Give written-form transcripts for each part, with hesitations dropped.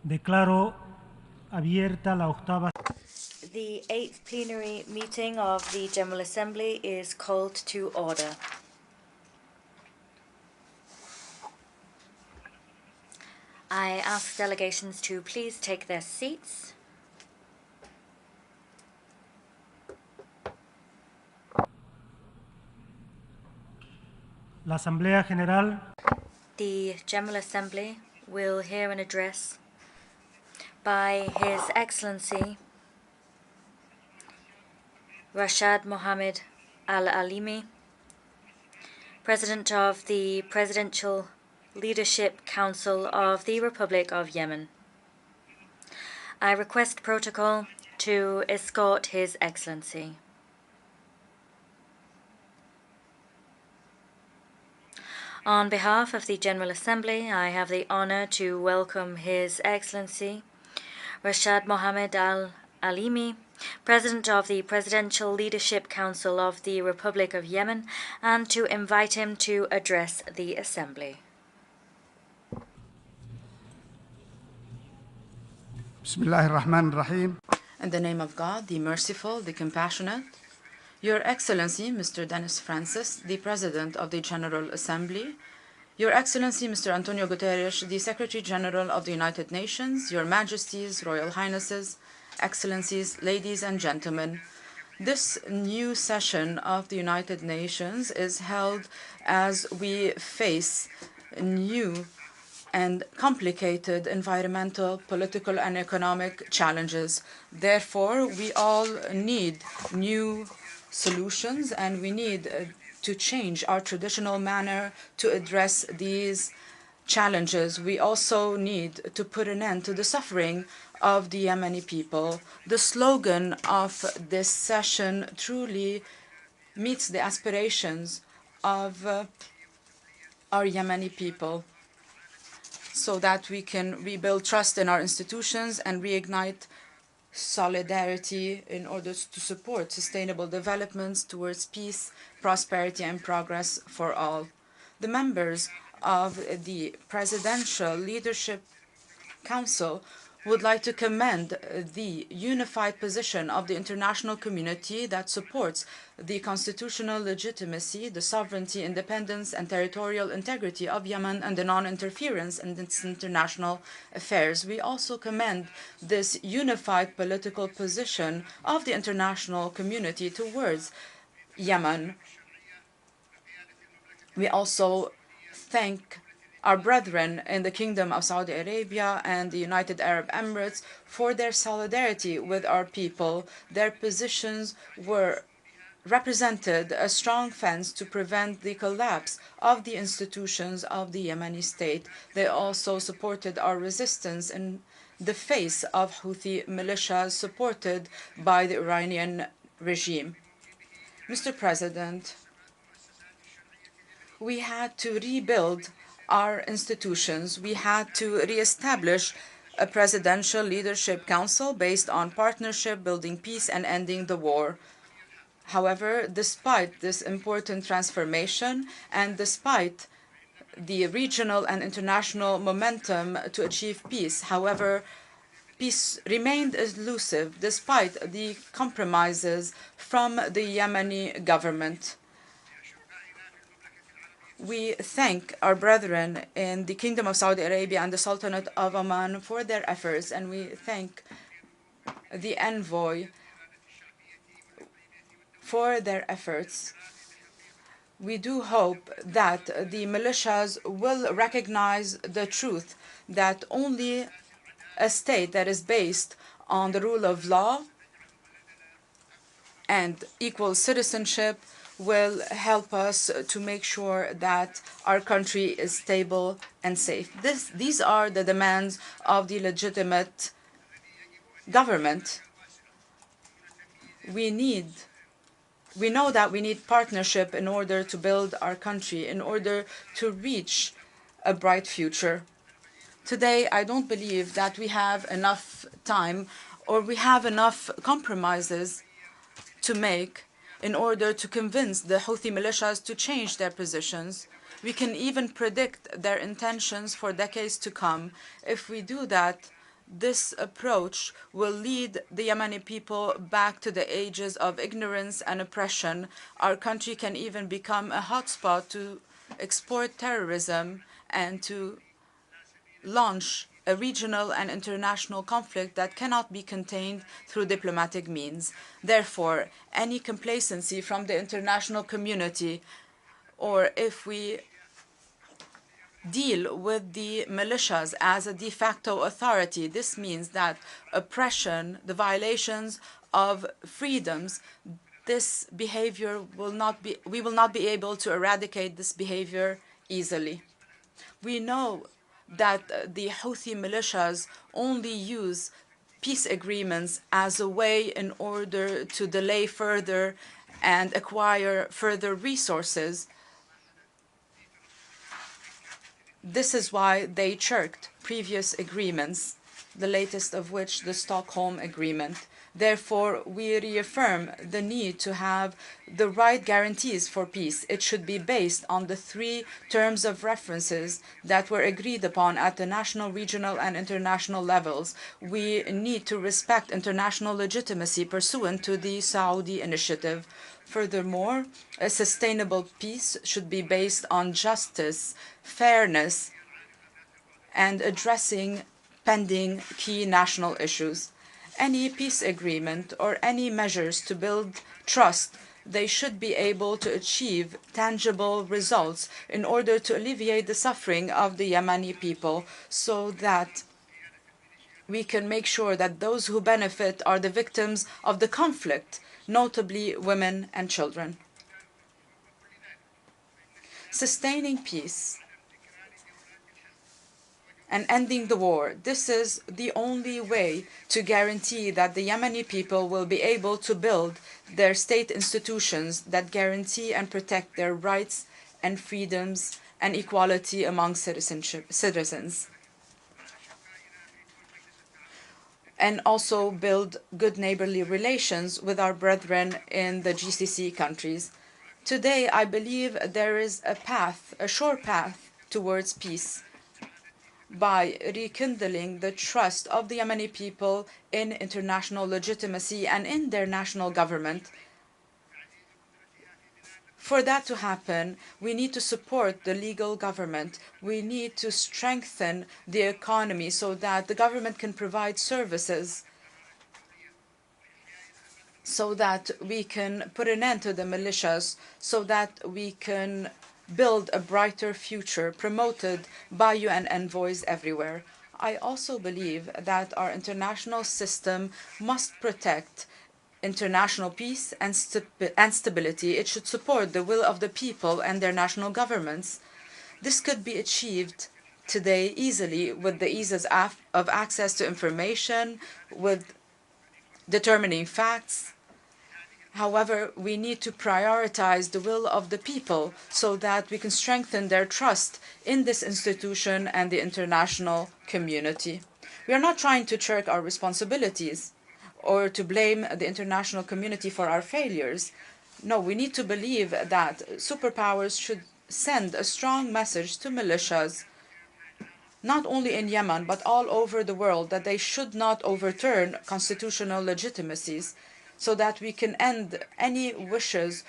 Declaro abierta la octava. The 8th plenary meeting of the General Assembly is called to order. I ask delegations to please take their seats. La Asamblea General. The General Assembly will hear an address by His Excellency Rashad Mohammed Al-Alimi, President of the Presidential Leadership Council of the Republic of Yemen. I request protocol to escort His Excellency. On behalf of the General Assembly, I have the honor to welcome His Excellency Rashad Mohammed Al-Alimi, President of the Presidential Leadership Council of the Republic of Yemen, and to invite him to address the Assembly. Bismillahir Rahmanir Rahim. In the name of God, the merciful, the compassionate, Your Excellency, Mr. Dennis Francis, the President of the General Assembly, Your Excellency, Mr. Antonio Guterres, the Secretary General of the United Nations, Your Majesties, Royal Highnesses, Excellencies, ladies and gentlemen, this new session of the United Nations is held as we face new and complicated environmental, political, and economic challenges. Therefore, we all need new solutions, and we need to change our traditional manner to address these challenges. We also need to put an end to the suffering of the Yemeni people. The slogan of this session truly meets the aspirations of our Yemeni people, so that we can rebuild trust in our institutions and reignite solidarity in order to support sustainable developments towards peace, prosperity, and progress for all. The members of the Presidential Leadership Council would like to commend the unified position of the international community that supports the constitutional legitimacy, the sovereignty, independence, and territorial integrity of Yemen and the non-interference in its international affairs. We also commend this unified political position of the international community towards Yemen. We also thank our brethren in the Kingdom of Saudi Arabia and the United Arab Emirates for their solidarity with our people. Their positions represented a strong fence to prevent the collapse of the institutions of the Yemeni state. They also supported our resistance in the face of Houthi militias supported by the Iranian regime. Mr. President, we had to rebuild our institutions. We had to reestablish a presidential leadership council based on partnership, building peace, and ending the war. However, despite this important transformation and despite the regional and international momentum to achieve peace, however, peace remained elusive despite the compromises from the Yemeni government. We thank our brethren in the Kingdom of Saudi Arabia and the Sultanate of Oman for their efforts, and we thank the envoy for their efforts. We do hope that the militias will recognize the truth that only a state that is based on the rule of law and equal citizenship will help us to make sure that our country is stable and safe. These are the demands of the legitimate government. We know that we need partnership in order to build our country, in order to reach a bright future. Today, I don't believe that we have enough time or we have enough compromises to make in order to convince the Houthi militias to change their positions. We can even predict their intentions for decades to come. If we do that, This approach will lead the Yemeni people back to the ages of ignorance and oppression. Our country can even become a hotspot to export terrorism and to launch a regional and international conflict that cannot be contained through diplomatic means. Therefore, any complacency from the international community, or if we deal with the militias as a de facto authority, this means that oppression, the violations of freedoms, this behavior will not be, we will not be able to eradicate this behavior easily. We know that the Houthi militias only use peace agreements as a way in order to delay further and acquire further resources. This is why they shirked previous agreements, the latest of which the Stockholm Agreement. Therefore, we reaffirm the need to have the right guarantees for peace. It should be based on the 3 terms of references that were agreed upon at the national, regional, and international levels. We need to respect international legitimacy pursuant to the Saudi initiative. Furthermore, a sustainable peace should be based on justice, fairness, and addressing pending key national issues. Any peace agreement or any measures to build trust, they should be able to achieve tangible results in order to alleviate the suffering of the Yemeni people, so that we can make sure that those who benefit are the victims of the conflict, notably women and children. Sustaining peace and ending the war, this is the only way to guarantee that the Yemeni people will be able to build their state institutions that guarantee and protect their rights and freedoms and equality among citizens. And also build good neighborly relations with our brethren in the GCC countries. Today, I believe there is a path, a sure path towards peace, by rekindling the trust of the Yemeni people in international legitimacy and in their national government. For that to happen, we need to support the legal government. We need to strengthen the economy so that the government can provide services, so that we can put an end to the militias, so that we can build a brighter future promoted by UN envoys everywhere. I also believe that our international system must protect international peace and stability. It should support the will of the people and their national governments. This could be achieved today easily with the ease of access to information, with determining facts. However, we need to prioritize the will of the people so that we can strengthen their trust in this institution and the international community. We are not trying to shirk our responsibilities or to blame the international community for our failures. No, we need to believe that superpowers should send a strong message to militias, not only in Yemen, but all over the world, that they should not overturn constitutional legitimacies, so that we can end any wishes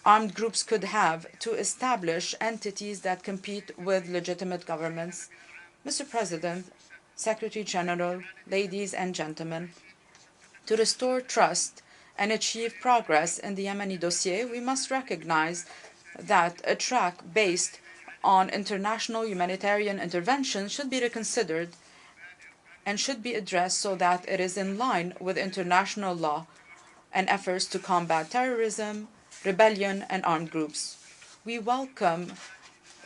armed groups could have to establish entities that compete with legitimate governments. Mr. President, Secretary General, ladies and gentlemen, to restore trust and achieve progress in the Yemeni dossier, we must recognize that a track based on international humanitarian intervention should be reconsidered and should be addressed so that it is in line with international law and efforts to combat terrorism, rebellion, and armed groups. We welcome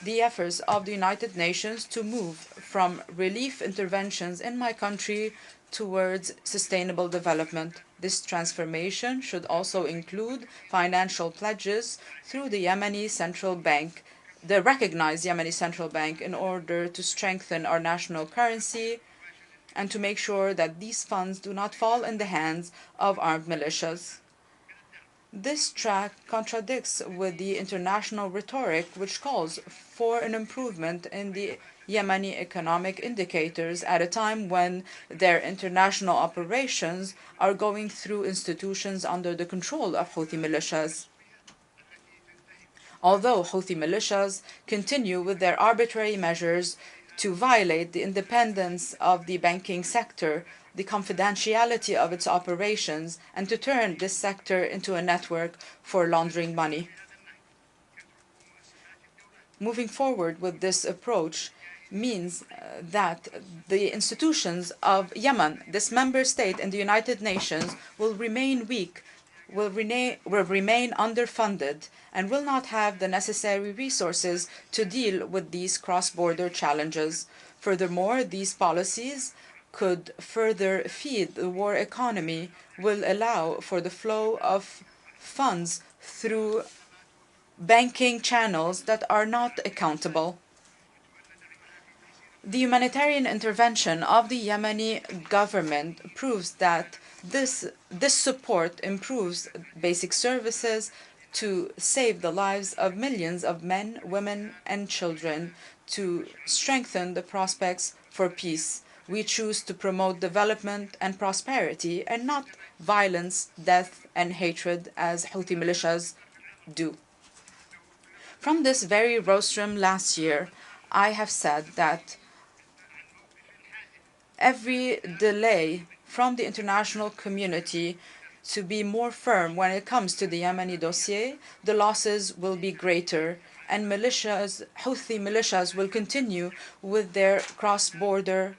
the efforts of the United Nations to move from relief interventions in my country towards sustainable development. This transformation should also include financial pledges through the Yemeni Central Bank, the recognized Yemeni Central Bank, in order to strengthen our national currency and to make sure that these funds do not fall in the hands of armed militias. This track contradicts with the international rhetoric which calls for an improvement in the Yemeni economic indicators at a time when their international operations are going through institutions under the control of Houthi militias. Although Houthi militias continue with their arbitrary measures to violate the independence of the banking sector, the confidentiality of its operations, and to turn this sector into a network for laundering money. Moving forward with this approach means that the institutions of Yemen, this member state in the United Nations, will remain weak, will remain underfunded, and will not have the necessary resources to deal with these cross-border challenges. Furthermore, these policies could further feed the war economy, will allow for the flow of funds through banking channels that are not accountable. The humanitarian intervention of the Yemeni government proves that this support improves basic services to save the lives of millions of men, women, and children, to strengthen the prospects for peace. We choose to promote development and prosperity and not violence, death, and hatred as Houthi militias do. From this very rostrum last year, I have said that every delay from the international community to be more firm when it comes to the Yemeni dossier, the losses will be greater, and Houthi militias will continue with their cross-border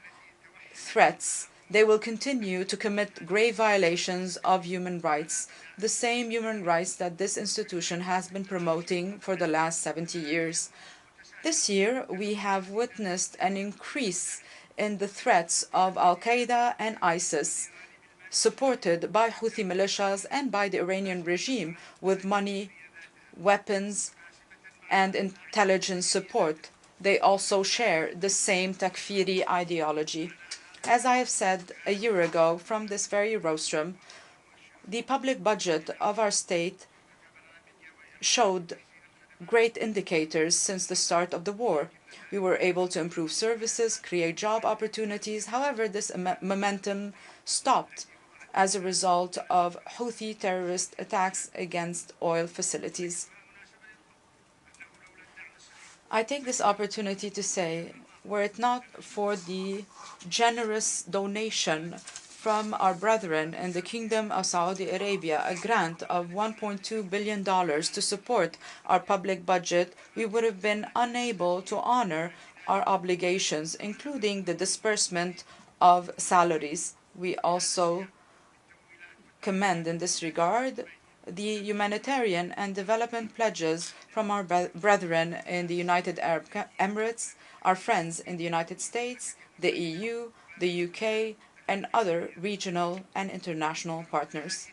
threats. They will continue to commit grave violations of human rights, the same human rights that this institution has been promoting for the last 70 years. This year, we have witnessed an increase in the threats of Al-Qaeda and ISIS, supported by Houthi militias and by the Iranian regime with money, weapons, and intelligence support. They also share the same Takfiri ideology. As I have said a year ago from this very rostrum, the public budget of our state showed great indicators since the start of the war. We were able to improve services, create job opportunities. However, this momentum stopped as a result of Houthi terrorist attacks against oil facilities. I take this opportunity to say, were it not for the generous donation from our brethren in the Kingdom of Saudi Arabia, a grant of $1.2 billion to support our public budget, we would have been unable to honor our obligations, including the disbursement of salaries. We also commend in this regard the humanitarian and development pledges from our brethren in the United Arab Emirates, our friends in the United States, the EU, the UK, and other regional and international partners.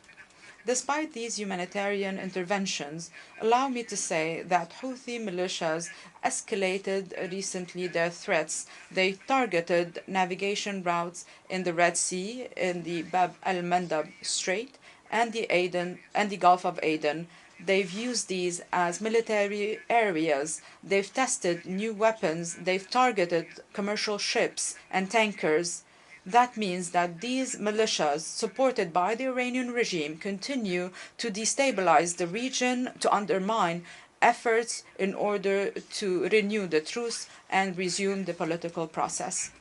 Despite these humanitarian interventions, allow me to say that Houthi militias escalated recently their threats. They targeted navigation routes in the Red Sea, in the Bab al-Mandab Strait, and the Gulf of Aden. They've used these as military areas. They've tested new weapons. They've targeted commercial ships and tankers. That means that these militias, supported by the Iranian regime, continue to destabilize the region, to undermine efforts in order to renew the truce and resume the political process.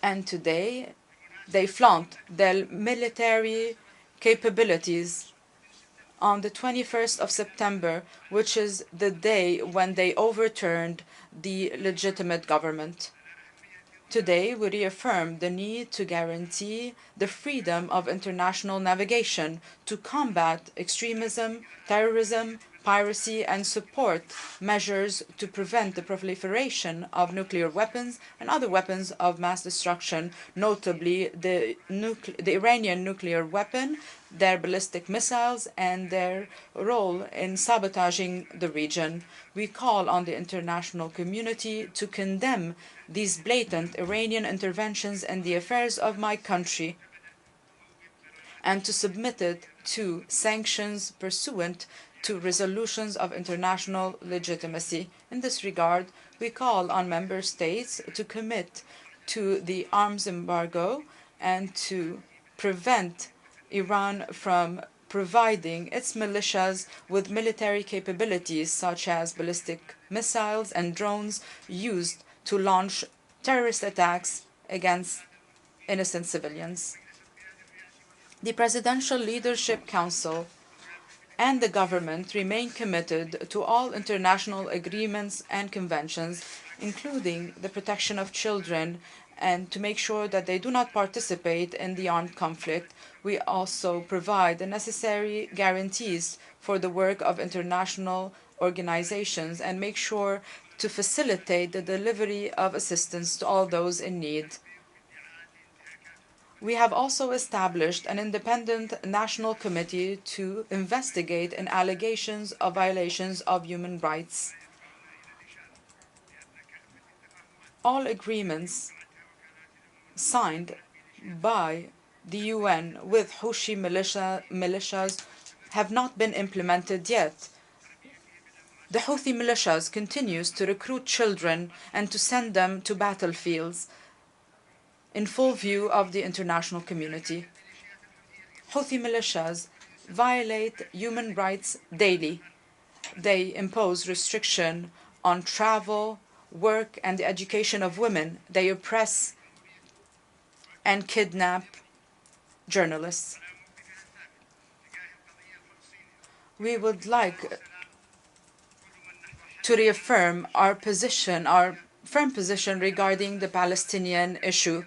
And today, they flaunt their military capabilities on the 21st of September, which is the day when they overturned the legitimate government. Today, we reaffirm the need to guarantee the freedom of international navigation to combat extremism, terrorism, piracy, and support measures to prevent the proliferation of nuclear weapons and other weapons of mass destruction, notably the Iranian nuclear weapon, their ballistic missiles, and their role in sabotaging the region. We call on the international community to condemn these blatant Iranian interventions in the affairs of my country and to submit it to sanctions pursuant to resolutions of international legitimacy. In this regard, we call on member states to commit to the arms embargo and to prevent Iran from providing its militias with military capabilities such as ballistic missiles and drones used to launch terrorist attacks against innocent civilians. The Presidential Leadership Council and the government remain committed to all international agreements and conventions, including the protection of children, and to make sure that they do not participate in the armed conflict. We also provide the necessary guarantees for the work of international organizations and make sure to facilitate the delivery of assistance to all those in need. We have also established an independent national committee to investigate allegations of violations of human rights. All agreements signed by the UN with Houthi militias have not been implemented yet. The Houthi militias continues to recruit children and to send them to battlefields in full view of the international community. Houthi militias violate human rights daily. They impose restriction on travel, work, and the education of women. They oppress and kidnap journalists. We would like to reaffirm our firm position regarding the Palestinian issue.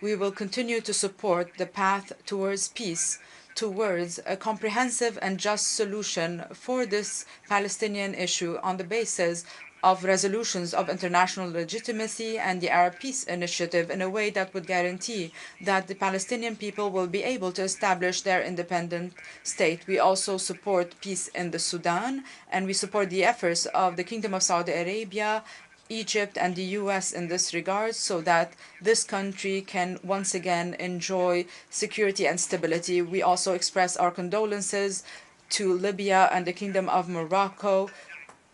We will continue to support the path towards peace, towards a comprehensive and just solution for this Palestinian issue on the basis of resolutions of international legitimacy and the Arab Peace Initiative in a way that would guarantee that the Palestinian people will be able to establish their independent state. We also support peace in the Sudan, and we support the efforts of the Kingdom of Saudi Arabia, Egypt, and the US in this regard so that this country can once again enjoy security and stability. We also express our condolences to Libya and the Kingdom of Morocco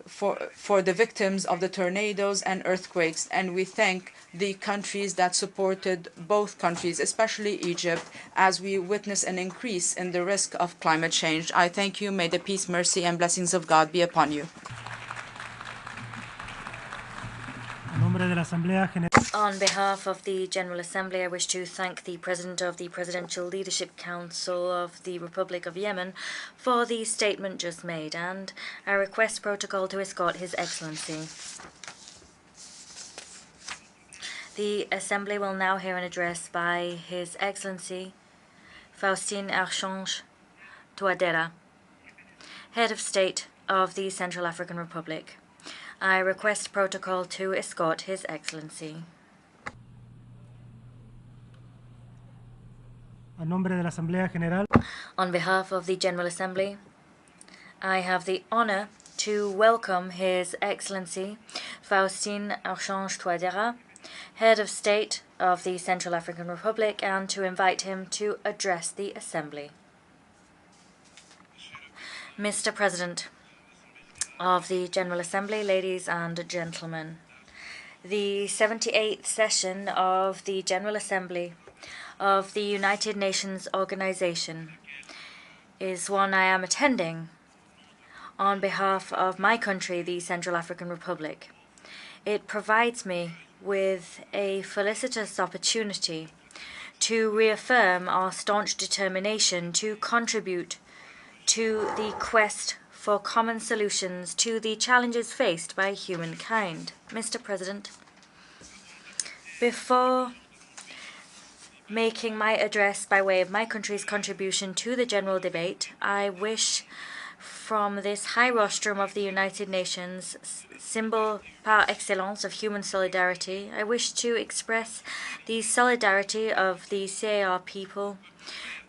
for the victims of the tornadoes and earthquakes, and we thank the countries that supported both countries, especially Egypt, as we witness an increase in the risk of climate change. I thank you. May the peace, mercy, and blessings of God be upon you. On behalf of the General Assembly, I wish to thank the President of the Presidential Leadership Council of the Republic of Yemen for the statement just made, and I request protocol to escort His Excellency. The Assembly will now hear an address by His Excellency Faustin Archange Touadéra, Head of State of the Central African Republic. I request protocol to escort His Excellency. On behalf of the General Assembly, I have the honor to welcome His Excellency Faustin Archange Touadéra, Head of State of the Central African Republic, and to invite him to address the Assembly. Mr. President of the General Assembly, ladies and gentlemen, the 78th session of the General Assembly of the United Nations Organization is one I am attending on behalf of my country, the Central African Republic. It provides me with a felicitous opportunity to reaffirm our staunch determination to contribute to the quest for common solutions to the challenges faced by humankind. Mr. President, before making my address by way of my country's contribution to the general debate, I wish from this high rostrum of the United Nations, symbol par excellence of human solidarity, I wish to express the solidarity of the CAR people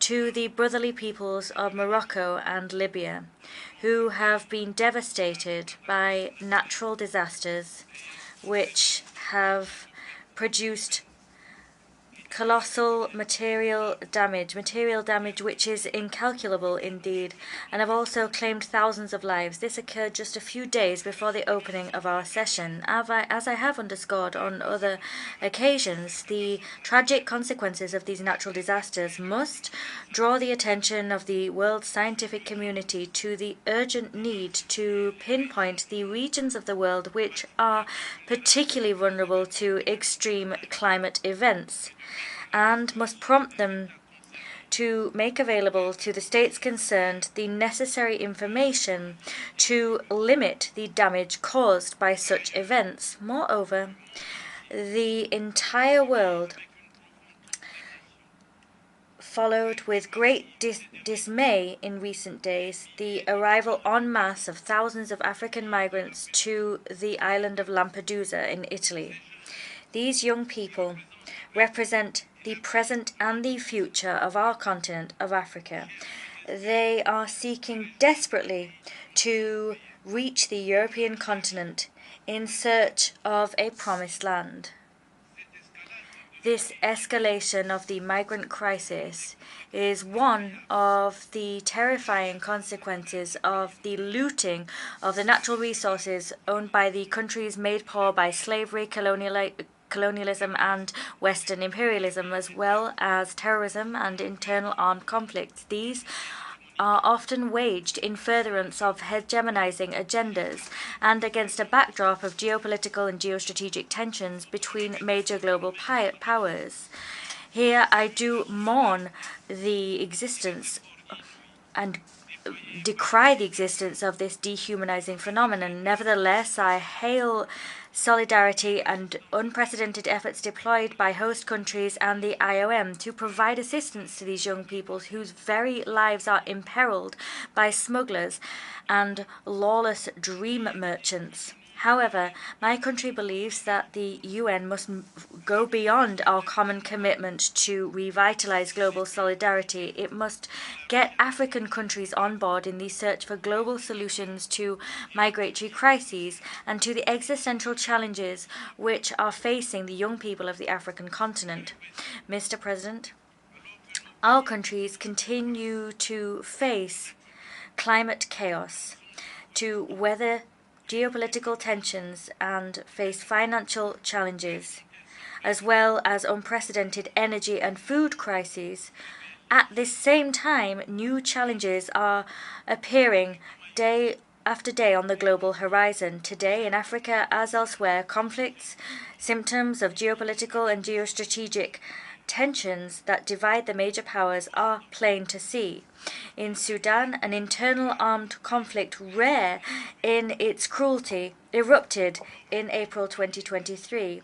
to the brotherly peoples of Morocco and Libya, who have been devastated by natural disasters which have produced colossal material damage which is incalculable indeed, and have also claimed thousands of lives. This occurred just a few days before the opening of our session. As I have underscored on other occasions, the tragic consequences of these natural disasters must draw the attention of the world scientific community to the urgent need to pinpoint the regions of the world which are particularly vulnerable to extreme climate events, and must prompt them to make available to the states concerned the necessary information to limit the damage caused by such events. Moreover, the entire world followed with great dismay in recent days the arrival en masse of thousands of African migrants to the island of Lampedusa in Italy. These young people represent the present and the future of our continent of Africa. They are seeking desperately to reach the European continent in search of a promised land. This escalation of the migrant crisis is one of the terrifying consequences of the looting of the natural resources owned by the countries made poor by slavery, colonialism and Western imperialism, as well as terrorism and internal armed conflicts. These are often waged in furtherance of hegemonizing agendas and against a backdrop of geopolitical and geostrategic tensions between major global powers. Here I do mourn the existence and decry the existence of this dehumanizing phenomenon. Nevertheless, I hail solidarity and unprecedented efforts deployed by host countries and the IOM to provide assistance to these young people whose very lives are imperiled by smugglers and lawless dream merchants. However, my country believes that the UN must go beyond our common commitment to revitalize global solidarity. It must get African countries on board in the search for global solutions to migratory crises and to the existential challenges which are facing the young people of the African continent. Mr. President, our countries continue to face climate chaos, to weather geopolitical tensions and face financial challenges, as well as unprecedented energy and food crises. At this same time, new challenges are appearing day after day on the global horizon. Today, in Africa as elsewhere, conflicts, symptoms of geopolitical and geostrategic tensions that divide the major powers are plain to see. In Sudan, an internal armed conflict rare in its cruelty erupted in April 2023,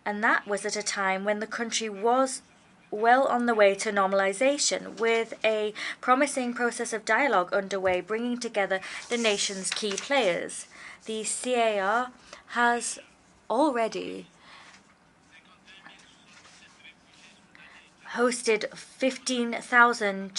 and that was at a time when the country was well on the way to normalization, with a promising process of dialogue underway, bringing together the nation's key players. The CAR has already hosted 15,000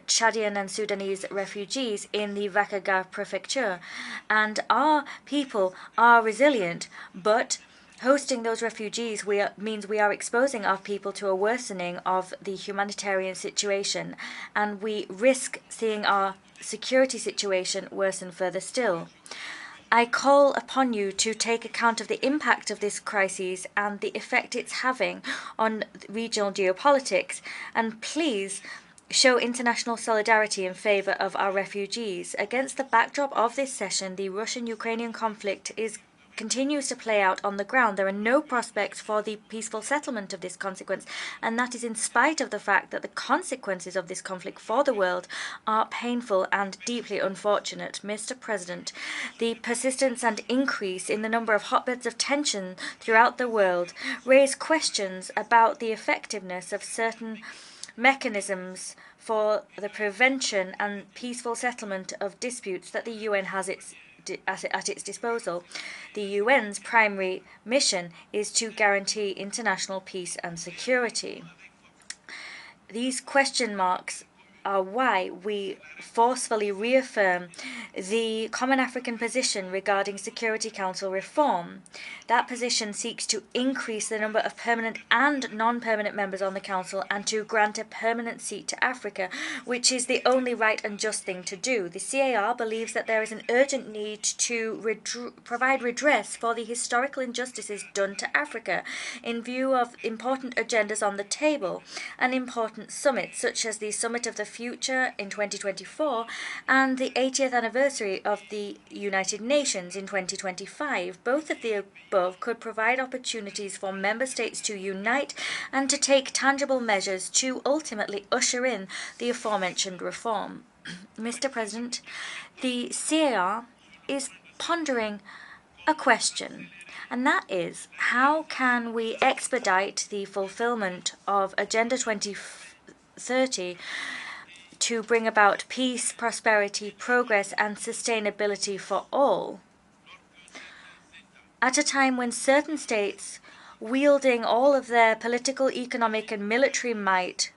Chadian and Sudanese refugees in the Vakaga prefecture, and our people are resilient, but hosting those refugees means we are exposing our people to a worsening of the humanitarian situation, and we risk seeing our security situation worsen further still. I call upon you to take account of the impact of this crisis and the effect it's having on regional geopolitics, and please show international solidarity in favor of our refugees. Against the backdrop of this session, the Russian-Ukrainian conflict continues to play out on the ground. There are no prospects for the peaceful settlement of this consequence, and that is in spite of the fact that the consequences of this conflict for the world are painful and deeply unfortunate. Mr. President, the persistence and increase in the number of hotbeds of tension throughout the world raise questions about the effectiveness of certain mechanisms for the prevention and peaceful settlement of disputes that the UN has at its disposal. The UN's primary mission is to guarantee international peace and security. These question marks are why we forcefully reaffirm the Common African Position regarding Security Council reform. That position seeks to increase the number of permanent and non-permanent members on the Council and to grant a permanent seat to Africa, which is the only right and just thing to do. The CAR believes that there is an urgent need to provide redress for the historical injustices done to Africa in view of important agendas on the table and important summits, such as the Summit of the Future in 2024 and the 80th anniversary of the United Nations in 2025. Both of the above could provide opportunities for member states to unite and to take tangible measures to ultimately usher in the aforementioned reform. Mr. President, the CAR is pondering a question, and that is, how can we expedite the fulfillment of Agenda 2030 to bring about peace, prosperity, progress, and sustainability for all, at a time when certain states, wielding all of their political, economic, and military might,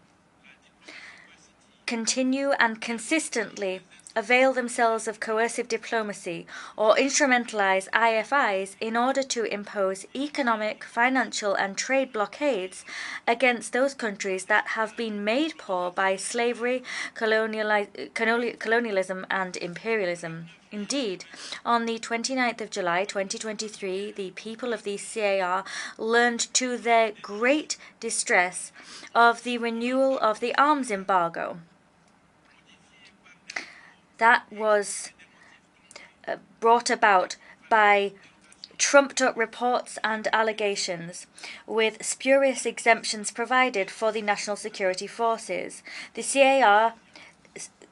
continue and consistently avail themselves of coercive diplomacy or instrumentalize IFIs in order to impose economic, financial, and trade blockades against those countries that have been made poor by slavery, colonialism, and imperialism. Indeed, on the 29th of July 2023, the people of the CAR learned to their great distress of the renewal of the arms embargo. That was brought about by trumped-up reports and allegations, with spurious exemptions provided for the national security forces. The CAR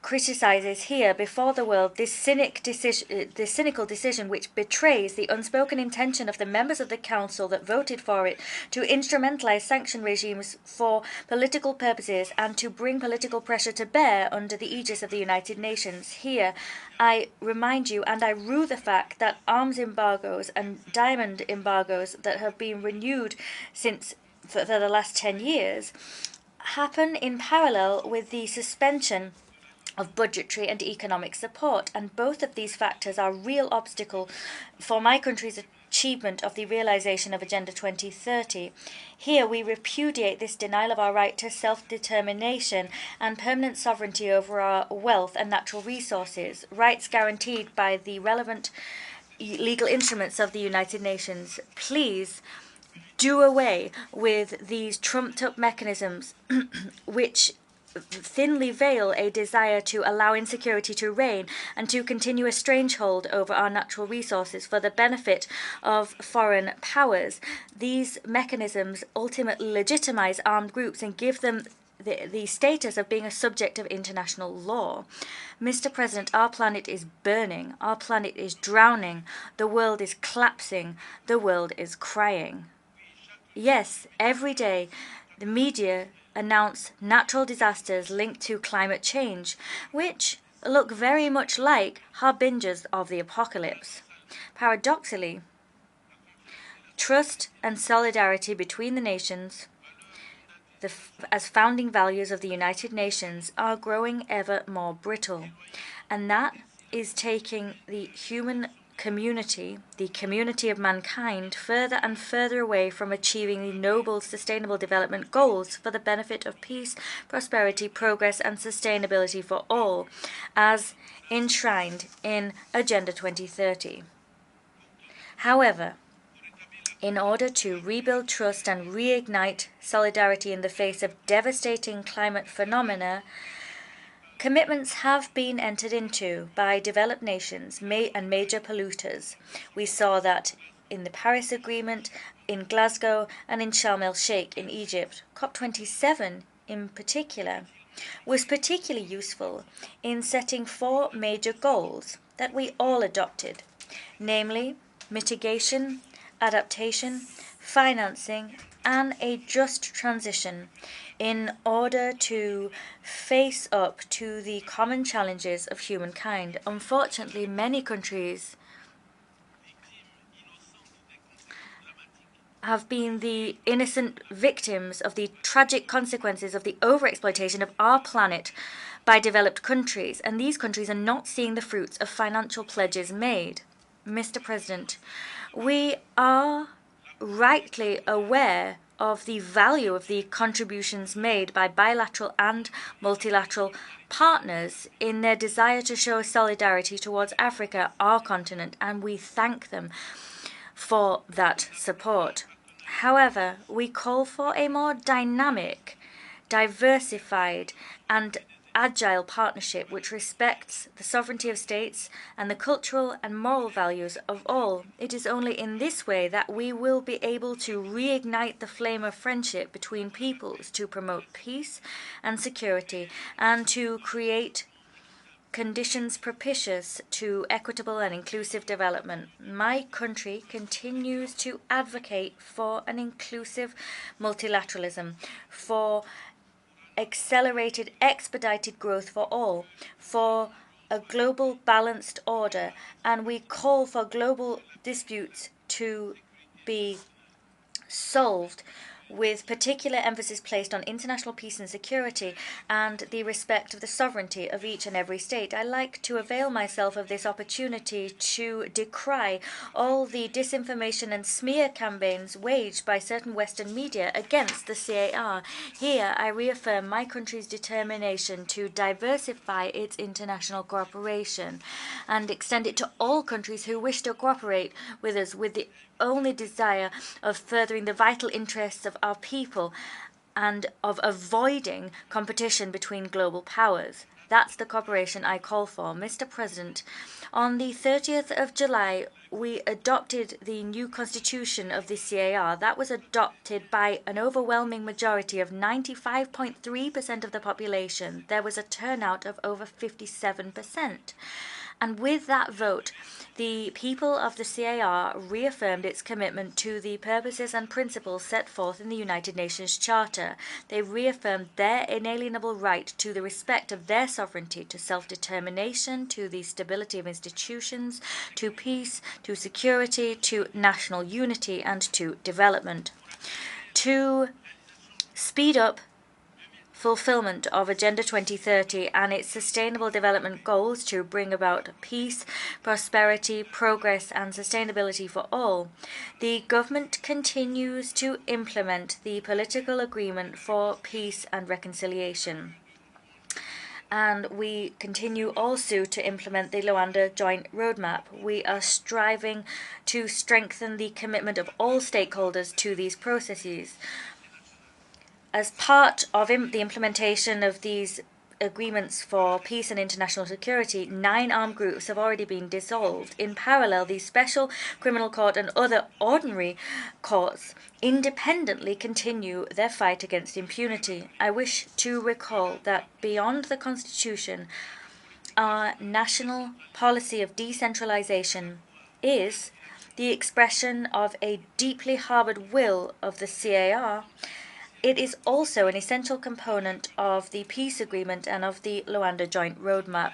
criticizes here before the world this cynical decision which betrays the unspoken intention of the members of the Council that voted for it to instrumentalize sanction regimes for political purposes and to bring political pressure to bear under the aegis of the United Nations. Here, I remind you and I rue the fact that arms embargoes and diamond embargoes that have been renewed for the last 10 years happen in parallel with the suspension of budgetary and economic support, and both of these factors are real obstacle for my country's achievement of the realization of Agenda 2030. Here we repudiate this denial of our right to self-determination and permanent sovereignty over our wealth and natural resources, rights guaranteed by the relevant legal instruments of the United Nations. Please do away with these trumped-up mechanisms which thinly veil a desire to allow insecurity to reign and to continue a stranglehold over our natural resources for the benefit of foreign powers. These mechanisms ultimately legitimize armed groups and give them the status of being a subject of international law. Mr. President, our planet is burning, our planet is drowning, the world is collapsing, the world is crying. Yes, every day the media announce natural disasters linked to climate change, which look very much like harbingers of the apocalypse. Paradoxically, trust and solidarity between the nations, as founding values of the United Nations, are growing ever more brittle, and that is taking the human community, the community of mankind, further and further away from achieving the noble sustainable development goals for the benefit of peace, prosperity, progress, and sustainability for all, as enshrined in Agenda 2030. However, in order to rebuild trust and reignite solidarity in the face of devastating climate phenomena, commitments have been entered into by developed nations and major polluters. We saw that in the Paris Agreement, in Glasgow, and in Sharm el-Sheikh in Egypt. COP27, in particular, was particularly useful in setting 4 major goals that we all adopted, namely mitigation, adaptation, financing, and a just transition, in order to face up to the common challenges of humankind. Unfortunately, many countries have been the innocent victims of the tragic consequences of the overexploitation of our planet by developed countries, and these countries are not seeing the fruits of financial pledges made. Mr. President, we are rightly aware of the value of the contributions made by bilateral and multilateral partners in their desire to show solidarity towards Africa, our continent, and we thank them for that support. However, we call for a more dynamic, diversified, and agile partnership which respects the sovereignty of states and the cultural and moral values of all. It is only in this way that we will be able to reignite the flame of friendship between peoples, to promote peace and security, and to create conditions propitious to equitable and inclusive development. My country continues to advocate for an inclusive multilateralism, for accelerated, expedited growth for all, for a global balanced order, and we call for global disputes to be solved with particular emphasis placed on international peace and security and the respect of the sovereignty of each and every state. I like to avail myself of this opportunity to decry all the disinformation and smear campaigns waged by certain Western media against the CAR. Here, I reaffirm my country's determination to diversify its international cooperation and extend it to all countries who wish to cooperate with us with the only desire of furthering the vital interests of our people and of avoiding competition between global powers. That's the cooperation I call for. Mr. President, on the 30th of July, we adopted the new constitution of the CAR. That was adopted by an overwhelming majority of 95.3% of the population. There was a turnout of over 57%. And with that vote, the people of the CAR reaffirmed its commitment to the purposes and principles set forth in the United Nations Charter. They reaffirmed their inalienable right to the respect of their sovereignty, to self-determination, to the stability of institutions, to peace, to security, to national unity, and to development. To speed up fulfillment of Agenda 2030 and its sustainable development goals to bring about peace, prosperity, progress and sustainability for all, the government continues to implement the political agreement for peace and reconciliation. And we continue also to implement the Luanda Joint Roadmap. We are striving to strengthen the commitment of all stakeholders to these processes. As part of the implementation of these agreements for peace and international security, 9 armed groups have already been dissolved. In parallel, the Special Criminal Court and other ordinary courts independently continue their fight against impunity. I wish to recall that beyond the Constitution, our national policy of decentralization is the expression of a deeply harbored will of the CAR. It is also an essential component of the peace agreement and of the Luanda Joint Roadmap.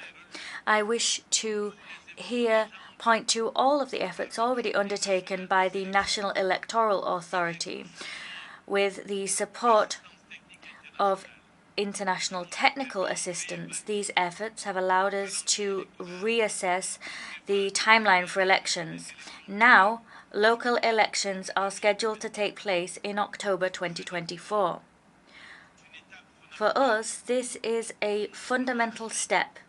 I wish to here point to all of the efforts already undertaken by the National Electoral Authority with the support of international technical assistance. These efforts have allowed us to reassess the timeline for elections. Now, local elections are scheduled to take place in October 2024. For us, this is a fundamental step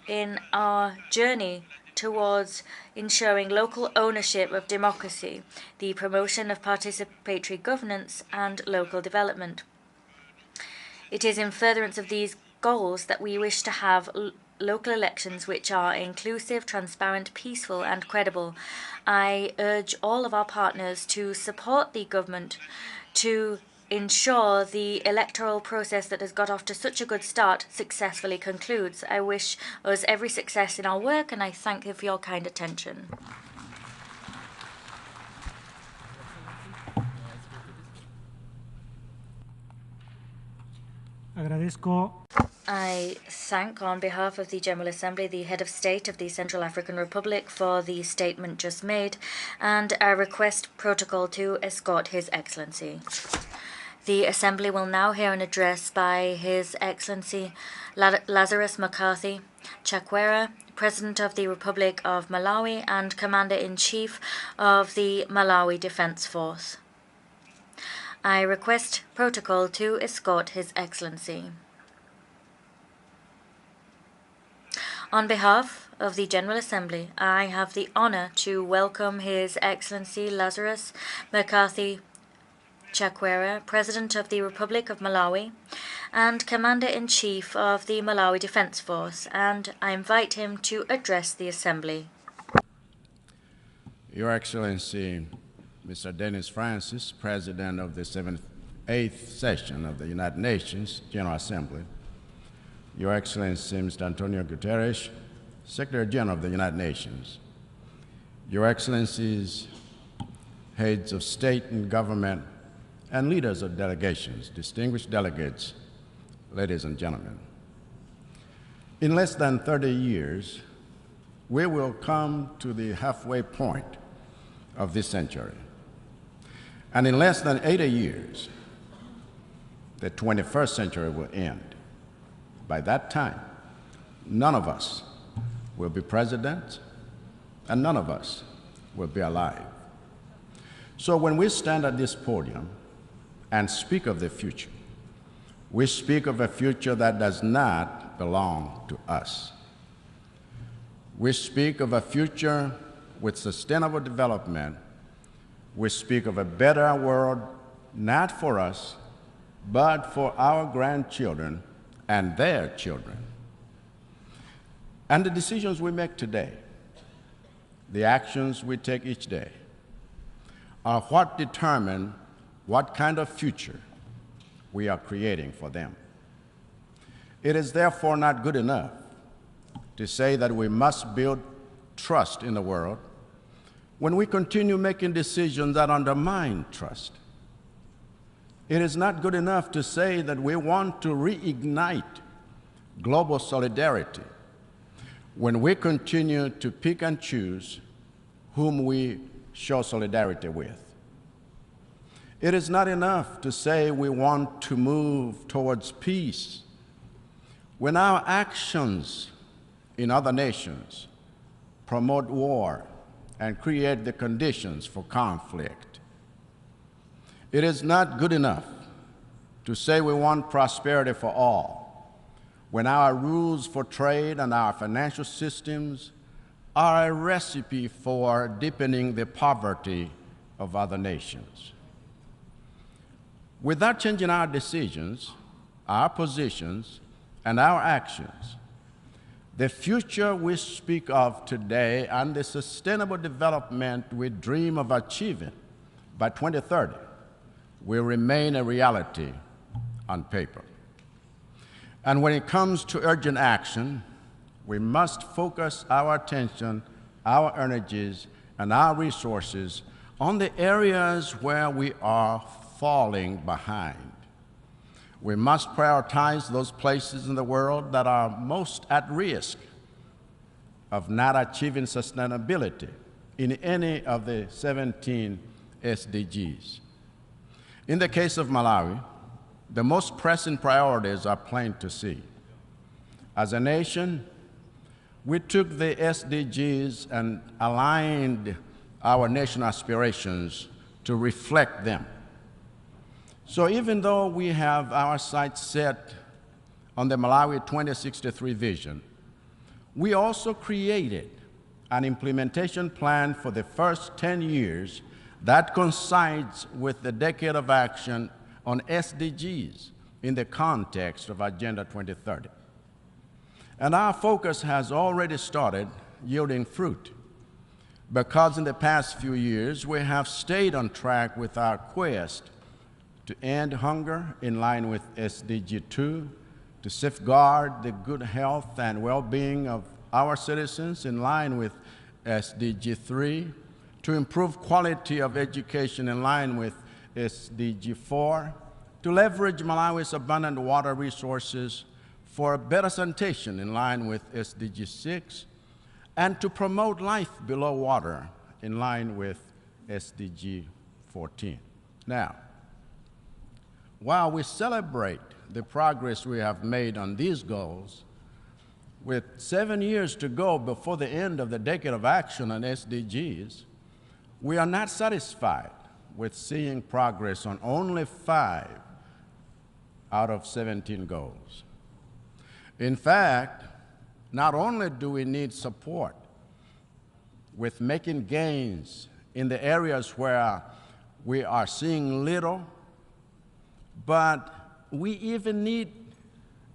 in our journey towards ensuring local ownership of democracy, the promotion of participatory governance, and local development. It is in furtherance of these goals that we wish to have local elections which are inclusive, transparent, peaceful and credible. I urge all of our partners to support the government to ensure the electoral process that has got off to such a good start successfully concludes. I wish us every success in our work and I thank you for your kind attention. Agradezco. I thank, on behalf of the General Assembly, the Head of State of the Central African Republic for the statement just made, and I request protocol to escort His Excellency. The Assembly will now hear an address by His Excellency Lazarus McCarthy Chakwera, President of the Republic of Malawi and Commander-in-Chief of the Malawi Defense Force. I request protocol to escort His Excellency. On behalf of the General Assembly, I have the honor to welcome His Excellency Lazarus McCarthy Chakwera, President of the Republic of Malawi and Commander-in-Chief of the Malawi Defense Force, and I invite him to address the Assembly. Your Excellency, Mr. Dennis Francis, President of the 8th session of the United Nations General Assembly, Your Excellency, Mr. Antonio Guterres, Secretary General of the United Nations, Your Excellencies, heads of state and government, and leaders of delegations, distinguished delegates, ladies and gentlemen. In less than 30 years, we will come to the halfway point of this century. And in less than 80 years, the 21st century will end. By that time, none of us will be president, and none of us will be alive. So when we stand at this podium and speak of the future, we speak of a future that does not belong to us. We speak of a future with sustainable development. We speak of a better world, not for us, but for our grandchildren and their children. And the decisions we make today, the actions we take each day, are what determine what kind of future we are creating for them. It is therefore not good enough to say that we must build trust in the world when we continue making decisions that undermine trust. It is not good enough to say that we want to reignite global solidarity when we continue to pick and choose whom we show solidarity with. It is not enough to say we want to move towards peace when our actions in other nations promote war and create the conditions for conflict. It is not good enough to say we want prosperity for all when our rules for trade and our financial systems are a recipe for deepening the poverty of other nations. Without changing our decisions, our positions, and our actions, the future we speak of today and the sustainable development we dream of achieving by 2030 will remain a reality on paper. And when it comes to urgent action, we must focus our attention, our energies, and our resources on the areas where we are falling behind. We must prioritize those places in the world that are most at risk of not achieving sustainability in any of the 17 SDGs. In the case of Malawi, the most pressing priorities are plain to see. As a nation, we took the SDGs and aligned our national aspirations to reflect them. So even though we have our sights set on the Malawi 2063 vision, we also created an implementation plan for the first 10 years that coincides with the decade of action on SDGs in the context of Agenda 2030. And our focus has already started yielding fruit, because in the past few years we have stayed on track with our quest to end hunger in line with SDG 2, to safeguard the good health and well-being of our citizens in line with SDG 3, to improve quality of education in line with SDG 4, to leverage Malawi's abundant water resources for better sanitation in line with SDG 6, and to promote life below water in line with SDG 14. Now, while we celebrate the progress we have made on these goals, with 7 years to go before the end of the decade of action on SDGs, we are not satisfied with seeing progress on only 5 out of 17 goals. In fact, not only do we need support with making gains in the areas where we are seeing little, but we even need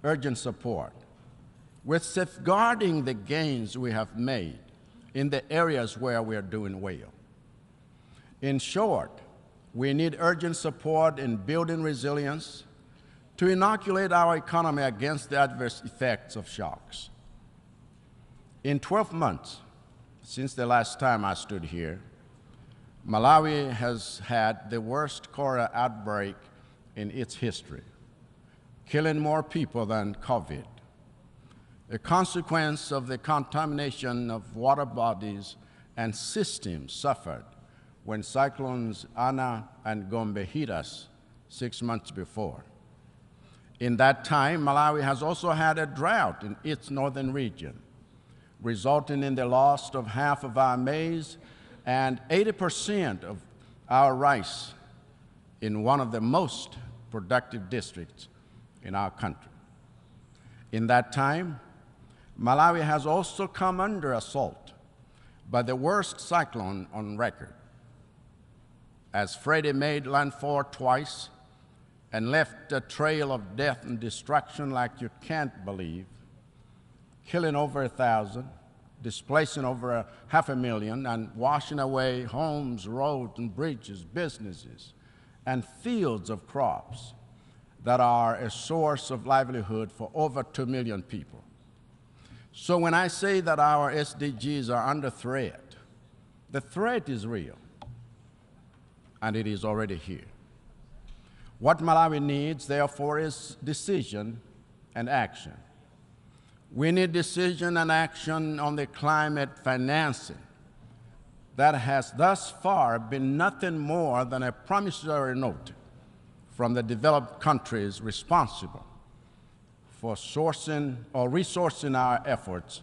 urgent support with safeguarding the gains we have made in the areas where we are doing well. In short, we need urgent support in building resilience to inoculate our economy against the adverse effects of shocks. In 12 months since the last time I stood here, Malawi has had the worst cholera outbreak in its history, killing more people than COVID, a consequence of the contamination of water bodies and systems suffered when cyclones Ana and Gombe hit us 6 months before. In that time, Malawi has also had a drought in its northern region, resulting in the loss of half of our maize and 80% of our rice in one of the most productive districts in our country. In that time, Malawi has also come under assault by the worst cyclone on record, as Freddie made landfall twice and left a trail of death and destruction like you can't believe, killing over 1,000, displacing over 500,000, and washing away homes, roads, and bridges, businesses, and fields of crops that are a source of livelihood for over 2 million people. So when I say that our SDGs are under threat, the threat is real, and it is already here. What Malawi needs, therefore, is decision and action. We need decision and action on the climate financing that has thus far been nothing more than a promissory note from the developed countries responsible for sourcing or resourcing our efforts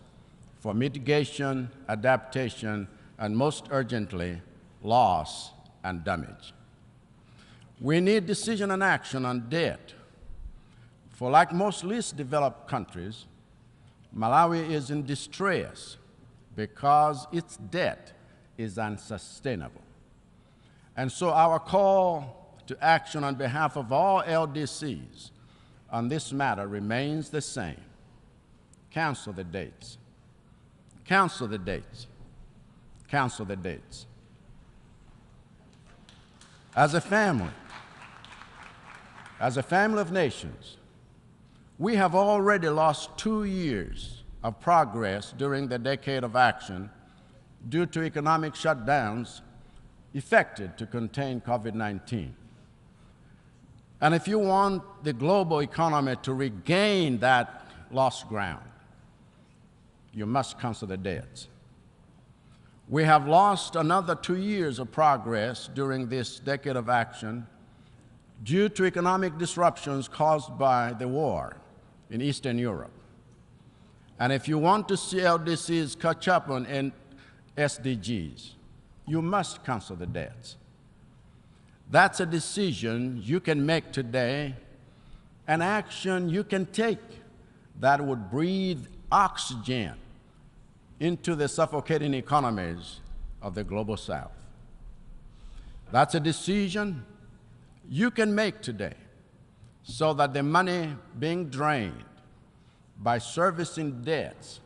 for mitigation, adaptation, and most urgently, loss and damage. We need decision and action on debt. For like most least developed countries, Malawi is in distress because its debt is unsustainable. And so our call to action on behalf of all LDCs on this matter remains the same. Cancel the dates. Cancel the dates. Cancel the dates. As a family of nations, we have already lost 2 years of progress during the decade of action due to economic shutdowns effected to contain COVID-19. And if you want the global economy to regain that lost ground, you must cancel the debts. We have lost another 2 years of progress during this decade of action due to economic disruptions caused by the war in Eastern Europe. And if you want to see LDCs catch up on SDGs, you must cancel the debts. That's a decision you can make today, an action you can take that would breathe oxygen into the suffocating economies of the global South. That's a decision you can make today so that the money being drained by servicing debts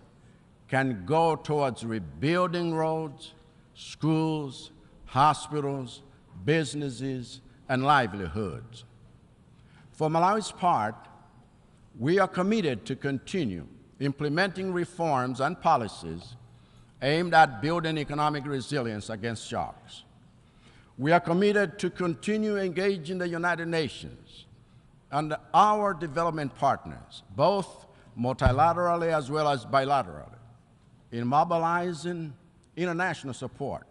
can go towards rebuilding roads, schools, hospitals, businesses, and livelihoods. For Malawi's part, we are committed to continue implementing reforms and policies aimed at building economic resilience against shocks. We are committed to continue engaging the United Nations and our development partners, both multilaterally as well as bilaterally, in mobilizing international support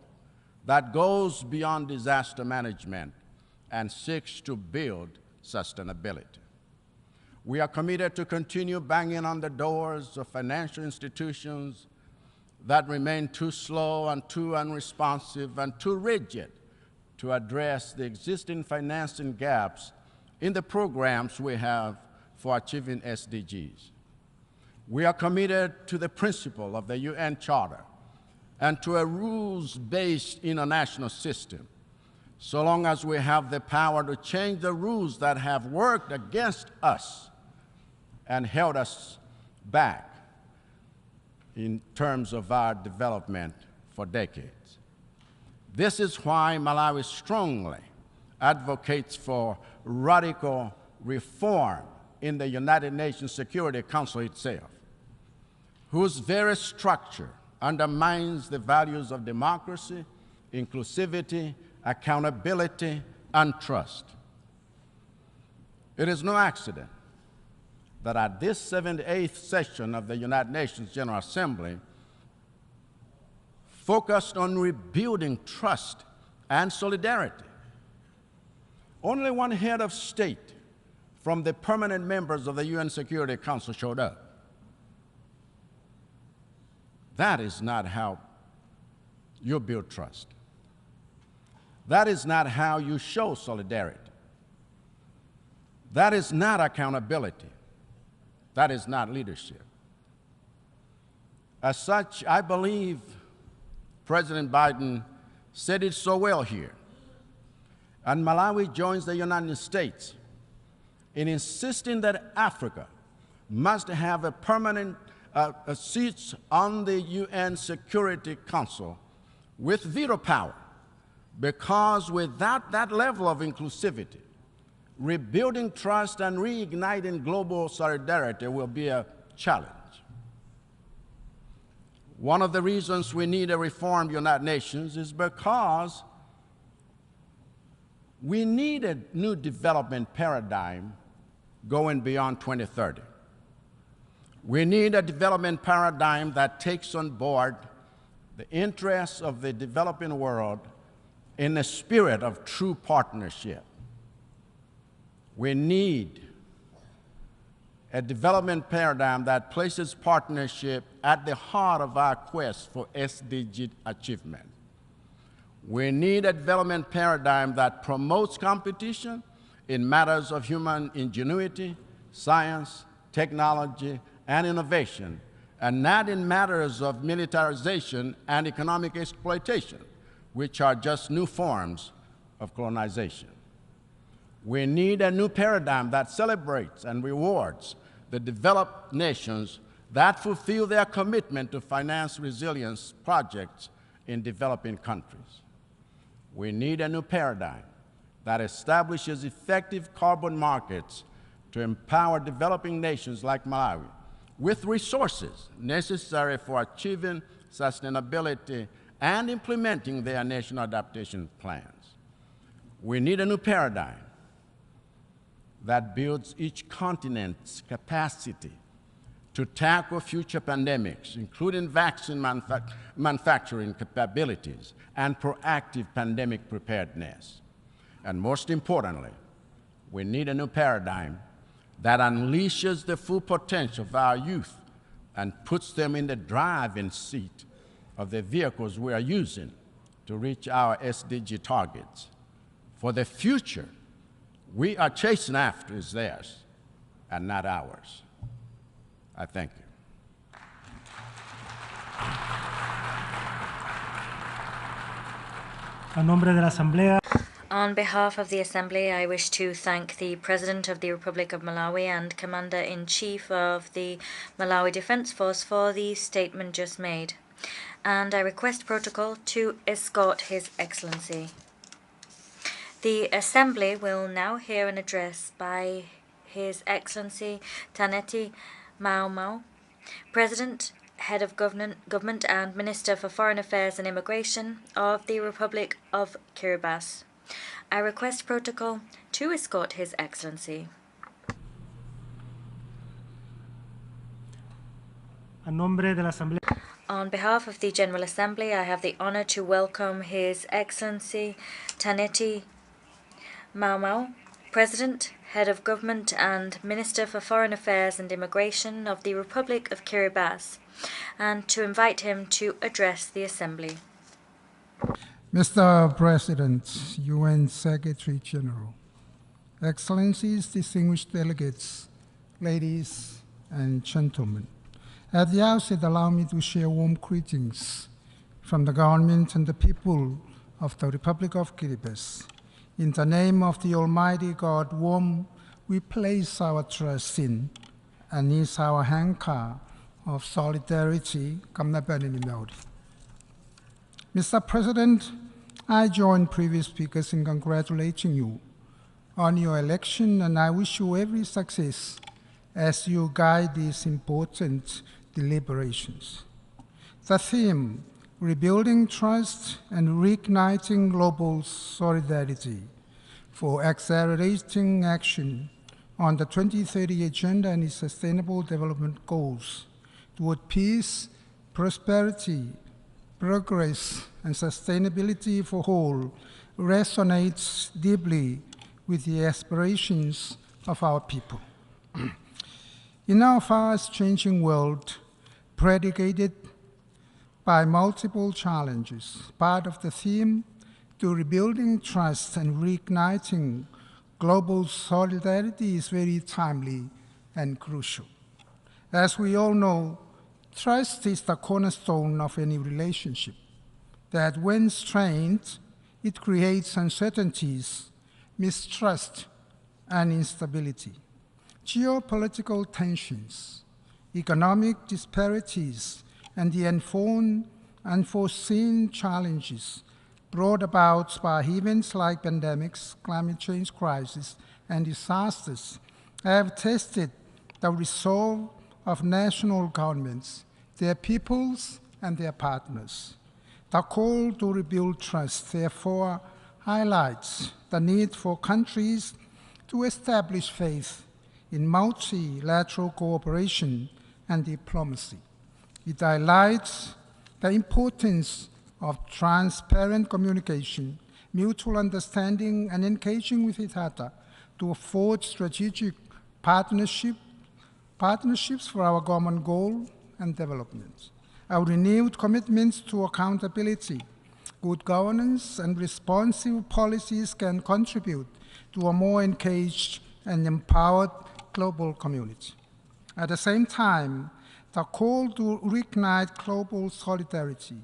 that goes beyond disaster management and seeks to build sustainability. We are committed to continue banging on the doors of financial institutions that remain too slow and too unresponsive and too rigid to address the existing financing gaps in the programs we have for achieving SDGs. We are committed to the principle of the UN Charter and to a rules-based international system, so long as we have the power to change the rules that have worked against us and held us back in terms of our development for decades. This is why Malawi strongly advocates for radical reform in the United Nations Security Council itself, whose very structure undermines the values of democracy, inclusivity, accountability, and trust. It is no accident that at this 78th session of the United Nations General Assembly, focused on rebuilding trust and solidarity, only one head of state from the permanent members of the UN Security Council showed up. That is not how you build trust. That is not how you show solidarity. That is not accountability. That is not leadership. As such, I believe President Biden said it so well here. And Malawi joins the United States in insisting that Africa must have a permanent seats on the UN Security Council with veto power, because without that level of inclusivity, rebuilding trust and reigniting global solidarity will be a challenge. One of the reasons we need a reformed United Nations is because we need a new development paradigm going beyond 2030. We need a development paradigm that takes on board the interests of the developing world in the spirit of true partnership. We need a development paradigm that places partnership at the heart of our quest for SDG achievement. We need a development paradigm that promotes competition in matters of human ingenuity, science, technology, and innovation, and not in matters of militarization and economic exploitation, which are just new forms of colonization. We need a new paradigm that celebrates and rewards the developed nations that fulfill their commitment to finance resilience projects in developing countries. We need a new paradigm that establishes effective carbon markets to empower developing nations like Malawi with resources necessary for achieving sustainability and implementing their national adaptation plans. We need a new paradigm that builds each continent's capacity to tackle future pandemics, including vaccine manufacturing capabilities and proactive pandemic preparedness. And most importantly, we need a new paradigm that unleashes the full potential of our youth and puts them in the driving seat of the vehicles we are using to reach our SDG targets. For the future we are chasing after is theirs and not ours. I thank you. A nombre de la Asamblea. On behalf of the Assembly, I wish to thank the President of the Republic of Malawi and Commander-in-Chief of the Malawi Defense Force for the statement just made. And I request protocol to escort His Excellency. The Assembly will now hear an address by His Excellency Taneti Mau, President, Head of Government and Minister for Foreign Affairs and Immigration of the Republic of Kiribati. I request protocol to escort His Excellency. A nombre de la Asamblea. On behalf of the General Assembly, I have the honor to welcome His Excellency Taneti Mau, President, Head of Government and Minister for Foreign Affairs and Immigration of the Republic of Kiribati, and to invite him to address the Assembly. Mr. President, UN Secretary General, Excellencies, distinguished delegates, ladies and gentlemen, at the outset, allow me to share warm greetings from the government and the people of the Republic of Kiribati. In the name of the Almighty God, whom we place our trust in, and is our anchor of solidarity. Mr. President, I join previous speakers in congratulating you on your election, and I wish you every success as you guide these important deliberations. The theme, rebuilding trust and reigniting global solidarity for accelerating action on the 2030 Agenda and its Sustainable Development Goals toward peace, prosperity, progress, and sustainability for all resonates deeply with the aspirations of our people. In our fast-changing world, predicated by multiple challenges, part of the theme to rebuilding trust and reigniting global solidarity is very timely and crucial. As we all know, trust is the cornerstone of any relationship, that when strained, it creates uncertainties, mistrust, and instability. Geopolitical tensions, economic disparities, and the unforeseen challenges brought about by events like pandemics, climate change crisis, and disasters have tested the resolve of national governments, their peoples, and their partners. The call to rebuild trust, therefore, highlights the need for countries to establish faith in multilateral cooperation and diplomacy. It highlights the importance of transparent communication, mutual understanding, and engaging with each other to afford strategic partnerships for our common goal and development. Our renewed commitments to accountability, good governance, and responsive policies can contribute to a more engaged and empowered global community. At the same time, the call to reignite global solidarity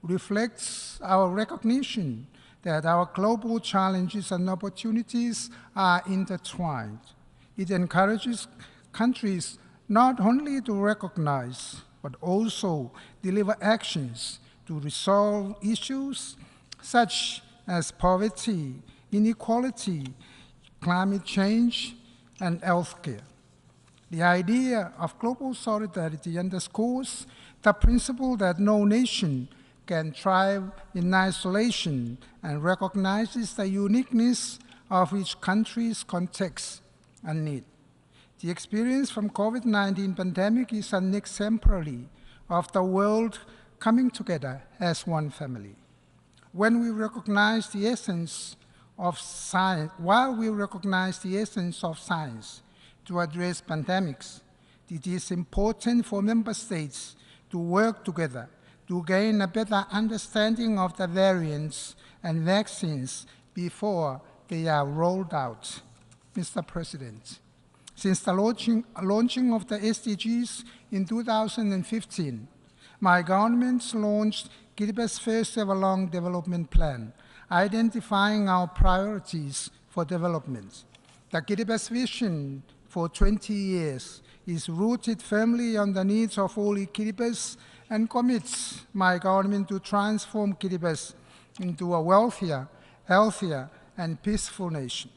reflects our recognition that our global challenges and opportunities are intertwined. It encourages countries not only to recognize, but also deliver actions to resolve issues such as poverty, inequality, climate change, and healthcare. The idea of global solidarity underscores the principle that no nation can thrive in isolation and recognizes the uniqueness of each country's context and need. The experience from COVID-19 pandemic is an exemplary of the world coming together as one family. When we recognize the essence of science, while we recognize the essence of science to address pandemics, it is important for member states to work together to gain a better understanding of the variants and vaccines before they are rolled out. Mr. President, since the launching of the SDGs in 2015, my government launched Kiribati's first ever long development plan, identifying our priorities for development. The Kiribati vision for 20 years is rooted firmly on the needs of all Kiribatis and commits my government to transform Kiribati into a wealthier, healthier, and peaceful nation.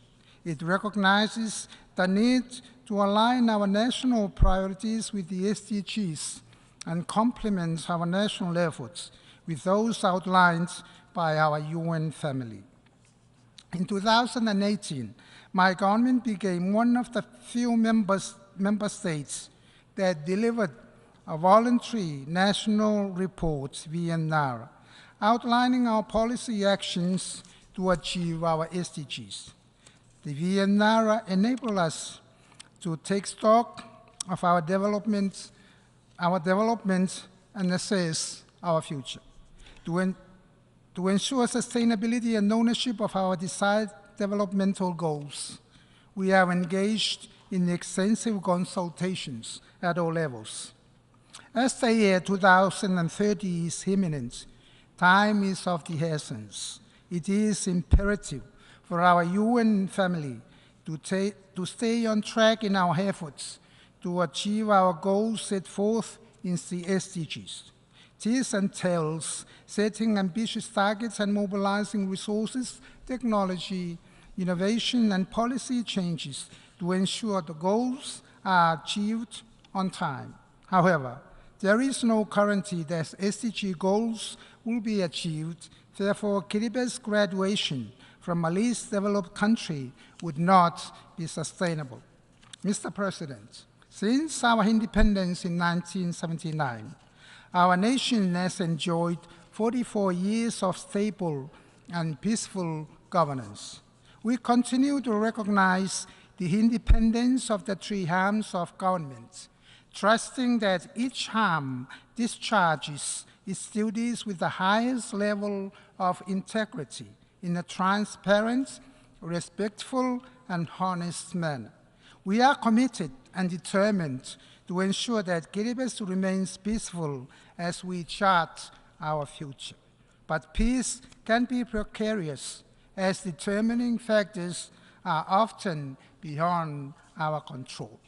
It recognizes the need to align our national priorities with the SDGs and complements our national efforts with those outlined by our UN family. In 2018, my government became one of the few member states that delivered a voluntary national report, VNR, outlining our policy actions to achieve our SDGs. The VNR enable us to take stock of our development and assess our future. To ensure sustainability and ownership of our desired developmental goals, we have engaged in extensive consultations at all levels. As the year 2030 is imminent, time is of the essence. It is imperative for our UN family to stay on track in our efforts to achieve our goals set forth in the SDGs. This entails setting ambitious targets and mobilizing resources, technology, innovation, and policy changes to ensure the goals are achieved on time. However, there is no guarantee that SDG goals will be achieved. Therefore, Kiriba's graduation from a least developed country would not be sustainable. Mr. President, since our independence in 1979, our nation has enjoyed 44 years of stable and peaceful governance. We continue to recognize the independence of the three arms of government, trusting that each arm discharges its duties with the highest level of integrity in a transparent, respectful, and honest manner. We are committed and determined to ensure that Kiribati remains peaceful as we chart our future. But peace can be precarious, as determining factors are often beyond our control.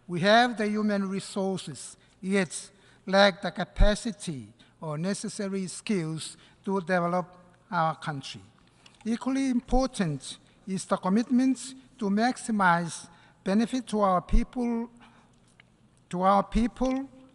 We have the human resources, yet lack the capacity or necessary skills to develop our country. Equally important is the commitment to maximize benefit to our people,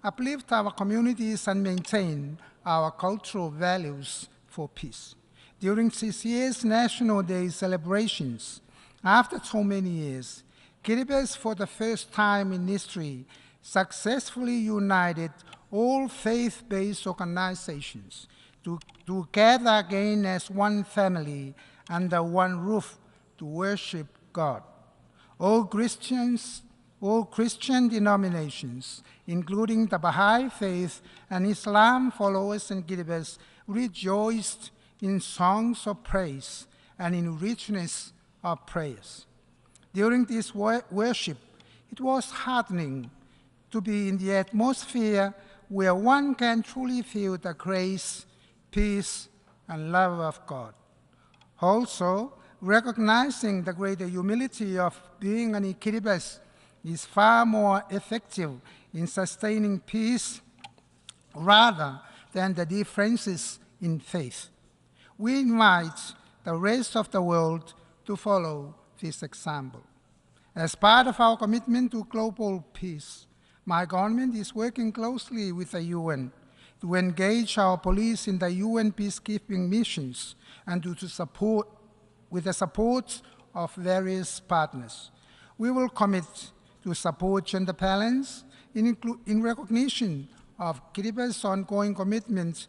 uplift our communities, and maintain our cultural values for peace. During this year's National Day celebrations, after so many years, Kiribati, for the first time in history, successfully united all faith-based organizations to gather again as one family under one roof to worship God. All Christian denominations, including the Baha'i faith and Islam followers in Kiribati, rejoiced in songs of praise and in richness of prayers. During this worship, it was heartening to be in the atmosphere where one can truly feel the grace, peace, and love of God. Also, recognizing the greater humility of being an Kiribati is far more effective in sustaining peace rather than the differences in faith. We invite the rest of the world to follow this example. As part of our commitment to global peace, my government is working closely with the UN to engage our police in the UN peacekeeping missions and with the support of various partners. We will commit to support gender balance in recognition of Kiribati's ongoing commitment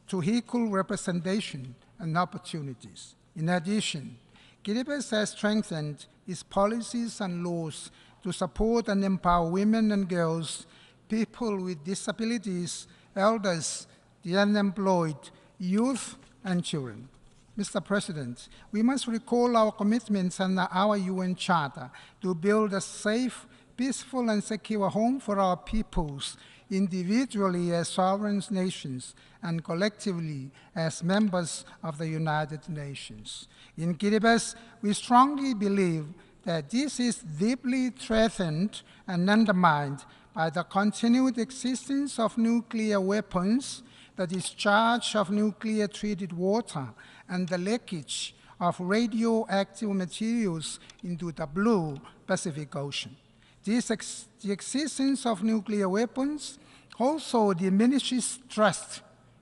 to equal representation and opportunities. In addition, Kiribati has strengthened its policies and laws to support and empower women and girls, people with disabilities, elders, the unemployed, youth, and children. Mr. President, we must recall our commitments under our UN Charter to build a safe, peaceful, and secure home for our peoples, individually as sovereign nations and collectively as members of the United Nations. In Kiribati, we strongly believe that this is deeply threatened and undermined by the continued existence of nuclear weapons, the discharge of nuclear treated water, and the leakage of radioactive materials into the blue Pacific Ocean. The existence of nuclear weapons also diminishes trust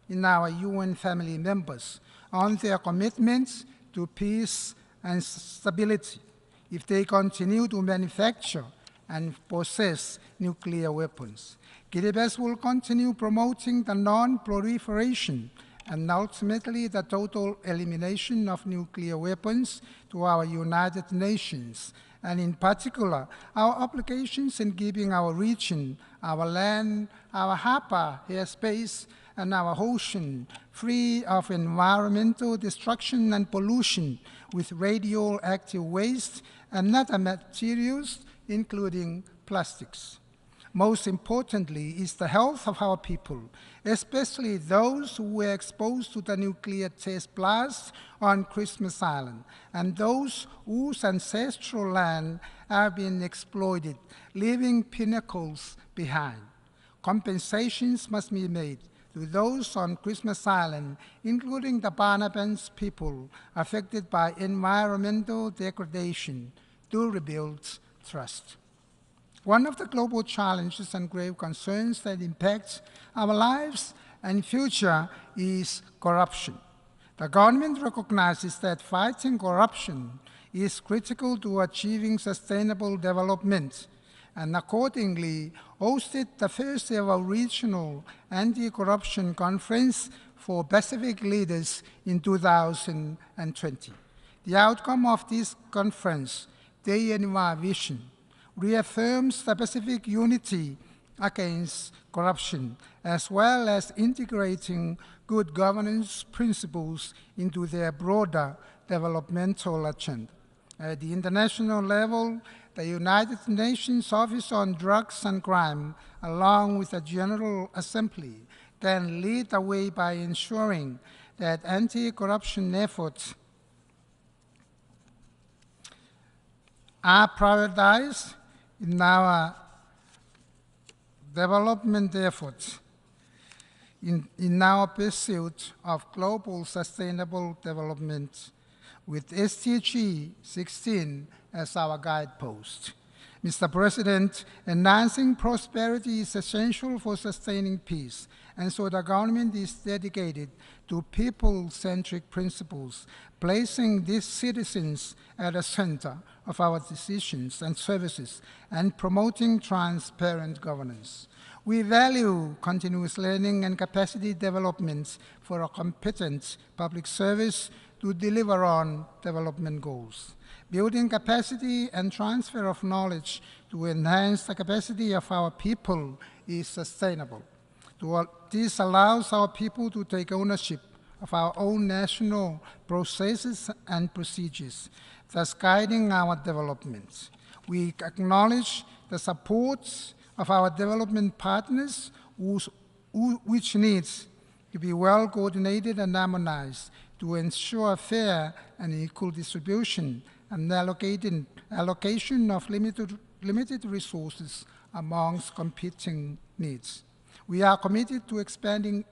in our UN family members on their commitments to peace and stability if they continue to manufacture and possess nuclear weapons. Kiribati will continue promoting the non-proliferation and ultimately the total elimination of nuclear weapons to our United Nations, and in particular, our obligations in keeping our region, our land, our harbor, airspace, and our ocean free of environmental destruction and pollution with radioactive waste and other materials, including plastics. Most importantly is the health of our people, especially those who were exposed to the nuclear test blast on Christmas Island, and those whose ancestral land have been exploited, leaving pinnacles behind. Compensations must be made to those on Christmas Island, including the Barnabas people affected by environmental degradation, to rebuild trust. One of the global challenges and grave concerns that impacts our lives and future is corruption. The government recognizes that fighting corruption is critical to achieving sustainable development, and accordingly hosted the first ever regional anti-corruption conference for Pacific leaders in 2020. The outcome of this conference, the vision, reaffirms the Pacific unity against corruption, as well as integrating good governance principles into their broader developmental agenda. At the international level, the United Nations Office on Drugs and Crime, along with the General Assembly, can lead the way by ensuring that anti-corruption efforts are prioritized in our development efforts, in our pursuit of global sustainable development, with SDG 16 as our guidepost. Mr. President, enhancing prosperity is essential for sustaining peace, and so the government is dedicated to people-centric principles, placing these citizens at the center of our decisions and services, and promoting transparent governance. We value continuous learning and capacity development for a competent public service to deliver on development goals. Building capacity and transfer of knowledge to enhance the capacity of our people is sustainable. This allows our people to take ownership of our own national processes and procedures, thus guiding our development. We acknowledge the support of our development partners, which needs to be well coordinated and harmonized to ensure fair and equal distribution and allocation of limited resources amongst competing needs. We are committed to expanding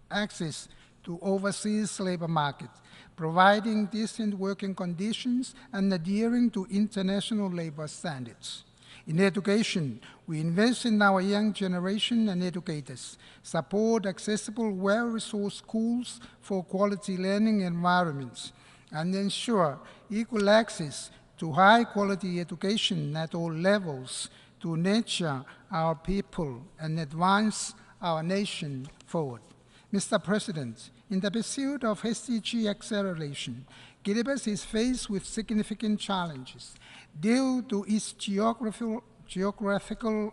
access to overseas labor market, providing decent working conditions and adhering to international labor standards. In education, we invest in our young generation and educators, support accessible, well-resourced schools for quality learning environments, and ensure equal access to high-quality education at all levels to nurture our people and advance our nation forward. Mr. President, in the pursuit of SDG acceleration, Guinea-Bissau is faced with significant challenges due to its geographical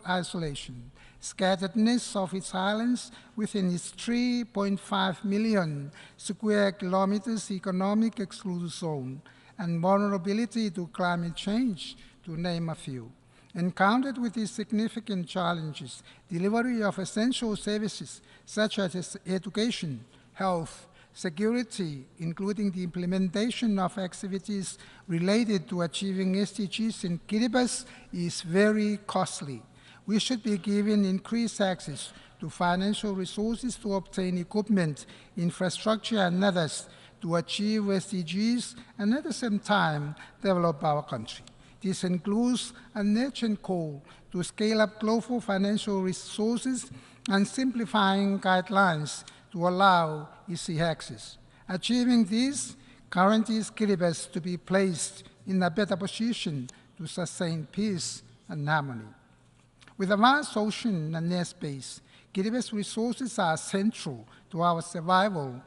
isolation, scatteredness of its islands within its 3.5 million square kilometers economic exclusive zone, and vulnerability to climate change, to name a few. Encountered with these significant challenges, delivery of essential services such as education, health, security, including the implementation of activities related to achieving SDGs in Kiribati, is very costly. We should be given increased access to financial resources to obtain equipment, infrastructure, and others to achieve SDGs and at the same time develop our country. This includes an urgent call to scale up global financial resources and simplifying guidelines to allow easy access. Achieving this guarantees Kiribati to be placed in a better position to sustain peace and harmony. With a vast ocean and airspace, Kiribati resources are central to our survival,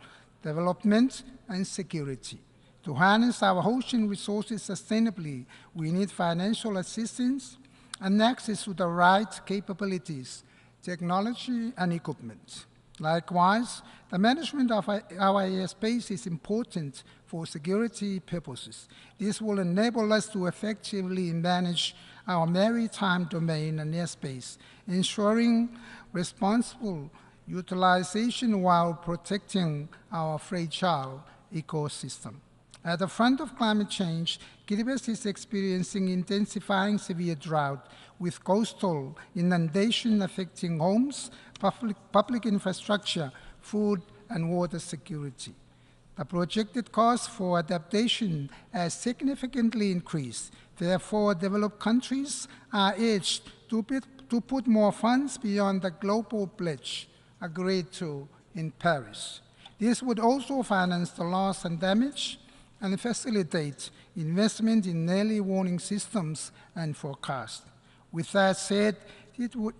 development, and security. To harness our ocean resources sustainably, we need financial assistance and access to the right capabilities, technology, and equipment. Likewise, the management of our airspace is important for security purposes. This will enable us to effectively manage our maritime domain and airspace, ensuring responsible utilization while protecting our fragile ecosystem. At the front of climate change, Guinea-Bissau is experiencing intensifying severe drought, with coastal inundation affecting homes, public infrastructure, food, and water security. The projected cost for adaptation has significantly increased. Therefore, developed countries are urged to put more funds beyond the global pledge agreed to in Paris. This would also finance the loss and damage and facilitate investment in early warning systems and forecast. With that said,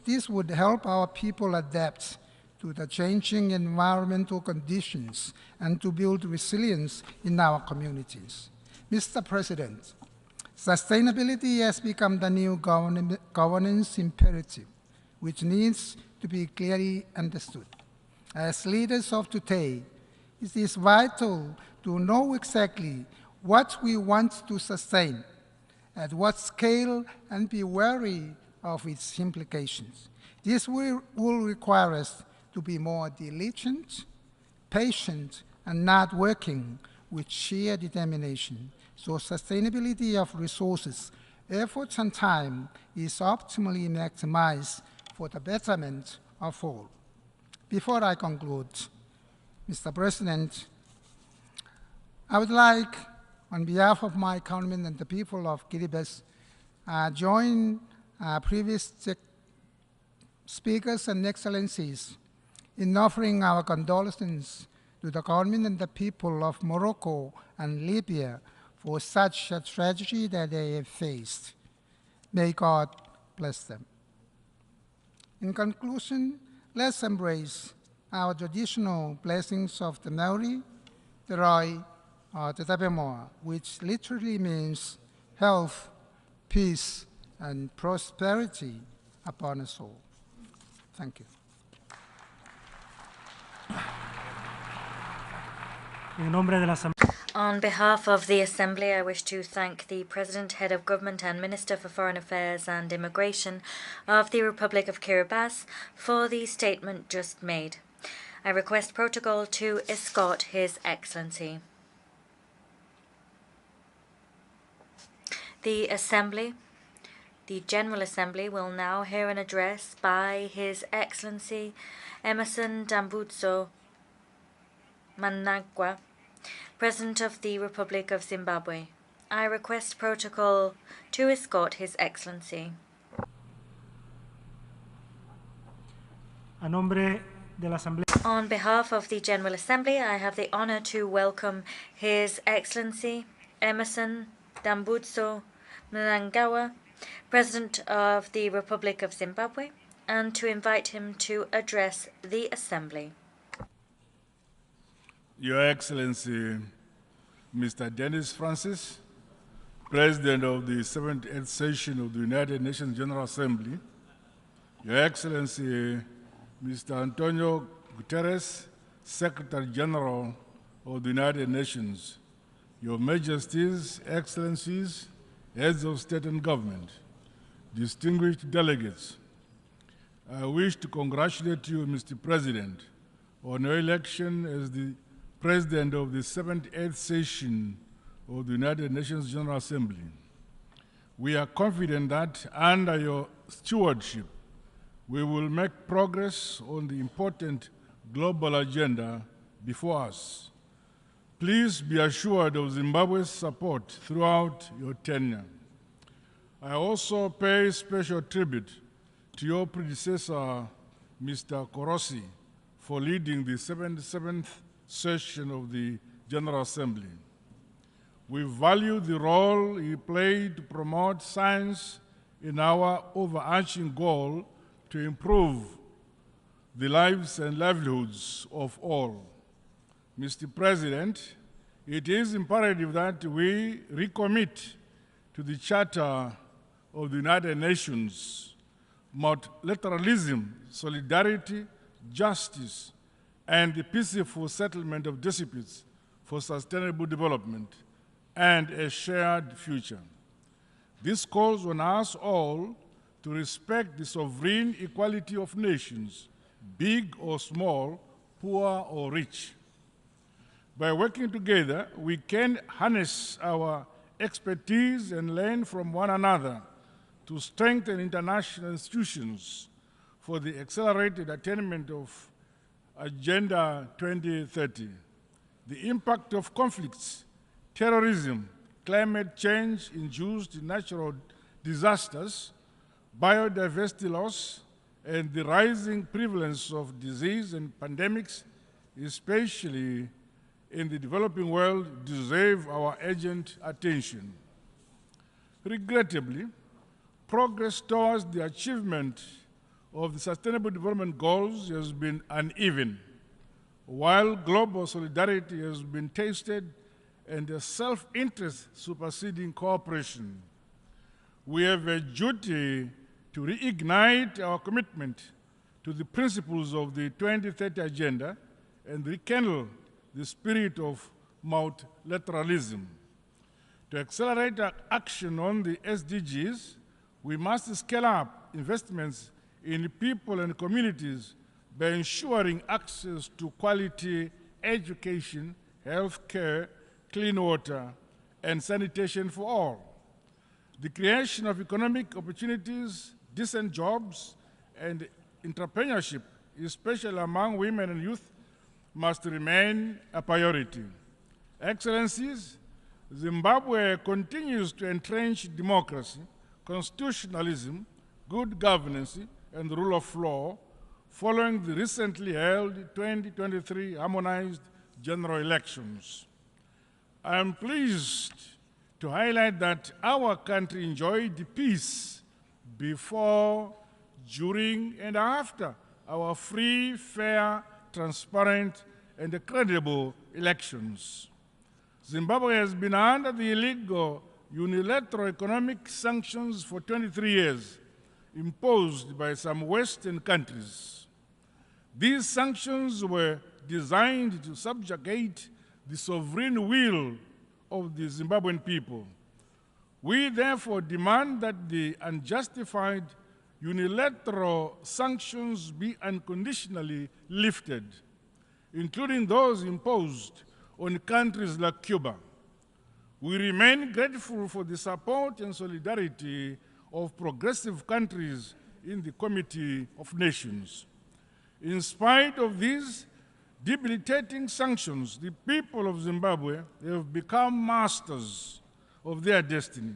this would help our people adapt to the changing environmental conditions and to build resilience in our communities. Mr. President, sustainability has become the new governance imperative, which needs to be clearly understood. As leaders of today, it is vital to know exactly what we want to sustain, at what scale, and be wary of its implications. This will require us to be more diligent, patient, and not working with sheer determination, so sustainability of resources, efforts, and time is optimally maximized for the betterment of all. Before I conclude, Mr. President, I would like, on behalf of my countrymen and the people of Guinea-Bissau, join previous speakers and excellencies in offering our condolences to the government and the people of Morocco and Libya for such a tragedy that they have faced. May God bless them. In conclusion, let's embrace our traditional blessings of the Nauru, the Roi, the Tabemoa, which literally means health, peace, and prosperity upon us all. Thank you. On behalf of the Assembly, I wish to thank the President, Head of Government and Minister for Foreign Affairs and Immigration of the Republic of Kiribati for the statement just made. I request protocol to escort His Excellency. The Assembly, the General Assembly, will now hear an address by His Excellency Emmerson Dambudzo Mnangagwa, President of the Republic of Zimbabwe. I request protocol to escort His Excellency. On behalf of the General Assembly, I have the honor to welcome His Excellency Emmerson Dambudzo Mnangagwa, President of the Republic of Zimbabwe, and to invite him to address the Assembly. Your Excellency, Mr. Dennis Francis, President of the 78th Session of the United Nations General Assembly, Your Excellency, Mr. Antonio Guterres, Secretary General of the United Nations, Your Majesties, Excellencies, Heads of State and Government, distinguished delegates, I wish to congratulate you, Mr. President, on your election as the President of the 78th Session of the United Nations General Assembly. We are confident that under your stewardship, we will make progress on the important global agenda before us. Please be assured of Zimbabwe's support throughout your tenure. I also pay special tribute to your predecessor, Mr. Korosi, for leading the 77th session of the General Assembly. We value the role he played to promote science in our overarching goal to improve the lives and livelihoods of all. Mr. President, it is imperative that we recommit to the Charter of the United Nations multilateralism, solidarity, justice, and the peaceful settlement of disputes for sustainable development and a shared future. This calls on us all to respect the sovereign equality of nations, big or small, poor or rich. By working together, we can harness our expertise and learn from one another to strengthen international institutions for the accelerated attainment of Agenda 2030. The impact of conflicts, terrorism, climate change-induced natural disasters, biodiversity loss, and the rising prevalence of disease and pandemics, especially in the developing world, deserve our urgent attention. Regrettably, progress towards the achievement of the Sustainable Development Goals has been uneven, while global solidarity has been tasted and the self-interest superseding cooperation. We have a duty to reignite our commitment to the principles of the 2030 Agenda and rekindle the spirit of multilateralism. To accelerate our action on the SDGs, we must scale up investments in people and communities by ensuring access to quality education, health care, clean water, and sanitation for all. The creation of economic opportunities, decent jobs, and entrepreneurship, especially among women and youth, must remain a priority. Excellencies, Zimbabwe continues to entrench democracy, constitutionalism, good governance, and the rule of law following the recently held 2023 harmonized general elections. I am pleased to highlight that our country enjoyed peace before, during, and after our free, fair, transparent, and credible elections. Zimbabwe has been under the illegal unilateral economic sanctions for 23 years, imposed by some Western countries. These sanctions were designed to subjugate the sovereign will of the Zimbabwean people. We therefore demand that the unjustified unilateral sanctions be unconditionally lifted, including those imposed on countries like Cuba. We remain grateful for the support and solidarity of progressive countries in the Committee of Nations. In spite of these debilitating sanctions, the people of Zimbabwe have become masters of their destiny.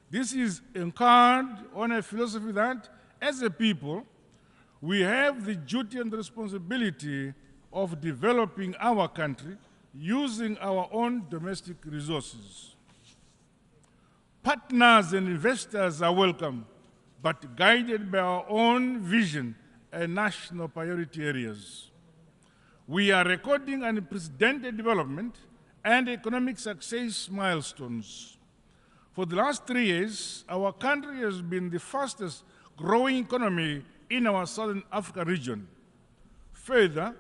This is anchored on a philosophy that, as a people, we have the duty and responsibility of developing our country using our own domestic resources. Partners and investors are welcome, but guided by our own vision and national priority areas. We are recording unprecedented development and economic success milestones. For the last 3 years, our country has been the fastest growing economy in our Southern Africa region. Further,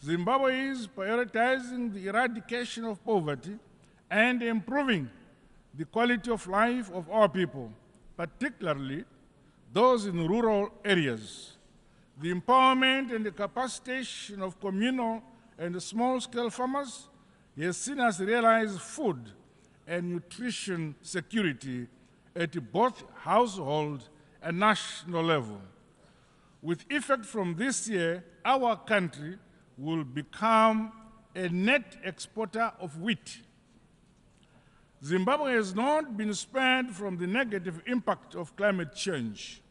Zimbabwe is prioritizing the eradication of poverty and improving the quality of life of our people, particularly those in rural areas. The empowerment and the capacitation of communal and small-scale farmers has seen us realize food and nutrition security at both household and national level. With effect from this year, our country will become a net exporter of wheat. Zimbabwe has not been spared from the negative impact of climate change.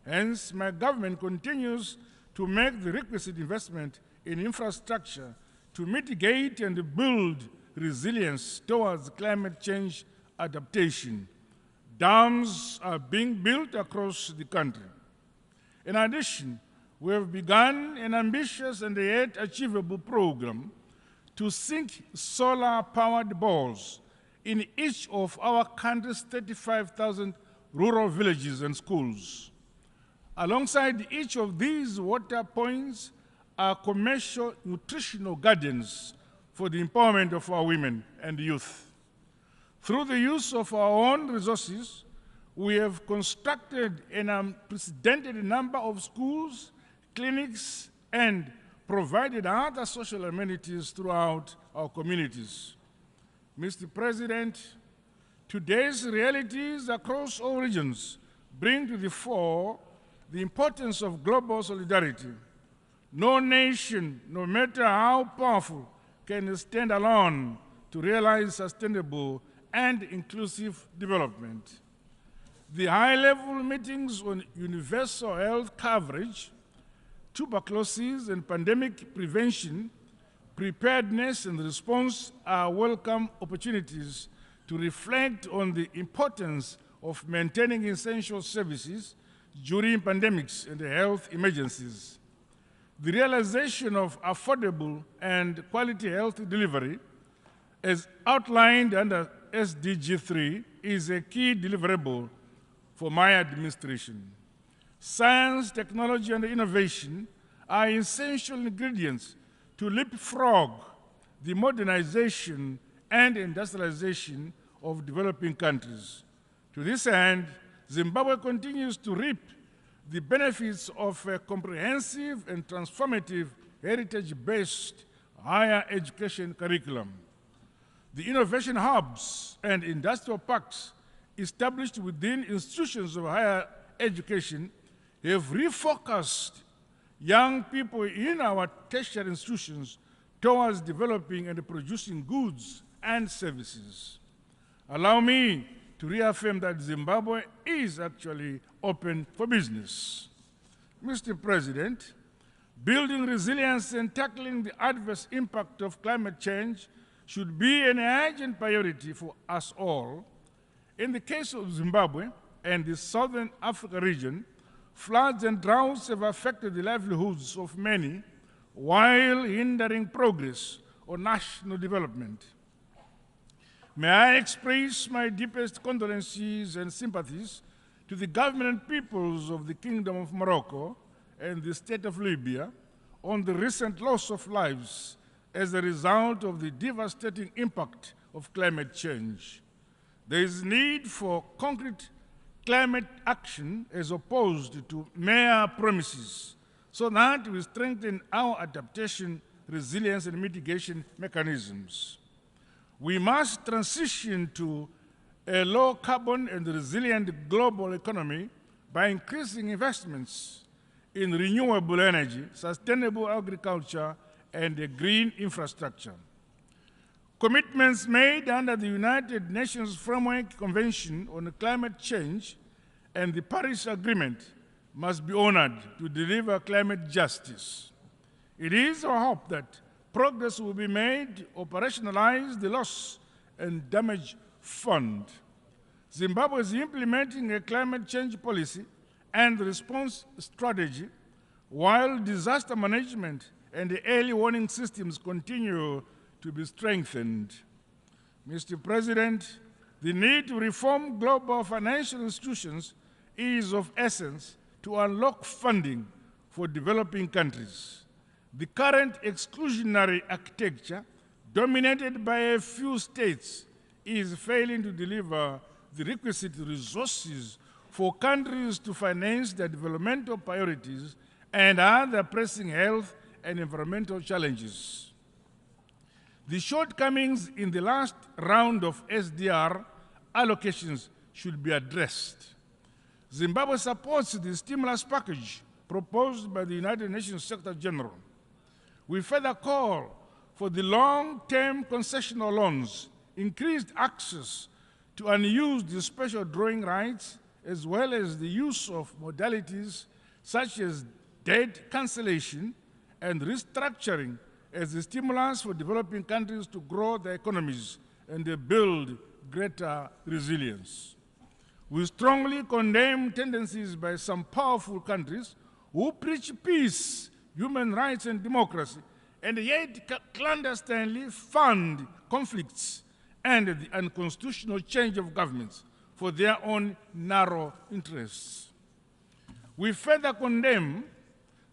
Hence, my government continues to make the requisite investment in infrastructure to mitigate and build resilience towards climate change adaptation. Dams are being built across the country. In addition, we have begun an ambitious and yet achievable program to to sink solar-powered balls in each of our country's 35,000 rural villages and schools. Alongside each of these water points are commercial nutritional gardens for the empowerment of our women and youth. Through the use of our own resources, we have constructed an unprecedented number of schools, clinics, and provided other social amenities throughout our communities. Mr. President, today's realities across all regions bring to the fore the importance of global solidarity. No nation, no matter how powerful, can stand alone to realize sustainable and inclusive development. The high-level meetings on universal health coverage, tuberculosis and pandemic prevention, preparedness and response are welcome opportunities to reflect on the importance of maintaining essential services during pandemics and health emergencies. The realization of affordable and quality health delivery, as outlined under SDG 3, is a key deliverable for my administration. Science, technology, and innovation are essential ingredients to leapfrog the modernization and industrialization of developing countries. To this end, Zimbabwe continues to reap the benefits of a comprehensive and transformative heritage-based higher education curriculum. The innovation hubs and industrial parks established within institutions of higher education have refocused young people in our tertiary institutions towards developing and producing goods and services. Allow me to reaffirm that Zimbabwe is actually open for business. Mr. President, building resilience and tackling the adverse impact of climate change should be an urgent priority for us all. In the case of Zimbabwe and the Southern Africa region, floods and droughts have affected the livelihoods of many while hindering progress on national development. May I express my deepest condolences and sympathies to the government and peoples of the Kingdom of Morocco and the State of Libya on the recent loss of lives as a result of the devastating impact of climate change. There is need for concrete climate action as opposed to mere promises, so that we strengthen our adaptation, resilience, and mitigation mechanisms. We must transition to a low-carbon and resilient global economy by increasing investments in renewable energy, sustainable agriculture, and a green infrastructure. Commitments made under the United Nations Framework Convention on Climate Change and the Paris Agreement must be honored to deliver climate justice. It is our hope that progress will be made to operationalize the loss and damage fund. Zimbabwe is implementing a climate change policy and response strategy, while disaster management and the early warning systems continue to be strengthened. Mr. President, the need to reform global financial institutions is of essence to unlock funding for developing countries. The current exclusionary architecture, dominated by a few states, is failing to deliver the requisite resources for countries to finance their developmental priorities and other pressing health and environmental challenges. The shortcomings in the last round of SDR allocations should be addressed. Zimbabwe supports the stimulus package proposed by the United Nations Secretary General. We further call for the long-term concessional loans, increased access to unused special drawing rights, as well as the use of modalities such as debt cancellation and restructuring as a stimulus for developing countries to grow their economies and build greater resilience. We strongly condemn tendencies by some powerful countries who preach peace, human rights, and democracy, and yet clandestinely fund conflicts and the unconstitutional change of governments for their own narrow interests. We further condemn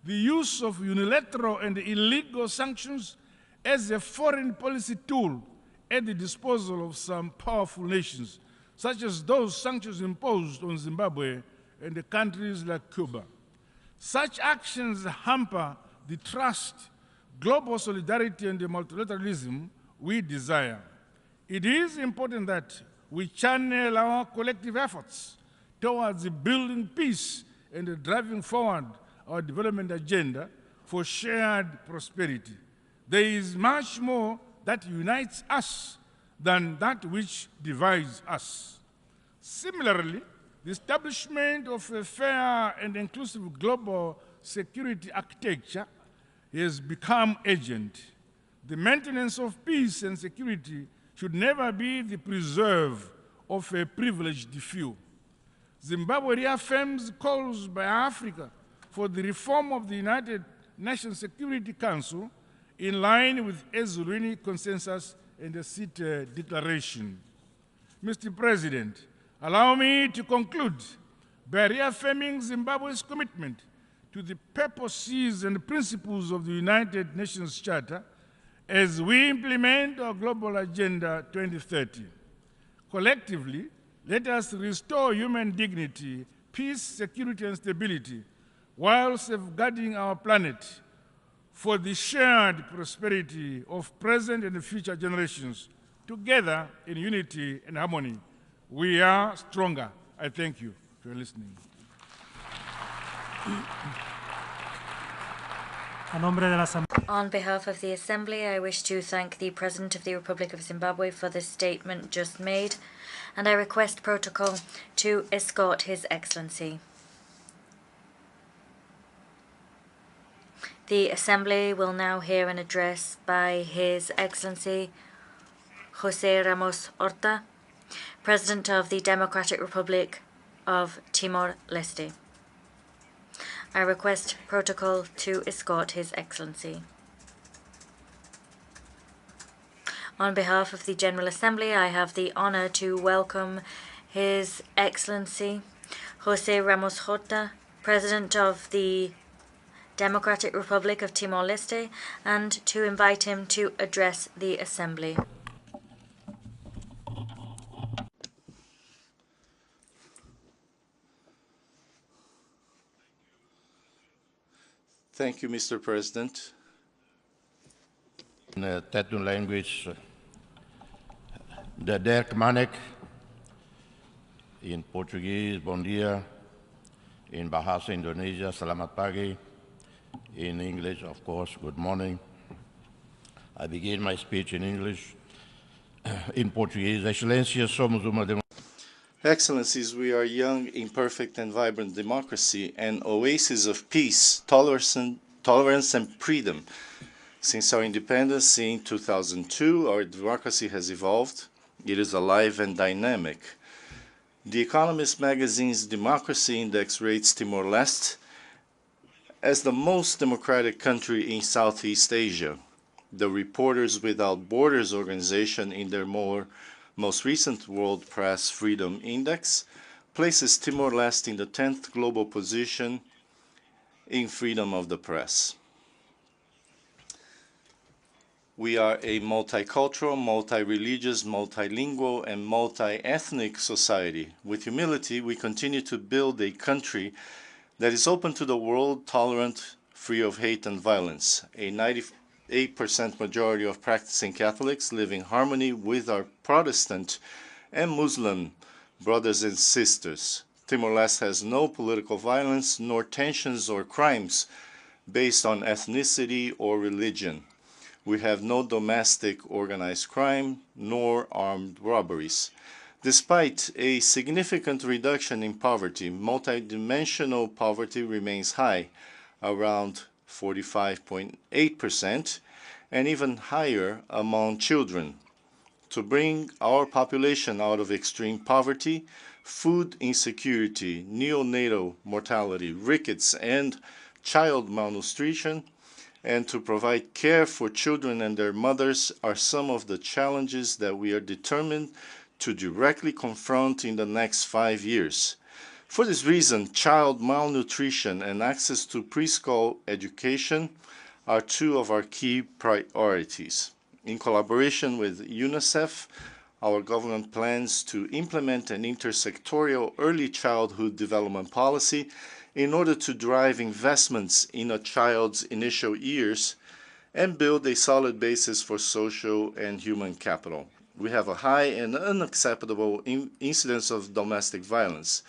the use of unilateral and illegal sanctions as a foreign policy tool at the disposal of some powerful nations, such as those sanctions imposed on Zimbabwe and the countries like Cuba. Such actions hamper the trust, global solidarity, and the multilateralism we desire. It is important that we channel our collective efforts towards building peace and driving forward our development agenda for shared prosperity. There is much more that unites us than that which divides us. Similarly, the establishment of a fair and inclusive global security architecture has become urgent. The maintenance of peace and security should never be the preserve of a privileged few. Zimbabwe reaffirms calls by Africa for the reform of the United Nations Security Council in line with Ezulwini Consensus and the CITE Declaration. Mr. President, allow me to conclude by reaffirming Zimbabwe's commitment to the purposes and principles of the United Nations Charter as we implement our Global Agenda 2030. Collectively, let us restore human dignity, peace, security, and stability, while safeguarding our planet for the shared prosperity of present and future generations. Together, in unity and harmony, we are stronger. I thank you for listening. On behalf of the Assembly, I wish to thank the President of the Republic of Zimbabwe for the statement just made, and I request protocol to escort His Excellency. The Assembly will now hear an address by His Excellency José Ramos Horta, President of the Democratic Republic of Timor-Leste. I request protocol to escort His Excellency. On behalf of the General Assembly, I have the honor to welcome His Excellency José Ramos Horta, President of the Democratic Republic of Timor-Leste, and to invite him to address the Assembly. Thank you, Mr. President. In the Tetu language, the Derk Manek, in Portuguese, Bon dia, in Bahasa Indonesia, Selamat pagi, in English, of course, good morning. I begin my speech in English. In Portuguese, Excelências, somos uma democracia. Excellencies, we are a young, imperfect, and vibrant democracy, an oasis of peace, tolerance, and freedom. Since our independence in 2002, our democracy has evolved. It is alive and dynamic. The Economist magazine's Democracy Index rates Timor-Leste as the most democratic country in Southeast Asia. The Reporters Without Borders organization, in their most recent World Press Freedom Index, places Timor-Leste in the 10th global position in freedom of the press. We are a multicultural, multi-religious, multilingual, and multi-ethnic society. With humility, we continue to build a country that is open to the world, tolerant, free of hate and violence. A 98% majority of practicing Catholics live in harmony with our Protestant and Muslim brothers and sisters. Timor-Leste has no political violence, nor tensions or crimes based on ethnicity or religion. We have no domestic organized crime, nor armed robberies. Despite a significant reduction in poverty, multidimensional poverty remains high, around 45.8%, and even higher among children. To bring our population out of extreme poverty, food insecurity, neonatal mortality, rickets, and child malnutrition, and to provide care for children and their mothers are some of the challenges that we are determined to directly confront in the next 5 years. For this reason, child malnutrition and access to preschool education are two of our key priorities. In collaboration with UNICEF, our government plans to implement an intersectorial early childhood development policy in order to drive investments in a child's initial years and build a solid basis for social and human capital. We have a high and unacceptable incidence of domestic violence.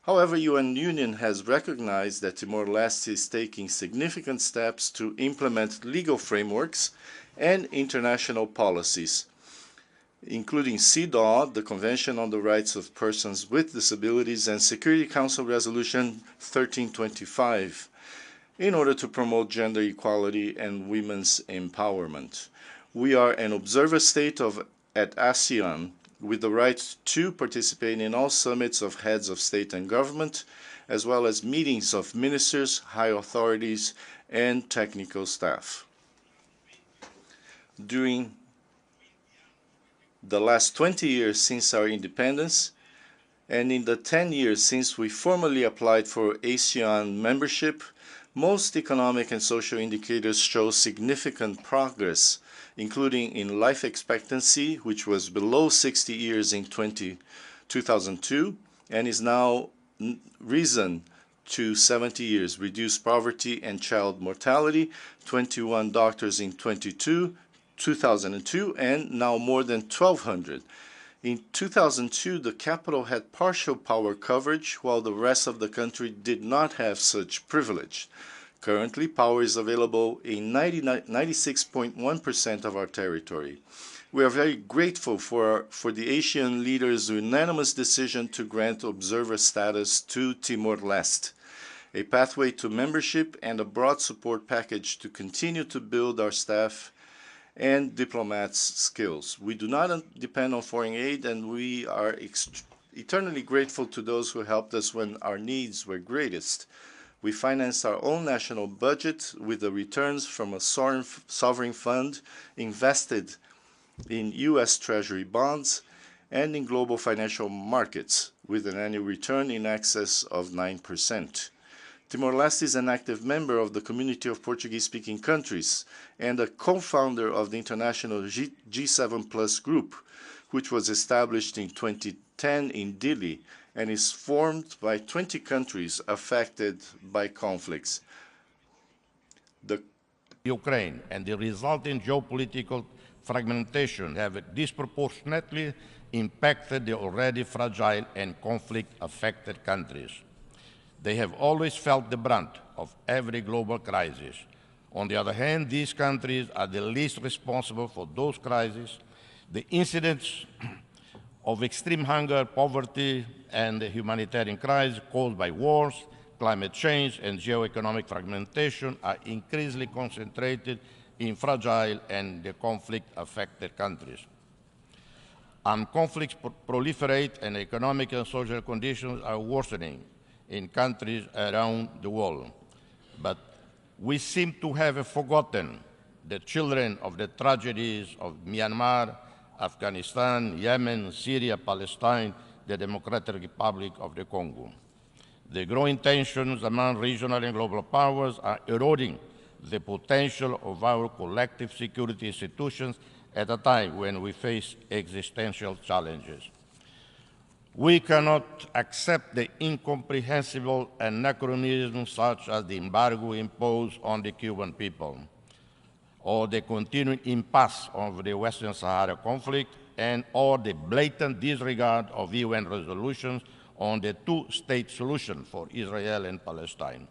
However, UN Union has recognized that Timor-Leste is taking significant steps to implement legal frameworks and international policies, including CEDAW, the Convention on the Rights of Persons with Disabilities, and Security Council Resolution 1325, in order to promote gender equality and women's empowerment. We are an observer state at ASEAN, with the right to participate in all summits of heads of state and government, as well as meetings of ministers, high authorities, and technical staff. During the last 20 years since our independence, and in the 10 years since we formally applied for ASEAN membership, most economic and social indicators show significant progress, including in life expectancy, which was below 60 years in 2002 and is now risen to 70 years, reduced poverty and child mortality, 21 doctors in 2002, and now more than 1,200. In 2002, the capital had partial power coverage, while the rest of the country did not have such privilege. Currently, power is available in 96.1% of our territory. We are very grateful for the Asian leaders' unanimous decision to grant observer status to Timor-Leste, a pathway to membership and a broad support package to continue to build our staff and diplomats' skills. We do not depend on foreign aid, and we are eternally grateful to those who helped us when our needs were greatest. We financed our own national budget with the returns from a sovereign fund invested in U.S. Treasury bonds and in global financial markets, with an annual return in excess of 9%. Timor-Leste is an active member of the community of Portuguese-speaking countries and a co-founder of the international G7 Plus group, which was established in 2010 in Dili and is formed by 20 countries affected by conflicts. Ukraine and the resulting geopolitical fragmentation have disproportionately impacted the already fragile and conflict-affected countries. They have always felt the brunt of every global crisis. On the other hand, these countries are the least responsible for those crises. The incidents of extreme hunger, poverty, and the humanitarian crisis caused by wars, climate change, and geoeconomic fragmentation are increasingly concentrated in fragile and conflict-affected countries. Conflicts proliferate and economic and social conditions are worsening in countries around the world. But we seem to have forgotten the children of the tragedies of Myanmar, Afghanistan, Yemen, Syria, Palestine, the Democratic Republic of the Congo. The growing tensions among regional and global powers are eroding the potential of our collective security institutions at a time when we face existential challenges. We cannot accept the incomprehensible anachronisms such as the embargo imposed on the Cuban people, or the continuing impasse of the Western Sahara conflict, or the blatant disregard of UN resolutions on the two-state solution for Israel and Palestine.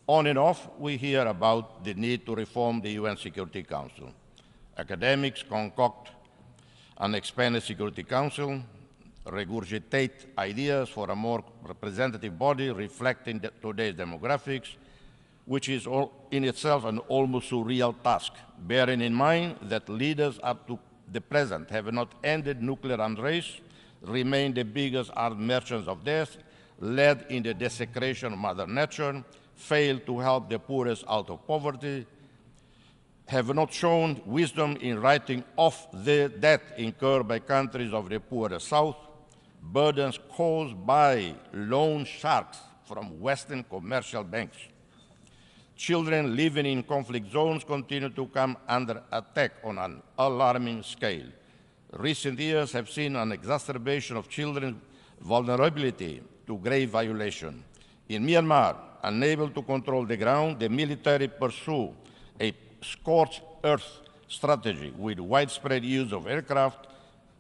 On and off, we hear about the need to reform the UN Security Council. Academics concoct an expanded Security Council, regurgitate ideas for a more representative body reflecting today's demographics, which is in itself an almost surreal task, bearing in mind that leaders up to the present have not ended nuclear arms race, remain the biggest arms merchants of death, led in the desecration of Mother Nature, failed to help the poorest out of poverty, have not shown wisdom in writing off the debt incurred by countries of the poorer South, burdens caused by loan sharks from Western commercial banks. Children living in conflict zones continue to come under attack on an alarming scale. Recent years have seen an exacerbation of children's vulnerability to grave violation. In Myanmar, unable to control the ground, the military pursue a scorched earth strategy with widespread use of aircraft,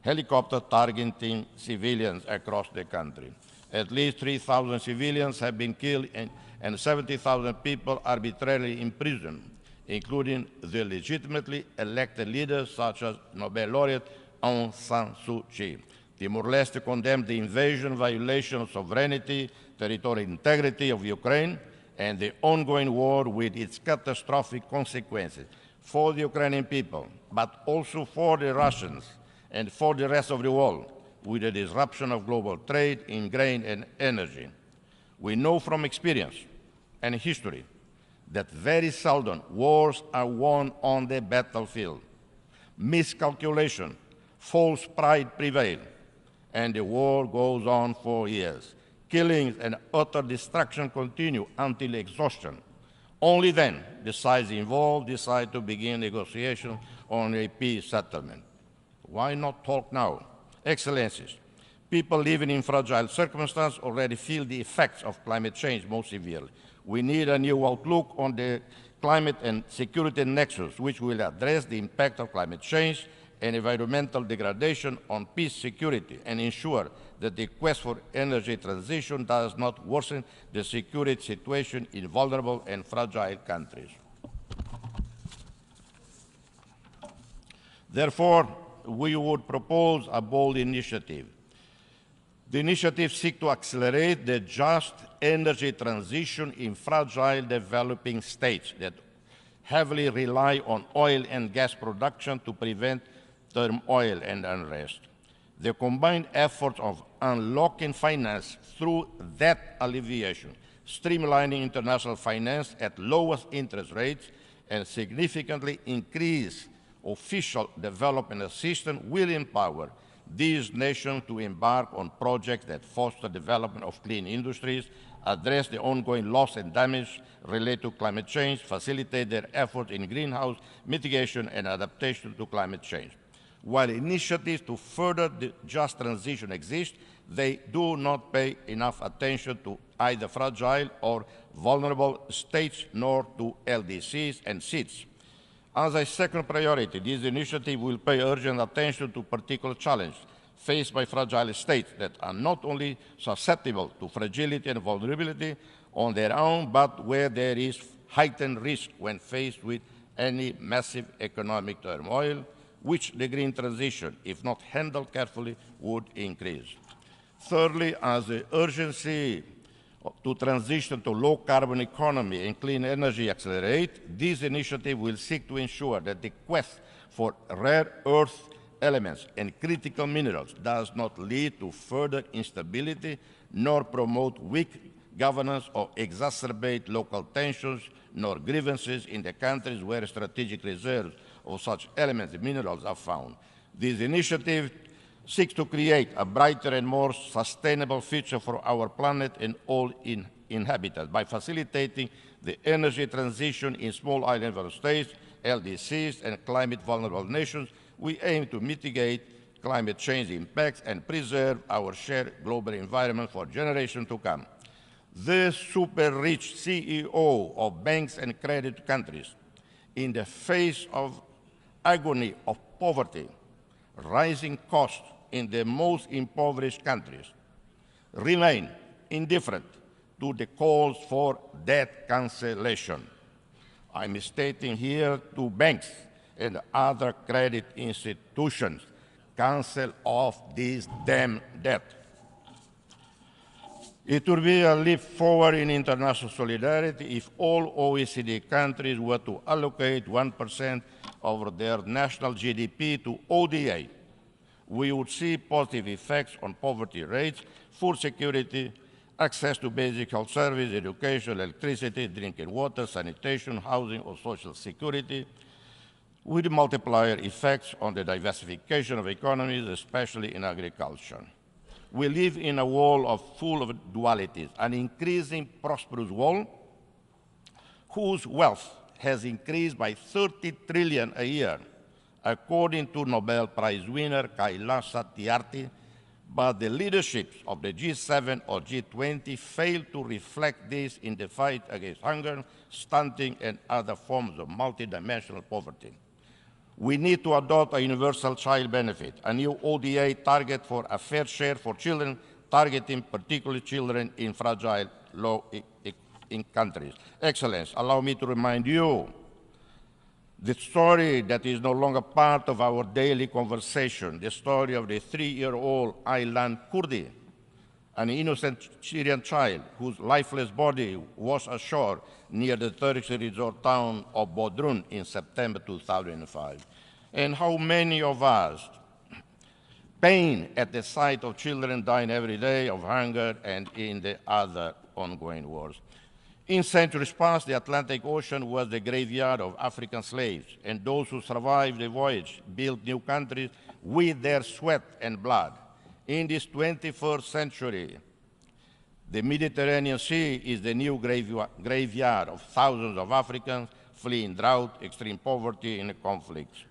helicopter targeting civilians across the country. At least 3,000 civilians have been killed and 70,000 people arbitrarily imprisoned, including the legitimately elected leaders such as Nobel laureate Aung San Suu Kyi. Timor-Leste condemned the invasion, violation of sovereignty, territorial integrity of Ukraine, and the ongoing war with its catastrophic consequences for the Ukrainian people, but also for the Russians and for the rest of the world, with the disruption of global trade in grain and energy. We know from experience and history that very seldom wars are won on the battlefield. Miscalculation, false pride prevail, and the war goes on for years. Killings and utter destruction continue until exhaustion. Only then the sides involved decide to begin negotiations on a peace settlement. Why not talk now? Excellencies, people living in fragile circumstances already feel the effects of climate change most severely. We need a new outlook on the climate and security nexus, which will address the impact of climate change and environmental degradation on peace, security, and ensure that the quest for energy transition does not worsen the security situation in vulnerable and fragile countries. Therefore, we would propose a bold initiative. The initiative seeks to accelerate the just energy transition in fragile developing states that heavily rely on oil and gas production to prevent turmoil and unrest. The combined efforts of unlocking finance through debt alleviation, streamlining international finance at lowest interest rates, and significantly increase official development assistance will empower these nations to embark on projects that foster development of clean industries, address the ongoing loss and damage related to climate change, facilitate their efforts in greenhouse mitigation and adaptation to climate change. While initiatives to further the just transition exist, they do not pay enough attention to either fragile or vulnerable states nor to LDCs and SIDS. As a second priority, this initiative will pay urgent attention to particular challenges faced by fragile states that are not only susceptible to fragility and vulnerability on their own, but where there is heightened risk when faced with any massive economic turmoil, which the green transition, if not handled carefully, would increase. Thirdly, as the urgency to transition to low-carbon economy and clean energy accelerate, this initiative will seek to ensure that the quest for rare earth elements and critical minerals does not lead to further instability, nor promote weak governance or exacerbate local tensions, nor grievances in the countries where strategic reserves of such elements and minerals are found. This initiative seeks to create a brighter and more sustainable future for our planet and all inhabitants by facilitating the energy transition in small island states, LDCs, and climate-vulnerable nations. We aim to mitigate climate change impacts and preserve our shared global environment for generations to come. The super-rich CEO of banks and credit countries, in the face of agony of poverty, rising costs in the most impoverished countries, remain indifferent to the calls for debt cancellation. I'm stating here to banks and other credit institutions, cancel off this damn debt. It would be a leap forward in international solidarity if all OECD countries were to allocate 1% of their national GDP to ODA. We would see positive effects on poverty rates, food security, access to basic health services, education, electricity, drinking water, sanitation, housing, or social security. with multiplier effects on the diversification of economies, especially in agriculture. We live in a world full of dualities, an increasing prosperous world whose wealth has increased by 30 trillion a year, according to Nobel Prize winner Kailash Satyarthi, but the leaderships of the G7 or G20 fail to reflect this in the fight against hunger, stunting, and other forms of multidimensional poverty. We need to adopt a universal child benefit, a new ODA target for a fair share for children, targeting particularly children in fragile, low-income countries. Excellence, allow me to remind you the story that is no longer part of our daily conversation, the story of the 3-year-old Aylan Kurdi, an innocent Syrian child whose lifeless body was ashore near the Turkish resort town of Bodrum in September 2005. And how many of us pain at the sight of children dying every day of hunger and in the other ongoing wars. In centuries past, the Atlantic Ocean was the graveyard of African slaves, and those who survived the voyage built new countries with their sweat and blood. In this 21st century, the Mediterranean Sea is the new graveyard of thousands of Africans fleeing drought, extreme poverty, and conflicts.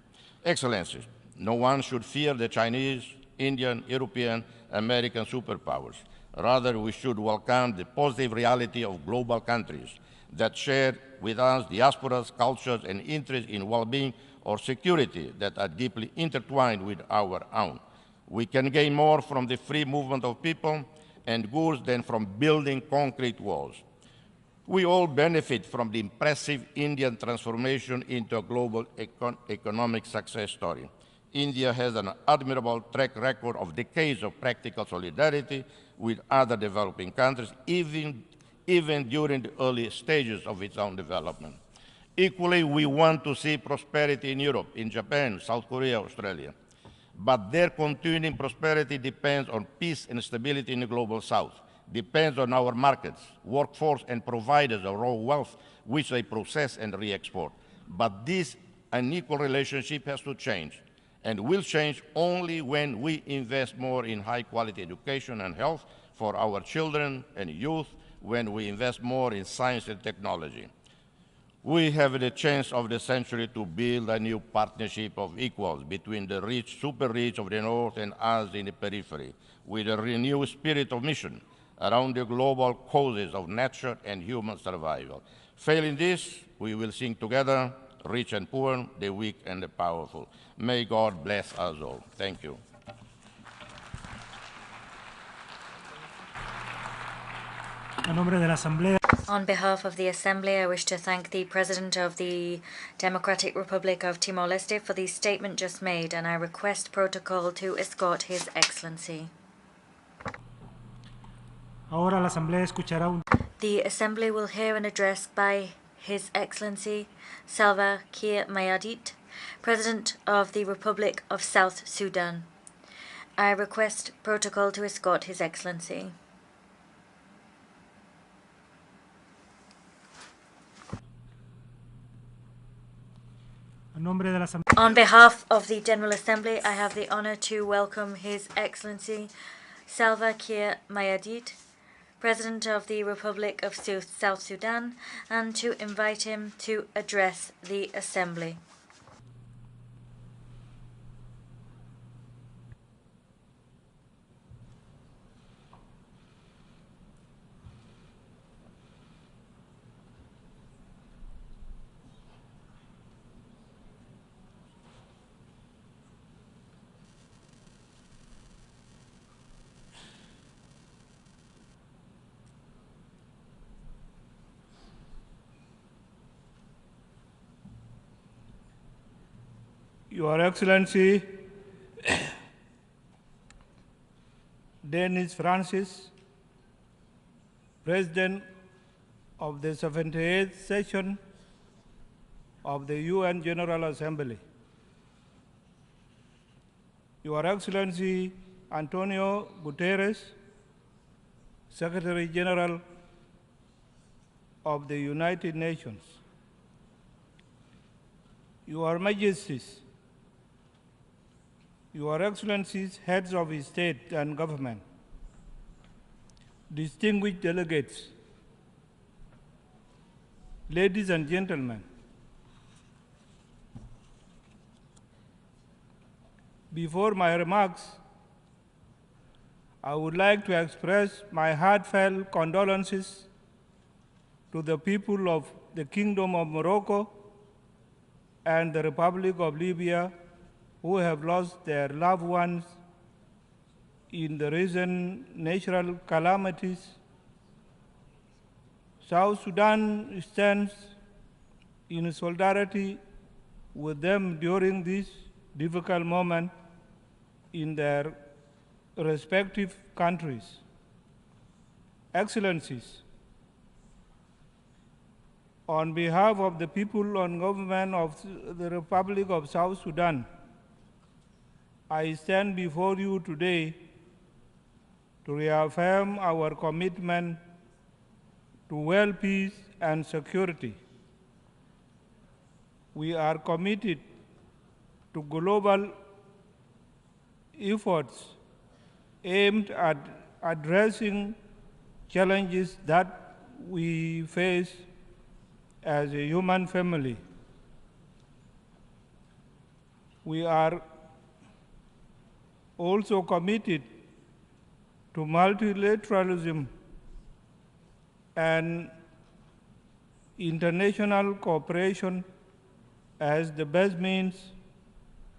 Excellencies, no one should fear the Chinese, Indian, European, American superpowers. Rather, we should welcome the positive reality of global countries that share with us diasporas, cultures, and interests in well-being or security that are deeply intertwined with our own. We can gain more from the free movement of people and goods than from building concrete walls. We all benefit from the impressive Indian transformation into a global economic success story. India has an admirable track record of decades of practical solidarity with other developing countries, even during the early stages of its own development. Equally, we want to see prosperity in Europe, in Japan, South Korea, Australia. But their continuing prosperity depends on peace and stability in the global South, depends on our markets, workforce, and providers of raw wealth, which they process and re-export. But this unequal relationship has to change, and will change only when we invest more in high-quality education and health for our children and youth, when we invest more in science and technology. We have the chance of the century to build a new partnership of equals between the rich, super rich of the North and us in the periphery, with a renewed spirit of mission around the global causes of nature and human survival. Failing this, we will sing together, rich and poor, the weak and the powerful. May God bless us all. Thank you. On behalf of the Assembly, I wish to thank the President of the Democratic Republic of Timor-Leste for the statement just made, and I request protocol to escort His Excellency. The Assembly will hear an address by His Excellency Salva Kiir Mayardit, President of the Republic of South Sudan. I request protocol to escort His Excellency. On behalf of the General Assembly, I have the honor to welcome His Excellency Salva Kiir Mayardit, President of the Republic of South Sudan, and to invite him to address the Assembly. Your Excellency, Denis Francis, President of the 78th session of the UN General Assembly. Your Excellency Antonio Guterres, Secretary General of the United Nations. Your Majesties, Your Excellencies, heads of state and government, distinguished delegates, ladies and gentlemen, before my remarks, I would like to express my heartfelt condolences to the people of the Kingdom of Morocco and the Republic of Libya who have lost their loved ones in the recent natural calamities. South Sudan stands in solidarity with them during this difficult moment in their respective countries. Excellencies, on behalf of the people and government of the Republic of South Sudan, I stand before you today to reaffirm our commitment to world peace and security. We are committed to global efforts aimed at addressing challenges that we face as a human family. We are also committed to multilateralism and international cooperation as the best means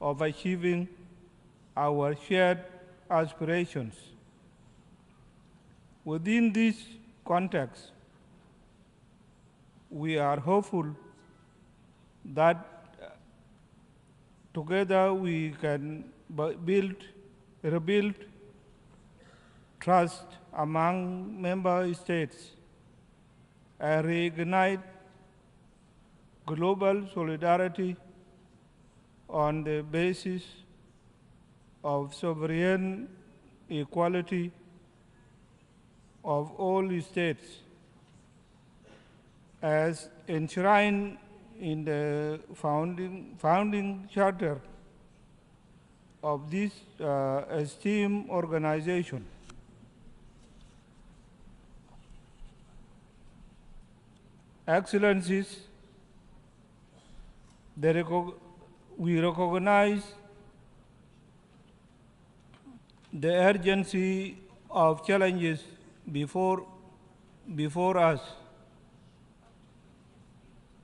of achieving our shared aspirations. Within this context, we are hopeful that together we can rebuild trust among member states and reignite global solidarity on the basis of sovereign equality of all states as enshrined in the founding charter of this esteemed organization. Excellencies, we recognize the urgency of challenges before us.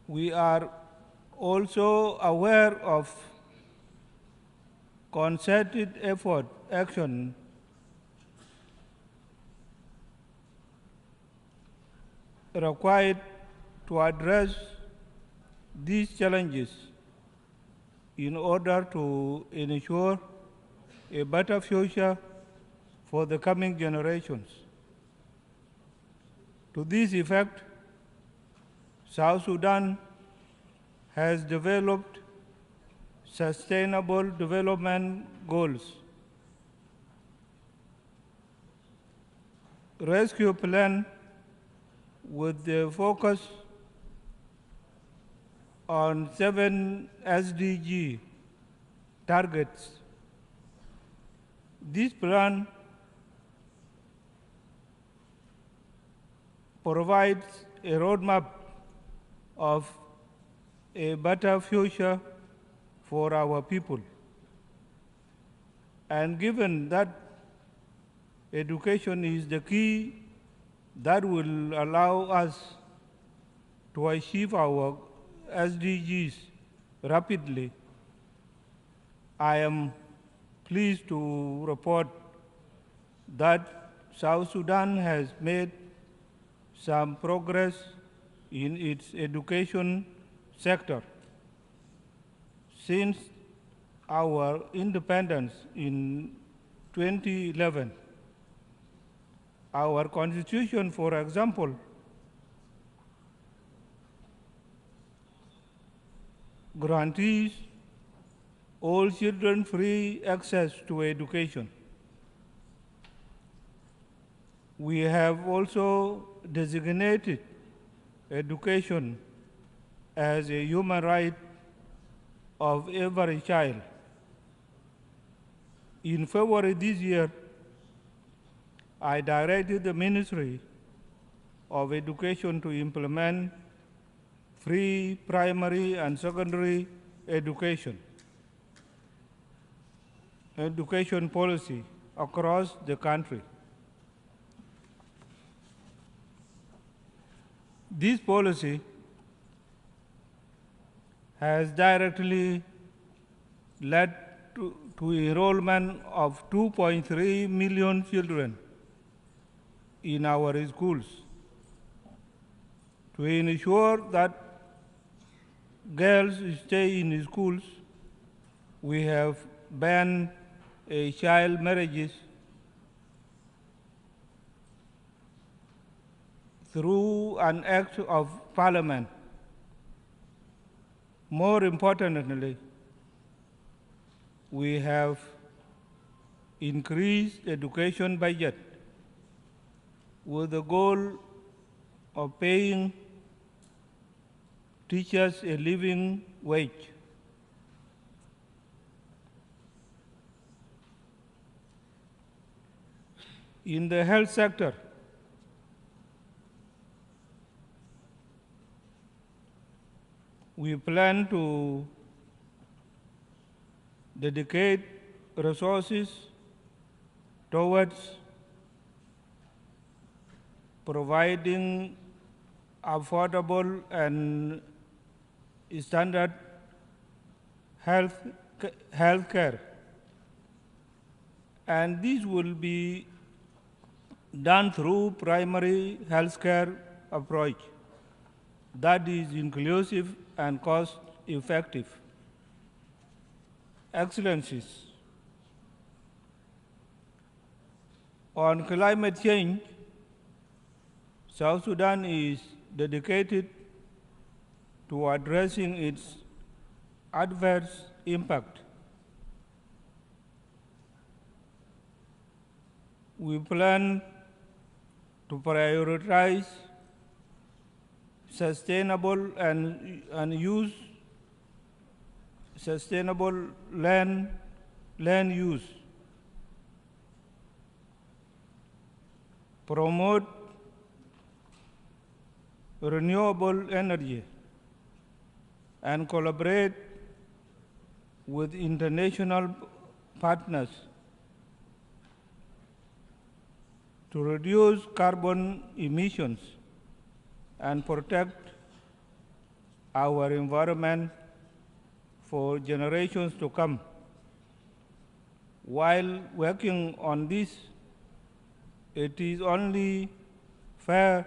We are also aware of concerted action required to address these challenges in order to ensure a better future for the coming generations. To this effect, South Sudan has developed sustainable development goals, rescue plan with the focus on 7 SDG targets. This plan provides a roadmap of a better future for our people. And given that education is the key that will allow us to achieve our SDGs rapidly, I am pleased to report that South Sudan has made some progress in its education sector. Since our independence in 2011, our constitution, for example, guarantees all children free access to education. We have also designated education as a human right of every child. In February this year, I directed the Ministry of Education to implement free primary and secondary education policy across the country. This policy has directly led to enrollment of 2.3 million children in our schools. To ensure that girls stay in schools, we have banned child marriages through an act of parliament. More importantly, we have increased education budget with the goal of paying teachers a living wage. In the health sector, we plan to dedicate resources towards providing affordable and standard health care. And this will be done through primary health care approach that is inclusive and cost-effective. Excellencies, on climate change, South Sudan is dedicated to addressing its adverse impact. We plan to prioritize sustainable sustainable land use, promote renewable energy, and collaborate with international partners to reduce carbon emissions and protect our environment for generations to come. While working on this, it is only fair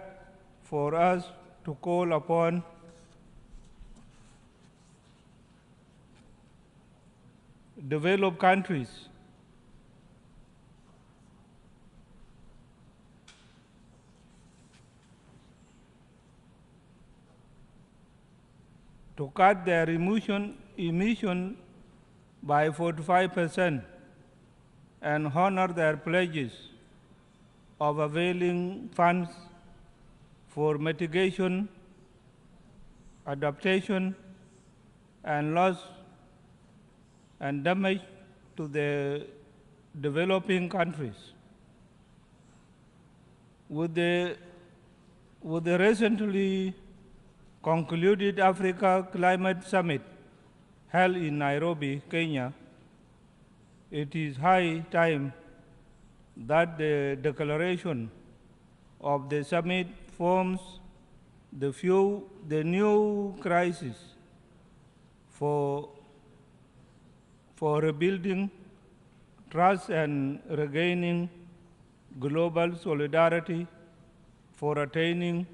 for us to call upon developed countries to cut their emission by 45% and honor their pledges of availing funds for mitigation, adaptation, and loss and damage to the developing countries. With the recently concluded Africa Climate Summit held in Nairobi, Kenya, it is high time that the declaration of the summit forms the new crisis for rebuilding trust and regaining global solidarity for attaining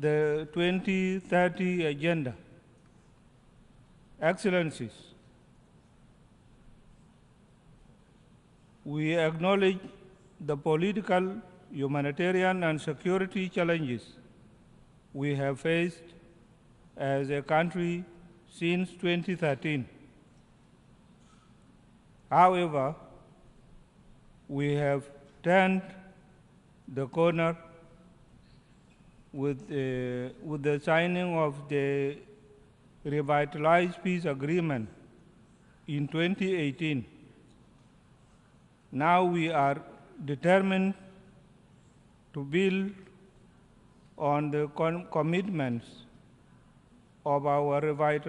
the 2030 Agenda. Excellencies, we acknowledge the political, humanitarian, and security challenges we have faced as a country since 2013. However, we have turned the corner with the signing of the revitalized peace agreement in 2018. Now we are determined to build on the commitments of our revised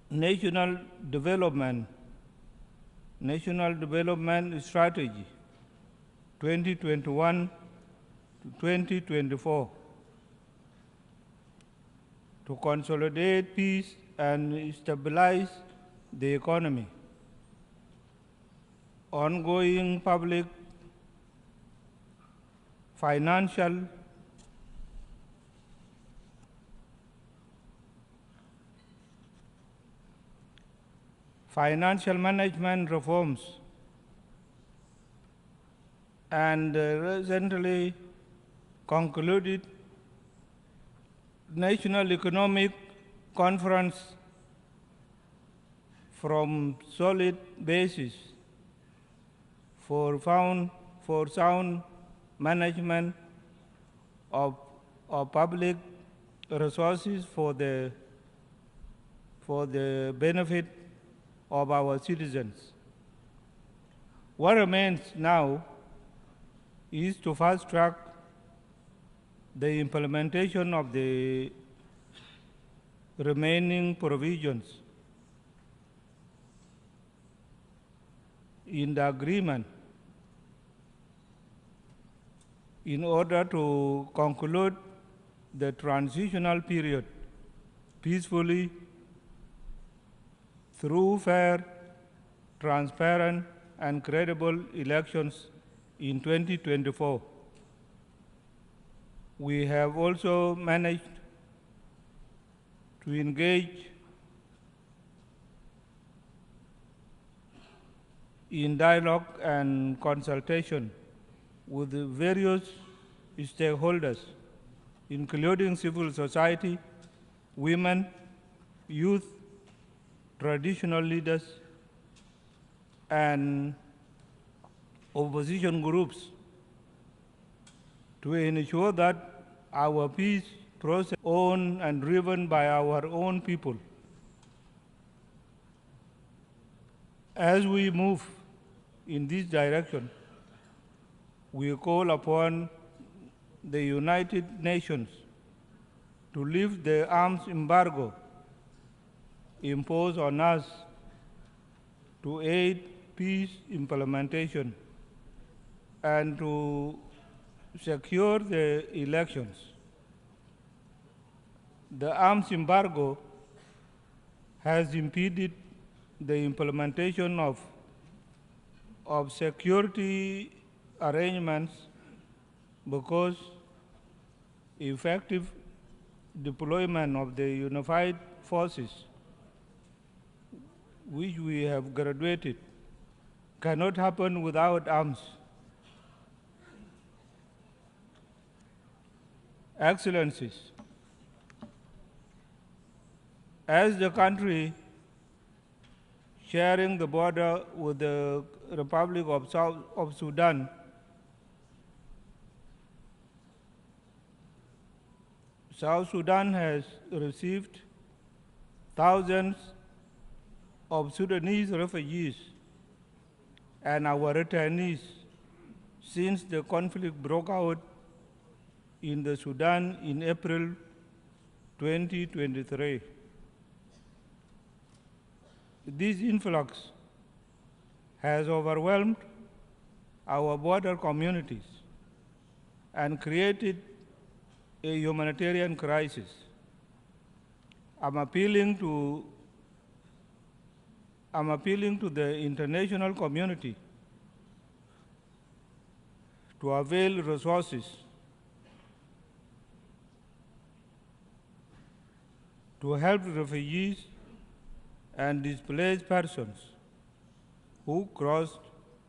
national development strategy 2021 to 2024 to consolidate peace and stabilize the economy. Ongoing public financial management reforms and recently concluded National Economic Conference from solid basis for sound management of public resources for the benefit of our citizens. What remains now is to fast-track the implementation of the remaining provisions in the agreement in order to conclude the transitional period peacefully through fair, transparent, and credible elections in 2024. We have also managed to engage in dialogue and consultation with the various stakeholders, including civil society, women, youth, traditional leaders, and opposition groups to ensure that our peace process is owned and driven by our own people. As we move in this direction, we call upon the United Nations to lift the arms embargo imposed on us to aid peace implementation and to secure the elections. The arms embargo has impeded the implementation of security arrangements because effective deployment of the unified forces which we have graduated cannot happen without arms. Excellencies, as the country sharing the border with the Republic of Sudan, South Sudan has received thousands of Sudanese refugees and our returnees since the conflict broke out in the Sudan in April 2023. This influx has overwhelmed our border communities and created a humanitarian crisis. I'm appealing to the international community to avail resources to help refugees and displaced persons who crossed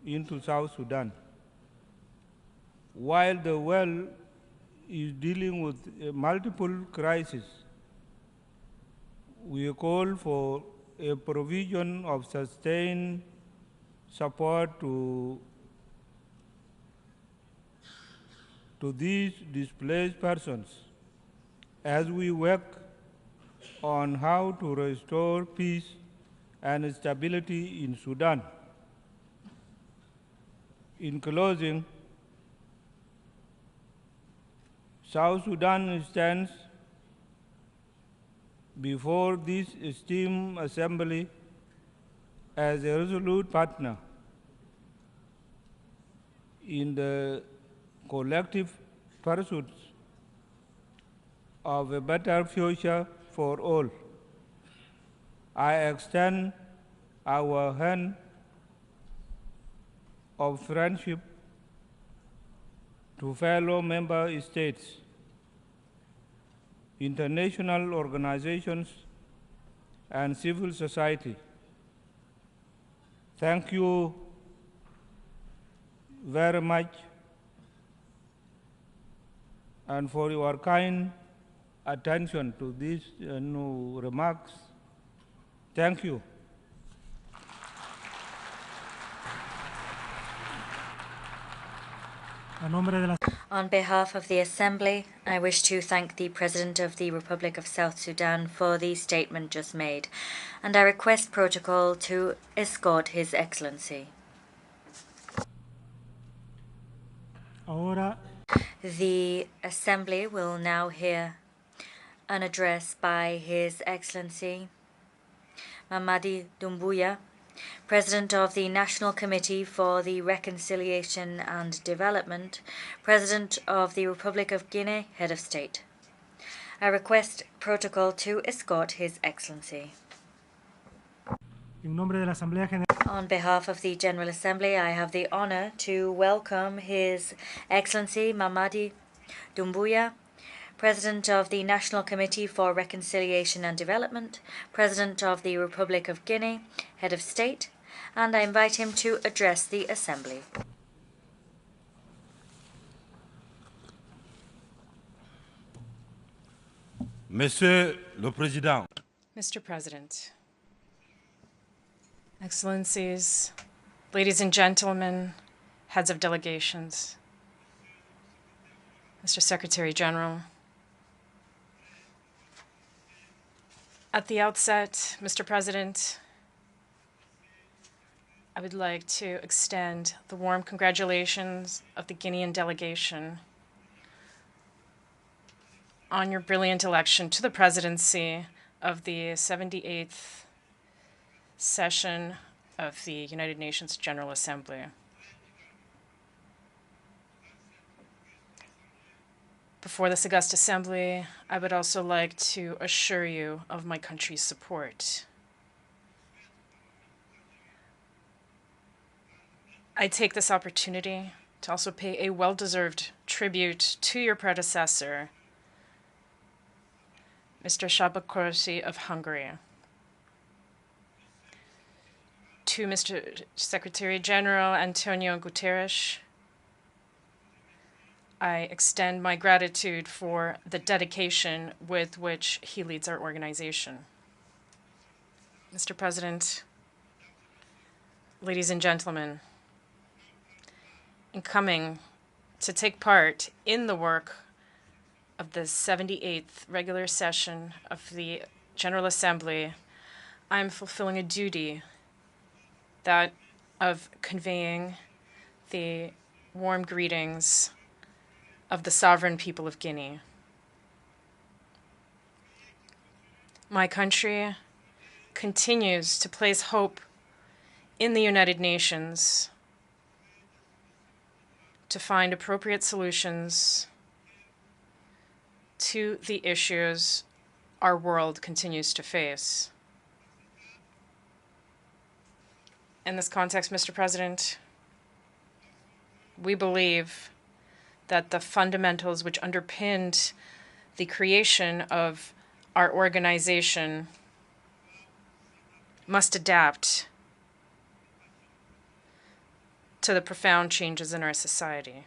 into South Sudan. While the world is dealing with multiple crises, we call for a provision of sustained support to to these displaced persons as we work on how to restore peace and stability in Sudan. In closing, South Sudan stands before this esteemed assembly as a resolute partner in the collective pursuits of a better future for all. I extend our hand of friendship to fellow member states, international organizations, and civil society. Thank you very much and for your kind attention to these remarks. Thank you. On behalf of the Assembly, I wish to thank the President of the Republic of South Sudan for the statement just made, and I request protocol to escort His Excellency. Ahora, The Assembly will now hear an address by His Excellency Mamadi Doumbouya, President of the National Committee for the Reconciliation and Development, President of the Republic of Guinea, Head of State. I request protocol to escort His Excellency. en nombre de la Asamblea General, On behalf of the General Assembly, I have the honor to welcome His Excellency Mamadi Doumbouya, President of the National Committee for Reconciliation and Development, President of the Republic of Guinea, Head of State, and I invite him to address the Assembly. Monsieur le Président, Mr. President, Excellencies, ladies and gentlemen, heads of delegations, Mr. Secretary General, at the outset, Mr. President, I would like to extend the warm congratulations of the Guinean delegation on your brilliant election to the presidency of the 78th session of the United Nations General Assembly. Before this august assembly, I would also like to assure you of my country's support. I take this opportunity to also pay a well-deserved tribute to your predecessor, Mr. Sabakorsi of Hungary. To Mr. Secretary General Antonio Guterres, I extend my gratitude for the dedication with which he leads our organization. Mr. President, ladies and gentlemen, in coming to take part in the work of the 78th regular session of the General Assembly, I am fulfilling a duty, that of conveying the warm greetings of the sovereign people of Guinea. My country continues to place hope in the United Nations to find appropriate solutions to the issues our world continues to face. In this context, Mr. President, we believe that the fundamentals which underpinned the creation of our organization must adapt to the profound changes in our society.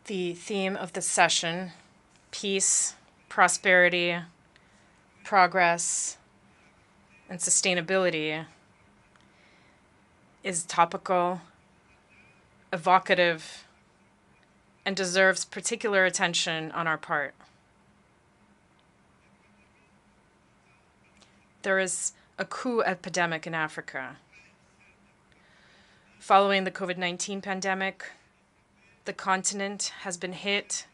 The theme of this session, peace, prosperity, progress, and sustainability, is topical evocative, and deserves particular attention on our part. There is a coup epidemic in Africa. Following the COVID-19 pandemic, the continent has been hit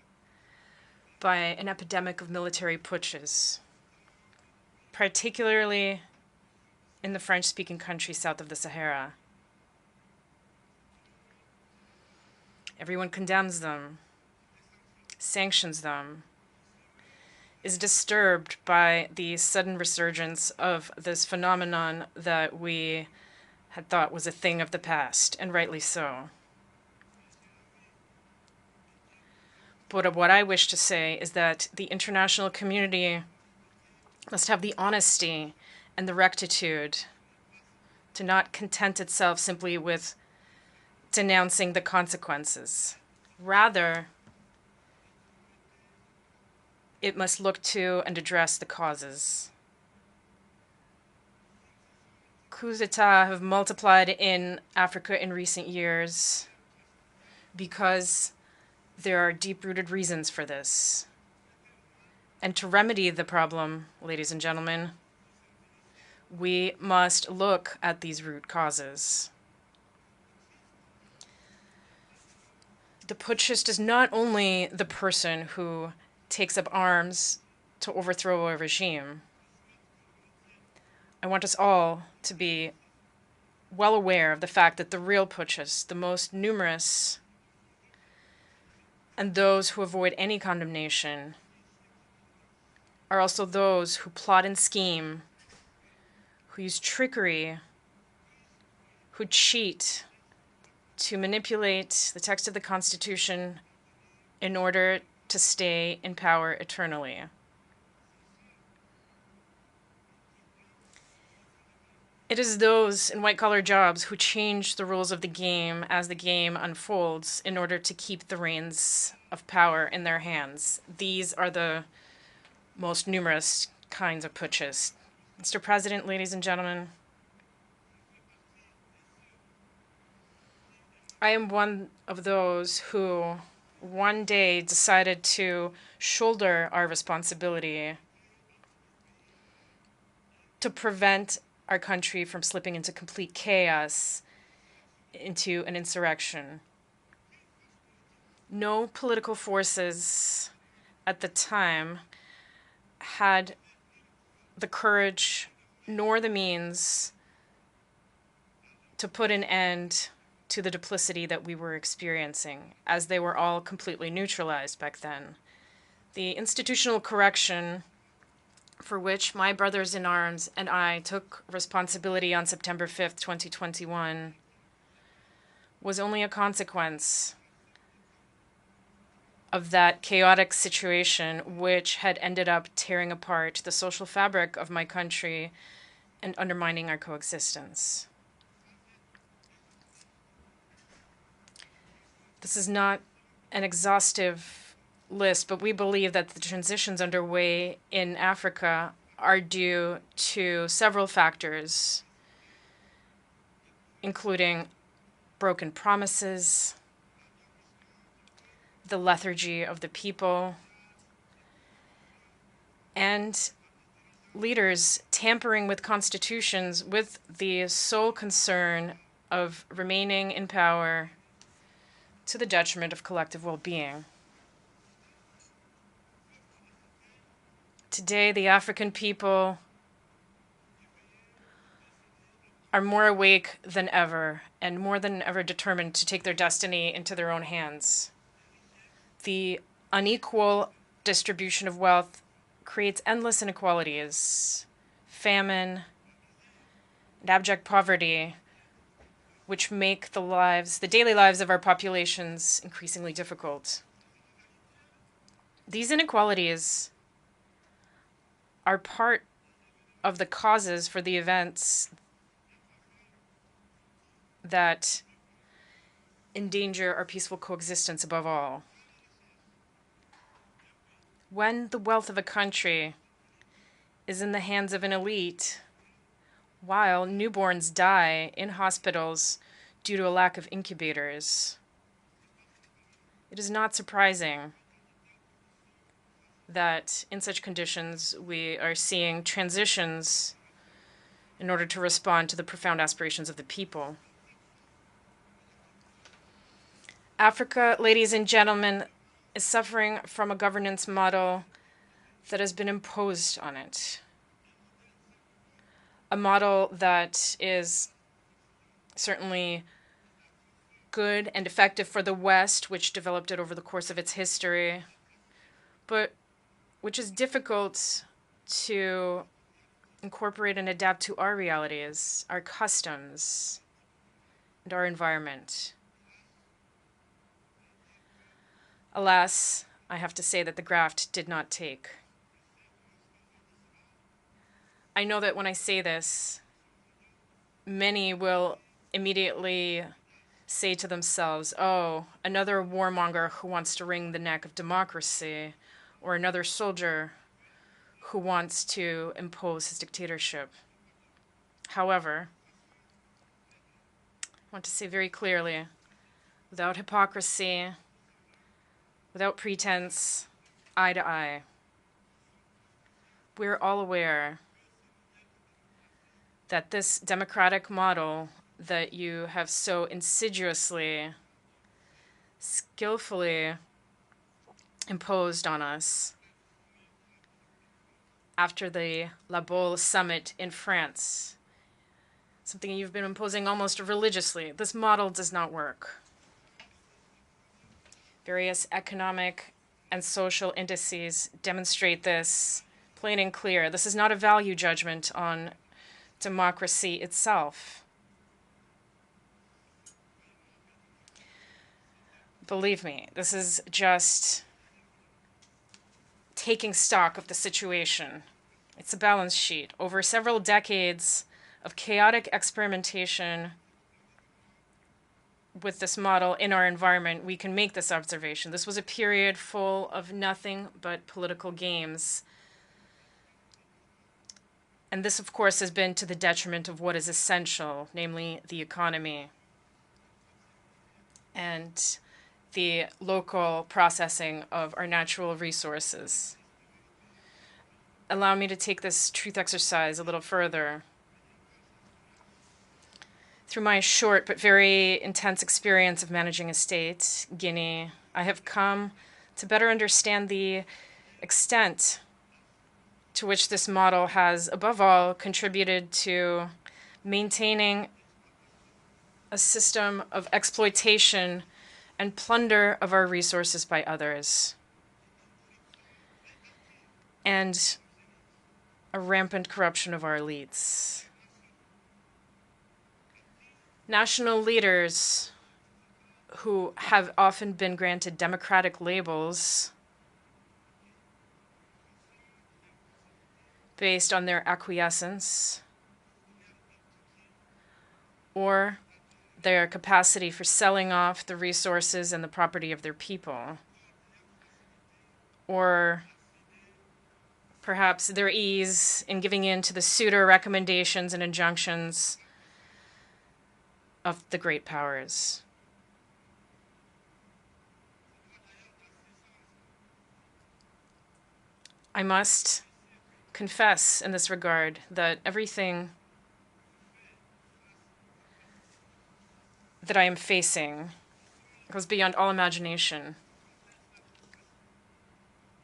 by an epidemic of military putsches, particularly in the French-speaking countries south of the Sahara. Everyone condemns them, sanctions them, is disturbed by the sudden resurgence of this phenomenon that we had thought was a thing of the past, and rightly so. But what I wish to say is that the international community must have the honesty and the rectitude to not content itself simply with denouncing the consequences. Rather, it must look to and address the causes. Coups d'etat have multiplied in Africa in recent years because there are deep-rooted reasons for this. And to remedy the problem, ladies and gentlemen, we must look at these root causes. The putschist is not only the person who takes up arms to overthrow a regime. I want us all to be well aware of the fact that the real putschists, the most numerous, and those who avoid any condemnation, are also those who plot and scheme, who use trickery, who cheat to manipulate the text of the Constitution in order to stay in power eternally. It is those in white-collar jobs who change the rules of the game as the game unfolds in order to keep the reins of power in their hands. These are the most numerous kinds of putschists. Mr. President, ladies and gentlemen, I am one of those who one day decided to shoulder our responsibility to prevent our country from slipping into complete chaos, into an insurrection. No political forces at the time had the courage nor the means to put an end to the duplicity that we were experiencing, as they were all completely neutralized back then. The institutional correction for which my brothers in arms and I took responsibility on September 5th, 2021, was only a consequence of that chaotic situation which had ended up tearing apart the social fabric of my country and undermining our coexistence. This is not an exhaustive list, but we believe that the transitions underway in Africa are due to several factors, including broken promises, the lethargy of the people, and leaders tampering with constitutions with the sole concern of remaining in power to the detriment of collective well-being. Today, the African people are more awake than ever and more than ever determined to take their destiny into their own hands. The unequal distribution of wealth creates endless inequalities, famine, and abject poverty, which make the daily lives of our populations increasingly difficult. These inequalities are part of the causes for the events that endanger our peaceful coexistence above all. When the wealth of a country is in the hands of an elite, while newborns die in hospitals due to a lack of incubators, It is not surprising that in such conditions we are seeing transitions in order to respond to the profound aspirations of the people. Africa, ladies and gentlemen, is suffering from a governance model that has been imposed on it. A model that is certainly good and effective for the West, which developed it over the course of its history, but which is difficult to incorporate and adapt to our realities, our customs, and our environment. Alas, I have to say that the graft did not take. I know that when I say this, many will immediately say to themselves, oh, another warmonger who wants to wring the neck of democracy, or another soldier who wants to impose his dictatorship. However, I want to say very clearly, without hypocrisy, without pretense, eye to eye, we're all aware that this democratic model that you have so insidiously, skillfully imposed on us after the La Baule summit in France, something you've been imposing almost religiously. This model does not work. Various economic and social indices demonstrate this plain and clear. This is not a value judgment on democracy itself. Believe me, this is just taking stock of the situation. It's a balance sheet. Over several decades of chaotic experimentation with this model in our environment, we can make this observation. This was a period full of nothing but political games. And this, of course, has been to the detriment of what is essential, namely the economy and the local processing of our natural resources. Allow me to take this truth exercise a little further. Through my short but very intense experience of managing a state, Guinea, I have come to better understand the extent to which this model has, above all, contributed to maintaining a system of exploitation and plunder of our resources by others, and a rampant corruption of our elites. National leaders who have often been granted democratic labels based on their acquiescence or their capacity for selling off the resources and the property of their people, or perhaps their ease in giving in to the pseudo recommendations and injunctions of the great powers. I must confess in this regard that everything that I am facing goes beyond all imagination.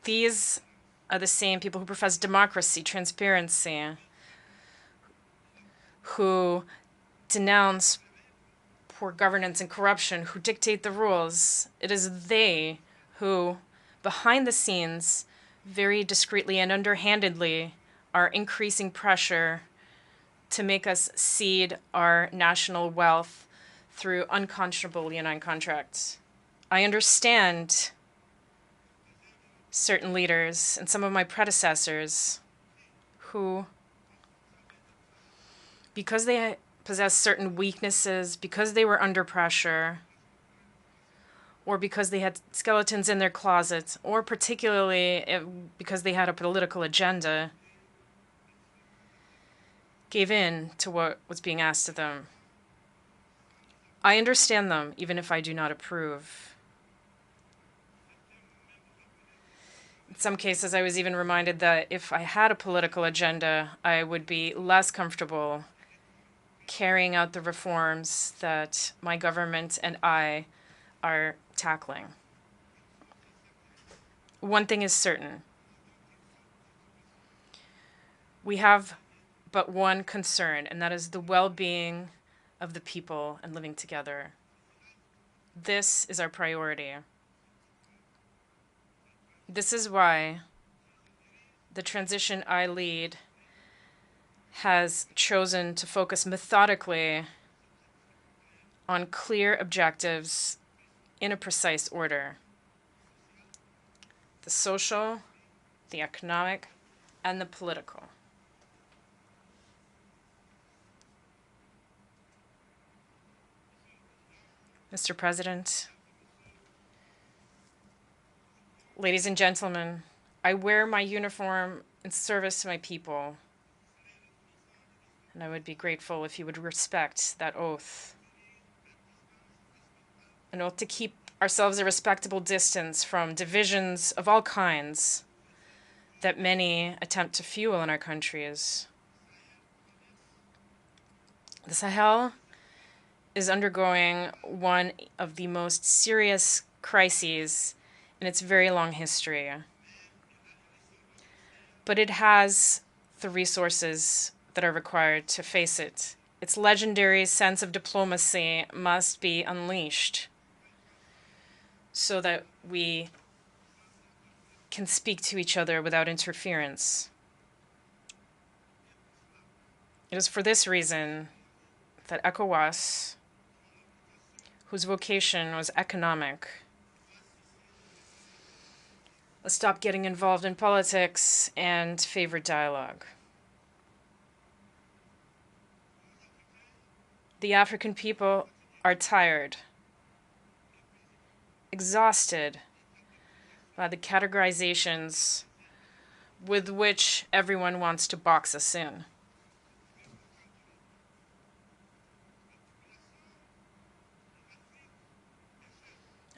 These are the same people who profess democracy, transparency, who denounce poor governance and corruption, who dictate the rules. It is they who, behind the scenes, very discreetly and underhandedly, are increasing pressure to make us cede our national wealth through unconscionable leonine contracts. I understand certain leaders and some of my predecessors who, because they possess certain weaknesses, because they were under pressure, or because they had skeletons in their closets, or particularly because they had a political agenda, gave in to what was being asked of them. I understand them, even if I do not approve. In some cases, I was even reminded that if I had a political agenda, I would be less comfortable carrying out the reforms that my government and I are tackling. One thing is certain. We have but one concern, and that is the well-being of the people and living together. This is our priority. This is why the transition I lead has chosen to focus methodically on clear objectives in a precise order: the social, the economic, and the political. Mr. President, ladies and gentlemen, I wear my uniform in service to my people, and I would be grateful if you would respect that oath. An oath to keep ourselves a respectable distance from divisions of all kinds that many attempt to fuel in our countries. The Sahel is undergoing one of the most serious crises in its very long history. But it has the resources that are required to face it. Its legendary sense of diplomacy must be unleashed so that we can speak to each other without interference. It is for this reason that ECOWAS, whose vocation was economic, let's stop getting involved in politics and favor dialogue. The African people are tired, exhausted by the categorizations with which everyone wants to box us in.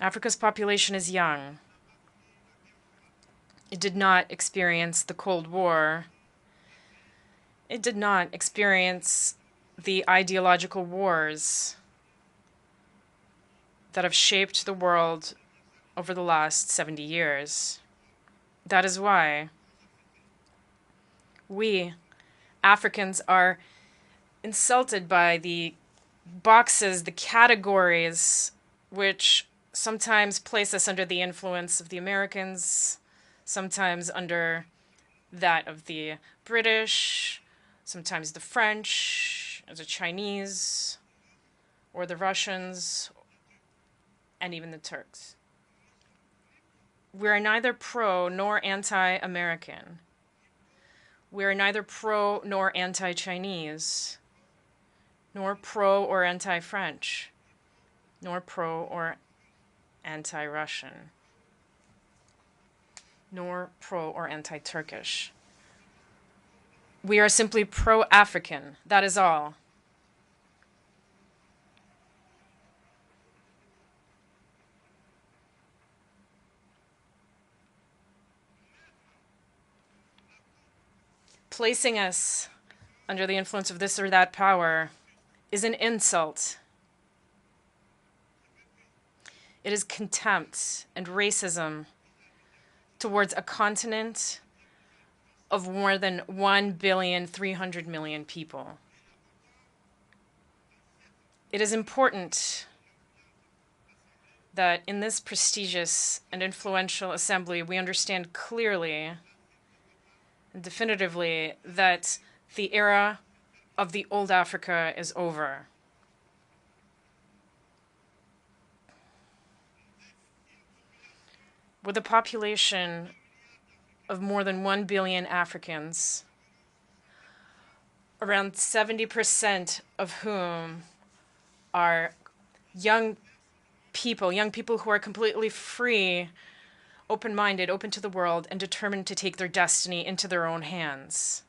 Africa's population is young. It did not experience the Cold War. It did not experience the ideological wars that have shaped the world over the last 70 years. That is why we, Africans, are insulted by the boxes, the categories, which sometimes place us under the influence of the Americans, sometimes under that of the British, sometimes the French, or the Chinese, or the Russians, and even the Turks. We are neither pro nor anti-American. We are neither pro nor anti-Chinese, nor pro or anti-French, nor pro or anti-Russian, nor pro or anti-Turkish. We are simply pro-African, that is all. Placing us under the influence of this or that power is an insult. It is contempt and racism towards a continent of more than 1,300,000,000 people. It is important that in this prestigious and influential assembly, we understand clearly and definitively that the era of the old Africa is over. With a population of more than 1 billion Africans, around 70% of whom are young people who are completely free, open-minded, open to the world, and determined to take their destiny into their own hands.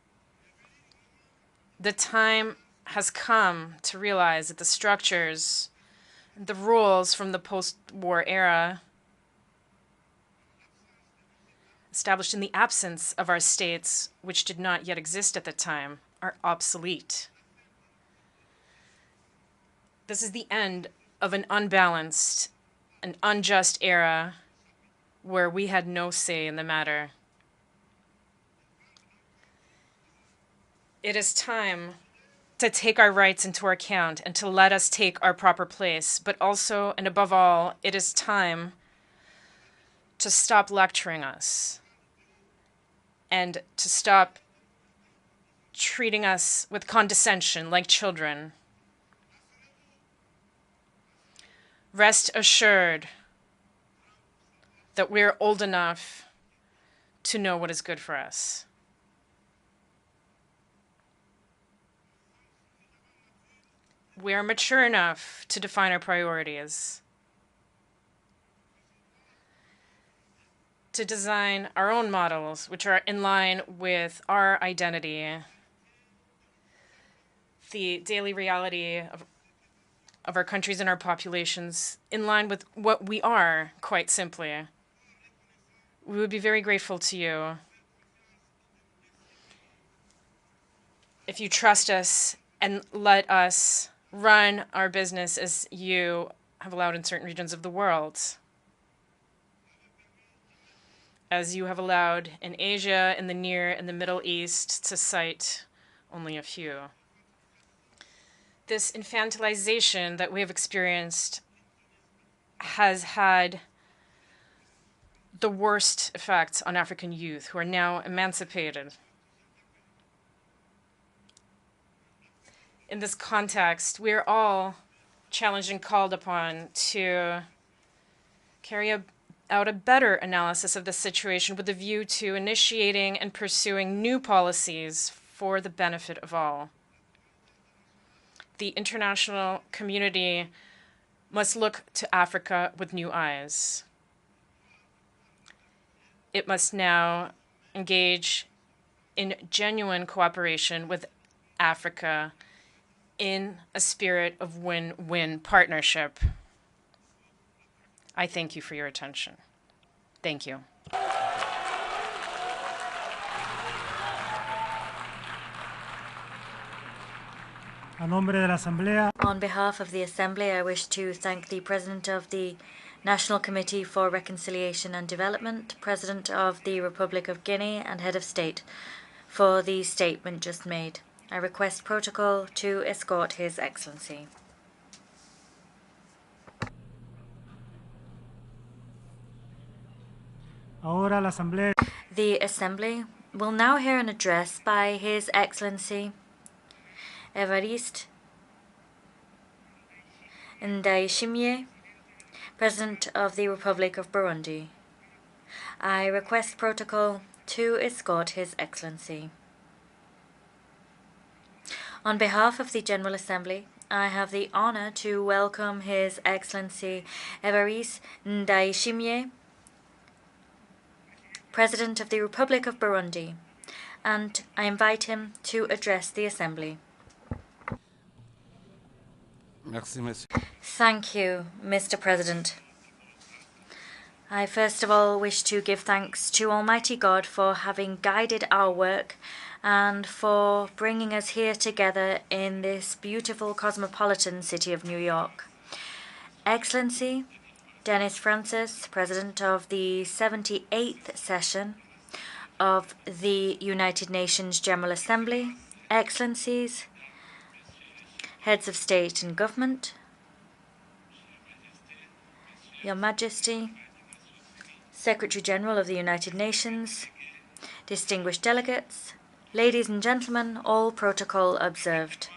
The time has come to realize that the structures, the rules from the post-war era, established in the absence of our states, which did not yet exist at the time, are obsolete. This is the end of an unbalanced and unjust era where we had no say in the matter. It is time to take our rights into account and to let us take our proper place, but also, and above all, it is time to stop lecturing us and to stop treating us with condescension like children. Rest assured that we're old enough to know what is good for us. We are mature enough to define our priorities, to design our own models which are in line with our identity, the daily reality of our countries and our populations, in line with what we are, quite simply. We would be very grateful to you if you trust us and let us run our business as you have allowed in certain regions of the world, as you have allowed in Asia, in the Near and the Middle East, to cite only a few. This infantilization that we have experienced has had the worst effects on African youth who are now emancipated. In this context, we are all challenged and called upon to carry out a better analysis of the situation with a view to initiating and pursuing new policies for the benefit of all. The international community must look to Africa with new eyes. It must now engage in genuine cooperation with Africa in a spirit of win-win partnership. I thank you for your attention. Thank you. On behalf of the Assembly, I wish to thank the President of the National Committee for Reconciliation and Development, President of the Republic of Guinea, and Head of State for the statement just made. I request protocol to escort His Excellency. The Assembly will now hear an address by His Excellency Evariste Ndayishimiye, President of the Republic of Burundi. I request protocol to escort His Excellency. On behalf of the General Assembly, I have the honor to welcome His Excellency Evariste Ndayishimiye, President of the Republic of Burundi, and I invite him to address the Assembly. Thank you, Mr. President. I first of all wish to give thanks to Almighty God for having guided our work and for bringing us here together in this beautiful cosmopolitan city of New York. Excellency Denis Francis, President of the 78th session of the United Nations General Assembly, Excellencies, Heads of State and Government, Your Majesty, Secretary General of the United Nations, distinguished delegates, ladies and gentlemen, all protocol observed.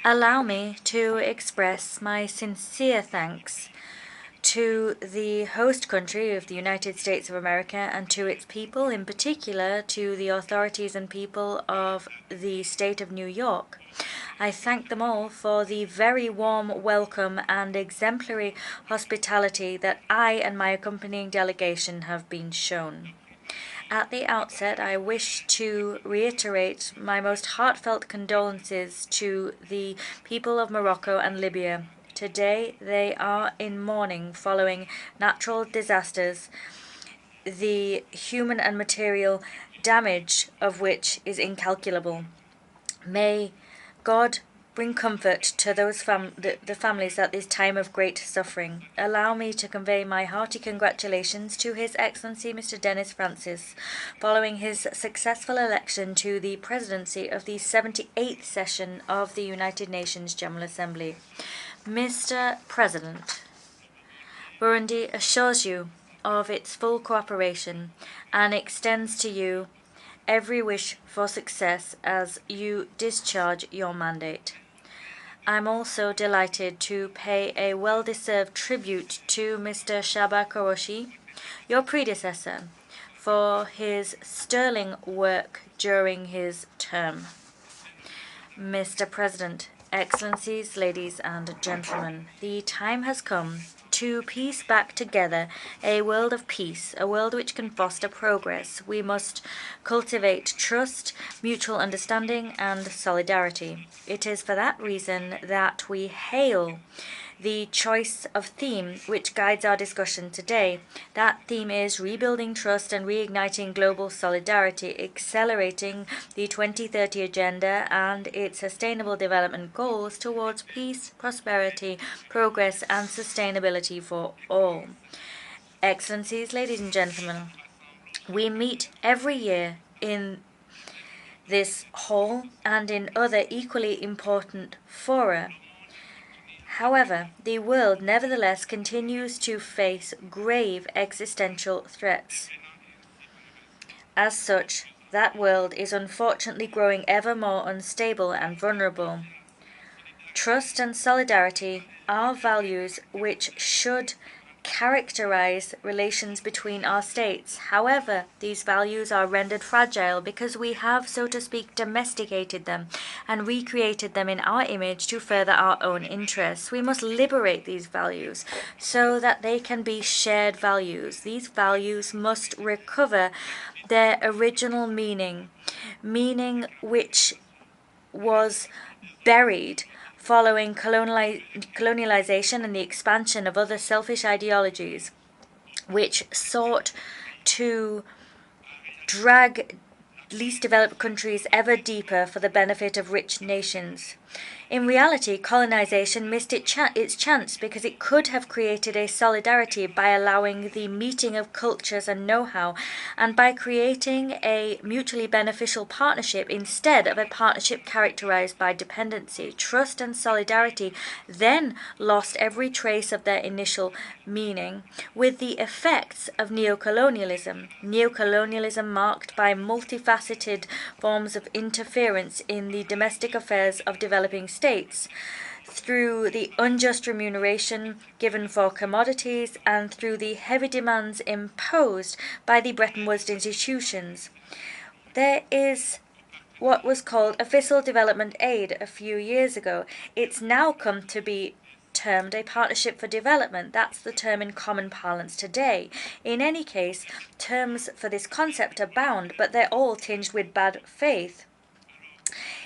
Allow me to express my sincere thanks to the host country of the United States of America and to its people, in particular to the authorities and people of the state of New York. I thank them all for the very warm welcome and exemplary hospitality that I and my accompanying delegation have been shown. At the outset, I wish to reiterate my most heartfelt condolences to the people of Morocco and Libya. Today, they are in mourning following natural disasters the human and material damage of which is incalculable. May God bring comfort to those the families at this time of great suffering. Allow me to convey my hearty congratulations to His Excellency Mr. Denis Francis, following his successful election to the presidency of the 78th session of the United Nations General Assembly. Mr. President, Burundi assures you of its full cooperation and extends to you every wish for success as you discharge your mandate. I'm also delighted to pay a well-deserved tribute to Mr. Shaba Koroshi, your predecessor, for his sterling work during his term. Mr. President, Excellencies, ladies and gentlemen, the time has come to piece back together a world of peace, a world which can foster progress. We must cultivate trust, mutual understanding, and solidarity. It is for that reason that we hail the choice of theme which guides our discussion today. That theme is rebuilding trust and reigniting global solidarity, accelerating the 2030 Agenda and its sustainable development goals towards peace, prosperity, progress, and sustainability for all. Excellencies, ladies and gentlemen, we meet every year in this hall and in other equally important fora. However, the world nevertheless continues to face grave existential threats. As such, that world is unfortunately growing ever more unstable and vulnerable. Trust and solidarity are values which should characterize relations between our states. However, these values are rendered fragile because we have, so to speak, domesticated them and recreated them in our image to further our own interests. We must liberate these values so that they can be shared values. These values must recover their original meaning which was buried following colonialization and the expansion of other selfish ideologies, which sought to drag least developed countries ever deeper for the benefit of rich nations. In reality, colonization missed its chance because it could have created a solidarity by allowing the meeting of cultures and know-how, and by creating a mutually beneficial partnership instead of a partnership characterized by dependency. Trust and solidarity then lost every trace of their initial meaning, with the effects of neocolonialism. Neocolonialism marked by multifaceted forms of interference in the domestic affairs of developing states, through the unjust remuneration given for commodities and through the heavy demands imposed by the Bretton Woods institutions. There is what was called official development aid a few years ago. It's now come to be termed a partnership for development. That's the term in common parlance today. In any case, terms for this concept abound, but they're all tinged with bad faith.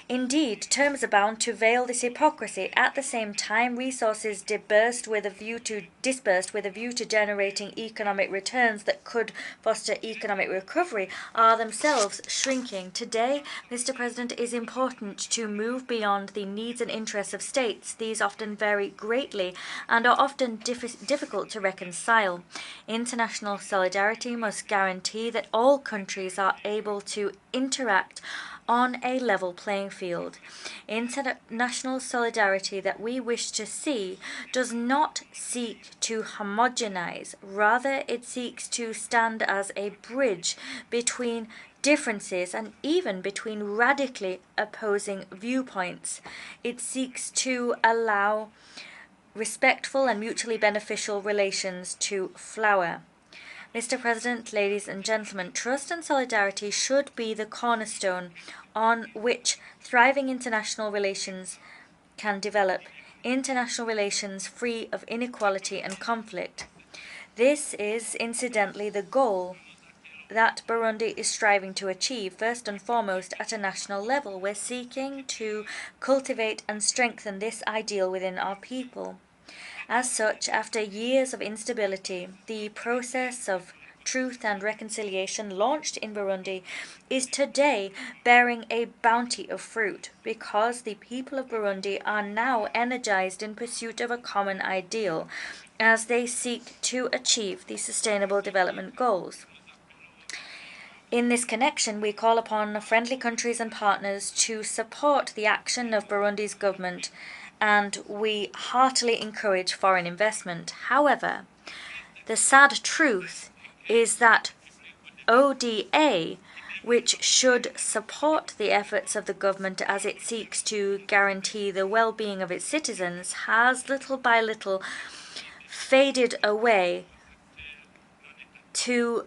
Indeed, terms abound to veil this hypocrisy. At the same time, resources disbursed with a view to generating economic returns that could foster economic recovery are themselves shrinking. Today, Mr. President, it is important to move beyond the needs and interests of states. These often vary greatly and are often difficult to reconcile. International solidarity must guarantee that all countries are able to interact on a level playing field. International solidarity that we wish to see does not seek to homogenize. Rather, it seeks to stand as a bridge between differences and even between radically opposing viewpoints. It seeks to allow respectful and mutually beneficial relations to flower. Mr. President, ladies and gentlemen, trust and solidarity should be the cornerstone on which thriving international relations can develop, international relations free of inequality and conflict. This is, incidentally, the goal that Burundi is striving to achieve, first and foremost at a national level. We're seeking to cultivate and strengthen this ideal within our people. As such, after years of instability, the process of Truth and Reconciliation, launched in Burundi, is today bearing a bounty of fruit because the people of Burundi are now energized in pursuit of a common ideal as they seek to achieve the Sustainable Development Goals. In this connection, we call upon friendly countries and partners to support the action of Burundi's government, and we heartily encourage foreign investment. However, the sad truth is that ODA, which should support the efforts of the government as it seeks to guarantee the well-being of its citizens, has little by little faded away to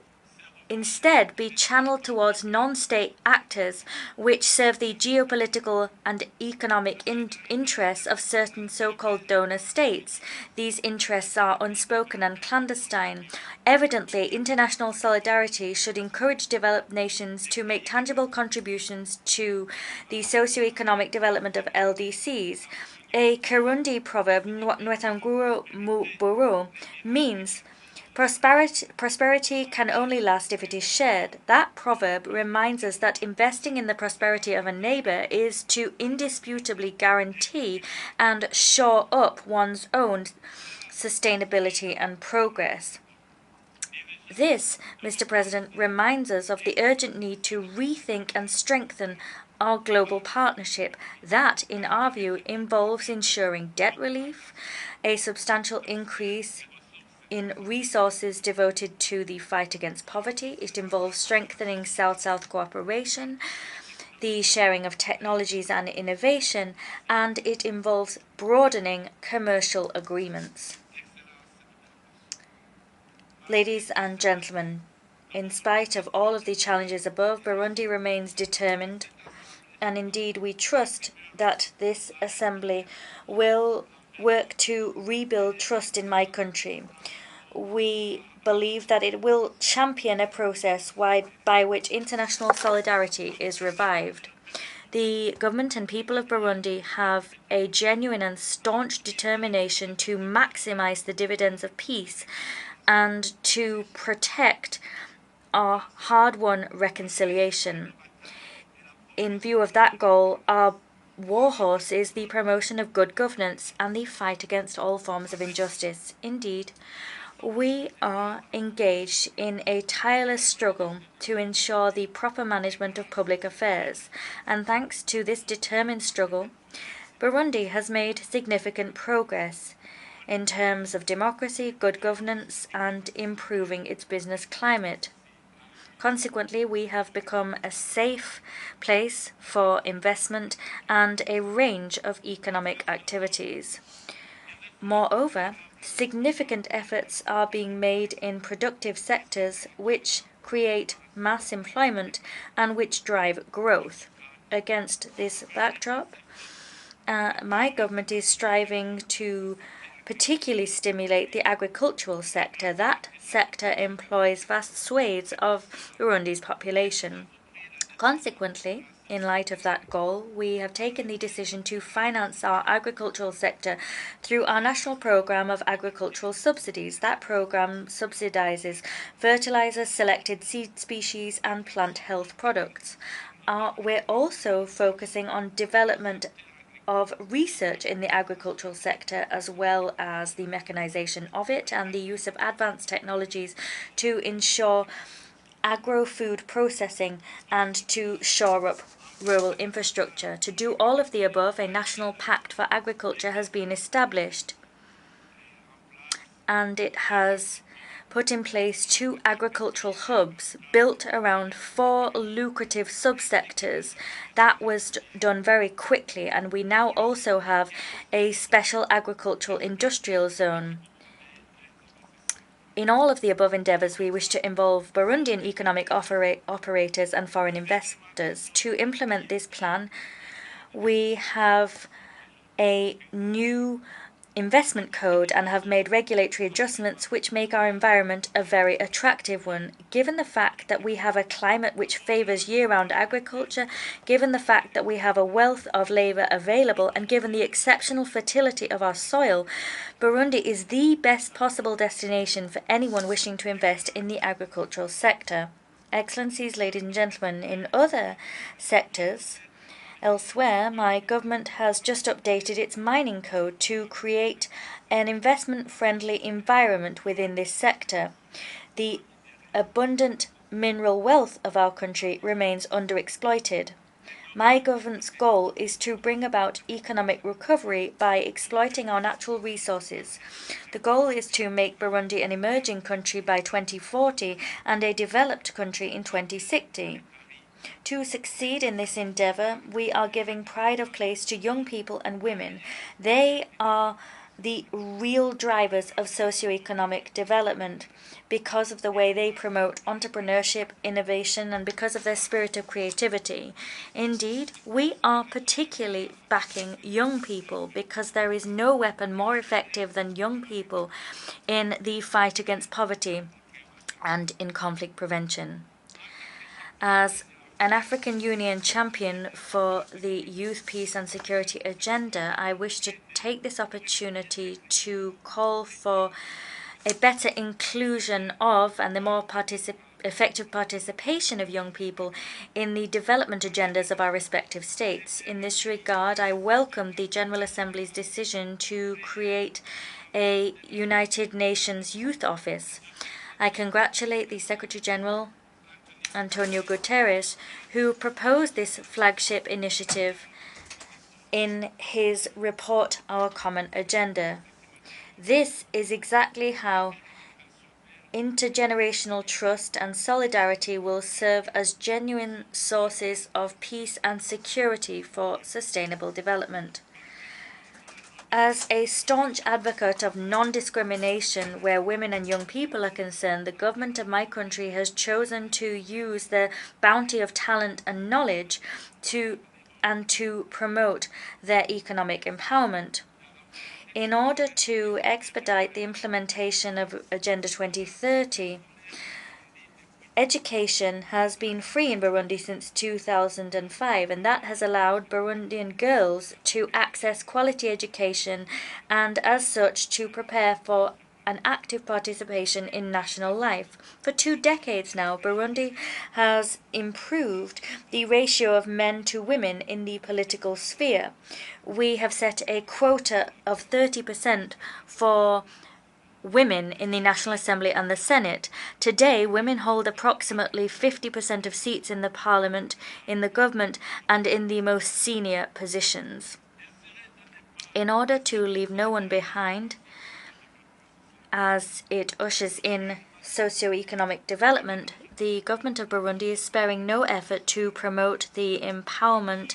instead be channeled towards non-state actors which serve the geopolitical and economic interests of certain so-called donor states. These interests are unspoken and clandestine. Evidently, international solidarity should encourage developed nations to make tangible contributions to the socio-economic development of LDCs. A Kirundi proverb, Nwetanguro Muburu, means prosperity can only last if it is shared. That proverb reminds us that investing in the prosperity of a neighbor is to indisputably guarantee and shore up one's own sustainability and progress. This, Mr. President, reminds us of the urgent need to rethink and strengthen our global partnership. That, in our view, involves ensuring debt relief, a substantial increase in resources devoted to the fight against poverty. It involves strengthening South-South cooperation, the sharing of technologies and innovation, and it involves broadening commercial agreements. Ladies and gentlemen, in spite of all of the challenges above, Burundi remains determined, and indeed we trust that this Assembly will work to rebuild trust in my country. We believe that it will champion a process by which international solidarity is revived. The government and people of Burundi have a genuine and staunch determination to maximize the dividends of peace and to protect our hard-won reconciliation. In view of that goal, our warhorse is the promotion of good governance and the fight against all forms of injustice. Indeed, we are engaged in a tireless struggle to ensure the proper management of public affairs, and thanks to this determined struggle, Burundi has made significant progress in terms of democracy, good governance, and improving its business climate. Consequently, we have become a safe place for investment and a range of economic activities. Moreover, significant efforts are being made in productive sectors which create mass employment and which drive growth. Against this backdrop, my government is striving to particularly stimulate the agricultural sector. That sector employs vast swathes of Burundi's population. Consequently, in light of that goal, we have taken the decision to finance our agricultural sector through our national program of agricultural subsidies. That program subsidizes fertilizers, selected seed species, and plant health products. We're also focusing on development of research in the agricultural sector, as well as the mechanization of it and the use of advanced technologies to ensure agro-food processing and to shore up rural infrastructure. To do all of the above, a national pact for agriculture has been established, and it has put in place 2 agricultural hubs built around 4 lucrative subsectors. That was done very quickly, and we now also have a special agricultural industrial zone. In all of the above endeavors, we wish to involve Burundian economic operators and foreign investors. To implement this plan, we have a new investment code and have made regulatory adjustments which make our environment a very attractive one. Given the fact that we have a climate which favours year-round agriculture, given the fact that we have a wealth of labour available, and given the exceptional fertility of our soil, Burundi is the best possible destination for anyone wishing to invest in the agricultural sector. Excellencies, ladies and gentlemen, in other sectors, elsewhere, my government has just updated its mining code to create an investment-friendly environment within this sector. The abundant mineral wealth of our country remains underexploited. My government's goal is to bring about economic recovery by exploiting our natural resources. The goal is to make Burundi an emerging country by 2040 and a developed country in 2060. To succeed in this endeavour, we are giving pride of place to young people and women. They are the real drivers of socio-economic development because of the way they promote entrepreneurship, innovation, and because of their spirit of creativity. Indeed, we are particularly backing young people because there is no weapon more effective than young people in the fight against poverty and in conflict prevention. As an African Union champion for the Youth, Peace and Security agenda, I wish to take this opportunity to call for a better inclusion of and the more effective participation of young people in the development agendas of our respective states. In this regard, I welcome the General Assembly's decision to create a United Nations Youth Office. I congratulate the Secretary General, Antonio Guterres, who proposed this flagship initiative in his report, Our Common Agenda. This is exactly how intergenerational trust and solidarity will serve as genuine sources of peace and security for sustainable development. As a staunch advocate of non-discrimination where women and young people are concerned, the government of my country has chosen to use the bounty of talent and knowledge to promote their economic empowerment. In order to expedite the implementation of Agenda 2030, education has been free in Burundi since 2005, and that has allowed Burundian girls to access quality education and, as such, to prepare for an active participation in national life. For 2 decades now, Burundi has improved the ratio of men to women in the political sphere. We have set a quota of 30% for women in the National Assembly and the Senate. Today, women hold approximately 50% of seats in the parliament, in the government, and in the most senior positions. In order to leave no one behind, as it ushers in socio-economic development, the government of Burundi is sparing no effort to promote the empowerment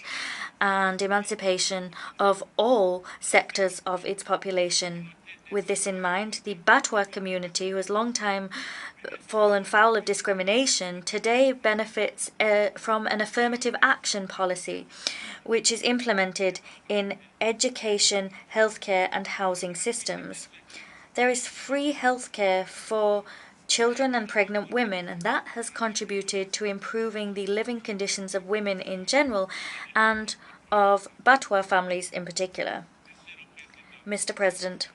and emancipation of all sectors of its population. With this in mind, the Batwa community, who has long time fallen foul of discrimination, today benefits from an affirmative action policy, which is implemented in education, healthcare, and housing systems. There is free healthcare for children and pregnant women, and that has contributed to improving the living conditions of women in general and of Batwa families in particular. Mr. President,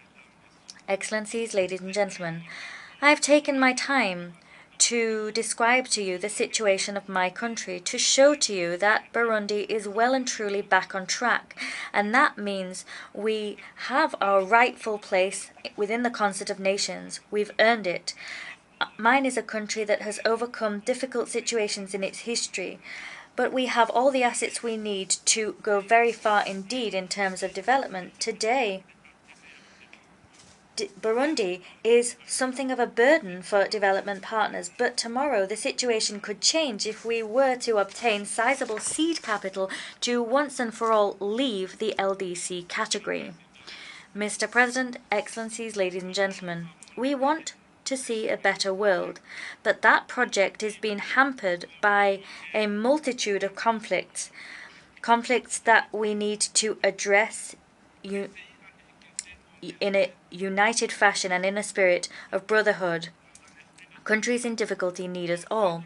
Excellencies, ladies and gentlemen, I have taken my time to describe to you the situation of my country, to show to you that Burundi is well and truly back on track, and that means we have our rightful place within the concert of nations. We've earned it. Mine is a country that has overcome difficult situations in its history, but we have all the assets we need to go very far indeed in terms of development. Today, Burundi is something of a burden for development partners, but tomorrow the situation could change if we were to obtain sizable seed capital to once and for all leave the LDC category. Mr. President, Excellencies, ladies and gentlemen, we want to see a better world, but that project is being hampered by a multitude of conflicts that we need to address in a united fashion and in a spirit of brotherhood. Countries in difficulty need us all.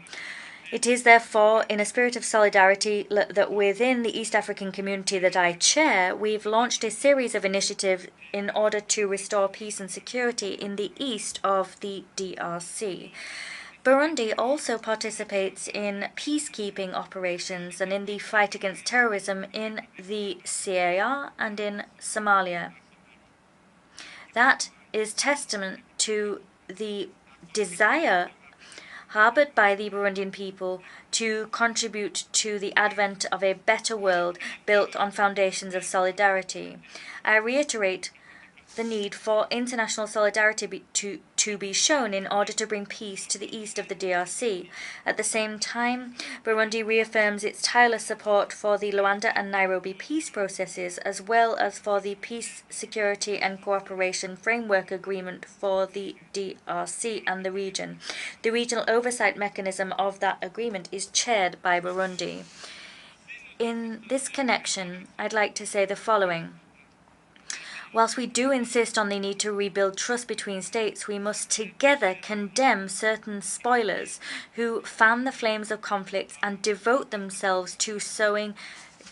It is therefore in a spirit of solidarity that within the East African community that I chair, we've launched a series of initiatives in order to restore peace and security in the east of the DRC. Burundi also participates in peacekeeping operations and in the fight against terrorism in the CAR and in Somalia. That is testament to the desire harbored by the Burundian people to contribute to the advent of a better world built on foundations of solidarity. I reiterate the need for international solidarity to be shown in order to bring peace to the east of the DRC. At the same time, Burundi reaffirms its tireless support for the Luanda and Nairobi peace processes, as well as for the Peace, Security and Cooperation Framework Agreement for the DRC and the region. The regional oversight mechanism of that agreement is chaired by Burundi. In this connection, I'd like to say the following. Whilst we do insist on the need to rebuild trust between states, we must together condemn certain spoilers who fan the flames of conflicts and devote themselves to sowing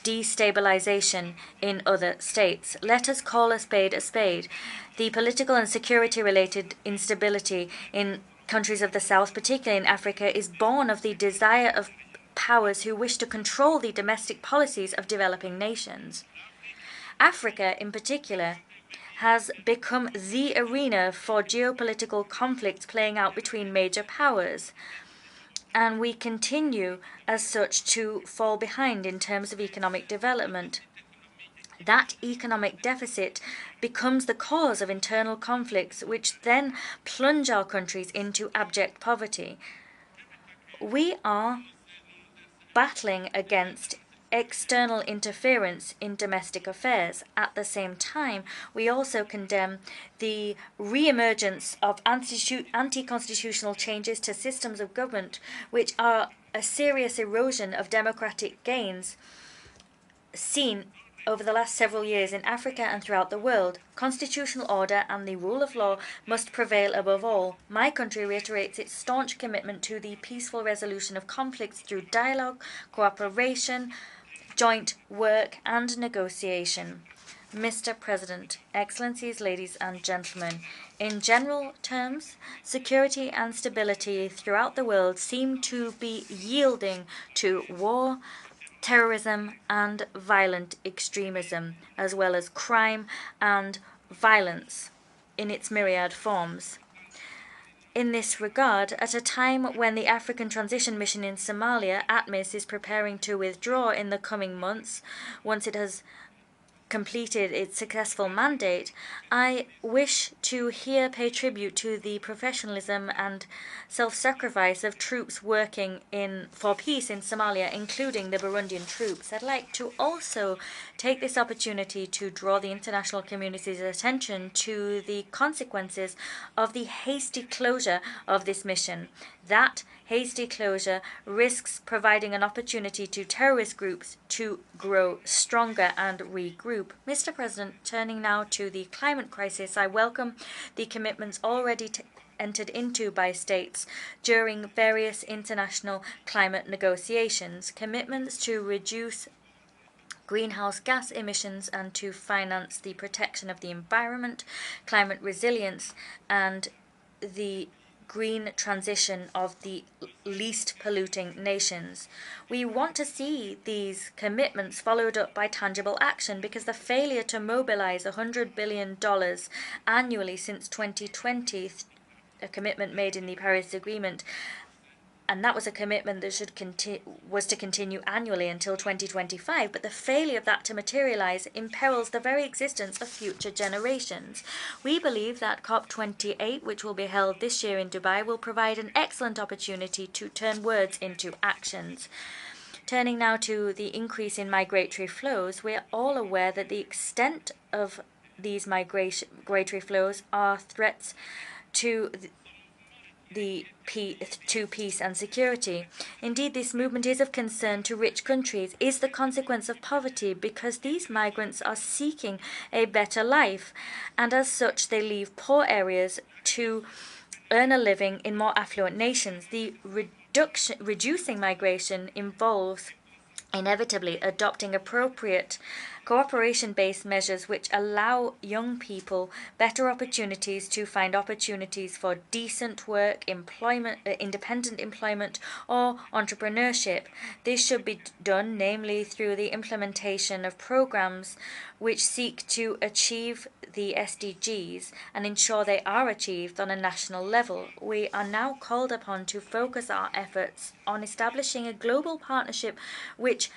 destabilization in other states. Let us call a spade a spade. The political and security-related instability in countries of the South, particularly in Africa, is born of the desire of powers who wish to control the domestic policies of developing nations. Africa, in particular, has become the arena for geopolitical conflicts playing out between major powers, and we continue as such to fall behind in terms of economic development. That economic deficit becomes the cause of internal conflicts, which then plunge our countries into abject poverty. We are battling against external interference in domestic affairs. At the same time, we also condemn the re-emergence of anti-constitutional changes to systems of government, which are a serious erosion of democratic gains seen over the last several years in Africa and throughout the world. Constitutional order and the rule of law must prevail above all. My country reiterates its staunch commitment to the peaceful resolution of conflicts through dialogue, cooperation, joint work and negotiation. Mr. President, Excellencies, ladies and gentlemen, in general terms, security and stability throughout the world seem to be yielding to war, terrorism and violent extremism, as well as crime and violence in its myriad forms. In this regard, at a time when the African Transition Mission in Somalia, ATMIS, is preparing to withdraw in the coming months, once it has completed its successful mandate, I wish to here pay tribute to the professionalism and self-sacrifice of troops working for peace in Somalia, including the Burundian troops. I'd like to also take this opportunity to draw the international community's attention to the consequences of the hasty closure of this mission. That hasty closure risks providing an opportunity to terrorist groups to grow stronger and regroup. Mr. President, turning now to the climate crisis, I welcome the commitments already entered into by states during various international climate negotiations, commitments to reduce greenhouse gas emissions and to finance the protection of the environment, climate resilience, and the green transition of the least polluting nations. We want to see these commitments followed up by tangible action, because the failure to mobilize $100 billion annually since 2020, a commitment made in the Paris Agreement, and that was a commitment that was to continue annually until 2025, but the failure of that to materialize imperils the very existence of future generations. We believe that COP28, which will be held this year in Dubai, will provide an excellent opportunity to turn words into actions. Turning now to the increase in migratory flows, we are all aware that the extent of these migratory flows are threats to to peace and security. Indeed, this movement is of concern to rich countries, is the consequence of poverty, because these migrants are seeking a better life, and as such they leave poor areas to earn a living in more affluent nations. The reducing migration involves inevitably adopting appropriate cooperation-based measures which allow young people better opportunities to find opportunities for decent work, employment, independent employment, or entrepreneurship. This should be done namely through the implementation of programs which seek to achieve the SDGs and ensure they are achieved on a national level. We are now called upon to focus our efforts on establishing a global partnership which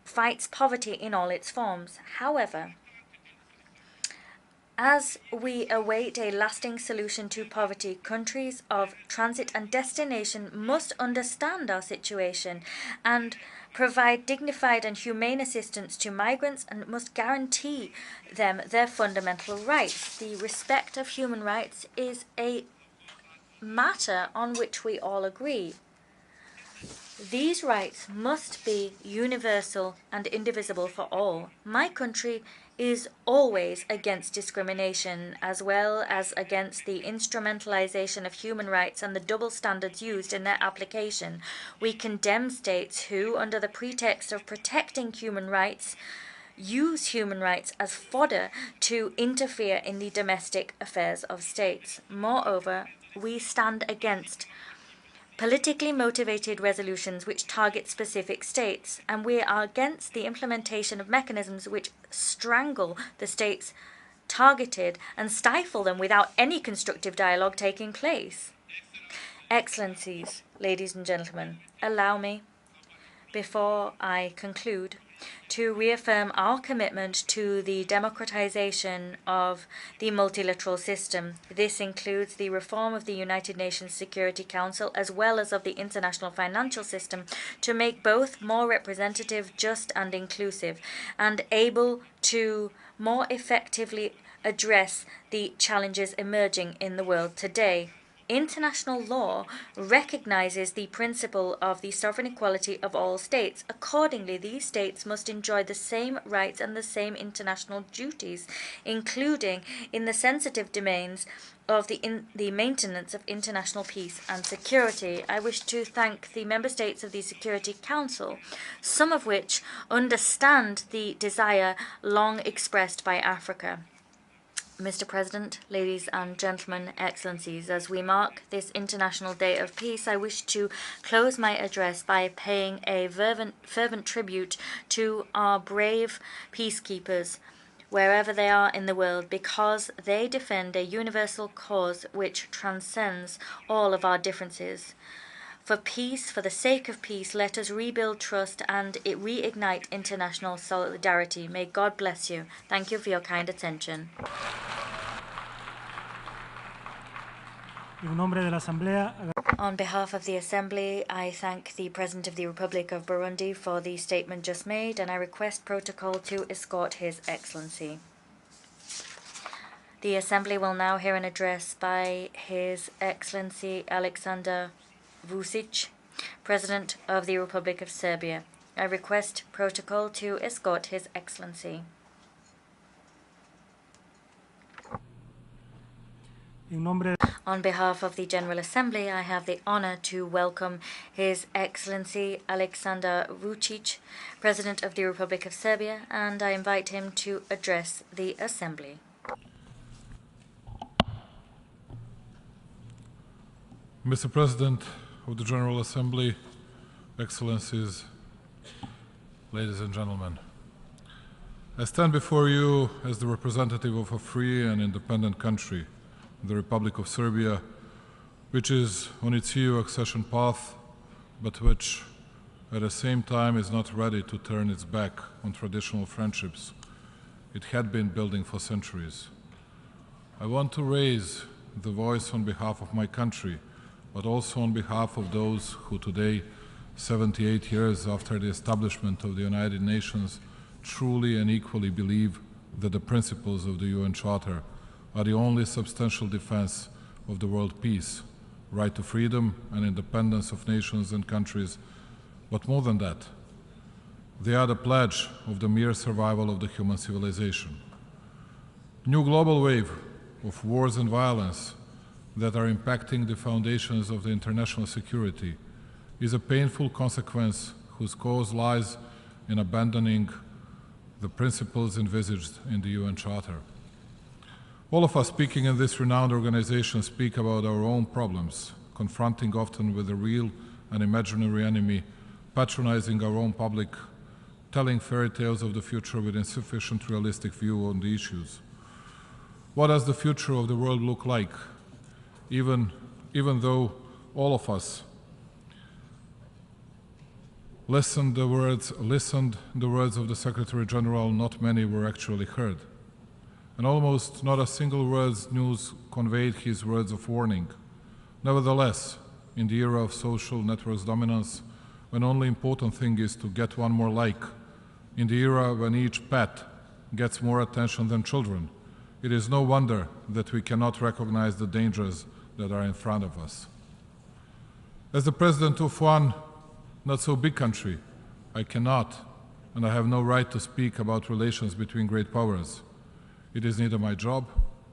fights poverty in all its forms. However, as we await a lasting solution to poverty, countries of transit and destination must understand our situation and provide dignified and humane assistance to migrants and must guarantee them their fundamental rights. The respect of human rights is a matter on which we all agree. These rights must be universal and indivisible for all. My country is always against discrimination, as well as against the instrumentalization of human rights and the double standards used in their application. We condemn states who, under the pretext of protecting human rights, use human rights as fodder to interfere in the domestic affairs of states. Moreover, we stand against politically motivated resolutions which target specific states, and we are against the implementation of mechanisms which strangle the states targeted and stifle them without any constructive dialogue taking place. Excellencies, ladies and gentlemen, allow me, before I conclude, to reaffirm our commitment to the democratization of the multilateral system. This includes the reform of the United Nations Security Council as well as of the international financial system to make both more representative, just and inclusive, and able to more effectively address the challenges emerging in the world today. International law recognizes the principle of the sovereign equality of all states. Accordingly, these states must enjoy the same rights and the same international duties, including in the sensitive domains of the maintenance of international peace and security. I wish to thank the member states of the Security Council, some of which understand the desire long expressed by Africa. Mr. President, ladies and gentlemen, excellencies, as we mark this International Day of Peace, I wish to close my address by paying a fervent tribute to our brave peacekeepers, wherever they are in the world, because they defend a universal cause which transcends all of our differences. For peace, for the sake of peace, let us rebuild trust and reignite international solidarity. May God bless you. Thank you for your kind attention. On behalf of the Assembly, I thank the President of the Republic of Burundi for the statement just made, and I request protocol to escort His Excellency. The Assembly will now hear an address by His Excellency Alexander Vučić, President of the Republic of Serbia. I request protocol to escort His Excellency. On behalf of the General Assembly, I have the honor to welcome His Excellency Alexander Vučić, President of the Republic of Serbia, and I invite him to address the Assembly. Mr. President of the General Assembly, Excellencies, ladies and gentlemen, I stand before you as the representative of a free and independent country, the Republic of Serbia, which is on its EU accession path, but which at the same time is not ready to turn its back on traditional friendships it had been building for centuries. I want to raise the voice on behalf of my country, but also on behalf of those who today, 78 years after the establishment of the United Nations, truly and equally believe that the principles of the UN Charter are the only substantial defense of the world peace, right to freedom and independence of nations and countries, but more than that, they are the pledge of the mere survival of the human civilization. New global wave of wars and violence that are impacting the foundations of the international security is a painful consequence whose cause lies in abandoning the principles envisaged in the UN Charter. All of us speaking in this renowned organization speak about our own problems, confronting often with a real and imaginary enemy, patronizing our own public, telling fairy tales of the future with insufficient realistic view on the issues. What does the future of the world look like? Even though all of us listened the words of the Secretary General, not many were actually heard. And almost not a single word's news conveyed his words of warning. Nevertheless, in the era of social networks dominance, when only important thing is to get one more like, in the era when each pet gets more attention than children, it is no wonder that we cannot recognize the dangers that are in front of us. As the president of one not so big country, I cannot and I have no right to speak about relations between great powers. It is neither my job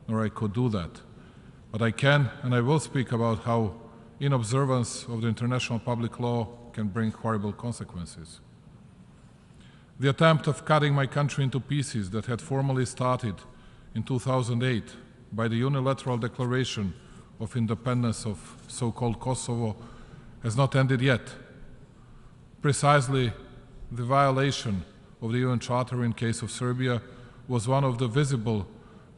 nor I could do that. But I can and I will speak about how inobservance of the international public law can bring horrible consequences. The attempt of cutting my country into pieces that had formally started in 2008 by the unilateral declaration of independence of so-called Kosovo has not ended yet. Precisely the violation of the UN Charter in case of Serbia was one of the visible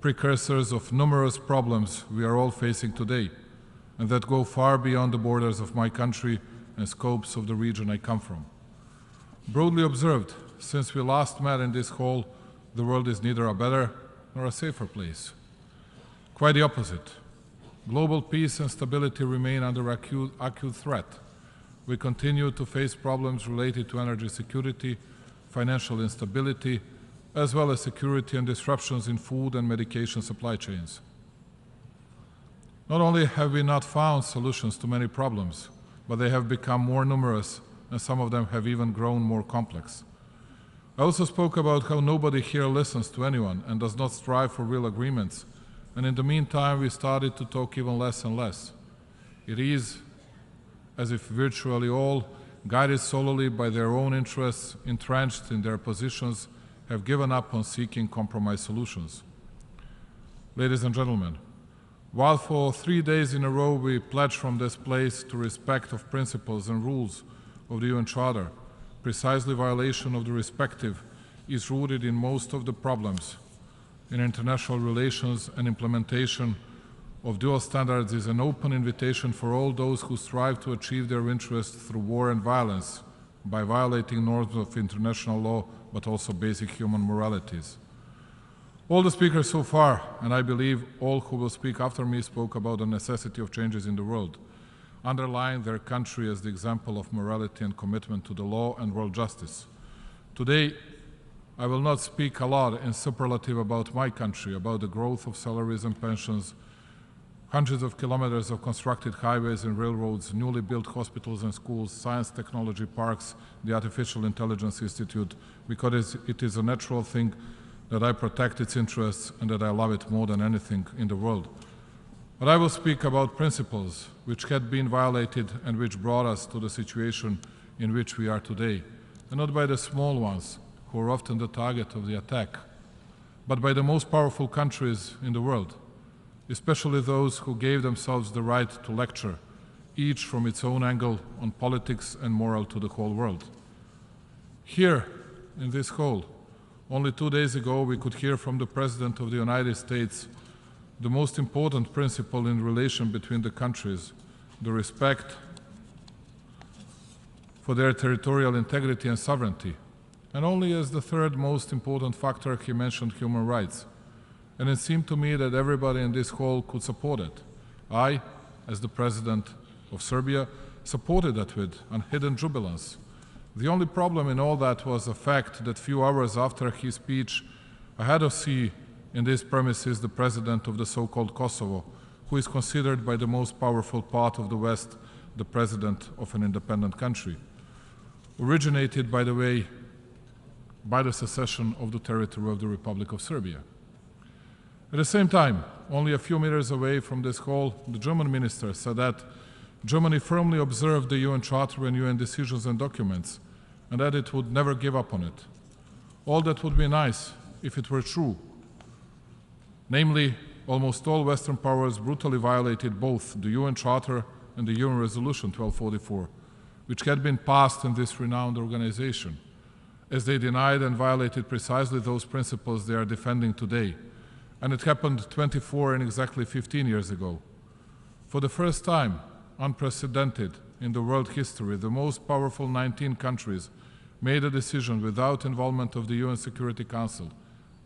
precursors of numerous problems we are all facing today, and that go far beyond the borders of my country and scopes of the region I come from. Broadly observed, since we last met in this hall, the world is neither a better nor a safer place. Quite the opposite. Global peace and stability remain under acute threat. We continue to face problems related to energy security, financial instability, as well as security and disruptions in food and medication supply chains. Not only have we not found solutions to many problems, but they have become more numerous, and some of them have even grown more complex. I also spoke about how nobody here listens to anyone and does not strive for real agreements, and in the meantime we started to talk even less and less. It is as if virtually all, guided solely by their own interests, entrenched in their positions, have given up on seeking compromise solutions. Ladies and gentlemen, while for 3 days in a row we pledge from this place to respect of principles and rules of the UN Charter, precisely violation of the respective is rooted in most of the problems. In international relations and implementation of dual standards is an open invitation for all those who strive to achieve their interests through war and violence by violating norms of international law, but also basic human moralities. All the speakers so far, and I believe all who will speak after me, spoke about the necessity of changes in the world, underlying their country as the example of morality and commitment to the law and world justice. Today, I will not speak a lot in superlative about my country, about the growth of salaries and pensions, hundreds of kilometers of constructed highways and railroads, newly built hospitals and schools, science technology parks, the Artificial Intelligence Institute, because it is a natural thing that I protect its interests and that I love it more than anything in the world. But I will speak about principles which had been violated and which brought us to the situation in which we are today, and not by the small ones who are often the target of the attack, but by the most powerful countries in the world, especially those who gave themselves the right to lecture, each from its own angle on politics and moral to the whole world. Here, in this hall, only 2 days ago we could hear from the President of the United States the most important principle in relation between the countries, the respect for their territorial integrity and sovereignty. And only as the third most important factor he mentioned human rights. And it seemed to me that everybody in this hall could support it. I, as the President of Serbia, supported that with unhidden jubilance. The only problem in all that was the fact that few hours after his speech, I had to see in these premises the President of the so-called Kosovo, who is considered by the most powerful part of the West the president of an independent country, originated, by the way, by the secession of the territory of the Republic of Serbia. At the same time, only a few meters away from this hall, the German minister said that Germany firmly observed the UN Charter and UN decisions and documents, and that it would never give up on it. All that would be nice if it were true. Namely, almost all Western powers brutally violated both the UN Charter and the UN Resolution 1244, which had been passed in this renowned organization, as they denied and violated precisely those principles they are defending today. And it happened 24 and exactly 15 years ago. For the first time, unprecedented in the world history, the most powerful 19 countries made a decision without involvement of the UN Security Council.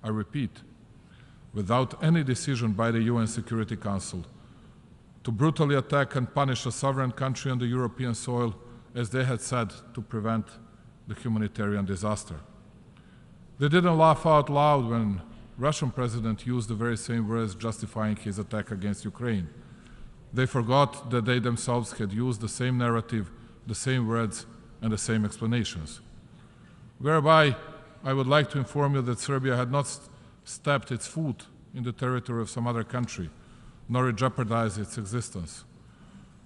I repeat, without any decision by the UN Security Council, to brutally attack and punish a sovereign country on the European soil, as they had said, to prevent the humanitarian disaster. They didn't laugh out loud when Russian president used the very same words justifying his attack against Ukraine. They forgot that they themselves had used the same narrative, the same words, and the same explanations. Whereby, I would like to inform you that Serbia had not stepped its foot in the territory of some other country, nor jeopardized its existence.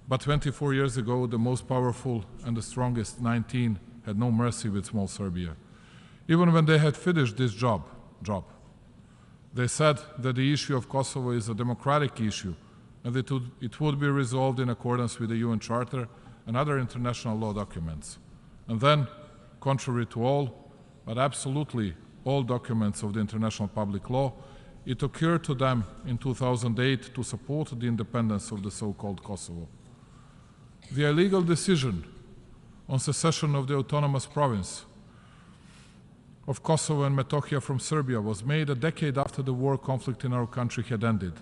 But 24 years ago, the most powerful and the strongest 19 had no mercy with small Serbia. Even when they had finished this job. They said that the issue of Kosovo is a democratic issue and that it would be resolved in accordance with the UN Charter and other international law documents. And then, contrary to all, but absolutely all documents of the international public law, it occurred to them in 2008 to support the independence of the so-called Kosovo. The illegal decision on secession of the autonomous province of Kosovo and Metohija from Serbia was made a decade after the war conflict in our country had ended,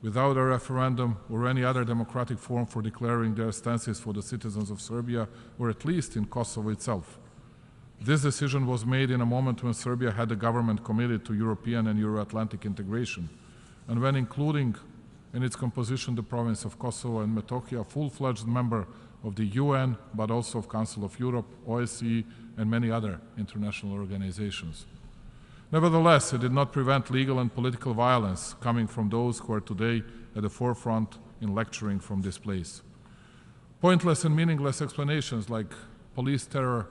without a referendum or any other democratic forum for declaring their stances for the citizens of Serbia, or at least in Kosovo itself. This decision was made in a moment when Serbia had a government committed to European and Euro-Atlantic integration, and when including in its composition the province of Kosovo and Metohija, a full-fledged member of the UN, but also of Council of Europe, OSCE, and many other international organizations. Nevertheless, it did not prevent legal and political violence coming from those who are today at the forefront in lecturing from this place. Pointless and meaningless explanations like police terror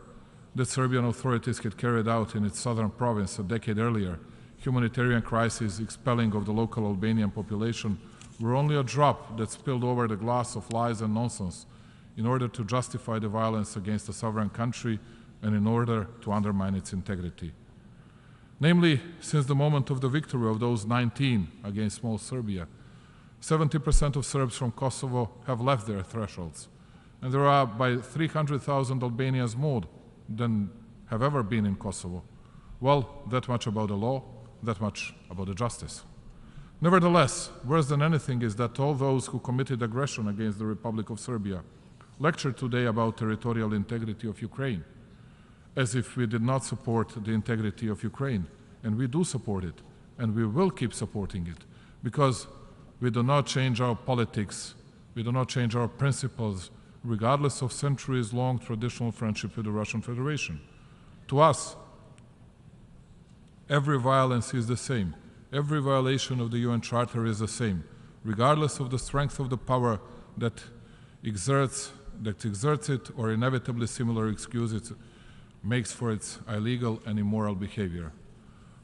that Serbian authorities had carried out in its southern province a decade earlier, humanitarian crisis expelling of the local Albanian population, were only a drop that spilled over the glass of lies and nonsense in order to justify the violence against a sovereign country and in order to undermine its integrity. Namely, since the moment of the victory of those 19 against small Serbia, 70% of Serbs from Kosovo have left their thresholds, and there are by 300,000 Albanians more than have ever been in Kosovo. Well, that much about the law, that much about the justice. Nevertheless, worse than anything is that all those who committed aggression against the Republic of Serbia lectured today about territorial integrity of Ukraine, as if we did not support the integrity of Ukraine. And we do support it, and we will keep supporting it, because we do not change our politics, we do not change our principles, regardless of centuries-long traditional friendship with the Russian Federation. To us, every violence is the same. Every violation of the UN Charter is the same, regardless of the strength of the power that exerts it or inevitably similar excuses makes for its illegal and immoral behavior.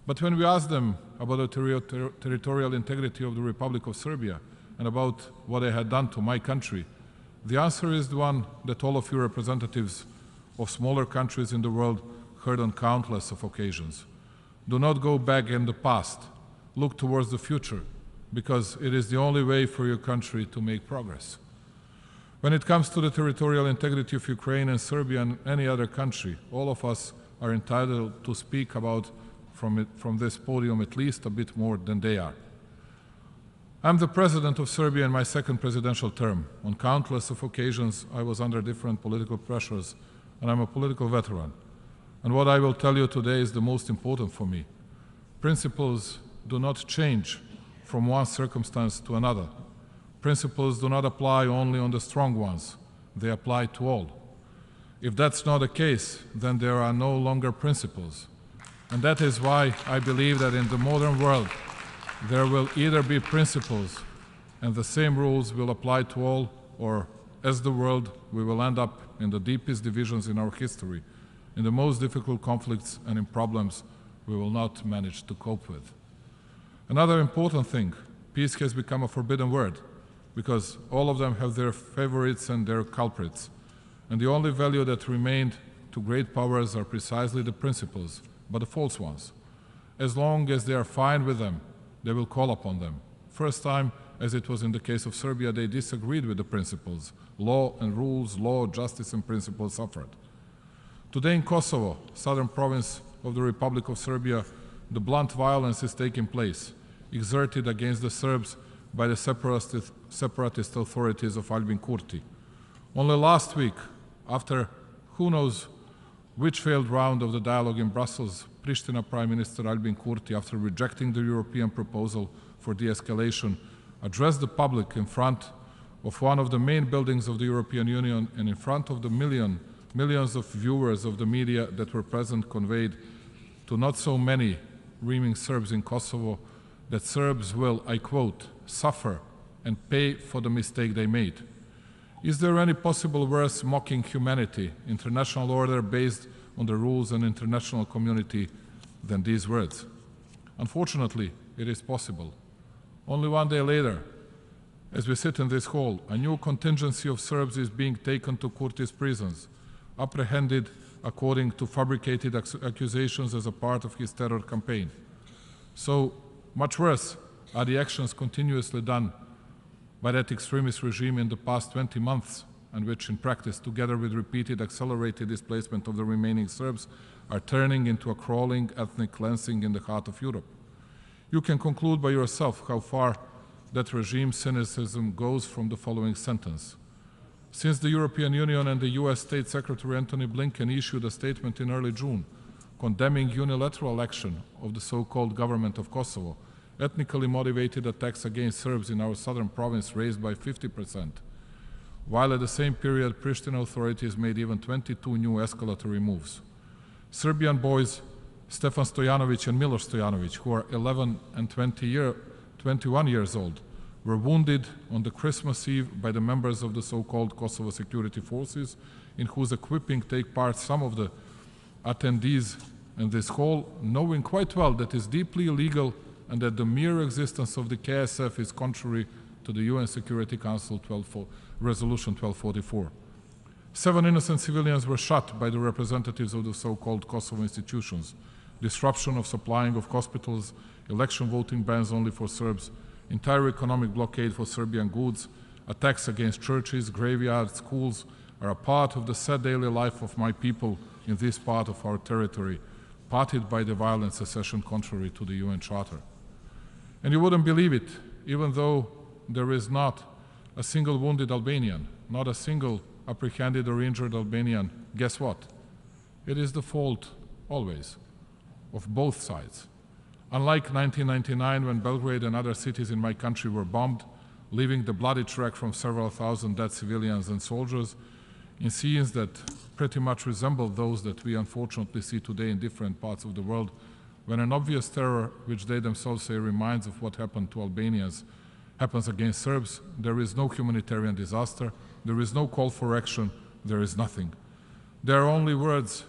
But when we ask them about the territorial integrity of the Republic of Serbia and about what they had done to my country, the answer is the one that all of you representatives of smaller countries in the world heard on countless of occasions. Do not go back in the past. Look towards the future, because it is the only way for your country to make progress. When it comes to the territorial integrity of Ukraine and Serbia and any other country, all of us are entitled to speak about from this podium at least a bit more than they are. I'm the president of Serbia in my second presidential term. On countless of occasions, I was under different political pressures, and I'm a political veteran. And what I will tell you today is the most important for me. Principles do not change from one circumstance to another. principles do not apply only on the strong ones, they apply to all. If that's not the case, then there are no longer principles. And that is why I believe that in the modern world, there will either be principles and the same rules will apply to all, or as the world, we will end up in the deepest divisions in our history, in the most difficult conflicts and in problems we will not manage to cope with. Another important thing, peace has become a forbidden word, because all of them have their favorites and their culprits. And the only value that remained to great powers are precisely the principles, but the false ones. As long as they are fine with them, they will call upon them. First time, as it was in the case of Serbia, they disagreed with the principles. Law and rules, law, justice and principles suffered. Today in Kosovo, southern province of the Republic of Serbia, the blunt violence is taking place, exerted against the Serbs by the separatist authorities of Albin Kurti. Only last week, after who knows which failed round of the dialogue in Brussels, Pristina Prime Minister Albin Kurti, after rejecting the European proposal for de-escalation, addressed the public in front of one of the main buildings of the European Union and in front of the millions of viewers of the media that were present, conveyed to not so many reaming Serbs in Kosovo that Serbs will, I quote, suffer and pay for the mistake they made. Is there any possible worse mocking humanity, international order based on the rules and international community than these words? Unfortunately, it is possible. Only one day later, as we sit in this hall, a new contingency of Serbs is being taken to Kurti's prisons, apprehended according to fabricated accusations as a part of his terror campaign. So much worse are the actions continuously done by that extremist regime in the past 20 months, and which in practice, together with repeated accelerated displacement of the remaining Serbs, are turning into a crawling ethnic cleansing in the heart of Europe. You can conclude by yourself how far that regime's cynicism goes from the following sentence. Since the European Union and the US State Secretary Antony Blinken issued a statement in early June condemning unilateral action of the so-called government of Kosovo, ethnically motivated attacks against Serbs in our southern province raised by 50%, while at the same period Pristina authorities made even 22 new escalatory moves. Serbian boys Stefan Stojanovic and Miloš Stojanovic, who are 11 and 21 years old, were wounded on the Christmas Eve by the members of the so-called Kosovo security forces, in whose equipping take part some of the attendees in this hall, knowing quite well that it is deeply illegal and that the mere existence of the KSF is contrary to the UN Security Council Resolution 1244. 7 innocent civilians were shot by the representatives of the so-called Kosovo institutions. Disruption of supplying of hospitals, election voting bans only for Serbs, entire economic blockade for Serbian goods, attacks against churches, graveyards, schools are a part of the sad daily life of my people in this part of our territory, parted by the violent secession contrary to the UN Charter. And you wouldn't believe it, even though there is not a single wounded Albanian, not a single apprehended or injured Albanian, guess what? It is the fault, always, of both sides. Unlike 1999, when Belgrade and other cities in my country were bombed, leaving the bloody track from several thousand dead civilians and soldiers, in scenes that pretty much resemble those that we unfortunately see today in different parts of the world, when an obvious terror, which they themselves say reminds of what happened to Albanians, happens against Serbs, there is no humanitarian disaster, there is no call for action, there is nothing. They are only words,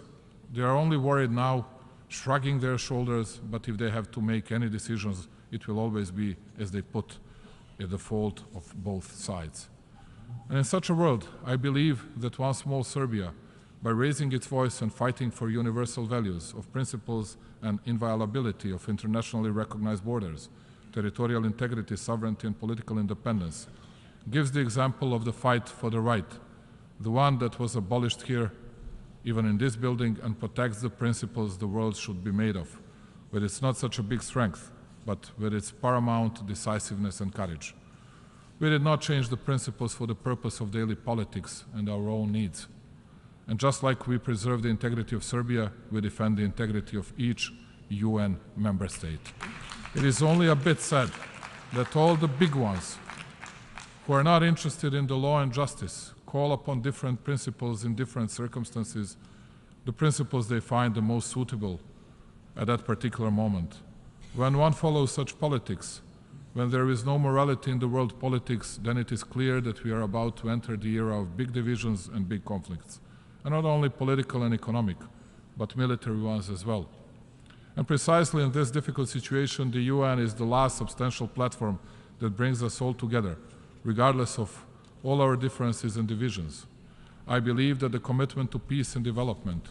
they are only worried now, shrugging their shoulders, but if they have to make any decisions, it will always be, as they put, at the fault of both sides. And in such a world, I believe that one small Serbia, by raising its voice and fighting for universal values of principles and inviolability of internationally recognized borders, territorial integrity, sovereignty, and political independence, gives the example of the fight for the right, the one that was abolished here, even in this building, and protects the principles the world should be made of, with its not such a big strength, but with its paramount decisiveness and courage. We did not change the principles for the purpose of daily politics and our own needs. And just like we preserve the integrity of Serbia, we defend the integrity of each UN member state. It is only a bit sad that all the big ones who are not interested in the law and justice, call upon different principles in different circumstances, the principles they find the most suitable at that particular moment. When one follows such politics, when there is no morality in the world politics, then it is clear that we are about to enter the era of big divisions and big conflicts, and not only political and economic, but military ones as well. And precisely in this difficult situation, the UN is the last substantial platform that brings us all together, regardless of all our differences and divisions. I believe that the commitment to peace and development,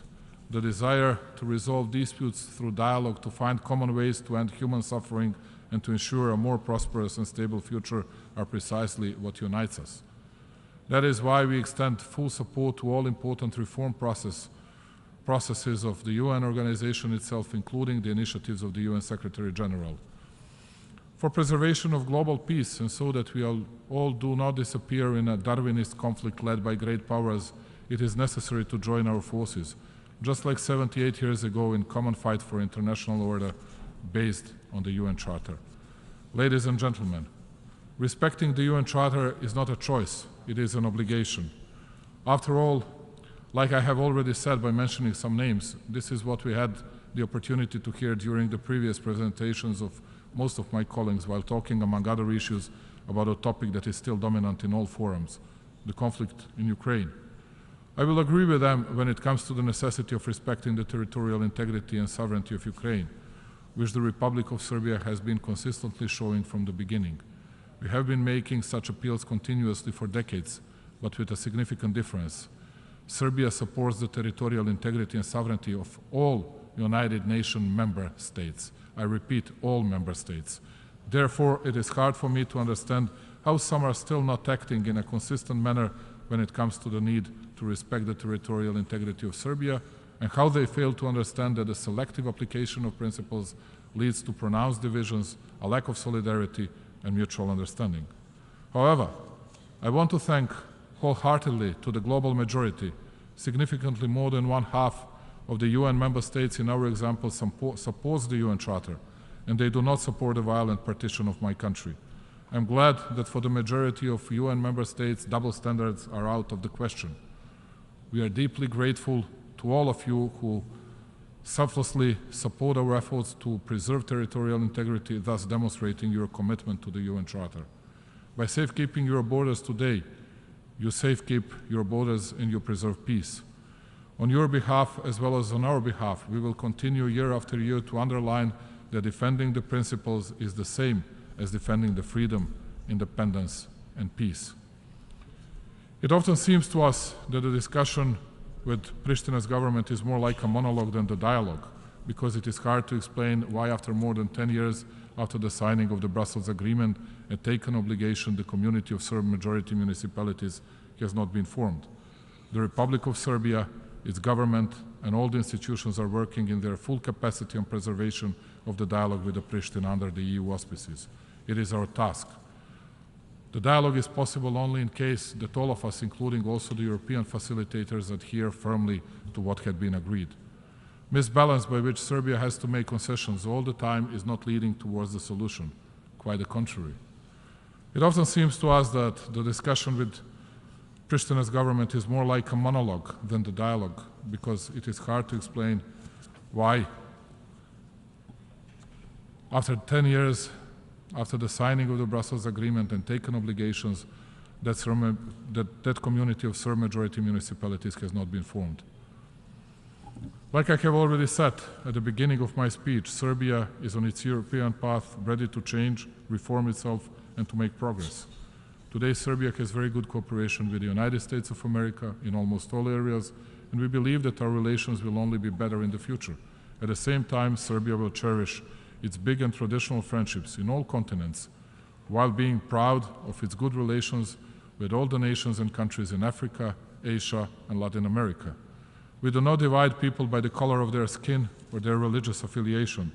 the desire to resolve disputes through dialogue, to find common ways to end human suffering and to ensure a more prosperous and stable future are precisely what unites us. That is why we extend full support to all important reform processes of the UN organization itself, including the initiatives of the UN Secretary General. For preservation of global peace, and so that we all do not disappear in a Darwinist conflict led by great powers, it is necessary to join our forces, just like 78 years ago in common fight for international order based on the UN Charter. Ladies and gentlemen, respecting the UN Charter is not a choice, it is an obligation. After all, like I have already said by mentioning some names, this is what we had the opportunity to hear during the previous presentations of most of my colleagues while talking, among other issues, about a topic that is still dominant in all forums, the conflict in Ukraine. I will agree with them when it comes to the necessity of respecting the territorial integrity and sovereignty of Ukraine, which the Republic of Serbia has been consistently showing from the beginning. We have been making such appeals continuously for decades, but with a significant difference. Serbia supports the territorial integrity and sovereignty of all United Nations member states. I repeat, all member states. Therefore, it is hard for me to understand how some are still not acting in a consistent manner when it comes to the need to respect the territorial integrity of Serbia, and how they fail to understand that the selective application of principles leads to pronounced divisions, a lack of solidarity, and mutual understanding. However, I want to thank wholeheartedly to the global majority, significantly more than one-half of the UN member states in our example supports the UN Charter, and they do not support the violent partition of my country. I'm glad that for the majority of UN member states, double standards are out of the question. We are deeply grateful to all of you who selflessly support our efforts to preserve territorial integrity, thus demonstrating your commitment to the UN Charter. By safekeeping your borders today, you safekeep your borders and you preserve peace. On your behalf, as well as on our behalf, we will continue year after year to underline that defending the principles is the same as defending the freedom, independence, and peace. It often seems to us that the discussion with Prishtina's government is more like a monologue than the dialogue, because it is hard to explain why after more than 10 years after the signing of the Brussels Agreement, a taken obligation, the community of Serb majority municipalities has not been formed. The Republic of Serbia, its government, and all the institutions are working in their full capacity on preservation of the dialogue with the Pristina under the EU auspices. It is our task. The dialogue is possible only in case that all of us, including also the European facilitators, adhere firmly to what had been agreed. Misbalance by which Serbia has to make concessions all the time is not leading towards the solution, quite the contrary. It often seems to us that the discussion with Prishtina's government is more like a monologue than the dialogue, because it is hard to explain why, after 10 years, after the signing of the Brussels Agreement and taken obligations, that community of Serb majority municipalities has not been formed. Like I have already said at the beginning of my speech, Serbia is on its European path, ready to change, reform itself, and to make progress. Today, Serbia has very good cooperation with the United States of America in almost all areas, and we believe that our relations will only be better in the future. At the same time, Serbia will cherish its big and traditional friendships in all continents, while being proud of its good relations with all the nations and countries in Africa, Asia, and Latin America. We do not divide people by the color of their skin or their religious affiliation.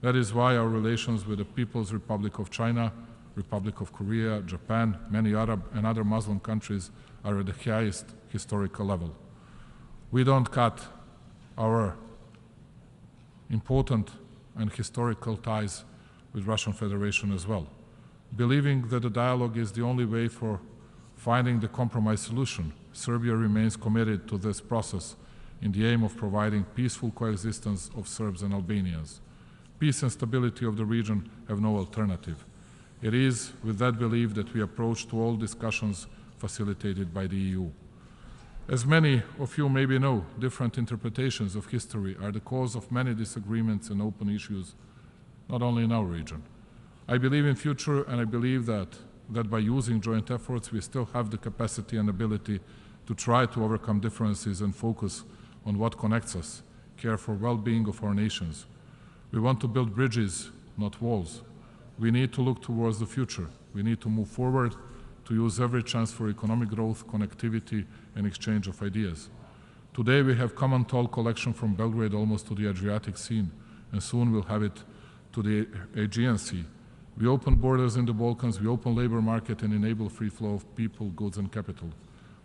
That is why our relations with the People's Republic of China, Republic of Korea, Japan, many Arab and other Muslim countries are at the highest historical level. We don't cut our important and historical ties with Russian Federation as well. Believing that the dialogue is the only way for finding the compromise solution, Serbia remains committed to this process in the aim of providing peaceful coexistence of Serbs and Albanians. Peace and stability of the region have no alternative. It is with that belief that we approach to all discussions facilitated by the EU. As many of you maybe know, different interpretations of history are the cause of many disagreements and open issues, not only in our region. I believe in future, and I believe that by using joint efforts, we still have the capacity and ability to try to overcome differences and focus on what connects us, care for well-being of our nations. We want to build bridges, not walls. We need to look towards the future. We need to move forward, to use every chance for economic growth, connectivity, and exchange of ideas. Today we have common toll collection from Belgrade almost to the Adriatic Sea, and soon we'll have it to the Aegean Sea. We open borders in the Balkans, we open labor market and enable free flow of people, goods, and capital.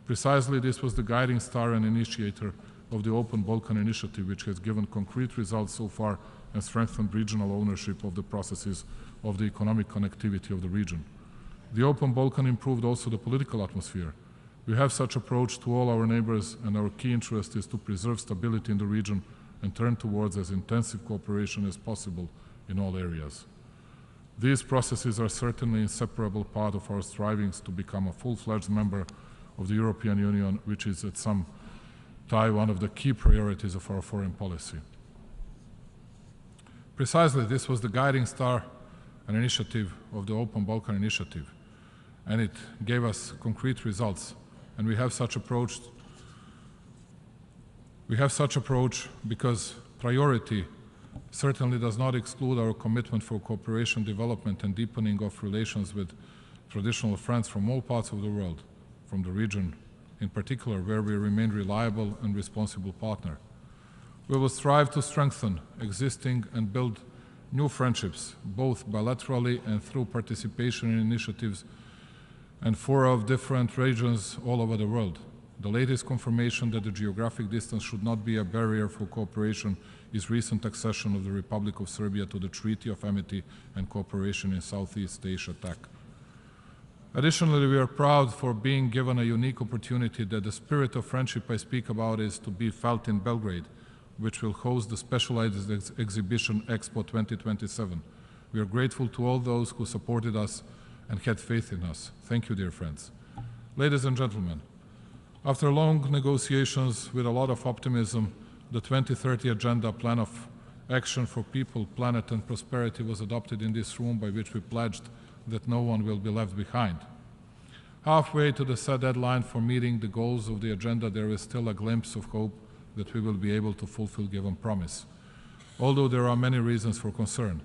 Precisely this was the guiding star and initiator of the Open Balkan Initiative, which has given concrete results so far and strengthened regional ownership of the processes of the economic connectivity of the region. The Open Balkan improved also the political atmosphere. We have such approach to all our neighbors, and our key interest is to preserve stability in the region and turn towards as intensive cooperation as possible in all areas. These processes are certainly an inseparable part of our strivings to become a full-fledged member of the European Union, which is at some time one of the key priorities of our foreign policy. Precisely this was the guiding star and initiative of the Open Balkan Initiative, and it gave us concrete results. And we have such approach because priority certainly does not exclude our commitment for cooperation, development, and deepening of relations with traditional friends from all parts of the world, from the region in particular, where we remain reliable and responsible partner. We will strive to strengthen existing and build new friendships, both bilaterally and through participation in initiatives and fora of different regions all over the world. The latest confirmation that the geographic distance should not be a barrier for cooperation is recent accession of the Republic of Serbia to the Treaty of Amity and Cooperation in Southeast Asia TAC. Additionally, we are proud for being given a unique opportunity that the spirit of friendship I speak about is to be felt in Belgrade, which will host the specialized exhibition Expo 2027. We are grateful to all those who supported us and had faith in us. Thank you, dear friends. Ladies and gentlemen, after long negotiations with a lot of optimism, the 2030 Agenda Plan of Action for People, Planet and Prosperity was adopted in this room, by which we pledged that no one will be left behind. Halfway to the set deadline for meeting the goals of the agenda, there is still a glimpse of hope that we will be able to fulfill given promise. Although there are many reasons for concern,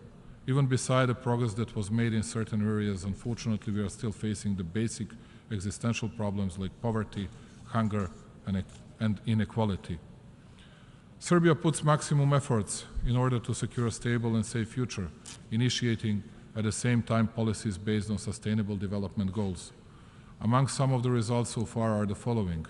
even beside the progress that was made in certain areas, unfortunately we are still facing the basic existential problems like poverty, hunger, and inequality. Serbia puts maximum efforts in order to secure a stable and safe future, initiating at the same time policies based on sustainable development goals. Among some of the results so far are the following: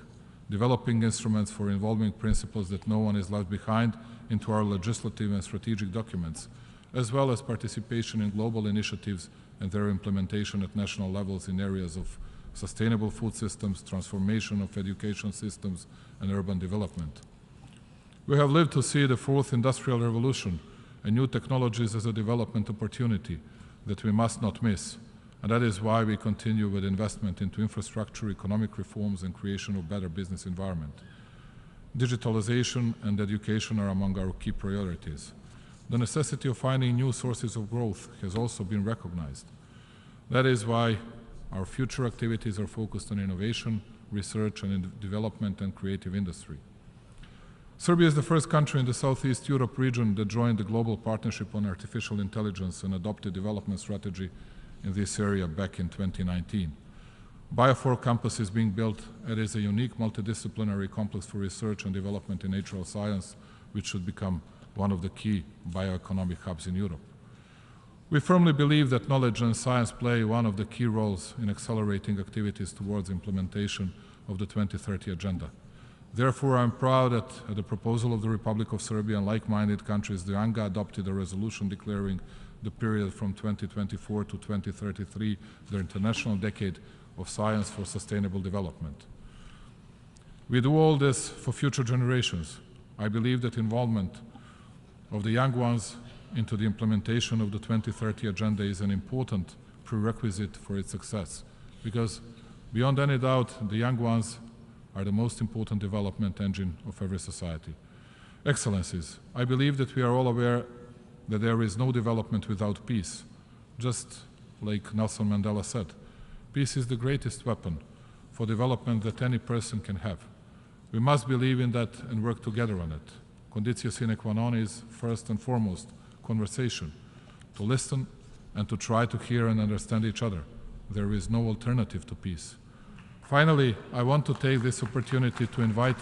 developing instruments for involving principles that no one is left behind into our legislative and strategic documents, as well as participation in global initiatives and their implementation at national levels in areas of sustainable food systems, transformation of education systems, and urban development. We have lived to see the fourth industrial revolution and new technologies as a development opportunity that we must not miss, and that is why we continue with investment into infrastructure, economic reforms, and creation of better business environment. Digitalization and education are among our key priorities. The necessity of finding new sources of growth has also been recognized. That is why our future activities are focused on innovation, research and development, and creative industry. Serbia is the first country in the Southeast Europe region that joined the Global Partnership on Artificial Intelligence and adopted development strategy in this area back in 2019. Bio4 campus is being built. It is a unique multidisciplinary complex for research and development in natural science, which should become one of the key bioeconomic hubs in Europe. We firmly believe that knowledge and science play one of the key roles in accelerating activities towards implementation of the 2030 Agenda. Therefore, I am proud that at the proposal of the Republic of Serbia and like-minded countries, the ANGA adopted a resolution declaring the period from 2024 to 2033, the International Decade of Science for Sustainable Development. We do all this for future generations. I believe that involvement of the young ones into the implementation of the 2030 Agenda is an important prerequisite for its success, because beyond any doubt, the young ones are the most important development engine of every society. Excellencies, I believe that we are all aware that there is no development without peace. Just like Nelson Mandela said, peace is the greatest weapon for development that any person can have. We must believe in that and work together on it. Conditio sine qua non is first and foremost conversation, to listen and to try to hear and understand each other. There is no alternative to peace. Finally, I want to take this opportunity to invite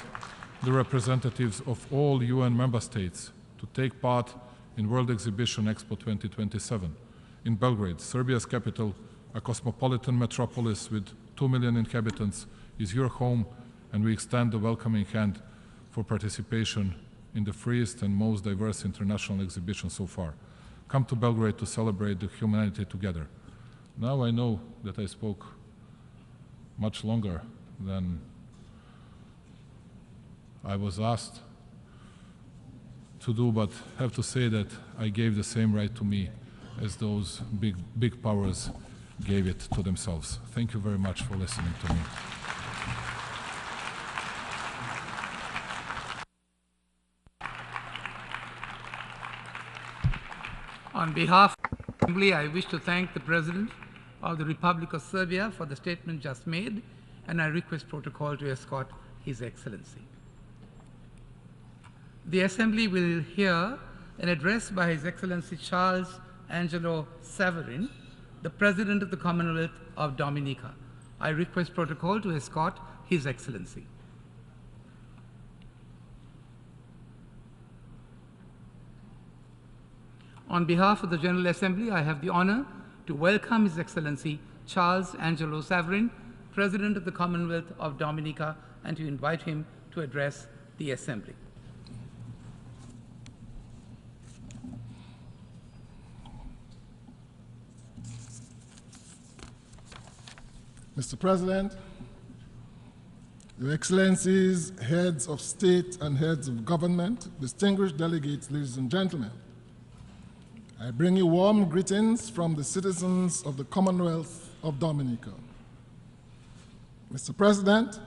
the representatives of all UN member states to take part in World Exhibition Expo 2027 in Belgrade, Serbia's capital, a cosmopolitan metropolis with 2 million inhabitants, is your home, and we extend the welcoming hand for participation in the freest and most diverse international exhibition so far. Come to Belgrade to celebrate the humanity together. Now I know that I spoke much longer than I was asked to do, but have to say that I gave the same right to me as those big powers gave it to themselves. Thank you very much for listening to me. On behalf of the Assembly, I wish to thank the President of the Republic of Serbia for the statement just made, and I request protocol to escort His Excellency. The Assembly will hear an address by His Excellency Charles Angelo Saverin, the President of the Commonwealth of Dominica. I request protocol to escort His Excellency. On behalf of the General Assembly, I have the honor to welcome His Excellency Charles Angelo Saverin, President of the Commonwealth of Dominica, and to invite him to address the Assembly. Mr. President, Your Excellencies, heads of state and heads of government, distinguished delegates, ladies and gentlemen, I bring you warm greetings from the citizens of the Commonwealth of Dominica. Mr. President,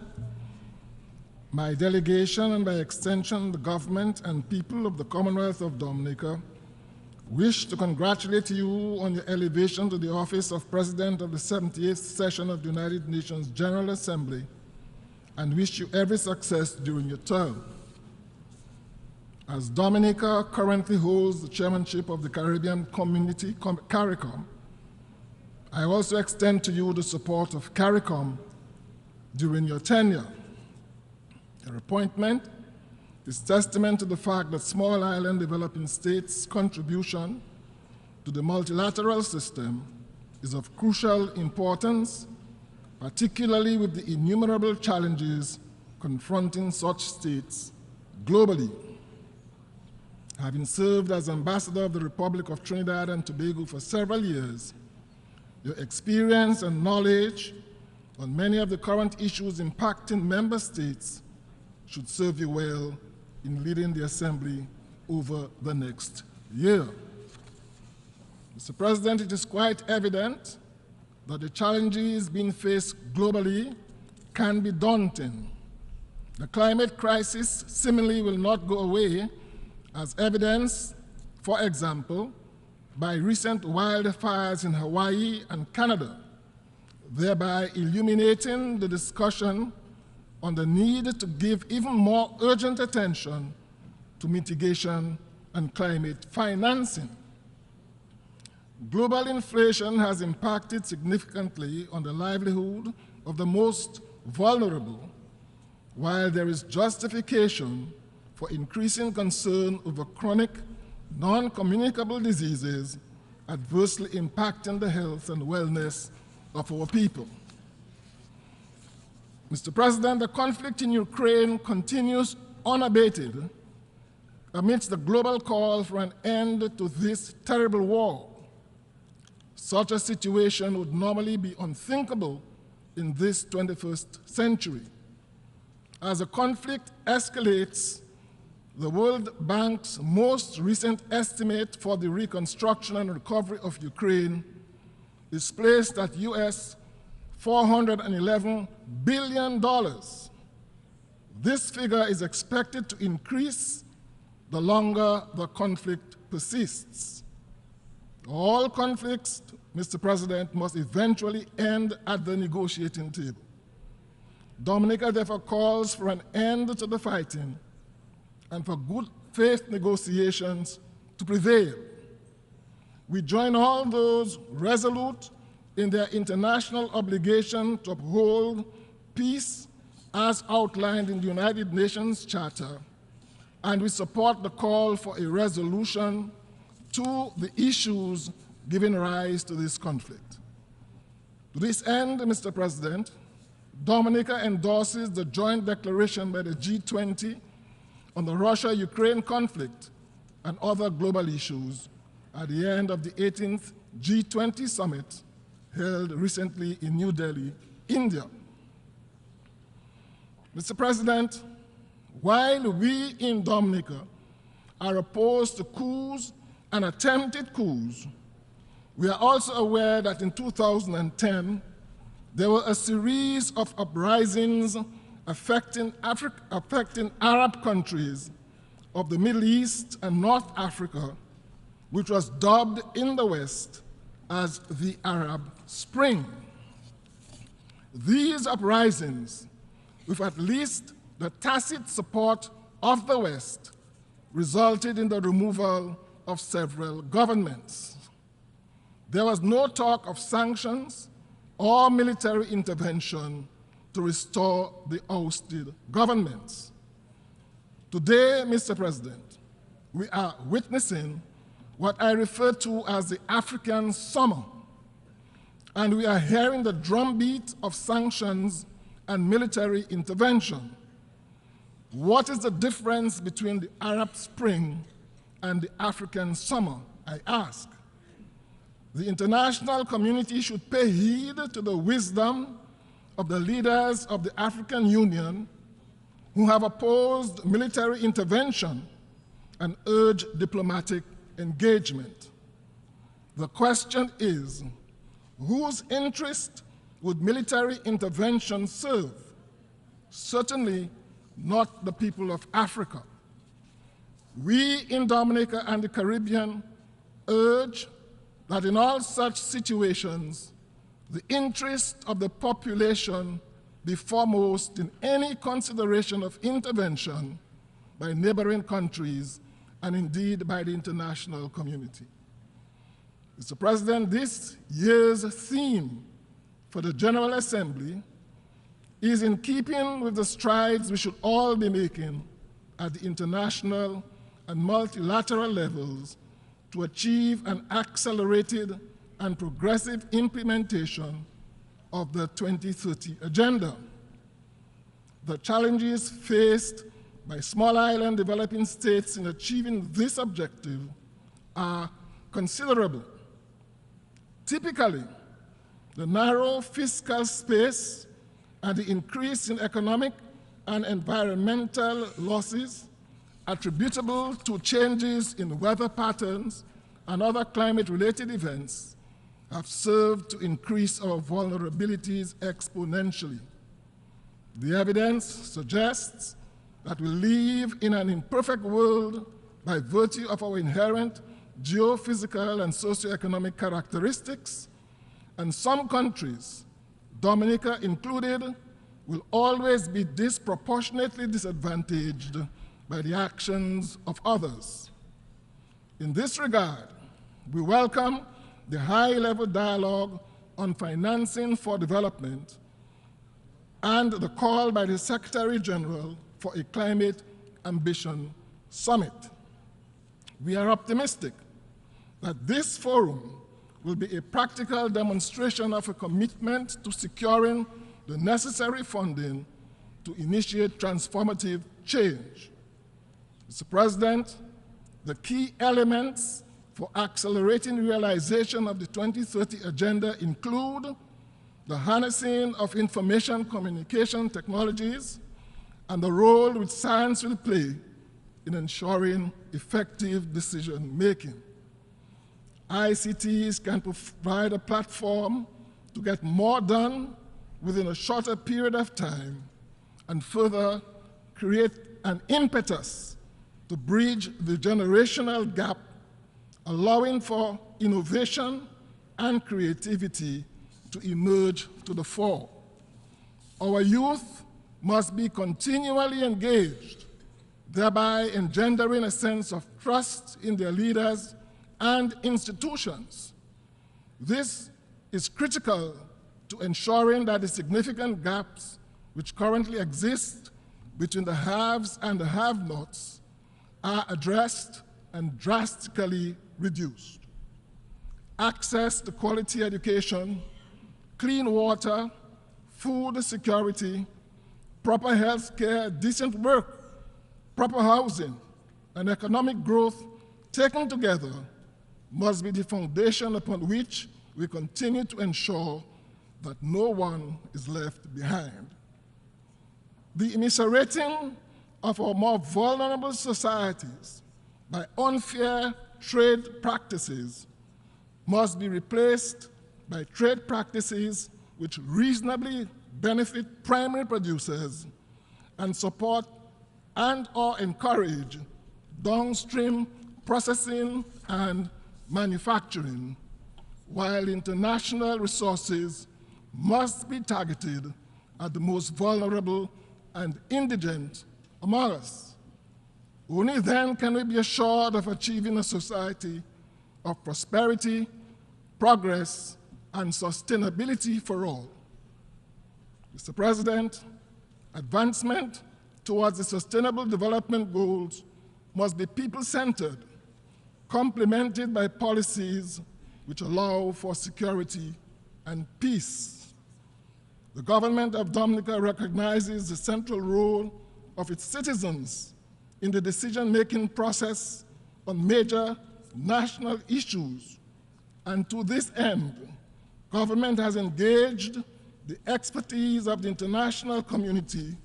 my delegation and by extension the government and people of the Commonwealth of Dominica wish to congratulate you on your elevation to the office of President of the 78th session of the United Nations General Assembly and wish you every success during your term. As Dominica currently holds the chairmanship of the Caribbean Community, CARICOM, I also extend to you the support of CARICOM during your tenure. Your appointment is testament to the fact that small island developing states' contribution to the multilateral system is of crucial importance, particularly with the innumerable challenges confronting such states globally. Having served as ambassador of the Republic of Trinidad and Tobago for several years, your experience and knowledge on many of the current issues impacting member states should serve you well in leading the Assembly over the next year. Mr. President, it is quite evident that the challenges being faced globally can be daunting. The climate crisis similarly will not go away, as evidenced, for example, by recent wildfires in Hawaii and Canada, thereby illuminating the discussion on the need to give even more urgent attention to mitigation and climate financing. Global inflation has impacted significantly on the livelihood of the most vulnerable, while there is justification for increasing concern over chronic, non-communicable diseases adversely impacting the health and wellness of our people. Mr. President, the conflict in Ukraine continues unabated amidst the global call for an end to this terrible war. Such a situation would normally be unthinkable in this 21st century. As the conflict escalates, the World Bank's most recent estimate for the reconstruction and recovery of Ukraine is placed at US $411 billion. This figure is expected to increase the longer the conflict persists. All conflicts, Mr. President, must eventually end at the negotiating table. Dominica therefore calls for an end to the fighting and for good faith negotiations to prevail. We join all those resolute in their international obligation to uphold peace as outlined in the United Nations Charter, and we support the call for a resolution to the issues giving rise to this conflict. To this end, Mr. President, Dominica endorses the joint declaration by the G20 on the Russia-Ukraine conflict and other global issues at the end of the 18th G20 summit held recently in New Delhi, India. Mr. President, while we in Dominica are opposed to coups and attempted coups, we are also aware that in 2010, there were a series of uprisings affecting Arab countries of the Middle East and North Africa, which was dubbed in the West as the Arab Spring. These uprisings, with at least the tacit support of the West, resulted in the removal of several governments. There was no talk of sanctions or military intervention to restore the ousted governments. Today, Mr. President, we are witnessing what I refer to as the African summer, and we are hearing the drumbeat of sanctions and military intervention. What is the difference between the Arab Spring and the African summer, I ask? The international community should pay heed to the wisdom of the leaders of the African Union who have opposed military intervention and urged diplomatic engagement. The question is, whose interest would military intervention serve? Certainly not the people of Africa. We in Dominica and the Caribbean urge that in all such situations, the interest of the population be foremost in any consideration of intervention by neighboring countries and indeed by the international community. Mr. President, this year's theme for the General Assembly is in keeping with the strides we should all be making at the international and multilateral levels to achieve an accelerated and progressive implementation of the 2030 Agenda. The challenges faced by small island developing states in achieving this objective are considerable. Typically, the narrow fiscal space and the increase in economic and environmental losses attributable to changes in weather patterns and other climate-related events have served to increase our vulnerabilities exponentially. The evidence suggests that we live in an imperfect world by virtue of our inherent geophysical and socioeconomic characteristics, and some countries, Dominica included, will always be disproportionately disadvantaged by the actions of others. In this regard, we welcome the high-level dialogue on financing for development and the call by the Secretary General for a Climate Ambition Summit. We are optimistic that this forum will be a practical demonstration of a commitment to securing the necessary funding to initiate transformative change. Mr. President, the key elements for accelerating realization of the 2030 agenda include the harnessing of information communication technologies and the role which science will play in ensuring effective decision-making. ICTs can provide a platform to get more done within a shorter period of time and further create an impetus to bridge the generational gap, allowing for innovation and creativity to emerge to the fore. Our youth must be continually engaged, thereby engendering a sense of trust in their leaders and institutions. This is critical to ensuring that the significant gaps which currently exist between the haves and the have-nots are addressed and drastically reduced. Access to quality education, clean water, food security, proper health care, decent work, proper housing, and economic growth taken together must be the foundation upon which we continue to ensure that no one is left behind. The immiserating of our more vulnerable societies by unfair trade practices must be replaced by trade practices which reasonably benefit primary producers and support and/or encourage downstream processing and manufacturing, while international resources must be targeted at the most vulnerable and indigent among us. Only then can we be assured of achieving a society of prosperity, progress, and sustainability for all. Mr. President, advancement towards the Sustainable Development Goals must be people-centered, complemented by policies which allow for security and peace. The government of Dominica recognizes the central role of its citizens in the decision-making process on major national issues, and to this end, government has engaged the expertise of the international community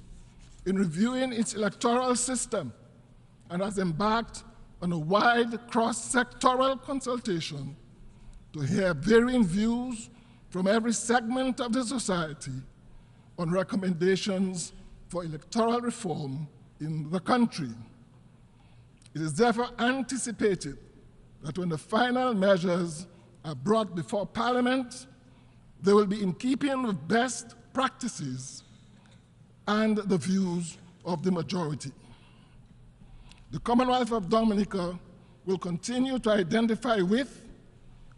in reviewing its electoral system and has embarked on a wide cross-sectoral consultation to hear varying views from every segment of the society on recommendations for electoral reform in the country. It is therefore anticipated that when the final measures are brought before Parliament, they will be in keeping with best practices and the views of the majority. The Commonwealth of Dominica will continue to identify with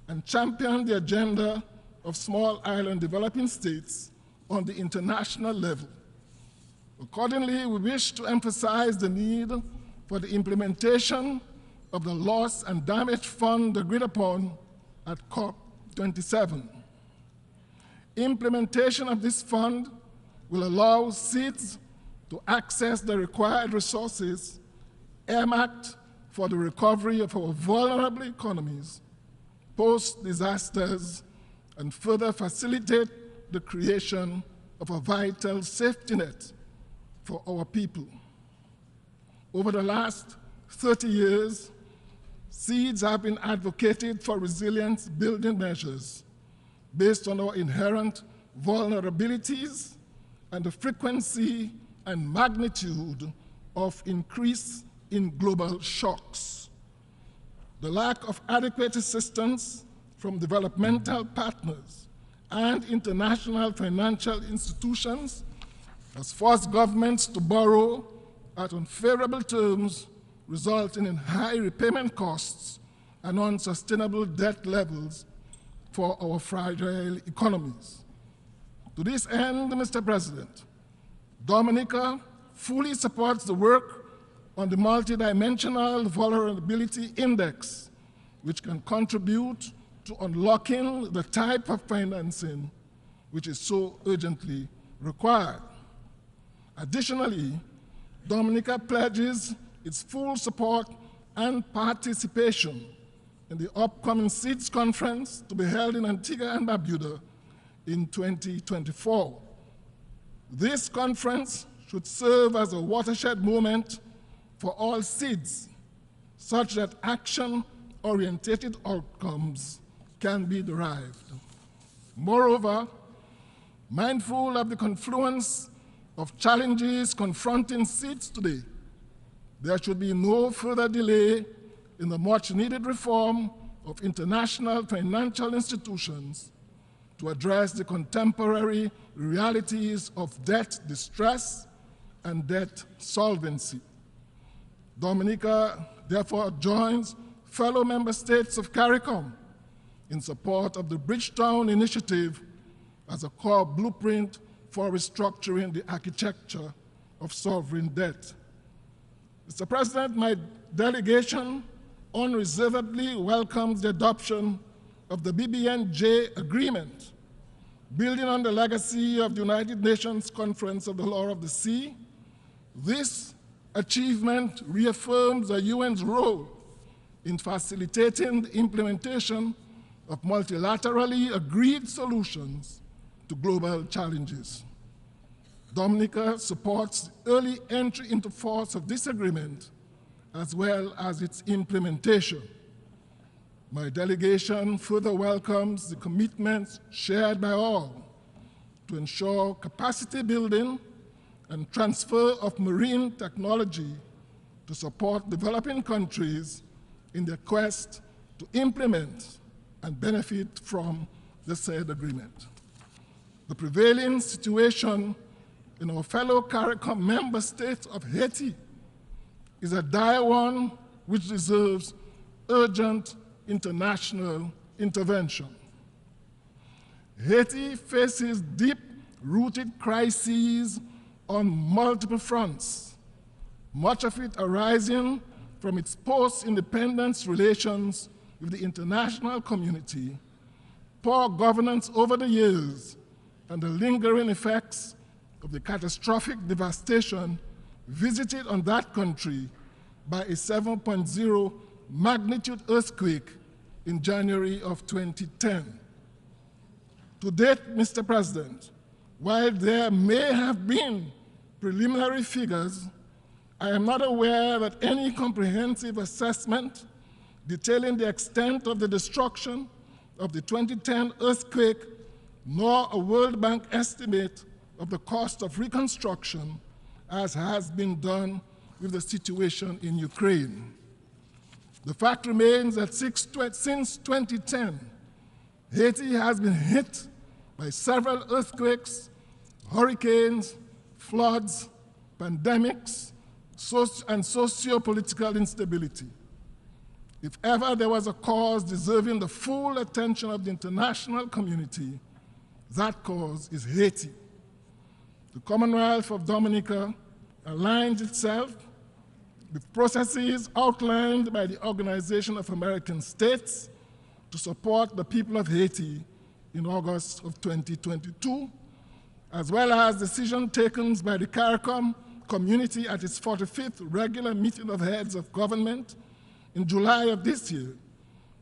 and champion the agenda of small island developing states on the international level. Accordingly, we wish to emphasize the need for the implementation of the Loss and Damage Fund agreed upon at COP27. Implementation of this fund will allow SEEDs to access the required resources earmarked for the recovery of our vulnerable economies, post-disasters, and further facilitate the creation of a vital safety net for our people. Over the last 30 years, SEEDs have been advocated for resilience-building measures based on our inherent vulnerabilities and the frequency and magnitude of increase in global shocks. The lack of adequate assistance from developmental partners and international financial institutions has forced governments to borrow at unfavorable terms, resulting in high repayment costs and unsustainable debt levels for our fragile economies. To this end, Mr. President, Dominica fully supports the work on the Multidimensional Vulnerability Index, which can contribute to unlocking the type of financing which is so urgently required. Additionally, Dominica pledges its full support and participation in the upcoming SEEDS conference to be held in Antigua and Barbuda in 2024. This conference should serve as a watershed moment for all SEEDS, such that action-oriented outcomes can be derived. Moreover, mindful of the confluence of challenges confronting SEEDS today, there should be no further delay in the much-needed reform of international financial institutions to address the contemporary realities of debt distress and debt solvency. Dominica therefore joins fellow member states of CARICOM in support of the Bridgetown Initiative as a core blueprint for restructuring the architecture of sovereign debt. Mr. President, my delegation unreservedly welcomes the adoption of the BBNJ agreement, building on the legacy of the United Nations Conference of the Law of the Sea. This achievement reaffirms the UN's role in facilitating the implementation of multilaterally agreed solutions to global challenges. Dominica supports the early entry into force of this agreement as well as its implementation. My delegation further welcomes the commitments shared by all to ensure capacity building and transfer of marine technology to support developing countries in their quest to implement and benefit from the said agreement. The prevailing situation in our fellow CARICOM member states of Haiti is a dire one which deserves urgent international intervention. Haiti faces deep-rooted crises on multiple fronts, much of it arising from its post-independence relations with the international community, poor governance over the years, and the lingering effects of the catastrophic devastation visited on that country by a 7.0 magnitude earthquake in January of 2010. To date, Mr. President, while there may have been preliminary figures, I am not aware that any comprehensive assessment detailing the extent of the destruction of the 2010 earthquake, nor a World Bank estimate of the cost of reconstruction, as has been done with the situation in Ukraine. The fact remains that since 2010, Haiti has been hit by several earthquakes, hurricanes, floods, pandemics, and socio-political instability. If ever there was a cause deserving the full attention of the international community, that cause is Haiti. The Commonwealth of Dominica aligns itself with processes outlined by the Organization of American States to support the people of Haiti in August of 2022, as well as decisions taken by the CARICOM community at its 45th regular meeting of heads of government in July of this year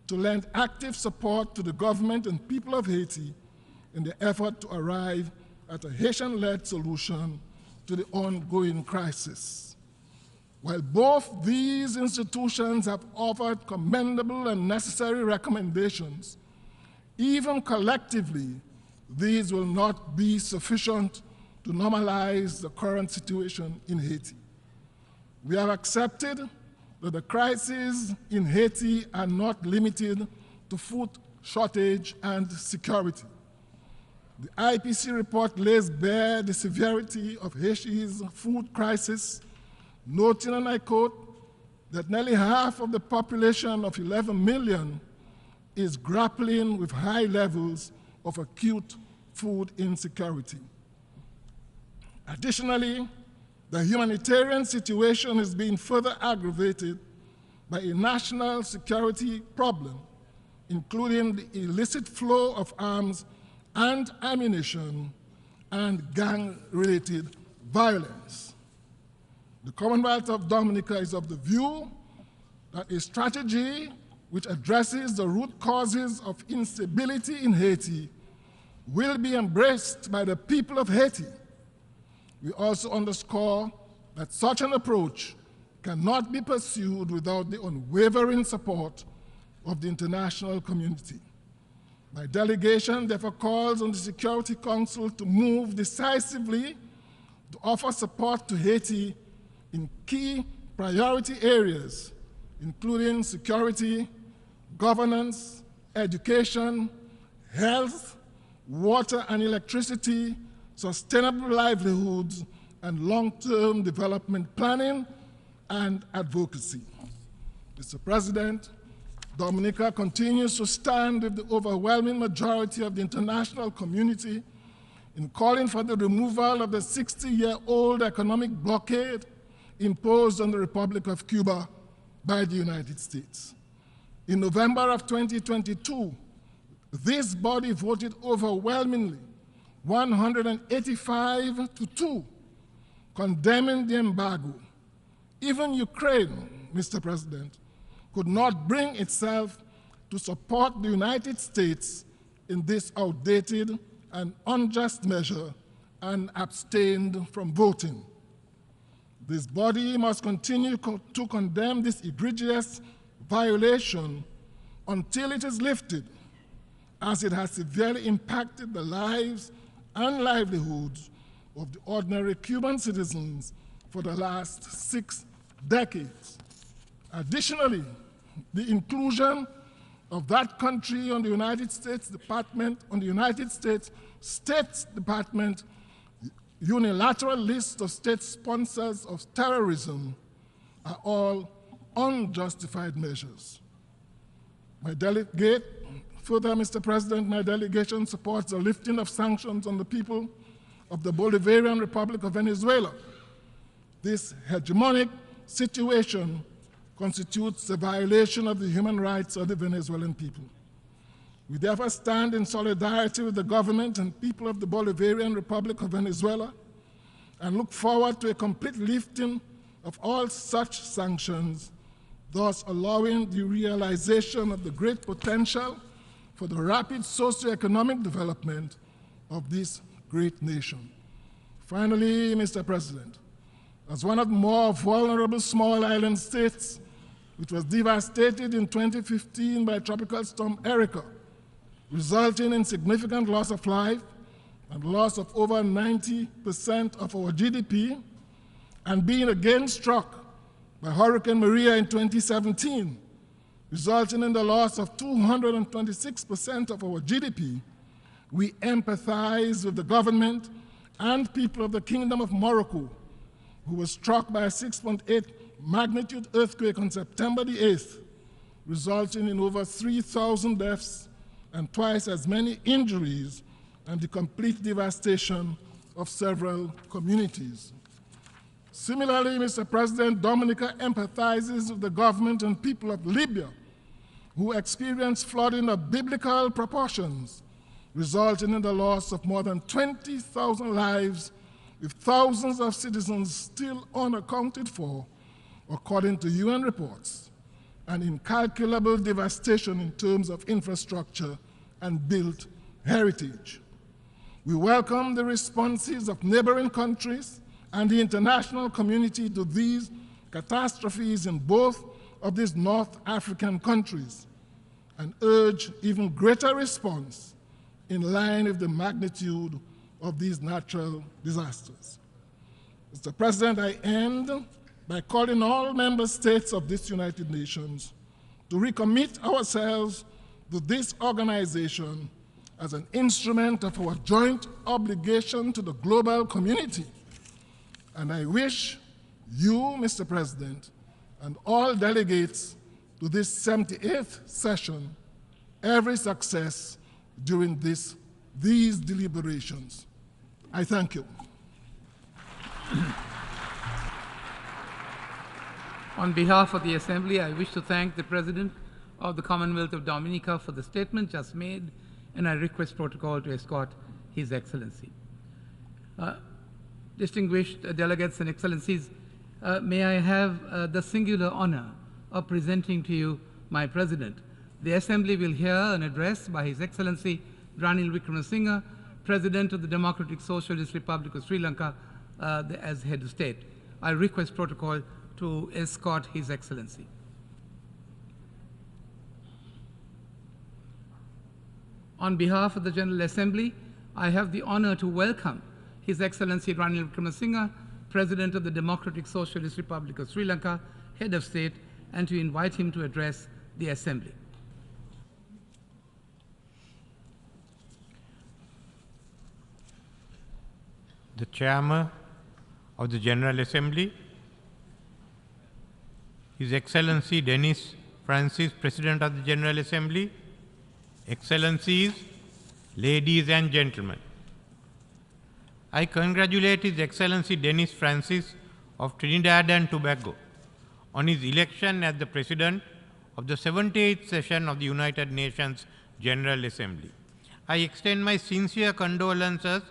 to lend active support to the government and people of Haiti in the effort to arrive at a Haitian-led solution to the ongoing crisis. While both these institutions have offered commendable and necessary recommendations, even collectively, these will not be sufficient to normalize the current situation in Haiti. We have accepted that the crises in Haiti are not limited to food shortage and security. The IPC report lays bare the severity of Haiti's food crisis, noting, and I quote, that nearly half of the population of 11 million is grappling with high levels of acute food insecurity. Additionally, the humanitarian situation is being further aggravated by a national security problem, including the illicit flow of arms and ammunition and gang-related violence. The Commonwealth of Dominica is of the view that a strategy which addresses the root causes of instability in Haiti, will be embraced by the people of Haiti. We also underscore that such an approach cannot be pursued without the unwavering support of the international community. My delegation therefore calls on the Security Council to move decisively to offer support to Haiti in key priority areas, including security, governance, education, health, water and electricity, sustainable livelihoods, and long-term development planning and advocacy. Mr. President, Dominica continues to stand with the overwhelming majority of the international community in calling for the removal of the 60-year-old economic blockade imposed on the Republic of Cuba by the United States. In November of 2022, this body voted overwhelmingly, 185-2, condemning the embargo. Even Ukraine, Mr. President, could not bring itself to support the United States in this outdated and unjust measure and abstained from voting. This body must continue to condemn this egregious violation until it is lifted, as it has severely impacted the lives and livelihoods of the ordinary Cuban citizens for the last 6 decades. Additionally, the inclusion of that country on the United States State Department unilateral list of state sponsors of terrorism are all unjustified measures. Further, Mr. President, my delegation supports the lifting of sanctions on the people of the Bolivarian Republic of Venezuela. This hegemonic situation constitutes a violation of the human rights of the Venezuelan people. We therefore stand in solidarity with the government and people of the Bolivarian Republic of Venezuela and look forward to a complete lifting of all such sanctions, thus allowing the realization of the great potential for the rapid socioeconomic development of this great nation. Finally, Mr. President, as one of the more vulnerable small island states, which was devastated in 2015 by Tropical Storm Erika, resulting in significant loss of life and loss of over 90% of our GDP, and being again struck by Hurricane Maria in 2017, resulting in the loss of 226% of our GDP, we empathize with the government and people of the Kingdom of Morocco, who was struck by a 6.8 magnitude earthquake on September the 8th, resulting in over 3,000 deaths and twice as many injuries and the complete devastation of several communities. Similarly, Mr. President, Dominica empathizes with the government and people of Libya, who experienced flooding of biblical proportions, resulting in the loss of more than 20,000 lives, with thousands of citizens still unaccounted for, according to UN reports, and incalculable devastation in terms of infrastructure and built heritage. We welcome the responses of neighboring countries and the international community to these catastrophes in both of these North African countries, and urge even greater response in line with the magnitude of these natural disasters. Mr. President, I end by calling all member states of this United Nations to recommit ourselves to this organization as an instrument of our joint obligation to the global community. And I wish you, Mr. President, and all delegates to this 78th session every success during these deliberations. I thank you. On behalf of the Assembly, I wish to thank the President of the Commonwealth of Dominica for the statement just made, and I request protocol to escort His Excellency. Distinguished delegates and excellencies, may I have the singular honor of presenting to you my President. The Assembly will hear an address by His Excellency Ranil Wickremesinghe, President of the Democratic Socialist Republic of Sri Lanka, as Head of State. I request protocol to escort His Excellency. On behalf of the General Assembly, I have the honor to welcome His Excellency Ranil Wickremesinghe, President of the Democratic Socialist Republic of Sri Lanka, Head of State, and to invite him to address the Assembly. The Chairman of the General Assembly, His Excellency Denis Francis, President of the General Assembly, Excellencies, ladies and gentlemen. I congratulate His Excellency Denis Francis of Trinidad and Tobago on his election as the President of the 78th session of the United Nations General Assembly. I extend my sincere condolences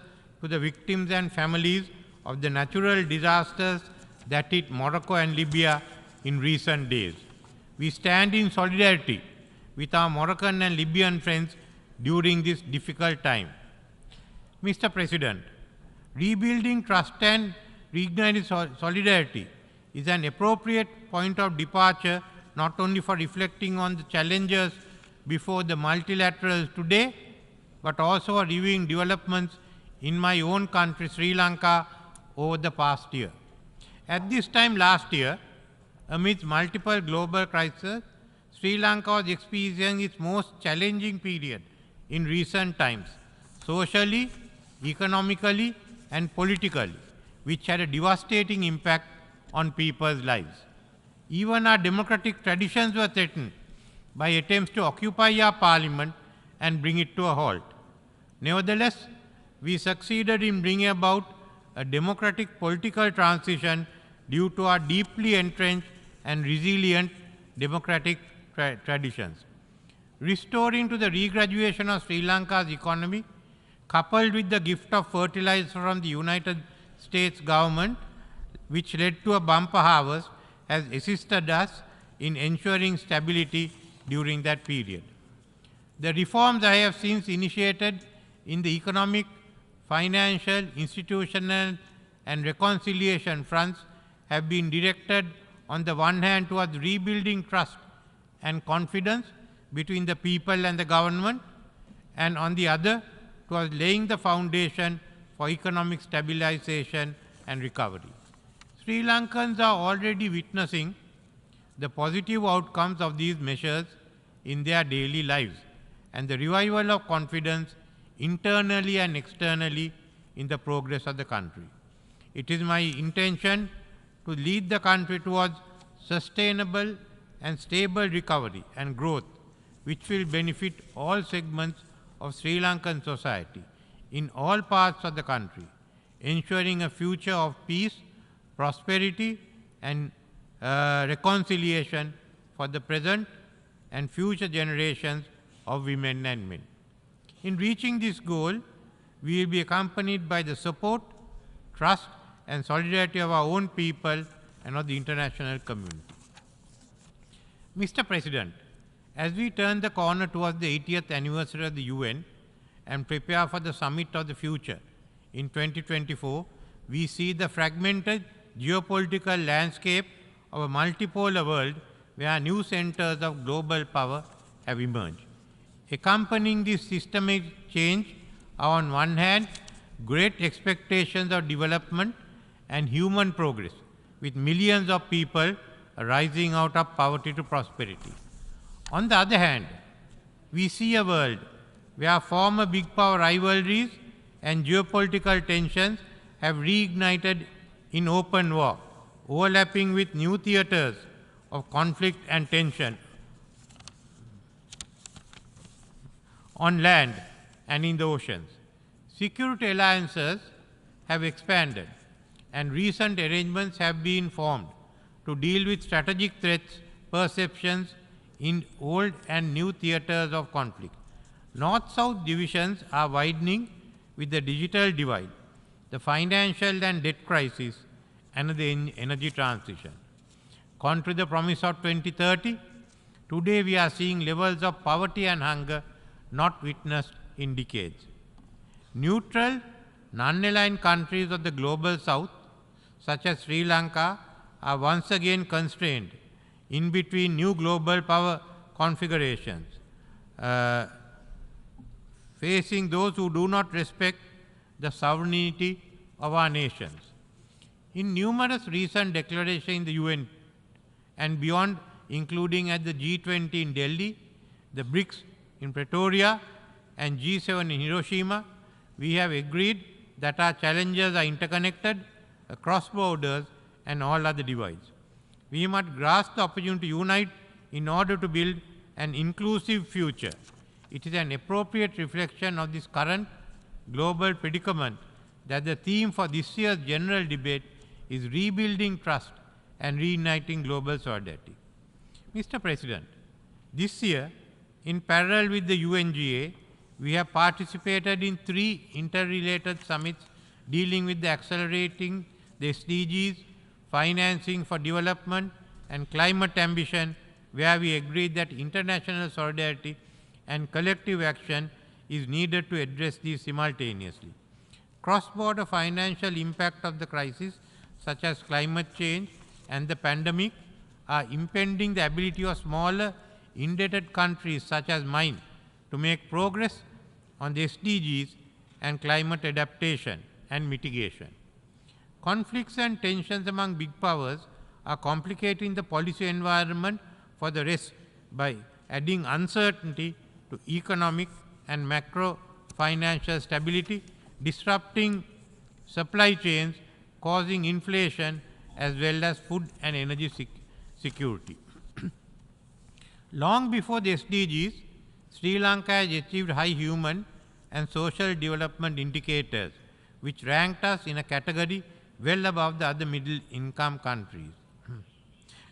to the victims and families of the natural disasters that hit Morocco and Libya in recent days. We stand in solidarity with our Moroccan and Libyan friends during this difficult time. Mr. President, rebuilding trust and reigniting solidarity is an appropriate point of departure not only for reflecting on the challenges before the multilaterals today, but also for reviewing developments in my own country, Sri Lanka, over the past year. At this time last year, amidst multiple global crises, Sri Lanka was experiencing its most challenging period in recent times, socially, economically, and politically, which had a devastating impact on people's lives. Even our democratic traditions were threatened by attempts to occupy our parliament and bring it to a halt. Nevertheless, we succeeded in bringing about a democratic political transition due to our deeply entrenched and resilient democratic traditions. Restoring to the regraduation of Sri Lanka's economy, coupled with the gift of fertilizer from the United States government, which led to a bumper harvest, has assisted us in ensuring stability during that period. The reforms I have since initiated in the economic, financial, institutional, and reconciliation fronts have been directed on the one hand towards rebuilding trust and confidence between the people and the government, and on the other towards laying the foundation for economic stabilization and recovery. Sri Lankans are already witnessing the positive outcomes of these measures in their daily lives and the revival of confidence internally and externally in the progress of the country. It is my intention to lead the country towards sustainable and stable recovery and growth, which will benefit all segments of Sri Lankan society in all parts of the country, ensuring a future of peace, prosperity, and reconciliation for the present and future generations of women and men. In reaching this goal, we will be accompanied by the support, trust, and solidarity of our own people and of the international community. Mr. President, as we turn the corner towards the 80th anniversary of the UN and prepare for the Summit of the Future in 2024, we see the fragmented geopolitical landscape of a multipolar world where new centers of global power have emerged. Accompanying this systemic change are on one hand great expectations of development and human progress, with millions of people rising out of poverty to prosperity. On the other hand, we see a world where former big power rivalries and geopolitical tensions have reignited in open war, overlapping with new theaters of conflict and tension on land and in the oceans. Security alliances have expanded, and recent arrangements have been formed to deal with strategic threats perceptions in old and new theaters of conflict. North-South divisions are widening with the digital divide, the financial and debt crisis, and the energy transition. Contrary to the promise of 2030, Today we are seeing levels of poverty and hunger not witnessed in decades. Neutral, non-aligned countries of the global south, such as Sri Lanka, are once again constrained in between new global power configurations, facing those who do not respect the sovereignty of our nations. In numerous recent declarations in the UN and beyond, including at the G20 in Delhi, the BRICS in Pretoria, and G7 in Hiroshima, we have agreed that our challenges are interconnected across borders and all other divides. We must grasp the opportunity to unite in order to build an inclusive future. It is an appropriate reflection of this current global predicament that the theme for this year's general debate is rebuilding trust and reuniting global solidarity. Mr. President, this year, in parallel with the UNGA, we have participated in 3 interrelated summits dealing with the accelerating the SDGs, financing for development, and climate ambition, where we agreed that international solidarity and collective action is needed to address these simultaneously. Cross-border financial impact of the crisis, such as climate change and the pandemic, are impeding the ability of smaller, indebted countries such as mine to make progress on the SDGs and climate adaptation and mitigation. Conflicts and tensions among big powers are complicating the policy environment for the rest by adding uncertainty to economic and macro financial stability, disrupting supply chains, causing inflation, as well as food and energy security. Long before the SDGs, Sri Lanka has achieved high human and social development indicators, which ranked us in a category well above the other middle-income countries.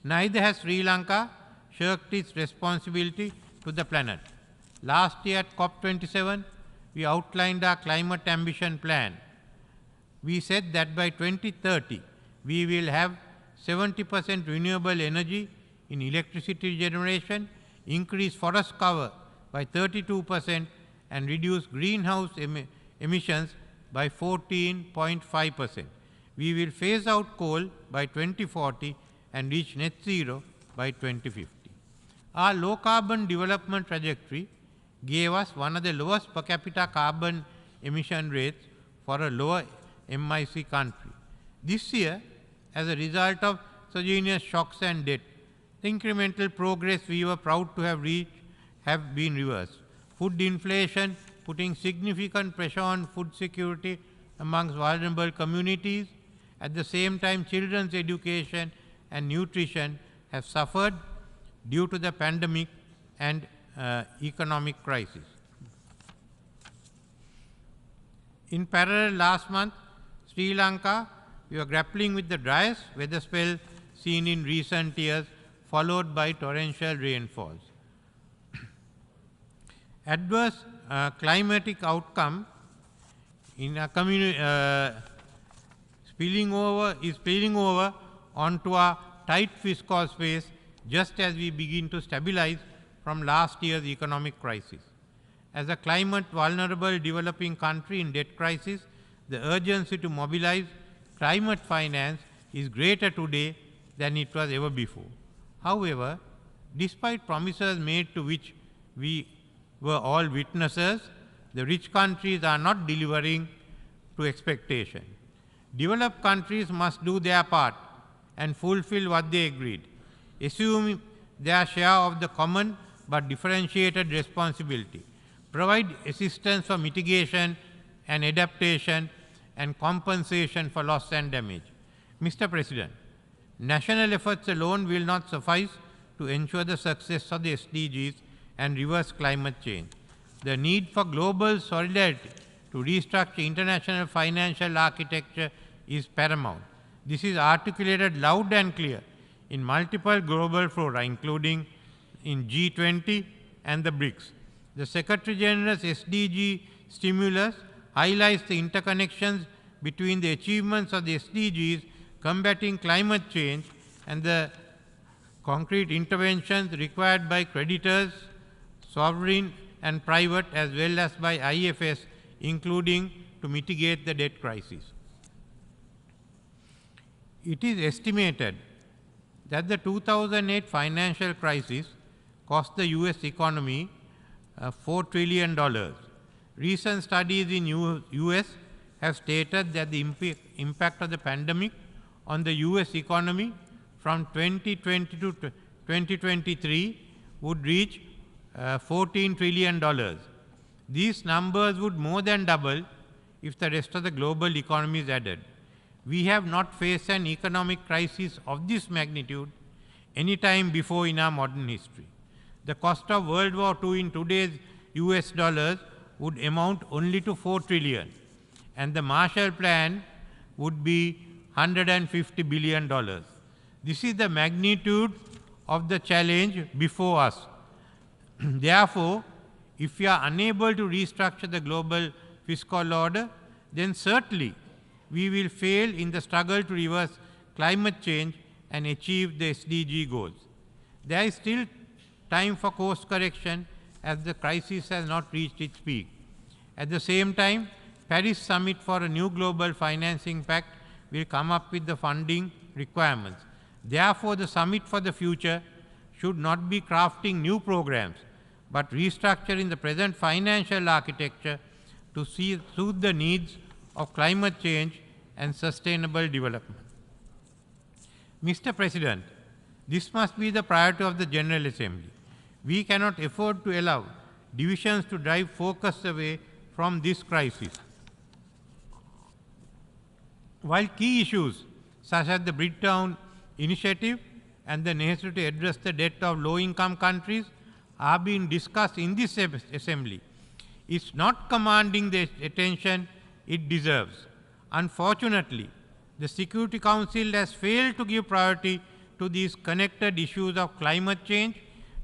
Neither has Sri Lanka shirked its responsibility to the planet. Last year at COP27, we outlined our climate ambition plan. We said that by 2030, we will have 70% renewable energy in electricity generation, increase forest cover by 32%, and reduce greenhouse emissions by 14.5%. We will phase out coal by 2040 and reach net zero by 2050. Our low carbon development trajectory gave us one of the lowest per capita carbon emission rates for a lower MIC country. This year, as a result of exogenous shocks and debt, the incremental progress we were proud to have reached have been reversed. Food inflation putting significant pressure on food security amongst vulnerable communities. At the same time, children's education and nutrition have suffered due to the pandemic and economic crisis. In parallel, last month, Sri Lanka, we were grappling with the driest weather spell seen in recent years, followed by torrential rainfalls. Adverse climatic outcome in a spilling over onto our tight fiscal space just as we begin to stabilize from last year's economic crisis. As a climate vulnerable developing country in debt crisis, the urgency to mobilize climate finance is greater today than it was ever before. However, despite promises made to which we were all witnesses, the rich countries are not delivering to expectation. Developed countries must do their part and fulfill what they agreed, assume their share of the common but differentiated responsibility, provide assistance for mitigation and adaptation, and compensation for loss and damage. Mr. President, national efforts alone will not suffice to ensure the success of the SDGs and reverse climate change. The need for global solidarity to restructure international financial architecture is paramount. This is articulated loud and clear in multiple global fora, including in G20 and the BRICS. The Secretary General's SDG stimulus highlights the interconnections between the achievements of the SDGs, combating climate change, and the concrete interventions required by creditors, sovereign and private, as well as by IFS, including to mitigate the debt crisis. It is estimated that the 2008 financial crisis cost the US economy $4 trillion. Recent studies in US have stated that the impact of the pandemic on the US economy from 2020 to 2023 would reach $14 trillion. These numbers would more than double if the rest of the global economy is added. We have not faced an economic crisis of this magnitude any time before in our modern history. The cost of World War II in today's US dollars would amount only to $4 trillion, and the Marshall Plan would be $150 billion. This is the magnitude of the challenge before us. Therefore, if we are unable to restructure the global fiscal order, then certainly we will fail in the struggle to reverse climate change and achieve the SDG goals. There is still time for course correction as the crisis has not reached its peak. At the same time, Paris Summit for a new global financing pact will come up with the funding requirements. Therefore, the Summit for the Future should not be crafting new programs, but restructuring the present financial architecture to suit the needs of climate change and sustainable development. Mr. President, this must be the priority of the General Assembly. We cannot afford to allow divisions to drive focus away from this crisis. While key issues such as the Bridgetown Initiative and the necessity to address the debt of low-income countries are being discussed in this Assembly, it's not commanding the attention it deserves. Unfortunately, the Security Council has failed to give priority to these connected issues of climate change,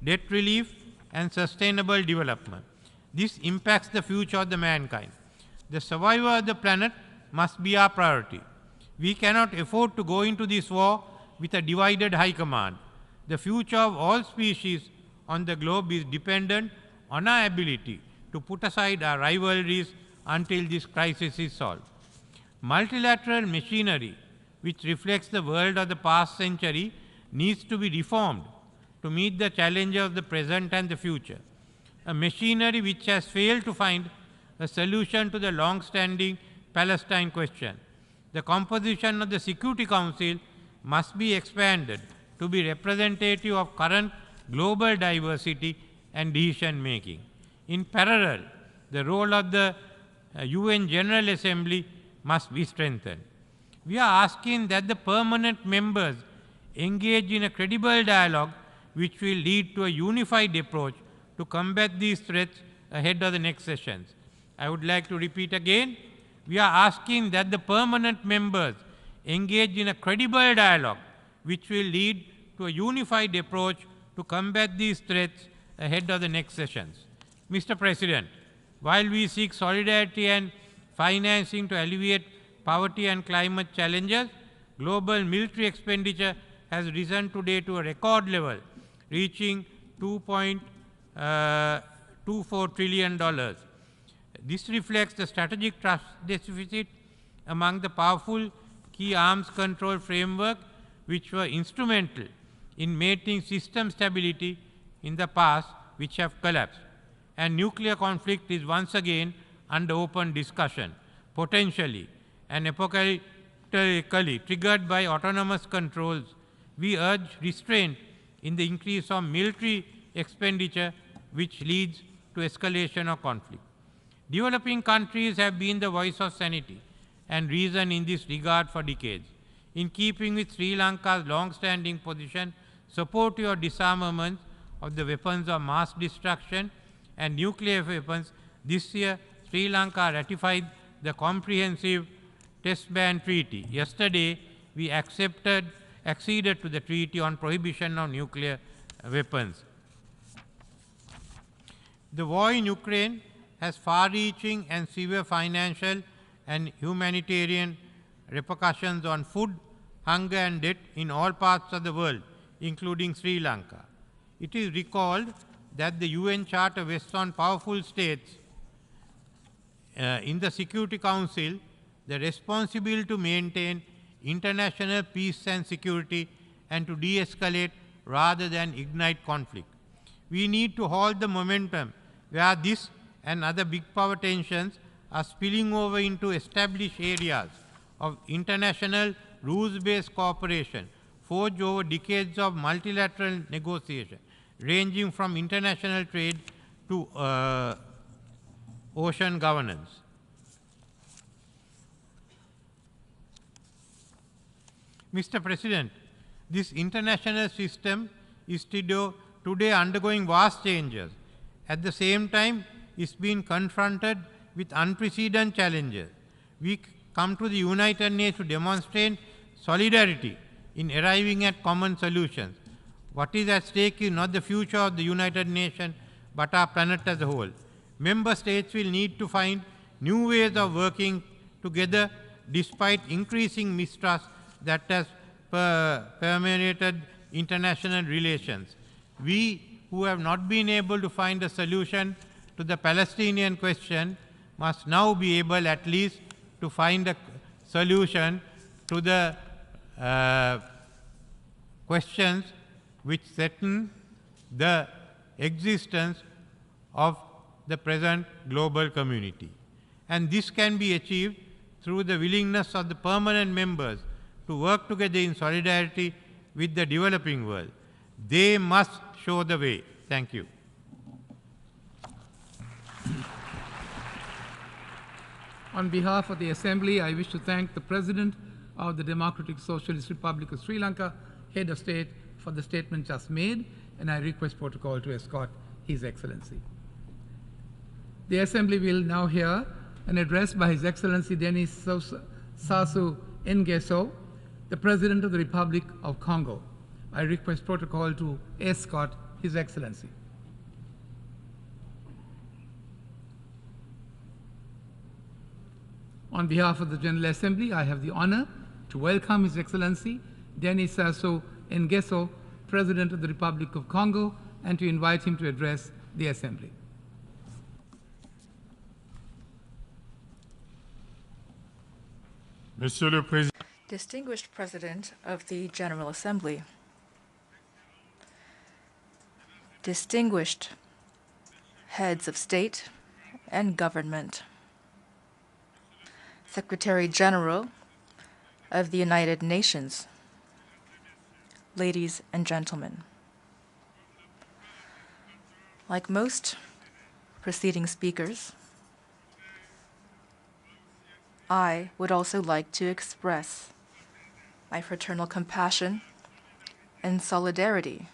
debt relief, and sustainable development. This impacts the future of the mankind. The survival of the planet must be our priority. We cannot afford to go into this war with a divided high command. The future of all species on the globe is dependent on our ability to put aside our rivalries until this crisis is solved. Multilateral machinery, which reflects the world of the past century, needs to be reformed to meet the challenges of the present and the future. A machinery which has failed to find a solution to the long-standing Palestine question. The composition of the Security Council must be expanded to be representative of current global diversity and decision-making. In parallel, the role of the UN General Assembly must be strengthened. We are asking that the permanent members engage in a credible dialogue which will lead to a unified approach to combat these threats ahead of the next sessions. I would like to repeat again, we are asking that the permanent members engage in a credible dialogue which will lead to a unified approach to combat these threats ahead of the next sessions. Mr. President, while we seek solidarity and financing to alleviate poverty and climate challenges, global military expenditure has risen today to a record level, reaching $2.24 trillion. This reflects the strategic trust deficit among the powerful key arms control framework which were instrumental in maintaining system stability in the past, which have collapsed. And nuclear conflict is once again under open discussion, potentially and apocalyptically triggered by autonomous controls. We urge restraint in the increase of military expenditure which leads to escalation of conflict. Developing countries have been the voice of sanity and reason in this regard for decades. In keeping with Sri Lanka's long-standing position, supportive of disarmament of the weapons of mass destruction and nuclear weapons, this year Sri Lanka ratified the Comprehensive Test Ban Treaty. Yesterday, we acceded to the Treaty on Prohibition of Nuclear Weapons. The war in Ukraine has far-reaching and severe financial and humanitarian repercussions on food, hunger and debt in all parts of the world, including Sri Lanka. It is recalled that the UN Charter vests on powerful states in the Security Council the responsibility to maintain international peace and security and to de-escalate rather than ignite conflict. We need to halt the momentum where this and other big power tensions are spilling over into established areas of international rules-based cooperation forged over decades of multilateral negotiation, ranging from international trade to ocean governance. Mr. President, this international system is today undergoing vast changes. At the same time, it's been confronted with unprecedented challenges. We come to the United Nations to demonstrate solidarity in arriving at common solutions. What is at stake is not the future of the United Nations, but our planet as a whole. Member states will need to find new ways of working together despite increasing mistrust that has permeated international relations. We who have not been able to find a solution to the Palestinian question must now be able at least to find a solution to the questions which threaten the existence of the present global community. And this can be achieved through the willingness of the permanent members to work together in solidarity with the developing world. They must show the way. Thank you. On behalf of the Assembly, I wish to thank the President of the Democratic Socialist Republic of Sri Lanka, Head of State, for the statement just made, and I request protocol to escort His Excellency. The Assembly will now hear an address by His Excellency Denis Sassou Nguesso, the President of the Republic of Congo. I request protocol to escort His Excellency. On behalf of the General Assembly, I have the honor to welcome His Excellency Denis Sassou Nguesso, President of the Republic of Congo, and to invite him to address the Assembly. Monsieur le Président. Distinguished President of the General Assembly, distinguished heads of state and government, Secretary General of the United Nations, ladies and gentlemen. Like most preceding speakers, I would also like to express my fraternal compassion and solidarity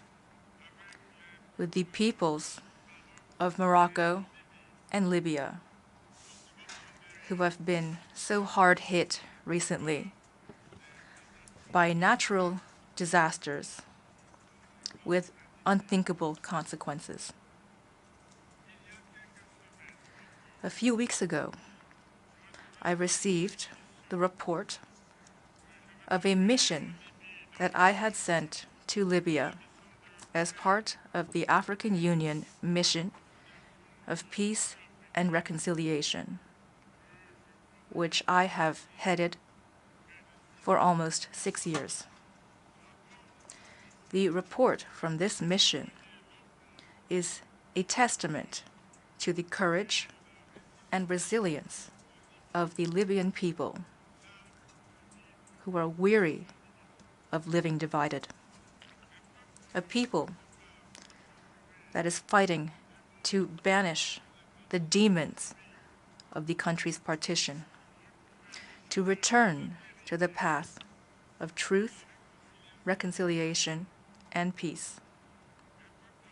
with the peoples of Morocco and Libya, who have been so hard hit recently by natural disasters with unthinkable consequences. A few weeks ago, I received the report of a mission that I had sent to Libya as part of the African Union mission of peace and reconciliation, which I have headed for almost 6 years. The report from this mission is a testament to the courage and resilience of the Libyan people, who are weary of living divided. A people that is fighting to banish the demons of the country's partition, to return to the path of truth, reconciliation, and peace.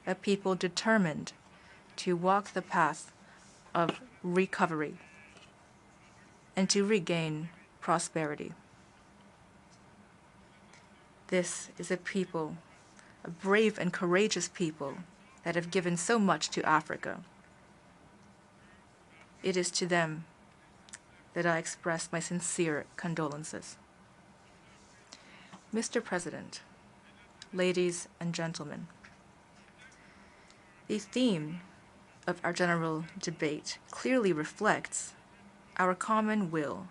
A people determined to walk the path of recovery and to regain prosperity. This is a people, a brave and courageous people that have given so much to Africa. It is to them that I express my sincere condolences. Mr. President, ladies and gentlemen, the theme of our general debate clearly reflects our common will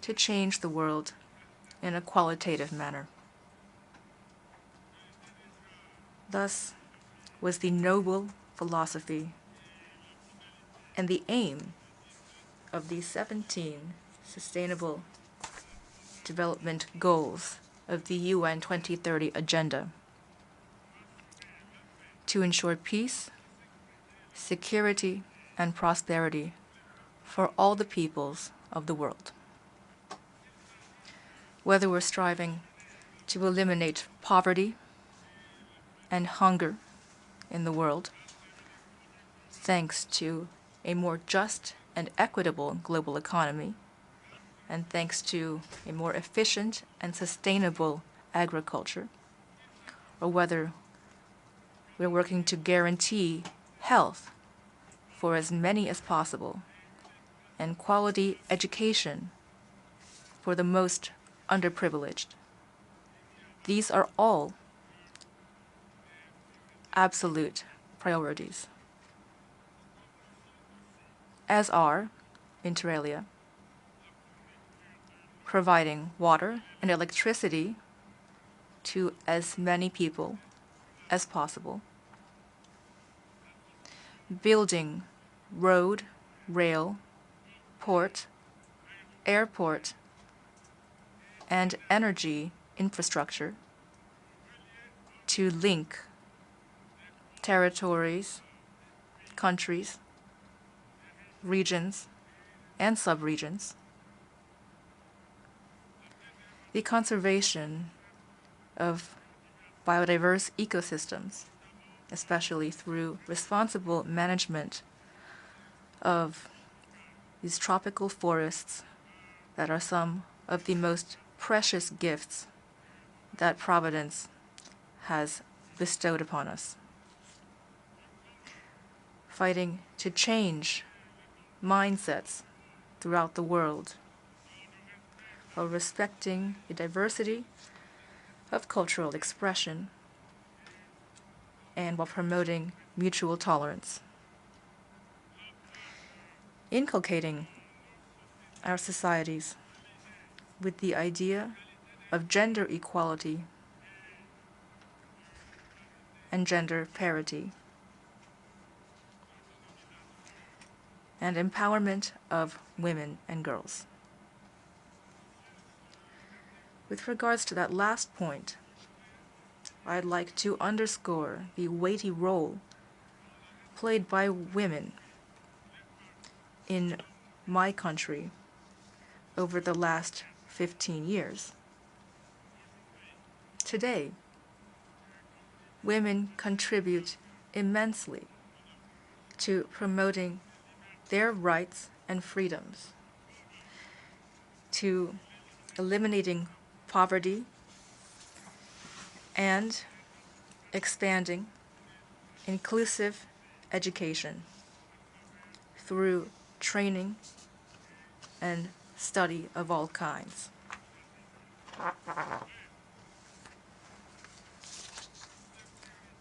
to change the world in a qualitative manner. Thus was the noble philosophy and the aim of the 17 Sustainable Development Goals of the UN 2030 Agenda to ensure peace, security, and prosperity for all the peoples of the world. Whether we're striving to eliminate poverty and hunger in the world, thanks to a more just and equitable global economy, and thanks to a more efficient and sustainable agriculture, or whether we're working to guarantee health for as many as possible and quality education for the most underprivileged. These are all absolute priorities, as are, inter alia, providing water and electricity to as many people as possible, building road, rail, port, airport, and energy infrastructure to link territories, countries, regions, and subregions. The conservation of biodiverse ecosystems, especially through responsible management of these tropical forests that are some of the most precious gifts that Providence has bestowed upon us. Fighting to change mindsets throughout the world while respecting the diversity of cultural expression and while promoting mutual tolerance. Inculcating our societies with the idea of gender equality and gender parity, and empowerment of women and girls. With regards to that last point, I'd like to underscore the weighty role played by women in my country over the last 15 years. Today, women contribute immensely to promoting their rights and freedoms, to eliminating poverty and expanding inclusive education through training and study of all kinds.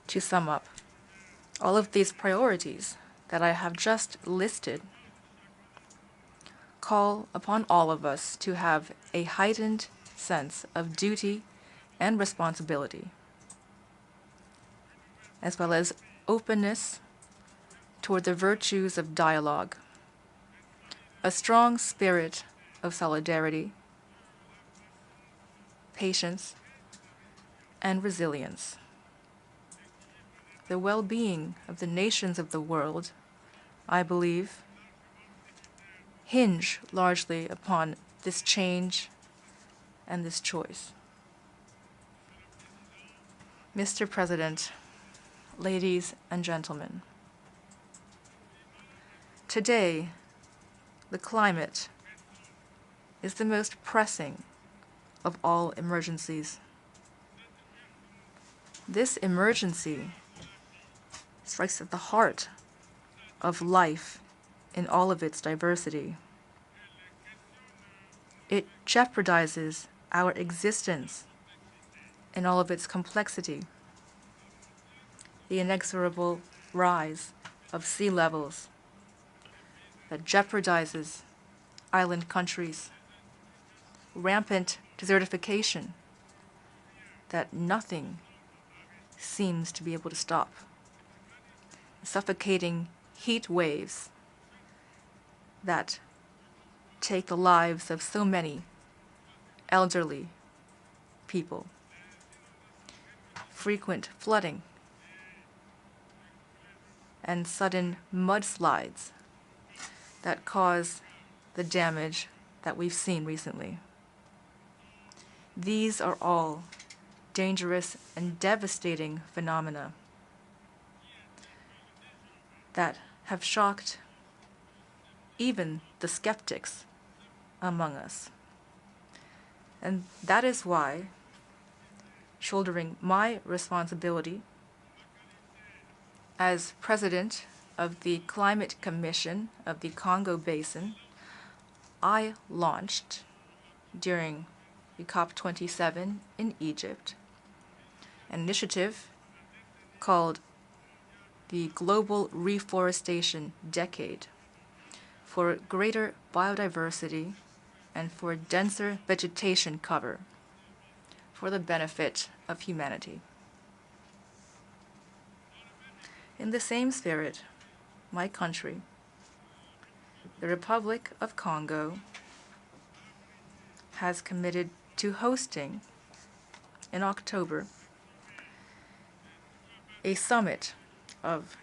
To sum up, all of these priorities that I have just listed call upon all of us to have a heightened sense of duty and responsibility, as well as openness toward the virtues of dialogue, a strong spirit of solidarity, patience, and resilience. The well-being of the nations of the world, I believe, hinge largely upon this change and this choice. Mr. President, ladies and gentlemen, today, the climate is the most pressing of all emergencies. This emergency strikes at the heart of life in all of its diversity. It jeopardizes our existence in all of its complexity, the inexorable rise of sea levels that jeopardizes island countries, rampant desertification that nothing seems to be able to stop, suffocating heat waves that take the lives of so many elderly people, frequent flooding, and sudden mudslides that cause the damage that we've seen recently. These are all dangerous and devastating phenomena that have shocked even the skeptics among us. And that is why, shouldering my responsibility as president of the Climate Commission of the Congo Basin, I launched, during the COP27 in Egypt, an initiative called the Global Reforestation Decade for greater biodiversity and for denser vegetation cover for the benefit of humanity. In the same spirit, my country, the Republic of Congo, has committed to hosting in October a summit of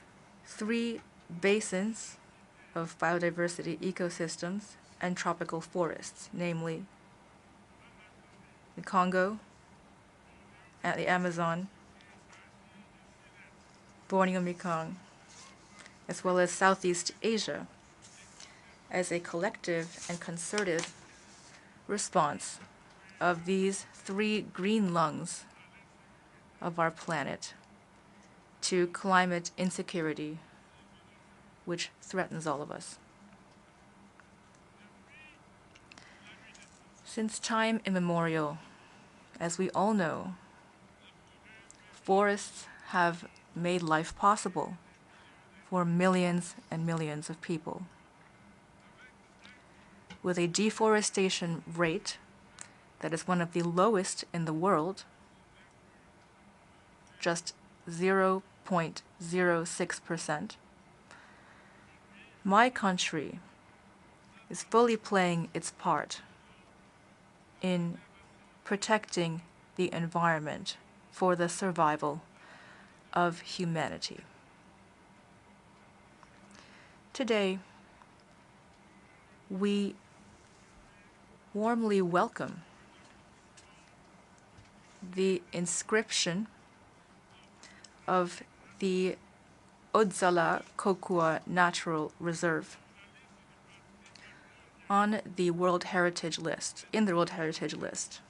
3 basins of biodiversity ecosystems and tropical forests, namely the Congo and the Amazon, Borneo Mekong, as well as Southeast Asia, as a collective and concerted response of these 3 green lungs of our planet to climate insecurity, which threatens all of us. Since time immemorial, as we all know, forests have made life possible for millions and millions of people. With a deforestation rate that is one of the lowest in the world, just 0.06%, my country is fully playing its part in protecting the environment for the survival of humanity. Today, we warmly welcome the inscription of the Odzala Kokua Natural Reserve on the World Heritage List, in the World Heritage List.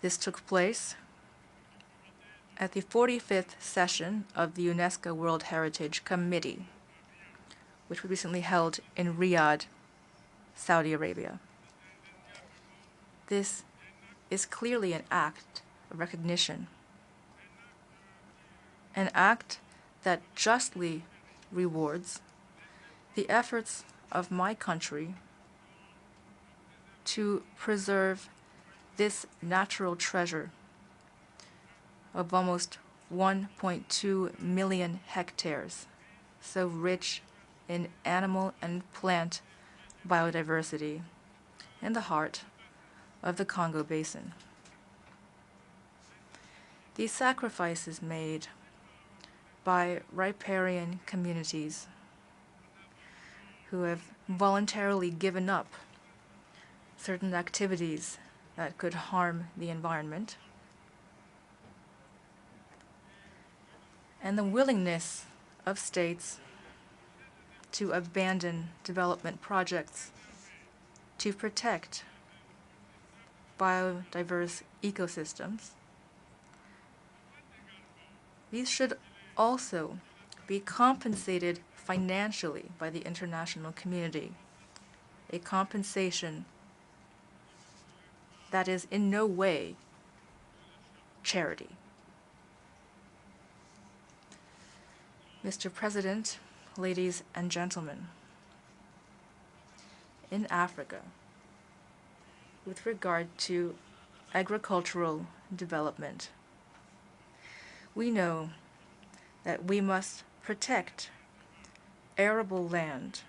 This took place at the 45th session of the UNESCO World Heritage Committee, which was recently held in Riyadh, Saudi Arabia. This is clearly an act of recognition, an act that justly rewards the efforts of my country to preserve this natural treasure of almost 1.2 million hectares, so rich in animal and plant biodiversity in the heart of the Congo Basin. These sacrifices made by riparian communities who have voluntarily given up certain activities that could harm the environment, and the willingness of states to abandon development projects to protect biodiverse ecosystems. These should also be compensated financially by the international community, a compensation that is in no way charity. Mr. President, ladies and gentlemen, in Africa, with regard to agricultural development, we know that we must protect arable land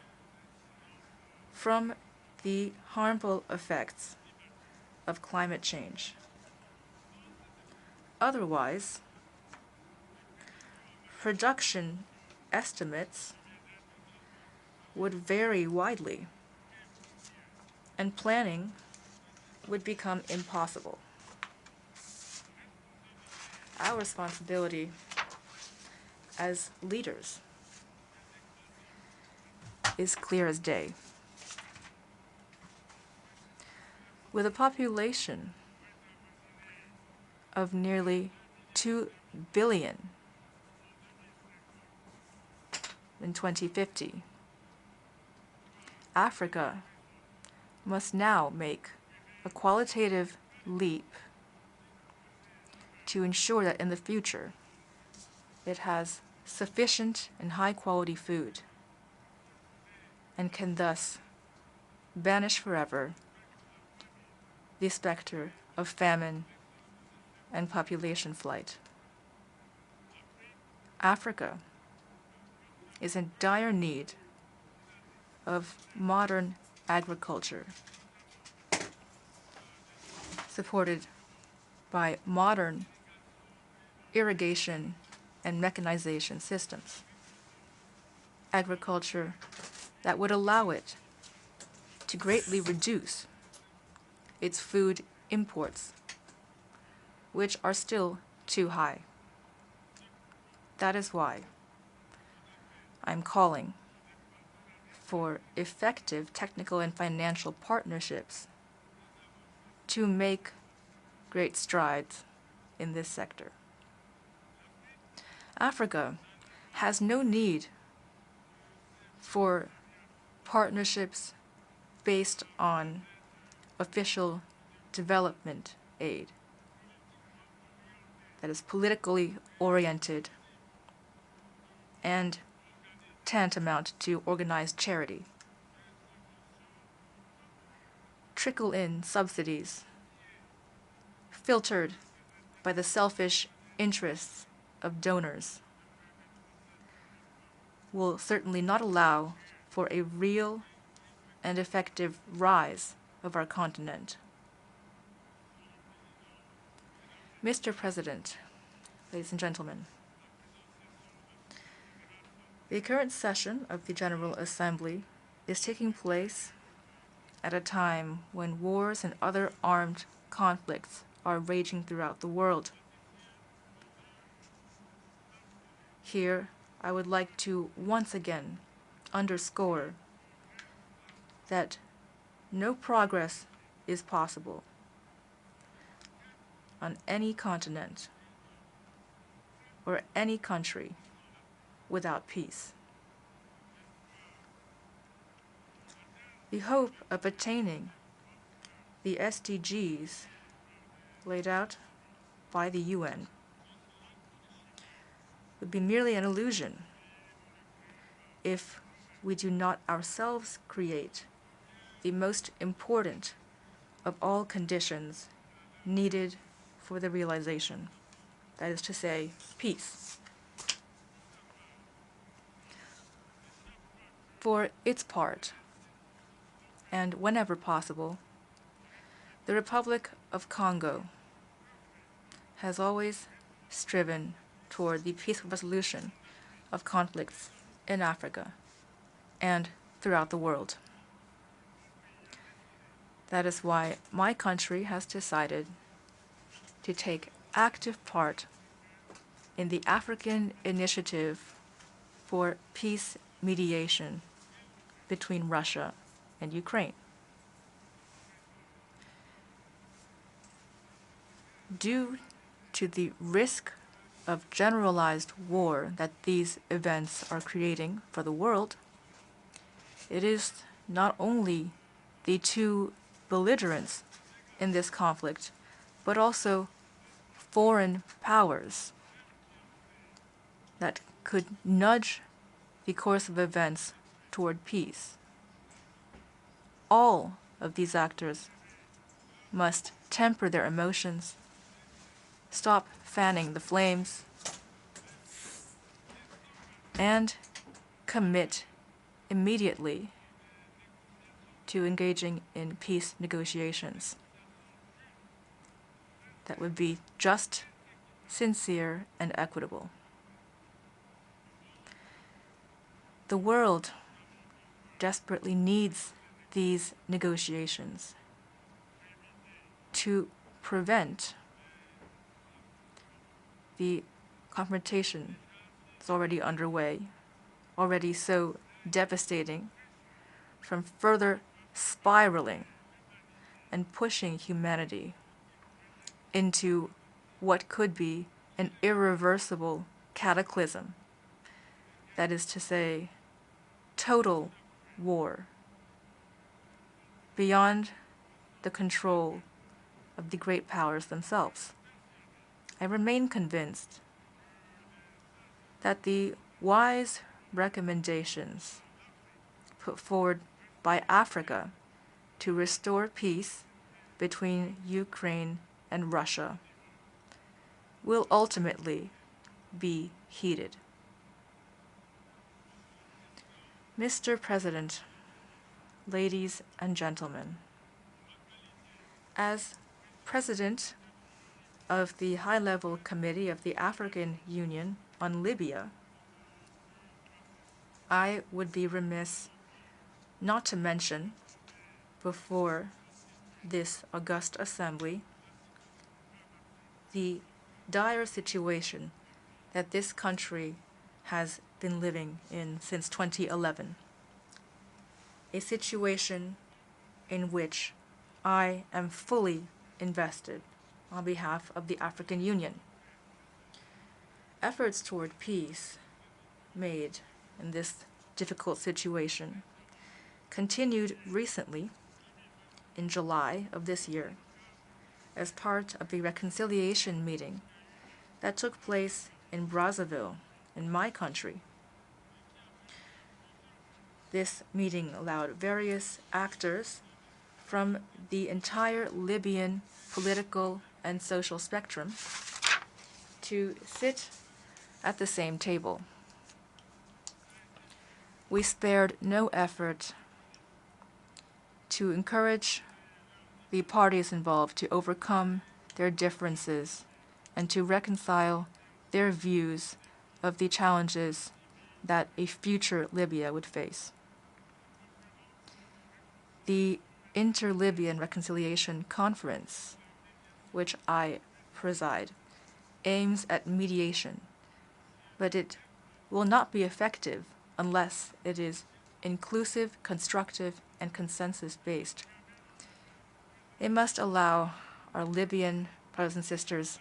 from the harmful effects of climate change. Otherwise, production estimates would vary widely, and planning would become impossible. Our responsibility as leaders is clear as day. With a population of nearly 2 billion in 2050, Africa must now make a qualitative leap to ensure that in the future it has sufficient and high-quality food and can thus banish forever the specter of famine and population flight. Africa is in dire need of modern agriculture, supported by modern irrigation and mechanization systems. Agriculture that would allow it to greatly reduce its food imports, which are still too high. That is why I'm calling for effective technical and financial partnerships to make great strides in this sector. Africa has no need for partnerships based on official development aid that is politically oriented and tantamount to organized charity. Trickle-in subsidies filtered by the selfish interests of donors will certainly not allow for a real and effective rise of our continent. Mr. President, ladies and gentlemen, the current session of the General Assembly is taking place at a time when wars and other armed conflicts are raging throughout the world. Here, I would like to once again underscore that no progress is possible on any continent or any country without peace. The hope of attaining the SDGs laid out by the UN would be merely an illusion if we do not ourselves create the most important of all conditions needed for the realization, that is to say, peace. For its part, and whenever possible, the Republic of Congo has always striven toward the peaceful resolution of conflicts in Africa and throughout the world. That is why my country has decided to take active part in the African Initiative for Peace Mediation between Russia and Ukraine. Due to the risk of generalized war that these events are creating for the world, it is not only the two belligerents in this conflict, but also foreign powers that could nudge the course of events toward peace. All of these actors must temper their emotions, stop fanning the flames, and commit immediately to engaging in peace negotiations that would be just, sincere, and equitable. The world desperately needs these negotiations to prevent the confrontation that's already underway, already so devastating, from further spiraling and pushing humanity into what could be an irreversible cataclysm. That is to say, total war beyond the control of the great powers themselves. I remain convinced that the wise recommendations put forward by Africa to restore peace between Ukraine and Russia will ultimately be heeded. Mr. President, ladies and gentlemen, as President of the High-Level Committee of the African Union on Libya, I would be remiss not to mention before this august assembly the dire situation that this country has been living in since 2011. A situation in which I am fully invested on behalf of the African Union. Efforts toward peace made in this difficult situation continued recently in July of this year as part of the reconciliation meeting that took place in Brazzaville, in my country. This meeting allowed various actors from the entire Libyan political and social spectrum to sit at the same table. We spared no effort to encourage the parties involved to overcome their differences and to reconcile their views of the challenges that a future Libya would face. The Inter-Libyan Reconciliation Conference, which I preside, aims at mediation, but it will not be effective unless it is inclusive, constructive, and consensus-based. It must allow our Libyan brothers and sisters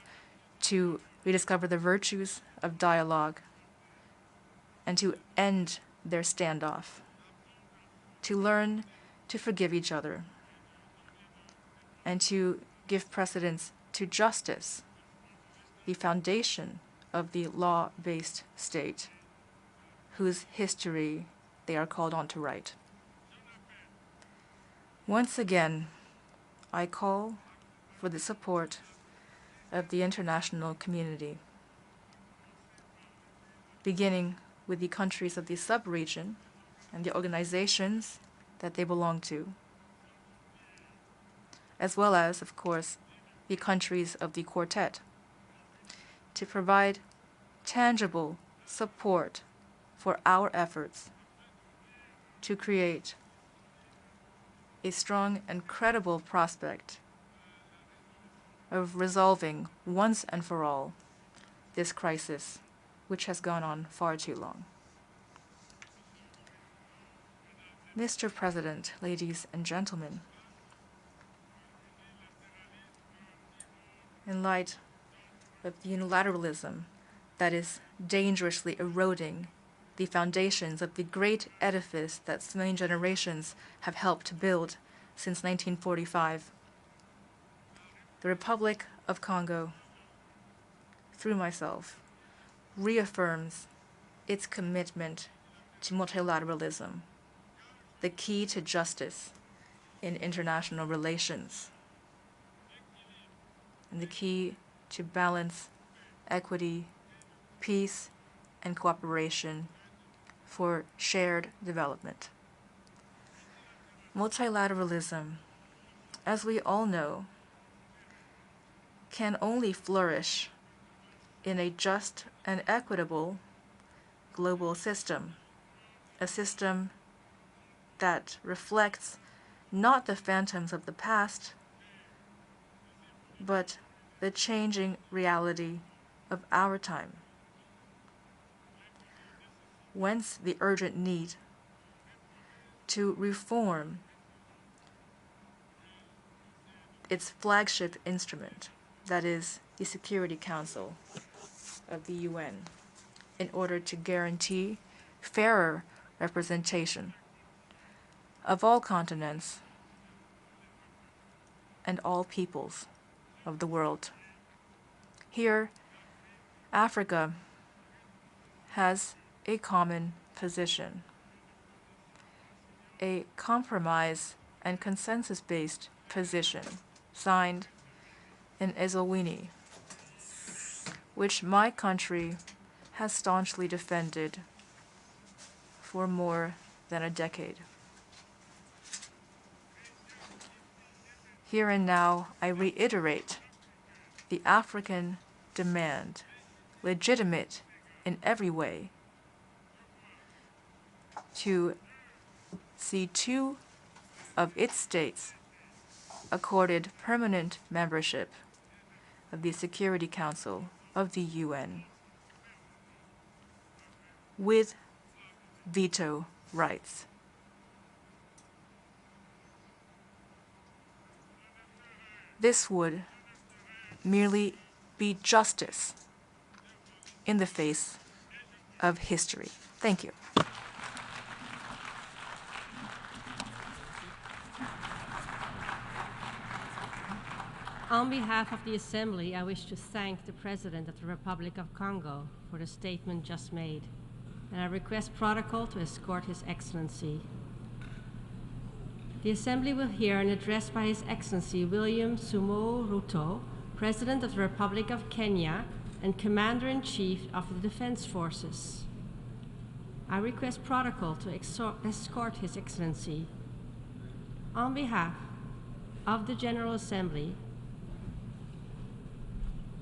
to rediscover the virtues of dialogue and to end their standoff, to learn to forgive each other, and to give precedence to justice, the foundation of the law-based state, whose history they are called on to write. Once again, I call for the support of the international community, beginning with the countries of the sub-region and the organizations that they belong to, as well as, of course, the countries of the Quartet, to provide tangible support for our efforts to create a strong and credible prospect of resolving once and for all this crisis, which has gone on far too long. Mr. President, ladies and gentlemen, in light of the unilateralism that is dangerously eroding the foundations of the great edifice that so many generations have helped to build since 1945, the Republic of Congo through myself, reaffirms its commitment to multilateralism, the key to justice in international relations, and the key to balance, equity, peace, and cooperation for shared development. Multilateralism, as we all know, can only flourish in a just and equitable global system, a system that reflects not the phantoms of the past, but the changing reality of our time. Whence the urgent need to reform its flagship instrument, that is, the Security Council of the UN, in order to guarantee fairer representation of all continents and all peoples of the world. Here, Africa has a common position, a compromise and consensus-based position signed in Eswatini, which my country has staunchly defended for more than a decade. Here and now, I reiterate the African demand, legitimate in every way, to see 2 of its states accorded permanent membership of the Security Council of the UN with veto rights. This would merely be justice in the face of history. Thank you. On behalf of the Assembly, I wish to thank the President of the Republic of Congo for the statement just made, and I request protocol to escort His Excellency. The Assembly will hear an address by His Excellency William Samoei Ruto, President of the Republic of Kenya and Commander-in-Chief of the Defense Forces. I request protocol to escort His Excellency. On behalf of the General Assembly,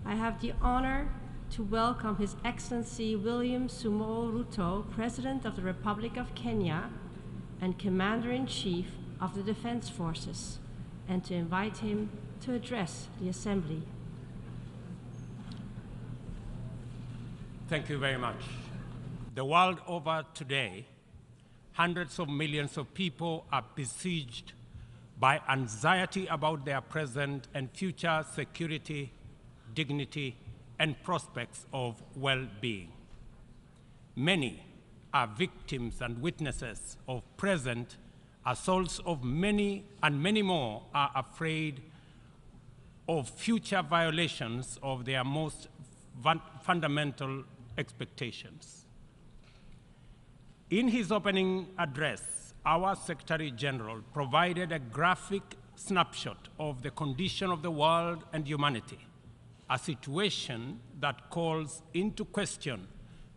I have the honor to welcome His Excellency William Samoei Ruto, President of the Republic of Kenya and Commander-in-Chief of the Defense Forces, and to invite him to address the Assembly. Thank you very much. The world over today, hundreds of millions of people are besieged by anxiety about their present and future security, dignity, and prospects of well-being. Many are victims and witnesses of present assaults of many, and many more are afraid of future violations of their most fundamental expectations. In his opening address, our Secretary General provided a graphic snapshot of the condition of the world and humanity, a situation that calls into question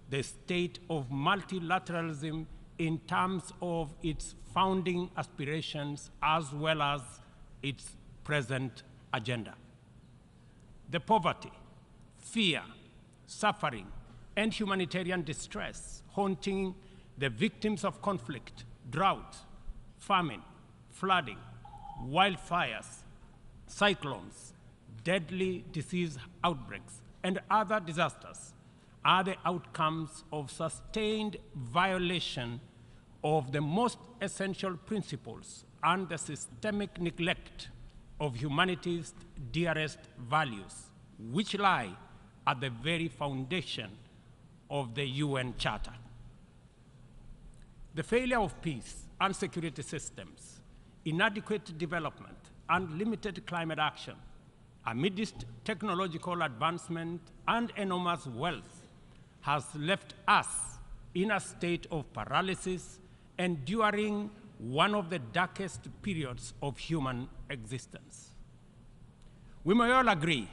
the state of multilateralism in terms of its founding aspirations as well as its present agenda. The poverty, fear, suffering, and humanitarian distress haunting the victims of conflict, drought, famine, flooding, wildfires, cyclones, deadly disease outbreaks, and other disasters are the outcomes of sustained violation of the most essential principles and the systemic neglect of humanity's dearest values, which lie at the very foundation of the UN Charter. The failure of peace and security systems, inadequate development, and limited climate action amidst technological advancement and enormous wealth, has left us in a state of paralysis, enduring one of the darkest periods of human existence. We may all agree,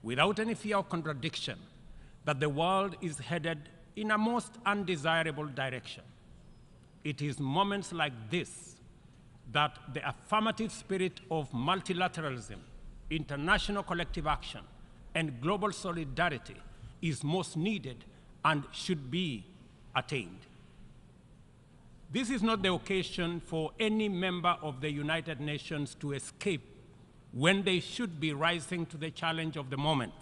without any fear of contradiction, that the world is headed in a most undesirable direction. It is moments like this that the affirmative spirit of multilateralism, international collective action, and global solidarity is most needed and should be attained. This is not the occasion for any member of the United Nations to escape when they should be rising to the challenge of the moment.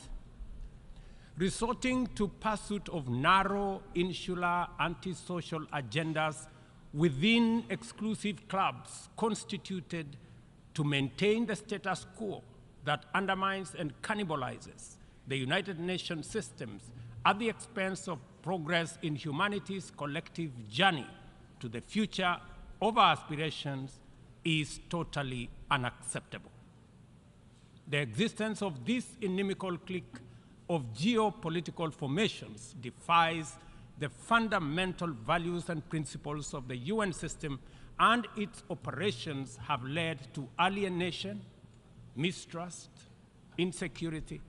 Resorting to pursuit of narrow, insular, antisocial agendas within exclusive clubs constituted to maintain the status quo that undermines and cannibalizes the United Nations systems at the expense of progress in humanity's collective journey to the future of our aspirations is totally unacceptable. The existence of this inimical clique of geopolitical formations defies the fundamental values and principles of the UN system, and its operations have led to alienation, mistrust, insecurity,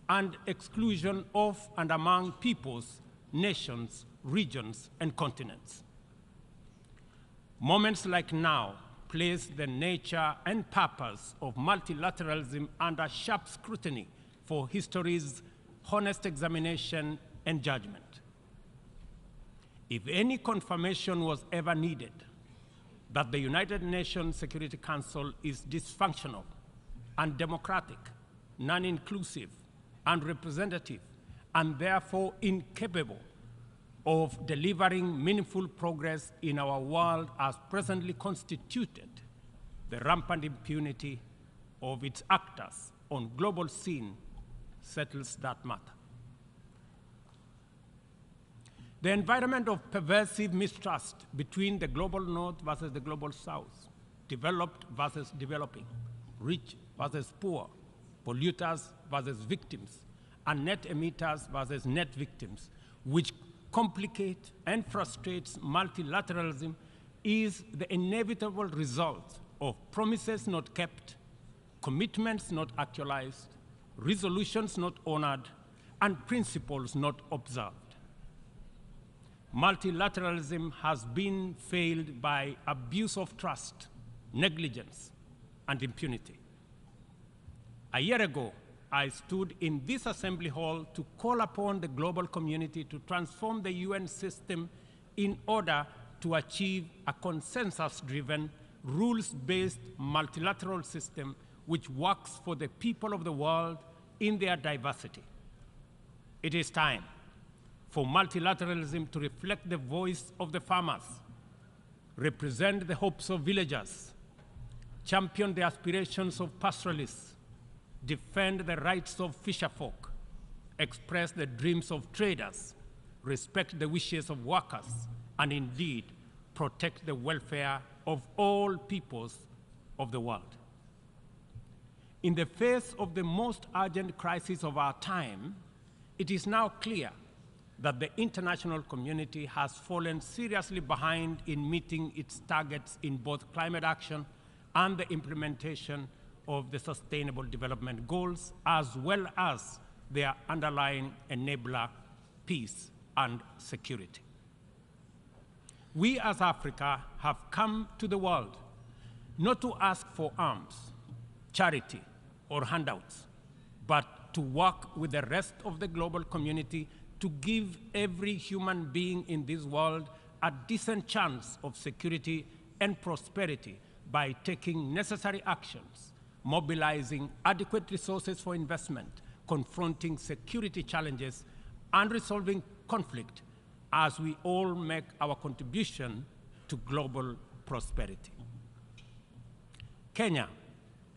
and exclusion of and among peoples, nations, regions, and continents. Moments like now place the nature and purpose of multilateralism under sharp scrutiny for history's honest examination and judgment. If any confirmation was ever needed that the United Nations Security Council is dysfunctional, undemocratic, non-inclusive, unrepresentative, and therefore incapable of delivering meaningful progress in our world as presently constituted, the rampant impunity of its actors on global scene settles that matter. The environment of pervasive mistrust between the global north versus the global south, developed versus developing, rich versus poor, polluters versus victims, and net emitters versus net victims, which complicate and frustrates multilateralism, is the inevitable result of promises not kept, commitments not actualized, resolutions not honored, and principles not observed. Multilateralism has been failed by abuse of trust, negligence, and impunity. A year ago, I stood in this assembly hall to call upon the global community to transform the UN system in order to achieve a consensus-driven, rules-based multilateral system which works for the people of the world in their diversity. It is time for multilateralism to reflect the voice of the farmers, represent the hopes of villagers, champion the aspirations of pastoralists, defend the rights of fisherfolk, express the dreams of traders, respect the wishes of workers, and indeed protect the welfare of all peoples of the world. In the face of the most urgent crisis of our time, it is now clear that the international community has fallen seriously behind in meeting its targets in both climate action and the implementation of the Sustainable Development Goals, as well as their underlying enabler, peace and security. We as Africa have come to the world not to ask for arms, charity, or handouts, but to work with the rest of the global community to give every human being in this world a decent chance of security and prosperity by taking necessary actions, mobilizing adequate resources for investment, confronting security challenges, and resolving conflict as we all make our contribution to global prosperity. Kenya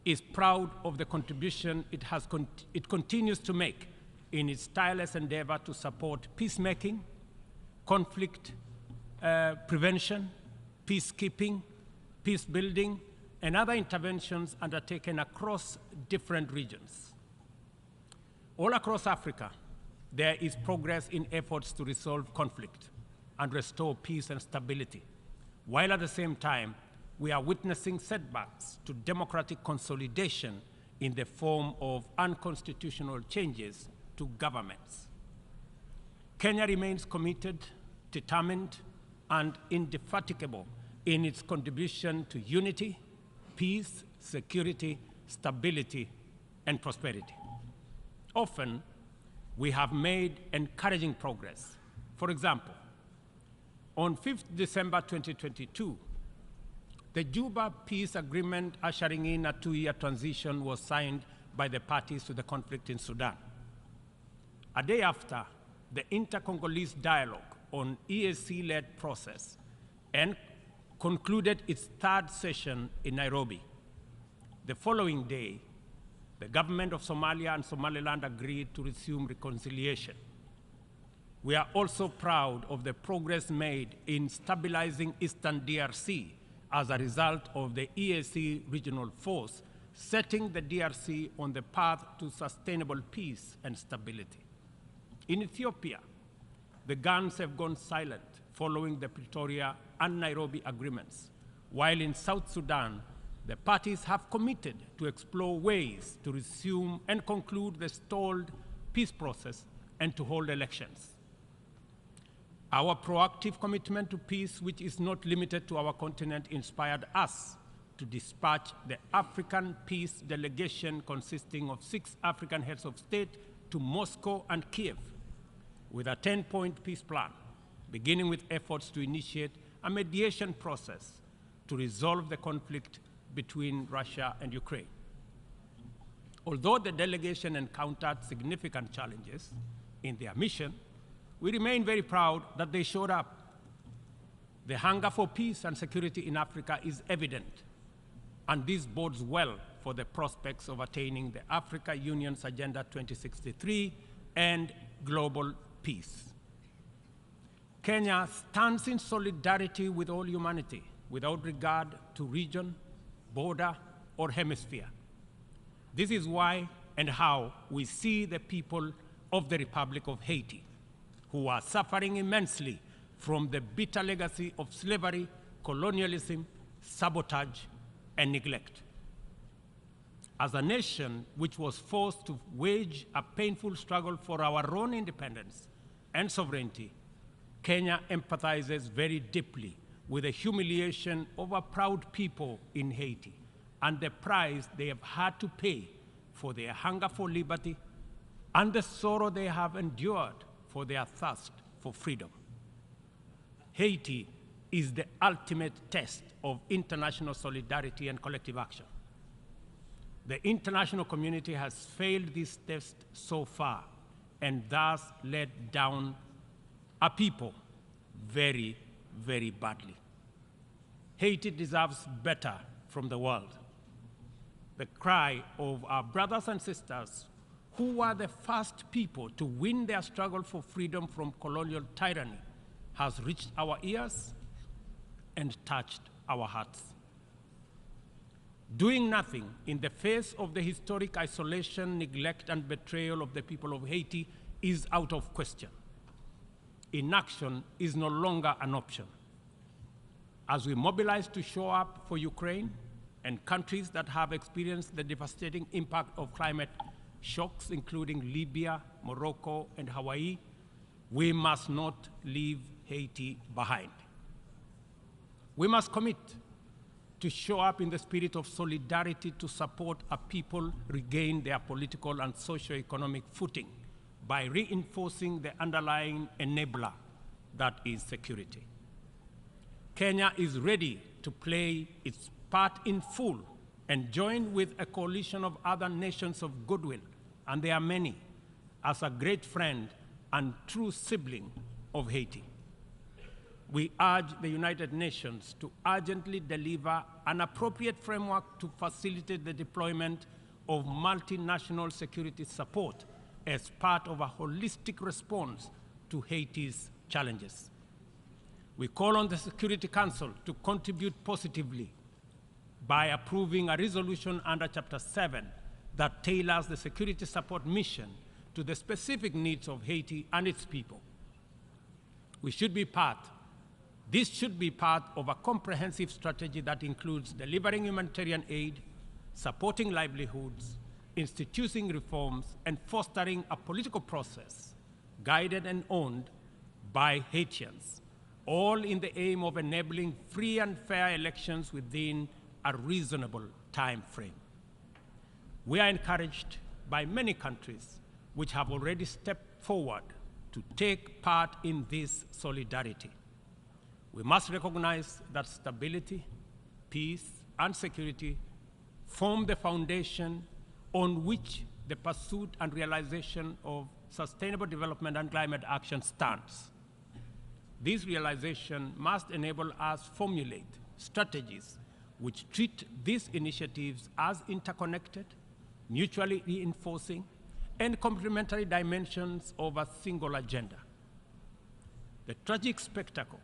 is proud of the contribution it continues to make in its tireless endeavor to support peacemaking, conflict prevention, peacekeeping, peace building, and other interventions undertaken across different regions. All across Africa, there is progress in efforts to resolve conflict and restore peace and stability, while at the same time, we are witnessing setbacks to democratic consolidation in the form of unconstitutional changes to governments. Kenya remains committed, determined, and indefatigable in its contribution to unity, peace, security, stability, and prosperity. Often, we have made encouraging progress. For example, on 5th December 2022, the Juba Peace Agreement ushering in a 2-year transition was signed by the parties to the conflict in Sudan. A day after, the Inter-Congolese Dialogue on EAC-led process and concluded its 3rd session in Nairobi. The following day, the government of Somalia and Somaliland agreed to resume reconciliation. We are also proud of the progress made in stabilizing Eastern DRC as a result of the EAC regional force, setting the DRC on the path to sustainable peace and stability. In Ethiopia, the guns have gone silent following the Pretoria and Nairobi agreements, while in South Sudan, the parties have committed to explore ways to resume and conclude the stalled peace process and to hold elections. Our proactive commitment to peace, which is not limited to our continent, inspired us to dispatch the African Peace Delegation consisting of 6 African heads of state to Moscow and Kiev with a 10-point peace plan, beginning with efforts to initiate a mediation process to resolve the conflict between Russia and Ukraine. Although the delegation encountered significant challenges in their mission, we remain very proud that they showed up. The hunger for peace and security in Africa is evident, and this bodes well for the prospects of attaining the Africa Union's Agenda 2063 and global peace. Kenya stands in solidarity with all humanity without regard to region, border, or hemisphere. This is why and how we see the people of the Republic of Haiti, who are suffering immensely from the bitter legacy of slavery, colonialism, sabotage, and neglect. As a nation which was forced to wage a painful struggle for our own independence and sovereignty, Kenya empathizes very deeply with the humiliation of a proud people in Haiti and the price they have had to pay for their hunger for liberty and the sorrow they have endured for their thirst for freedom. Haiti is the ultimate test of international solidarity and collective action. The international community has failed this test so far and thus let down a people very, very badly. Haiti deserves better from the world. The cry of our brothers and sisters who were the first people to win their struggle for freedom from colonial tyranny has reached our ears and touched our hearts. Doing nothing in the face of the historic isolation, neglect, and betrayal of the people of Haiti is out of question. Inaction is no longer an option. As we mobilize to show up for Ukraine and countries that have experienced the devastating impact of climate shocks, including Libya, Morocco, and Hawaii, we must not leave Haiti behind. We must commit to show up in the spirit of solidarity to support a people regain their political and socio-economic footing by reinforcing the underlying enabler that is security. Kenya is ready to play its part in full and join with a coalition of other nations of goodwill, and there are many, as a great friend and true sibling of Haiti. We urge the United Nations to urgently deliver an appropriate framework to facilitate the deployment of multinational security support as part of a holistic response to Haiti's challenges. We call on the Security Council to contribute positively, by approving a resolution under Chapter 7 that tailors the security support mission to the specific needs of Haiti and its people. This should be part of a comprehensive strategy that includes delivering humanitarian aid, supporting livelihoods, instituting reforms, and fostering a political process guided and owned by Haitians, all in the aim of enabling free and fair elections within a reasonable time frame. We are encouraged by many countries which have already stepped forward to take part in this solidarity. We must recognize that stability, peace, and security form the foundation on which the pursuit and realization of sustainable development and climate action stands. This realization must enable us formulate strategies which treat these initiatives as interconnected, mutually reinforcing, and complementary dimensions of a single agenda. The tragic spectacle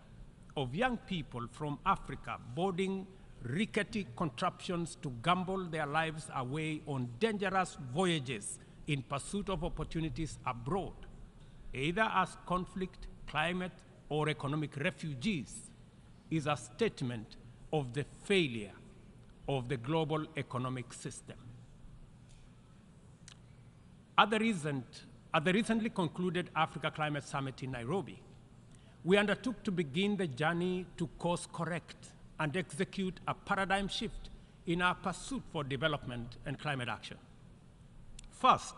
of young people from Africa boarding rickety contraptions to gamble their lives away on dangerous voyages in pursuit of opportunities abroad, either as conflict, climate, or economic refugees, is a statement of the failure of the global economic system. At the recently concluded Africa Climate Summit in Nairobi, we undertook to begin the journey to course correct and execute a paradigm shift in our pursuit for development and climate action. First,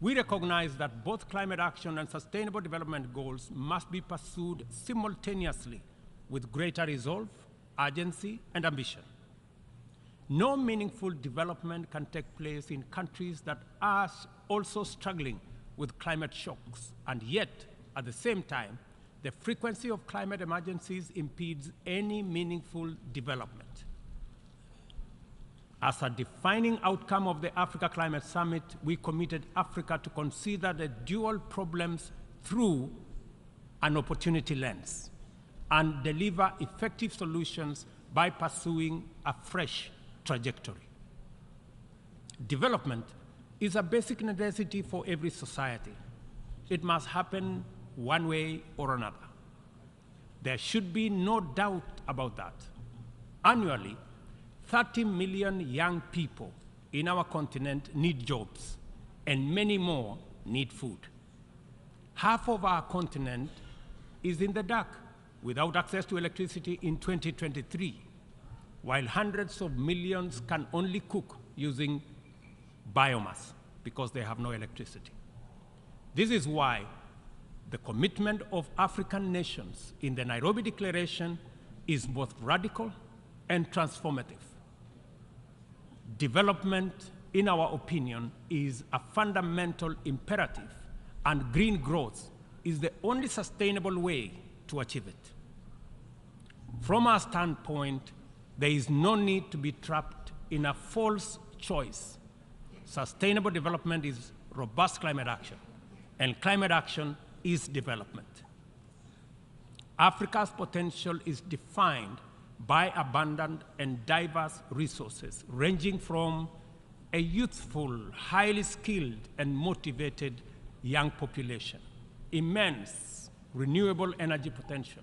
we recognize that both climate action and sustainable development goals must be pursued simultaneously with greater resolve, urgency, and ambition. No meaningful development can take place in countries that are also struggling with climate shocks, and yet, at the same time, the frequency of climate emergencies impedes any meaningful development. As a defining outcome of the Africa Climate Summit, we committed Africa to consider the dual problems through an opportunity lens and deliver effective solutions by pursuing a fresh trajectory. Development is a basic necessity for every society. It must happen one way or another. There should be no doubt about that. Annually, 30 million young people in our continent need jobs, and many more need food. Half of our continent is in the dark without access to electricity in 2023, while hundreds of millions can only cook using biomass because they have no electricity. This is why the commitment of African nations in the Nairobi Declaration is both radical and transformative. Development, in our opinion, is a fundamental imperative, and green growth is the only sustainable way to achieve it. From our standpoint, there is no need to be trapped in a false choice. Sustainable development is robust climate action, and climate action is development. Africa's potential is defined by abundant and diverse resources, ranging from a youthful, highly skilled, and motivated young population, immense renewable energy potential,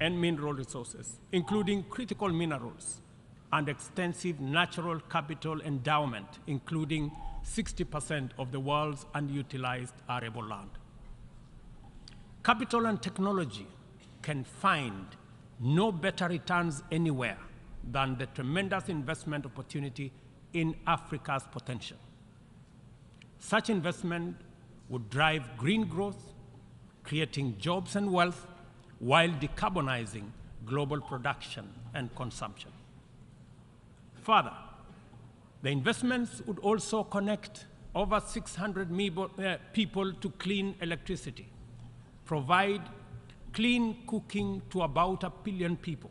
and mineral resources, including critical minerals, and extensive natural capital endowment, including 60% of the world's unutilized arable land. Capital and technology can find no better returns anywhere than the tremendous investment opportunity in Africa's potential. Such investment would drive green growth, creating jobs and wealth, while decarbonizing global production and consumption. Further, the investments would also connect over 600 people to clean electricity, provide clean cooking to about 1 billion people,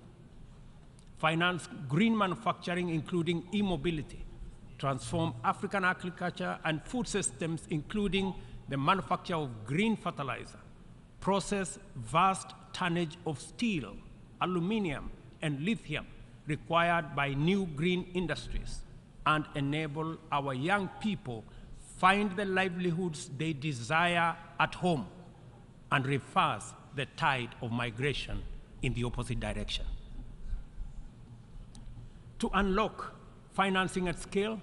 finance green manufacturing, including e-mobility, transform African agriculture and food systems, including the manufacture of green fertilizer, process vast tonnage of steel, aluminum, and lithium, required by new green industries and enable our young people find the livelihoods they desire at home and reverse the tide of migration in the opposite direction. To unlock financing at scale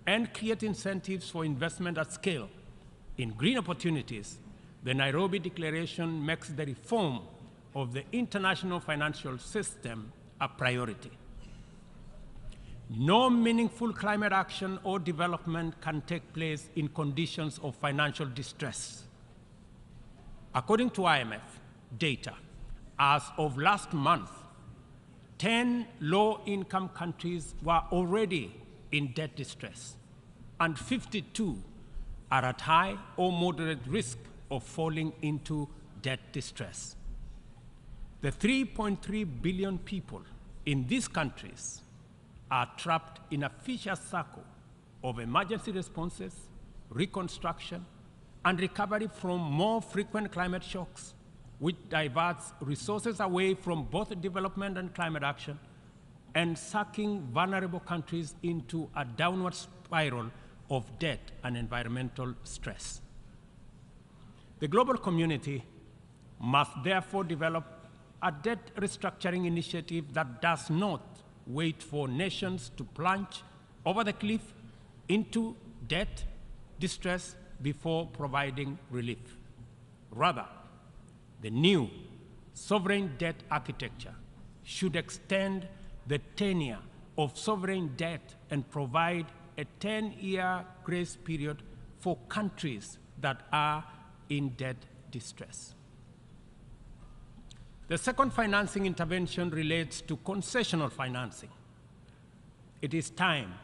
and create incentives for investment at scale in green opportunities, the Nairobi Declaration makes the reform of the international financial system a priority. No meaningful climate action or development can take place in conditions of financial distress. According to IMF data, as of last month, 10 low-income countries were already in debt distress, and 52 are at high or moderate risk of falling into debt distress. The 3.3 billion people in these countries are trapped in a vicious circle of emergency responses, reconstruction, and recovery from more frequent climate shocks, which diverts resources away from both development and climate action, and sucking vulnerable countries into a downward spiral of debt and environmental stress. The global community must therefore develop a debt restructuring initiative that does not wait for nations to plunge over the cliff into debt distress before providing relief. Rather, the new sovereign debt architecture should extend the tenure of sovereign debt and provide a 10-year grace period for countries that are in debt distress. The second financing intervention relates to concessional financing. It is time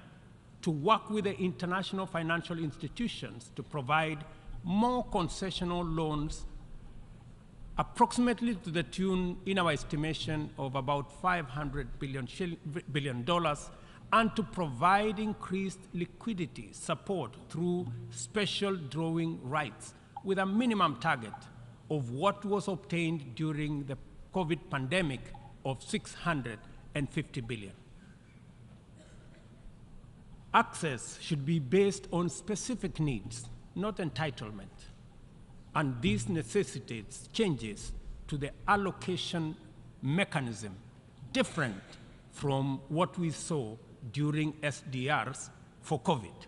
to work with the international financial institutions to provide more concessional loans, approximately to the tune, in our estimation, of about $500 billion, and to provide increased liquidity support through special drawing rights with a minimum target of what was obtained during the COVID pandemic of $650 billion. Access should be based on specific needs, not entitlement, and this necessitates changes to the allocation mechanism different from what we saw during SDRs for COVID.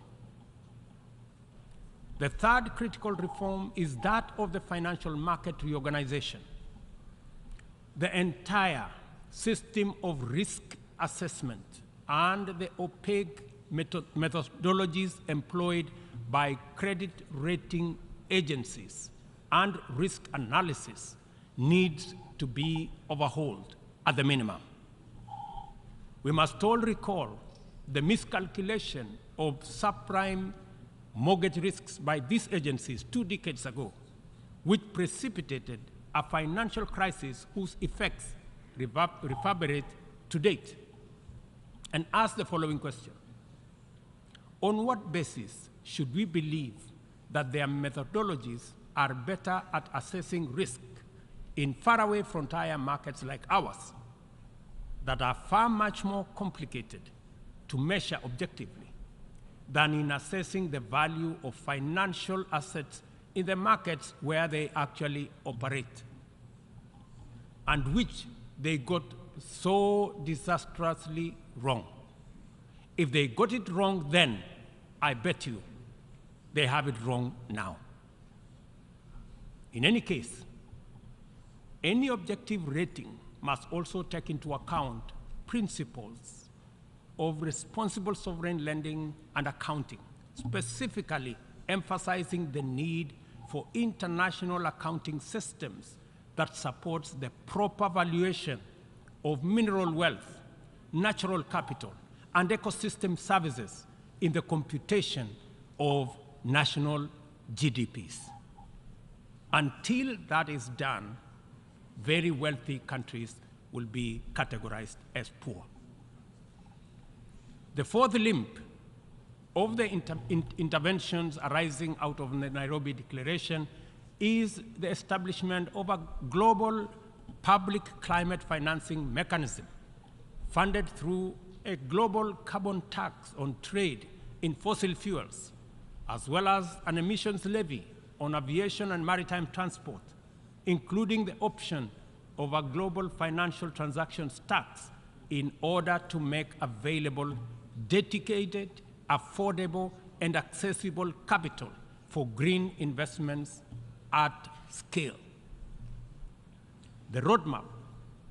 The third critical reform is that of the financial market reorganization. The entire system of risk assessment and the opaque methodologies employed by credit rating agencies and risk analysis needs to be overhauled at the minimum. We must all recall the miscalculation of subprime mortgage risks by these agencies 2 decades ago, which precipitated a financial crisis whose effects reverberate to date, and ask the following question: on what basis should we believe that their methodologies are better at assessing risk in faraway frontier markets like ours that are far much more complicated to measure objectively than in assessing the value of financial assets in the markets where they actually operate, and which they got so disastrously wrong? If they got it wrong then, I bet you they have it wrong now. In any case, any objective rating must also take into account principles of responsible sovereign lending and accounting, specifically emphasizing the need for international accounting systems that supports the proper valuation of mineral wealth, natural capital, and ecosystem services in the computation of national GDPs. Until that is done, very wealthy countries will be categorized as poor. The fourth limb of the interventions arising out of the Nairobi Declaration is the establishment of a global public climate financing mechanism funded through a global carbon tax on trade in fossil fuels, as well as an emissions levy on aviation and maritime transport, including the option of a global financial transactions tax in order to make available dedicated, affordable, and accessible capital for green investments at scale. The roadmap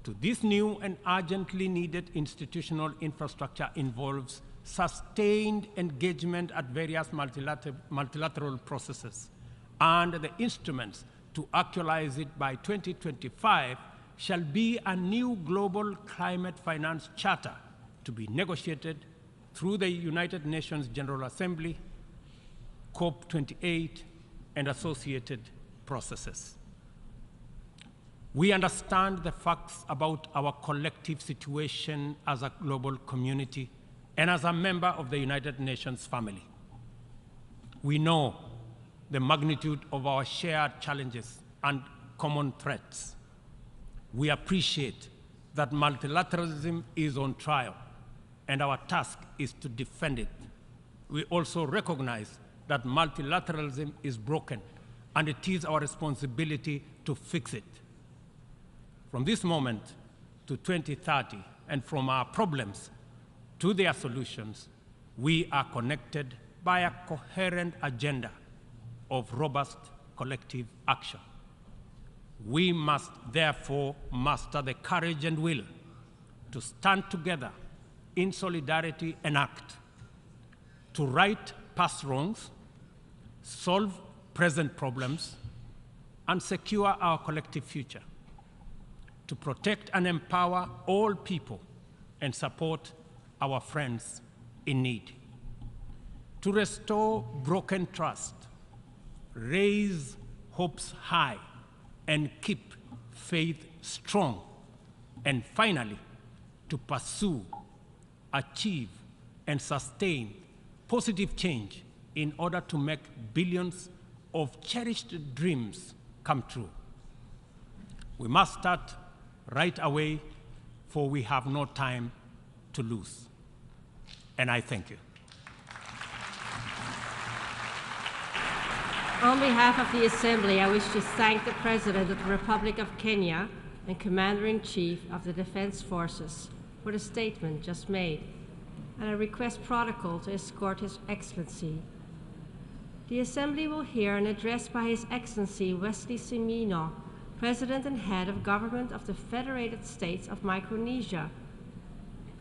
to this new and urgently needed institutional infrastructure involves sustained engagement at various multilateral processes, and the instruments to actualize it by 2025 shall be a new global climate finance charter to be negotiated through the United Nations General Assembly, COP28, and associated processes. We understand the facts about our collective situation as a global community and as a member of the United Nations family. We know the magnitude of our shared challenges and common threats. We appreciate that multilateralism is on trial, and our task is to defend it. We also recognize that multilateralism is broken, and it is our responsibility to fix it. From this moment to 2030, and from our problems to their solutions, we are connected by a coherent agenda of robust collective action. We must therefore muster the courage and will to stand together in solidarity and act, to right past wrongs, solve present problems, and secure our collective future, to protect and empower all people and support our friends in need, to restore broken trust, raise hopes high, and keep faith strong, and finally, to pursue, achieve, and sustain positive change in order to make billions of cherished dreams come true. We must start right away, for we have no time to lose. And I thank you. On behalf of the Assembly, I wish to thank the President of the Republic of Kenya and Commander-in-Chief of the Defense Forces for the statement just made, and I request protocol to escort His Excellency. The Assembly will hear an address by His Excellency Wesley Semino, President and Head of Government of the Federated States of Micronesia.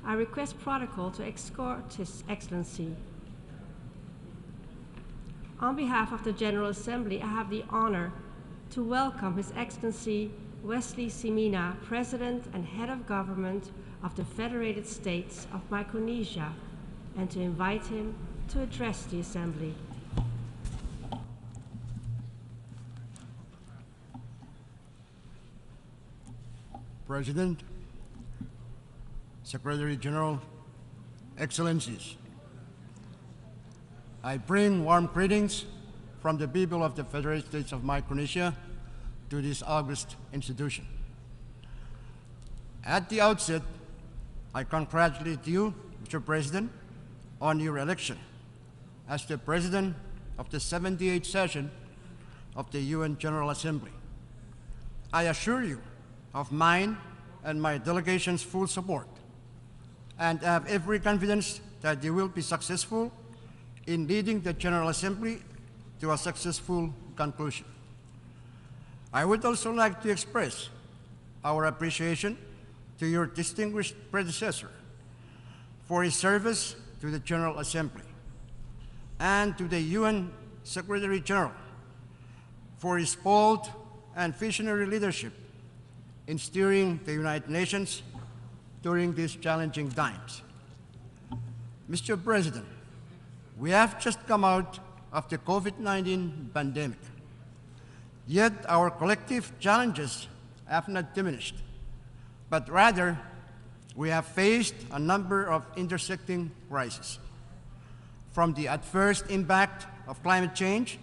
I request protocol to escort His Excellency. On behalf of the General Assembly, I have the honor to welcome His Excellency Wesley Semino, President and Head of Government of the Federated States of Micronesia, and to invite him to address the Assembly. President, Secretary General, Excellencies, I bring warm greetings from the people of the Federated States of Micronesia to this august institution. At the outset, I congratulate you, Mr. President, on your election as the President of the 78th session of the UN General Assembly. I assure you of mine and my delegation's full support, and I have every confidence that you will be successful in leading the General Assembly to a successful conclusion. I would also like to express our appreciation to your distinguished predecessor for his service to the General Assembly, and to the UN Secretary General for his bold and visionary leadership in steering the United Nations during these challenging times. Mr. President, we have just come out of the COVID-19 pandemic, yet our collective challenges have not diminished, but rather we have faced a number of intersecting crises, from the adverse impact of climate change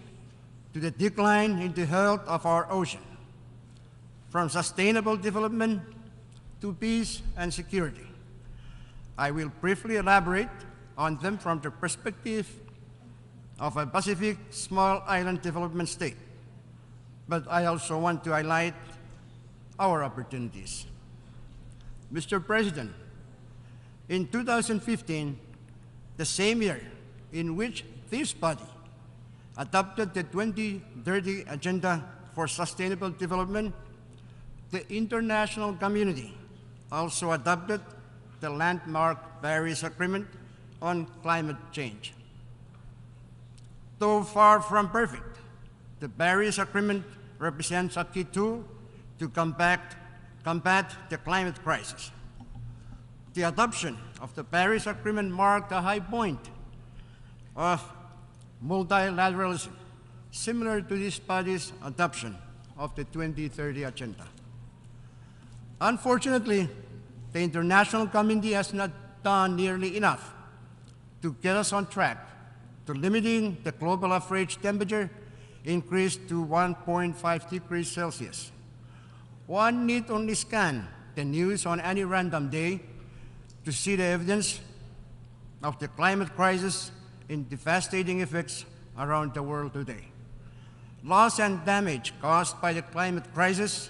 to the decline in the health of our ocean, from sustainable development to peace and security, I will briefly elaborate on them from the perspective of a Pacific small island development state. But I also want to highlight our opportunities. Mr. President, in 2015, the same year in which this body adopted the 2030 Agenda for Sustainable Development, the international community also adopted the landmark Paris Agreement on climate change. Though far from perfect, the Paris Agreement represents a key tool to combat the climate crisis. The adoption of the Paris Agreement marked a high point of multilateralism, similar to this body's adoption of the 2030 Agenda. Unfortunately, the international community has not done nearly enough to get us on track to limiting the global average temperature increase to 1.5 degrees Celsius. One need only scan the news on any random day to see the evidence of the climate crisis in devastating effects around the world today. Loss and damage caused by the climate crisis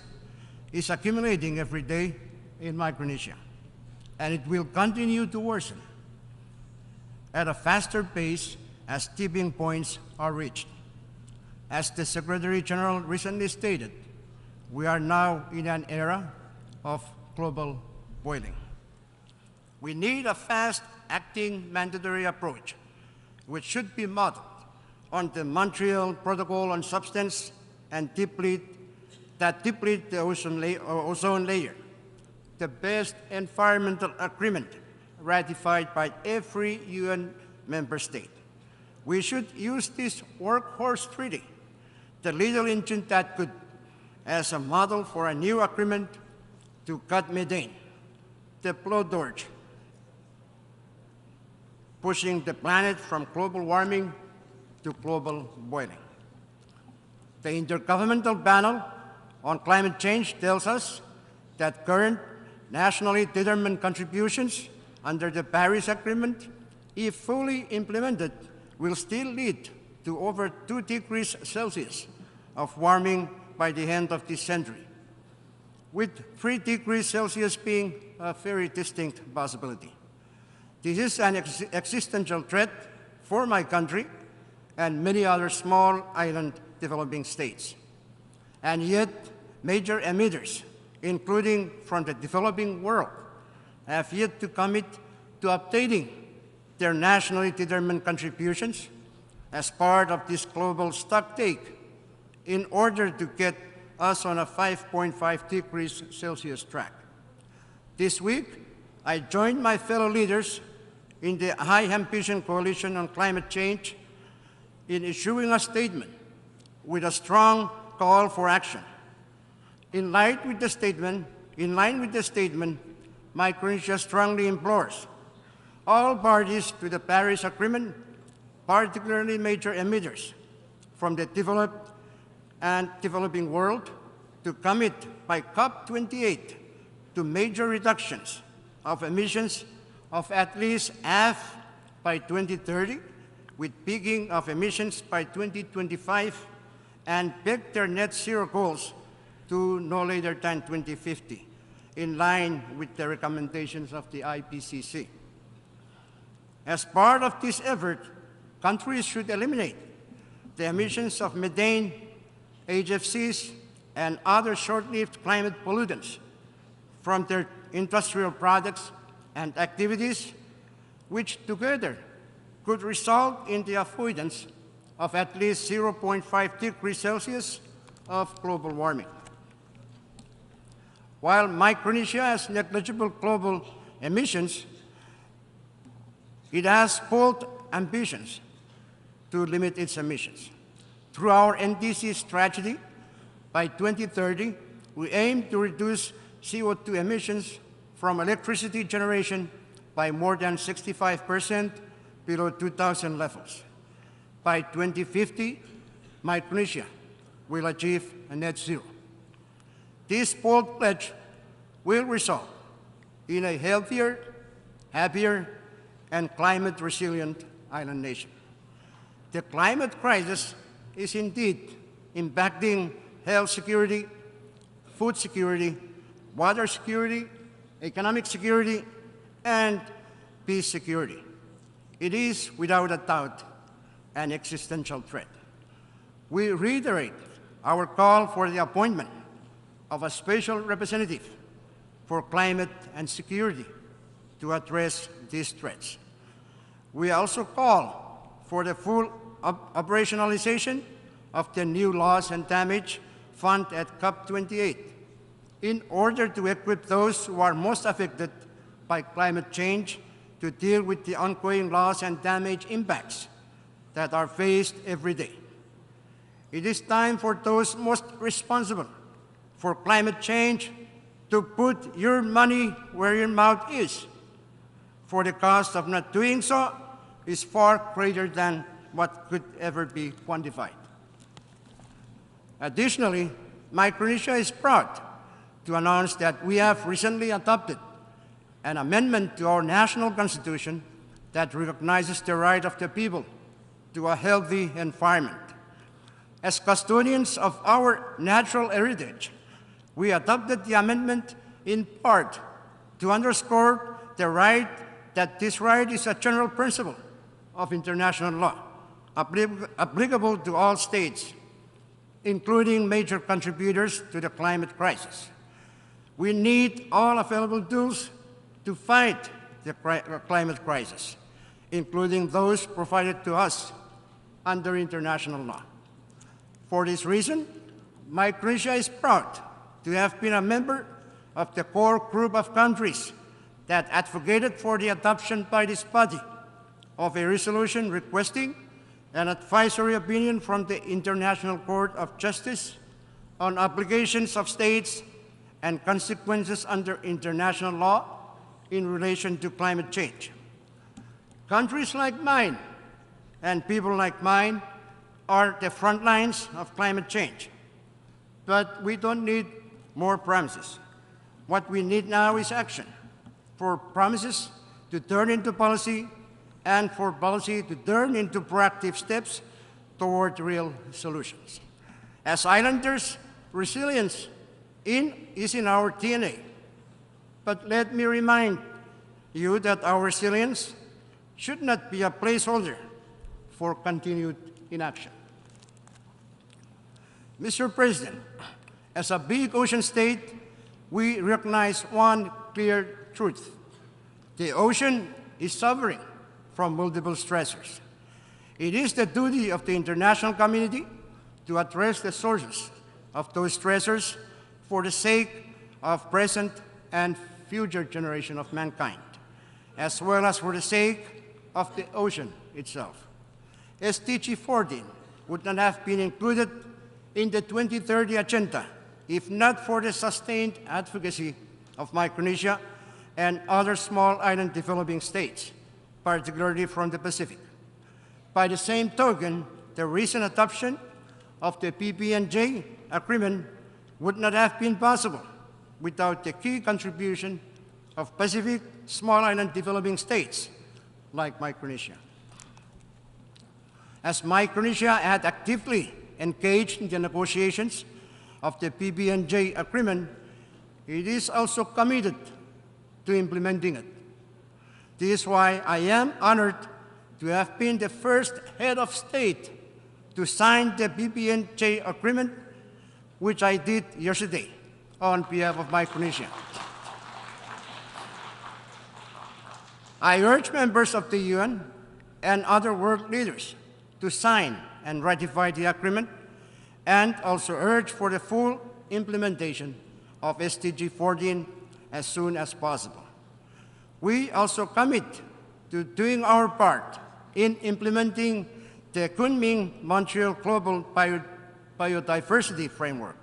is accumulating every day in Micronesia, and it will continue to worsen at a faster pace as tipping points are reached. As the Secretary General recently stated, we are now in an era of global boiling. We need a fast-acting mandatory approach, which should be modeled on the Montreal Protocol on Substance and deplete the ozone layer, the best environmental agreement ratified by every UN member state. We should use this workhorse treaty, the little engine that could, as a model for a new agreement to cut methane, the blowtorch, pushing the planet from global warming to global boiling. The Intergovernmental Panel on Climate Change tells us that current nationally determined contributions under the Paris Agreement, if fully implemented, will still lead to over 2 degrees Celsius of warming by the end of this century, with 3 degrees Celsius being a very distinct possibility. This is an existential threat for my country and many other small island developing states. And yet, major emitters, including from the developing world, have yet to commit to updating their nationally determined contributions as part of this global stocktake in order to get us on a 5.5 degrees Celsius track. This week, I joined my fellow leaders in the High Ambition Coalition on Climate Change in issuing a statement with a strong call for action. In line with the statement, Micronesia strongly implores all parties to the Paris Agreement, particularly major emitters from the developed and developing world, to commit by COP28 to major reductions of emissions of at least half by 2030, with peaking of emissions by 2025, and peg their net zero goals to no later than 2050, in line with the recommendations of the IPCC. As part of this effort, countries should eliminate the emissions of methane, HFCs, and other short-lived climate pollutants from their industrial products and activities, which together could result in the avoidance of at least 0.5 degrees Celsius of global warming. While Micronesia has negligible global emissions, it has bold ambitions to limit its emissions. Through our NDC strategy, by 2030, we aim to reduce CO2 emissions from electricity generation by more than 65% below 2000 levels. By 2050, Micronesia will achieve a net zero. This bold pledge will result in a healthier, happier, and climate-resilient island nation. The climate crisis is indeed impacting health security, food security, water security, economic security, and peace security. It is, without a doubt, an existential threat. We reiterate our call for the appointment of a special representative for climate and security to address these threats. We also call for the full operationalization of the new loss and damage fund at COP28 in order to equip those who are most affected by climate change to deal with the ongoing loss and damage impacts that are faced every day. It is time for those most responsible for climate change to put your money where your mouth is, for the cost of not doing so is far greater than what could ever be quantified. Additionally, Micronesia is proud to announce that we have recently adopted an amendment to our national constitution that recognizes the right of the people to a healthy environment. As custodians of our natural heritage, we adopted the amendment in part to underscore the right that this right is a general principle of international law, applicable to all states, including major contributors to the climate crisis. We need all available tools to fight the climate crisis, including those provided to us under international law. For this reason, Micronesia is proud to have been a member of the core group of countries that advocated for the adoption by this body of a resolution requesting an advisory opinion from the International Court of Justice on obligations of states and consequences under international law in relation to climate change. Countries like mine and people like mine are the front lines of climate change. But we don't need more promises. What we need now is action, for promises to turn into policy and for policy to turn into proactive steps toward real solutions. As islanders, resilience is in our DNA. But let me remind you that our resilience should not be a placeholder for continued inaction. Mr. President, as a big ocean state, we recognize one clear truth. The ocean is suffering from multiple stressors. It is the duty of the international community to address the sources of those stressors for the sake of present and future generation of mankind, as well as for the sake of the ocean itself. SDG 14 would not have been included in the 2030 agenda if not for the sustained advocacy of Micronesia and other small island developing states, particularly from the Pacific. By the same token, the recent adoption of the PB&J agreement would not have been possible without the key contribution of Pacific small island developing states like Micronesia. As Micronesia had actively engaged in the negotiations of the PB&J agreement, it is also committed to implementing it. This is why I am honored to have been the first head of state to sign the PB&J agreement, which I did yesterday on behalf of Micronesia. I urge members of the UN and other world leaders to sign and ratify the agreement, and also urge for the full implementation of SDG 14 as soon as possible. We also commit to doing our part in implementing the Kunming-Montreal Global Biodiversity Framework,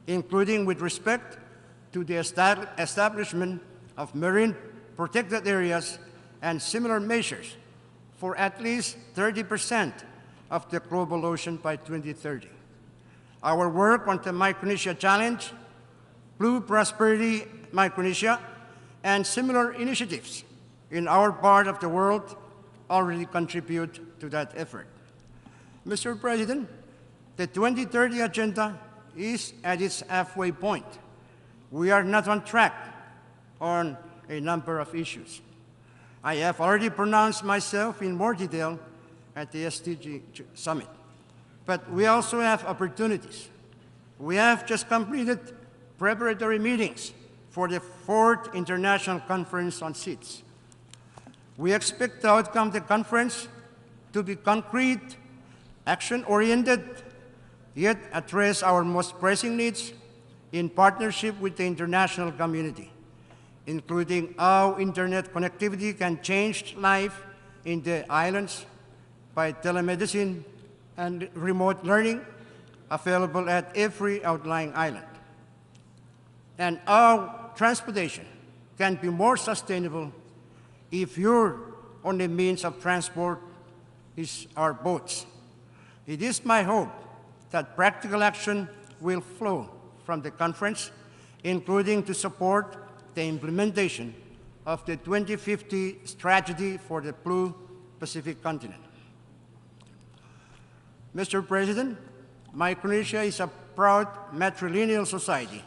including with respect to the establishment of marine protected areas and similar measures for at least 30% of the global ocean by 2030. Our work on the Micronesia Challenge, Blue Prosperity Micronesia, and similar initiatives in our part of the world already contribute to that effort. Mr. President, the 2030 Agenda is at its halfway point. We are not on track on a number of issues. I have already pronounced myself in more detail at the SDG Summit. But we also have opportunities. We have just completed preparatory meetings for the 4th International Conference on Seeds. We expect the outcome of the conference to be concrete, action-oriented, yet address our most pressing needs in partnership with the international community, including how internet connectivity can change life in the islands by telemedicine and remote learning available at every outlying island, and how transportation can be more sustainable if your only means of transport is our boats. It is my hope that practical action will flow from the conference, including to support the implementation of the 2050 strategy for the Blue Pacific continent. Mr. President, Micronesia is a proud matrilineal society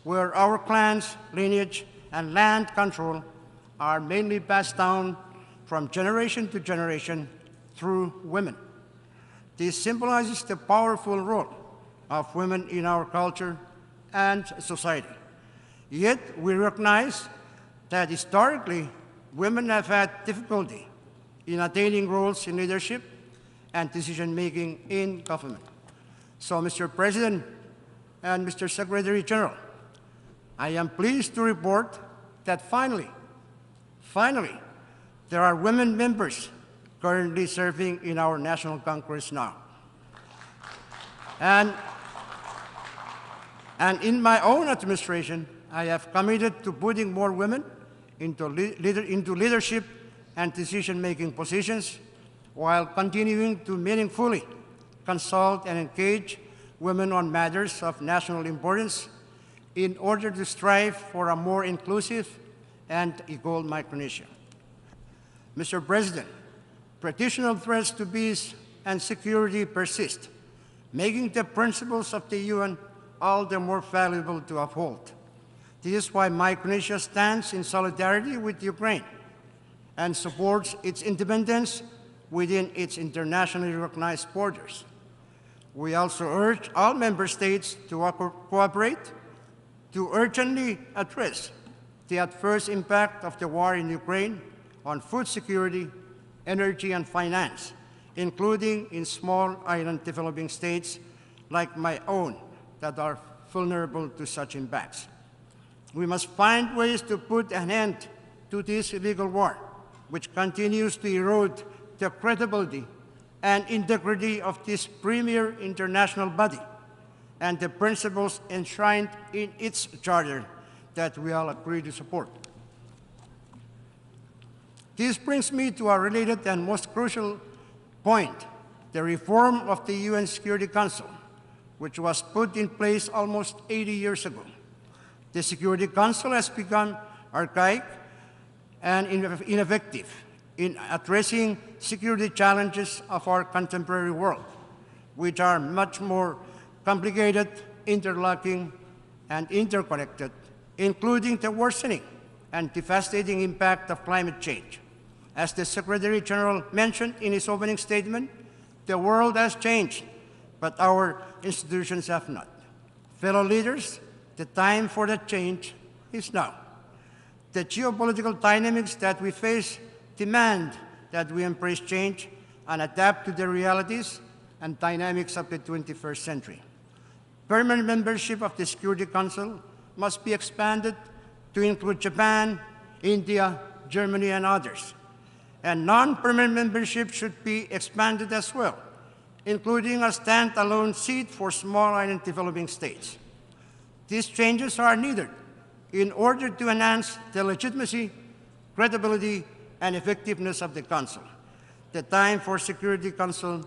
where our clans, lineage, and land control are mainly passed down from generation to generation through women. This symbolizes the powerful role of women in our culture and society. Yet we recognize that historically, women have had difficulty in attaining roles in leadership and decision-making in government. So, Mr. President and Mr. Secretary General, I am pleased to report that finally, there are women members currently serving in our National Congress now. And in my own administration, I have committed to putting more women into leadership and decision-making positions while continuing to meaningfully consult and engage women on matters of national importance in order to strive for a more inclusive and equal Micronesia. Mr. President, traditional threats to peace and security persist, making the principles of the UN all the more valuable to uphold. This is why Micronesia stands in solidarity with Ukraine and supports its independence within its internationally recognized borders. We also urge all member states to cooperate to urgently address the adverse impact of the war in Ukraine on food security, energy, and finance, including in small island developing states like my own that are vulnerable to such impacts. We must find ways to put an end to this illegal war, which continues to erode the credibility and integrity of this premier international body and the principles enshrined in its charter that we all agree to support. This brings me to a related and most crucial point, the reform of the UN Security Council, which was put in place almost 80 years ago. The Security Council has become archaic and ineffective in addressing security challenges of our contemporary world, which are much more complicated, interlocking, and interconnected, including the worsening and devastating impact of climate change. As the Secretary General mentioned in his opening statement, the world has changed, but our institutions have not. Fellow leaders, the time for that change is now. The geopolitical dynamics that we face demand that we embrace change and adapt to the realities and dynamics of the 21st century. Permanent membership of the Security Council must be expanded to include Japan, India, Germany, and others. And non-permanent membership should be expanded as well, including a standalone seat for small island developing states. These changes are needed in order to enhance the legitimacy, credibility, and effectiveness of the Council. The time for Security Council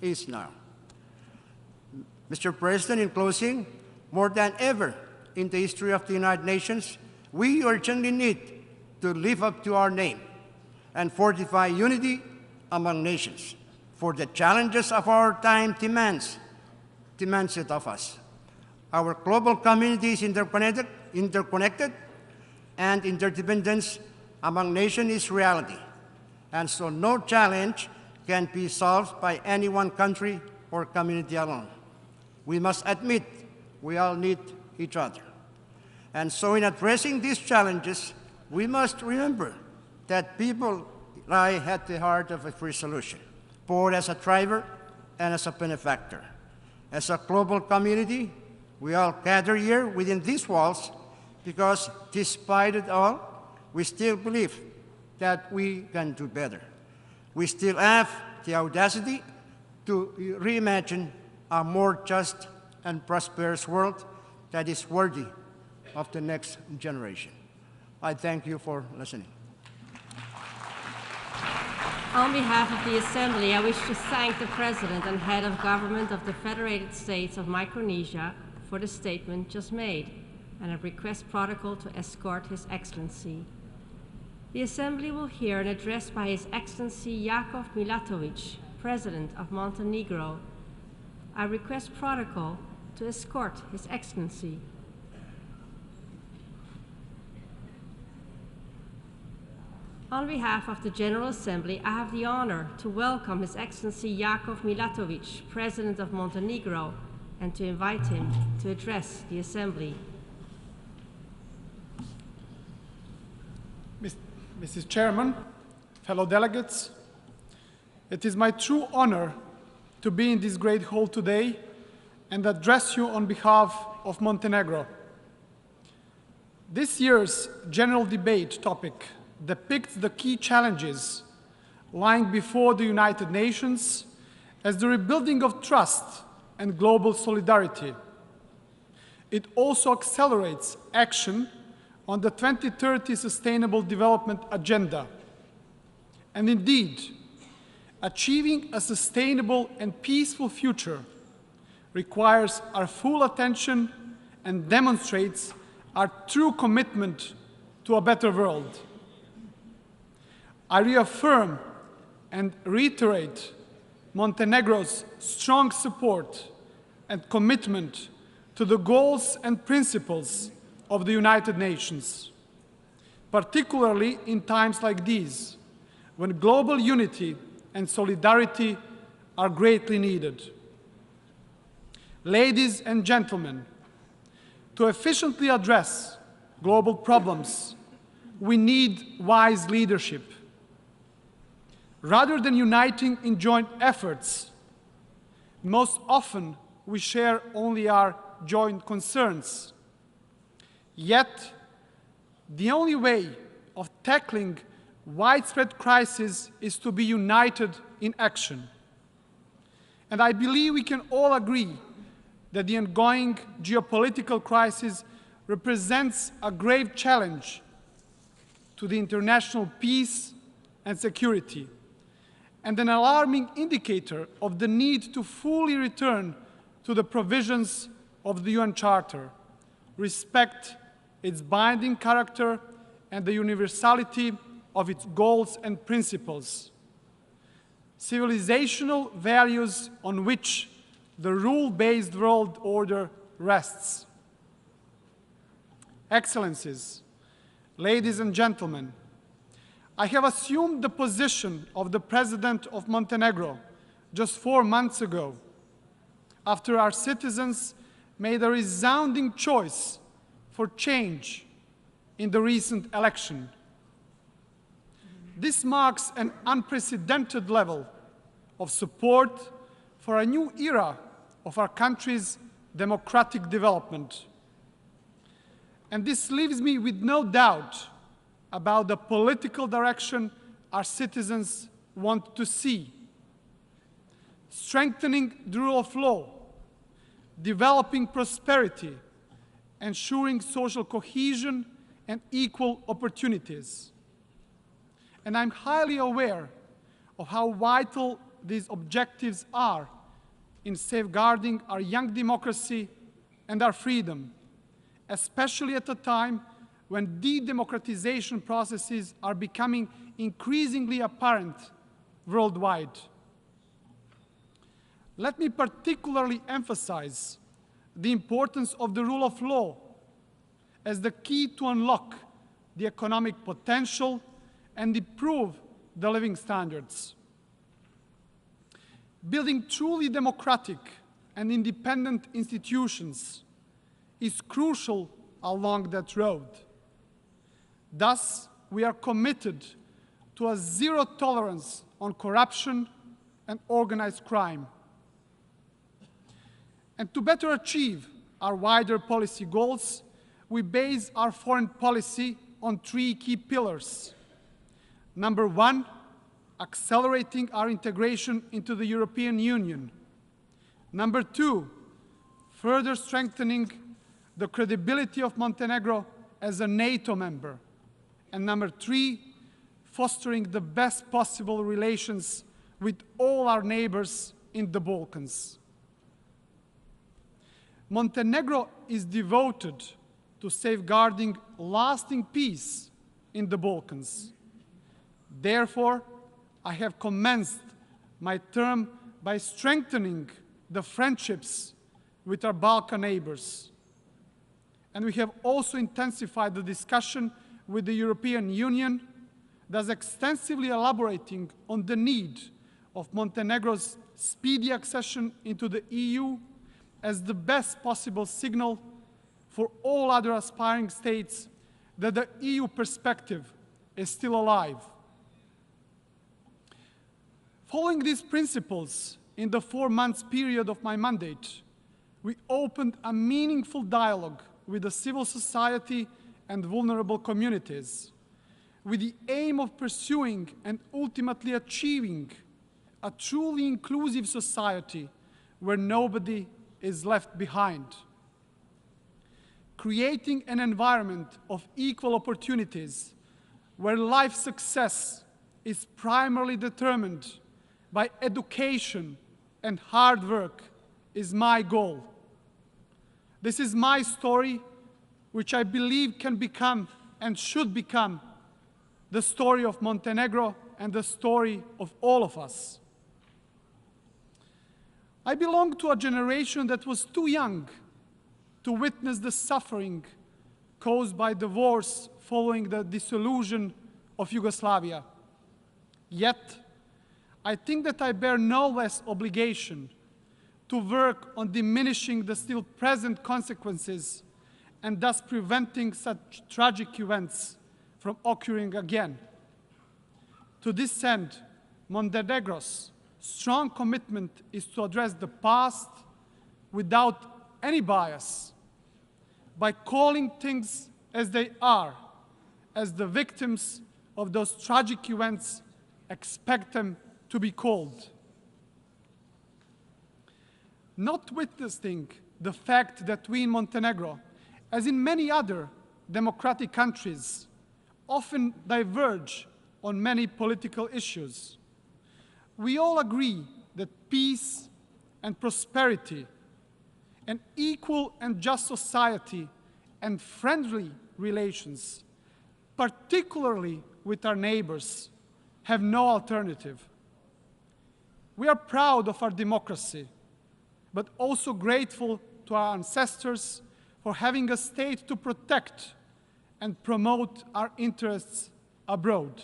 is now. Mr. President, in closing, more than ever in the history of the United Nations, we urgently need to live up to our name and fortify unity among nations. For the challenges of our time demands it of us. Our global community is interconnected, and interdependence among nations is reality. And so no challenge can be solved by any one country or community alone. We must admit we all need each other. And so in addressing these challenges, we must remember that people lie at the heart of every solution, both as a driver and as a benefactor. As a global community, we all gather here within these walls because despite it all, we still believe that we can do better. We still have the audacity to reimagine a more just and prosperous world that is worthy of the next generation. I thank you for listening. On behalf of the Assembly, I wish to thank the President and Head of Government of the Federated States of Micronesia for the statement just made, and I request protocol to escort His Excellency. The Assembly will hear an address by His Excellency Jakov Milatovic, President of Montenegro. I request protocol to escort His Excellency. On behalf of the General Assembly, I have the honor to welcome His Excellency Jakov Milatovic, President of Montenegro, and to invite him to address the Assembly. Mrs. Chairman, fellow delegates, it is my true honor to be in this great hall today and address you on behalf of Montenegro. This year's general debate topic depicts the key challenges lying before the United Nations as the rebuilding of trust and global solidarity. It also accelerates action on the 2030 Sustainable Development Agenda. And indeed, achieving a sustainable and peaceful future requires our full attention and demonstrates our true commitment to a better world. I reaffirm and reiterate Montenegro's strong support and commitment to the goals and principles of the United Nations, particularly in times like these, when global unity and solidarity are greatly needed. Ladies and gentlemen, to efficiently address global problems, we need wise leadership. Rather than uniting in joint efforts, most often we share only our joint concerns. Yet, the only way of tackling widespread crisis is to be united in action. And I believe we can all agree that the ongoing geopolitical crisis represents a grave challenge to the international peace and security, and an alarming indicator of the need to fully return to the provisions of the UN Charter, respect its binding character and the universality of its goals and principles, civilizational values on which the rule-based world order rests. Excellencies, ladies and gentlemen, I have assumed the position of the President of Montenegro just 4 months ago, after our citizens made a resounding choice for change in the recent election. This marks an unprecedented level of support for a new era of our country's democratic development. And this leaves me with no doubt about the political direction our citizens want to see. Strengthening the rule of law, developing prosperity, ensuring social cohesion and equal opportunities. And I'm highly aware of how vital these objectives are in safeguarding our young democracy and our freedom, especially at a time when de-democratization processes are becoming increasingly apparent worldwide. Let me particularly emphasize the importance of the rule of law as the key to unlock the economic potential and improve the living standards. Building truly democratic and independent institutions is crucial along that road. Thus, we are committed to a zero tolerance on corruption and organized crime. And to better achieve our wider policy goals, we base our foreign policy on three key pillars. Number one, accelerating our integration into the European Union. Number two, further strengthening the credibility of Montenegro as a NATO member. And number three, fostering the best possible relations with all our neighbors in the Balkans. Montenegro is devoted to safeguarding lasting peace in the Balkans. Therefore, I have commenced my term by strengthening the friendships with our Balkan neighbors. And we have also intensified the discussion with the European Union, thus extensively elaborating on the need of Montenegro's speedy accession into the EU as the best possible signal for all other aspiring states that the EU perspective is still alive. Following these principles, in the 4 months period of my mandate, we opened a meaningful dialogue with the civil society and vulnerable communities, with the aim of pursuing and ultimately achieving a truly inclusive society where nobody is left behind. Creating an environment of equal opportunities where life success is primarily determined by education and hard work is my goal. This is my story, which I believe can become and should become the story of Montenegro and the story of all of us. I belong to a generation that was too young to witness the suffering caused by the wars following the dissolution of Yugoslavia. Yet, I think that I bear no less obligation to work on diminishing the still present consequences and thus preventing such tragic events from occurring again. To this end, Montenegro's strong commitment is to address the past without any bias, by calling things as they are, as the victims of those tragic events expect them to be called. Notwithstanding the fact that we in Montenegro, as in many other democratic countries, often diverge on many political issues, we all agree that peace and prosperity, an equal and just society, and friendly relations, particularly with our neighbors, have no alternative. We are proud of our democracy, but also grateful to our ancestors for having a state to protect and promote our interests abroad.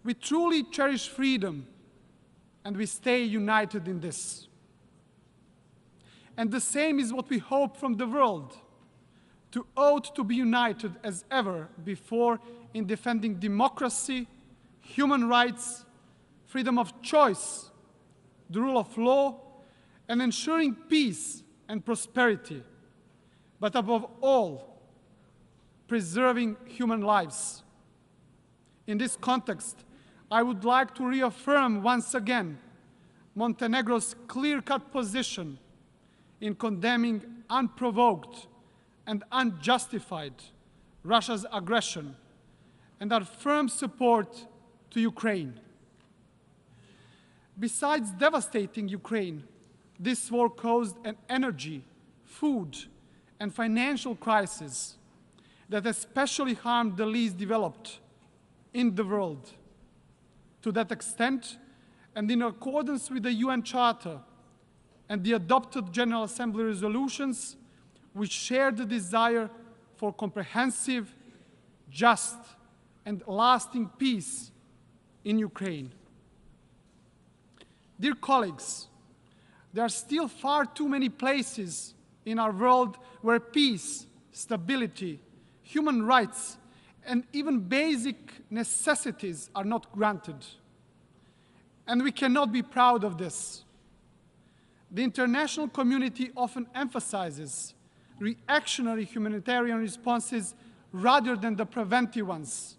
We truly cherish freedom, and we stay united in this. And the same is what we hope from the world, to ought to be united as ever before in defending democracy, human rights, freedom of choice, the rule of law, and ensuring peace and prosperity, but above all, preserving human lives. In this context, I would like to reaffirm once again Montenegro's clear-cut position in condemning unprovoked and unjustified Russia's aggression and our firm support to Ukraine. Besides devastating Ukraine, this war caused an energy, food, and financial crisis, that especially harmed the least developed in the world. To that extent, and in accordance with the UN Charter and the adopted General Assembly resolutions, we share the desire for comprehensive, just, and lasting peace in Ukraine. Dear colleagues, there are still far too many places in our world where peace, stability, human rights, and even basic necessities are not granted. And we cannot be proud of this. The international community often emphasizes reactionary humanitarian responses rather than the preventive ones.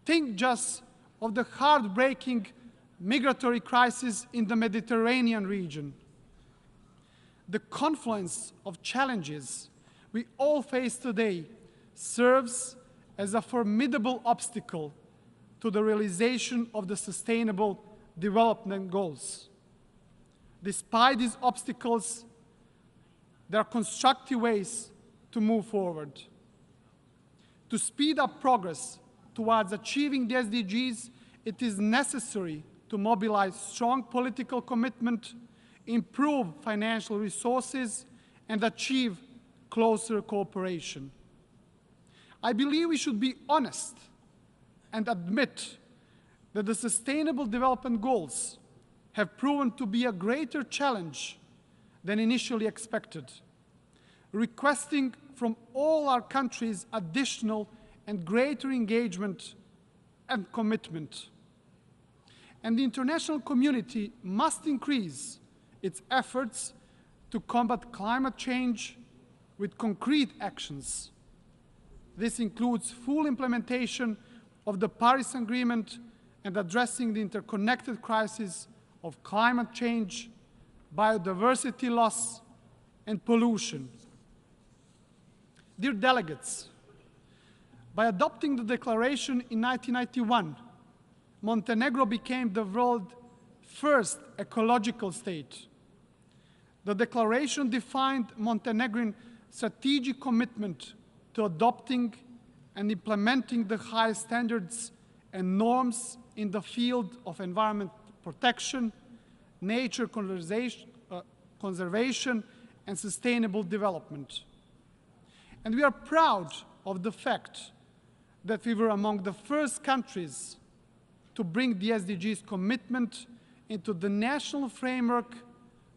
Think just of the heartbreaking migratory crisis in the Mediterranean region. The confluence of challenges we all face today serves as a formidable obstacle to the realization of the Sustainable Development Goals. Despite these obstacles, there are constructive ways to move forward. To speed up progress towards achieving the SDGs, it is necessary to mobilize strong political commitment, improve financial resources, and achieve closer cooperation. I believe we should be honest and admit that the Sustainable Development Goals have proven to be a greater challenge than initially expected, requesting from all our countries additional and greater engagement and commitment. And the international community must increase its efforts to combat climate change with concrete actions. This includes full implementation of the Paris Agreement and addressing the interconnected crisis of climate change, biodiversity loss, and pollution. Dear delegates, by adopting the declaration in 1991, Montenegro became the world's first ecological state. The declaration defined Montenegrin strategic commitment to adopting and implementing the highest standards and norms in the field of environment protection, nature conservation, and sustainable development. And we are proud of the fact that we were among the first countries to bring the SDGs commitment into the national framework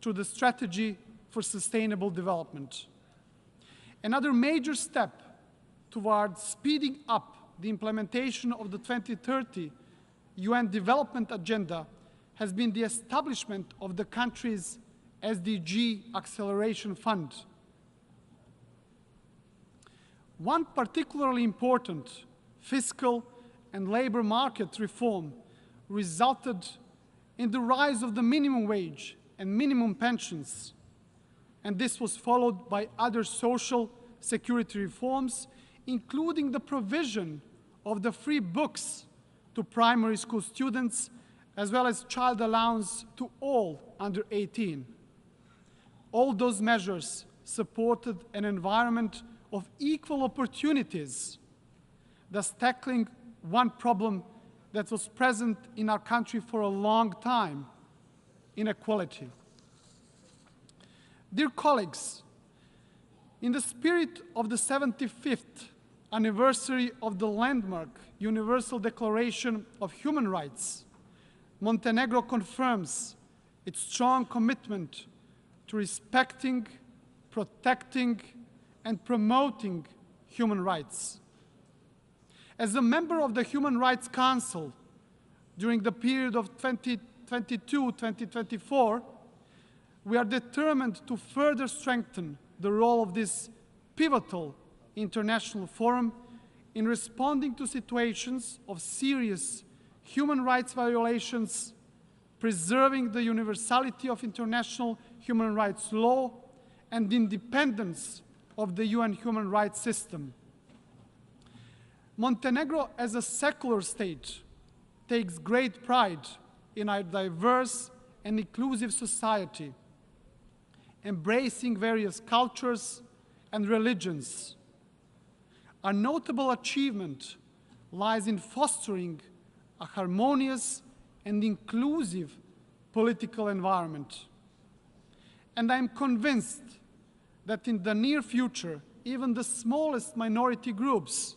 through the Strategy for Sustainable Development. Another major step towards speeding up the implementation of the 2030 UN Development Agenda has been the establishment of the country's SDG Acceleration Fund. One particularly important fiscal and labor market reform resulted in the rise of the minimum wage and minimum pensions, and this was followed by other social security reforms, including the provision of the free books to primary school students, as well as child allowance to all under 18. All those measures supported an environment of equal opportunities, thus tackling one problem that was present in our country for a long time: inequality. Dear colleagues, in the spirit of the 75th anniversary of the landmark Universal Declaration of Human Rights, Montenegro confirms its strong commitment to respecting, protecting, and promoting human rights. As a member of the Human Rights Council during the period of 2022-2024, we are determined to further strengthen the role of this pivotal international forum in responding to situations of serious human rights violations, preserving the universality of international human rights law, and the independence of the UN human rights system. Montenegro, as a secular state, takes great pride in our diverse and inclusive society, embracing various cultures and religions. A notable achievement lies in fostering a harmonious and inclusive political environment. And I am convinced that in the near future, even the smallest minority groups,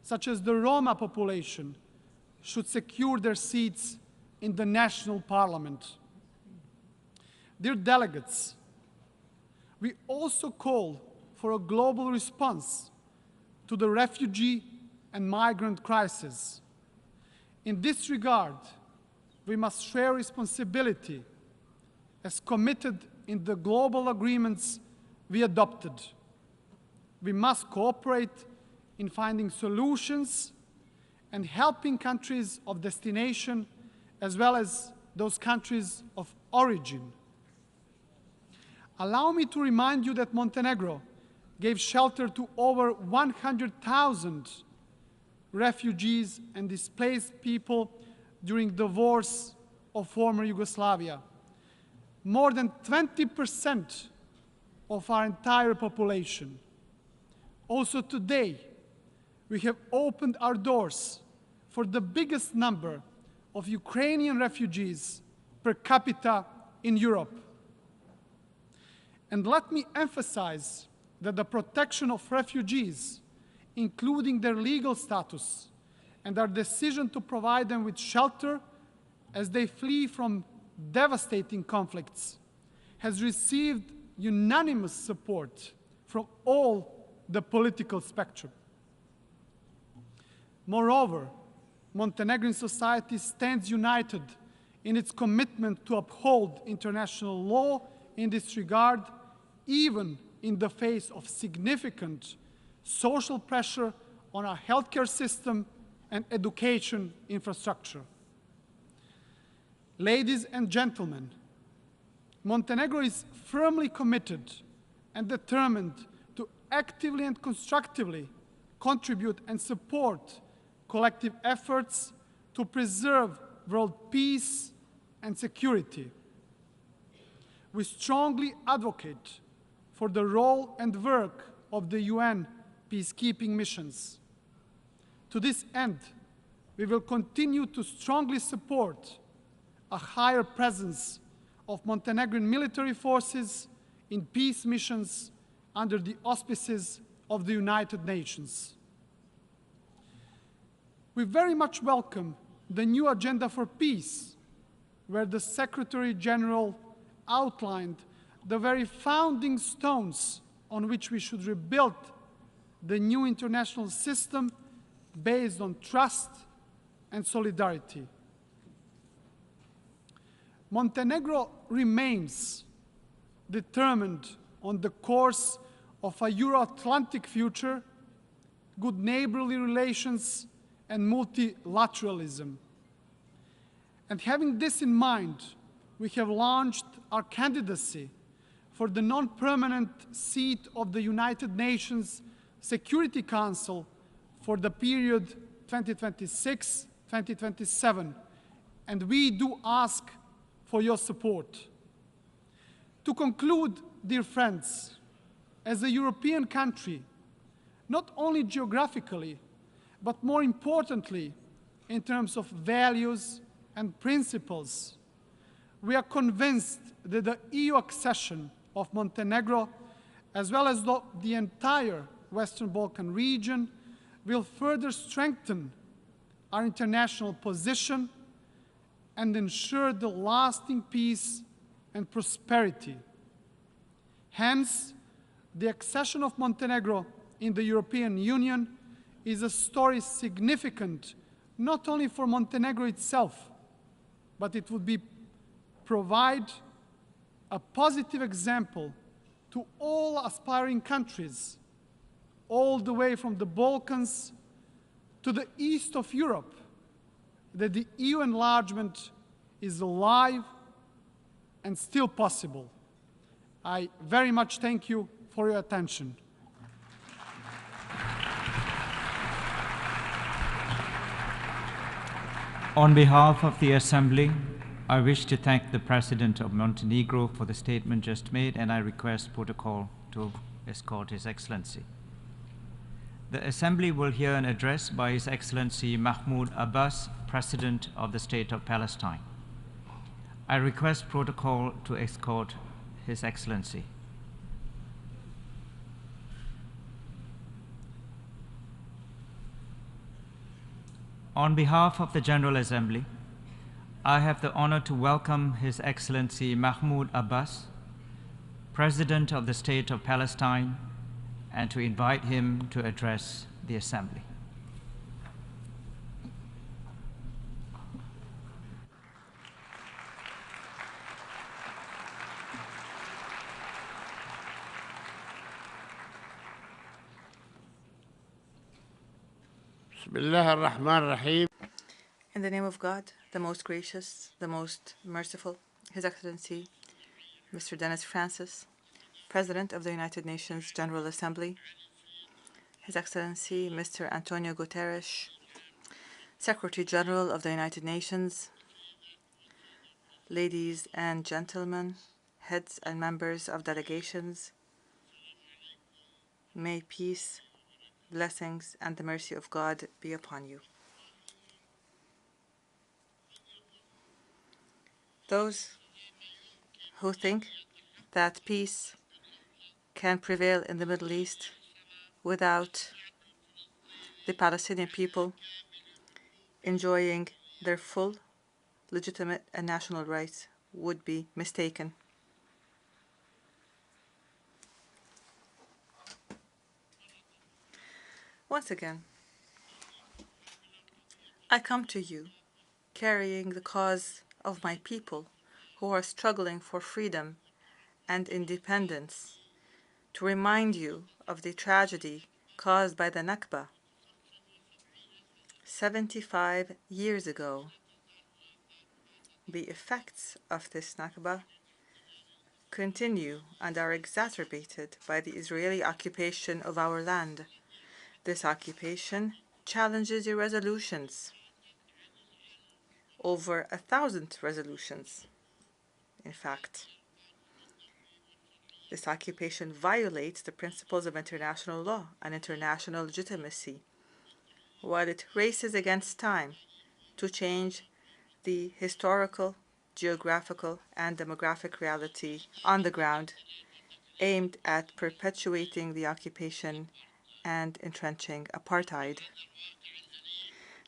such as the Roma population, should secure their seats in the national parliament. Dear delegates, we also call for a global response to the refugee and migrant crisis. In this regard, we must share responsibility as committed in the global agreements we adopted. We must cooperate in finding solutions and helping countries of destination as well as those countries of origin. Allow me to remind you that Montenegro gave shelter to over 100,000 refugees and displaced people during the wars of former Yugoslavia. More than 20% of our entire population. Also today, we have opened our doors for the biggest number of Ukrainian refugees per capita in Europe. And let me emphasize that the protection of refugees, including their legal status and our decision to provide them with shelter as they flee from devastating conflicts, has received unanimous support from all the political spectrum. Moreover, Montenegrin society stands united in its commitment to uphold international law in this regard, even in the face of significant social pressure on our healthcare system and education infrastructure. Ladies and gentlemen, Montenegro is firmly committed and determined to actively and constructively contribute and support collective efforts to preserve world peace and security. We strongly advocate for the role and work of the UN peacekeeping missions. To this end, we will continue to strongly support a higher presence of Montenegrin military forces in peace missions under the auspices of the United Nations. We very much welcome the new agenda for peace, where the Secretary General outlined the very founding stones on which we should rebuild the new international system based on trust and solidarity. Montenegro remains determined on the course of a Euro-Atlantic future, good neighborly relations, and multilateralism. And having this in mind, we have launched our candidacy for the non-permanent seat of the United Nations Security Council for the period 2026-2027, and we do ask for your support. To conclude, dear friends, as a European country, not only geographically, but more importantly, in terms of values and principles, we are convinced that the EU accession of Montenegro, as well as the entire Western Balkan region, will further strengthen our international position and ensure the lasting peace and prosperity. Hence, the accession of Montenegro in the European Union is a story significant not only for Montenegro itself, but it would provide a positive example to all aspiring countries, all the way from the Balkans to the east of Europe, that the EU enlargement is alive and still possible. I very much thank you for your attention. On behalf of the Assembly, I wish to thank the President of Montenegro for the statement just made, and I request protocol to escort His Excellency. The Assembly will hear an address by His Excellency Mahmoud Abbas, President of the State of Palestine. I request protocol to escort His Excellency. On behalf of the General Assembly, I have the honor to welcome His Excellency Mahmoud Abbas, President of the State of Palestine, and to invite him to address the Assembly. In the name of God, the most gracious, the most merciful, His Excellency, Mr. Dennis Francis, President of the United Nations General Assembly, His Excellency, Mr. Antonio Guterres, Secretary General of the United Nations, ladies and gentlemen, heads and members of delegations, may peace, blessings, and the mercy of God be upon you. Those who think that peace can prevail in the Middle East without the Palestinian people enjoying their full, legitimate, and national rights would be mistaken. Once again, I come to you carrying the cause of my people who are struggling for freedom and independence, to remind you of the tragedy caused by the Nakba 75 years ago. The effects of this Nakba continue and are exacerbated by the Israeli occupation of our land. This occupation challenges your resolutions. Over 1,000 resolutions, in fact. This occupation violates the principles of international law and international legitimacy, while it races against time to change the historical, geographical, and demographic reality on the ground, aimed at perpetuating the occupation and entrenching apartheid.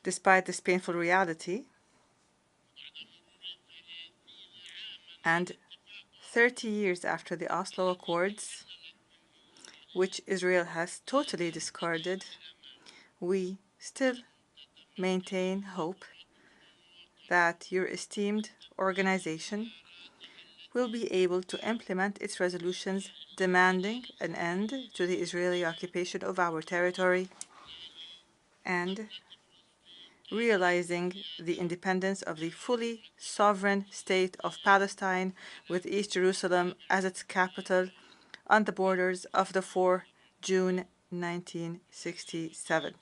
Despite this painful reality, and 30 years after the Oslo Accords, which Israel has totally discarded, we still maintain hope that your esteemed organization will be able to implement its resolutions demanding an end to the Israeli occupation of our territory and realizing the independence of the fully sovereign state of Palestine with East Jerusalem as its capital on the borders of the 4 June 1967,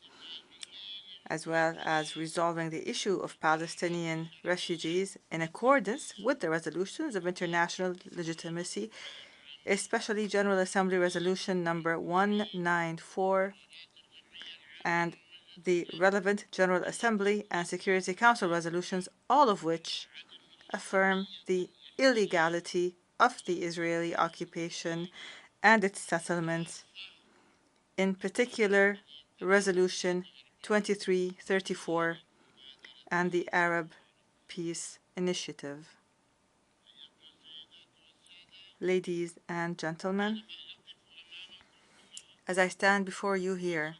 as well as resolving the issue of Palestinian refugees in accordance with the resolutions of international legitimacy, especially General Assembly Resolution number 194 and the relevant General Assembly and Security Council resolutions, all of which affirm the illegality of the Israeli occupation and its settlements, in particular Resolution 2334 and the Arab Peace Initiative. Ladies and gentlemen, as I stand before you here,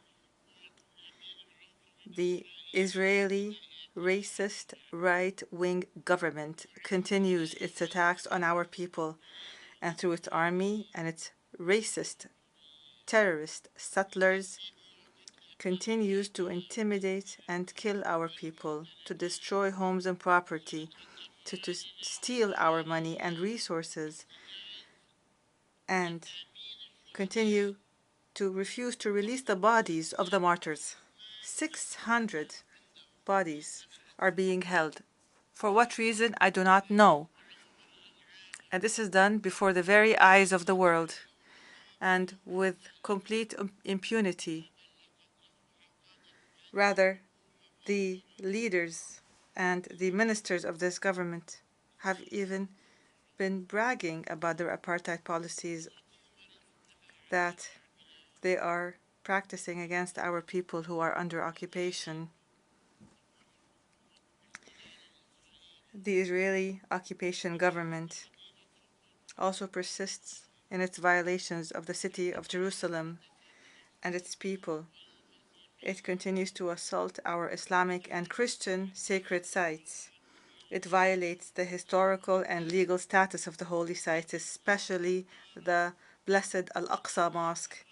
the Israeli racist right-wing government continues its attacks on our people, and through its army and its racist terrorist settlers continues to intimidate and kill our people, to destroy homes and property, to steal our money and resources, and continue to refuse to release the bodies of the martyrs. 600 bodies are being held. For what reason, I do not know. And this is done before the very eyes of the world and with complete impunity Rather, the leaders and the ministers of this government have even been bragging about their apartheid policies that they are practicing against our people who are under occupation. The Israeli occupation government also persists in its violations of the city of Jerusalem and its people. It continues to assault our Islamic and Christian sacred sites. It violates the historical and legal status of the holy sites, especially the Blessed Al-Aqsa Mosque,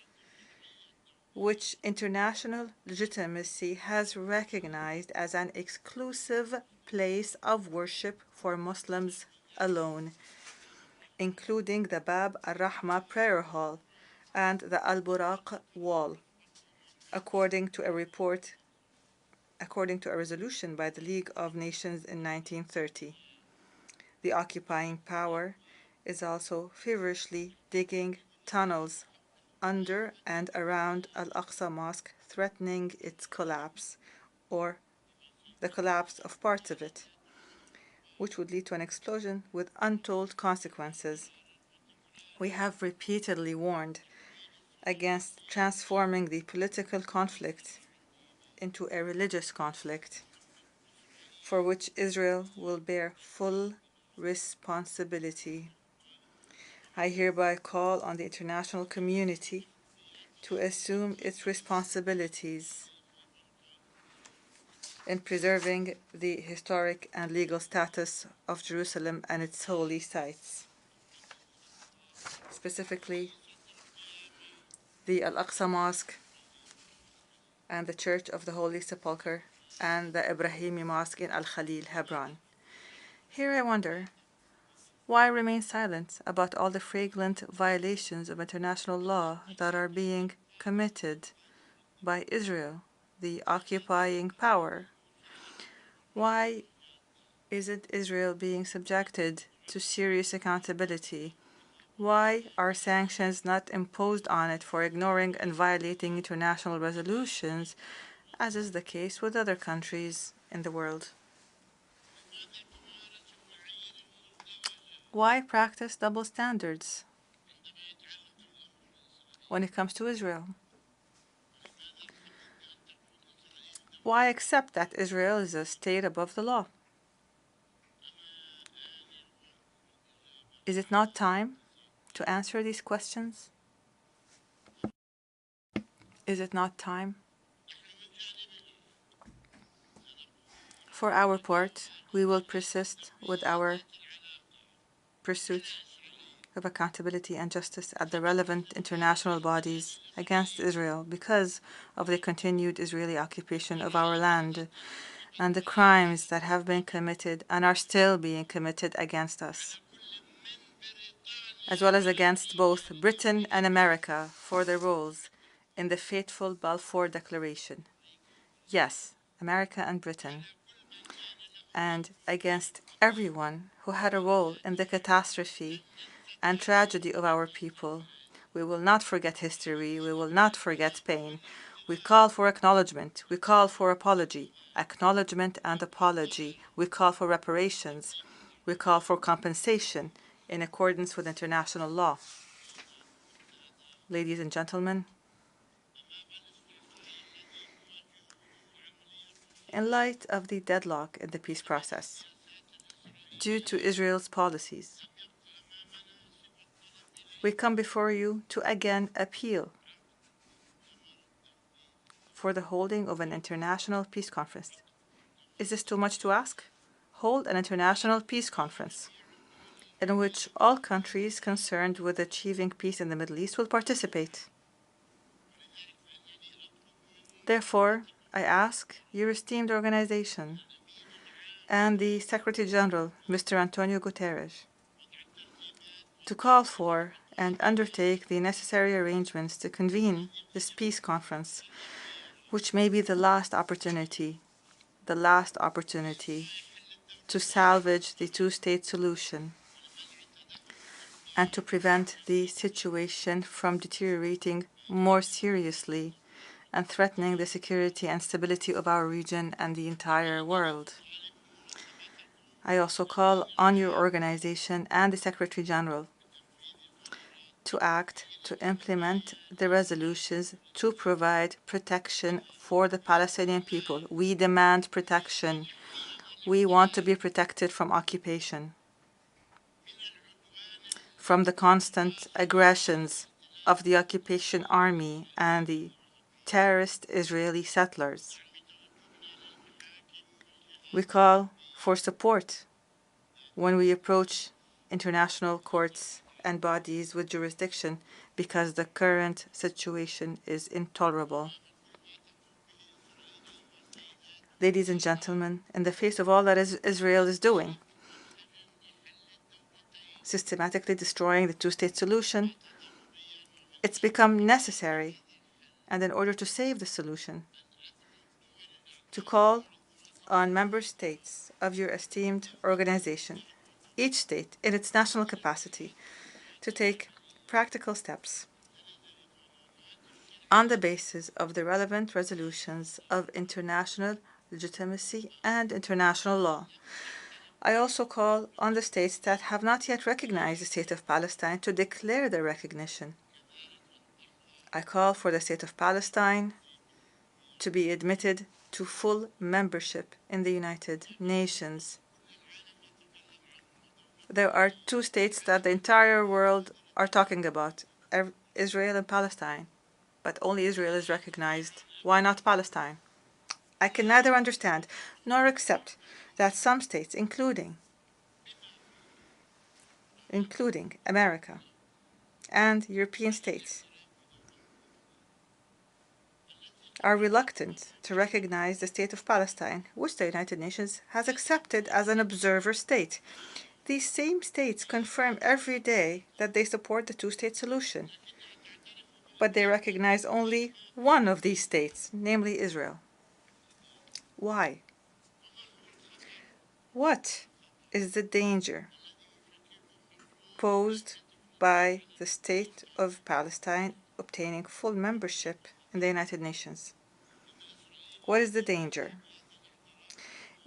which international legitimacy has recognized as an exclusive place of worship for Muslims alone, including the Bab al-Rahma prayer hall and the Al-Buraq wall, according to a resolution by the League of Nations in 1930. The occupying power is also feverishly digging tunnels under and around Al-Aqsa Mosque, threatening its collapse, or the collapse of parts of it, which would lead to an explosion with untold consequences. We have repeatedly warned against transforming the political conflict into a religious conflict, for which Israel will bear full responsibility. I hereby call on the international community to assume its responsibilities in preserving the historic and legal status of Jerusalem and its holy sites, specifically the Al-Aqsa Mosque and the Church of the Holy Sepulchre and the Ibrahimi Mosque in Al-Khalil, Hebron. Here I wonder, why remain silent about all the flagrant violations of international law that are being committed by Israel, the occupying power? Why isn't Israel being subjected to serious accountability? Why are sanctions not imposed on it for ignoring and violating international resolutions, as is the case with other countries in the world? Why practice double standards when it comes to Israel? Why accept that Israel is a state above the law? Is it not time to answer these questions? Is it not time? For our part, we will persist with our pursuit of accountability and justice at the relevant international bodies against Israel because of the continued Israeli occupation of our land and the crimes that have been committed and are still being committed against us, as well as against both Britain and America for their roles in the fateful Balfour Declaration. Yes, America and Britain, and against everyone who had a role in the catastrophe and tragedy of our people. We will not forget history. We will not forget pain. We call for acknowledgement. We call for apology. Acknowledgement and apology. We call for reparations. We call for compensation in accordance with international law. Ladies and gentlemen, in light of the deadlock in the peace process, due to Israel's policies, we come before you to again appeal for the holding of an international peace conference. Is this too much to ask? Hold an international peace conference in which all countries concerned with achieving peace in the Middle East will participate. Therefore, I ask your esteemed organization and the Secretary General, Mr. Antonio Guterres, to call for and undertake the necessary arrangements to convene this peace conference, which may be the last opportunity to salvage the two-state solution and to prevent the situation from deteriorating more seriously and threatening the security and stability of our region and the entire world. I also call on your organization and the Secretary General to act to implement the resolutions to provide protection for the Palestinian people. We demand protection. We want to be protected from occupation, from the constant aggressions of the occupation army and the terrorist Israeli settlers. We call for support when we approach international courts and bodies with jurisdiction because the current situation is intolerable. Ladies and gentlemen, in the face of all that Israel is doing, systematically destroying the two-state solution, it's become necessary, and in order to save the solution, to call on member states of your esteemed organization, each state in its national capacity, to take practical steps on the basis of the relevant resolutions of international legitimacy and international law. I also call on the states that have not yet recognized the state of Palestine to declare their recognition. I call for the state of Palestine to be admitted to full membership in the United Nations. There are two states that the entire world are talking about, Israel and Palestine, but only Israel is recognized. Why not Palestine? I can neither understand nor accept that some states, including America and European states, are reluctant to recognize the state of Palestine, which the United Nations has accepted as an observer state. These same states confirm every day that they support the two-state solution, but they recognize only one of these states, namely Israel. Why? What is the danger posed by the state of Palestine obtaining full membership in the United Nations? What is the danger?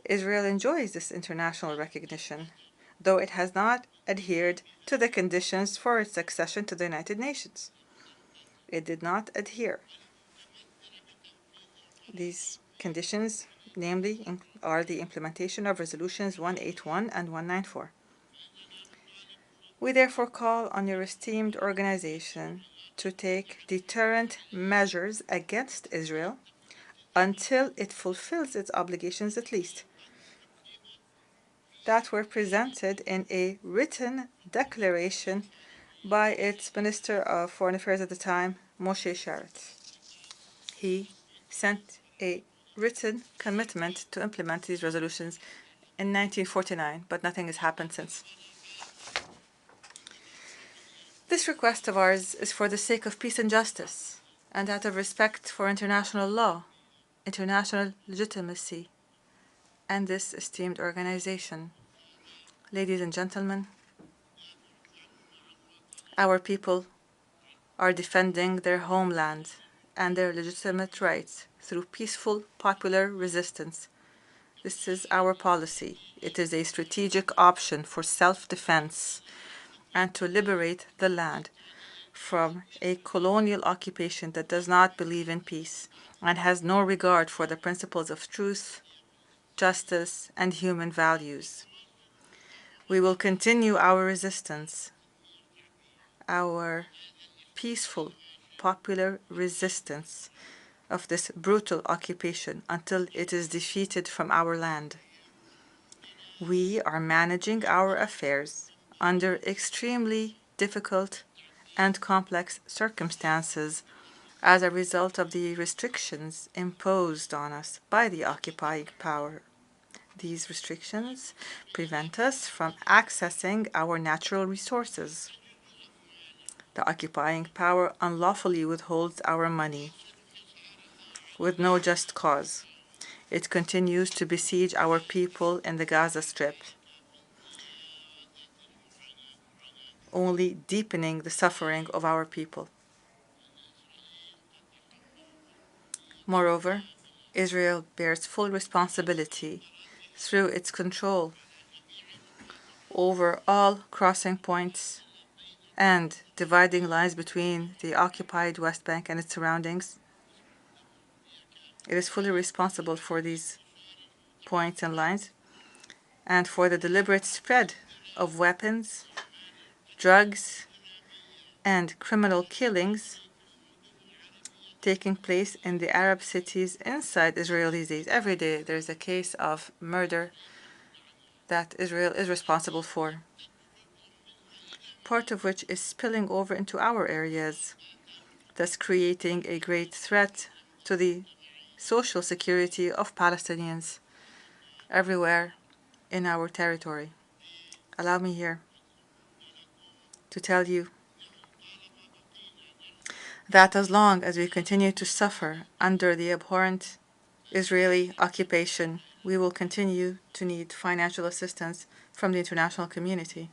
Israel enjoys this international recognition, though it has not adhered to the conditions for its accession to the United Nations. It did not adhere. These conditions, namely, are the implementation of Resolutions 181 and 194. We therefore call on your esteemed organization to take deterrent measures against Israel until it fulfills its obligations, at least, that were presented in a written declaration by its Minister of Foreign Affairs at the time, Moshe Sharett. He sent a written commitment to implement these resolutions in 1949, but nothing has happened since. This request of ours is for the sake of peace and justice, and out of respect for international law, international legitimacy, and this esteemed organization. Ladies and gentlemen, our people are defending their homeland and their legitimate rights through peaceful popular resistance. This is our policy. It is a strategic option for self-defense and to liberate the land from a colonial occupation that does not believe in peace and has no regard for the principles of truth, justice, and human values. We will continue our resistance, our peaceful, popular resistance of this brutal occupation until it is defeated from our land. We are managing our affairs under extremely difficult and complex circumstances as a result of the restrictions imposed on us by the occupying power. These restrictions prevent us from accessing our natural resources. The occupying power unlawfully withholds our money with no just cause. It continues to besiege our people in the Gaza Strip, only deepening the suffering of our people. Moreover, Israel bears full responsibility through its control over all crossing points and dividing lines between the occupied West Bank and its surroundings. It is fully responsible for these points and lines and for the deliberate spread of weapons, drugs, and criminal killings taking place in the Arab cities inside Israel these days. Every day there is a case of murder that Israel is responsible for, part of which is spilling over into our areas, thus creating a great threat to the social security of Palestinians everywhere in our territory. Allow me here to tell you that as long as we continue to suffer under the abhorrent Israeli occupation, we will continue to need financial assistance from the international community.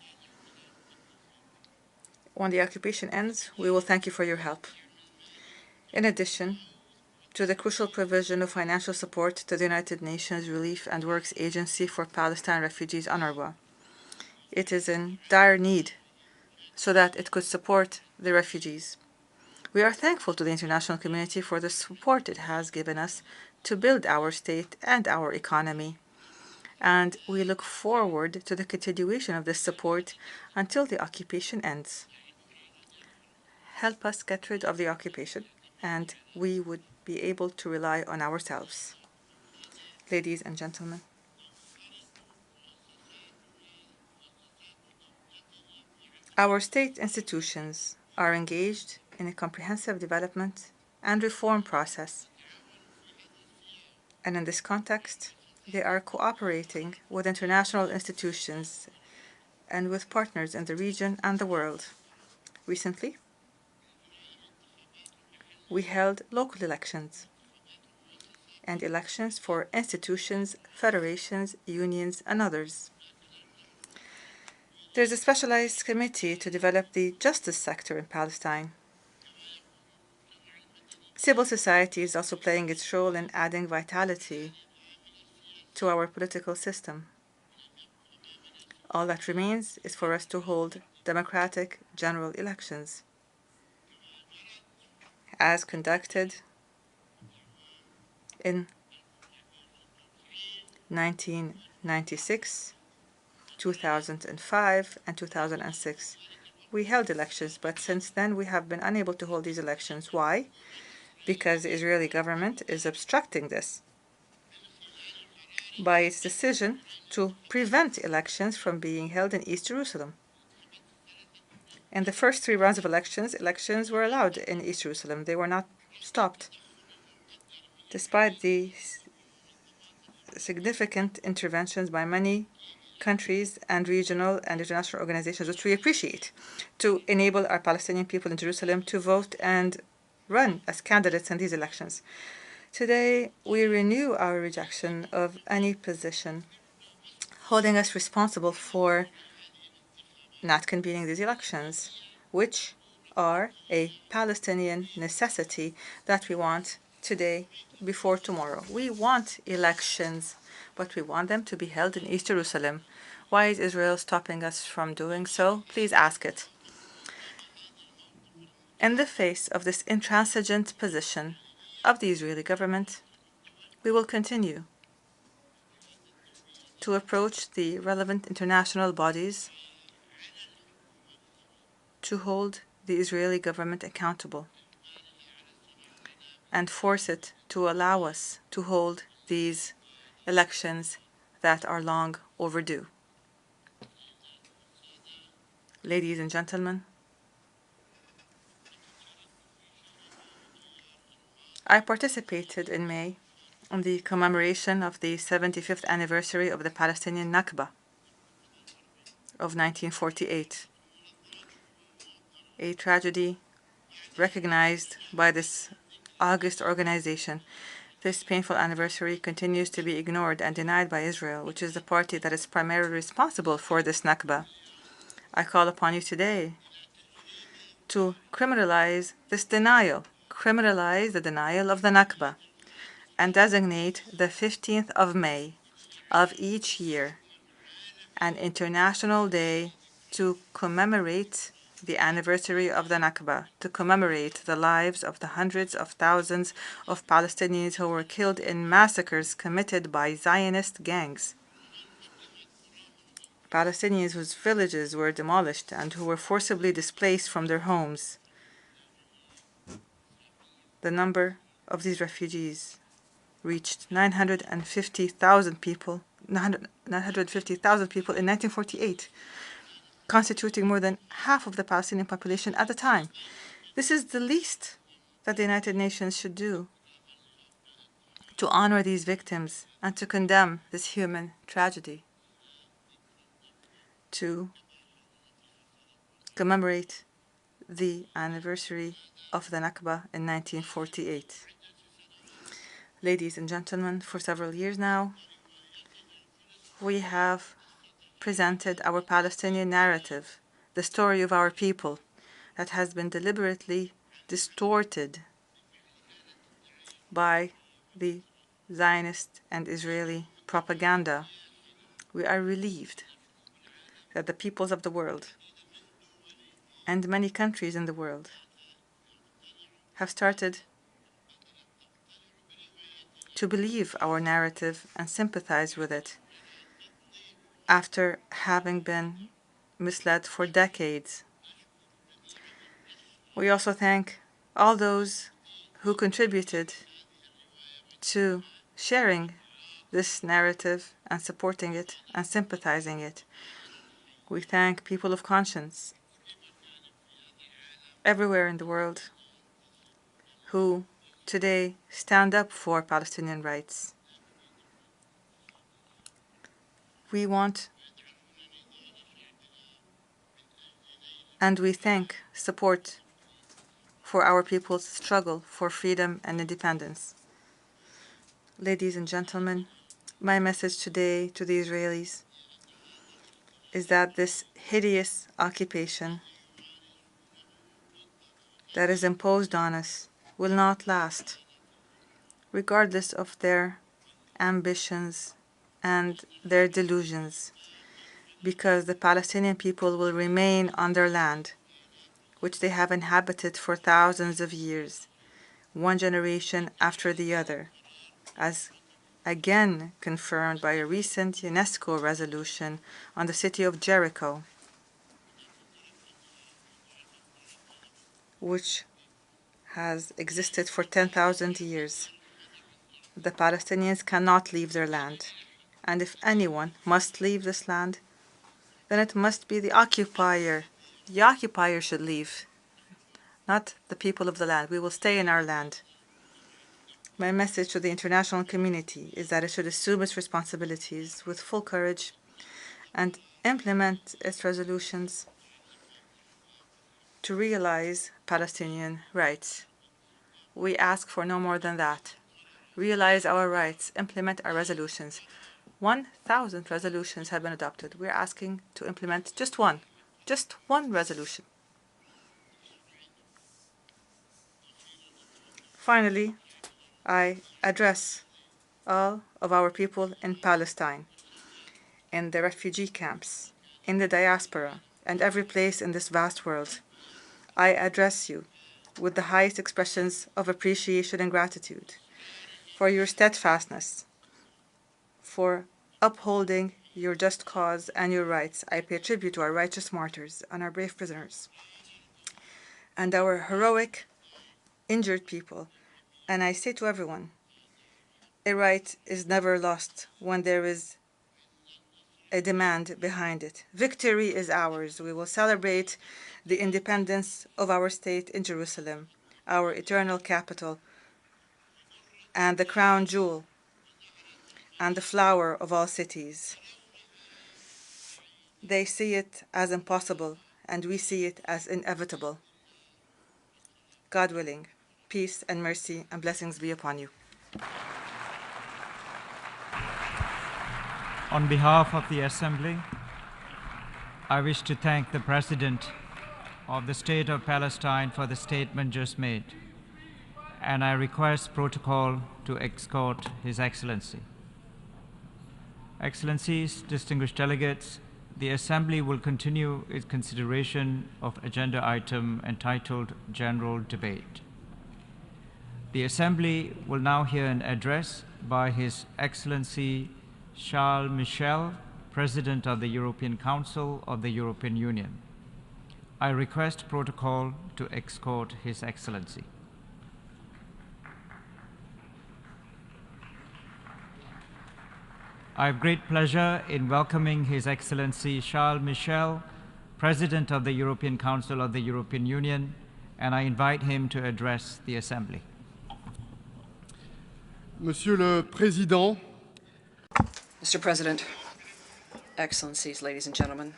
When the occupation ends, we will thank you for your help. In addition to the crucial provision of financial support to the United Nations Relief and Works Agency for Palestine Refugees, UNRWA, it is in dire need so that it could support the refugees. We are thankful to the international community for the support it has given us to build our state and our economy, and we look forward to the continuation of this support until the occupation ends. Help us get rid of the occupation, and we would be able to rely on ourselves. Ladies and gentlemen, our state institutions are engaged in a comprehensive development and reform process, and in this context, they are cooperating with international institutions and with partners in the region and the world. Recently, we held local elections and elections for institutions, federations, unions, and others. There's a specialized committee to develop the justice sector in Palestine. Civil society is also playing its role in adding vitality to our political system. All that remains is for us to hold democratic general elections, as conducted in 1996, 2005, and 2006. We held elections, but since then we have been unable to hold these elections. Why? Because the Israeli government is obstructing this by its decision to prevent elections from being held in East Jerusalem. In the first 3 rounds of elections were allowed in East Jerusalem. They were not stopped, despite the significant interventions by many countries and regional and international organizations, which we appreciate, to enable our Palestinian people in Jerusalem to vote and run as candidates in these elections. Today, we renew our rejection of any position holding us responsible for not convening these elections, which are a Palestinian necessity that we want today before tomorrow. We want elections, but we want them to be held in East Jerusalem. Why is Israel stopping us from doing so? Please ask it. In the face of this intransigent position of the Israeli government, we will continue to approach the relevant international bodies to hold the Israeli government accountable and force it to allow us to hold these elections that are long overdue. Ladies and gentlemen, I participated in May in the commemoration of the 75th anniversary of the Palestinian Nakba of 1948, a tragedy recognized by this august organization. This painful anniversary continues to be ignored and denied by Israel, which is the party that is primarily responsible for this Nakba. I call upon you today to criminalize this denial, criminalize the denial of the Nakba. and designate the 15th of May of each year an international day to commemorate the anniversary of the Nakba, to commemorate the lives of the hundreds of thousands of Palestinians who were killed in massacres committed by Zionist gangs. Palestinians whose villages were demolished and who were forcibly displaced from their homes. The number of these refugees reached 950,000 people, 950,000 people in 1948, constituting more than half of the Palestinian population at the time. This is the least that the United Nations should do to honor these victims and to condemn this human tragedy, to commemorate the anniversary of the Nakba in 1948. Ladies and gentlemen, for several years now, we have presented our Palestinian narrative, the story of our people, that has been deliberately distorted by the Zionist and Israeli propaganda. We are relieved that the peoples of the world and many countries in the world have started to believe our narrative and sympathize with it after having been misled for decades. We also thank all those who contributed to sharing this narrative and supporting it and sympathizing it. We thank people of conscience everywhere in the world who today stand up for Palestinian rights. We want and we thank support for our people's struggle for freedom and independence. Ladies and gentlemen, my message today to the Israelis is that this hideous occupation that is imposed on us will not last, regardless of their ambitions and their delusions, because the Palestinian people will remain on their land, which they have inhabited for thousands of years, one generation after the other, as again confirmed by a recent UNESCO resolution on the city of Jericho, which has existed for 10,000 years. The Palestinians cannot leave their land, and if anyone must leave this land, then it must be the occupier. The occupier should leave, not the people of the land. We will stay in our land. My message to the international community is that it should assume its responsibilities with full courage and implement its resolutions to realize Palestinian rights. We ask for no more than that. Realize our rights, implement our resolutions. 1,000 resolutions have been adopted. We're asking to implement just one resolution. Finally, I address all of our people in Palestine, in the refugee camps, in the diaspora, and every place in this vast world. I address you with the highest expressions of appreciation and gratitude for your steadfastness, for upholding your just cause and your rights. I pay tribute to our righteous martyrs and our brave prisoners and our heroic injured people. And I say to everyone, a right is never lost when there is a demand behind it. Victory is ours. We will celebrate the independence of our state in Jerusalem, our eternal capital, and the crown jewel, and the flower of all cities. They see it as impossible, and we see it as inevitable. God willing, peace and mercy and blessings be upon you. On behalf of the Assembly, I wish to thank the President of the State of Palestine for the statement just made, and I request protocol to escort His Excellency. Excellencies, distinguished delegates, the Assembly will continue its consideration of agenda item entitled General Debate. The Assembly will now hear an address by His Excellency Charles Michel, President of the European Council of the European Union. I request protocol to escort His Excellency. I have great pleasure in welcoming His Excellency Charles Michel, President of the European Council of the European Union, and I invite him to address the Assembly. Monsieur le Président, Mr. President, Excellencies, ladies and gentlemen,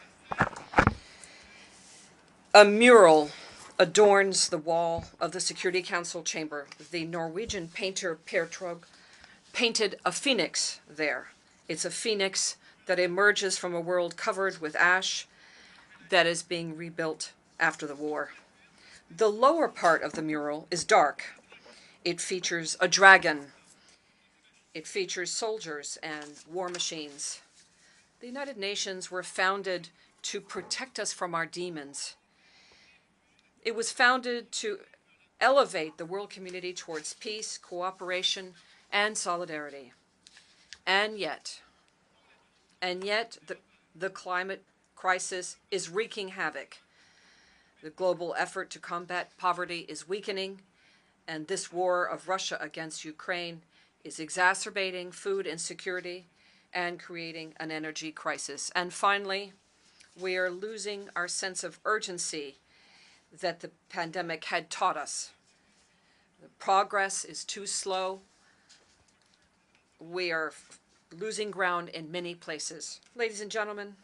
a mural adorns the wall of the Security Council chamber. The Norwegian painter Per Trog painted a phoenix there. It's a phoenix that emerges from a world covered with ash that is being rebuilt after the war. The lower part of the mural is dark. It features a dragon. It features soldiers and war machines. The United Nations were founded to protect us from our demons. It was founded to elevate the world community towards peace, cooperation, and solidarity. And yet the climate crisis is wreaking havoc. The global effort to combat poverty is weakening, and this war of Russia against Ukraine is exacerbating food insecurity and creating an energy crisis. And finally, we are losing our sense of urgency that the pandemic had taught us. The progress is too slow. We are losing ground in many places. Ladies and gentlemen,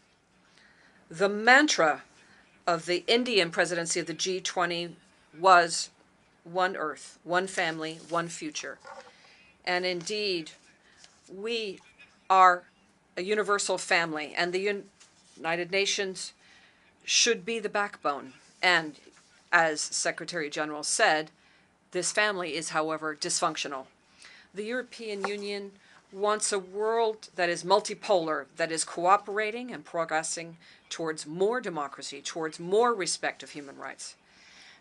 the mantra of the Indian presidency of the G20 was one earth, one family, one future. And indeed, we are a universal family, and the United Nations should be the backbone. And as Secretary General said, this family is, however, dysfunctional. The European Union wants a world that is multipolar, that is cooperating and progressing towards more democracy, towards more respect of human rights.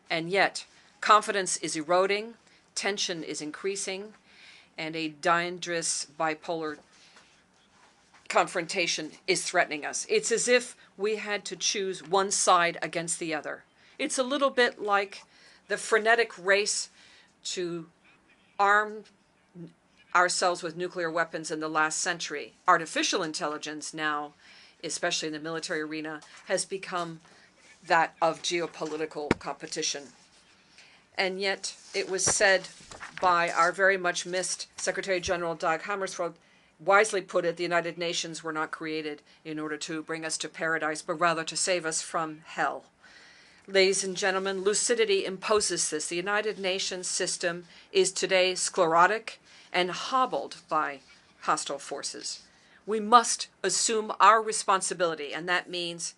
And yet, confidence is eroding, tension is increasing, and a dangerous bipolar confrontation is threatening us. It's as if we had to choose one side against the other. It's a little bit like the frenetic race to arm ourselves with nuclear weapons in the last century. Artificial intelligence now, especially in the military arena, has become that of geopolitical competition. And yet, it was said by our very much missed Secretary General Dag Hammarskjöld, wisely put it, the United Nations were not created in order to bring us to paradise, but rather to save us from hell. Ladies and gentlemen, lucidity imposes this. The United Nations system is today sclerotic and hobbled by hostile forces. We must assume our responsibility, and that means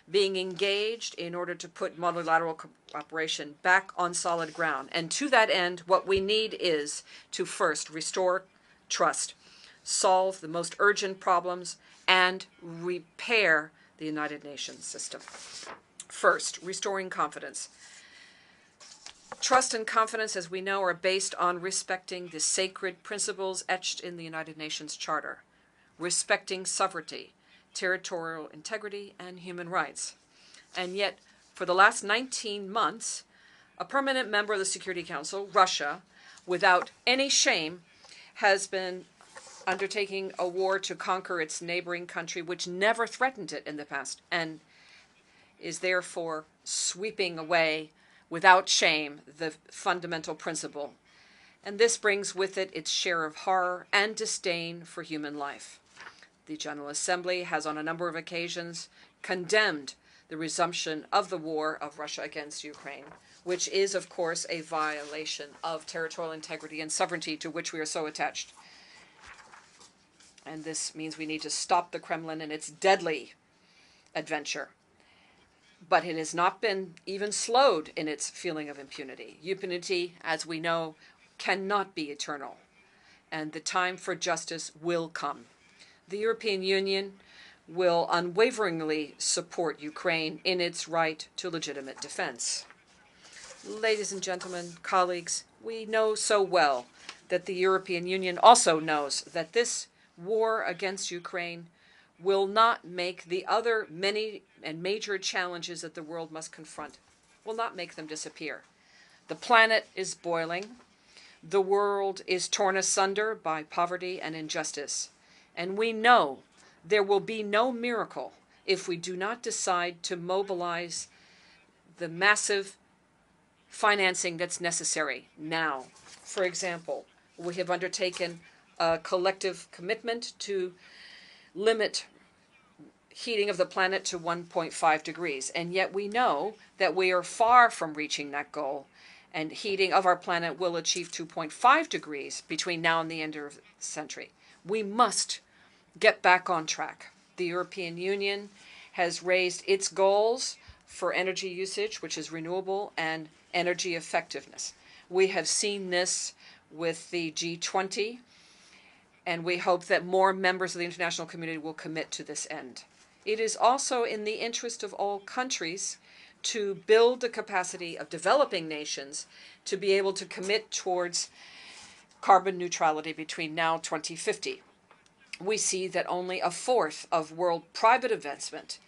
being engaged in order to put multilateral cooperation back on solid ground. And to that end, what we need is to first restore trust, solve the most urgent problems, and repair the United Nations system. First, restoring confidence. Trust and confidence, as we know, are based on respecting the sacred principles etched in the United Nations Charter, respecting sovereignty, territorial integrity, and human rights. And yet, for the last 19 months, a permanent member of the Security Council, Russia, without any shame, has been undertaking a war to conquer its neighboring country, which never threatened it in the past, and is therefore sweeping away without shame the fundamental principle. And this brings with it its share of horror and disdain for human life. The General Assembly has on a number of occasions condemned the resumption of the war of Russia against Ukraine, which is, of course, a violation of territorial integrity and sovereignty to which we are so attached. And this means we need to stop the Kremlin in its deadly adventure. But it has not been even slowed in its feeling of impunity. Impunity, as we know, cannot be eternal, and the time for justice will come. The European Union will unwaveringly support Ukraine in its right to legitimate defense. Ladies and gentlemen, colleagues, we know so well that the European Union also knows that this war against Ukraine will not make the other many and major challenges that the world must confront, will not make them disappear. The planet is boiling. The world is torn asunder by poverty and injustice. And we know there will be no miracle if we do not decide to mobilize the massive financing that's necessary now. For example, we have undertaken a collective commitment to limit heating of the planet to 1.5 degrees. And yet we know that we are far from reaching that goal, and heating of our planet will achieve 2.5 degrees between now and the end of the century. We must get back on track. The European Union has raised its goals for energy usage, which is renewable, and energy effectiveness. We have seen this with the G20, and we hope that more members of the international community will commit to this end. It is also in the interest of all countries to build the capacity of developing nations to be able to commit towards carbon neutrality between now and 2050. We see that only a fourth of world private investment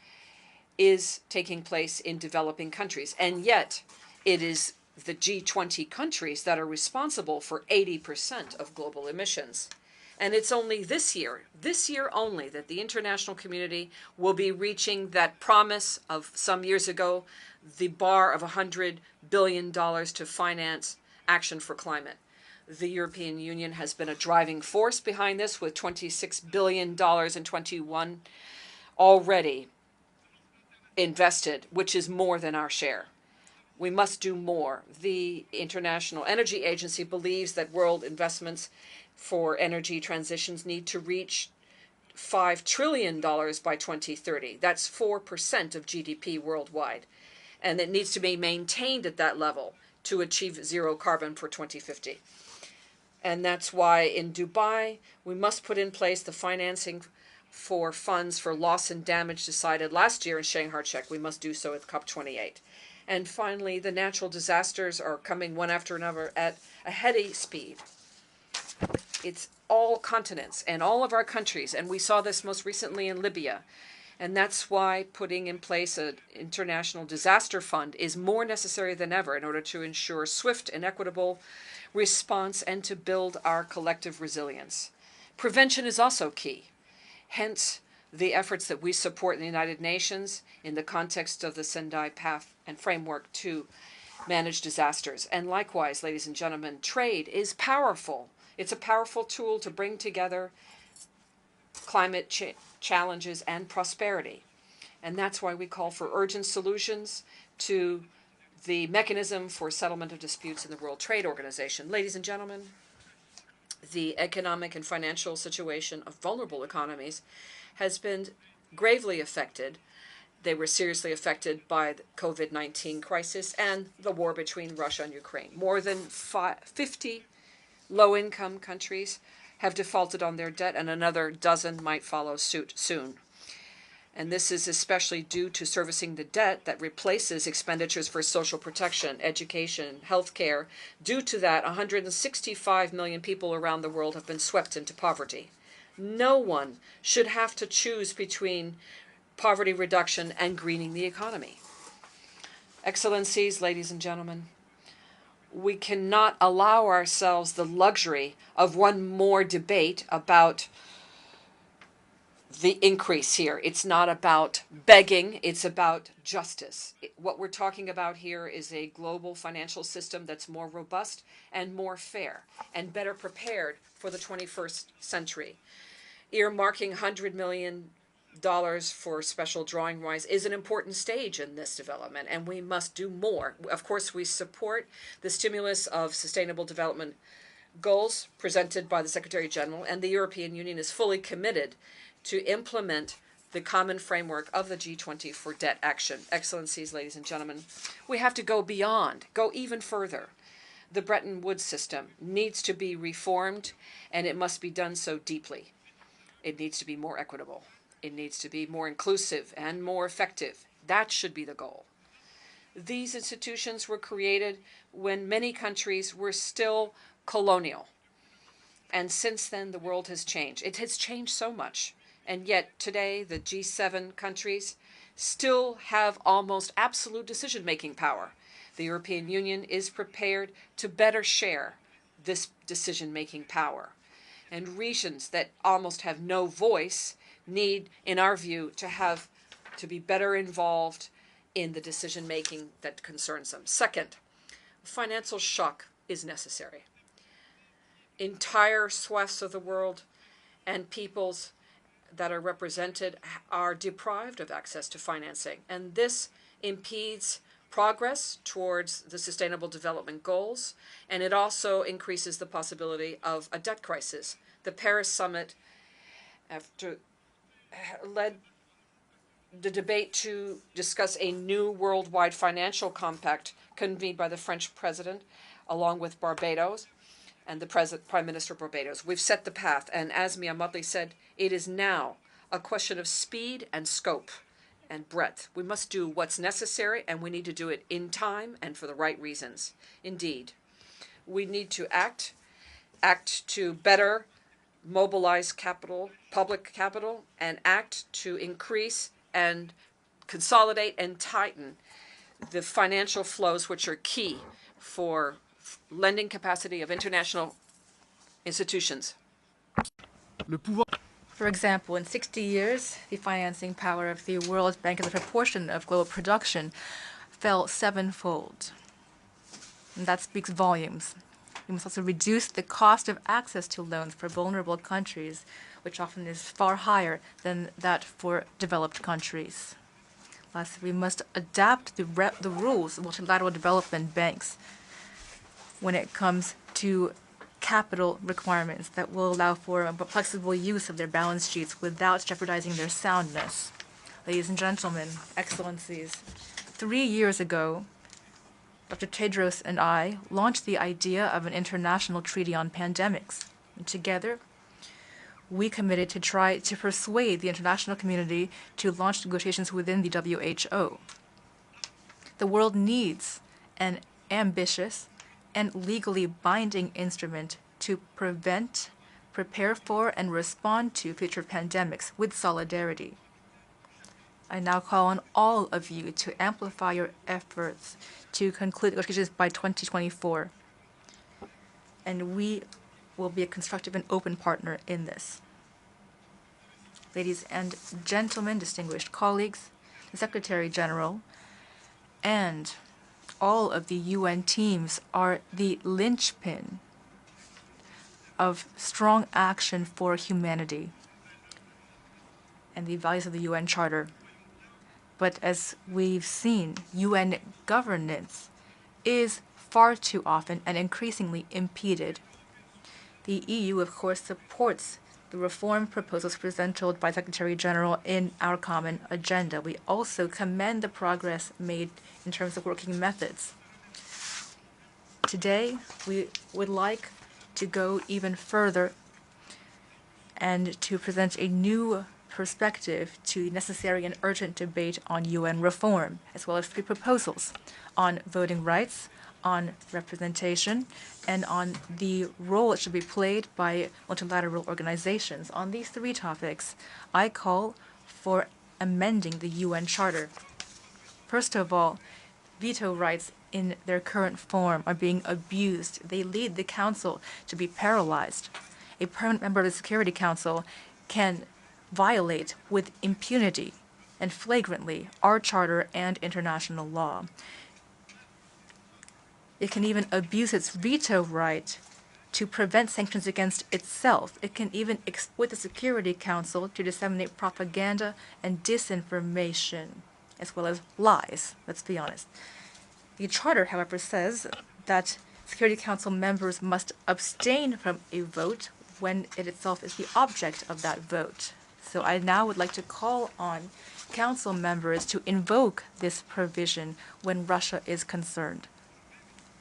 is taking place in developing countries, and yet it is the G20 countries that are responsible for 80% of global emissions. And it's only this year only, that the international community will be reaching that promise of some years ago, the bar of $100 billion to finance action for climate. The European Union has been a driving force behind this, with $26 billion in 21 already invested, which is more than our share. We must do more. The International Energy Agency believes that world investments for energy transitions need to reach $5 trillion by 2030. That's 4% of GDP worldwide. And it needs to be maintained at that level to achieve zero carbon for 2050. And that's why in Dubai, we must put in place the financing for funds for loss and damage decided last year in Shanghai, Czech. We must do so at COP28. And finally, the natural disasters are coming one after another at a heady speed. It's all continents and all of our countries, and we saw this most recently in Libya. And that's why putting in place an international disaster fund is more necessary than ever in order to ensure swift and equitable response and to build our collective resilience. Prevention is also key. Hence, the efforts that we support in the United Nations in the context of the Sendai Path and Framework to manage disasters. And likewise, ladies and gentlemen, trade is powerful. It's a powerful tool to bring together climate challenges and prosperity. And that's why we call for urgent solutions to the mechanism for settlement of disputes in the World Trade Organization. Ladies and gentlemen, the economic and financial situation of vulnerable economies has been gravely affected. They were seriously affected by the COVID-19 crisis and the war between Russia and Ukraine. More than 50 low-income countries have defaulted on their debt, and another dozen might follow suit soon. And this is especially due to servicing the debt that replaces expenditures for social protection, education, health care. Due to that, 165 million people around the world have been swept into poverty. No one should have to choose between poverty reduction and greening the economy. Excellencies, ladies and gentlemen, we cannot allow ourselves the luxury of one more debate about the increase here. It's not about begging, it's about justice. What we're talking about here is a global financial system that's more robust and more fair and better prepared for the 21st century. Earmarking $100 million for special drawing rights is an important stage in this development, and we must do more. Of course, we support the stimulus of sustainable development goals presented by the Secretary General, and the European Union is fully committed to implement the common framework of the G20 for debt action. Excellencies, ladies and gentlemen, we have to go beyond, go even further. The Bretton Woods system needs to be reformed, and it must be done so deeply. It needs to be more equitable. It needs to be more inclusive and more effective. That should be the goal. These institutions were created when many countries were still colonial. And since then, the world has changed. It has changed so much. And yet today, the G7 countries still have almost absolute decision-making power. The European Union is prepared to better share this decision-making power. And regions that almost have no voice need, in our view, to be better involved in the decision-making that concerns them. Second, financial shock is necessary. Entire swaths of the world and peoples that are represented are deprived of access to financing, and this impedes progress towards the Sustainable Development Goals, and it also increases the possibility of a debt crisis. The Paris Summit led the debate to discuss a new worldwide financial compact convened by the French president, along with Barbados, and the Prime Minister of Barbados. We've set the path, and as Mia Mottley said, it is now a question of speed and scope and breadth. We must do what's necessary, and we need to do it in time and for the right reasons. Indeed, we need to act to better mobilize capital, public capital, and act to increase and consolidate and tighten the financial flows which are key for lending capacity of international institutions. For example, in 60 years, the financing power of the World Bank as a proportion of global production fell 7-fold. And that speaks volumes. We must also reduce the cost of access to loans for vulnerable countries, which often is far higher than that for developed countries. Lastly, we must adapt the rules of multilateral development banks when it comes to capital requirements that will allow for a flexible use of their balance sheets without jeopardizing their soundness. Ladies and gentlemen, excellencies, 3 years ago, Dr. Tedros and I launched the idea of an international treaty on pandemics. And together, we committed to try to persuade the international community to launch negotiations within the WHO. The world needs an ambitious and legally binding instrument to prevent, prepare for, and respond to future pandemics with solidarity. I now call on all of you to amplify your efforts to conclude negotiations by 2024. And we will be a constructive and open partner in this. Ladies and gentlemen, distinguished colleagues, the Secretary General and all of the UN teams are the linchpin of strong action for humanity and the values of the UN Charter. But as we've seen, UN governance is far too often and increasingly impeded. The EU, of course, supports the reform proposals presented by Secretary General in our common agenda. We also commend the progress made in terms of working methods. Today, we would like to go even further and to present a new perspective to the necessary and urgent debate on UN reform, as well as 3 proposals on voting rights, on representation, and on the role that should be played by multilateral organizations. On these 3 topics, I call for amending the UN Charter. First of all, veto rights in their current form are being abused. They lead the Council to be paralyzed. A permanent member of the Security Council can violate with impunity and flagrantly our Charter and international law. It can even abuse its veto right to prevent sanctions against itself. It can even exploit the Security Council to disseminate propaganda and disinformation, as well as lies, let's be honest. The Charter, however, says that Security Council members must abstain from a vote when it itself is the object of that vote. So I now would like to call on Council members to invoke this provision when Russia is concerned.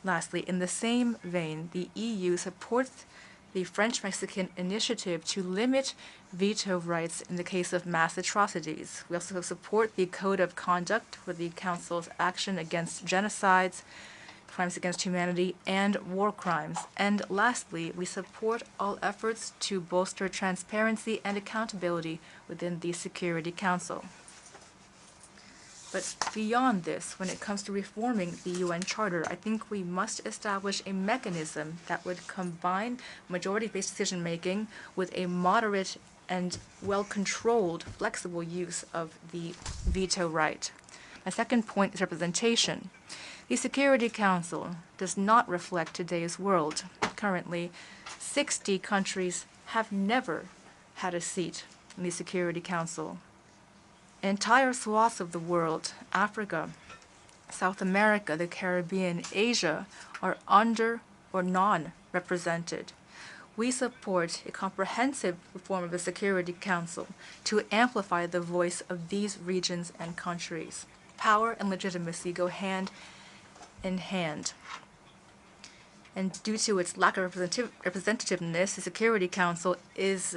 Lastly, in the same vein, the EU supports the French-Mexican initiative to limit veto rights in the case of mass atrocities. We also support the Code of Conduct for the Council's action against genocides, crimes against humanity, and war crimes. And lastly, we support all efforts to bolster transparency and accountability within the Security Council. But beyond this, when it comes to reforming the UN Charter, I think we must establish a mechanism that would combine majority-based decision-making with a moderate and well-controlled, flexible use of the veto right. My second point is representation. The Security Council does not reflect today's world. Currently, 60 countries have never had a seat in the Security Council. Entire swaths of the world, Africa, South America, the Caribbean, Asia, are under or non-represented. We support a comprehensive reform of the Security Council to amplify the voice of these regions and countries. Power and legitimacy go hand in hand. And due to its lack of representativeness, the Security Council is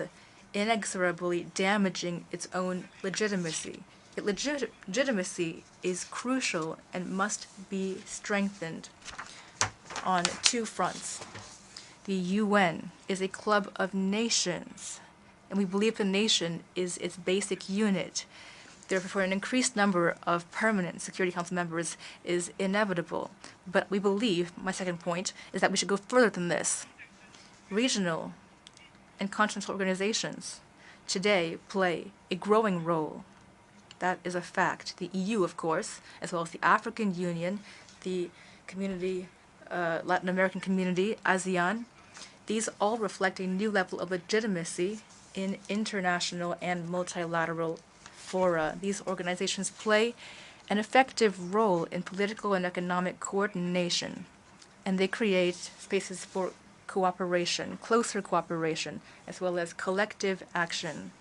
inexorably damaging its own legitimacy. Legitimacy is crucial and must be strengthened on two fronts. The UN is a club of nations, and we believe the nation is its basic unit. Therefore, an increased number of permanent Security Council members is inevitable. But we believe, my second point, is that we should go further than this. Regional and continental organizations today play a growing role. That is a fact. The EU, of course, as well as the African Union, the community, Latin American community, ASEAN, these all reflect a new level of legitimacy in international and multilateral fora. These organizations play an effective role in political and economic coordination, and they create spaces for cooperation, closer cooperation, as well as collective action.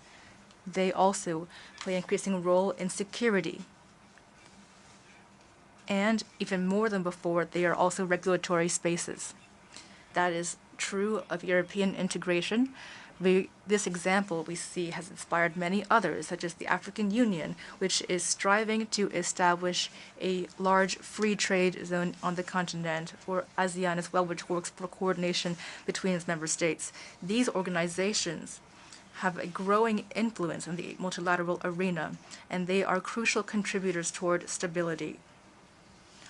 They also play an increasing role in security. And even more than before, they are also regulatory spaces. That is true of European integration. This example we see has inspired many others, such as the African Union, which is striving to establish a large free trade zone on the continent, or ASEAN as well, which works for coordination between its member states. These organizations have a growing influence in the multilateral arena, and they are crucial contributors toward stability.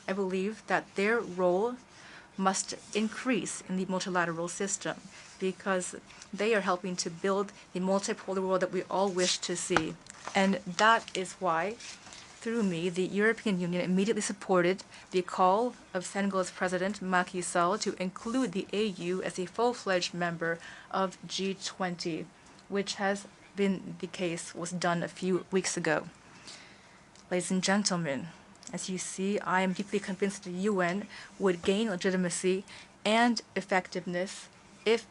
I believe that their role must increase in the multilateral system because they are helping to build the multipolar world that we all wish to see. And that is why, through me, the European Union immediately supported the call of Senegal's President Macky Sall to include the AU as a full-fledged member of G20, which has been the case, was done a few weeks ago. Ladies and gentlemen, as you see, I am deeply convinced the UN would gain legitimacy and effectiveness if,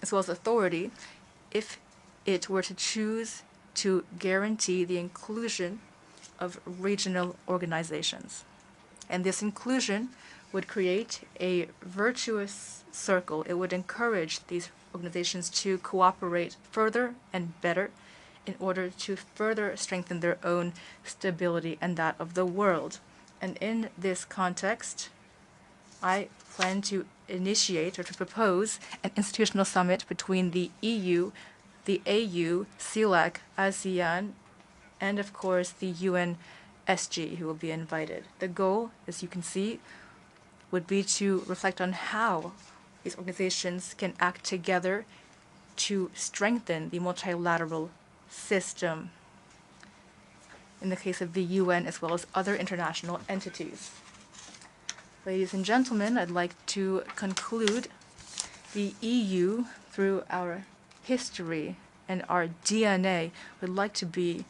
as well as authority, if it were to choose to guarantee the inclusion of regional organizations. And this inclusion would create a virtuous circle. It would encourage these organizations to cooperate further and better in order to further strengthen their own stability and that of the world. And in this context, I plan to initiate or to propose an institutional summit between the EU, the AU, CELAC, ASEAN, and of course the UN SG, who will be invited. The goal, as you can see, would be to reflect on how these organizations can act together to strengthen the multilateral system in the case of the UN as well as other international entities. Ladies and gentlemen, I'd like to conclude the EU through our history and our DNA would like to be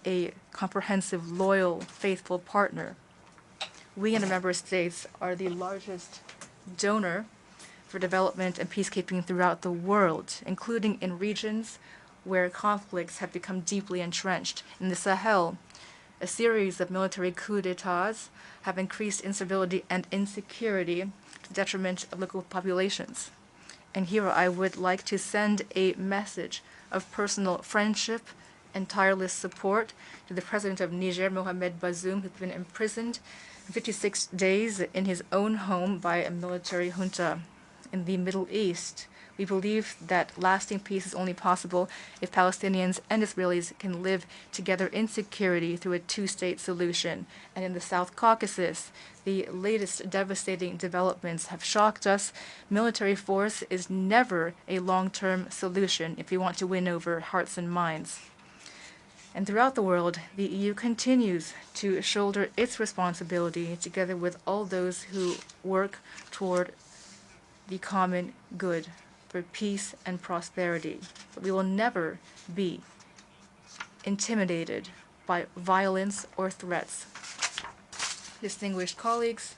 a comprehensive, loyal, faithful partner. We and the member states are the largest donor for development and peacekeeping throughout the world, including in regions where conflicts have become deeply entrenched. In the Sahel, A series of military coups d'etats have increased instability and insecurity to the detriment of local populations. And here I would like to send a message of personal friendship and tireless support to the President of Niger, Mohamed Bazoum, who's been imprisoned 56 days in his own home by a military junta in the Middle East. We believe that lasting peace is only possible if Palestinians and Israelis can live together in security through a two-state solution. And in the South Caucasus, the latest devastating developments have shocked us. Military force is never a long-term solution if we want to win over hearts and minds. And throughout the world, the EU continues to shoulder its responsibility together with all those who work toward the common good for peace and prosperity. But we will never be intimidated by violence or threats. Distinguished colleagues,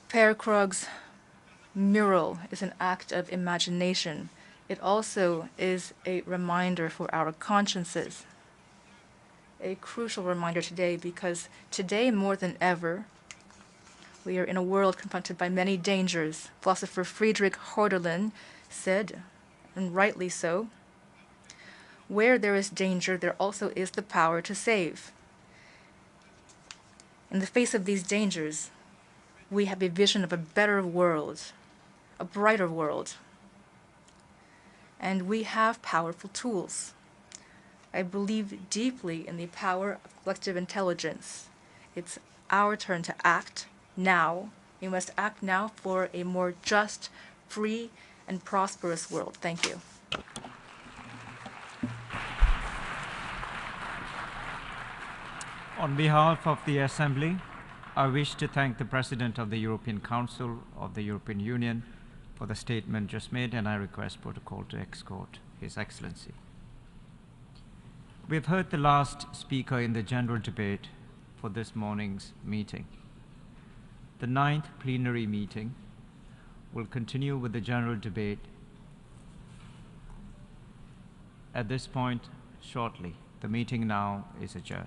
Per Krog's mural is an act of imagination. It also is a reminder for our consciences. A crucial reminder today, because today more than ever, we are in a world confronted by many dangers. Philosopher Friedrich Hölderlin said, and rightly so, where there is danger, there also is the power to save. In the face of these dangers, we have a vision of a better world, a brighter world. And we have powerful tools. I believe deeply in the power of collective intelligence. It's our turn to act now. We must act now for a more just, free, and prosperous world. Thank you. On behalf of the Assembly, I wish to thank the President of the European Council of the European Union for the statement just made, and I request protocol to escort His Excellency. We've heard the last speaker in the general debate for this morning's meeting. The 9th plenary meeting will continue with the general debate at this point shortly. The meeting now is adjourned.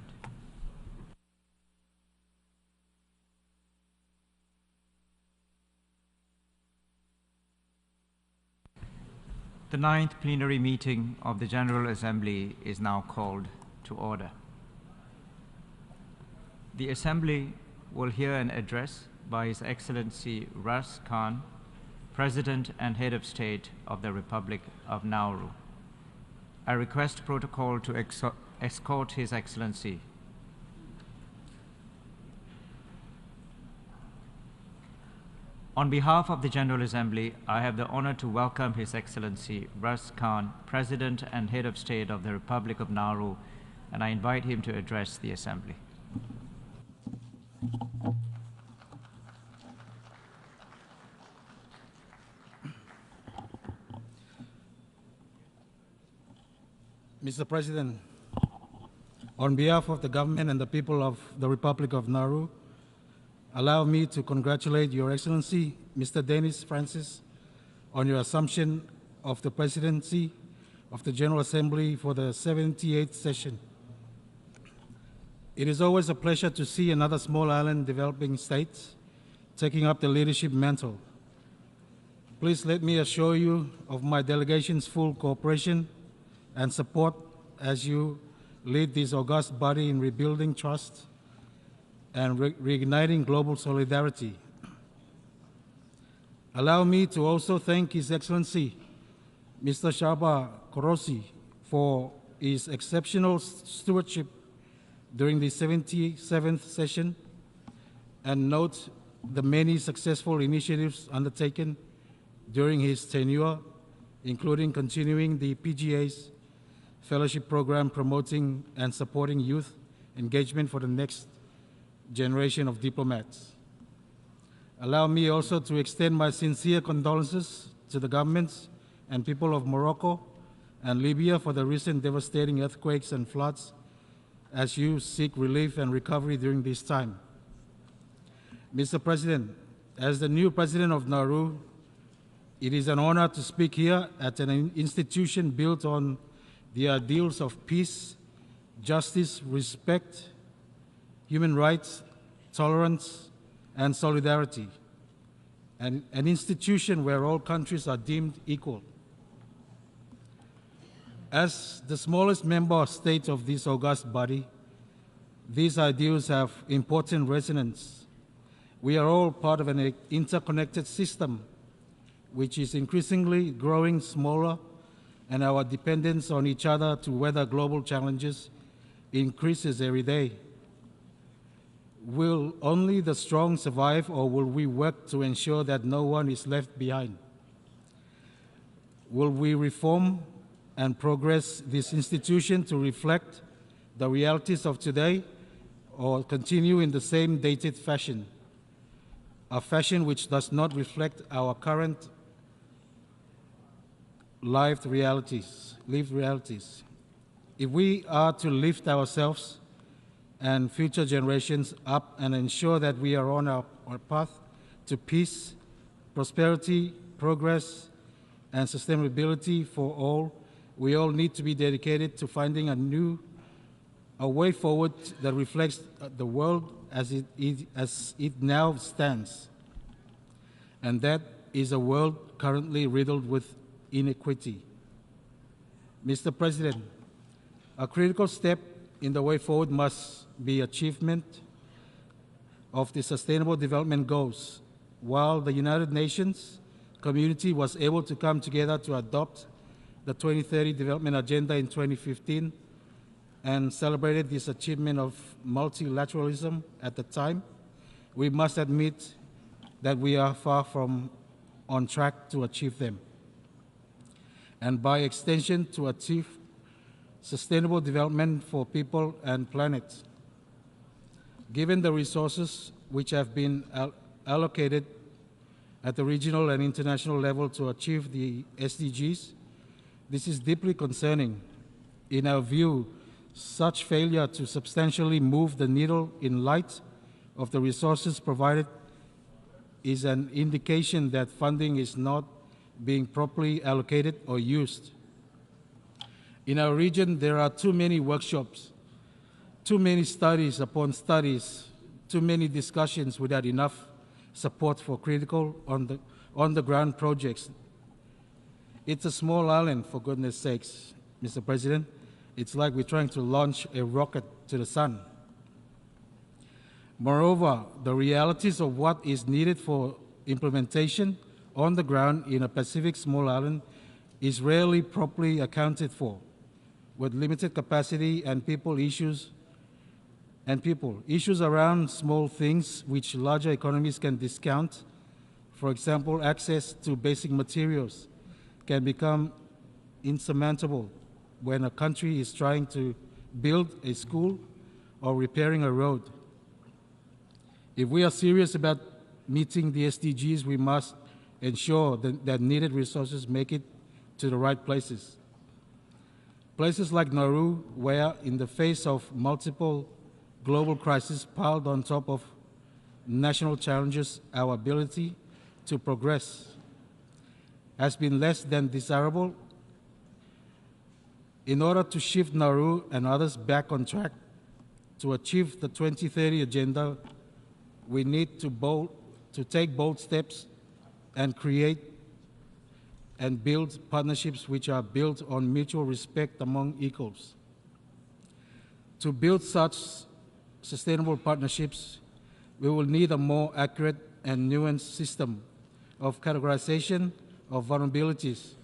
The 9th plenary meeting of the General Assembly is now called to order. The Assembly will hear an address by His Excellency Ras Khan, President and Head of State of the Republic of Nauru. I request protocol to escort His Excellency. On behalf of the General Assembly, I have the honor to welcome His Excellency Ras Khan, President and Head of State of the Republic of Nauru, and I invite him to address the Assembly. Mr. President, on behalf of the government and the people of the Republic of Nauru, allow me to congratulate Your Excellency, Mr. Denis Francis, on your assumption of the presidency of the General Assembly for the 78th session. It is always a pleasure to see another small island developing state taking up the leadership mantle. Please let me assure you of my delegation's full cooperation and support as you lead this august body in rebuilding trust and reigniting global solidarity. Allow me to also thank His Excellency, Mr. Shaba Korosi, for his exceptional stewardship during the 77th session, and note the many successful initiatives undertaken during his tenure, including continuing the PGA's fellowship program promoting and supporting youth engagement for the next generation of diplomats. Allow me also to extend my sincere condolences to the governments and people of Morocco and Libya for the recent devastating earthquakes and floods as you seek relief and recovery during this time. Mr. President, as the new President of Nauru, it is an honor to speak here at an institution built on the ideals of peace, justice, respect, human rights, tolerance, and solidarity, and an institution where all countries are deemed equal. As the smallest member state of this august body, these ideals have important resonance. We are all part of an interconnected system which is increasingly growing smaller, and our dependence on each other to weather global challenges increases every day. Will only the strong survive, or will we work to ensure that no one is left behind? Will we reform and progress this institution to reflect the realities of today, or continue in the same dated fashion, a fashion which does not reflect our current lived realities? If we are to lift ourselves and future generations up and ensure that we are on our path to peace, prosperity, progress, and sustainability for all, we all need to be dedicated to finding a way forward that reflects the world as it now stands. And that is a world currently riddled with inequity. Mr. President, a critical step in the way forward must be achievement of the Sustainable Development Goals. While the United Nations community was able to come together to adopt the 2030 Development Agenda in 2015 and celebrated this achievement of multilateralism at the time, we must admit that we are far from on track to achieve them, and by extension to achieve sustainable development for people and planet. Given the resources which have been allocated at the regional and international level to achieve the SDGs, this is deeply concerning. In our view, such failure to substantially move the needle in light of the resources provided is an indication that funding is not being properly allocated or used. In our region, there are too many workshops, too many studies upon studies, too many discussions without enough support for critical on-the-ground projects. It's a small island, for goodness sakes, Mr. President. It's like we're trying to launch a rocket to the sun. Moreover, the realities of what is needed for implementation on the ground in a Pacific small island is rarely properly accounted for, with limited capacity and issues around small things which larger economies can discount. For example, access to basic materials can become insurmountable when a country is trying to build a school or repairing a road. If we are serious about meeting the SDGs, we must ensure that needed resources make it to the right places. Places like Nauru, where in the face of multiple global crises piled on top of national challenges, our ability to progress has been less than desirable. In order to shift Nauru and others back on track to achieve the 2030 agenda, we need to take bold steps and create and build partnerships which are built on mutual respect among equals. To build such sustainable partnerships, we will need a more accurate and nuanced system of categorization of vulnerabilities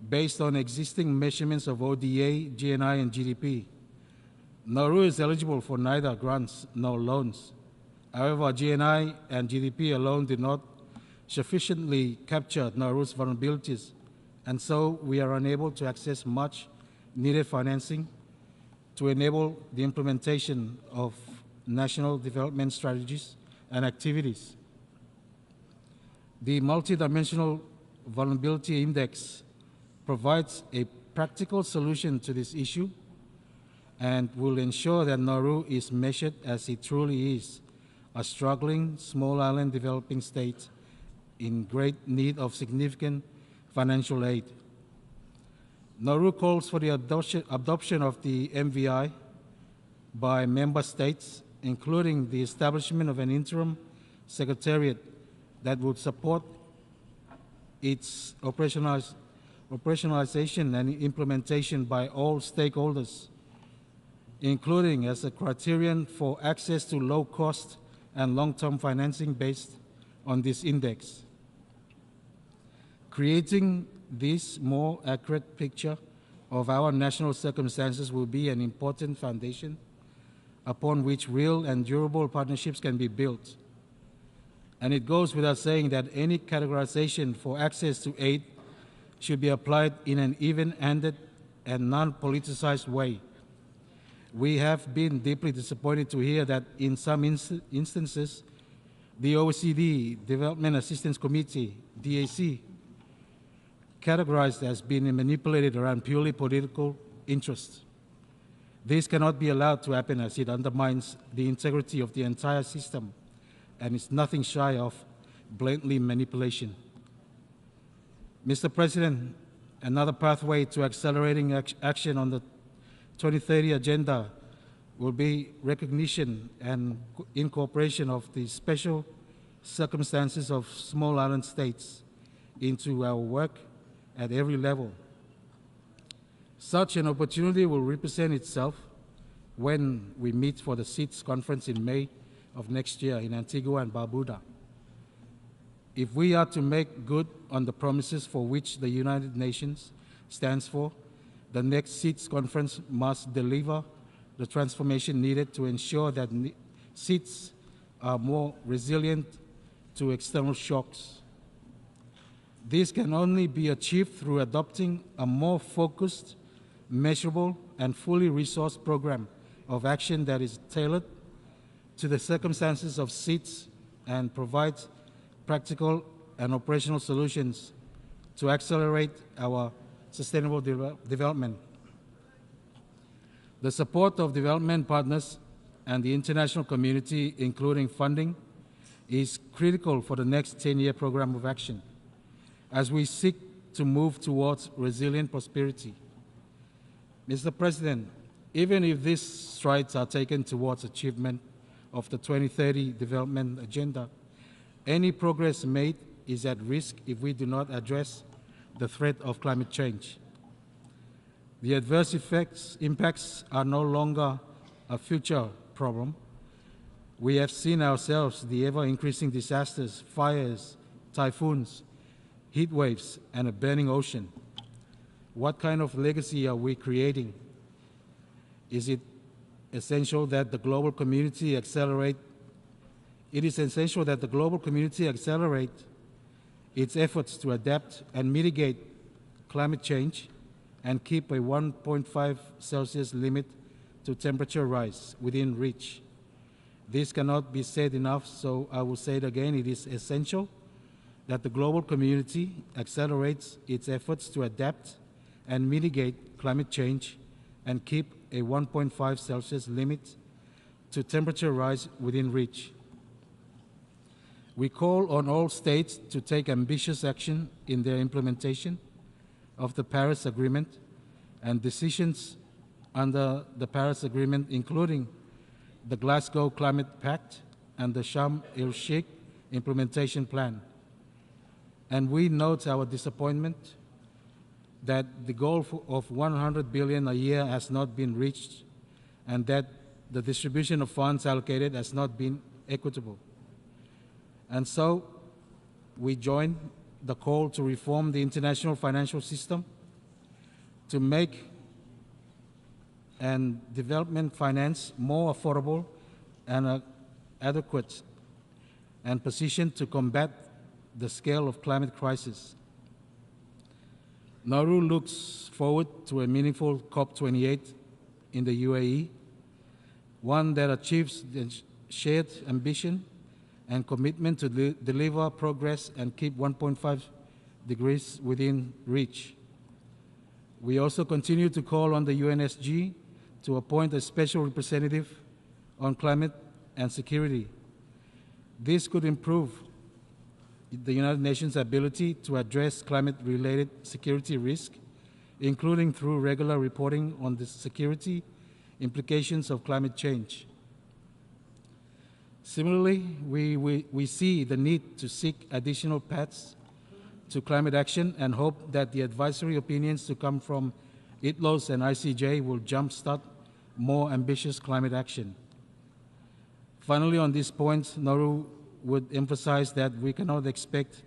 based on existing measurements of ODA, GNI, and GDP. Nauru is eligible for neither grants nor loans. However, GNI and GDP alone did not sufficiently capture Nauru's vulnerabilities, and so we are unable to access much needed financing to enable the implementation of national development strategies and activities. The Multidimensional Vulnerability Index provides a practical solution to this issue and will ensure that Nauru is measured as it truly is, a struggling small island developing state in great need of significant financial aid. Nauru calls for the adoption of the MVI by member states, including the establishment of an interim secretariat that would support its operationalization and implementation by all stakeholders, including as a criterion for access to low-cost and long-term financing based on this index. Creating this more accurate picture of our national circumstances will be an important foundation upon which real and durable partnerships can be built. And it goes without saying that any categorization for access to aid should be applied in an even-handed and non-politicized way. We have been deeply disappointed to hear that in some instances, the OECD Development Assistance Committee, DAC, categorized as being manipulated around purely political interests. This cannot be allowed to happen, as it undermines the integrity of the entire system and is nothing shy of blatantly manipulation. Mr. President, another pathway to accelerating action on the 2030 agenda will be recognition and incorporation of the special circumstances of small island states into our work at every level. Such an opportunity will represent itself when we meet for the SEEDS conference in May of next year in Antigua and Barbuda. If we are to make good on the promises for which the United Nations stands for, the next SEEDS conference must deliver the transformation needed to ensure that SEEDS are more resilient to external shocks. This can only be achieved through adopting a more focused, measurable, and fully resourced program of action that is tailored to the circumstances of SEEDS and provides practical and operational solutions to accelerate our sustainable development. The support of development partners and the international community, including funding, is critical for the next 10-year program of action as we seek to move towards resilient prosperity. Mr. President, even if these strides are taken towards achievement of the 2030 development agenda, any progress made is at risk if we do not address the threat of climate change. The adverse impacts are no longer a future problem. We have seen ourselves the ever-increasing disasters, fires, typhoons, heat waves, and a burning ocean. What kind of legacy are we creating? Is it essential that the global community accelerate? It is essential that the global community accelerate its efforts to adapt and mitigate climate change and keep a 1.5 Celsius limit to temperature rise within reach. This cannot be said enough, so I will say it again. It is essential that the global community accelerates its efforts to adapt and mitigate climate change and keep a 1.5 Celsius limit to temperature rise within reach. We call on all states to take ambitious action in their implementation of the Paris Agreement and decisions under the Paris Agreement, including the Glasgow Climate Pact and the Sharm el-Sheikh Implementation Plan. And we note our disappointment that the goal of 100 billion a year has not been reached and that the distribution of funds allocated has not been equitable. And so we join the call to reform the international financial system, to make and development finance more affordable and adequate and positioned to combat the scale of climate crisis. Nauru looks forward to a meaningful COP28 in the UAE, one that achieves the shared ambition and commitment to deliver progress and keep 1.5 degrees within reach. We also continue to call on the UNSG to appoint a special representative on climate and security. This could improve the United Nations' ability to address climate-related security risk including through regular reporting on the security implications of climate change. Similarly, we see the need to seek additional paths to climate action and hope that the advisory opinions to come from ITLOS and ICJ will jumpstart more ambitious climate action. Finally, on this point, Nauru would emphasize that we cannot expect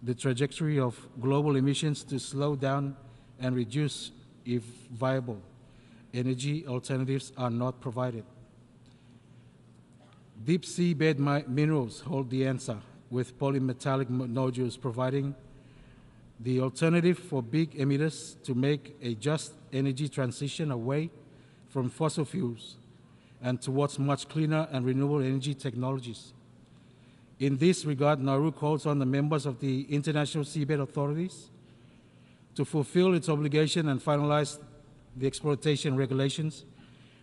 the trajectory of global emissions to slow down and reduce if viable energy alternatives are not provided. Deep seabed minerals hold the answer, with polymetallic nodules providing the alternative for big emitters to make a just energy transition away from fossil fuels and towards much cleaner and renewable energy technologies. In this regard, Nauru calls on the members of the International Seabed Authorities to fulfill its obligation and finalize the exploitation regulations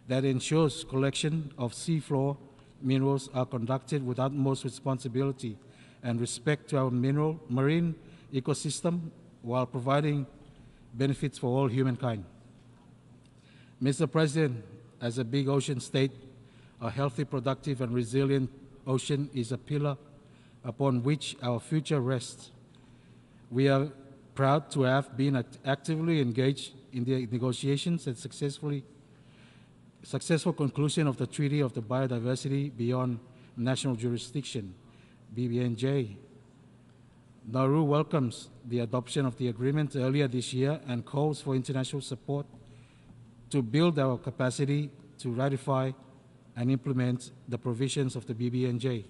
that ensures collection of seafloor minerals are conducted with utmost responsibility and respect to our marine ecosystem while providing benefits for all humankind. Mr. President, as a big ocean state, a healthy, productive, and resilient ocean is a pillar upon which our future rests. We are proud to have been actively engaged in the negotiations and successful conclusion of the Treaty of the Biodiversity Beyond National Jurisdiction, BBNJ. Nauru welcomes the adoption of the agreement earlier this year and calls for international support to build our capacity to ratify and implement the provisions of the BBNJ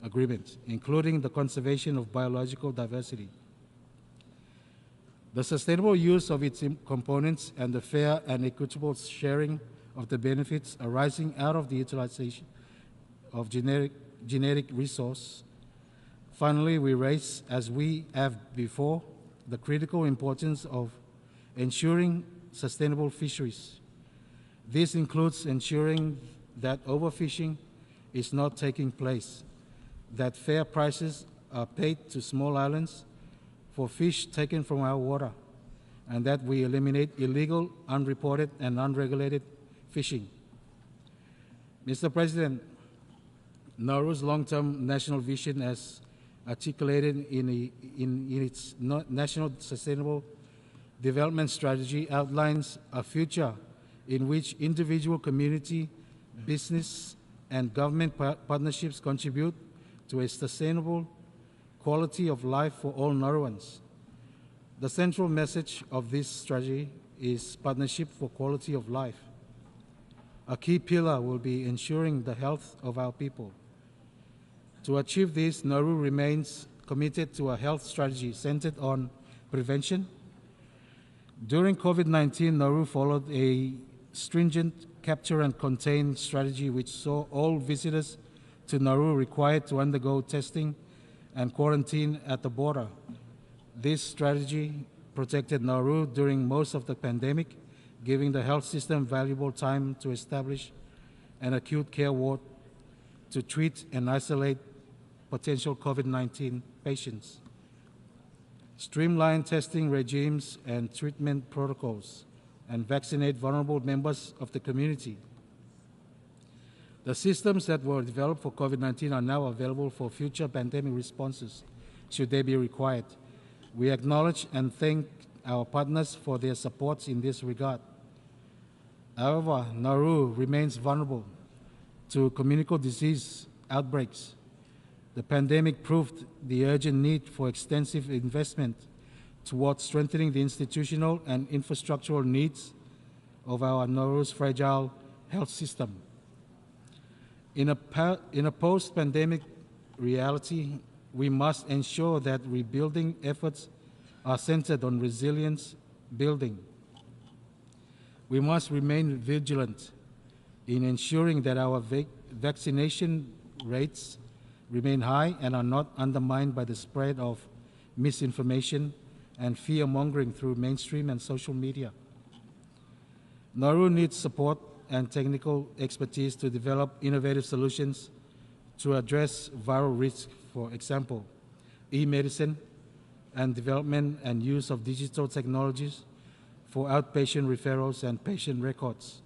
agreement, including the conservation of biological diversity, the sustainable use of its components, and the fair and equitable sharing of the benefits arising out of the utilization of genetic resource. Finally, we raise, as we have before, the critical importance of ensuring sustainable fisheries. This includes ensuring that overfishing is not taking place, that fair prices are paid to small islands for fish taken from our water, and that we eliminate illegal, unreported, and unregulated fishing. Mr. President, Nauru's long-term national vision, as articulated in its National Sustainable Development Strategy, outlines a future in which individual, community, business, and government partnerships contribute to a sustainable quality of life for all Nauruans. The central message of this strategy is partnership for quality of life. A key pillar will be ensuring the health of our people. To achieve this, Nauru remains committed to a health strategy centered on prevention. During COVID-19, Nauru followed a stringent capture and contain strategy which saw all visitors to Nauru required to undergo testing and quarantine at the border. This strategy protected Nauru during most of the pandemic, giving the health system valuable time to establish an acute care ward to treat and isolate potential COVID-19 patients, streamline testing regimes and treatment protocols, and vaccinate vulnerable members of the community. The systems that were developed for COVID-19 are now available for future pandemic responses, should they be required. We acknowledge and thank our partners for their support in this regard. However, Nauru remains vulnerable to communicable disease outbreaks. The pandemic proved the urgent need for extensive investment towards strengthening the institutional and infrastructural needs of our Nauru's fragile health system. In a post-pandemic reality, we must ensure that rebuilding efforts are centered on resilience building. We must remain vigilant in ensuring that our vaccination rates remain high and are not undermined by the spread of misinformation and fear-mongering through mainstream and social media. Nauru needs support and technical expertise to develop innovative solutions to address viral risk, for example, e-medicine and development and use of digital technologies for outpatient referrals and patient records.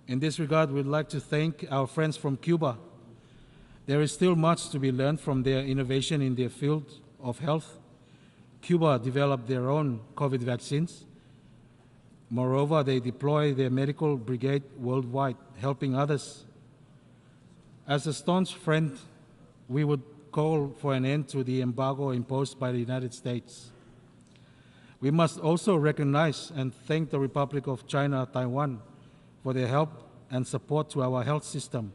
In this regard, we'd like to thank our friends from Cuba. There is still much to be learned from their innovation in their field of health. Cuba developed their own COVID vaccines. Moreover, they deploy their medical brigade worldwide, helping others. As a staunch friend, we would call for an end to the embargo imposed by the United States. We must also recognize and thank the Republic of China, Taiwan, for their help and support to our health system.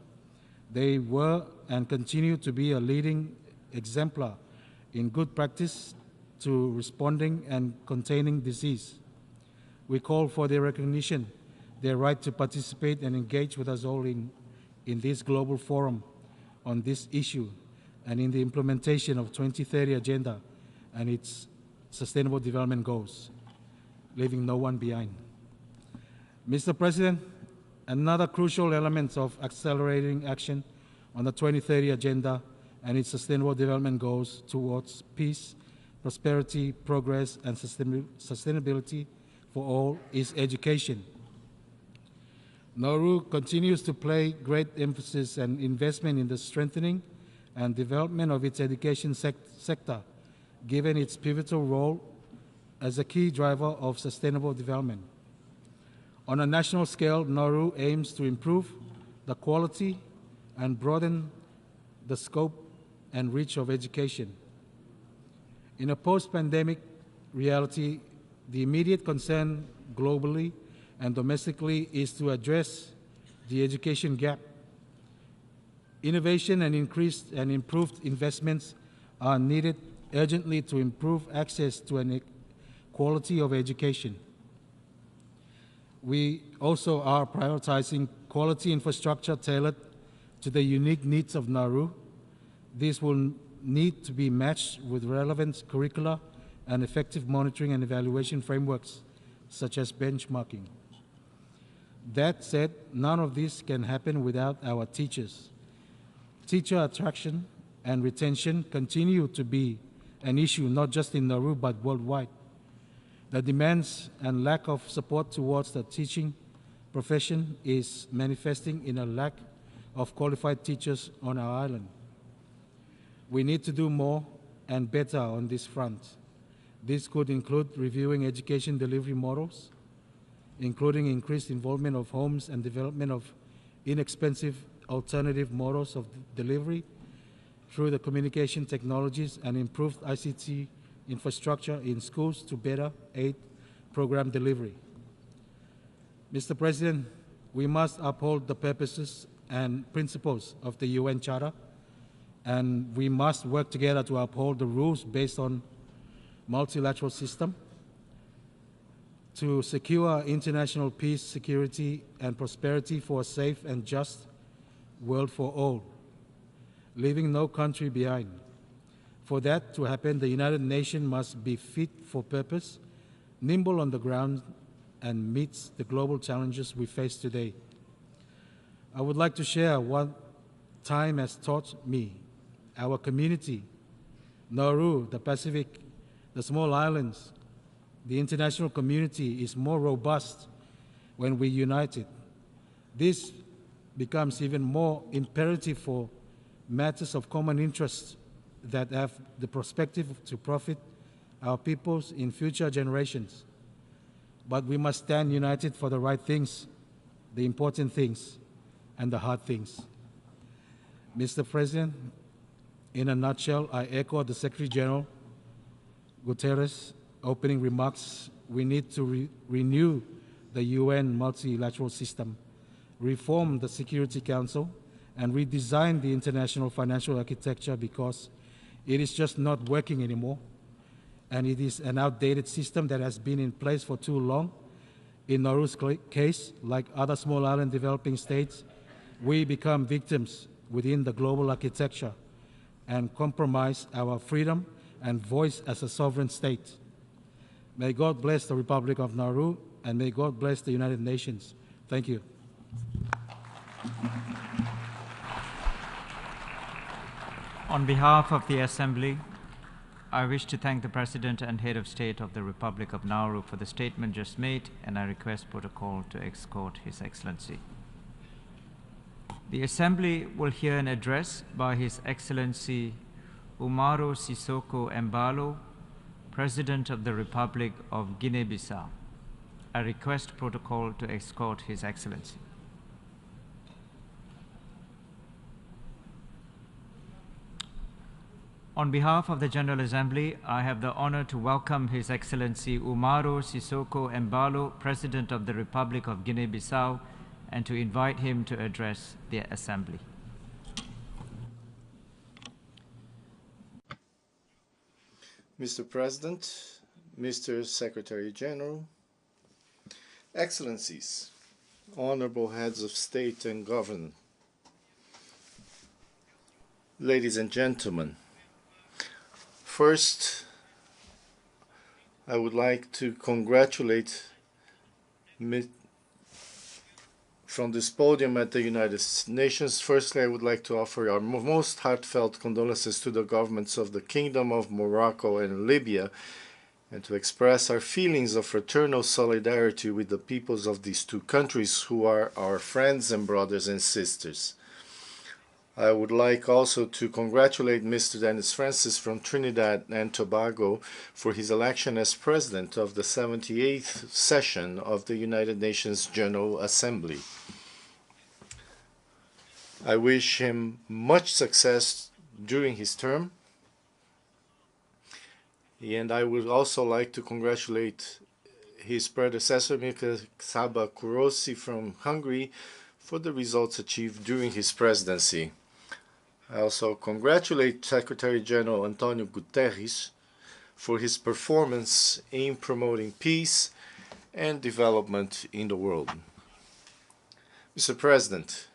They were and continue to be a leading exemplar in good practice to responding and containing disease. We call for their recognition, their right to participate and engage with us all in this global forum on this issue and in the implementation of 2030 Agenda and its Sustainable Development Goals, leaving no one behind. Mr. President, another crucial element of accelerating action on the 2030 Agenda and its Sustainable Development Goals towards peace, prosperity, progress, and sustainability for all is education. Nauru continues to place great emphasis and investment in the strengthening and development of its education sector, given its pivotal role as a key driver of sustainable development. On a national scale, Nauru aims to improve the quality and broaden the scope and reach of education. In a post-pandemic reality, the immediate concern globally and domestically is to address the education gap. Innovation and increased and improved investments are needed urgently to improve access to an quality of education. We also are prioritizing quality infrastructure tailored to the unique needs of Nauru. This will need to be matched with relevant curricula and effective monitoring and evaluation frameworks, such as benchmarking. That said, none of this can happen without our teachers. Teacher attraction and retention continue to be an issue not just in Nauru but worldwide. The demands and lack of support towards the teaching profession is manifesting in a lack of qualified teachers on our island. We need to do more and better on this front. This could include reviewing education delivery models, including increased involvement of homes and development of inexpensive alternative models of delivery through the communication technologies and improved ICT infrastructure in schools to better aid program delivery. Mr. President, we must uphold the purposes and principles of the UN Charter, and we must work together to uphold the rules based on multilateral system to secure international peace, security, and prosperity for a safe and just world for all, leaving no country behind. For that to happen, the United Nations must be fit for purpose, nimble on the ground, and meet the global challenges we face today. I would like to share what time has taught me. Our community, Nauru, the Pacific, the small islands, the international community is more robust when we united. This becomes even more imperative for matters of common interest that have the perspective to profit our peoples in future generations. But we must stand united for the right things, the important things, and the hard things. Mr. President, in a nutshell, I echo the Secretary General Guterres' opening remarks. We need to renew the UN multilateral system, reform the Security Council, and redesign the international financial architecture because it is just not working anymore. And it is an outdated system that has been in place for too long. In Nauru's case, like other small island developing states, we become victims within the global architecture and compromise our freedom and voice as a sovereign state. May God bless the Republic of Nauru, and may God bless the United Nations. Thank you. On behalf of the Assembly, I wish to thank the President and Head of State of the Republic of Nauru for the statement just made, and I request protocol to escort His Excellency. The Assembly will hear an address by His Excellency Umaro Sissoco Embalo, President of the Republic of Guinea-Bissau. I request protocol to escort His Excellency. On behalf of the General Assembly, I have the honor to welcome His Excellency Umaro Sissoco Embalo, President of the Republic of Guinea-Bissau, and to invite him to address the Assembly. Mr. President, Mr. Secretary General, Excellencies, Honorable Heads of State and Government, ladies and gentlemen, first, I would like to congratulate from this podium at the United Nations. Firstly, I would like to offer our most heartfelt condolences to the governments of the Kingdom of Morocco and Libya, and to express our feelings of fraternal solidarity with the peoples of these two countries who are our friends and brothers and sisters. I would like also to congratulate Mr. Dennis Francis from Trinidad and Tobago for his election as President of the 78th session of the United Nations General Assembly. I wish him much success during his term, and I would also like to congratulate his predecessor, Mr. Csaba Kurosi from Hungary, for the results achieved during his presidency. I also congratulate Secretary General Antonio Guterres for his performance in promoting peace and development in the world. Mr. President,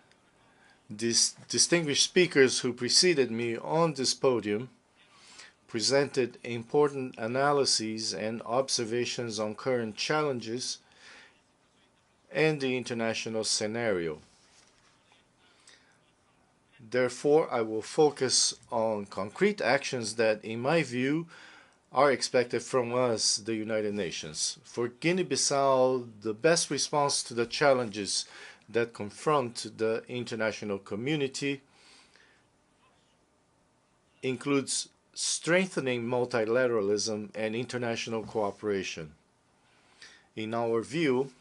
these distinguished speakers who preceded me on this podium presented important analyses and observations on current challenges and the international scenario. Therefore, I will focus on concrete actions that, in my view, are expected from us, the United Nations. For Guinea-Bissau, the best response to the challenges that confront the international community includes strengthening multilateralism and international cooperation. In our view,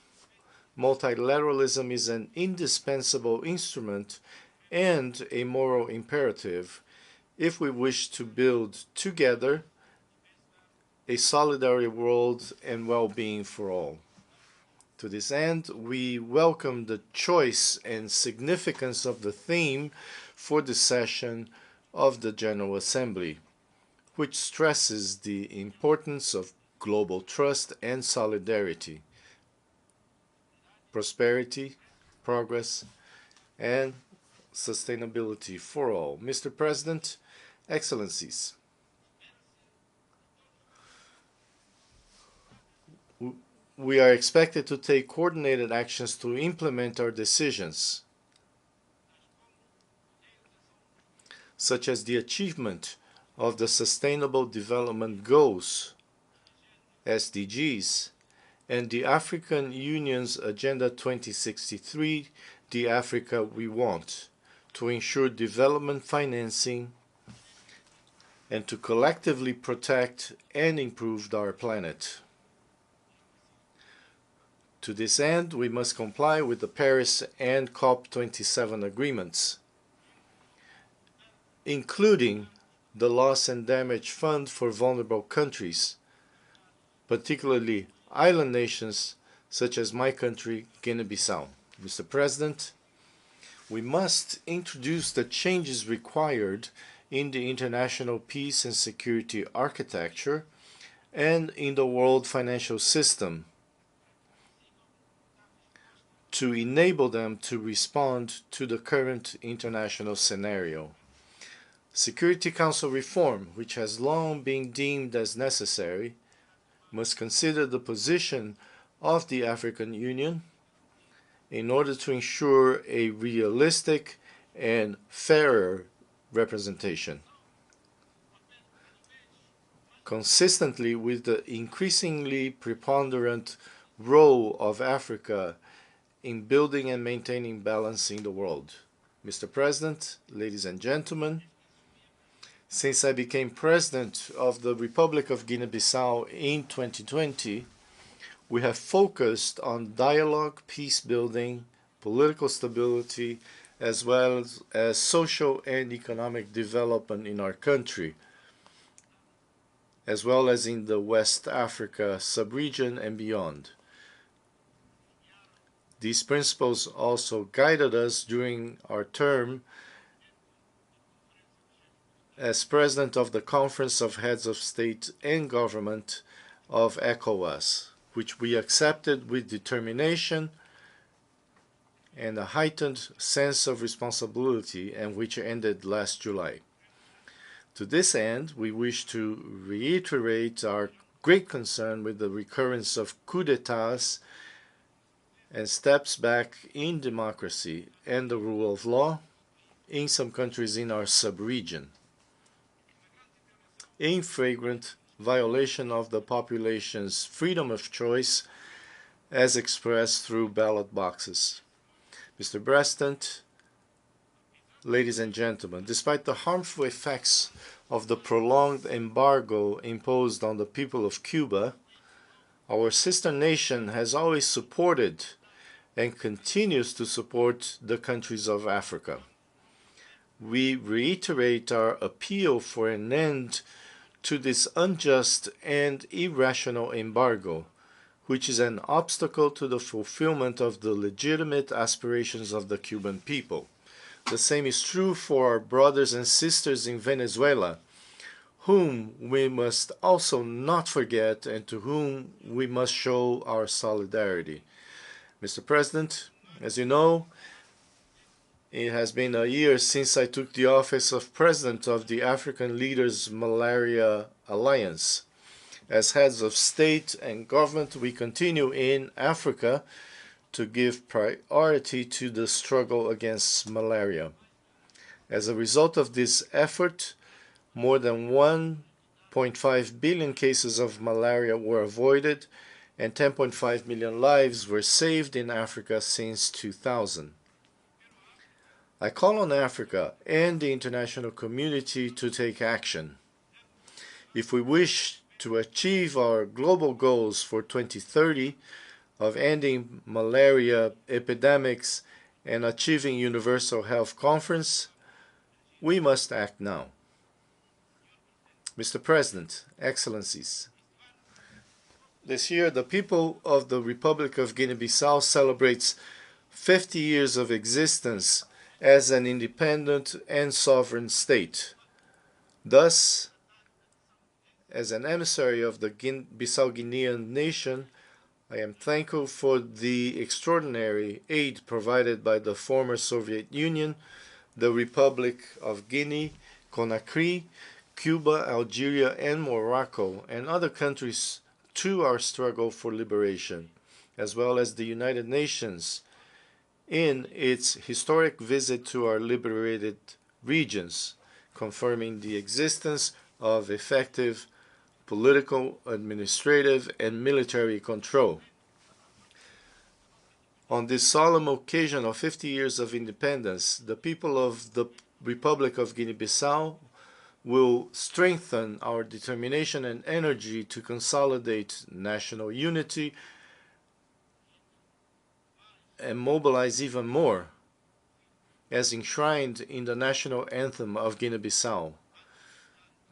multilateralism is an indispensable instrument and a moral imperative if we wish to build together a solidary world and well-being for all. To this end, we welcome the choice and significance of the theme for the session of the General Assembly, which stresses the importance of global trust and solidarity, prosperity, progress, and sustainability for all. Mr. President, Excellencies, we are expected to take coordinated actions to implement our decisions, such as the achievement of the Sustainable Development Goals, SDGs, and the African Union's Agenda 2063, the Africa we want, to ensure development financing and to collectively protect and improve our planet. To this end, we must comply with the Paris and COP27 agreements, including the Loss and Damage Fund for vulnerable countries, particularly island nations such as my country, Guinea-Bissau. Mr. President, we must introduce the changes required in the international peace and security architecture and in the world financial system to enable them to respond to the current international scenario. Security Council reform, which has long been deemed as necessary, must consider the position of the African Union in order to ensure a realistic and fairer representation. consistently with the increasingly preponderant role of Africa in building and maintaining balance in the world. Mr. President, ladies and gentlemen, since I became President of the Republic of Guinea-Bissau in 2020, we have focused on dialogue, peace building, political stability, as well as social and economic development in our country, as well as in the West Africa sub-region and beyond. These principles also guided us during our term as President of the Conference of Heads of State and Government of ECOWAS, which we accepted with determination and a heightened sense of responsibility, and which ended last July. To this end, we wish to reiterate our great concern with the recurrence of coups d'etats and steps back in democracy and the rule of law in some countries in our sub-region, in flagrant violation of the population's freedom of choice as expressed through ballot boxes. Mr. President, ladies and gentlemen, despite the harmful effects of the prolonged embargo imposed on the people of Cuba, our sister nation has always supported and continues to support the countries of Africa. We reiterate our appeal for an end to this unjust and irrational embargo, which is an obstacle to the fulfillment of the legitimate aspirations of the Cuban people. The same is true for our brothers and sisters in Venezuela, whom we must also not forget and to whom we must show our solidarity. Mr. President, as you know, it has been a year since I took the office of President of the African Leaders Malaria Alliance. As heads of state and government, we continue in Africa to give priority to the struggle against malaria. As a result of this effort, more than 1.5 billion cases of malaria were avoided and 10.5 million lives were saved in Africa since 2000. I call on Africa and the international community to take action. If we wish to achieve our global goals for 2030 of ending malaria epidemics and achieving universal health conference, we must act now. Mr. President, Excellencies, this year the people of the Republic of Guinea-Bissau celebrates 50 years of existence as an independent and sovereign state. Thus, as an emissary of the Bissau-Guinean nation, I am thankful for the extraordinary aid provided by the former Soviet Union, the Republic of Guinea, Conakry, Cuba, Algeria, and Morocco, and other countries to our struggle for liberation, as well as the United Nations in its historic visit to our liberated regions, confirming the existence of effective political, administrative, and military control. On this solemn occasion of 50 years of independence, the people of the Republic of Guinea-Bissau will strengthen our determination and energy to consolidate national unity and mobilize even more, as enshrined in the national anthem of Guinea-Bissau,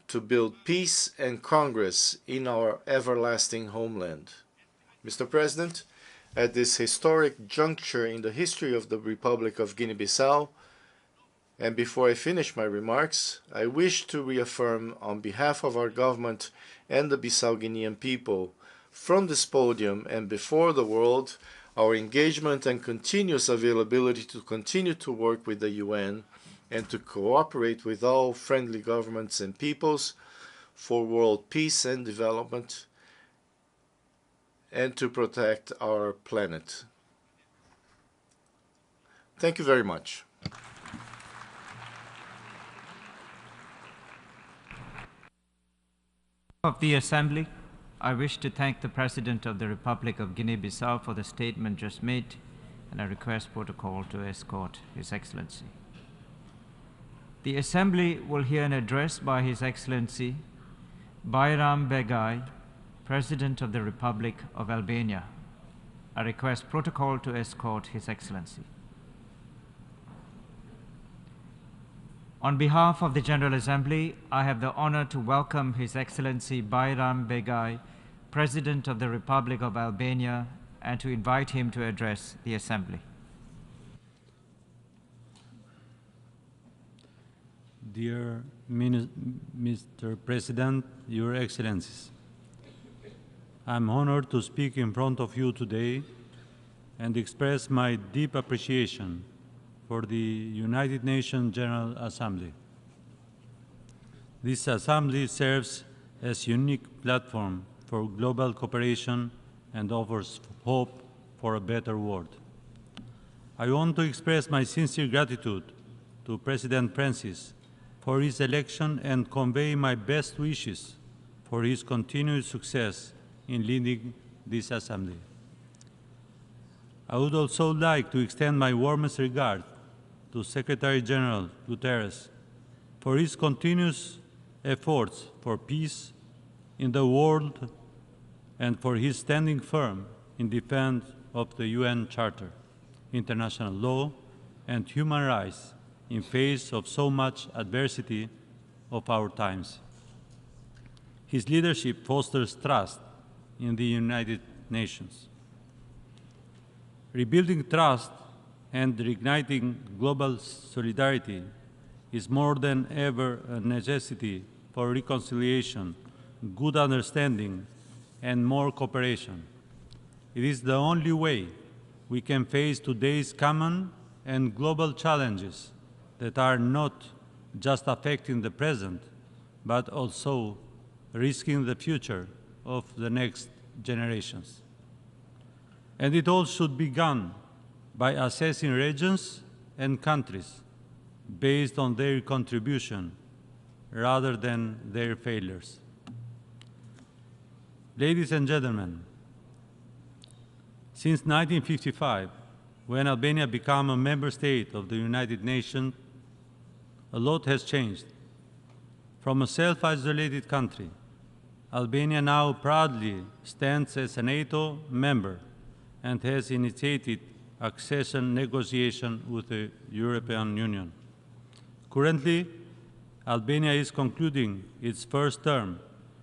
to build peace and progress in our everlasting homeland. Mr. President, at this historic juncture in the history of the Republic of Guinea-Bissau, and before I finish my remarks, I wish to reaffirm on behalf of our government and the Bissau-Guinean people, from this podium and before the world, our engagement and continuous availability to continue to work with the UN and to cooperate with all friendly governments and peoples for world peace and development, and to protect our planet. Thank you very much. Of the Assembly, I wish to thank the President of the Republic of Guinea-Bissau for the statement just made, and I request protocol to escort His Excellency. The Assembly will hear an address by His Excellency Bayram Begay, President of the Republic of Albania. I request protocol to escort His Excellency. On behalf of the General Assembly, I have the honor to welcome His Excellency Bayram Begay, President of the Republic of Albania, and to invite him to address the Assembly. Dear Mr. President, Your Excellencies, I'm honored to speak in front of you today and express my deep appreciation for the United Nations General Assembly. This assembly serves as a unique platform for global cooperation and offers hope for a better world. I want to express my sincere gratitude to President Francis for his election and convey my best wishes for his continued success in leading this assembly. I would also like to extend my warmest regard to Secretary General Guterres for his continuous efforts for peace in the world and for his standing firm in defense of the UN Charter, international law, and human rights in face of so much adversity of our times. His leadership fosters trust in the United Nations. Rebuilding trust and reigniting global solidarity is more than ever a necessity for reconciliation, good understanding, and more cooperation. It is the only way we can face today's common and global challenges that are not just affecting the present, but also risking the future of the next generations. And it all should be done by assessing regions and countries based on their contribution rather than their failures. Ladies and gentlemen, since 1955, when Albania became a member state of the United Nations, a lot has changed. From a self-isolated country, Albania now proudly stands as a NATO member and has initiated accession negotiations with the European Union. Currently, Albania is concluding its first term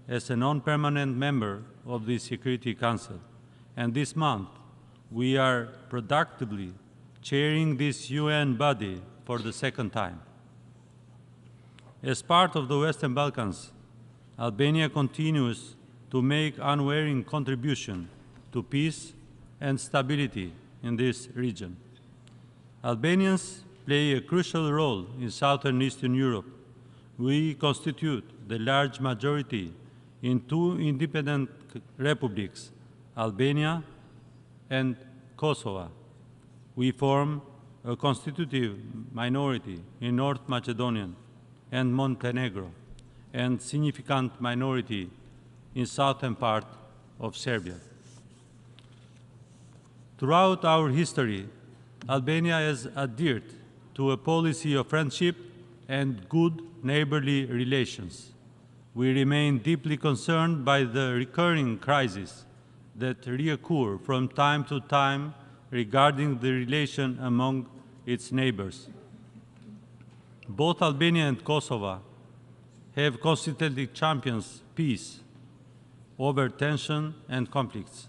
as a non-permanent member of the Security Council, and this month we are productively chairing this UN body for the second time. As part of the Western Balkans, Albania continues to make unwavering contribution to peace and stability in this region. Albanians play a crucial role in Southern Eastern Europe. We constitute the large majority in two independent republics, Albania and Kosovo. We form a constitutive minority in North Macedonia and Montenegro, and significant minority in southern part of Serbia. Throughout our history, Albania has adhered to a policy of friendship and good neighborly relations. We remain deeply concerned by the recurring crises that reoccur from time to time regarding the relation among its neighbors. Both Albania and Kosovo have consistently championed peace over tension and conflicts,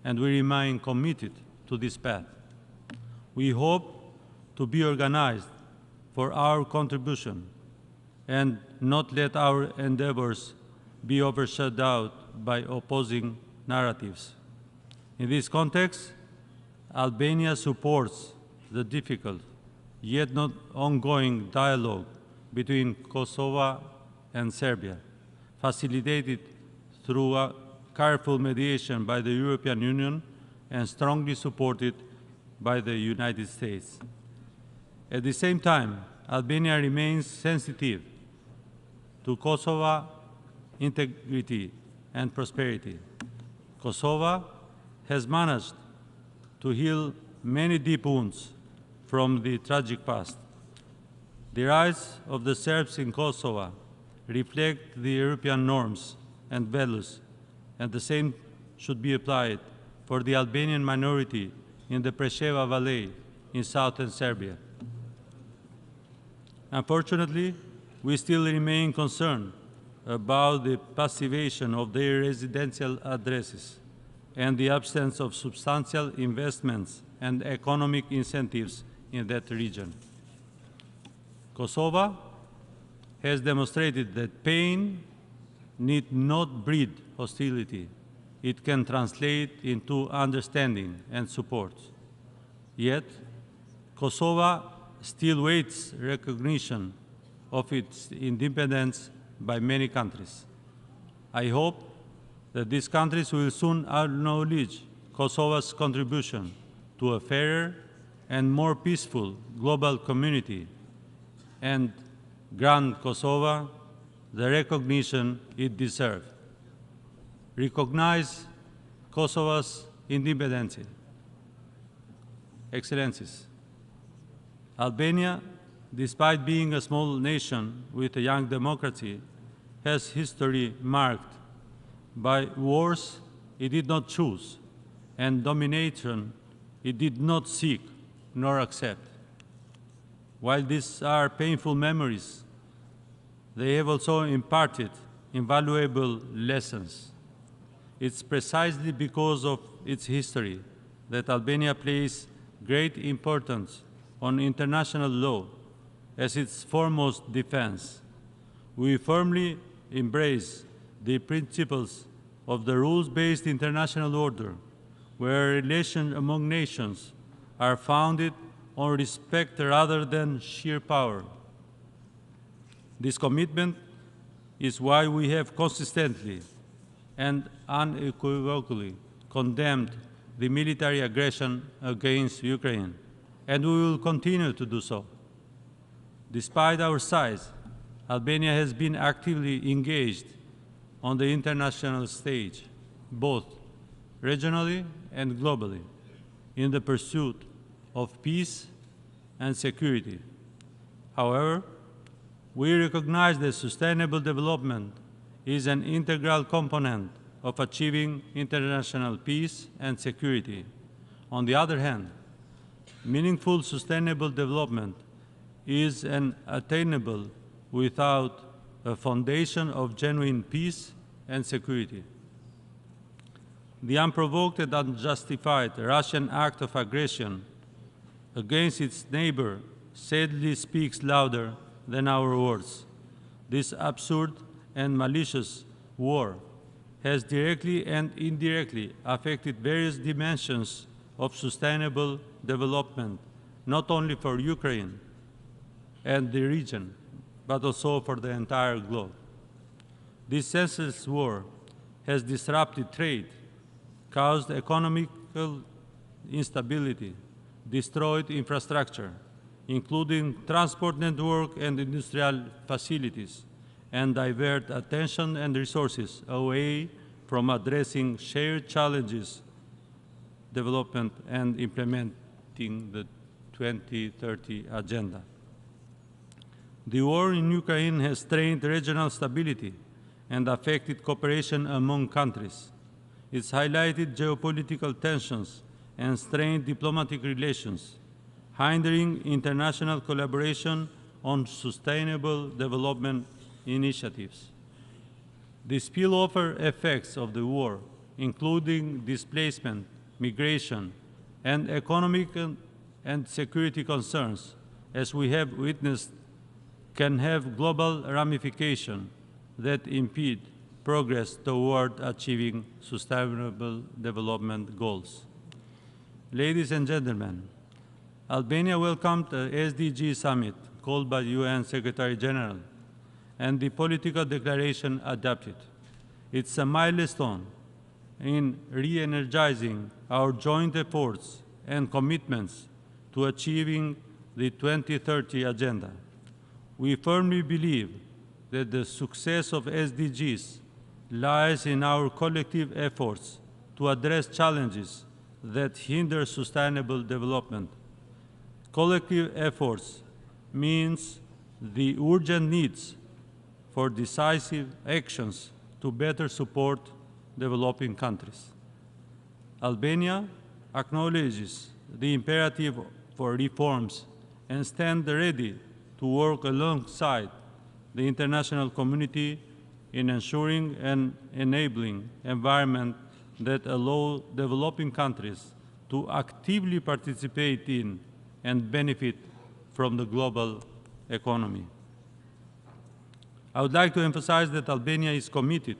and we remain committed to this path. We hope to be organized for our contribution and not let our endeavors be overshadowed by opposing narratives. In this context, Albania supports the difficult yet not ongoing dialogue between Kosovo and Serbia, facilitated through a careful mediation by the European Union and strongly supported by the United States. At the same time, Albania remains sensitive to Kosovo integrity, and prosperity. Kosovo has managed to heal many deep wounds from the tragic past. The rise of the Serbs in Kosovo reflect the European norms and values, and the same should be applied for the Albanian minority in the Preševa Valley in southern Serbia. Unfortunately, we still remain concerned about the passivation of their residential addresses and the absence of substantial investments and economic incentives in that region. Kosovo has demonstrated that pain need not breed hostility. It can translate into understanding and support. Yet, Kosovo still waits recognition of its independence by many countries. I hope that these countries will soon acknowledge Kosovo's contribution to a fairer and more peaceful global community and grant Kosovo the recognition it deserves. Recognize Kosovo's independence. Excellencies, Albania, despite being a small nation with a young democracy, has history marked by wars it did not choose and domination it did not seek nor accept. While these are painful memories, they have also imparted invaluable lessons. It's precisely because of its history that Albania places great importance on international law as its foremost defense. We firmly embrace the principles of the rules-based international order, where relations among nations are founded on respect rather than sheer power. This commitment is why we have consistently and unequivocally condemned the military aggression against Ukraine, and we will continue to do so. Despite our size, Albania has been actively engaged on the international stage, both regionally and globally, in the pursuit of peace and security. However, we recognize that sustainable development is an integral component of achieving international peace and security. On the other hand, meaningful sustainable development is unattainable without a foundation of genuine peace and security. The unprovoked and unjustified Russian act of aggression against its neighbor sadly speaks louder than our words. This absurd and malicious war has directly and indirectly affected various dimensions of sustainable development, not only for Ukraine and the region, but also for the entire globe. This senseless war has disrupted trade, caused economical instability, destroyed infrastructure, including transport network and industrial facilities, and divert attention and resources away from addressing shared challenges, development, and implementing the 2030 agenda. The war in Ukraine has strained regional stability and affected cooperation among countries. It's highlighted geopolitical tensions and strained diplomatic relations, hindering international collaboration on sustainable development initiatives. The spillover effects of the war, including displacement, migration, and economic and security concerns, as we have witnessed, can have global ramifications that impede progress toward achieving sustainable development goals. Ladies and gentlemen, Albania welcomed the SDG summit called by UN Secretary-General and the political declaration adopted. It's a milestone in re-energizing our joint efforts and commitments to achieving the 2030 agenda. We firmly believe that the success of SDGs lies in our collective efforts to address challenges that hinder sustainable development. Collective efforts means the urgent needs for decisive actions to better support developing countries. Albania acknowledges the imperative for reforms and stands ready to work alongside the international community in ensuring an enabling environment that allows developing countries to actively participate in and benefit from the global economy. I would like to emphasize that Albania is committed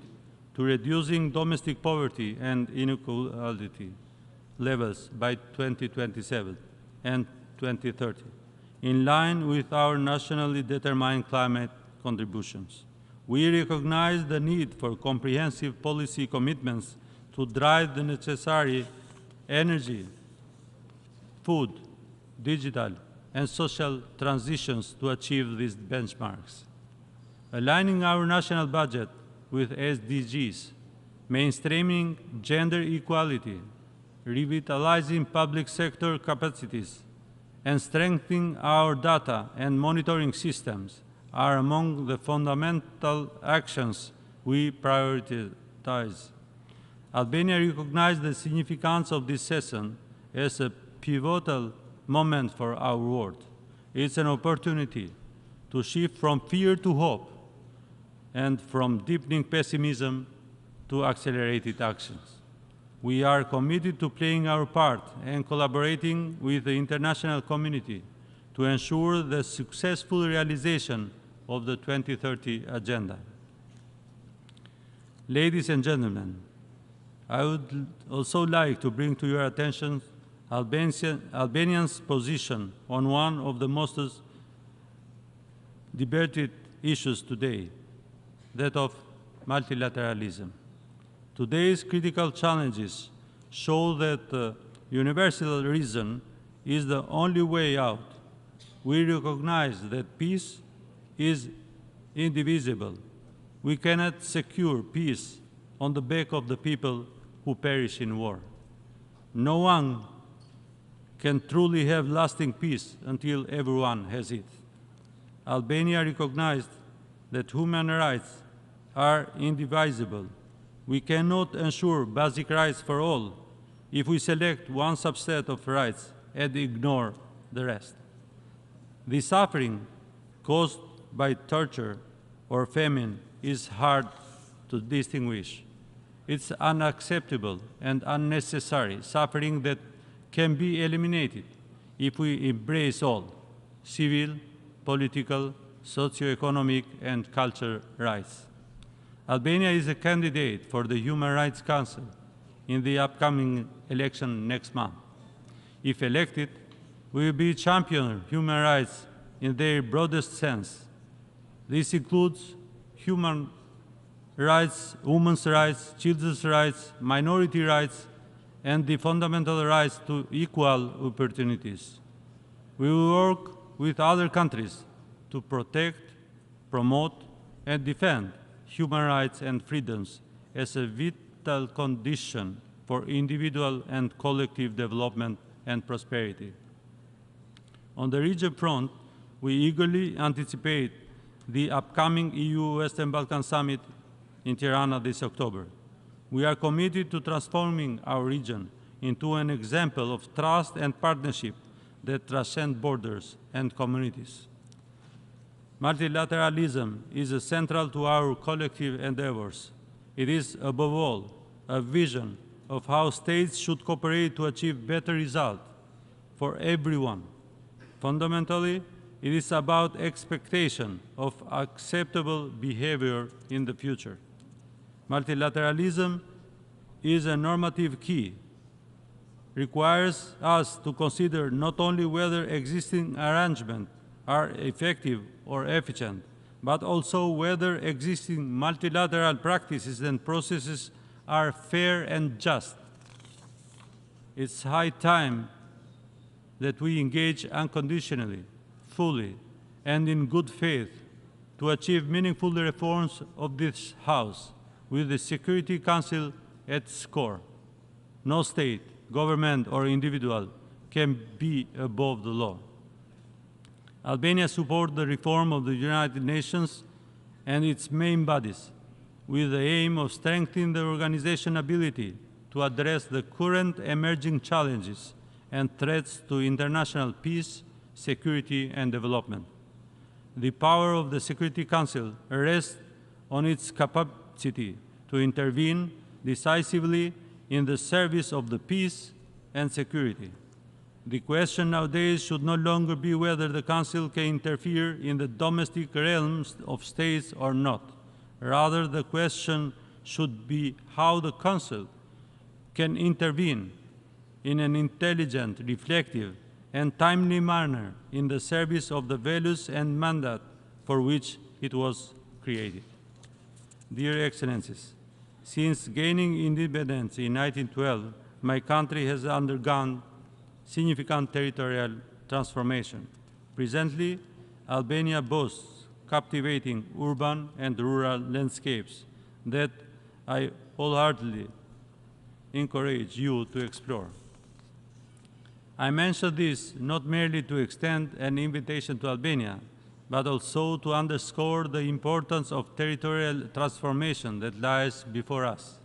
to reducing domestic poverty and inequality levels by 2027 and 2030, in line with our nationally determined climate contributions. We recognize the need for comprehensive policy commitments to drive the necessary energy, food, digital, and social transitions to achieve these benchmarks. Aligning our national budget with SDGs, mainstreaming gender equality, revitalizing public sector capacities, and strengthening our data and monitoring systems are among the fundamental actions we prioritize. Albania recognizes the significance of this session as a pivotal moment for our world. It's an opportunity to shift from fear to hope and from deepening pessimism to accelerated actions. We are committed to playing our part and collaborating with the international community to ensure the successful realization of the 2030 Agenda. Ladies and gentlemen, I would also like to bring to your attention Albania's position on one of the most debated issues today, that of multilateralism. Today's critical challenges show that universal reason is the only way out. We recognize that peace is indivisible. We cannot secure peace on the back of the people who perish in war. No one can truly have lasting peace until everyone has it. Albania recognized that human rights are indivisible. We cannot ensure basic rights for all if we select one subset of rights and ignore the rest. The suffering caused by torture or famine is hard to distinguish. It's unacceptable and unnecessary suffering that can be eliminated if we embrace all civil, political, socio-economic, and cultural rights. Albania is a candidate for the Human Rights Council in the upcoming election next month. If elected, we will be championing human rights in their broadest sense. This includes human rights, women's rights, children's rights, minority rights, and the fundamental rights to equal opportunities. We will work with other countries to protect, promote, and defend human rights and freedoms as a vital condition for individual and collective development and prosperity. On the region front, we eagerly anticipate the upcoming EU Western Balkan Summit in Tirana this October. We are committed to transforming our region into an example of trust and partnership that transcend borders and communities. Multilateralism is central to our collective endeavors. It is, above all, a vision of how states should cooperate to achieve better results for everyone. Fundamentally, it is about expectation of acceptable behavior in the future. Multilateralism is a normative key, requires us to consider not only whether existing arrangements are effective or efficient, but also whether existing multilateral practices and processes are fair and just. It's high time that we engage unconditionally, fully, and in good faith to achieve meaningful reforms of this House, with the Security Council at its core. No state, government, or individual can be above the law. Albania supports the reform of the United Nations and its main bodies, with the aim of strengthening the organization's ability to address the current emerging challenges and threats to international peace, security, and development. The power of the Security Council rests on its capacity to intervene decisively in the service of the peace and security. The question nowadays should no longer be whether the Council can interfere in the domestic realms of states or not. Rather, the question should be how the Council can intervene in an intelligent, reflective, and timely manner in the service of the values and mandate for which it was created. Dear Excellencies, since gaining independence in 1912, my country has undergone significant territorial transformation. Presently, Albania boasts captivating urban and rural landscapes that I wholeheartedly encourage you to explore. I mention this not merely to extend an invitation to Albania, but also to underscore the importance of territorial transformation that lies before us.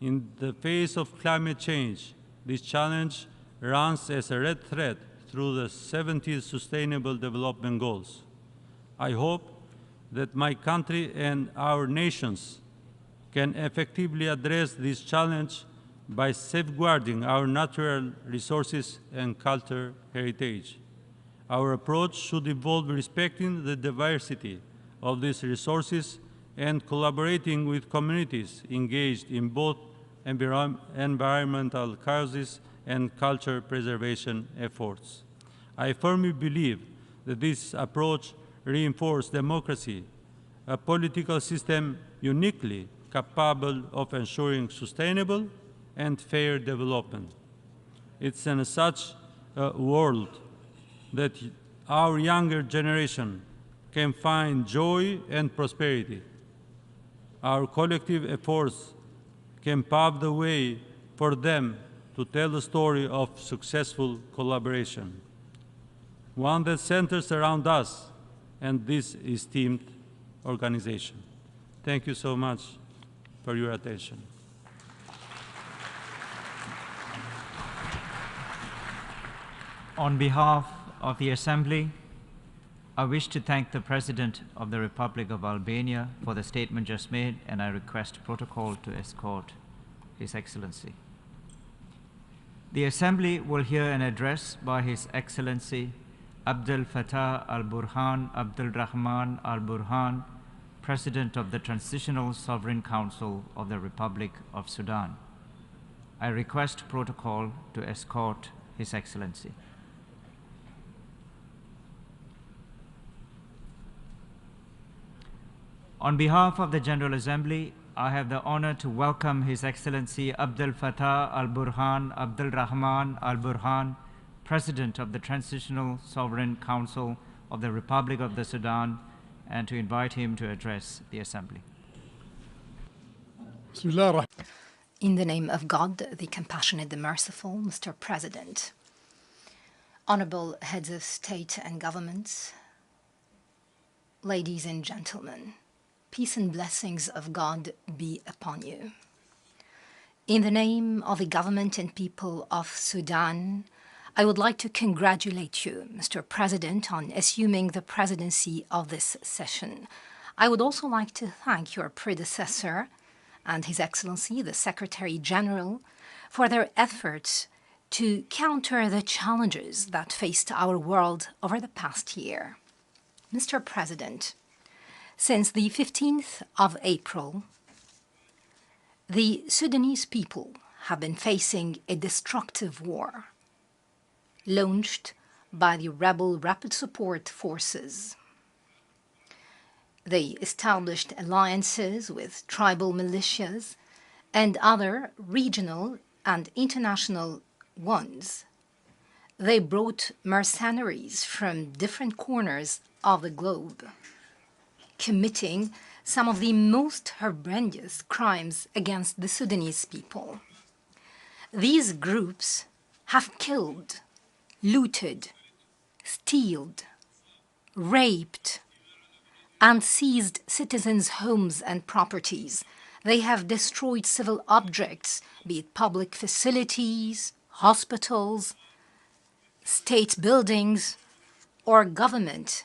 In the face of climate change, this challenge runs as a red thread through the 17 Sustainable Development Goals. I hope that my country and our nations can effectively address this challenge by safeguarding our natural resources and cultural heritage. Our approach should involve respecting the diversity of these resources and collaborating with communities engaged in both environmental causes and culture preservation efforts. I firmly believe that this approach reinforces democracy, a political system uniquely capable of ensuring sustainable and fair development. It's in such a world that our younger generation can find joy and prosperity. Our collective efforts can pave the way for them to tell the story of successful collaboration, one that centers around us and this esteemed organization. Thank you so much for your attention. On behalf of the Assembly, I wish to thank the President of the Republic of Albania for the statement just made, and I request protocol to escort His Excellency. The Assembly will hear an address by His Excellency Abdel Fattah al-Burhan Abdul Rahman al-Burhan, President of the Transitional Sovereign Council of the Republic of Sudan. I request protocol to escort His Excellency. On behalf of the General Assembly, I have the honor to welcome His Excellency Abdel Fattah al-Burhan Abdul Rahman al-Burhan, President of the Transitional Sovereign Council of the Republic of the Sudan, and to invite him to address the Assembly. In the name of God, the compassionate, the merciful, Mr. President, honorable heads of state and governments, ladies and gentlemen, peace and blessings of God be upon you. In the name of the government and people of Sudan, I would like to congratulate you, Mr. President, on assuming the presidency of this session. I would also like to thank your predecessor and His Excellency, the Secretary General, for their efforts to counter the challenges that faced our world over the past year. Mr. President, since the 15th of April, the Sudanese people have been facing a destructive war launched by the rebel Rapid Support Forces. They established alliances with tribal militias and other regional and international ones. They brought mercenaries from different corners of the globe, committing some of the most horrendous crimes against the Sudanese people. These groups have killed, looted, stealed, raped, and seized citizens' homes and properties. They have destroyed civil objects, be it public facilities, hospitals, state buildings, or government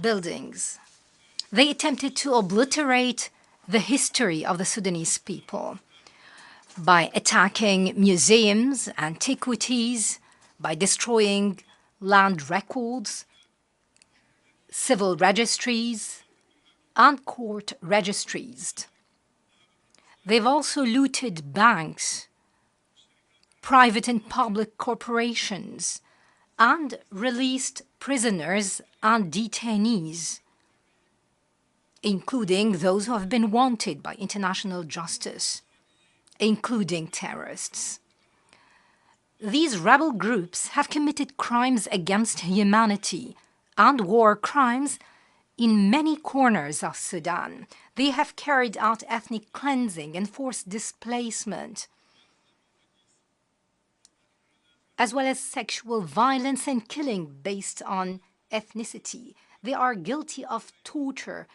buildings. They attempted to obliterate the history of the Sudanese people by attacking museums, antiquities, by destroying land records, civil registries, and court registries. They've also looted banks, private and public corporations, and released prisoners and detainees, including those who have been wanted by international justice, including terrorists. These rebel groups have committed crimes against humanity and war crimes in many corners of Sudan. They have carried out ethnic cleansing and forced displacement, as well as sexual violence and killing based on ethnicity. They are guilty of torture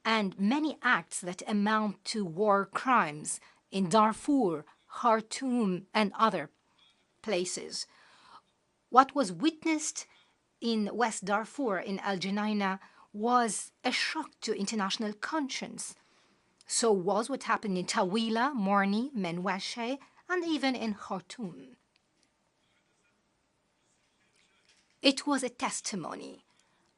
and many acts that amount to war crimes in Darfur, Khartoum, and other places. What was witnessed in West Darfur, in Al Junaina, was a shock to international conscience. So was what happened in Tawila, Morni, Menweshe, and even in Khartoum. It was a testimony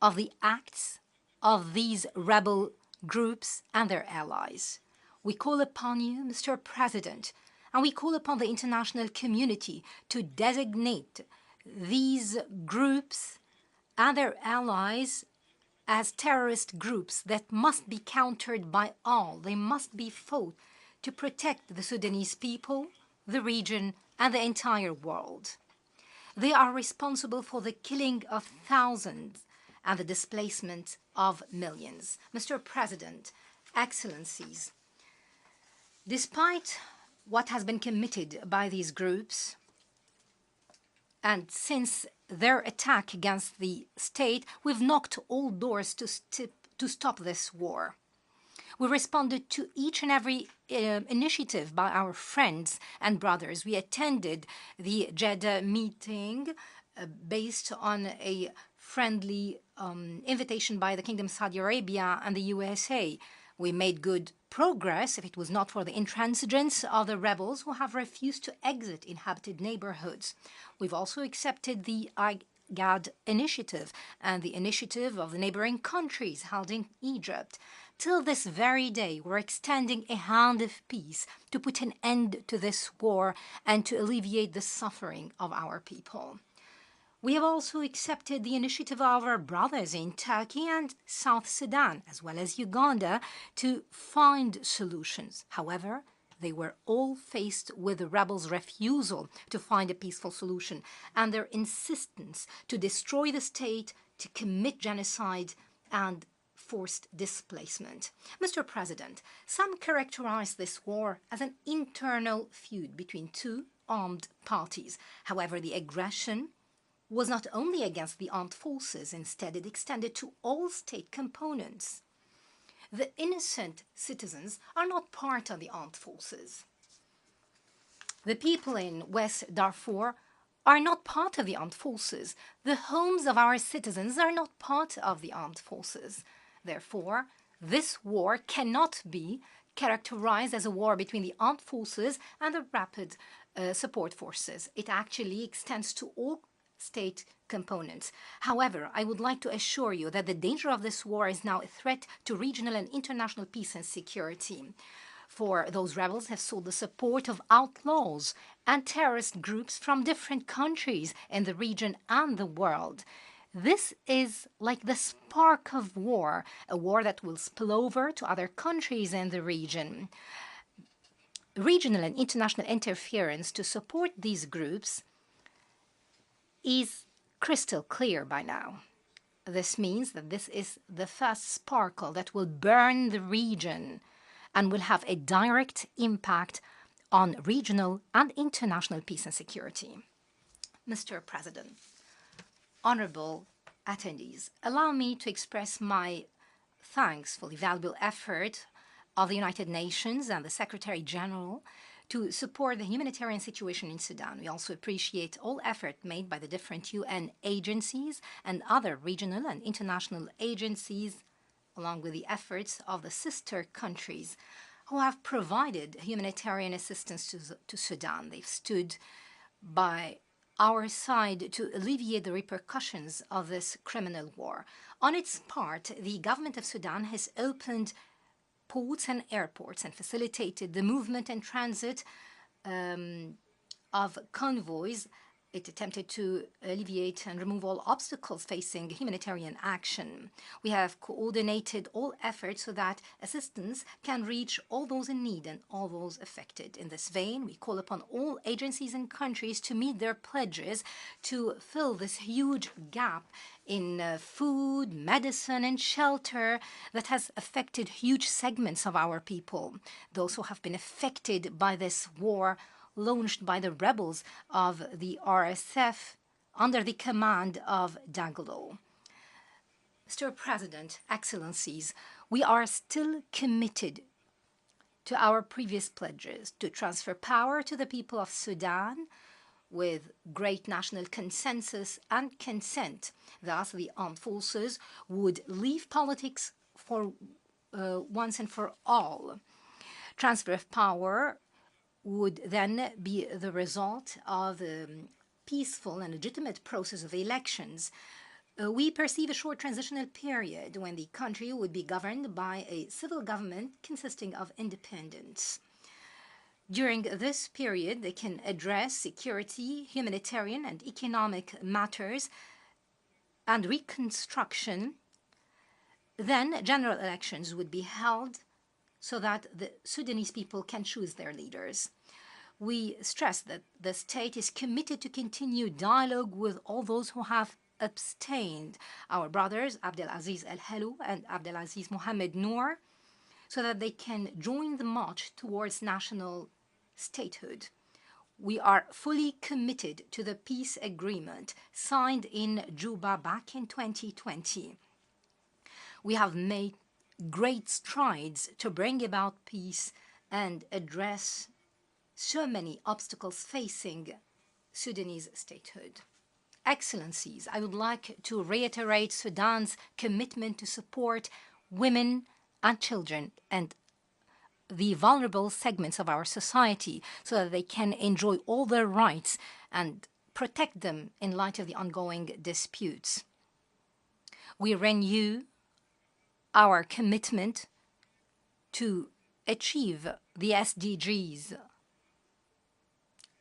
of the acts of these rebel groups and their allies. We call upon you, Mr. President, and we call upon the international community to designate these groups and their allies as terrorist groups that must be countered by all. They must be fought to protect the Sudanese people, the region, and the entire world. They are responsible for the killing of thousands and the displacement of millions. Mr. President, Excellencies, despite what has been committed by these groups, and since their attack against the state, we've knocked all doors to stop this war. We responded to each and every initiative by our friends and brothers. We attended the Jeddah meeting based on a friendly invitation by the Kingdom of Saudi Arabia and the USA. We made good progress if it was not for the intransigence of the rebels who have refused to exit inhabited neighborhoods. We've also accepted the IGAD initiative and the initiative of the neighboring countries held in Egypt. Till this very day, we're extending a hand of peace to put an end to this war and to alleviate the suffering of our people. We have also accepted the initiative of our brothers in Turkey and South Sudan, as well as Uganda, to find solutions. However, they were all faced with the rebels' refusal to find a peaceful solution and their insistence to destroy the state, to commit genocide, and forced displacement. Mr. President, some characterize this war as an internal feud between two armed parties. However, the aggression was not only against the armed forces, instead it extended to all state components. The innocent citizens are not part of the armed forces. The people in West Darfur are not part of the armed forces. The homes of our citizens are not part of the armed forces. Therefore, this war cannot be characterized as a war between the armed forces and the rapid support forces. It actually extends to all state components. However, I would like to assure you that the danger of this war is now a threat to regional and international peace and security. For those rebels have sought the support of outlaws and terrorist groups from different countries in the region and the world. This is like the spark of war, a war that will spill over to other countries in the region. Regional and international interference to support these groups is crystal clear by now. This means that this is the first sparkle that will burn the region and will have a direct impact on regional and international peace and security. Mr. President, honorable attendees, allow me to express my thanks for the valuable effort of the United Nations and the Secretary General to support the humanitarian situation in Sudan. We also appreciate all effort made by the different UN agencies and other regional and international agencies, along with the efforts of the sister countries who have provided humanitarian assistance to Sudan. They've stood by our side to alleviate the repercussions of this criminal war. On its part, the government of Sudan has opened ports and airports and facilitated the movement and transit of convoys. It attempted to alleviate and remove all obstacles facing humanitarian action. We have coordinated all efforts so that assistance can reach all those in need and all those affected. In this vein, we call upon all agencies and countries to meet their pledges to fill this huge gap in food, medicine, and shelter that has affected huge segments of our people, those who have been affected by this war launched by the rebels of the RSF under the command of Dagalo. Mr. President, Excellencies, we are still committed to our previous pledges to transfer power to the people of Sudan with great national consensus and consent. Thus, the armed forces would leave politics for once and for all. Transfer of power would then be the result of a peaceful and legitimate process of elections. We perceive a short transitional period when the country would be governed by a civil government consisting of independents. During this period, they can address security, humanitarian, and economic matters and reconstruction. Then general elections would be held so that the Sudanese people can choose their leaders. We stress that the state is committed to continue dialogue with all those who have abstained, our brothers Abdelaziz El-Helou and Abdelaziz Mohamed Noor, so that they can join the march towards national statehood. We are fully committed to the peace agreement signed in Juba back in 2020. We have made great strides to bring about peace and address so many obstacles facing Sudanese statehood. Excellencies, I would like to reiterate Sudan's commitment to support women and children and the vulnerable segments of our society so that they can enjoy all their rights and protect them in light of the ongoing disputes. We renew our commitment to achieve the SDGs.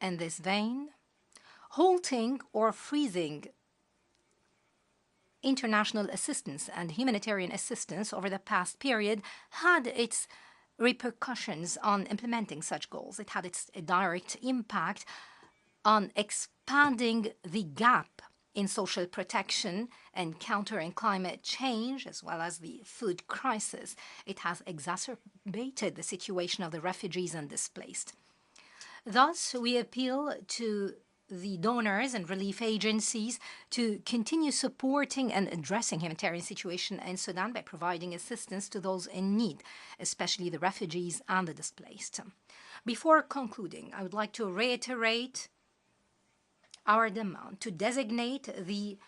In this vein, halting or freezing international assistance and humanitarian assistance over the past period had its repercussions on implementing such goals. It had its direct impact on expanding the gap in social protection and countering climate change, as well as the food crisis. It has exacerbated the situation of the refugees and displaced. Thus, we appeal to the donors and relief agencies to continue supporting and addressing humanitarian situation in Sudan by providing assistance to those in need, especially the refugees and the displaced. Before concluding, I would like to reiterate our demand to designate the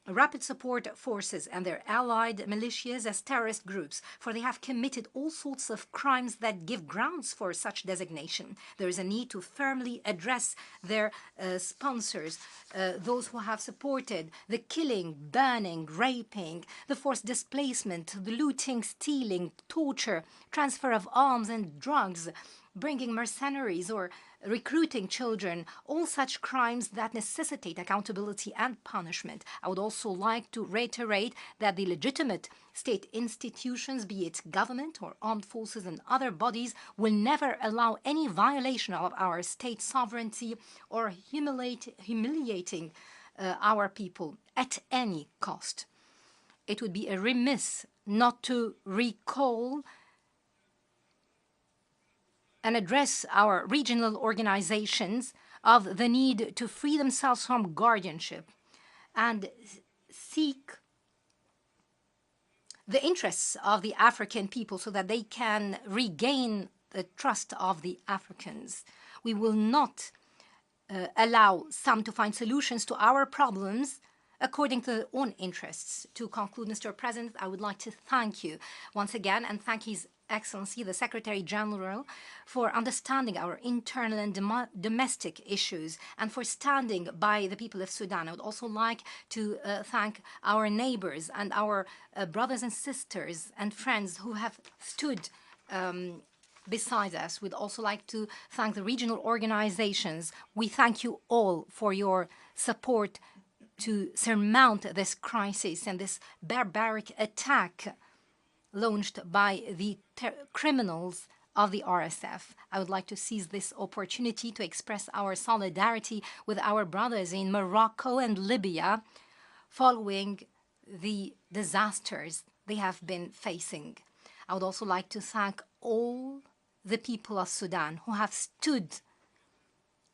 Rapid Support Forces and their allied militias as terrorist groups, for they have committed all sorts of crimes that give grounds for such designation. There is a need to firmly address their sponsors, those who have supported the killing, burning, raping, the forced displacement, the looting, stealing, torture, transfer of arms and drugs, bringing mercenaries or recruiting children, all such crimes that necessitate accountability and punishment. I would also like to reiterate that the legitimate state institutions, be it government or armed forces and other bodies, will never allow any violation of our state sovereignty or humiliating our people at any cost. It would be a remiss not to recall and address our regional organizations of the need to free themselves from guardianship and seek the interests of the African people so that they can regain the trust of the Africans. We will not allow some to find solutions to our problems according to their own interests. To conclude, Mr. President, I would like to thank you once again and thank His Excellency, the Secretary General, for understanding our internal and domestic issues and for standing by the people of Sudan. I would also like to thank our neighbors and our brothers and sisters and friends who have stood beside us. We'd also like to thank the regional organizations. We thank you all for your support to surmount this crisis and this barbaric attack launched by the criminals of the RSF. I would like to seize this opportunity to express our solidarity with our brothers in Morocco and Libya following the disasters they have been facing. I would also like to thank all the people of Sudan who have stood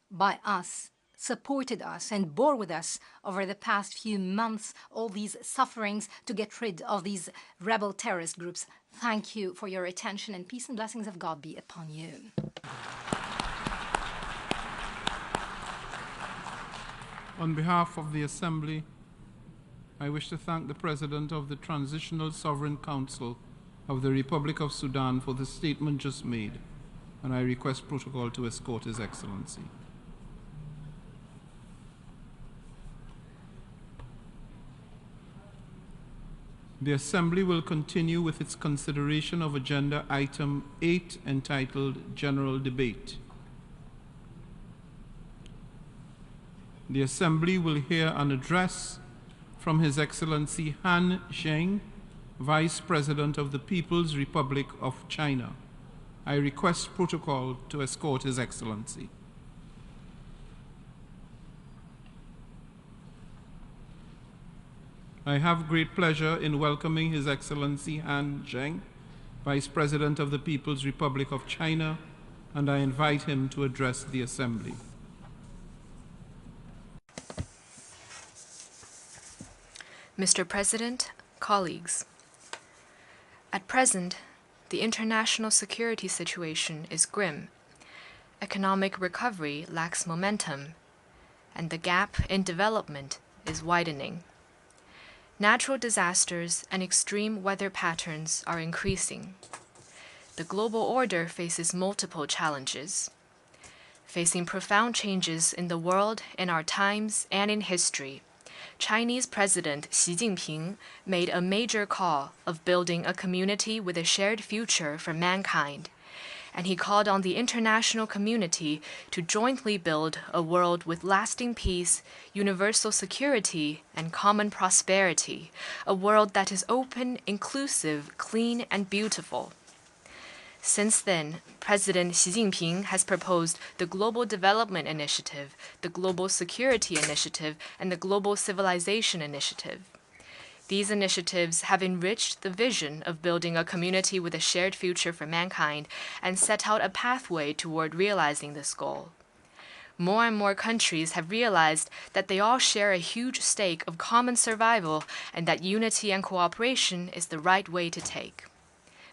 by us, supported us, and bore with us over the past few months, all these sufferings to get rid of these rebel terrorist groups. Thank you for your attention, and peace and blessings of God be upon you. On behalf of the Assembly, I wish to thank the President of the Transitional Sovereign Council of the Republic of Sudan for the statement just made, and I request protocol to escort His Excellency. The Assembly will continue with its consideration of Agenda Item 8 entitled General Debate. The Assembly will hear an address from His Excellency Han Zheng, Vice President of the People's Republic of China. I request protocol to escort His Excellency. I have great pleasure in welcoming His Excellency Han Zheng, Vice President of the People's Republic of China, and I invite him to address the Assembly. Mr. President, colleagues, at present, the international security situation is grim. Economic recovery lacks momentum, and the gap in development is widening. Natural disasters and extreme weather patterns are increasing. The global order faces multiple challenges. Facing profound changes in the world, in our times, and in history, Chinese President Xi Jinping made a major call of building a community with a shared future for mankind, and he called on the international community to jointly build a world with lasting peace, universal security, and common prosperity, a world that is open, inclusive, clean, and beautiful. Since then, President Xi Jinping has proposed the Global Development Initiative, the Global Security Initiative, and the Global Civilization Initiative. These initiatives have enriched the vision of building a community with a shared future for mankind and set out a pathway toward realizing this goal. More and more countries have realized that they all share a huge stake of common survival and that unity and cooperation is the right way to take.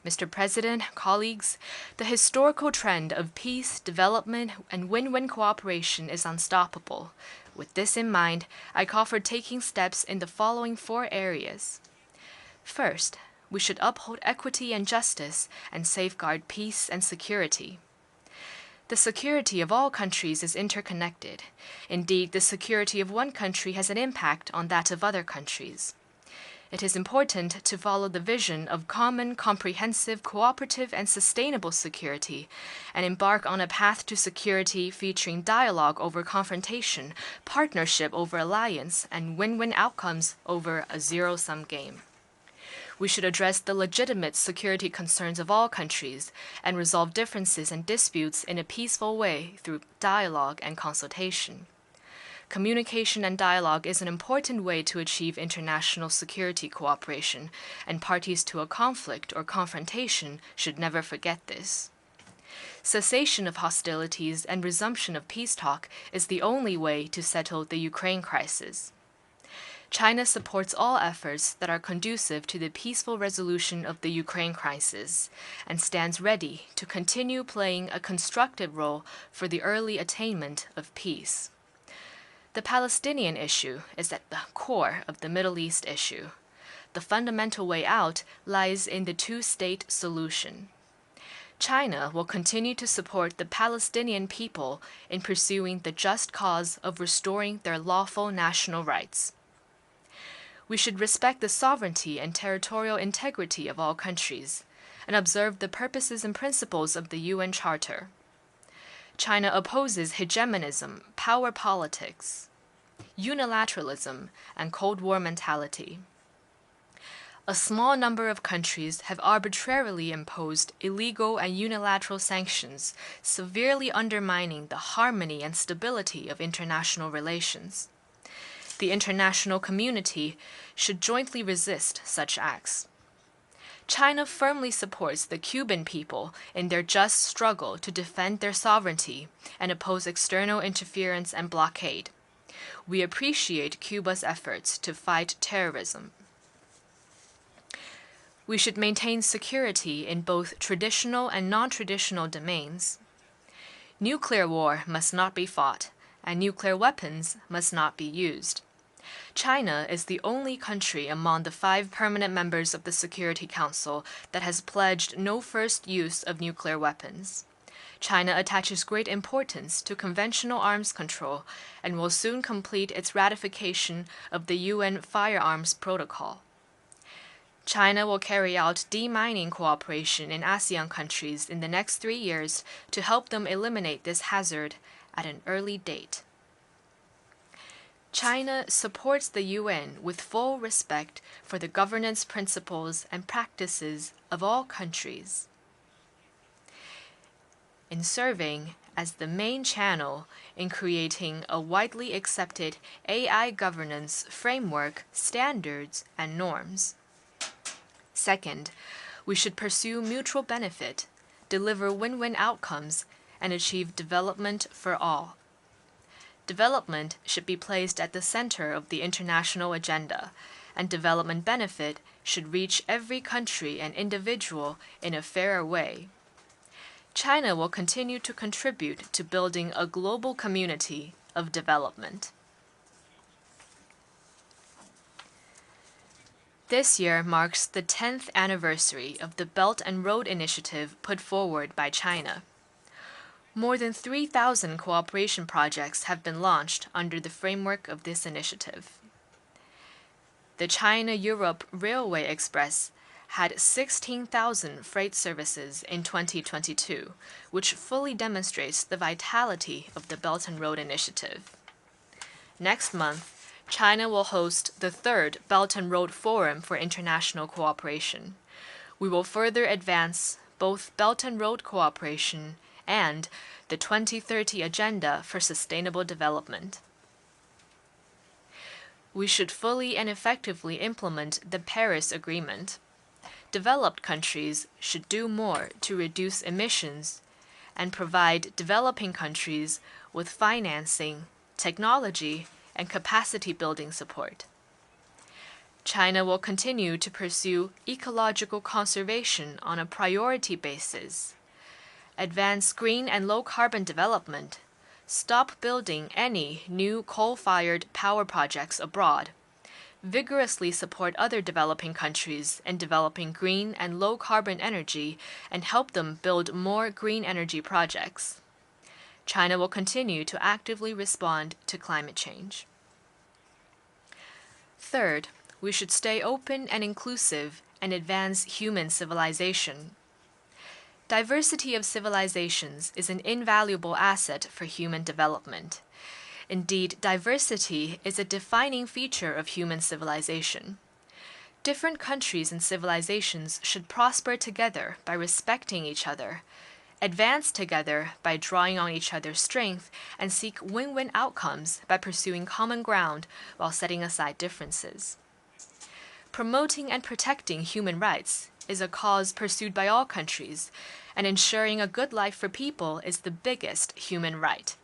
Mr. President, colleagues, the historical trend of peace, development, and win-win cooperation is unstoppable. With this in mind, I call for taking steps in the following 4 areas. First, we should uphold equity and justice and safeguard peace and security. The security of all countries is interconnected. Indeed, the security of one country has an impact on that of other countries. It is important to follow the vision of common, comprehensive, cooperative, and sustainable security, and embark on a path to security featuring dialogue over confrontation, partnership over alliance, and win-win outcomes over a zero-sum game. We should address the legitimate security concerns of all countries and resolve differences and disputes in a peaceful way through dialogue and consultation. Communication and dialogue is an important way to achieve international security cooperation, and parties to a conflict or confrontation should never forget this. Cessation of hostilities and resumption of peace talk is the only way to settle the Ukraine crisis. China supports all efforts that are conducive to the peaceful resolution of the Ukraine crisis and stands ready to continue playing a constructive role for the early attainment of peace. The Palestinian issue is at the core of the Middle East issue. The fundamental way out lies in the two-state solution. China will continue to support the Palestinian people in pursuing the just cause of restoring their lawful national rights. We should respect the sovereignty and territorial integrity of all countries and observe the purposes and principles of the UN Charter. China opposes hegemonism, power politics, unilateralism, and Cold War mentality. A small number of countries have arbitrarily imposed illegal and unilateral sanctions, severely undermining the harmony and stability of international relations. The international community should jointly resist such acts. China firmly supports the Cuban people in their just struggle to defend their sovereignty and oppose external interference and blockade. We appreciate Cuba's efforts to fight terrorism. We should maintain security in both traditional and non-traditional domains. Nuclear war must not be fought, and nuclear weapons must not be used. China is the only country among the 5 permanent members of the Security Council that has pledged no first use of nuclear weapons. China attaches great importance to conventional arms control and will soon complete its ratification of the UN Firearms Protocol. China will carry out demining cooperation in ASEAN countries in the next 3 years to help them eliminate this hazard at an early date. China supports the UN with full respect for the governance principles and practices of all countries. In serving as the main channel in creating a widely accepted AI governance framework, standards, and norms. Second, we should pursue mutual benefit, deliver win-win outcomes, and achieve development for all. Development should be placed at the center of the international agenda, and development benefit should reach every country and individual in a fairer way. China will continue to contribute to building a global community of development. This year marks the 10th anniversary of the Belt and Road Initiative put forward by China. More than 3,000 cooperation projects have been launched under the framework of this initiative. The China-Europe Railway Express had 16,000 freight services in 2022, which fully demonstrates the vitality of the Belt and Road Initiative. Next month, China will host the 3rd Belt and Road Forum for International Cooperation. We will further advance both Belt and Road cooperation and the 2030 Agenda for Sustainable Development. We should fully and effectively implement the Paris Agreement. Developed countries should do more to reduce emissions and provide developing countries with financing, technology, and capacity building support. China will continue to pursue ecological conservation on a priority basis, advance green and low-carbon development, stop building any new coal-fired power projects abroad, vigorously support other developing countries in developing green and low-carbon energy and help them build more green energy projects. China will continue to actively respond to climate change. Third, we should stay open and inclusive and advance human civilization. Diversity of civilizations is an invaluable asset for human development. Indeed, diversity is a defining feature of human civilization. Different countries and civilizations should prosper together by respecting each other advance together by drawing on each other's strength, and seek win-win outcomes by pursuing common ground while setting aside differences. Promoting and protecting human rights is a cause pursued by all countries, and ensuring a good life for people is the biggest human right.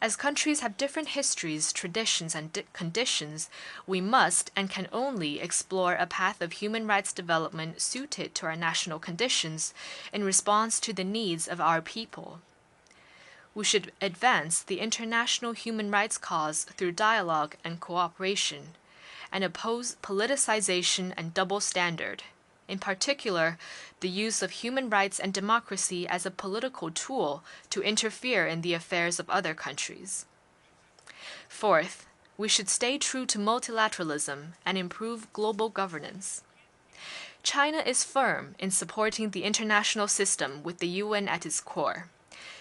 As countries have different histories, traditions, and conditions, we must and can only explore a path of human rights development suited to our national conditions in response to the needs of our people. We should advance the international human rights cause through dialogue and cooperation, and oppose politicization and double standard, in particular, the use of human rights and democracy as a political tool to interfere in the affairs of other countries. Fourth, we should stay true to multilateralism and improve global governance. China is firm in supporting the international system with the UN at its core.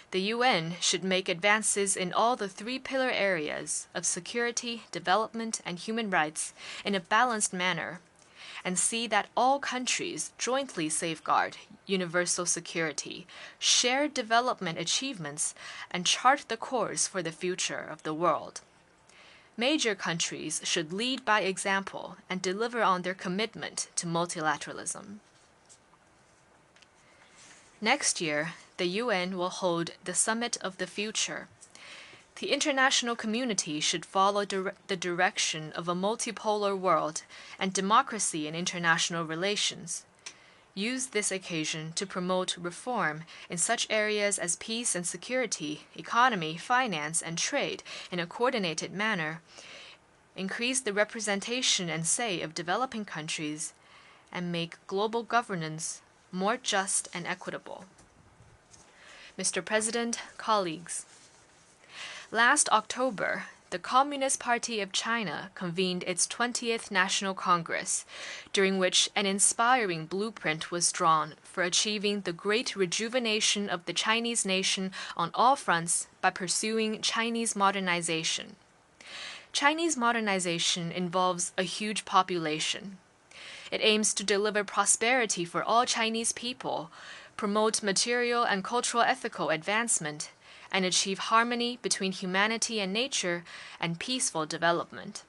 The UN should make advances in all the three pillar areas of security, development, and human rights in a balanced manner, and see that all countries jointly safeguard universal security, share development achievements, and chart the course for the future of the world. Major countries should lead by example and deliver on their commitment to multilateralism. Next year, the UN will hold the Summit of the Future. The international community should follow the direction of a multipolar world and democracy in international relations. Use this occasion to promote reform in such areas as peace and security, economy, finance, and trade in a coordinated manner, increase the representation and say of developing countries, and make global governance more just and equitable. Mr. President, colleagues, last October, the Communist Party of China convened its 20th National Congress, during which an inspiring blueprint was drawn for achieving the great rejuvenation of the Chinese nation on all fronts by pursuing Chinese modernization. Chinese modernization involves a huge population. It aims to deliver prosperity for all Chinese people, promote material and cultural ethical advancement, and achieve harmony between humanity and nature and peaceful development.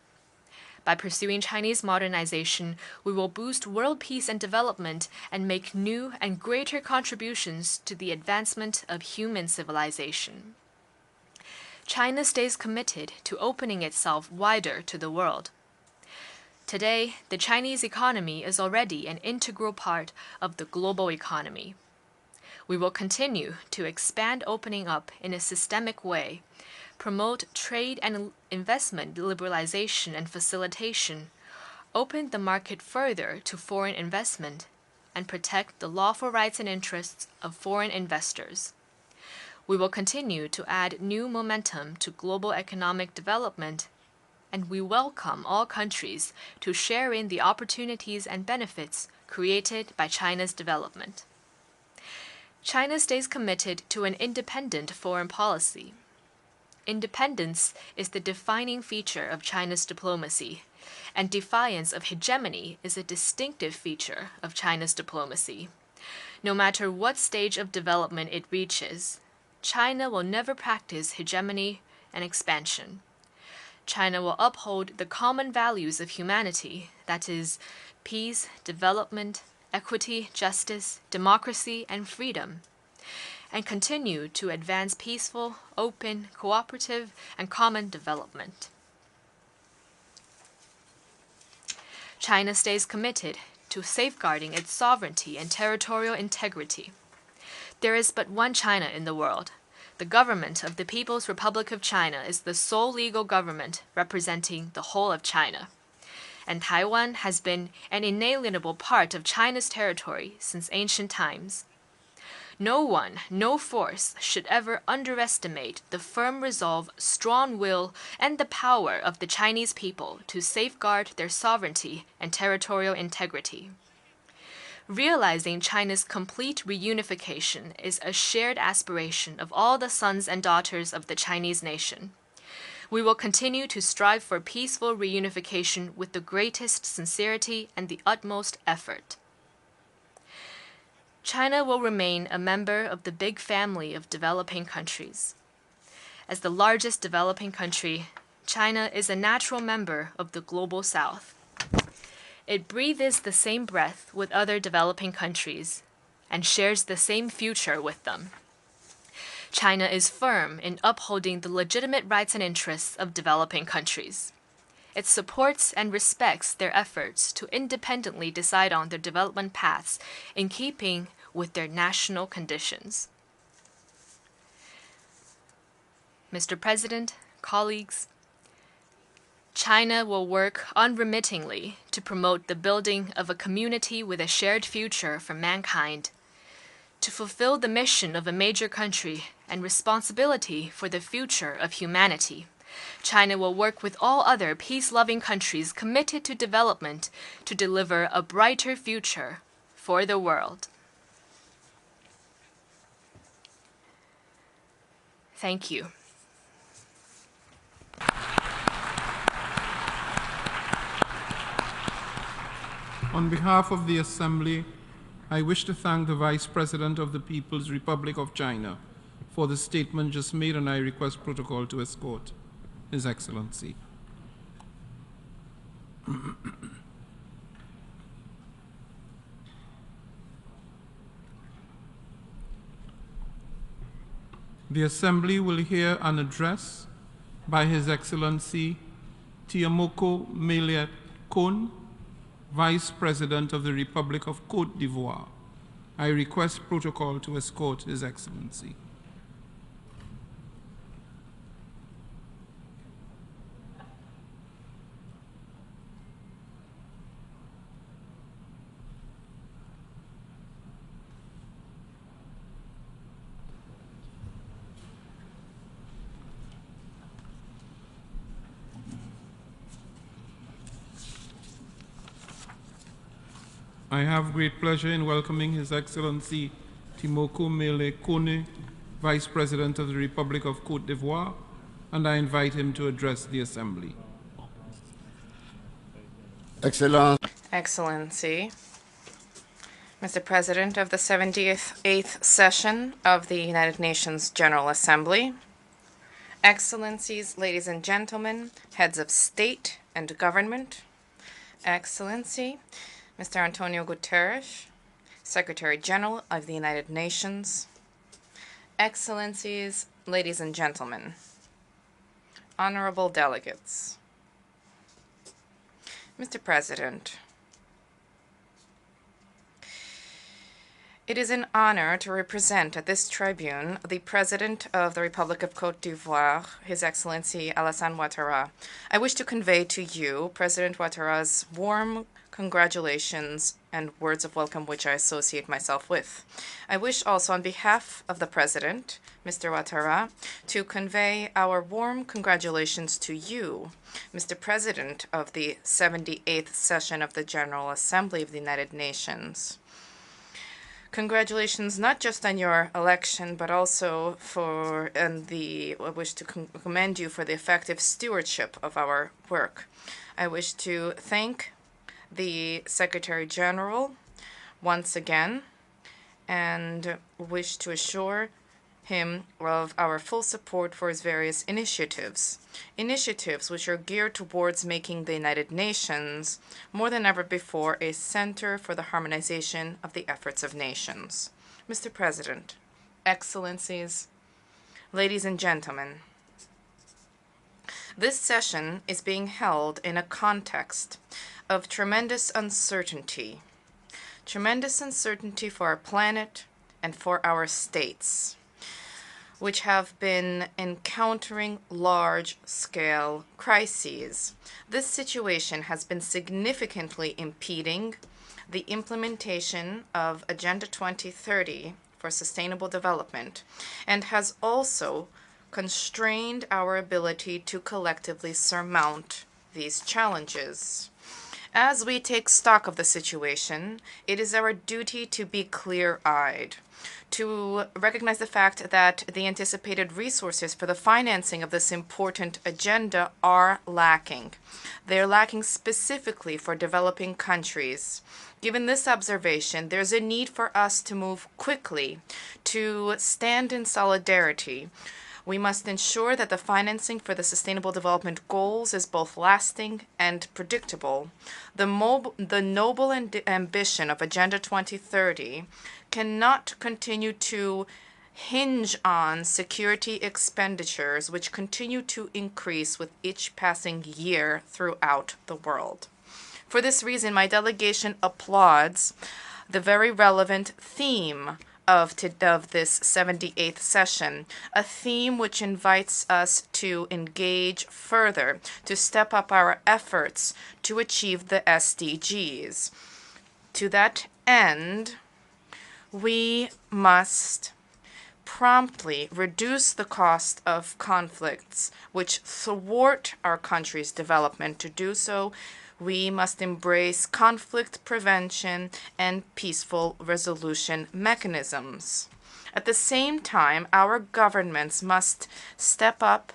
By pursuing Chinese modernization, we will boost world peace and development and make new and greater contributions to the advancement of human civilization. China stays committed to opening itself wider to the world. Today, the Chinese economy is already an integral part of the global economy. We will continue to expand opening up in a systemic way, promote trade and investment liberalization and facilitation, open the market further to foreign investment, and protect the lawful rights and interests of foreign investors. We will continue to add new momentum to global economic development, and we welcome all countries to share in the opportunities and benefits created by China's development. China stays committed to an independent foreign policy. Independence is the defining feature of China's diplomacy, and defiance of hegemony is a distinctive feature of China's diplomacy. No matter what stage of development it reaches, China will never practice hegemony and expansion. China will uphold the common values of humanity, that is, peace, development, equity, justice, democracy, and freedom, and continue to advance peaceful, open, cooperative, and common development. China stays committed to safeguarding its sovereignty and territorial integrity. There is but one China in the world. The government of the People's Republic of China is the sole legal government representing the whole of China. And Taiwan has been an inalienable part of China's territory since ancient times. No one, no force should ever underestimate the firm resolve, strong will, and the power of the Chinese people to safeguard their sovereignty and territorial integrity. Realizing China's complete reunification is a shared aspiration of all the sons and daughters of the Chinese nation. We will continue to strive for peaceful reunification with the greatest sincerity and the utmost effort. China will remain a member of the big family of developing countries. As the largest developing country, China is a natural member of the Global South. It breathes the same breath with other developing countries and shares the same future with them. China is firm in upholding the legitimate rights and interests of developing countries. It supports and respects their efforts to independently decide on their development paths in keeping with their national conditions. Mr. President, colleagues, China will work unremittingly to promote the building of a community with a shared future for mankind, to fulfill the mission of a major country and responsibility for the future of humanity. China will work with all other peace-loving countries committed to development to deliver a brighter future for the world. Thank you. On behalf of the Assembly, I wish to thank the Vice President of the People's Republic of China for the statement just made, and I request protocol to escort His Excellency. The Assembly will hear an address by His Excellency Tiamoko Meliat Kon, Vice President of the Republic of Côte d'Ivoire. I request protocol to escort His Excellency. I have great pleasure in welcoming His Excellency Timoko Mele Kone, Vice President of the Republic of Côte d'Ivoire, and I invite him to address the Assembly. Excellency, Mr. President of the 78th session of the United Nations General Assembly, Excellencies, ladies and gentlemen, heads of state and government, Excellency, Mr. Antonio Guterres, Secretary General of the United Nations, Excellencies, ladies and gentlemen, honorable delegates. Mr. President, it is an honor to represent at this tribune the President of the Republic of Côte d'Ivoire, His Excellency Alassane Ouattara. I wish to convey to you President Ouattara's warm congratulations and words of welcome which I associate myself with. I wish also on behalf of the President, Mr. Ouattara, to convey our warm congratulations to you, Mr. President of the 78th session of the General Assembly of the United Nations. Congratulations not just on your election, but also I wish to commend you for the effective stewardship of our work. I wish to thank the Secretary General once again and wish to assure him of our full support for his various initiatives which are geared towards making the United Nations more than ever before a center for the harmonization of the efforts of nations. Mr. President, Excellencies, ladies and gentlemen, this session is being held in a context of tremendous uncertainty for our planet and for our states, which have been encountering large-scale crises. This situation has been significantly impeding the implementation of Agenda 2030 for sustainable development and has also constrained our ability to collectively surmount these challenges. As we take stock of the situation, it is our duty to be clear-eyed, to recognize the fact that the anticipated resources for the financing of this important agenda are lacking. They are lacking specifically for developing countries. Given this observation, there's a need for us to move quickly, to stand in solidarity. We must ensure that the financing for the Sustainable Development Goals is both lasting and predictable. The noble ambition of Agenda 2030 cannot continue to hinge on security expenditures, which continue to increase with each passing year throughout the world. For this reason, my delegation applauds the very relevant theme of this 78th session, a theme which invites us to engage further, to step up our efforts to achieve the SDGs. To that end, we must promptly reduce the cost of conflicts which thwart our country's development. To do so, we must embrace conflict prevention and peaceful resolution mechanisms. At the same time, our governments must step up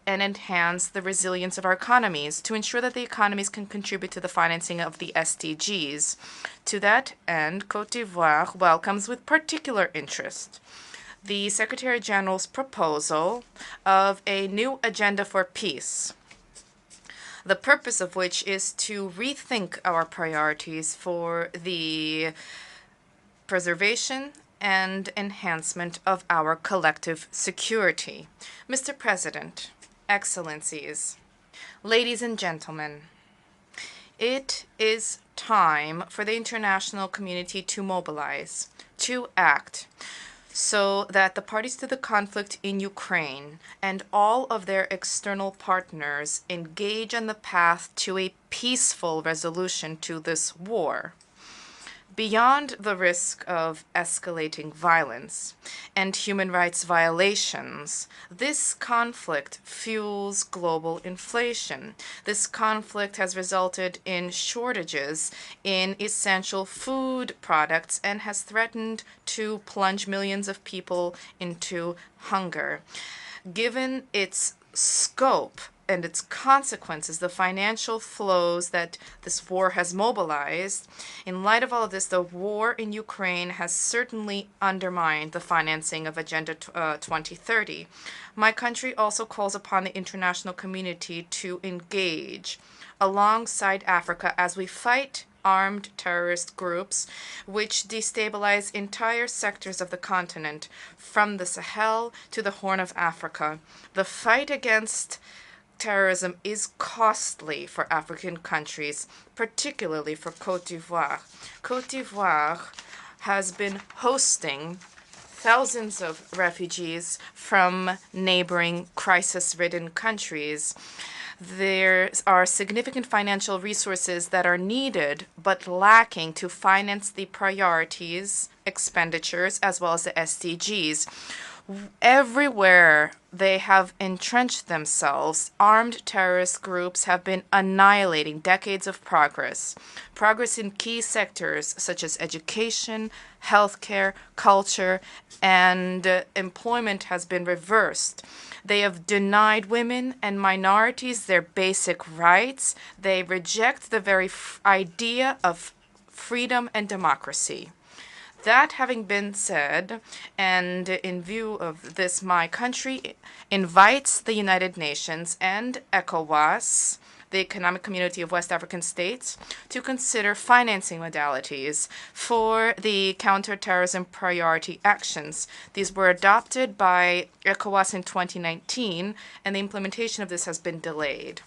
and enhance the resilience of our economies to ensure that the economies can contribute to the financing of the SDGs. To that end, Côte d'Ivoire welcomes with particular interest the Secretary General's proposal of a new agenda for peace, the purpose of which is to rethink our priorities for the preservation and enhancement of our collective security. Mr. President, Excellencies, ladies and gentlemen, it is time for the international community to mobilize, to act, so that the parties to the conflict in Ukraine and all of their external partners engage on the path to a peaceful resolution to this war. Beyond the risk of escalating violence and human rights violations, this conflict fuels global inflation. This conflict has resulted in shortages in essential food products and has threatened to plunge millions of people into hunger. Given its scope and its consequences, the financial flows that this war has mobilized, in light of all of this, the war in Ukraine has certainly undermined the financing of Agenda 2030. My country also calls upon the international community to engage alongside Africa as we fight armed terrorist groups which destabilize entire sectors of the continent, from the Sahel to the Horn of Africa. The fight against terrorism is costly for African countries, particularly for Côte d'Ivoire. Côte d'Ivoire has been hosting thousands of refugees from neighboring crisis-ridden countries. There are significant financial resources that are needed but lacking to finance the priorities, expenditures, as well as the SDGs. Everywhere they have entrenched themselves, armed terrorist groups have been annihilating decades of progress. Progress in key sectors such as education, healthcare, culture, and employment has been reversed. They have denied women and minorities their basic rights. They reject the very idea of freedom and democracy. That having been said, and in view of this, my country invites the United Nations and ECOWAS, the Economic Community of West African States, to consider financing modalities for the counterterrorism priority actions. These were adopted by ECOWAS in 2019, and the implementation of this has been delayed.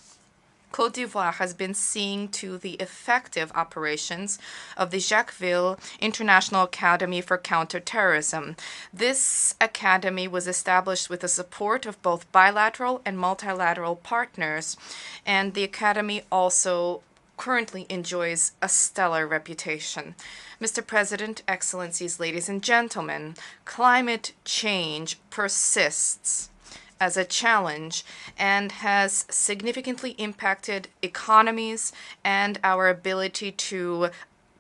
Côte d'Ivoire has been seeing to the effective operations of the Jacquesville International Academy for Counterterrorism. This academy was established with the support of both bilateral and multilateral partners, and the academy also currently enjoys a stellar reputation. Mr. President, Excellencies, ladies and gentlemen, climate change persists as a challenge and has significantly impacted economies and our ability to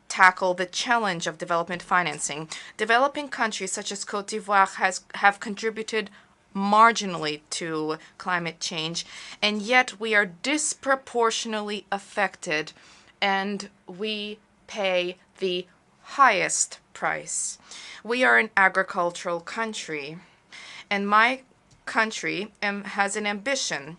tackle the challenge of development financing. Developing countries such as Côte d'Ivoire have contributed marginally to climate change, and yet we are disproportionately affected, and we pay the highest price. We are an agricultural country, and my country has an ambition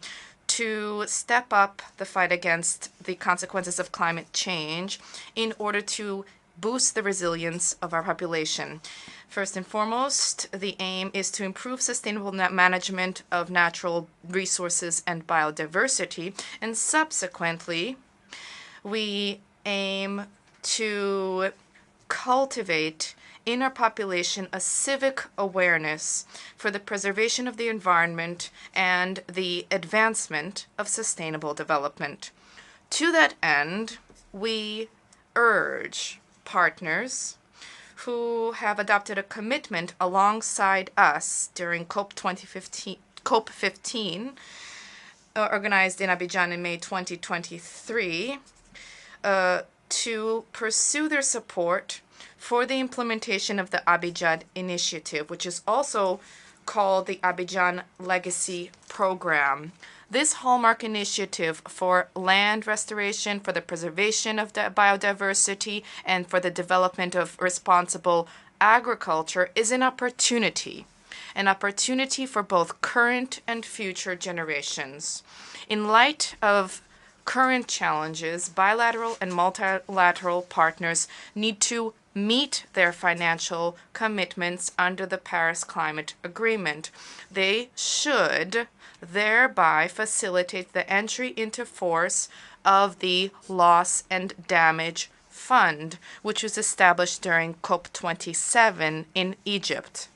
to step up the fight against the consequences of climate change in order to boost the resilience of our population. First and foremost, the aim is to improve sustainable management of natural resources and biodiversity, and subsequently, we aim to cultivate in our population a civic awareness for the preservation of the environment and the advancement of sustainable development. To that end, we urge partners who have adopted a commitment alongside us during COP15, organized in Abidjan in May 2023, to pursue their support for the implementation of the Abidjan Initiative, which is also called the Abidjan Legacy Program. This hallmark initiative for land restoration, for the preservation of the biodiversity, and for the development of responsible agriculture is an opportunity for both current and future generations. In light of current challenges, bilateral and multilateral partners need to meet their financial commitments under the Paris Climate Agreement. They should thereby facilitate the entry into force of the Loss and Damage Fund, which was established during COP27 in Egypt.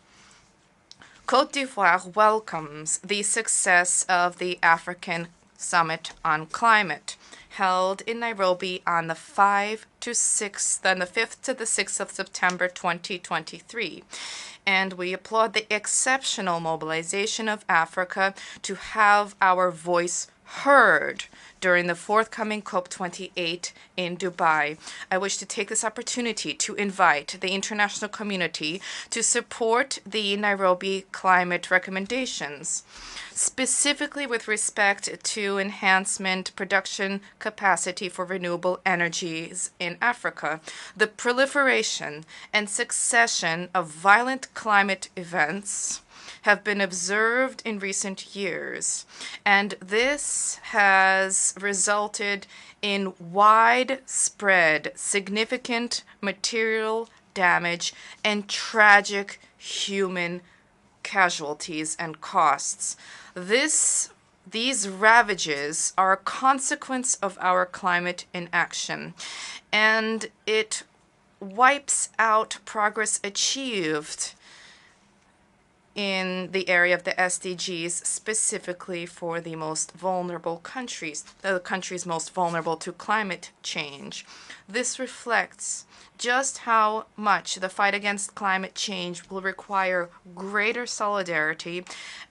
Côte d'Ivoire welcomes the success of the African Summit on Climate, held in Nairobi on the 5th to the 6th of September 2023. And we applaud the exceptional mobilization of Africa to have our voice heard during the forthcoming COP28 in Dubai. I wish to take this opportunity to invite the international community to support the Nairobi climate recommendations, specifically with respect to enhancement production capacity for renewable energies in Africa. The proliferation and succession of violent climate events have been observed in recent years, and this has resulted in widespread, significant material damage and tragic human casualties and costs. These ravages are a consequence of our climate inaction, and it wipes out progress achieved in the area of the SDGs, specifically for the most vulnerable countries, the countries most vulnerable to climate change. This reflects just how much the fight against climate change will require greater solidarity,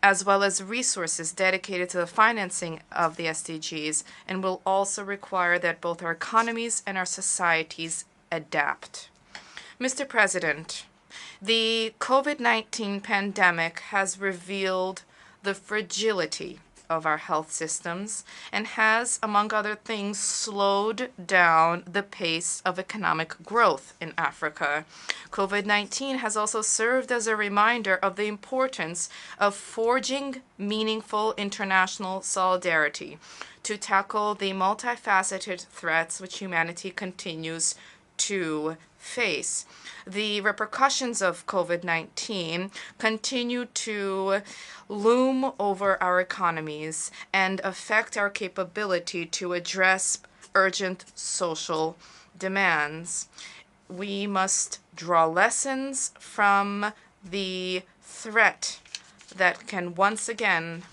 as well as resources dedicated to the financing of the SDGs, and will also require that both our economies and our societies adapt. Mr. President, the COVID-19 pandemic has revealed the fragility of our health systems and has, among other things, slowed down the pace of economic growth in Africa. COVID-19 has also served as a reminder of the importance of forging meaningful international solidarity to tackle the multifaceted threats which humanity continues to face. The repercussions of COVID-19 continue to loom over our economies and affect our capability to address urgent social demands. We must draw lessons from the threat that can once again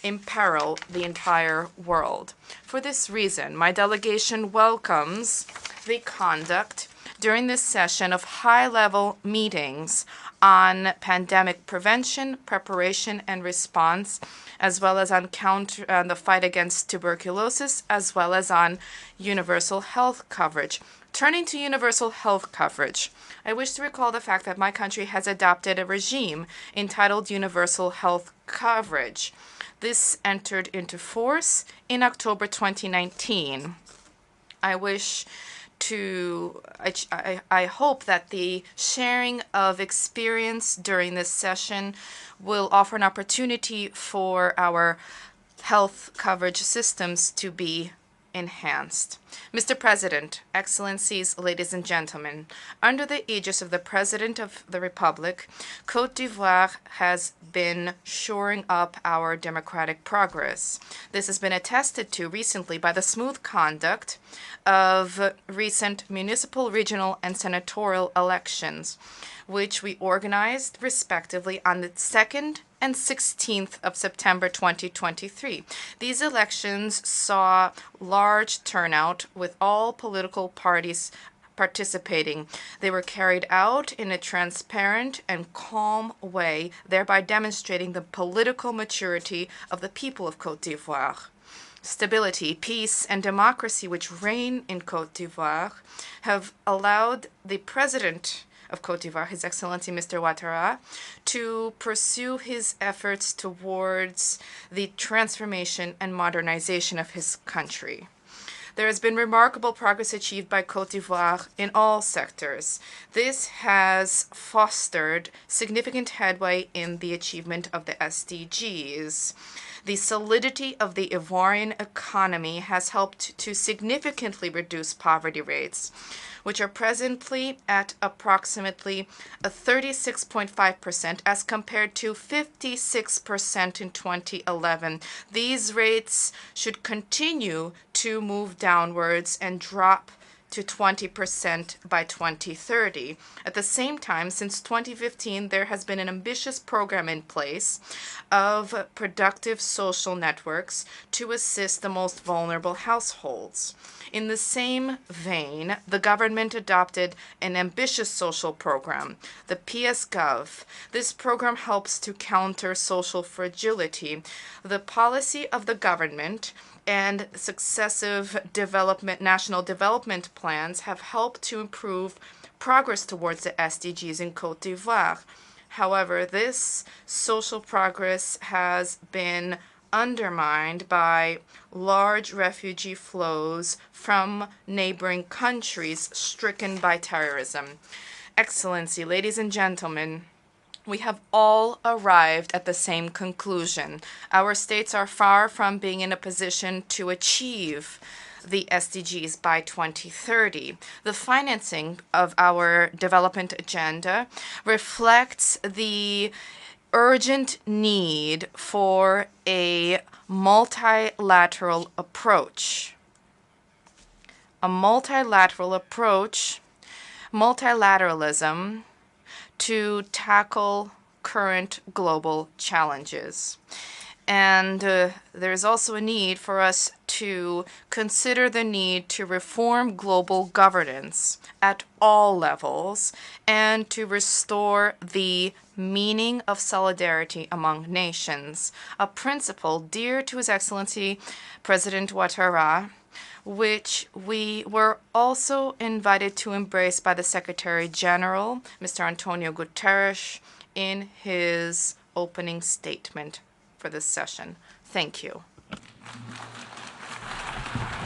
imperil the entire world. For this reason, my delegation welcomes the conduct, during this session of high-level meetings on pandemic prevention, preparation, and response, as well as on the fight against tuberculosis, as well as on universal health coverage. Turning to universal health coverage, I wish to recall the fact that my country has adopted a regime entitled Universal Health Coverage. This entered into force in October 2019. I hope that the sharing of experience during this session will offer an opportunity for our health coverage systems to be enhanced. Mr. President, Excellencies, ladies and gentlemen, under the aegis of the President of the Republic, Côte d'Ivoire has been shoring up our democratic progress. This has been attested to recently by the smooth conduct of recent municipal, regional, and senatorial elections, which we organized respectively on the 2nd and 16th of September 2023. These elections saw large turnout with all political parties participating. They were carried out in a transparent and calm way, thereby demonstrating the political maturity of the people of Côte d'Ivoire. Stability, peace, and democracy which reign in Côte d'Ivoire have allowed the President of Côte d'Ivoire, His Excellency Mr. Ouattara, to pursue his efforts towards the transformation and modernization of his country. There has been remarkable progress achieved by Côte d'Ivoire in all sectors. This has fostered significant headway in the achievement of the SDGs. The solidity of the Ivorian economy has helped to significantly reduce poverty rates, which are presently at approximately 36.5% as compared to 56% in 2011. These rates should continue to move downwards and drop to 20% by 2030. At the same time, since 2015, there has been an ambitious program in place of productive social networks to assist the most vulnerable households. In the same vein, the government adopted an ambitious social program, the PSGov. This program helps to counter social fragility. The policy of the government and successive national development plans have helped to improve progress towards the SDGs in Côte d'Ivoire. However, this social progress has been undermined by large refugee flows from neighboring countries stricken by terrorism. Excellency, ladies and gentlemen, we have all arrived at the same conclusion. Our states are far from being in a position to achieve the SDGs by 2030. The financing of our development agenda reflects the urgent need for a multilateral approach. Multilateralism to tackle current global challenges. And there's also a need for us to consider the need to reform global governance at all levels and to restore the meaning of solidarity among nations, a principle dear to His Excellency President Ouattara, which we were also invited to embrace by the Secretary General, Mr. Antonio Guterres, in his opening statement for this session. Thank you.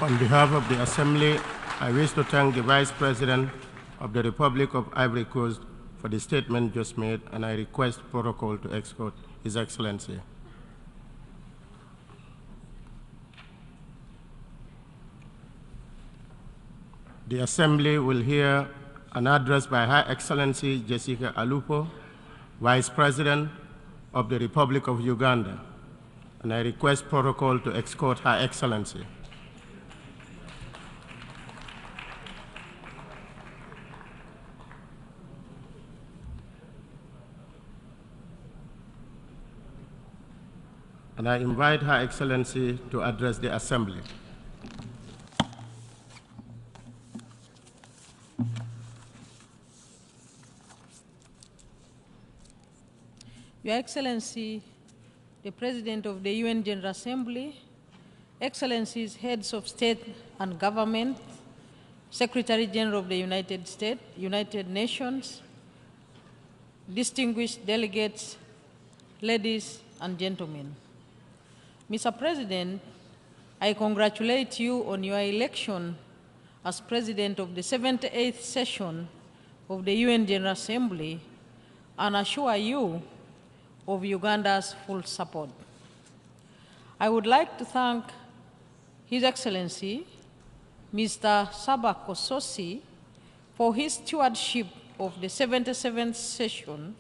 On behalf of the Assembly, I wish to thank the Vice President of the Republic of Ivory Coast for the statement just made, and I request protocol to escort His Excellency. The Assembly will hear an address by Her Excellency Jessica Alupo, Vice President of the Republic of Uganda, and I request protocol to escort Her Excellency. And I invite Her Excellency to address the Assembly. Your Excellency, the President of the UN General Assembly, Excellencies, Heads of State and Government, Secretary General of the United Nations, distinguished delegates, ladies and gentlemen. Mr. President, I congratulate you on your election as President of the 78th session of the UN General Assembly and assure you of Uganda's full support. I would like to thank His Excellency, Mr. Saba Kososi, for his stewardship of the 77th session,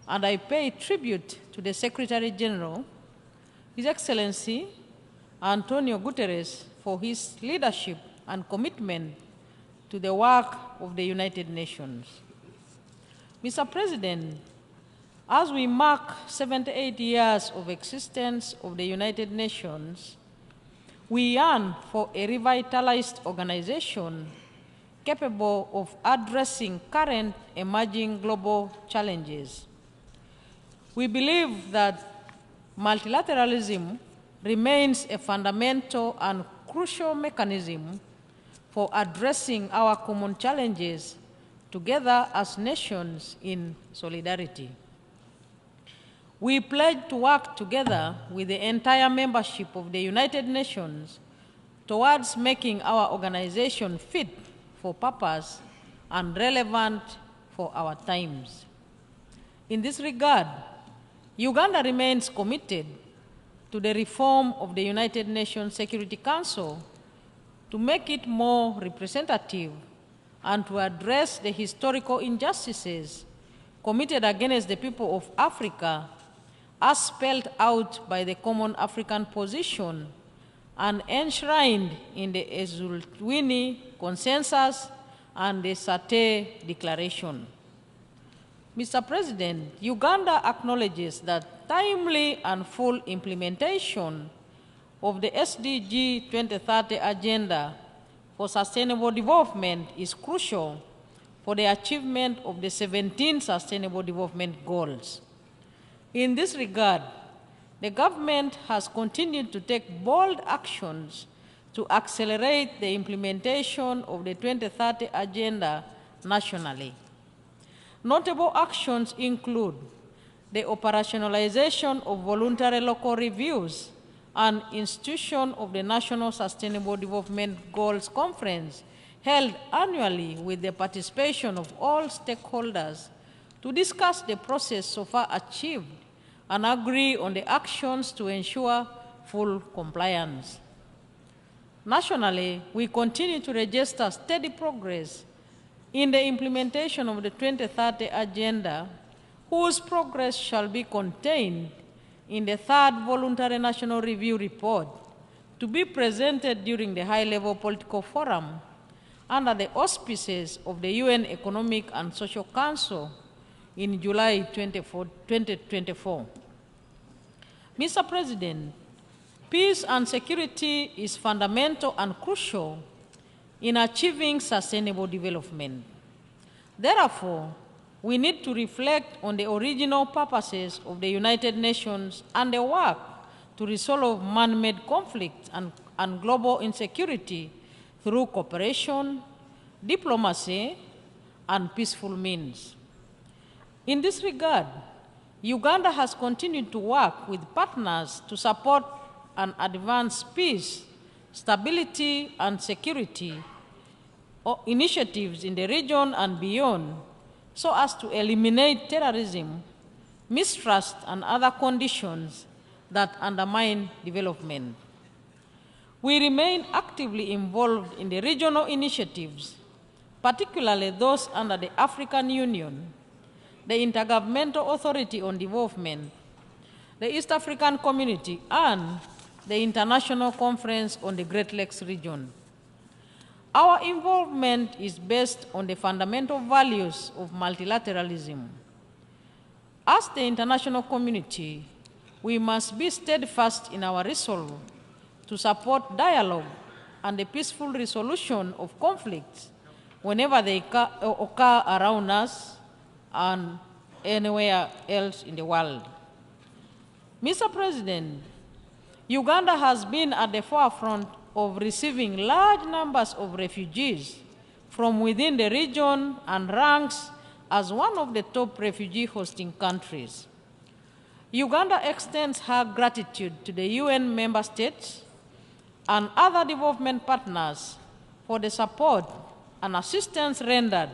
and I pay tribute to the Secretary General, His Excellency Antonio Guterres, for his leadership and commitment to the work of the United Nations. Mr. President, as we mark 78 years of existence of the United Nations, we yearn for a revitalized organization capable of addressing current emerging global challenges. We believe that multilateralism remains a fundamental and crucial mechanism for addressing our common challenges together as nations in solidarity. We pledge to work together with the entire membership of the United Nations towards making our organization fit for purpose and relevant for our times. In this regard, Uganda remains committed to the reform of the United Nations Security Council to make it more representative and to address the historical injustices committed against the people of Africa as spelled out by the Common African Position and enshrined in the Eswatini Consensus and the Sate Declaration. Mr. President, Uganda acknowledges that timely and full implementation of the SDG 2030 Agenda for Sustainable Development is crucial for the achievement of the 17 Sustainable Development Goals. In this regard, the government has continued to take bold actions to accelerate the implementation of the 2030 Agenda nationally. Notable actions include the operationalization of voluntary local reviews and institution of the National Sustainable Development Goals Conference held annually with the participation of all stakeholders to discuss the process so far achieved and agree on the actions to ensure full compliance. Nationally, we continue to register steady progress in the implementation of the 2030 Agenda, whose progress shall be contained in the third Voluntary National Review Report to be presented during the High-Level Political Forum under the auspices of the UN Economic and Social Council in July 2024. Mr. President, peace and security is fundamental and crucial in achieving sustainable development. Therefore, we need to reflect on the original purposes of the United Nations and the work to resolve man-made conflicts and global insecurity through cooperation, diplomacy, and peaceful means. In this regard, Uganda has continued to work with partners to support and advance peace, stability, and security initiatives in the region and beyond, so as to eliminate terrorism, mistrust, and other conditions that undermine development. We remain actively involved in the regional initiatives, particularly those under the African Union, the Intergovernmental Authority on Development, the East African Community, and the International Conference on the Great Lakes region. Our involvement is based on the fundamental values of multilateralism. As the international community, we must be steadfast in our resolve to support dialogue and the peaceful resolution of conflicts whenever they occur around us, and anywhere else in the world. Mr. President, Uganda has been at the forefront of receiving large numbers of refugees from within the region and ranks as one of the top refugee hosting countries. Uganda extends her gratitude to the UN member states and other development partners for the support and assistance rendered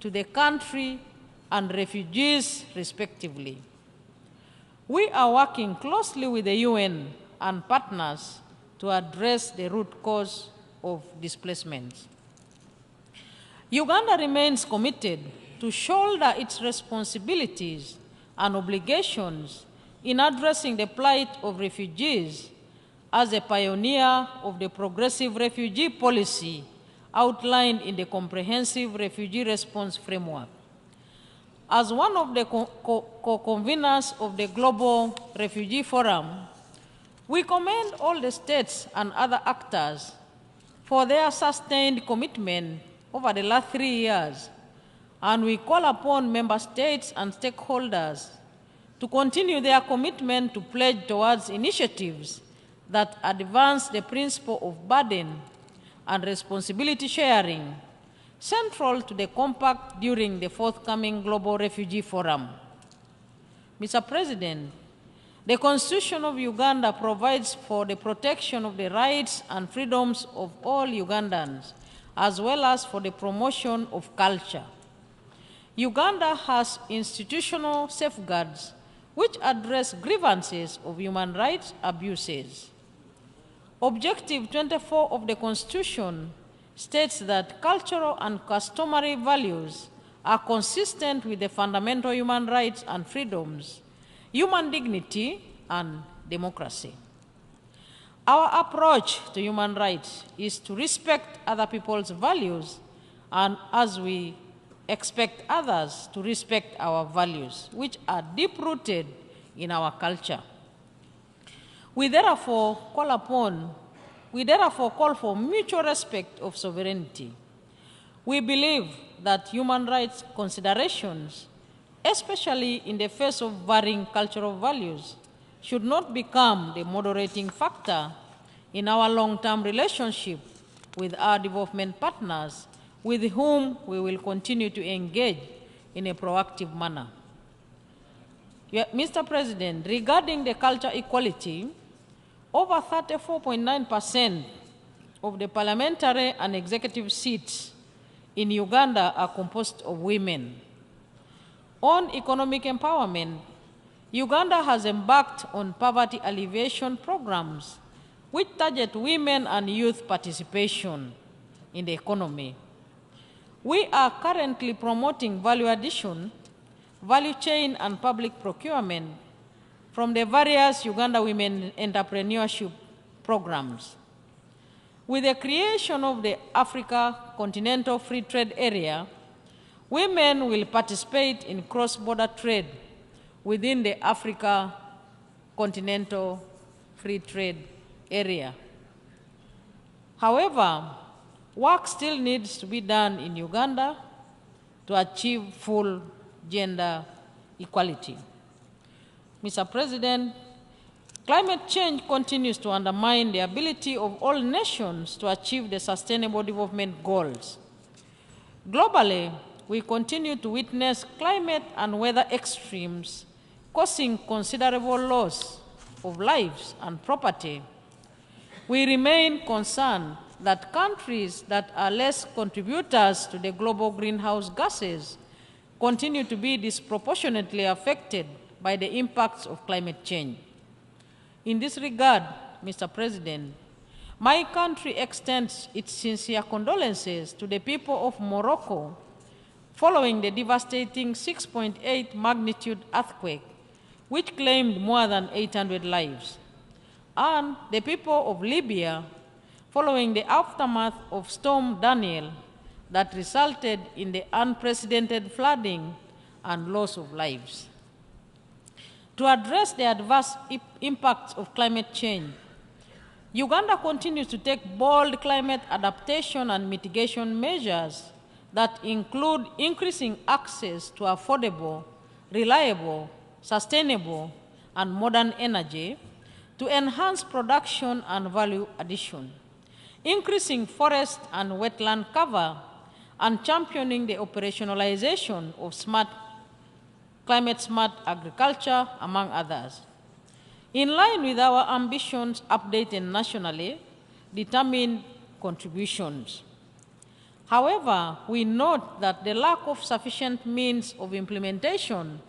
to the country and refugees respectively. We are working closely with the UN and partners to address the root cause of displacement. Uganda remains committed to shoulder its responsibilities and obligations in addressing the plight of refugees as a pioneer of the progressive refugee policy outlined in the Comprehensive Refugee Response Framework. As one of the co-conveners of the Global Refugee Forum, we commend all the states and other actors for their sustained commitment over the last 3 years, and we call upon member states and stakeholders to continue their commitment to pledge towards initiatives that advance the principle of burden and responsibility sharing, central to the compact during the forthcoming Global Refugee Forum. Mr. President, the Constitution of Uganda provides for the protection of the rights and freedoms of all Ugandans, as well as for the promotion of culture. Uganda has institutional safeguards which address grievances of human rights abuses. Objective 24 of the Constitution states that cultural and customary values are consistent with the fundamental human rights and freedoms, human dignity, and democracy. Our approach to human rights is to respect other people's values, and as we expect others to respect our values, which are deep-rooted in our culture. We therefore call for mutual respect of sovereignty. We believe that human rights considerations, especially in the face of varying cultural values, should not become the moderating factor in our long-term relationship with our development partners, with whom we will continue to engage in a proactive manner. Mr. President, regarding the culture equality, over 34.9% of the parliamentary and executive seats in Uganda are composed of women. On economic empowerment, Uganda has embarked on poverty alleviation programs which target women and youth participation in the economy. We are currently promoting value addition, value chain, and public procurement from the various Uganda Women Entrepreneurship programs. With the creation of the Africa Continental Free Trade Area, women will participate in cross-border trade within the Africa Continental Free Trade Area. However, work still needs to be done in Uganda to achieve full gender equality. Mr. President, climate change continues to undermine the ability of all nations to achieve the Sustainable Development Goals. Globally, we continue to witness climate and weather extremes causing considerable loss of lives and property. We remain concerned that countries that are less contributors to the global greenhouse gases continue to be disproportionately affected by the impacts of climate change. In this regard, Mr. President, my country extends its sincere condolences to the people of Morocco following the devastating 6.8 magnitude earthquake, which claimed more than 800 lives, and the people of Libya following the aftermath of Storm Daniel that resulted in the unprecedented flooding and loss of lives. To address the adverse impacts of climate change, Uganda continues to take bold climate adaptation and mitigation measures that include increasing access to affordable, reliable, sustainable, and modern energy to enhance production and value addition, increasing forest and wetland cover, and championing the operationalization of climate-smart agriculture, among others. In line with our ambitions updated nationally, determined contributions. However, we note that the lack of sufficient means of implementation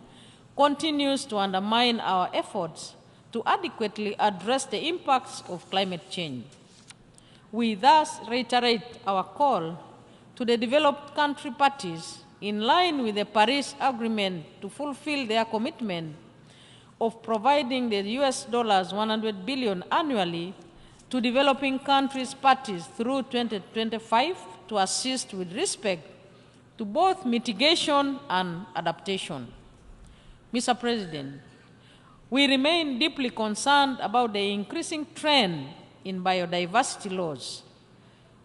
continues to undermine our efforts to adequately address the impacts of climate change. We thus reiterate our call to the developed country parties in line with the Paris Agreement to fulfill their commitment of providing the US $100 billion annually to developing countries parties through 2025 to assist with respect to both mitigation and adaptation. Mr. President, we remain deeply concerned about the increasing trend in biodiversity laws.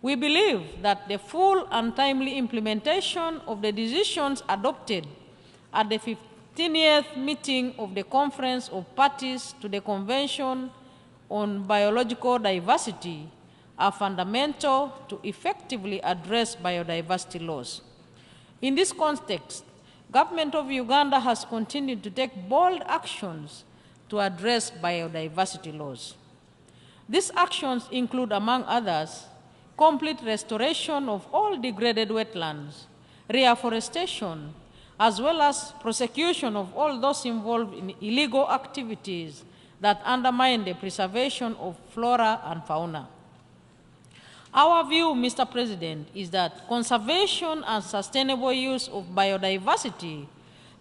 We believe that the full and timely implementation of the decisions adopted at the 15th meeting of the Conference of Parties to the Convention on Biological Diversity are fundamental to effectively address biodiversity loss. In this context, Government of Uganda has continued to take bold actions to address biodiversity loss. These actions include, among others, complete restoration of all degraded wetlands, reforestation, as well as prosecution of all those involved in illegal activities that undermine the preservation of flora and fauna. Our view, Mr. President, is that conservation and sustainable use of biodiversity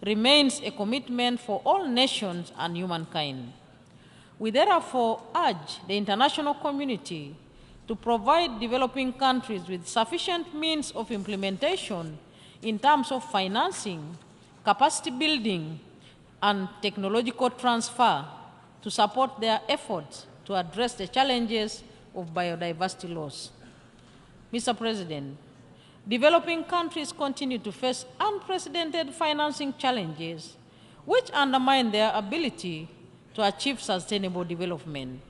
remains a commitment for all nations and humankind. We therefore urge the international community to provide developing countries with sufficient means of implementation in terms of financing, capacity building, and technological transfer to support their efforts to address the challenges of biodiversity loss. Mr. President, developing countries continue to face unprecedented financing challenges which undermine their ability to achieve sustainable development.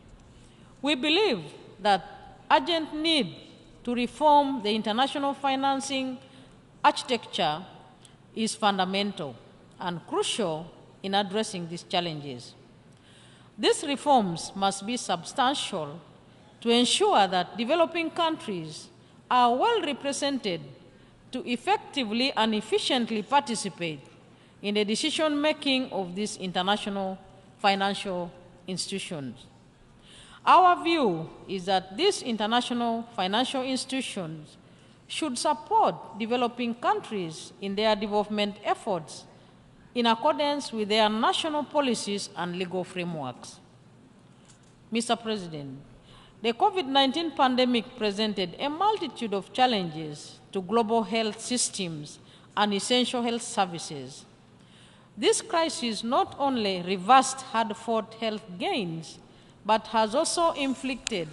We believe that urgent need to reform the international financing architecture is fundamental and crucial in addressing these challenges. These reforms must be substantial to ensure that developing countries are well represented to effectively and efficiently participate in the decision-making of these international financial institutions. Our view is that these international financial institutions should support developing countries in their development efforts in accordance with their national policies and legal frameworks. Mr. President, the COVID-19 pandemic presented a multitude of challenges to global health systems and essential health services. This crisis not only reversed hard-fought health gains, but has also inflicted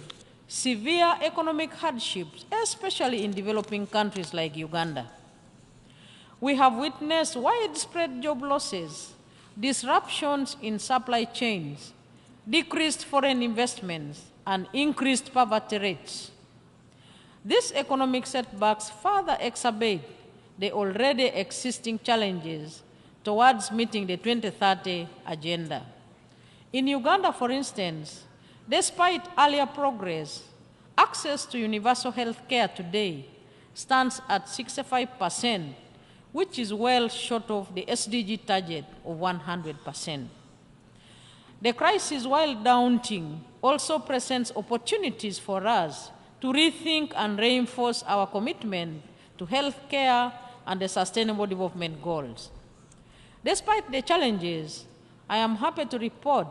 severe economic hardships, especially in developing countries like Uganda. We have witnessed widespread job losses, disruptions in supply chains, decreased foreign investments, and increased poverty rates. These economic setbacks further exacerbate the already existing challenges towards meeting the 2030 agenda. In Uganda, for instance, despite earlier progress, access to universal health care today stands at 65%, which is well short of the SDG target of 100%. The crisis, while daunting, also presents opportunities for us to rethink and reinforce our commitment to health care and the Sustainable Development Goals. Despite the challenges, I am happy to report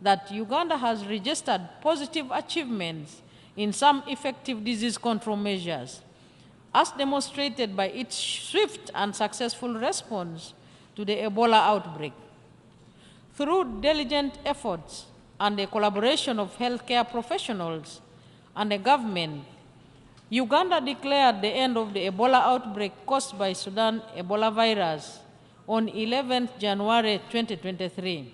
that Uganda has registered positive achievements in some effective disease control measures, as demonstrated by its swift and successful response to the Ebola outbreak. Through diligent efforts and the collaboration of healthcare professionals and the government, Uganda declared the end of the Ebola outbreak caused by Sudan Ebola virus on 11th January 2023,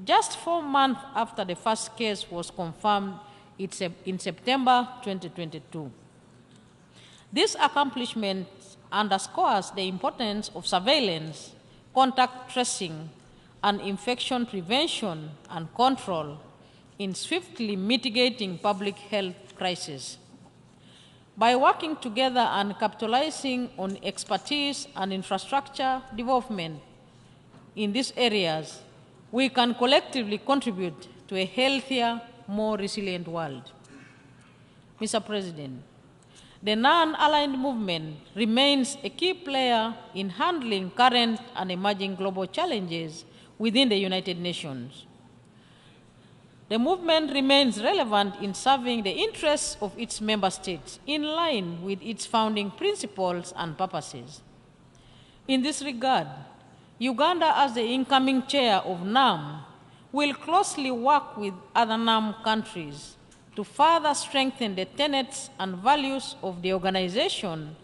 just 4 months after the first case was confirmed in September 2022. This accomplishment underscores the importance of surveillance, contact tracing, and infection prevention and control in swiftly mitigating public health crises. By working together and capitalizing on expertise and infrastructure development in these areas, we can collectively contribute to a healthier, more resilient world. Mr. President, the non-aligned movement remains a key player in handling current and emerging global challenges within the United Nations. The movement remains relevant in serving the interests of its member states in line with its founding principles and purposes. In this regard, Uganda, as the incoming chair of NAM, will closely work with other NAM countries to further strengthen the tenets and values of the organization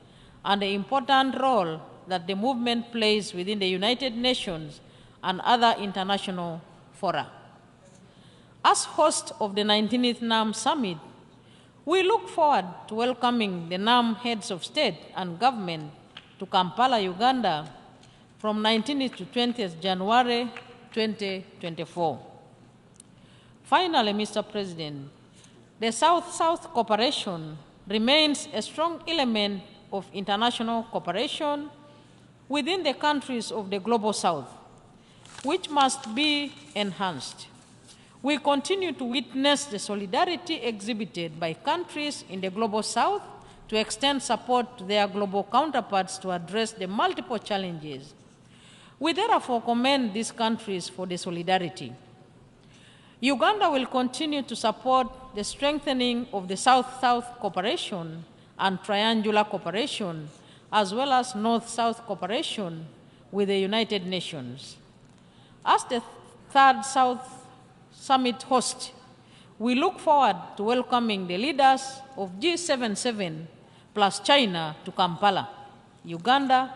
and the important role that the movement plays within the United Nations and other international fora. As host of the 19th NAM Summit, we look forward to welcoming the NAM heads of state and government to Kampala, Uganda, from 19th to 20th January 2024. Finally, Mr. President, the South-South cooperation remains a strong element of international cooperation within the countries of the Global South, which must be enhanced. We continue to witness the solidarity exhibited by countries in the Global South to extend support to their global counterparts to address the multiple challenges. We therefore commend these countries for the solidarity. Uganda will continue to support the strengthening of the South-South cooperation and triangular cooperation, as well as North-South cooperation with the United Nations. As the third South Summit host, we look forward to welcoming the leaders of G77 plus China to Kampala, Uganda,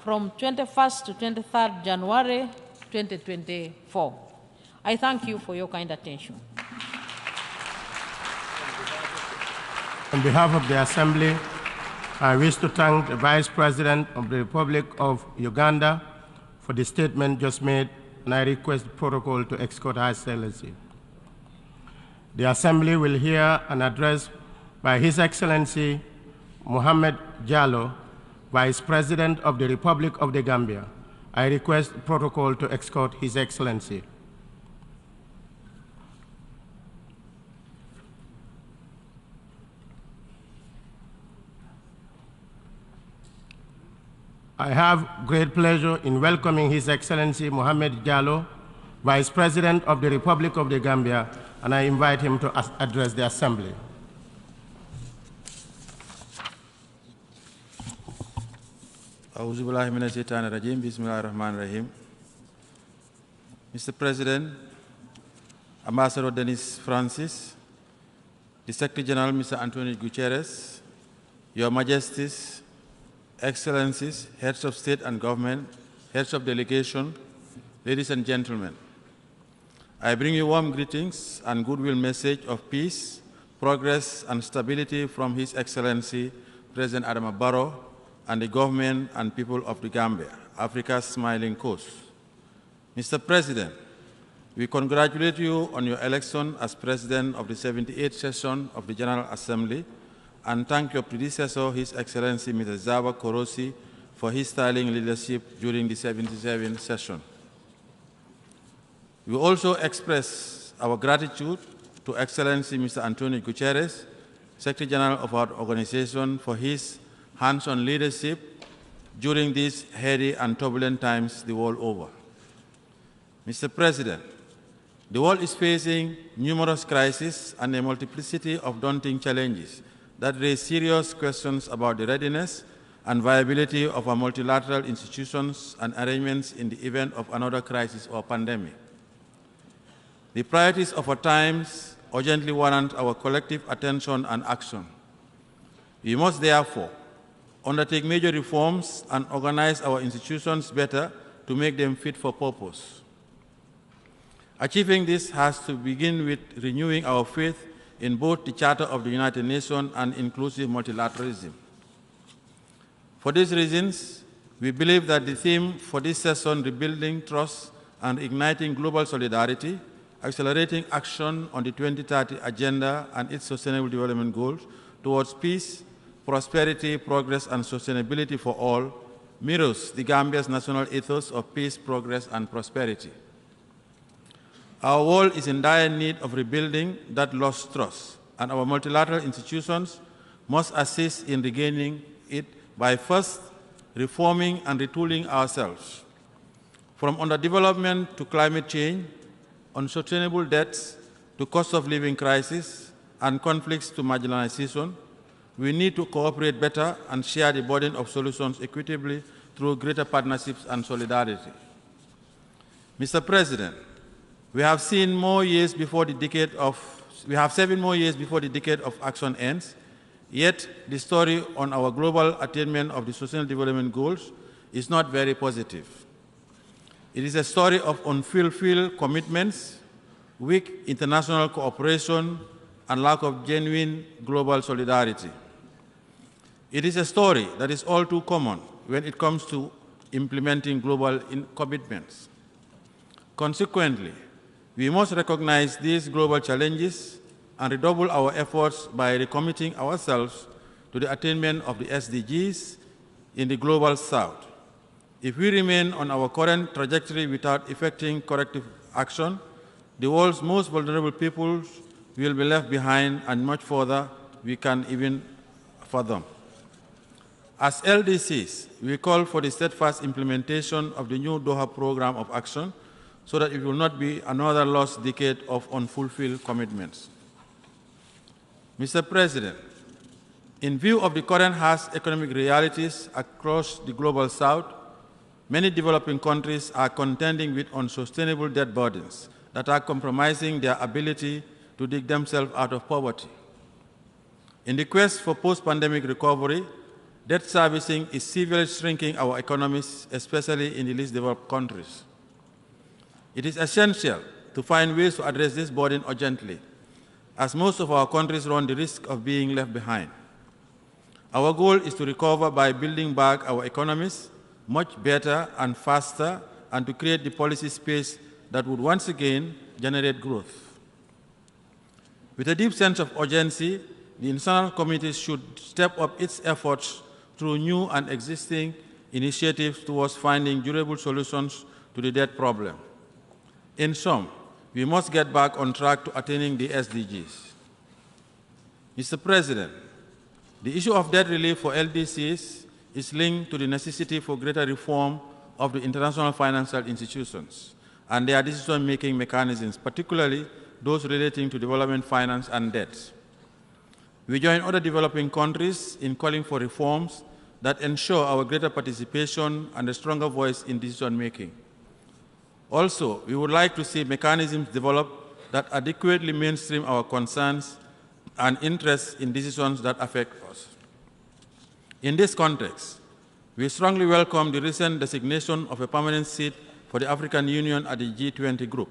from 21st to 23rd January 2024. I thank you for your kind attention. On behalf of the Assembly, I wish to thank the Vice President of the Republic of Uganda for the statement just made, and I request the protocol to escort Her Excellency. The Assembly will hear an address by His Excellency Mohamed Jallow, Vice President of the Republic of the Gambia. I request the protocol to escort His Excellency. I have great pleasure in welcoming His Excellency Mohamed Jallow, Vice President of the Republic of the Gambia, and I invite him to address the Assembly. Mr. President, Ambassador Denis Francis, the Secretary General, Mr. Antonio Guterres, Your Majesties, Excellencies, Heads of State and Government, Heads of Delegation, ladies and gentlemen, I bring you warm greetings and goodwill message of peace, progress, and stability from His Excellency President Adama Barrow and the government and people of the Gambia, Africa's smiling coast. Mr. President, we congratulate you on your election as President of the 78th session of the General Assembly and thank your predecessor, His Excellency Mr. Zaba Korosi, for his sterling leadership during the 77th session. We also express our gratitude to Excellency Mr. Antonio Guterres, Secretary General of our organization, for his hands-on leadership during these heady and turbulent times the world over. Mr. President, the world is facing numerous crises and a multiplicity of daunting challenges that raise serious questions about the readiness and viability of our multilateral institutions and arrangements in the event of another crisis or pandemic. The priorities of our times urgently warrant our collective attention and action. We must therefore undertake major reforms, and organize our institutions better to make them fit for purpose. Achieving this has to begin with renewing our faith in both the Charter of the United Nations and inclusive multilateralism. For these reasons, we believe that the theme for this session, rebuilding trust and igniting global solidarity, accelerating action on the 2030 Agenda and its Sustainable Development Goals towards peace, prosperity, progress, and sustainability for all, mirrors the Gambia's national ethos of peace, progress, and prosperity. Our world is in dire need of rebuilding that lost trust, and our multilateral institutions must assist in regaining it by first reforming and retooling ourselves. From underdevelopment to climate change, unsustainable debts to cost of living crisis, and conflicts to marginalization, we need to cooperate better and share the burden of solutions equitably through greater partnerships and solidarity. Mr. President, we have 7 more years before the decade of action ends, yet the story on our global attainment of the Sustainable Development Goals is not very positive. It is a story of unfulfilled commitments, weak international cooperation, and lack of genuine global solidarity. It is a story that is all too common when it comes to implementing global commitments. Consequently, we must recognize these global challenges and redouble our efforts by recommitting ourselves to the attainment of the SDGs in the Global South. If we remain on our current trajectory without effecting corrective action, the world's most vulnerable peoples will be left behind, and much further we can even fathom. As LDCs, we call for the steadfast implementation of the new Doha Program of Action so that it will not be another lost decade of unfulfilled commitments. Mr. President, in view of the current harsh economic realities across the Global South, many developing countries are contending with unsustainable debt burdens that are compromising their ability to dig themselves out of poverty. In the quest for post-pandemic recovery, debt servicing is severely shrinking our economies, especially in the least developed countries. It is essential to find ways to address this burden urgently, as most of our countries run the risk of being left behind. Our goal is to recover by building back our economies much better and faster, and to create the policy space that would once again generate growth. With a deep sense of urgency, the international community should step up its efforts through new and existing initiatives towards finding durable solutions to the debt problem. In sum, we must get back on track to attaining the SDGs. Mr. President, the issue of debt relief for LDCs is linked to the necessity for greater reform of the international financial institutions and their decision-making mechanisms, particularly those relating to development finance and debt. We join other developing countries in calling for reforms that ensure our greater participation and a stronger voice in decision-making. Also, we would like to see mechanisms developed that adequately mainstream our concerns and interests in decisions that affect us. In this context, we strongly welcome the recent designation of a permanent seat for the African Union at the G20 group.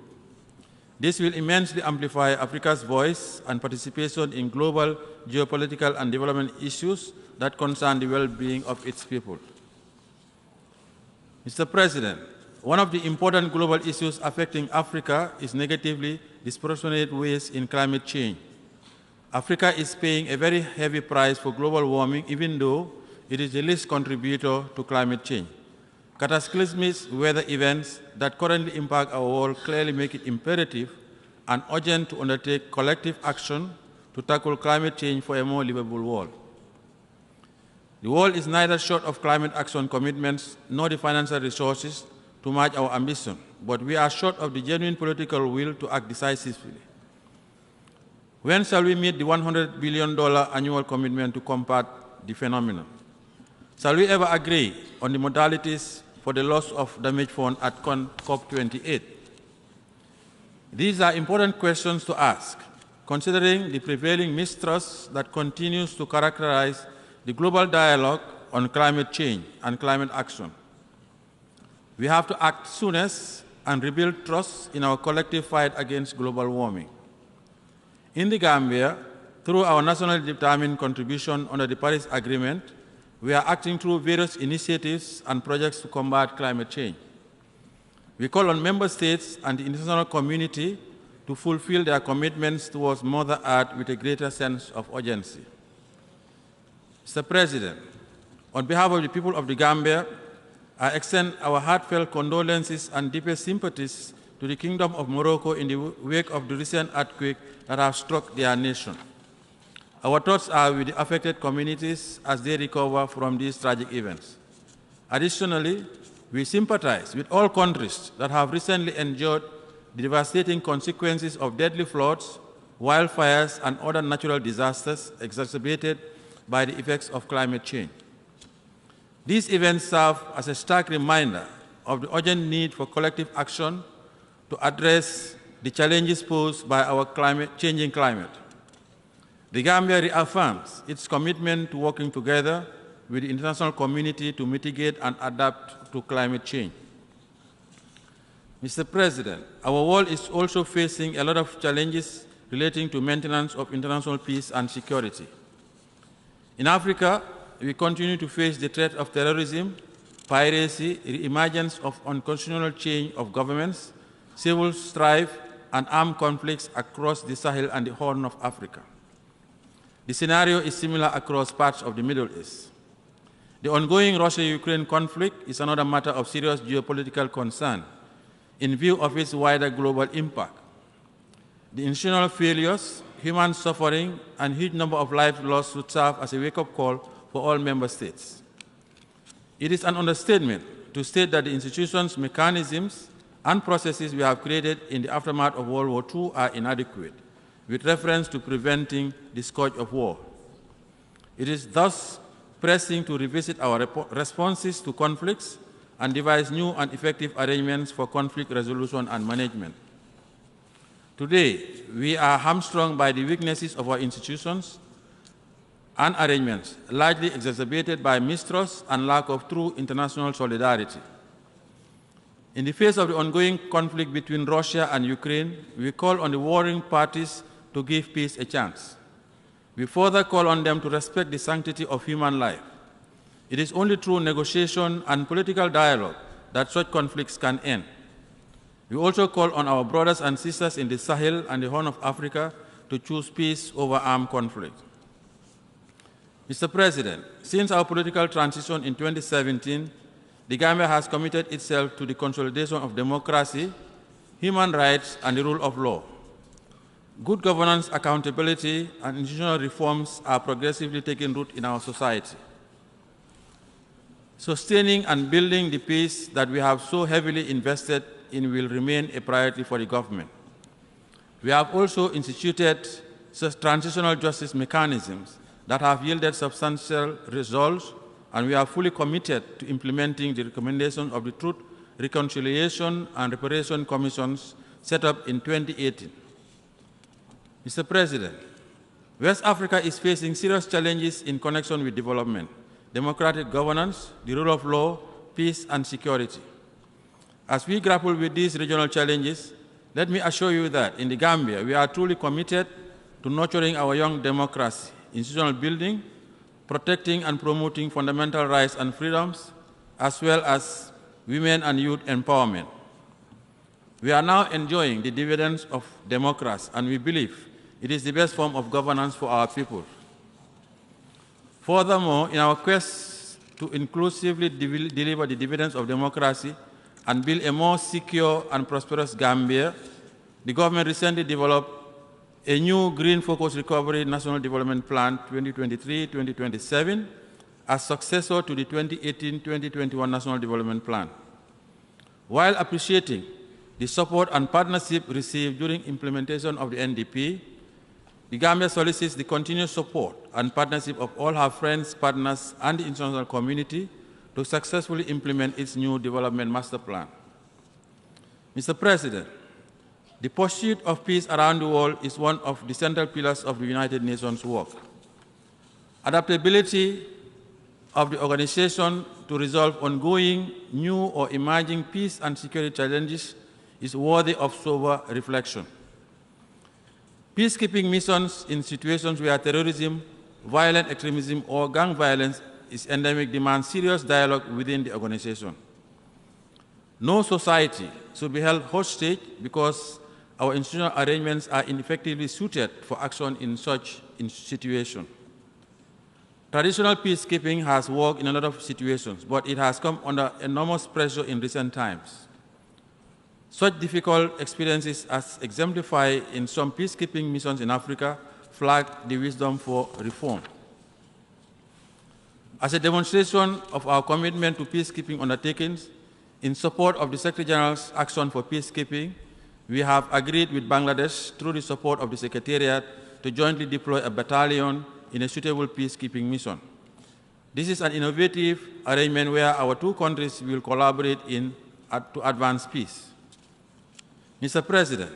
This will immensely amplify Africa's voice and participation in global geopolitical and development issues that concern the well-being of its people. Mr. President, one of the important global issues affecting Africa is negatively disproportionate waste in climate change. Africa is paying a very heavy price for global warming, even though it is the least contributor to climate change. Cataclysmic weather events that currently impact our world clearly make it imperative and urgent to undertake collective action to tackle climate change for a more livable world. The world is neither short of climate action commitments nor the financial resources to match our ambition, but we are short of the genuine political will to act decisively. When shall we meet the $100 billion annual commitment to combat the phenomenon? Shall we ever agree on the modalities for the loss of damage fund at COP28? These are important questions to ask, considering the prevailing mistrust that continues to characterize the global dialogue on climate change and climate action. We have to act soonest and rebuild trust in our collective fight against global warming. In the Gambia, through our nationally determined contribution under the Paris Agreement, we are acting through various initiatives and projects to combat climate change. We call on member states and the international community to fulfill their commitments towards Mother Earth with a greater sense of urgency. Mr. President, on behalf of the people of the Gambia, I extend our heartfelt condolences and deepest sympathies to the Kingdom of Morocco in the wake of the recent earthquake that have struck their nation. Our thoughts are with the affected communities as they recover from these tragic events. Additionally, we sympathize with all countries that have recently endured the devastating consequences of deadly floods, wildfires, and other natural disasters exacerbated by the effects of climate change. These events serve as a stark reminder of the urgent need for collective action to address the challenges posed by our changing climate. The Gambia reaffirms its commitment to working together with the international community to mitigate and adapt to climate change. Mr. President, our world is also facing a lot of challenges relating to maintenance of international peace and security. In Africa, we continue to face the threat of terrorism, piracy, the emergence of unconstitutional change of governments, civil strife, and armed conflicts across the Sahel and the Horn of Africa. The scenario is similar across parts of the Middle East. The ongoing Russia-Ukraine conflict is another matter of serious geopolitical concern in view of its wider global impact. The institutional failures, human suffering, and huge number of lives lost should serve as a wake-up call for all member states. It is an understatement to state that the institutions, mechanisms, and processes we have created in the aftermath of World War II are inadequate, with reference to preventing the scourge of war. It is thus pressing to revisit our responses to conflicts and devise new and effective arrangements for conflict resolution and management. Today, we are hamstrung by the weaknesses of our institutions and arrangements, largely exacerbated by mistrust and lack of true international solidarity. In the face of the ongoing conflict between Russia and Ukraine, we call on the warring parties to give peace a chance. We further call on them to respect the sanctity of human life. It is only through negotiation and political dialogue that such conflicts can end. We also call on our brothers and sisters in the Sahel and the Horn of Africa to choose peace over armed conflict. Mr. President, since our political transition in 2017, the Gambia has committed itself to the consolidation of democracy, human rights, and the rule of law. Good governance, accountability, and institutional reforms are progressively taking root in our society. Sustaining and building the peace that we have so heavily invested in will remain a priority for the government. We have also instituted transitional justice mechanisms that have yielded substantial results, and we are fully committed to implementing the recommendations of the Truth, Reconciliation, and Reparation Commissions set up in 2018. Mr. President, West Africa is facing serious challenges in connection with development, democratic governance, the rule of law, peace, and security. As we grapple with these regional challenges, let me assure you that in the Gambia, we are truly committed to nurturing our young democracy, institutional building, protecting and promoting fundamental rights and freedoms, as well as women and youth empowerment. We are now enjoying the dividends of democracy, and we believe it is the best form of governance for our people. Furthermore, in our quest to inclusively deliver the dividends of democracy and build a more secure and prosperous Gambia, the government recently developed a new Green Focus Recovery National Development Plan 2023-2027 as successor to the 2018-2021 National Development Plan. While appreciating the support and partnership received during implementation of the NDP, the Gambia solicits the continued support and partnership of all her friends, partners, and the international community to successfully implement its new development master plan. Mr. President, the pursuit of peace around the world is one of the central pillars of the United Nations work. Adaptability of the organization to resolve ongoing, new or emerging peace and security challenges is worthy of sober reflection. Peacekeeping missions in situations where terrorism, violent extremism, or gang violence is endemic demand serious dialogue within the organization. No society should be held hostage because our institutional arrangements are ineffectively suited for action in such situations. Traditional peacekeeping has worked in a lot of situations, but it has come under enormous pressure in recent times. Such difficult experiences, as exemplified in some peacekeeping missions in Africa, flag the wisdom for reform. As a demonstration of our commitment to peacekeeping undertakings, in support of the Secretary General's action for peacekeeping, we have agreed with Bangladesh, through the support of the Secretariat, to jointly deploy a battalion in a suitable peacekeeping mission. This is an innovative arrangement where our two countries will collaborate to advance peace. Mr. President,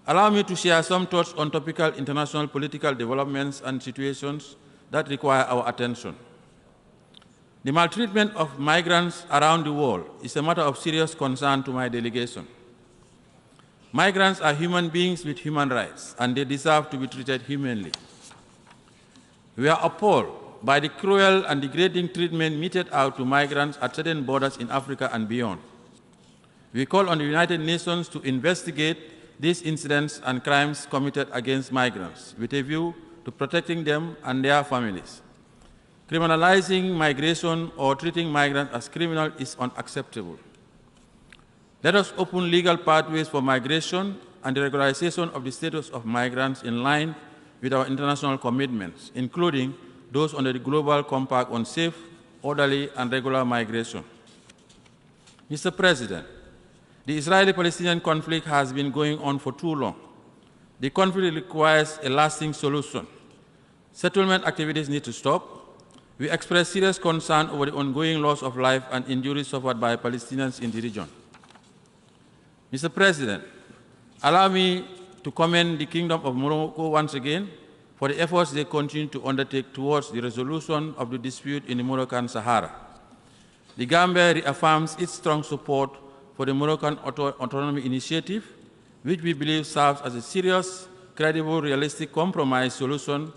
allow me to share some thoughts on topical international political developments and situations that require our attention. The maltreatment of migrants around the world is a matter of serious concern to my delegation. Migrants are human beings with human rights, and they deserve to be treated humanly. We are appalled by the cruel and degrading treatment meted out to migrants at certain borders in Africa and beyond. We call on the United Nations to investigate these incidents and crimes committed against migrants with a view to protecting them and their families. Criminalizing migration or treating migrants as criminals is unacceptable. Let us open legal pathways for migration and the regularization of the status of migrants in line with our international commitments, including those under the Global Compact on Safe, Orderly, and Regular Migration. Mr. President, the Israeli-Palestinian conflict has been going on for too long. The conflict requires a lasting solution. Settlement activities need to stop. We express serious concern over the ongoing loss of life and injuries suffered by Palestinians in the region. Mr. President, allow me to commend the Kingdom of Morocco once again for the efforts they continue to undertake towards the resolution of the dispute in the Moroccan Sahara. The Gambia reaffirms its strong support for the Moroccan autonomy initiative, which we believe serves as a serious, credible, realistic compromise solution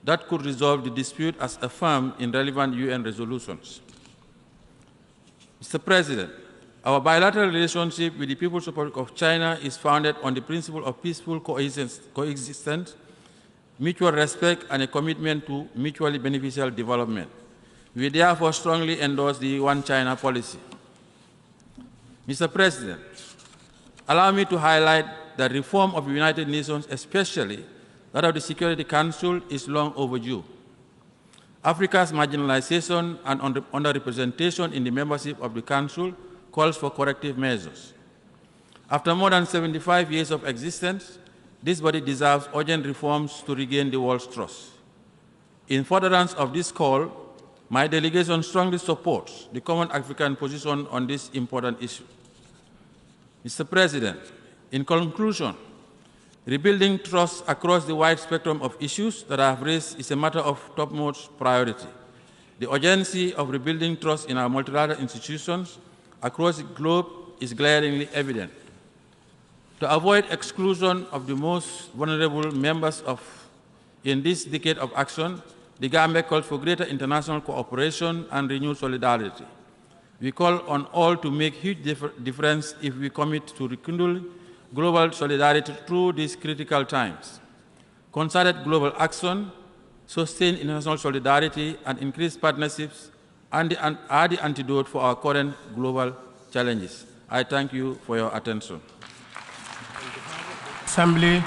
that could resolve the dispute as affirmed in relevant UN resolutions. Mr. President, our bilateral relationship with the People's Republic of China is founded on the principle of peaceful coexistence, mutual respect, and a commitment to mutually beneficial development. We therefore strongly endorse the One China policy. Mr. President, allow me to highlight that reform of the United Nations, especially that of the Security Council, is long overdue. Africa's marginalization and underrepresentation in the membership of the Council calls for corrective measures. After more than 75 years of existence, this body deserves urgent reforms to regain the world's trust. In furtherance of this call, my delegation strongly supports the common African position on this important issue. Mr. President, in conclusion, rebuilding trust across the wide spectrum of issues that I have raised is a matter of topmost priority. The urgency of rebuilding trust in our multilateral institutions across the globe is glaringly evident. To avoid exclusion of the most vulnerable members in this decade of action, the Gambia calls for greater international cooperation and renewed solidarity. We call on all to make huge difference if we commit to rekindle global solidarity through these critical times. Concerted global action, sustained international solidarity, and increased partnerships are the antidote for our current global challenges. I thank you for your attention. Assembly,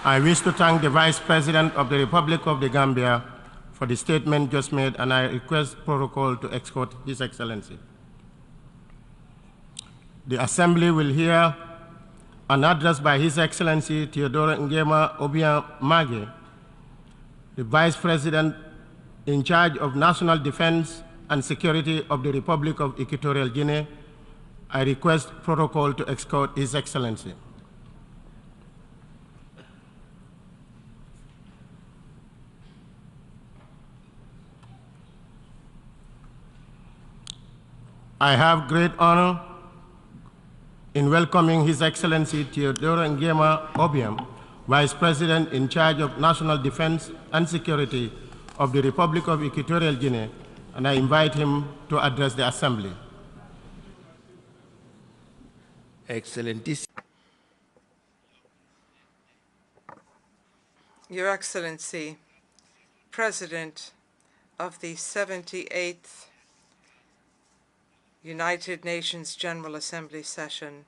I wish to thank the Vice President of the Republic of the Gambia for the statement just made, and I request protocol to escort His Excellency. The Assembly will hear an address by His Excellency Theodore Ngema Obiang Mage, the Vice President in charge of National Defense and Security of the Republic of Equatorial Guinea. I request protocol to escort His Excellency. I have great honor in welcoming His Excellency Theodore Ngema Obiang, Vice President in charge of National Defense and Security of the Republic of Equatorial Guinea, and I invite him to address the Assembly. Excellency. Your Excellency, President of the 78th United Nations General Assembly session,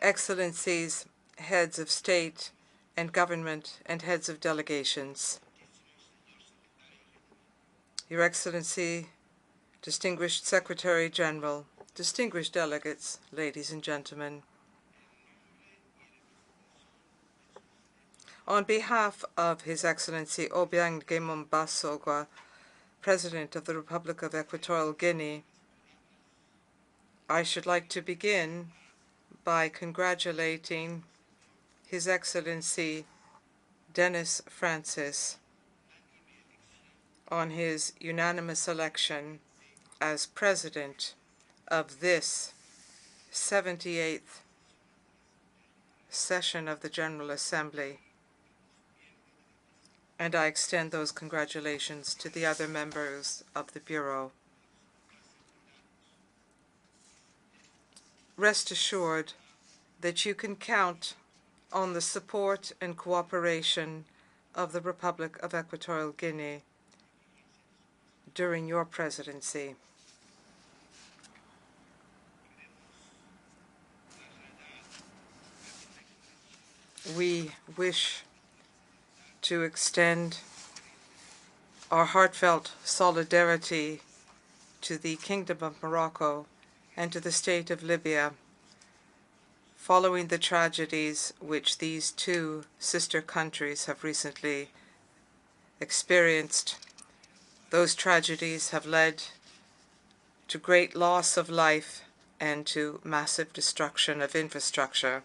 Excellencies, heads of state and government and heads of delegations, Your Excellency, distinguished Secretary General, distinguished delegates, ladies and gentlemen. On behalf of His Excellency Obiang Ngema Basogwa, President of the Republic of Equatorial Guinea, I should like to begin by congratulating His Excellency Denis Francis on his unanimous election as President of this 78th session of the General Assembly. And I extend those congratulations to the other members of the Bureau. Rest assured that you can count on the support and cooperation of the Republic of Equatorial Guinea during your presidency. We wish to extend our heartfelt solidarity to the Kingdom of Morocco and to the State of Libya following the tragedies which these two sister countries have recently experienced. Those tragedies have led to great loss of life and to massive destruction of infrastructure.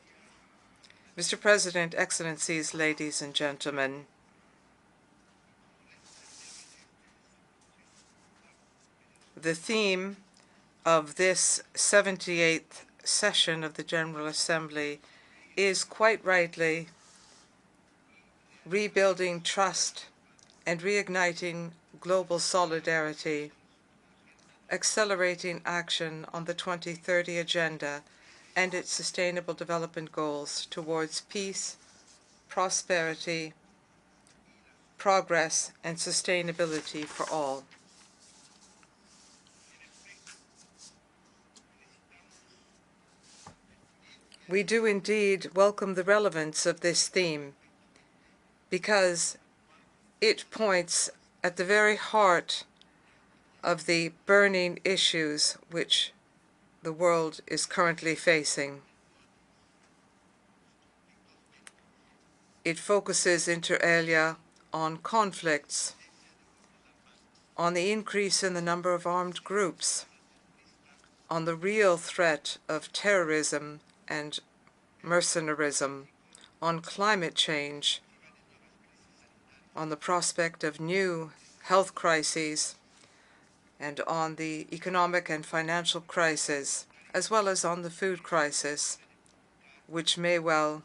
Mr. President, Excellencies, ladies and gentlemen, the theme of this 78th session of the General Assembly is quite rightly rebuilding trust and reigniting global solidarity, accelerating action on the 2030 Agenda and its sustainable development goals towards peace, prosperity, progress, and sustainability for all. We do indeed welcome the relevance of this theme because it points at the very heart of the burning issues which the world is currently facing. It focuses inter alia on conflicts, on the increase in the number of armed groups, on the real threat of terrorism and mercenarism, on climate change, on the prospect of new health crises, and on the economic and financial crisis, as well as on the food crisis, which may well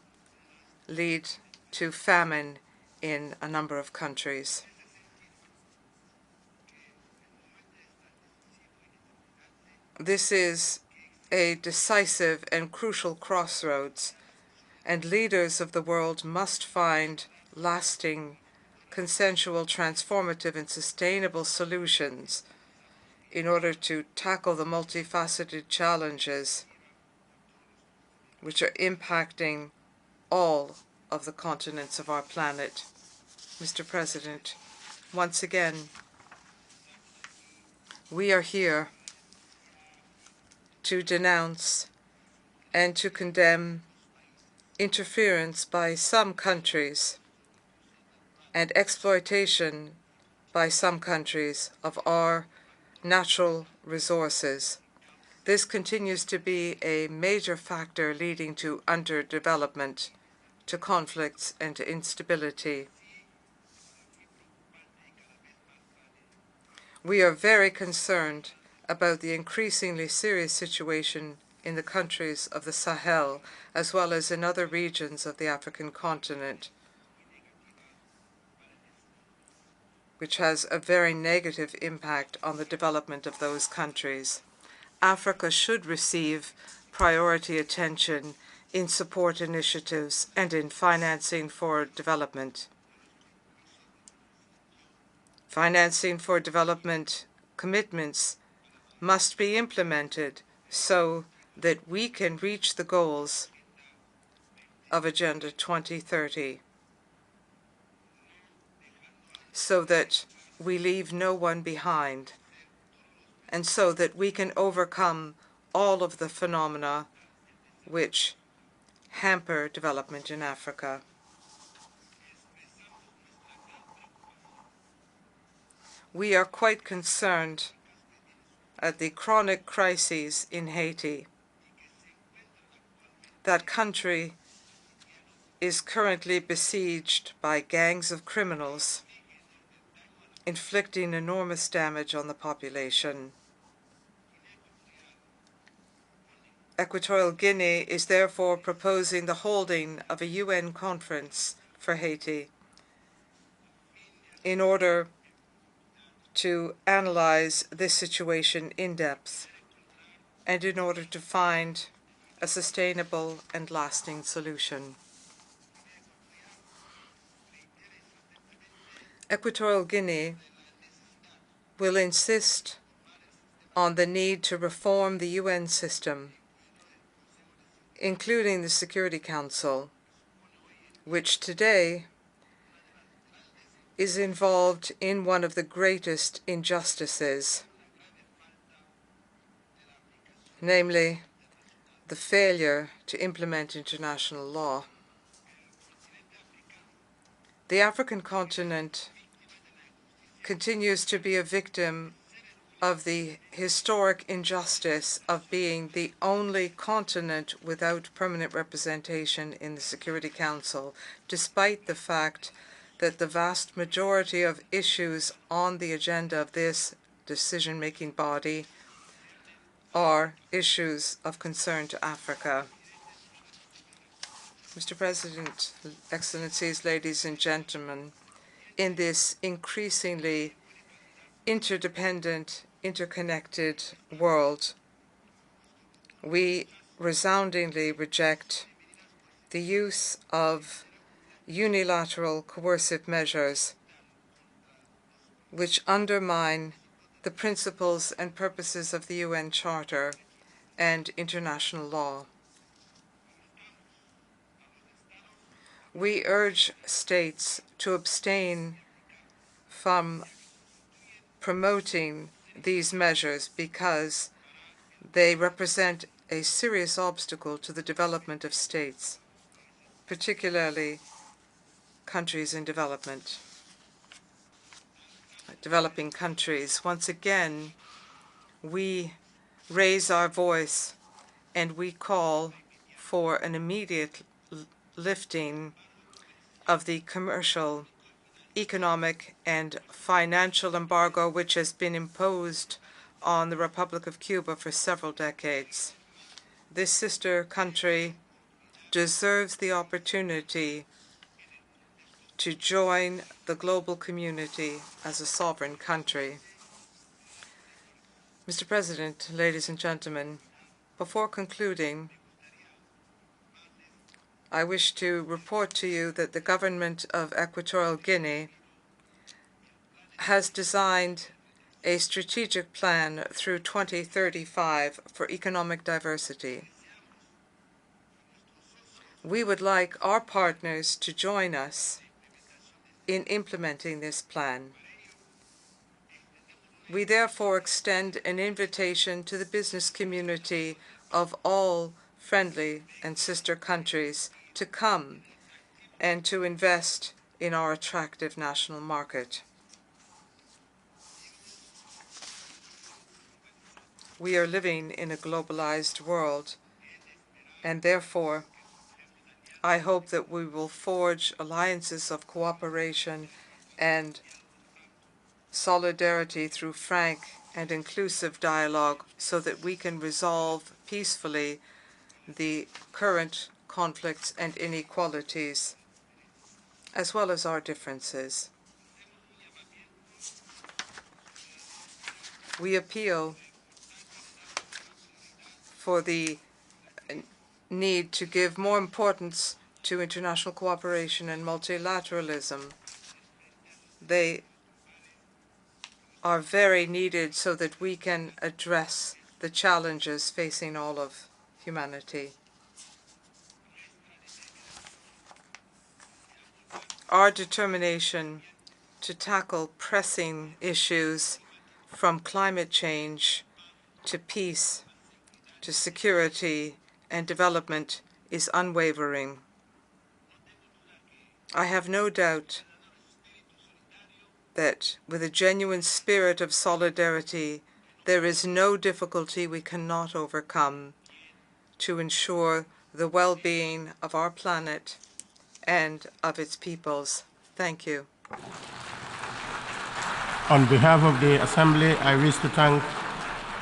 lead to famine in a number of countries. This is a decisive and crucial crossroads, and leaders of the world must find lasting, consensual, transformative, and sustainable solutions in order to tackle the multifaceted challenges which are impacting all of the continents of our planet. Mr. President, once again, we are here to denounce and to condemn interference by some countries and exploitation by some countries of our natural resources. This continues to be a major factor leading to underdevelopment, to conflicts, and to instability. We are very concerned about the increasingly serious situation in the countries of the Sahel, as well as in other regions of the African continent, which has a very negative impact on the development of those countries. Africa should receive priority attention in support initiatives and in financing for development. Financing for development commitments must be implemented so that we can reach the goals of Agenda 2030, so that we leave no one behind, and so that we can overcome all of the phenomena which hamper development in Africa. We are quite concerned at the chronic crises in Haiti. That country is currently besieged by gangs of criminals, inflicting enormous damage on the population. Equatorial Guinea is therefore proposing the holding of a UN conference for Haiti in order to analyze this situation in depth and in order to find a sustainable and lasting solution. Equatorial Guinea will insist on the need to reform the UN system, including the Security Council, which today is involved in one of the greatest injustices, namely the failure to implement international law. The African continent continues to be a victim of the historic injustice of being the only continent without permanent representation in the Security Council, despite the fact that the vast majority of issues on the agenda of this decision-making body are issues of concern to Africa. Mr. President, Excellencies, ladies and gentlemen, in this increasingly interdependent, interconnected world, we resoundingly reject the use of unilateral coercive measures which undermine the principles and purposes of the UN Charter and international law. We urge states to abstain from promoting these measures because they represent a serious obstacle to the development of states, particularly countries in development, developing countries. Once again, we raise our voice and we call for an immediate lifting of the commercial, economic, and financial embargo which has been imposed on the Republic of Cuba for several decades. This sister country deserves the opportunity to join the global community as a sovereign country. Mr. President, ladies and gentlemen, before concluding, I wish to report to you that the government of Equatorial Guinea has designed a strategic plan through 2035 for economic diversity. We would like our partners to join us in implementing this plan. We therefore extend an invitation to the business community of all friendly and sister countries to come and to invest in our attractive national market. We are living in a globalized world, and therefore I hope that we will forge alliances of cooperation and solidarity through frank and inclusive dialogue so that we can resolve peacefully the current conflicts and inequalities, as well as our differences. We appeal for the need to give more importance to international cooperation and multilateralism. They are very needed so that we can address the challenges facing all of humanity. Our determination to tackle pressing issues from climate change to peace, to security and development is unwavering. I have no doubt that with a genuine spirit of solidarity, there is no difficulty we cannot overcome to ensure the well-being of our planet and of its peoples. Thank you. On behalf of the Assembly, I wish to thank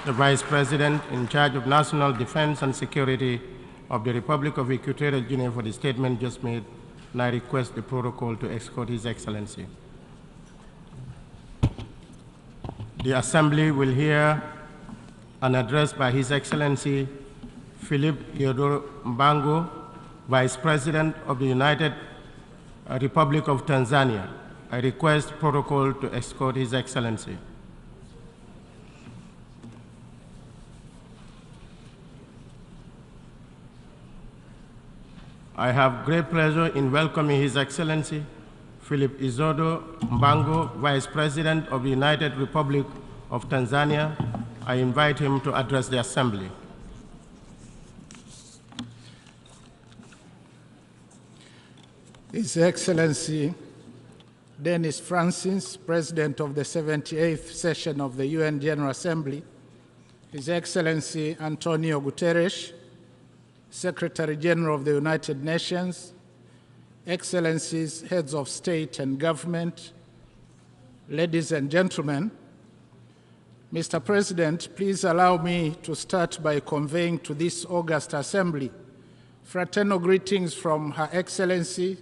the Vice President in charge of National Defense and Security of the Republic of Equatorial Guinea for the statement just made, and I request the protocol to escort His Excellency. The Assembly will hear an address by His Excellency Philip Theodore Mbango, Vice President of the United Republic of Tanzania. I request protocol to escort His Excellency. I have great pleasure in welcoming His Excellency Philip Izodo Mbango, Vice President of the United Republic of Tanzania. I invite him to address the Assembly. His Excellency Dennis Francis, President of the 78th session of the UN General Assembly, His Excellency Antonio Guterres, Secretary General of the United Nations, Excellencies, Heads of State and Government, ladies and gentlemen, Mr. President, please allow me to start by conveying to this august Assembly fraternal greetings from Her Excellency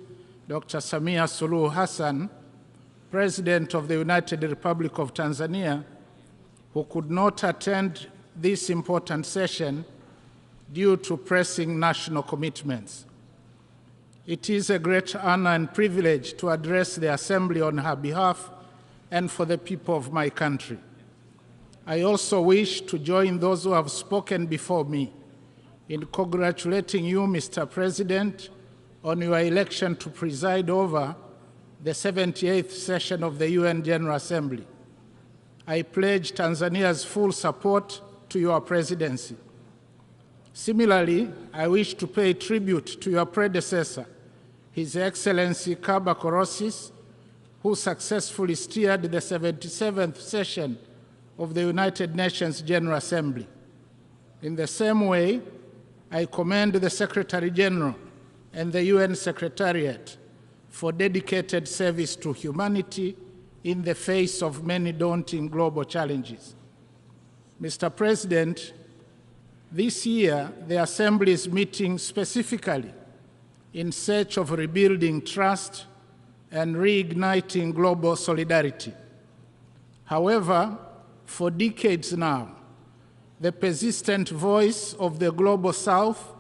Dr. Samia Suluhu Hassan, President of the United Republic of Tanzania, who could not attend this important session due to pressing national commitments. It is a great honor and privilege to address the Assembly on her behalf and for the people of my country. I also wish to join those who have spoken before me in congratulating you, Mr. President, on your election to preside over the 78th session of the UN General Assembly. I pledge Tanzania's full support to your presidency. Similarly, I wish to pay tribute to your predecessor, His Excellency Kaba Korosis, who successfully steered the 77th session of the United Nations General Assembly. In the same way, I commend the Secretary General and the UN Secretariat for dedicated service to humanity in the face of many daunting global challenges. Mr. President, this year, the Assembly is meeting specifically in search of rebuilding trust and reigniting global solidarity. However, for decades now, the persistent voice of the Global South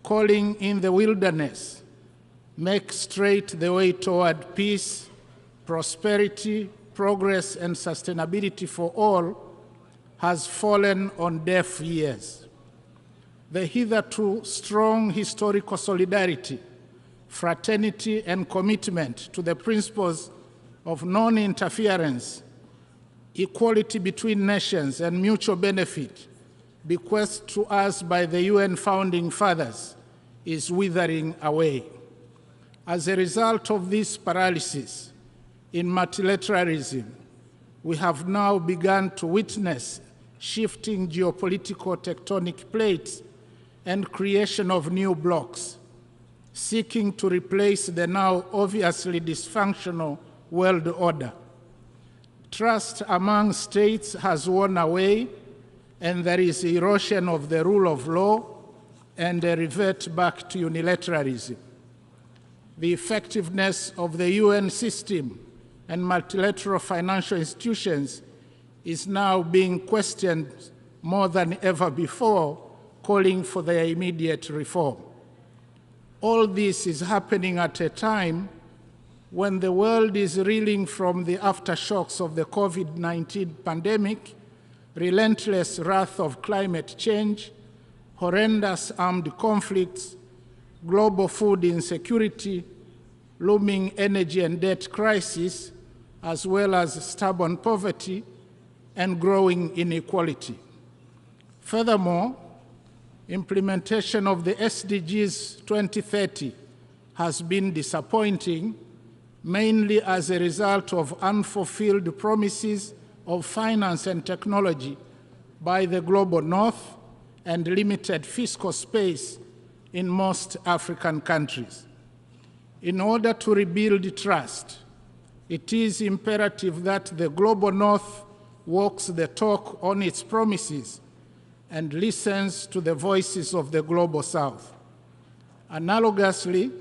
calling in the wilderness make straight the way toward peace, prosperity, progress, and sustainability for all has fallen on deaf ears. The hitherto strong historical solidarity, fraternity, and commitment to the principles of non-interference, equality between nations, and mutual benefit bequeathed to us by the UN founding fathers is withering away. As a result of this paralysis in multilateralism, we have now begun to witness shifting geopolitical tectonic plates and creation of new blocs, seeking to replace the now obviously dysfunctional world order. Trust among states has worn away, and there is erosion of the rule of law and a revert back to unilateralism. The effectiveness of the UN system and multilateral financial institutions is now being questioned more than ever before, calling for their immediate reform. All this is happening at a time when the world is reeling from the aftershocks of the COVID-19 pandemic, relentless wrath of climate change, horrendous armed conflicts, global food insecurity, looming energy and debt crisis, as well as stubborn poverty and growing inequality. Furthermore, implementation of the SDGs 2030 has been disappointing, mainly as a result of unfulfilled promises of finance and technology by the global north and limited fiscal space in most African countries. In order to rebuild trust, it is imperative that the global north walks the talk on its promises and listens to the voices of the global south. Analogously,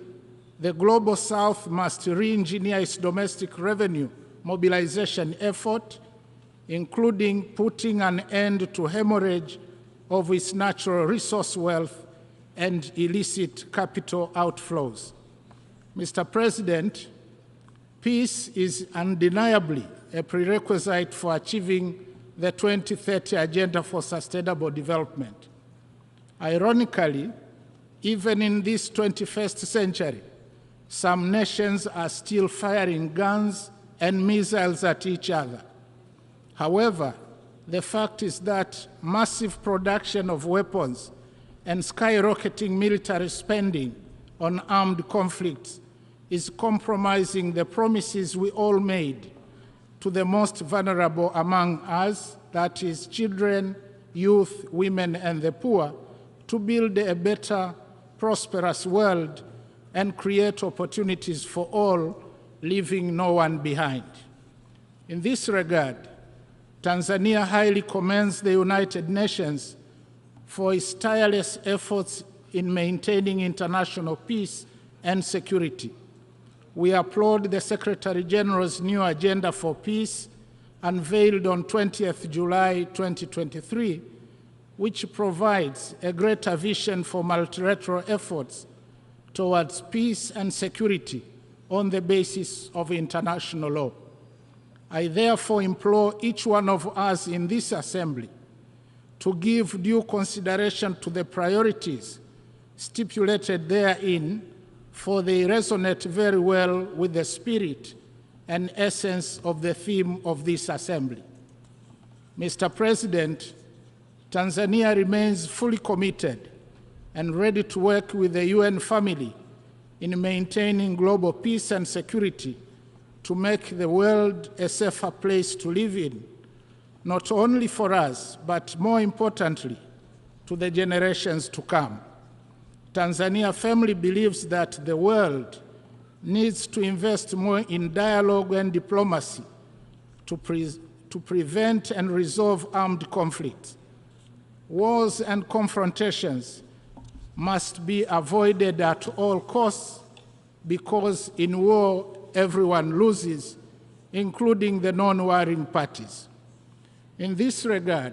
the global south must re-engineer its domestic revenue mobilization effort, including putting an end to hemorrhage of its natural resource wealth and illicit capital outflows. Mr. President, peace is undeniably a prerequisite for achieving the 2030 Agenda for Sustainable Development. Ironically, even in this 21st century, some nations are still firing guns and missiles at each other. However, the fact is that massive production of weapons and skyrocketing military spending on armed conflicts is compromising the promises we all made to the most vulnerable among us, that is, children, youth, women, and the poor, to build a better, prosperous world and create opportunities for all, leaving no one behind. In this regard, Tanzania highly commends the United Nations for its tireless efforts in maintaining international peace and security. We applaud the Secretary General's new Agenda for Peace, unveiled on 20th July 2023, which provides a greater vision for multilateral efforts towards peace and security on the basis of international law. I therefore implore each one of us in this assembly to give due consideration to the priorities stipulated therein, for they resonate very well with the spirit and essence of the theme of this assembly. Mr. President, Tanzania remains fully committed and ready to work with the UN family in maintaining global peace and security to make the world a safer place to live in, not only for us, but more importantly, to the generations to come. Tanzania firmly believes that the world needs to invest more in dialogue and diplomacy to prevent and resolve armed conflicts. Wars and confrontations must be avoided at all costs, because in war everyone loses, including the non-warring parties. In this regard,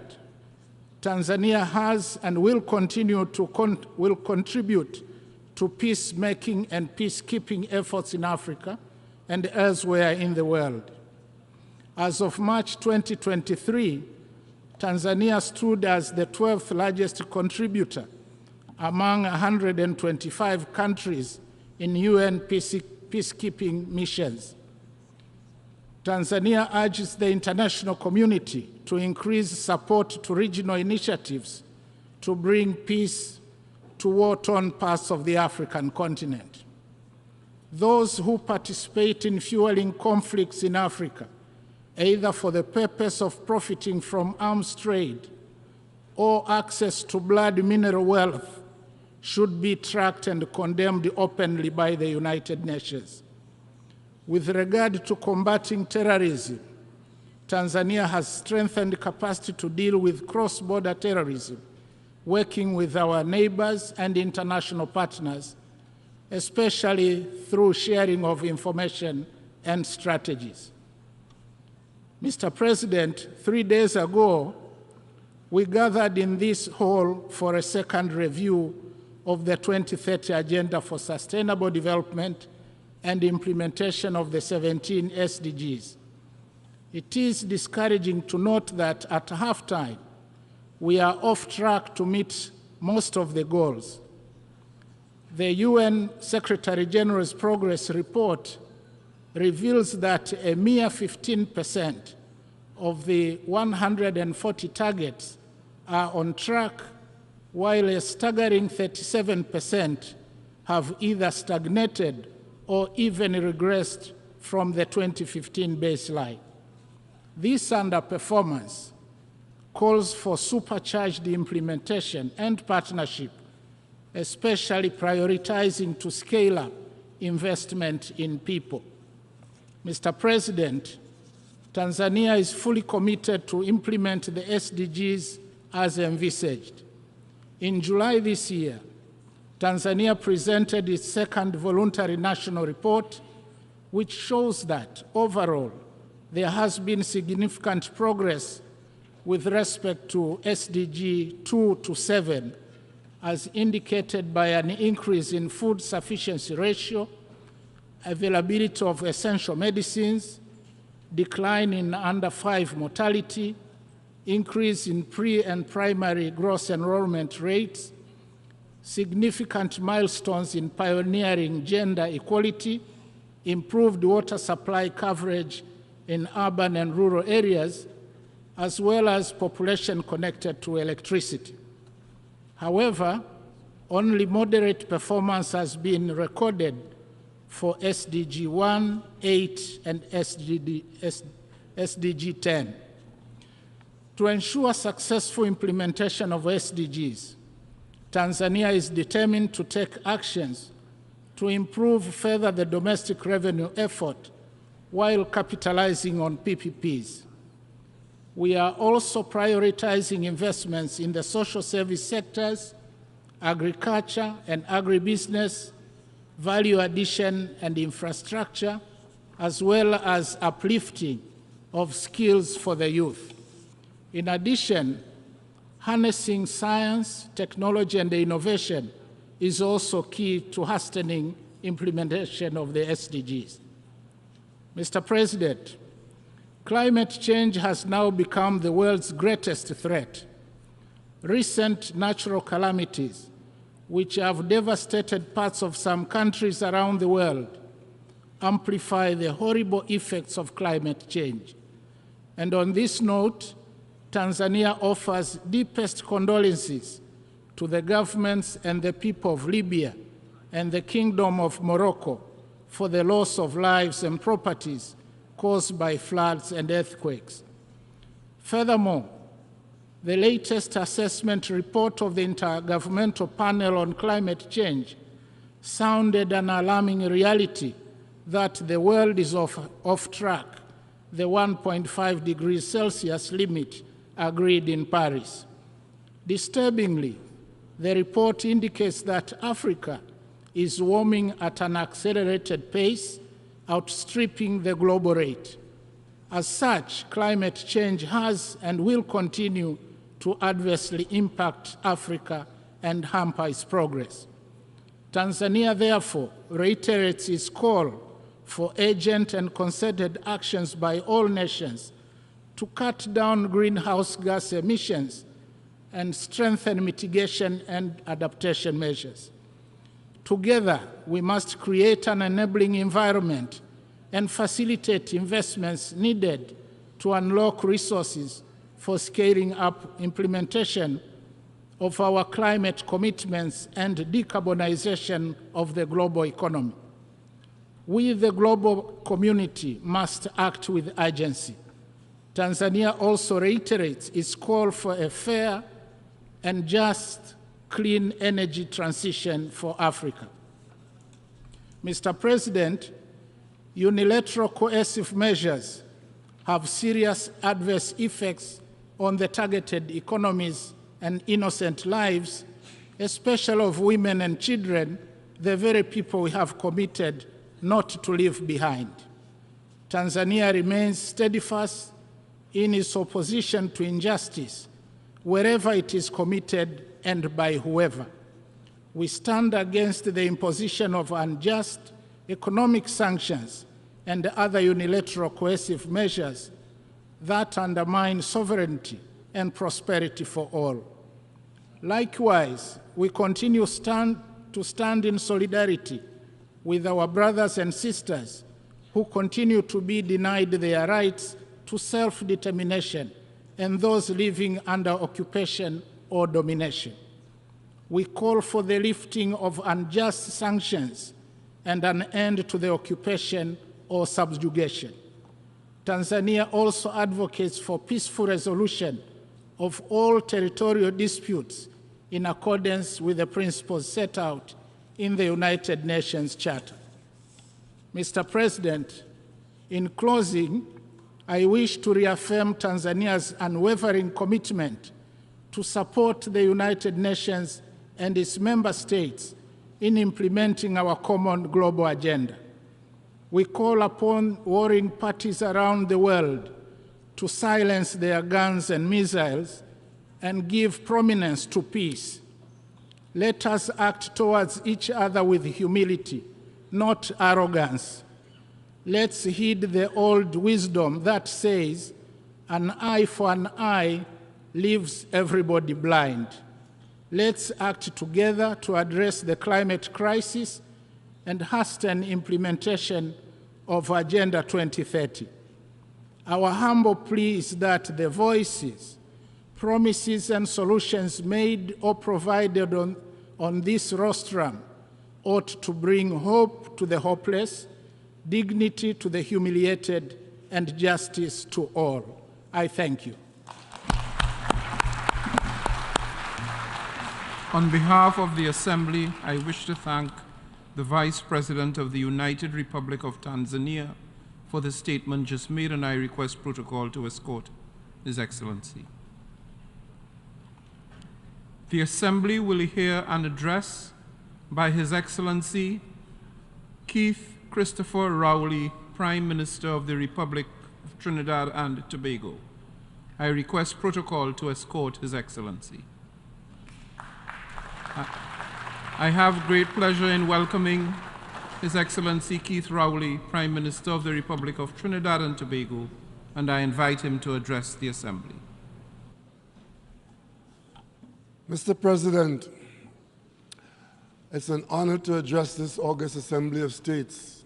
Tanzania has and will continue to contribute to peacemaking and peacekeeping efforts in Africa and elsewhere in the world. As of March 2023, Tanzania stood as the 12th largest contributor among 125 countries in UN peacekeeping missions. Tanzania urges the international community to increase support to regional initiatives to bring peace to war-torn parts of the African continent. Those who participate in fueling conflicts in Africa, either for the purpose of profiting from arms trade or access to blood mineral wealth, should be tracked and condemned openly by the United Nations. With regard to combating terrorism, Tanzania has strengthened capacity to deal with cross-border terrorism, working with our neighbors and international partners, especially through sharing of information and strategies. Mr. President, 3 days ago, we gathered in this hall for a second review of the 2030 Agenda for Sustainable Development and implementation of the 17 SDGs. It is discouraging to note that at halftime, we are off track to meet most of the goals. The UN Secretary General's progress report reveals that a mere 15% of the 140 targets are on track, while a staggering 37% have either stagnated or even regressed from the 2015 baseline. This underperformance calls for supercharged implementation and partnership, especially prioritizing to scale up investment in people. Mr. President, Tanzania is fully committed to implement the SDGs as envisaged. In July this year, Tanzania presented its second voluntary national report, which shows that overall there has been significant progress with respect to SDG 2 to 7, as indicated by an increase in food sufficiency ratio, availability of essential medicines, decline in under 5 mortality, increase in pre- and primary gross enrollment rates, significant milestones in pioneering gender equality, improved water supply coverage in urban and rural areas, as well as population connected to electricity. However, only moderate performance has been recorded for SDG 1, 8, and SDG 10. To ensure successful implementation of SDGs, Tanzania is determined to take actions to improve further the domestic revenue effort while capitalizing on PPPs. We are also prioritizing investments in the social service sectors, agriculture and agribusiness, value addition and infrastructure, as well as uplifting of skills for the youth. In addition, harnessing science, technology, and innovation is also key to hastening implementation of the SDGs. Mr. President, climate change has now become the world's greatest threat. Recent natural calamities, which have devastated parts of some countries around the world, amplify the horrible effects of climate change. And on this note, Tanzania offers deepest condolences to the governments and the people of Libya and the Kingdom of Morocco for the loss of lives and properties caused by floods and earthquakes. Furthermore, the latest assessment report of the Intergovernmental Panel on Climate Change sounded an alarming reality that the world is off track, the 1.5 degrees Celsius limit agreed in Paris. Disturbingly, the report indicates that Africa is warming at an accelerated pace, outstripping the global rate. As such, climate change has and will continue to adversely impact Africa and hamper its progress. Tanzania, therefore, reiterates its call for urgent and concerted actions by all nations to cut down greenhouse gas emissions and strengthen mitigation and adaptation measures. Together, we must create an enabling environment and facilitate investments needed to unlock resources for scaling up implementation of our climate commitments and decarbonization of the global economy. We, the global community, must act with urgency. Tanzania also reiterates its call for a fair and just clean energy transition for Africa. Mr. President, unilateral coercive measures have serious adverse effects on the targeted economies and innocent lives, especially of women and children, the very people we have committed not to leave behind. Tanzania remains steadfast in its opposition to injustice, wherever it is committed and by whoever. We stand against the imposition of unjust economic sanctions and other unilateral coercive measures that undermine sovereignty and prosperity for all. Likewise, we continue to stand in solidarity with our brothers and sisters who continue to be denied their rights to self-determination and those living under occupation or domination. We call for the lifting of unjust sanctions and an end to the occupation or subjugation. Tanzania also advocates for peaceful resolution of all territorial disputes in accordance with the principles set out in the United Nations Charter. Mr. President, in closing, I wish to reaffirm Tanzania's unwavering commitment to support the United Nations and its member states in implementing our common global agenda. We call upon warring parties around the world to silence their guns and missiles and give prominence to peace. Let us act towards each other with humility, not arrogance. Let's heed the old wisdom that says, an eye for an eye leaves everybody blind. Let's act together to address the climate crisis and hasten implementation of Agenda 2030. Our humble plea is that the voices, promises, and solutions made or provided on this rostrum ought to bring hope to the hopeless, dignity to the humiliated, and justice to all. I thank you. On behalf of the Assembly, I wish to thank the Vice President of the United Republic of Tanzania for the statement just made, and I request protocol to escort His Excellency. The Assembly will hear an address by His Excellency Keith Christopher Rowley, Prime Minister of the Republic of Trinidad and Tobago. I request protocol to escort His Excellency. I have great pleasure in welcoming His Excellency Keith Rowley, Prime Minister of the Republic of Trinidad and Tobago, and I invite him to address the Assembly. Mr. President, it's an honor to address this August Assembly of States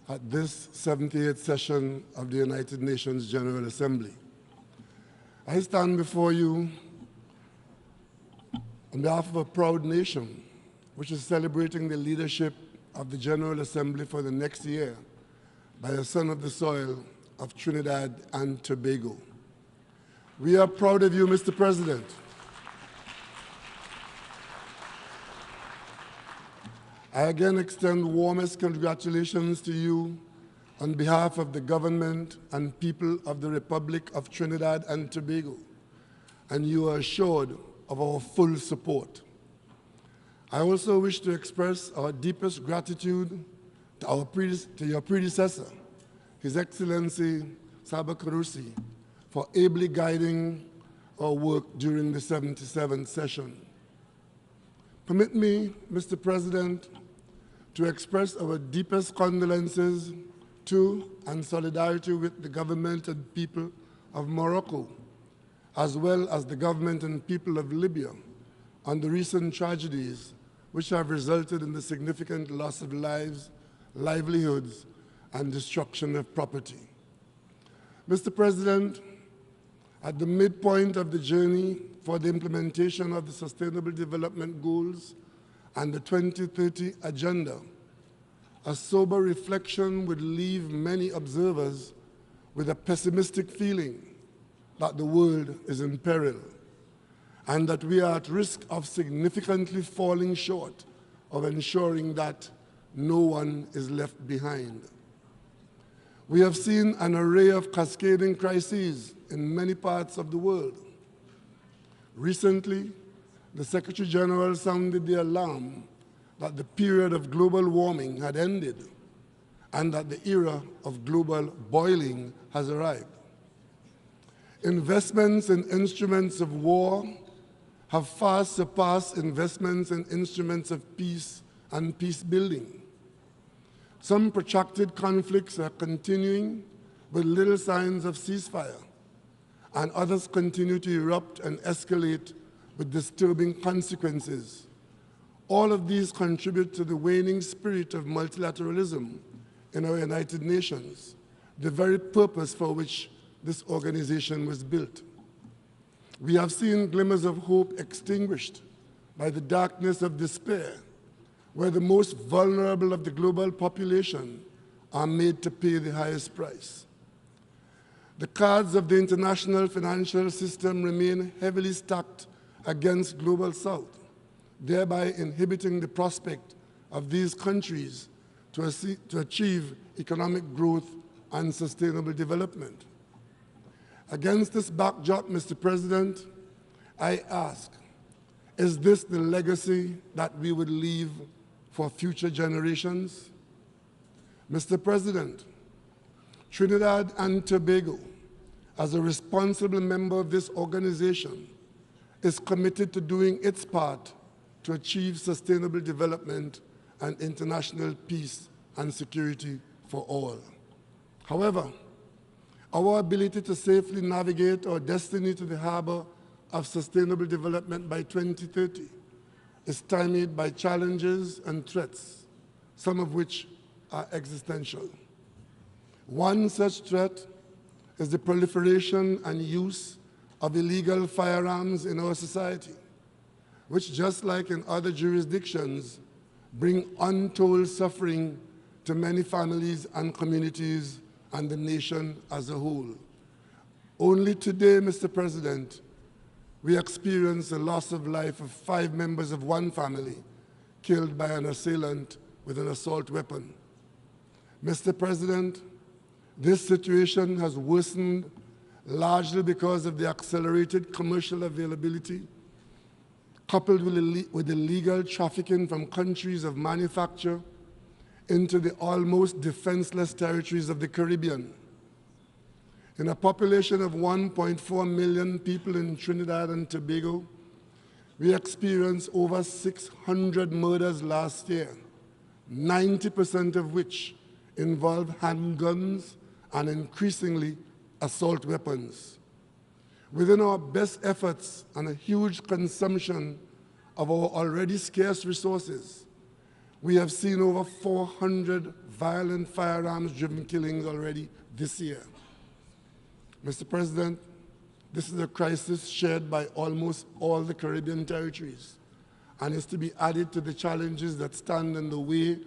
at this 78th session of the United Nations General Assembly. I stand before you on behalf of a proud nation which is celebrating the leadership of the General Assembly for the next year by a son of the soil of Trinidad and Tobago. We are proud of you, Mr. President. I again extend warmest congratulations to you on behalf of the government and people of the Republic of Trinidad and Tobago, and you are assured of our full support. I also wish to express our deepest gratitude to your predecessor, His Excellency Saba Kurusi, for ably guiding our work during the 77th session. Permit me, Mr. President, to express our deepest condolences to and solidarity with the government and people of Morocco, as well as the government and people of Libya, on the recent tragedies which have resulted in the significant loss of lives, livelihoods, and destruction of property. Mr. President, at the midpoint of the journey for the implementation of the Sustainable Development Goals and the 2030 Agenda, a sober reflection would leave many observers with a pessimistic feeling that the world is in peril and that we are at risk of significantly falling short of ensuring that no one is left behind. We have seen an array of cascading crises in many parts of the world. Recently, the Secretary General sounded the alarm that the period of global warming had ended and that the era of global boiling has arrived. Investments in instruments of war have far surpassed investments in instruments of peace and peace building. Some protracted conflicts are continuing with little signs of ceasefire, and others continue to erupt and escalate with disturbing consequences. All of these contribute to the waning spirit of multilateralism in our United Nations, the very purpose for which this organization was built. We have seen glimmers of hope extinguished by the darkness of despair, where the most vulnerable of the global population are made to pay the highest price. The cards of the international financial system remain heavily stacked against Global South, thereby inhibiting the prospect of these countries to achieve economic growth and sustainable development. Against this backdrop, Mr. President, I ask, is this the legacy that we would leave for future generations? Mr. President, Trinidad and Tobago, as a responsible member of this organization, is committed to doing its part to achieve sustainable development and international peace and security for all. However, our ability to safely navigate our destiny to the harbor of sustainable development by 2030 is stymied by challenges and threats, some of which are existential. One such threat is the proliferation and use of illegal firearms in our society, which, just like in other jurisdictions, bring untold suffering to many families and communities and the nation as a whole. Only today, Mr. President, we experience the loss of life of 5 members of one family killed by an assailant with an assault weapon. Mr. President, this situation has worsened largely because of the accelerated commercial availability, coupled with illegal trafficking from countries of manufacture into the almost defenseless territories of the Caribbean. In a population of 1.4 million people in Trinidad and Tobago, we experienced over 600 murders last year, 90% of which involved handguns and increasingly assault weapons. Within our best efforts and a huge consumption of our already scarce resources, we have seen over 400 violent firearms-driven killings already this year. Mr. President, this is a crisis shared by almost all the Caribbean territories and is to be added to the challenges that stand in the way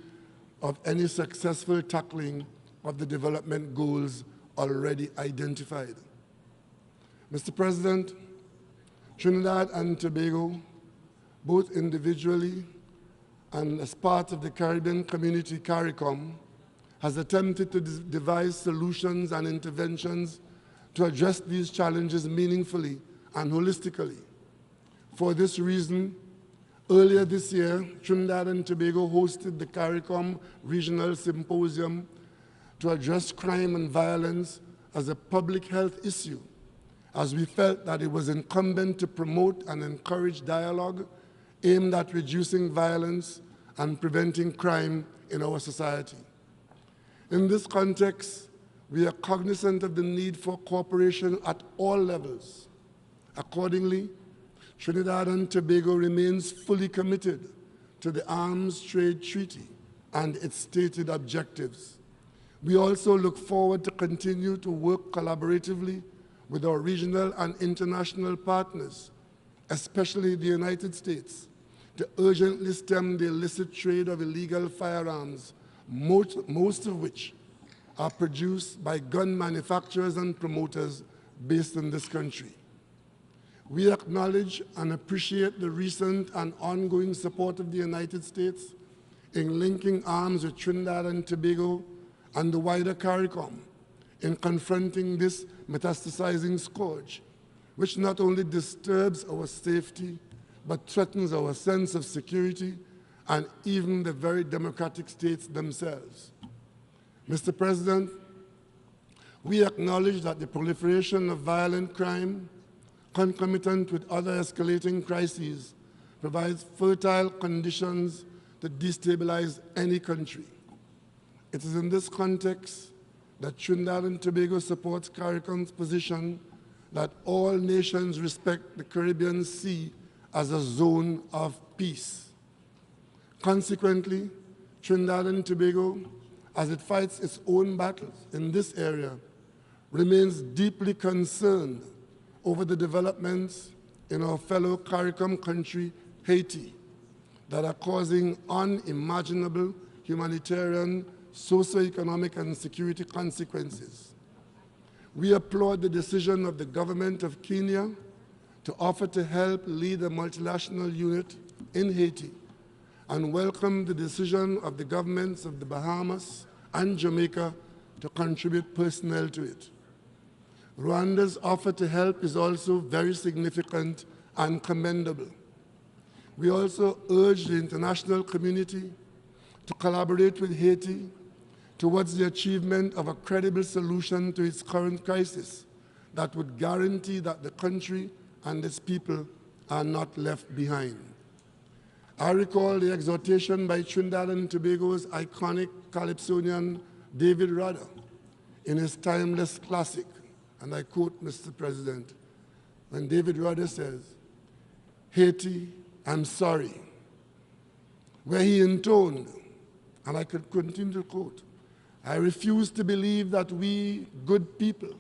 of any successful tackling of the development goals already identified. Mr. President, Trinidad and Tobago, both individually and as part of the Caribbean Community CARICOM, has attempted to devise solutions and interventions to address these challenges meaningfully and holistically. For this reason, earlier this year, Trinidad and Tobago hosted the CARICOM Regional Symposium to address crime and violence as a public health issue, as we felt that it was incumbent to promote and encourage dialogue aimed at reducing violence and preventing crime in our society. In this context, we are cognizant of the need for cooperation at all levels. Accordingly, Trinidad and Tobago remains fully committed to the Arms Trade Treaty and its stated objectives. We also look forward to continue to work collaboratively with our regional and international partners, especially the United States, to urgently stem the illicit trade of illegal firearms, most of which are produced by gun manufacturers and promoters based in this country. We acknowledge and appreciate the recent and ongoing support of the United States in linking arms with Trinidad and Tobago and the wider CARICOM in confronting this metastasizing scourge, which not only disturbs our safety, but threatens our sense of security and even the very democratic states themselves. Mr. President, we acknowledge that the proliferation of violent crime, concomitant with other escalating crises, provides fertile conditions to destabilize any country. It is in this context that Trinidad and Tobago supports CARICOM's position that all nations respect the Caribbean Sea as a zone of peace. Consequently, Trinidad and Tobago, as it fights its own battles in this area, remains deeply concerned over the developments in our fellow CARICOM country, Haiti, that are causing unimaginable humanitarian, socio-economic, and security consequences. We applaud the decision of the government of Kenya to offer to help lead a multinational unit in Haiti, and welcome the decision of the governments of the Bahamas and Jamaica to contribute personnel to it. Rwanda's offer to help is also very significant and commendable. We also urge the international community to collaborate with Haiti towards the achievement of a credible solution to its current crisis that would guarantee that the country and its people are not left behind. I recall the exhortation by Trinidad and Tobago's iconic calypsonian David Rudder in his timeless classic, and I quote, Mr. President, when David Rudder says, "Haiti, I'm sorry," where he intoned, and I could continue to quote, "I refuse to believe that we, good people,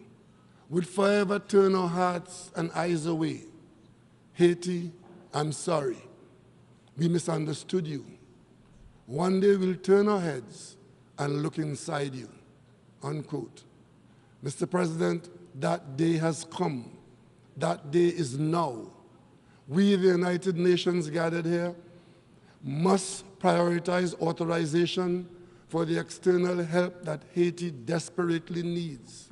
would forever turn our hearts and eyes away. Haiti, I'm sorry. We misunderstood you. One day we'll turn our heads and look inside you," unquote. Mr. President, that day has come. That day is now. We, the United Nations gathered here, must prioritize authorization for the external help that Haiti desperately needs.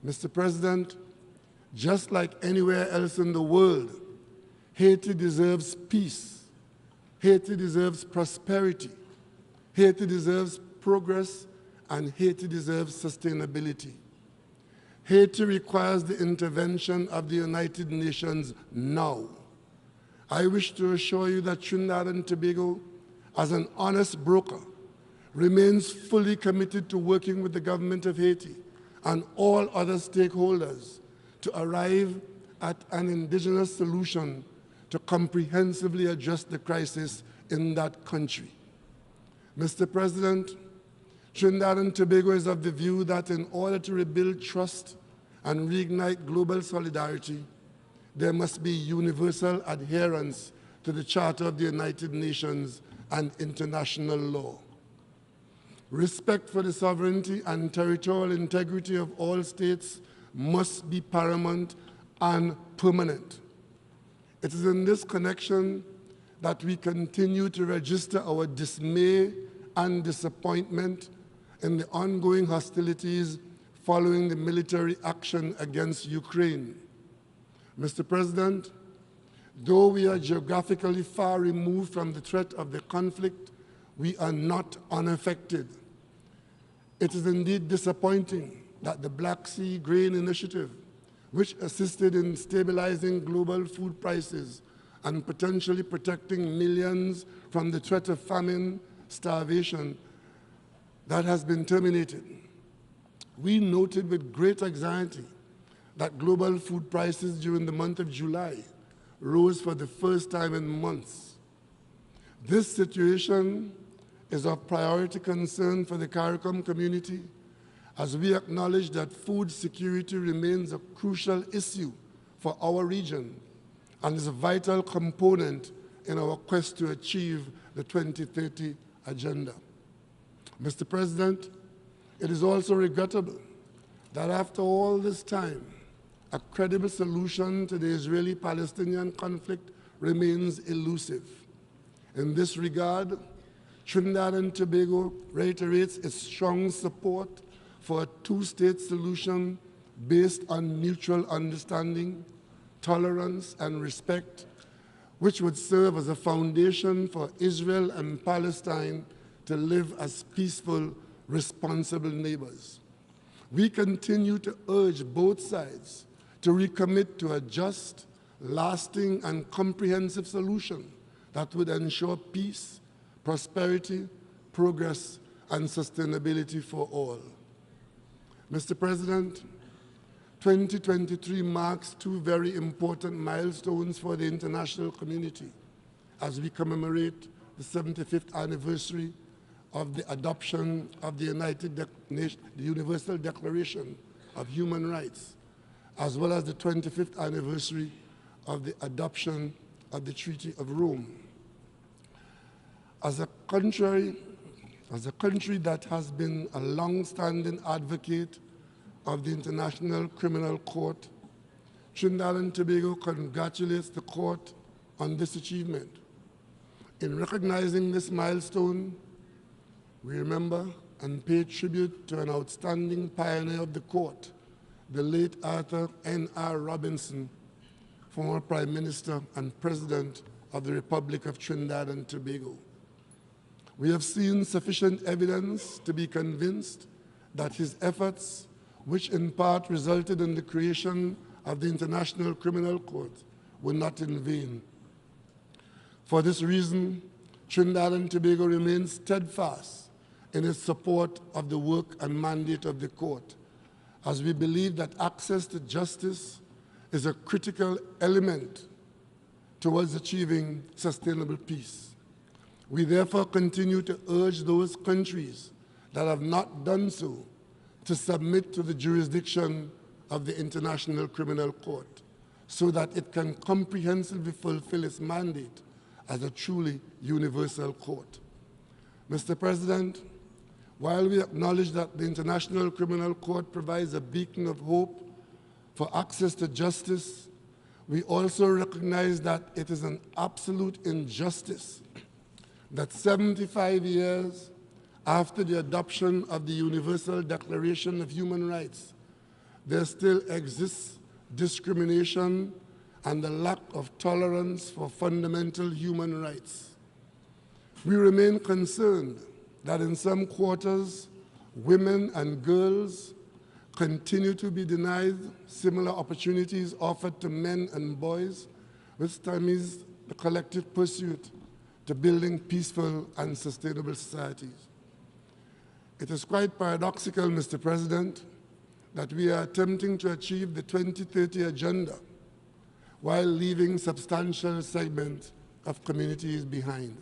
Mr. President, just like anywhere else in the world, Haiti deserves peace. Haiti deserves prosperity. Haiti deserves progress, and Haiti deserves sustainability. Haiti requires the intervention of the United Nations now. I wish to assure you that Trinidad and Tobago, as an honest broker, remains fully committed to working with the government of Haiti and all other stakeholders to arrive at an indigenous solution to comprehensively address the crisis in that country. Mr. President, Trinidad and Tobago is of the view that in order to rebuild trust and reignite global solidarity, there must be universal adherence to the Charter of the United Nations and international law. Respect for the sovereignty and territorial integrity of all states must be paramount and permanent. It is in this connection that we continue to register our dismay and disappointment in the ongoing hostilities following the military action against Ukraine. Mr. President, though we are geographically far removed from the threat of the conflict, we are not unaffected. It is indeed disappointing that the Black Sea Grain Initiative, which assisted in stabilizing global food prices and potentially protecting millions from the threat of famine, starvation, that has been terminated. We noted with great anxiety that global food prices during the month of July rose for the first time in months. This situation is of priority concern for the CARICOM community, as we acknowledge that food security remains a crucial issue for our region and is a vital component in our quest to achieve the 2030 agenda. Mr. President, it is also regrettable that after all this time, a credible solution to the Israeli-Palestinian conflict remains elusive. In this regard, Trinidad and Tobago reiterates its strong support for a two-state solution based on mutual understanding, tolerance, and respect, which would serve as a foundation for Israel and Palestine to live as peaceful, responsible neighbors. We continue to urge both sides to recommit to a just, lasting, and comprehensive solution that would ensure peace, prosperity, progress, and sustainability for all. Mr. President, 2023 marks two very important milestones for the international community as we commemorate the 75th anniversary of the adoption of the the Universal Declaration of Human Rights, as well as the 25th anniversary of the adoption of the Treaty of Rome. As a country that has been a long-standing advocate of the International Criminal Court, Trinidad and Tobago congratulates the court on this achievement. In recognizing this milestone, we remember and pay tribute to an outstanding pioneer of the court, the late Arthur N.R. Robinson, former Prime Minister and President of the Republic of Trinidad and Tobago. We have seen sufficient evidence to be convinced that his efforts, which in part resulted in the creation of the International Criminal Court, were not in vain. For this reason, Trinidad and Tobago remains steadfast in its support of the work and mandate of the court, as we believe that access to justice is a critical element towards achieving sustainable peace. We therefore continue to urge those countries that have not done so to submit to the jurisdiction of the International Criminal Court so that it can comprehensively fulfill its mandate as a truly universal court. Mr. President, while we acknowledge that the International Criminal Court provides a beacon of hope for access to justice, we also recognize that it is an absolute injustice that 75 years after the adoption of the Universal Declaration of Human Rights, there still exists discrimination and a lack of tolerance for fundamental human rights. We remain concerned that in some quarters, women and girls continue to be denied similar opportunities offered to men and boys, which stymies the collective pursuit to building peaceful and sustainable societies. It is quite paradoxical, Mr. President, that we are attempting to achieve the 2030 agenda while leaving substantial segments of communities behind.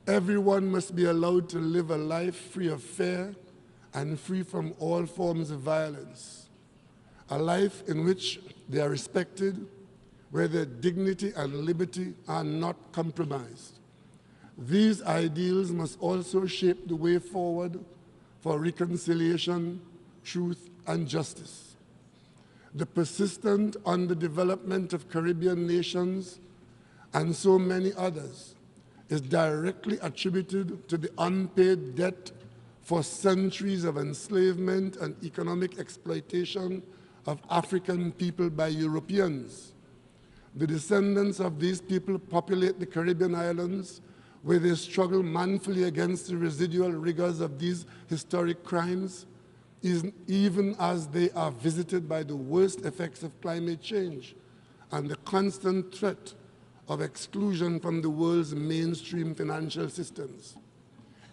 Everyone must be allowed to live a life free of fear and free from all forms of violence, a life in which they are respected, where their dignity and liberty are not compromised. These ideals must also shape the way forward for reconciliation, truth, and justice. The persistent underdevelopment of Caribbean nations and so many others is directly attributed to the unpaid debt for centuries of enslavement and economic exploitation of African people by Europeans. The descendants of these people populate the Caribbean islands, where they struggle manfully against the residual rigors of these historic crimes, even as they are visited by the worst effects of climate change and the constant threat of exclusion from the world's mainstream financial systems.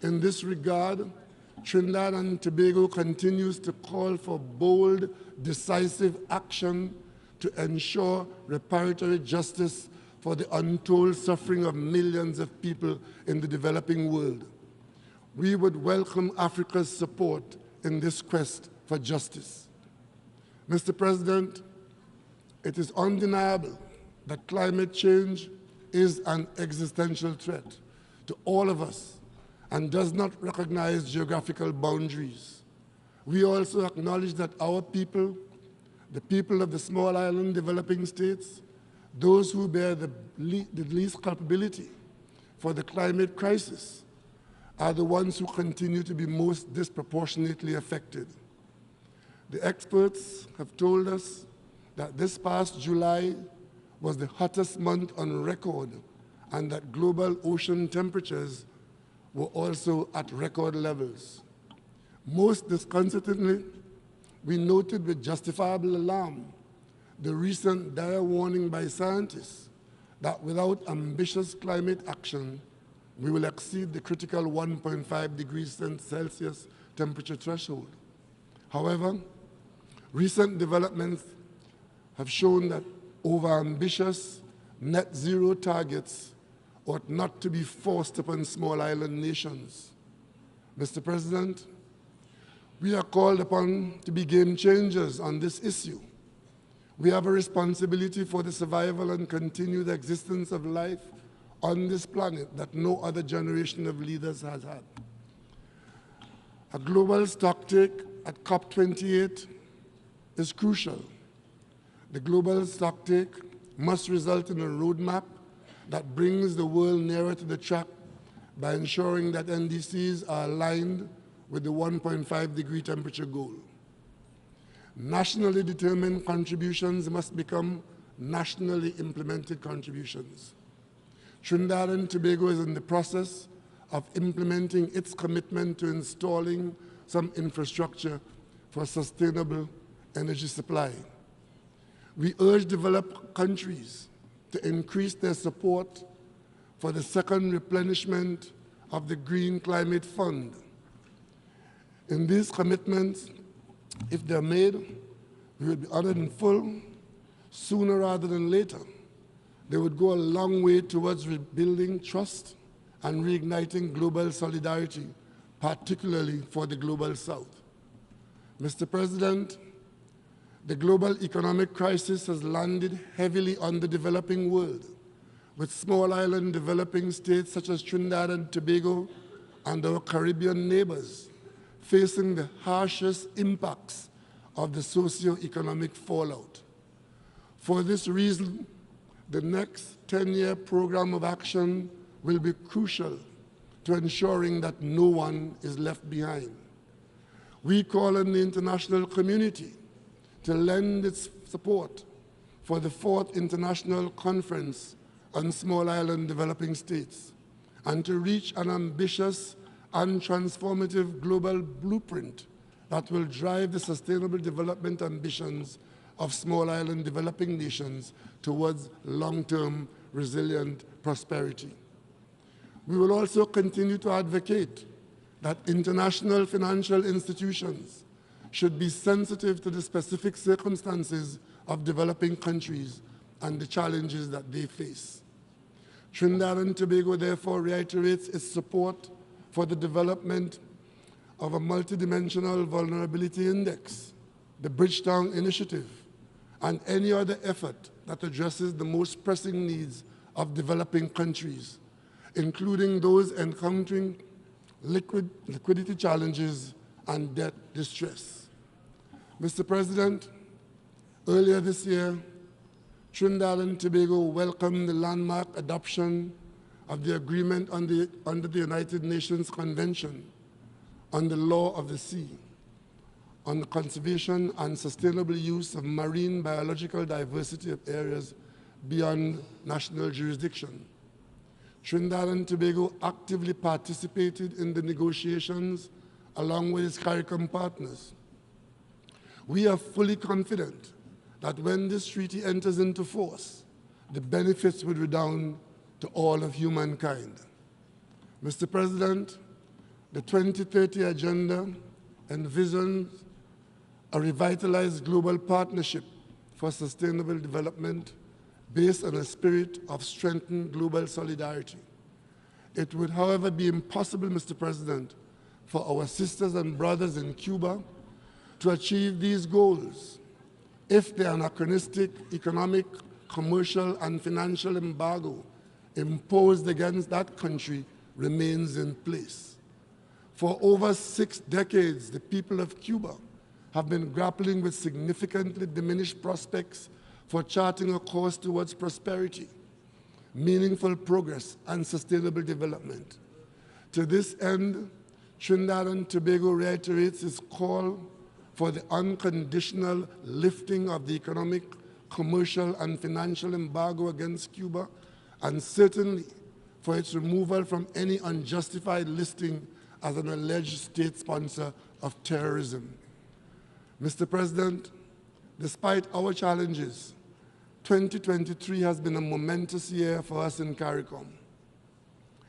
In this regard, Trinidad and Tobago continues to call for bold, decisive action to ensure reparatory justice for the untold suffering of millions of people in the developing world. We would welcome Africa's support in this quest for justice. Mr. President, it is undeniable that climate change is an existential threat to all of us and does not recognize geographical boundaries. We also acknowledge that our people, the people of the small island developing states, those who bear the least culpability for the climate crisis, are the ones who continue to be most disproportionately affected. The experts have told us that this past July was the hottest month on record and that global ocean temperatures were also at record levels. Most disconcertingly, we noted with justifiable alarm the recent dire warning by scientists that without ambitious climate action, we will exceed the critical 1.5 degrees Celsius temperature threshold. However, recent developments have shown that overambitious net zero targets ought not to be forced upon small island nations. Mr. President, we are called upon to be game changers on this issue. We have a responsibility for the survival and continued existence of life on this planet that no other generation of leaders has had. A global stocktake at COP28 is crucial. The global stocktake must result in a roadmap that brings the world nearer to the track by ensuring that NDCs are aligned with the 1.5 degree temperature goal. Nationally determined contributions must become nationally implemented contributions. Trinidad and Tobago is in the process of implementing its commitment to installing some infrastructure for sustainable energy supply. We urge developed countries to increase their support for the second replenishment of the Green Climate Fund. In these commitments, if they're made, we will be honored in full sooner rather than later. They would go a long way towards rebuilding trust and reigniting global solidarity, particularly for the Global South. Mr. President, the global economic crisis has landed heavily on the developing world, with small island developing states such as Trinidad and Tobago and our Caribbean neighbors facing the harshest impacts of the socio-economic fallout. For this reason, the next 10-year program of action will be crucial to ensuring that no one is left behind. We call on the international community to lend its support for the 4th International Conference on Small Island Developing States and to reach an ambitious and transformative global blueprint that will drive the sustainable development ambitions of small island developing nations towards long-term resilient prosperity. We will also continue to advocate that international financial institutions should be sensitive to the specific circumstances of developing countries and the challenges that they face. Trinidad and Tobago therefore reiterates its support for the development of a multidimensional vulnerability index, the Bridgetown Initiative, and any other effort that addresses the most pressing needs of developing countries, including those encountering liquidity challenges and debt distress. Mr. President, earlier this year, Trinidad and Tobago welcomed the landmark adoption of the agreement under the United Nations Convention on the Law of the Sea, on the conservation and sustainable use of marine biological diversity of areas beyond national jurisdiction. Trinidad and Tobago actively participated in the negotiations along with its CARICOM partners. We are fully confident that when this treaty enters into force, the benefits will redound to all of humankind. Mr. President, the 2030 Agenda envisions a revitalized global partnership for sustainable development based on a spirit of strengthened global solidarity. It would, however, be impossible, Mr. President, for our sisters and brothers in Cuba to achieve these goals if the anachronistic economic, commercial, and financial embargo imposed against that country remains in place. For over 6 decades, the people of Cuba have been grappling with significantly diminished prospects for charting a course towards prosperity, meaningful progress, and sustainable development. To this end, Trinidad and Tobago reiterates its call for the unconditional lifting of the economic, commercial, and financial embargo against Cuba, and certainly for its removal from any unjustified listing as an alleged state sponsor of terrorism. Mr. President, despite our challenges, 2023 has been a momentous year for us in CARICOM.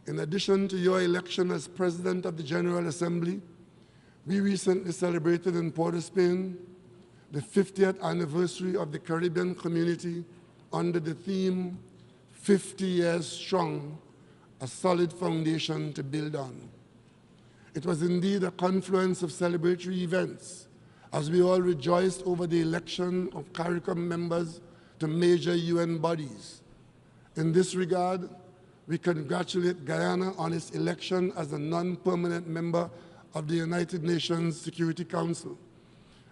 In addition to your election as President of the General Assembly, we recently celebrated in Port of Spain the 50th anniversary of the Caribbean community under the theme, 50 Years Strong, a solid foundation to build on. It was indeed a confluence of celebratory events as we all rejoiced over the election of CARICOM members to major UN bodies. In this regard, we congratulate Guyana on its election as a non-permanent member of the United Nations Security Council,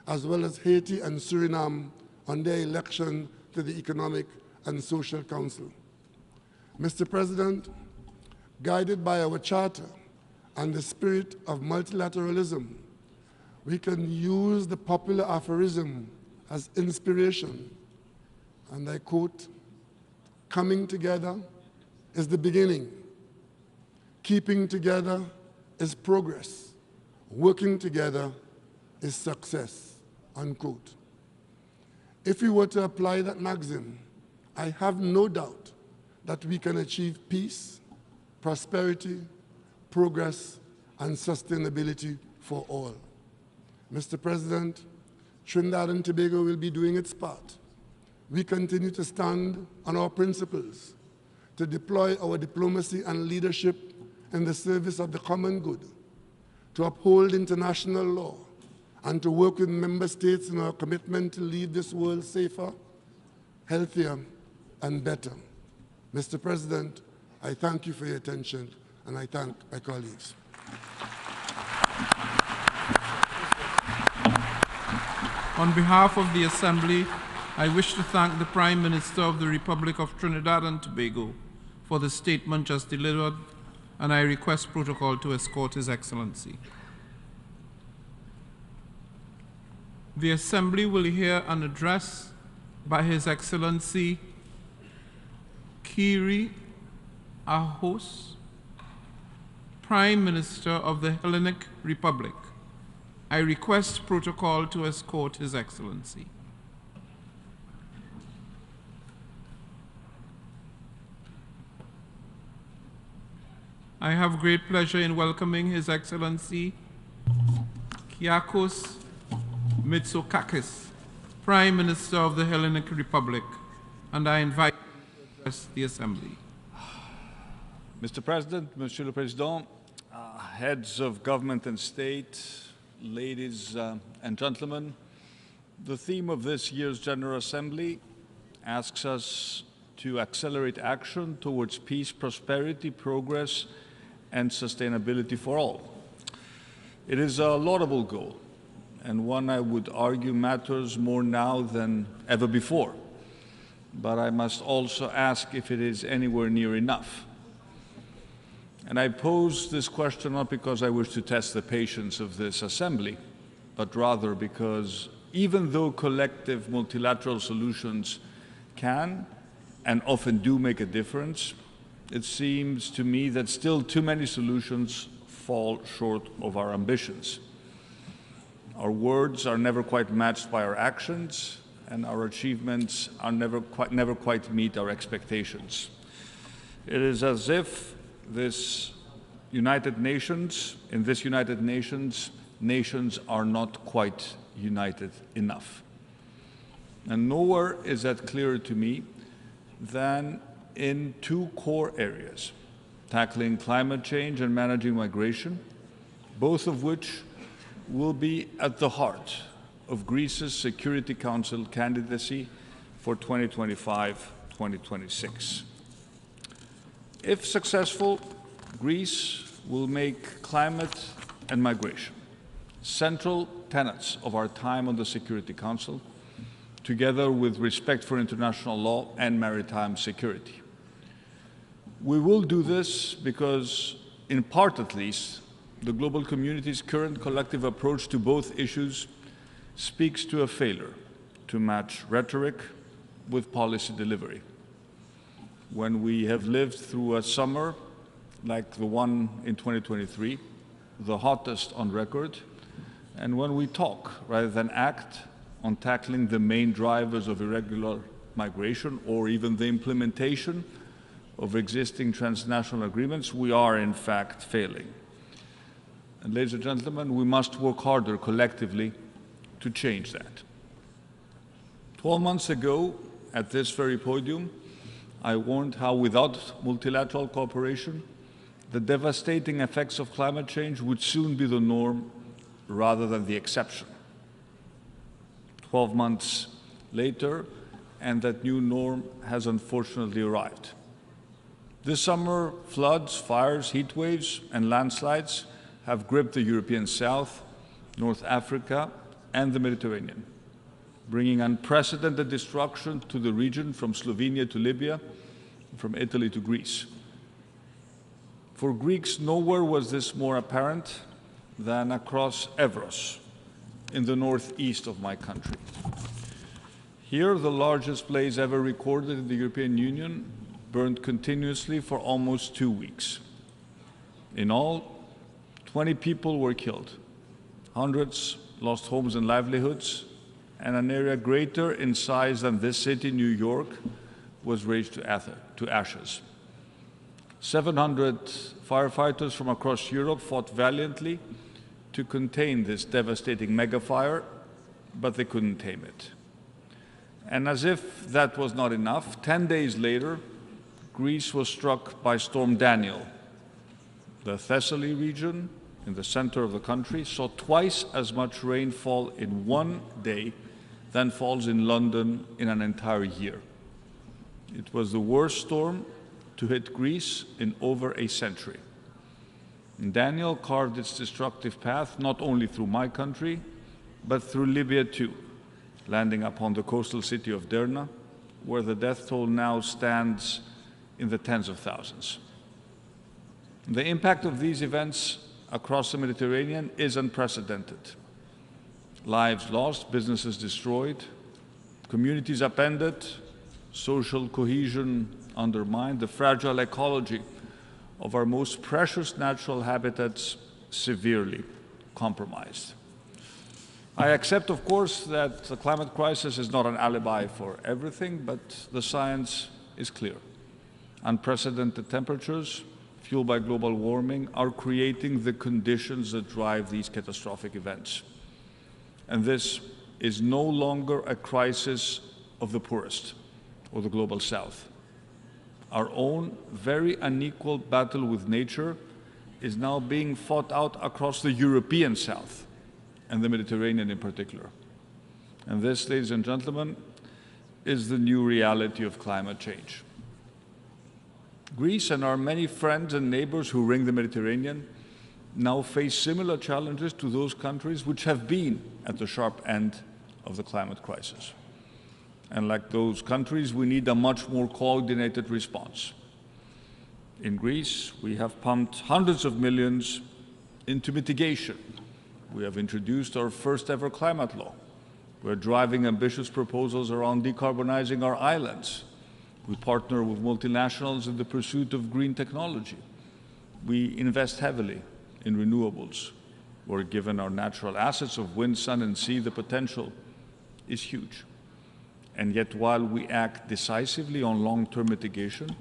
as well as Haiti and Suriname on their election to the Economic and Social Council. Mr. President, guided by our charter and the spirit of multilateralism, we can use the popular aphorism as inspiration, and I quote, "Coming together is the beginning. Keeping together is progress. Working together is success," unquote. If we were to apply that maxim, I have no doubt that we can achieve peace, prosperity, progress, and sustainability for all. Mr. President, Trinidad and Tobago will be doing its part. We continue to stand on our principles, to deploy our diplomacy and leadership in the service of the common good, to uphold international law, and to work with member states in our commitment to leave this world safer, healthier, and better. Mr. President, I thank you for your attention, and I thank my colleagues. On behalf of the Assembly, I wish to thank the Prime Minister of the Republic of Trinidad and Tobago for the statement just delivered, and I request protocol to escort His Excellency. The Assembly will hear an address by His Excellency Kiri Ahos, Prime Minister of the Hellenic Republic. I request protocol to escort His Excellency. I have great pleasure in welcoming His Excellency Kyriakos Mitsotakis, Prime Minister of the Hellenic Republic, and I invite him to address the Assembly. Mr. President, Monsieur le Président, heads of government and state, ladies and gentlemen, the theme of this year's General Assembly asks us to accelerate action towards peace, prosperity, progress, and sustainability for all. It is a laudable goal, and one I would argue matters more now than ever before. But I must also ask if it is anywhere near enough. And I pose this question not because I wish to test the patience of this Assembly, but rather because even though collective multilateral solutions can and often do make a difference, it seems to me that still too many solutions fall short of our ambitions. Our words are never quite matched by our actions, and our achievements are never quite meet our expectations. It is as if in this United Nations, nations are not quite united enough. And nowhere is that clearer to me than in two core areas, tackling climate change and managing migration, both of which will be at the heart of Greece's Security Council candidacy for 2025-2026. If successful, Greece will make climate and migration central tenets of our time on the Security Council, together with respect for international law and maritime security. We will do this because in part at least, the global community's current collective approach to both issues speaks to a failure to match rhetoric with policy delivery. When we have lived through a summer like the one in 2023, the hottest on record, and when we talk rather than act on tackling the main drivers of irregular migration or even the implementation of existing transnational agreements, we are in fact failing. And ladies and gentlemen, we must work harder collectively to change that. 12 months ago, at this very podium, I warned how without multilateral cooperation, the devastating effects of climate change would soon be the norm rather than the exception. 12 months later, and that new norm has unfortunately arrived. This summer, floods, fires, heat waves, and landslides have gripped the European South, North Africa, and the Mediterranean, bringing unprecedented destruction to the region from Slovenia to Libya, from Italy to Greece. For Greeks, nowhere was this more apparent than across Evros, in the northeast of my country. Here, the largest blaze ever recorded in the European Union burned continuously for almost 2 weeks. In all, 20 people were killed, hundreds lost homes and livelihoods, and an area greater in size than this city, New York, was razed to ashes. 700 firefighters from across Europe fought valiantly to contain this devastating megafire, but they couldn't tame it. And as if that was not enough, 10 days later, Greece was struck by Storm Daniel. The Thessaly region, in the center of the country, saw twice as much rainfall in one day than falls in London in an entire year. It was the worst storm to hit Greece in over a century. And Daniel carved its destructive path not only through my country, but through Libya too, landing upon the coastal city of Derna, where the death toll now stands in the tens of thousands. The impact of these events across the Mediterranean is unprecedented. Lives lost, businesses destroyed, communities upended, social cohesion undermined, the fragile ecology of our most precious natural habitats severely compromised. I accept, of course, that the climate crisis is not an alibi for everything, but the science is clear. Unprecedented temperatures fueled by global warming are creating the conditions that drive these catastrophic events. And this is no longer a crisis of the poorest or the global south. Our own very unequal battle with nature is now being fought out across the European south and the Mediterranean in particular. And this, ladies and gentlemen, is the new reality of climate change. Greece and our many friends and neighbors who ring the Mediterranean now face similar challenges to those countries which have been at the sharp end of the climate crisis. And like those countries, we need a much more coordinated response. In Greece, we have pumped hundreds of millions into mitigation. We have introduced our first ever climate law. We're driving ambitious proposals around decarbonizing our islands. We partner with multinationals in the pursuit of green technology. We invest heavily in renewables, where given our natural assets of wind, sun, and sea, the potential is huge. And yet, while we act decisively on long-term mitigation,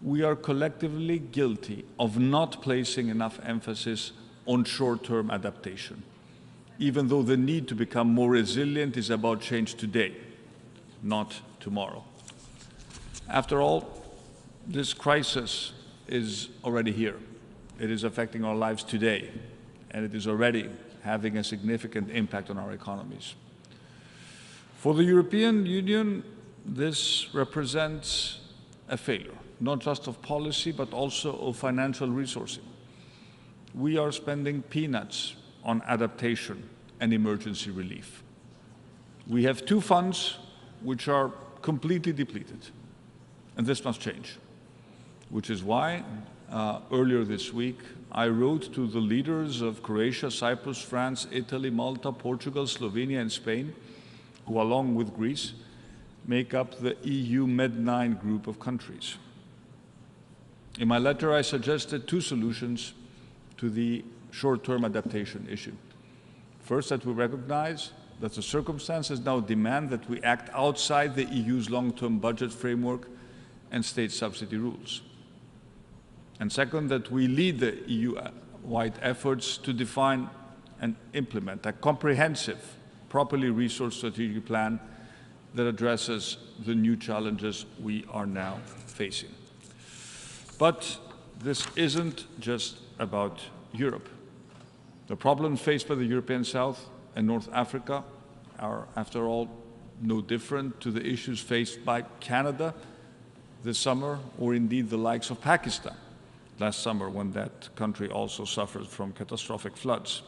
we are collectively guilty of not placing enough emphasis on short-term adaptation, even though the need to become more resilient is about change today, not tomorrow. After all, this crisis is already here. It is affecting our lives today, and it is already having a significant impact on our economies. For the European Union, this represents a failure, not just of policy, but also of financial resourcing. We are spending peanuts on adaptation and emergency relief. We have two funds which are completely depleted, and this must change. which is why earlier this week I wrote to the leaders of Croatia, Cyprus, France, Italy, Malta, Portugal, Slovenia, and Spain, who, along with Greece, make up the EU Med-9 group of countries. In my letter, I suggested two solutions to the short-term adaptation issue. First, that we recognize that the circumstances now demand that we act outside the EU's long-term budget framework and state subsidy rules. And second, that we lead the EU-wide efforts to define and implement a comprehensive, properly resourced strategic plan that addresses the new challenges we are now facing. But this isn't just about Europe. The problems faced by the European South and North Africa are, after all, no different to the issues faced by Canada this summer, or indeed the likes of Pakistan last summer, when that country also suffered from catastrophic floods.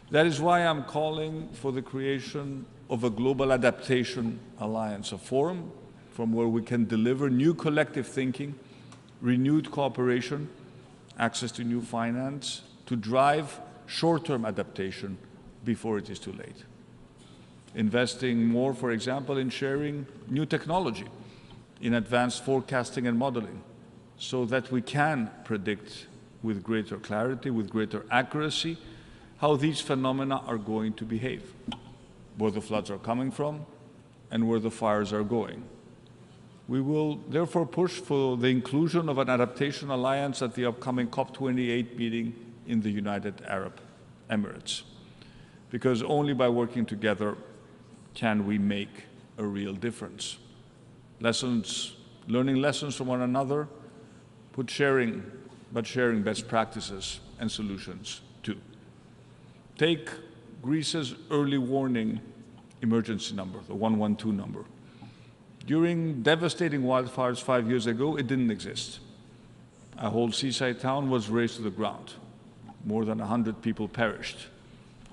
That is why I'm calling for the creation of a global adaptation alliance, a forum from where we can deliver new collective thinking, renewed cooperation, access to new finance, to drive short-term adaptation before it is too late. Investing more, for example, in sharing new technology, in advanced forecasting and modeling, so that we can predict with greater clarity, with greater accuracy, how these phenomena are going to behave, where the floods are coming from and where the fires are going. We will therefore push for the inclusion of an adaptation alliance at the upcoming COP28 meeting in the United Arab Emirates, because only by working together can we make a real difference. Learning lessons from one another, but sharing best practices and solutions too. Take Greece's early warning emergency number, the 112 number. During devastating wildfires 5 years ago, it didn't exist. A whole seaside town was razed to the ground. More than 100 people perished.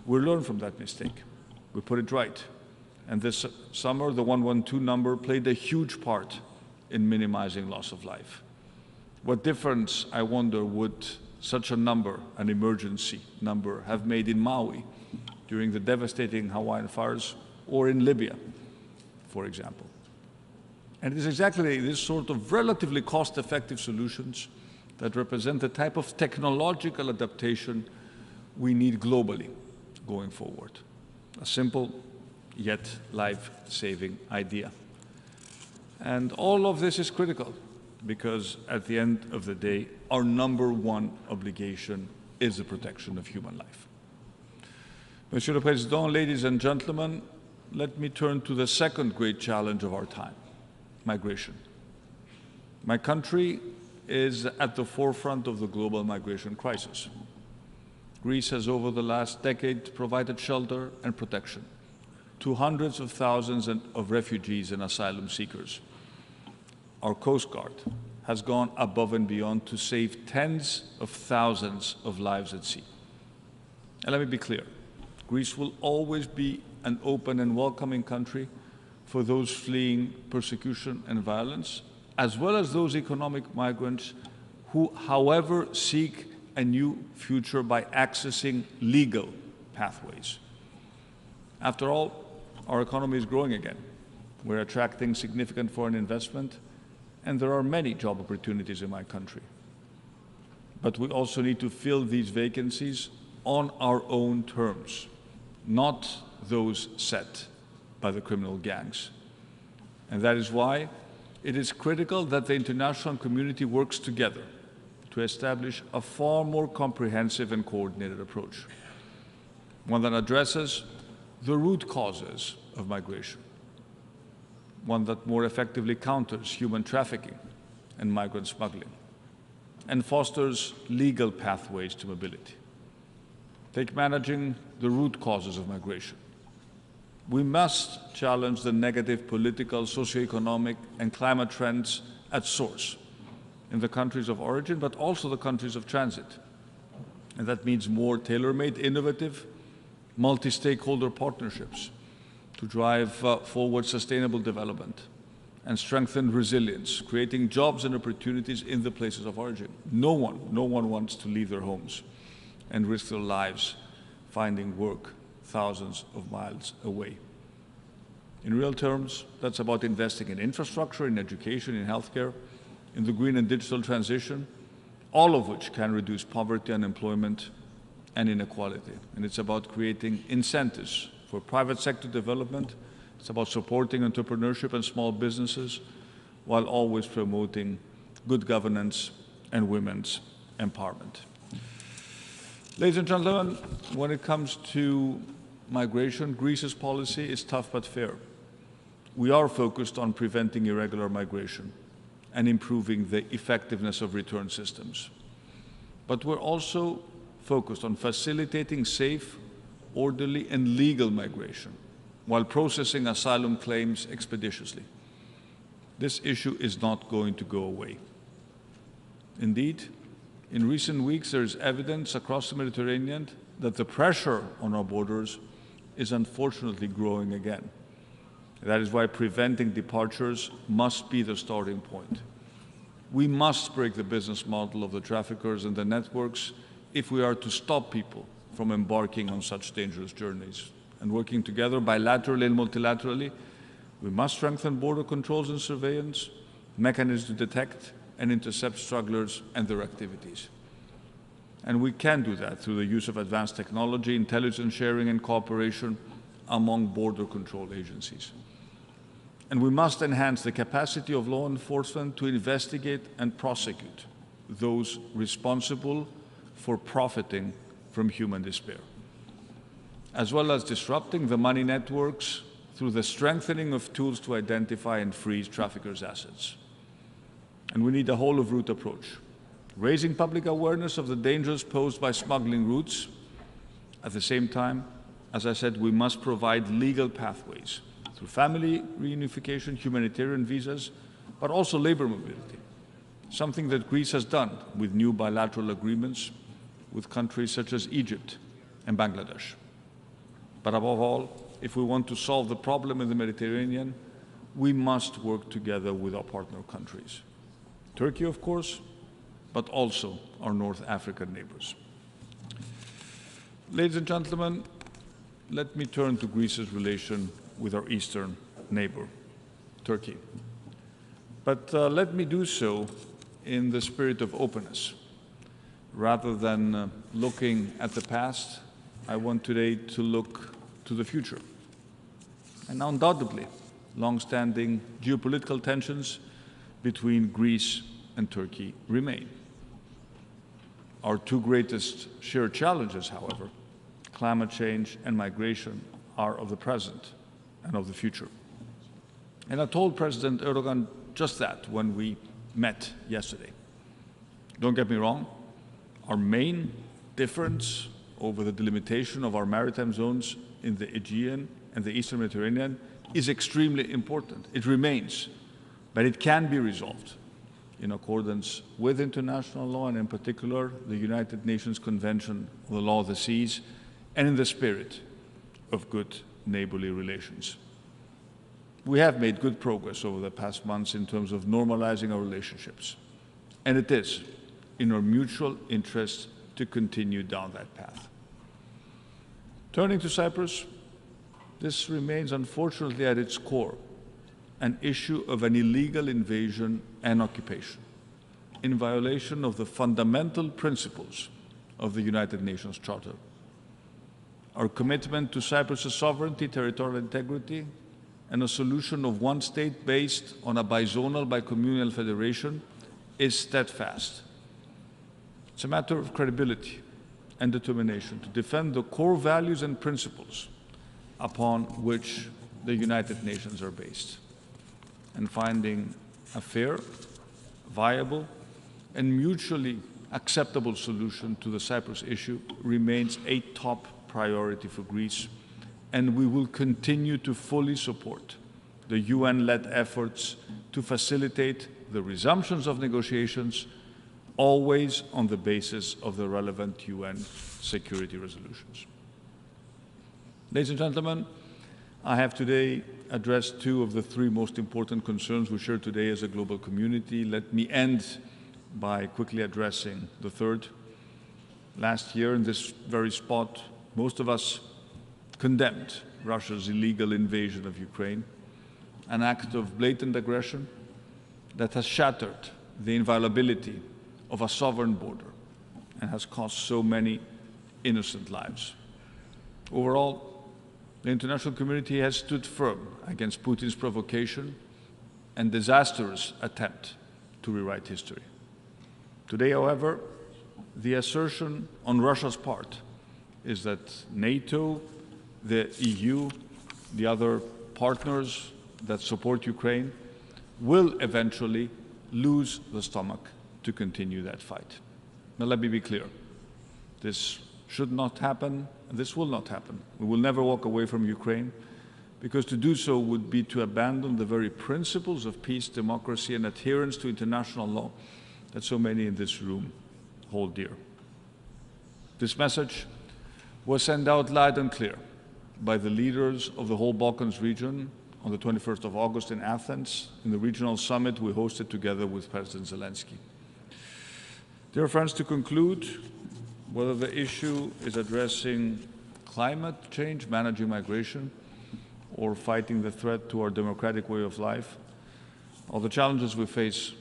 We learned from that mistake. We put it right. And this summer, the 112 number played a huge part in minimizing loss of life. What difference, I wonder, would such a number, an emergency number, have made in Maui during the devastating Hawaiian fires, or in Libya, for example? And it is exactly this sort of relatively cost-effective solutions that represent the type of technological adaptation we need globally going forward. A simple yet life-saving idea. And all of this is critical because at the end of the day, our number one obligation is the protection of human life. Monsieur le Président, ladies and gentlemen, let me turn to the second great challenge of our time, migration. My country is at the forefront of the global migration crisis. Greece has over the last decade provided shelter and protection to hundreds of thousands of refugees and asylum seekers. Our Coast Guard has gone above and beyond to save tens of thousands of lives at sea. And let me be clear, Greece will always be an open and welcoming country for those fleeing persecution and violence, as well as those economic migrants who, however, seek a new future by accessing legal pathways. After all, our economy is growing again. We're attracting significant foreign investment, and there are many job opportunities in my country. But we also need to fill these vacancies on our own terms, not those set by the criminal gangs. And that is why it is critical that the international community works together to establish a far more comprehensive and coordinated approach, one that addresses the root causes of migration, one that more effectively counters human trafficking and migrant smuggling, and fosters legal pathways to mobility. Take managing the root causes of migration. We must challenge the negative political, socioeconomic, and climate trends at source in the countries of origin, but also the countries of transit. And that means more tailor-made, innovative, multi-stakeholder partnerships to drive forward sustainable development and strengthen resilience, creating jobs and opportunities in the places of origin. No one wants to leave their homes and risk their lives finding work thousands of miles away. In real terms, that's about investing in infrastructure, in education, in healthcare, in the green and digital transition, all of which can reduce poverty, unemployment, and inequality. And it's about creating incentives for private sector development. It's about supporting entrepreneurship and small businesses while always promoting good governance and women's empowerment. Ladies and gentlemen, when it comes to migration, Greece's policy is tough but fair. We are focused on preventing irregular migration and improving the effectiveness of return systems. But we're also focused on facilitating safe, orderly, and legal migration while processing asylum claims expeditiously. This issue is not going to go away. Indeed, in recent weeks, there is evidence across the Mediterranean that the pressure on our borders is unfortunately growing again. That is why preventing departures must be the starting point. We must break the business model of the traffickers and the networks if we are to stop people from embarking on such dangerous journeys. And working together bilaterally and multilaterally, we must strengthen border controls and surveillance, mechanisms to detect and intercept strugglers and their activities. And we can do that through the use of advanced technology, intelligence sharing and cooperation among border control agencies. And we must enhance the capacity of law enforcement to investigate and prosecute those responsible for profiting from human despair, as well as disrupting the money networks through the strengthening of tools to identify and freeze traffickers' assets. And we need a whole-of-route approach, raising public awareness of the dangers posed by smuggling routes. At the same time, as I said, we must provide legal pathways through family reunification, humanitarian visas, but also labor mobility, something that Greece has done with new bilateral agreements with countries such as Egypt and Bangladesh. But above all, if we want to solve the problem in the Mediterranean, we must work together with our partner countries. Turkey, of course, but also our North African neighbors. Ladies and gentlemen, let me turn to Greece's relation with our eastern neighbor, Turkey. But let me do so in the spirit of openness. Rather than looking at the past, I want today to look to the future. And undoubtedly, long-standing geopolitical tensions between Greece and Turkey remain. Our two greatest shared challenges, however, climate change and migration, are of the present and of the future. And I told President Erdogan just that when we met yesterday. Don't get me wrong, our main difference over the delimitation of our maritime zones in the Aegean and the Eastern Mediterranean is extremely important. It remains, but it can be resolved in accordance with international law and in particular the United Nations Convention on the Law of the Seas and in the spirit of good neighborly relations. We have made good progress over the past months in terms of normalizing our relationships, and it is in our mutual interest to continue down that path. Turning to Cyprus, this remains unfortunately at its core an issue of an illegal invasion and occupation in violation of the fundamental principles of the United Nations Charter. Our commitment to Cyprus's sovereignty, territorial integrity, and a solution of one state based on a bizonal, bicommunal federation is steadfast. It's a matter of credibility and determination to defend the core values and principles upon which the United Nations are based, and finding a fair, viable, and mutually acceptable solution to the Cyprus issue remains a top priority for Greece, and we will continue to fully support the UN-led efforts to facilitate the resumptions of negotiations, always on the basis of the relevant UN security resolutions. Ladies and gentlemen, I have today address two of the three most important concerns we share today as a global community. Let me end by quickly addressing the third. Last year, in this very spot, most of us condemned Russia's illegal invasion of Ukraine, an act of blatant aggression that has shattered the inviolability of a sovereign border and has cost so many innocent lives. Overall, the international community has stood firm against Putin's provocation and disastrous attempt to rewrite history. Today, however, the assertion on Russia's part is that NATO, the EU, the other partners that support Ukraine will eventually lose the stomach to continue that fight. Now, let me be clear. This should not happen, and this will not happen. We will never walk away from Ukraine, because to do so would be to abandon the very principles of peace, democracy, and adherence to international law that so many in this room hold dear. This message was sent out loud and clear by the leaders of the whole Balkans region on the 21st of August in Athens, in the regional summit we hosted together with President Zelensky. Dear friends, to conclude, whether the issue is addressing climate change, managing migration, or fighting the threat to our democratic way of life, all the challenges we face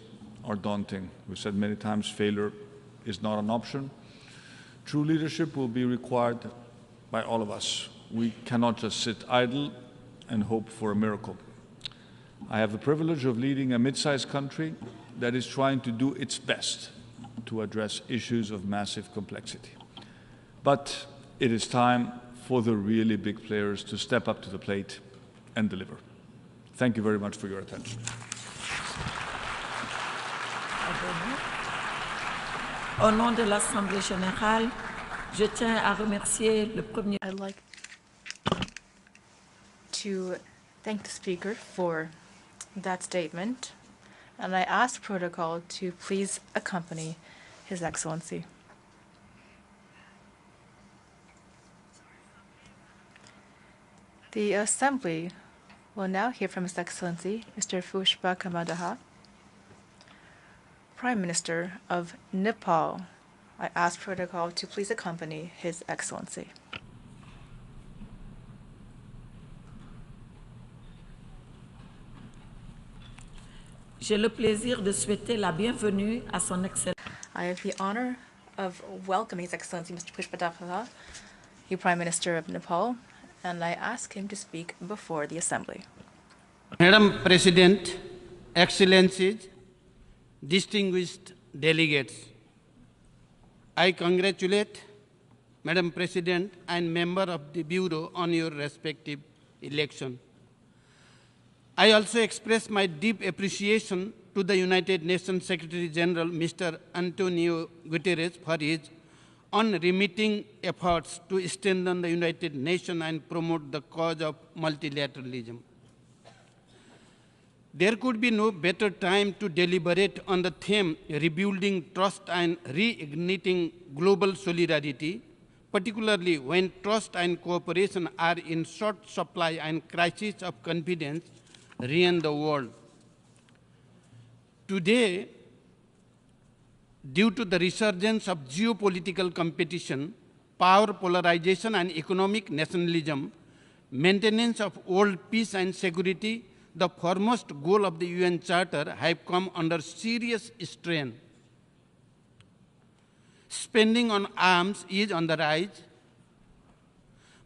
are daunting. We've said many times failure is not an option. True leadership will be required by all of us. We cannot just sit idle and hope for a miracle. I have the privilege of leading a mid-sized country that is trying to do its best to address issues of massive complexity. But it is time for the really big players to step up to the plate and deliver. Thank you very much for your attention. Au nom de l'Assemblée générale, je tiens à remercier le Premier. I'd like to thank the Speaker for that statement, and I ask Protocol to please accompany His Excellency. The Assembly will now hear from His Excellency, Mr. Pushpa Kamadaha, Prime Minister of Nepal. I ask Protocol to please accompany His Excellency. J'ai le plaisir de souhaiter la bienvenue à son Excellence. I have the honor of welcoming His Excellency Mr. Pushpa Kamadaha, the Prime Minister of Nepal, and I ask him to speak before the Assembly. Madam President, Excellencies, distinguished delegates, I congratulate Madam President and member of the Bureau on your respective election. I also express my deep appreciation to the United Nations Secretary General, Mr. Antonio Guterres, for his unremitting efforts to strengthen the United Nations and promote the cause of multilateralism. There could be no better time to deliberate on the theme rebuilding trust and reigniting global solidarity, particularly when trust and cooperation are in short supply and crises of confidence reign the world. Today, due to the resurgence of geopolitical competition, power polarization and economic nationalism, maintenance of world peace and security, the foremost goal of the UN Charter, have come under serious strain. Spending on arms is on the rise,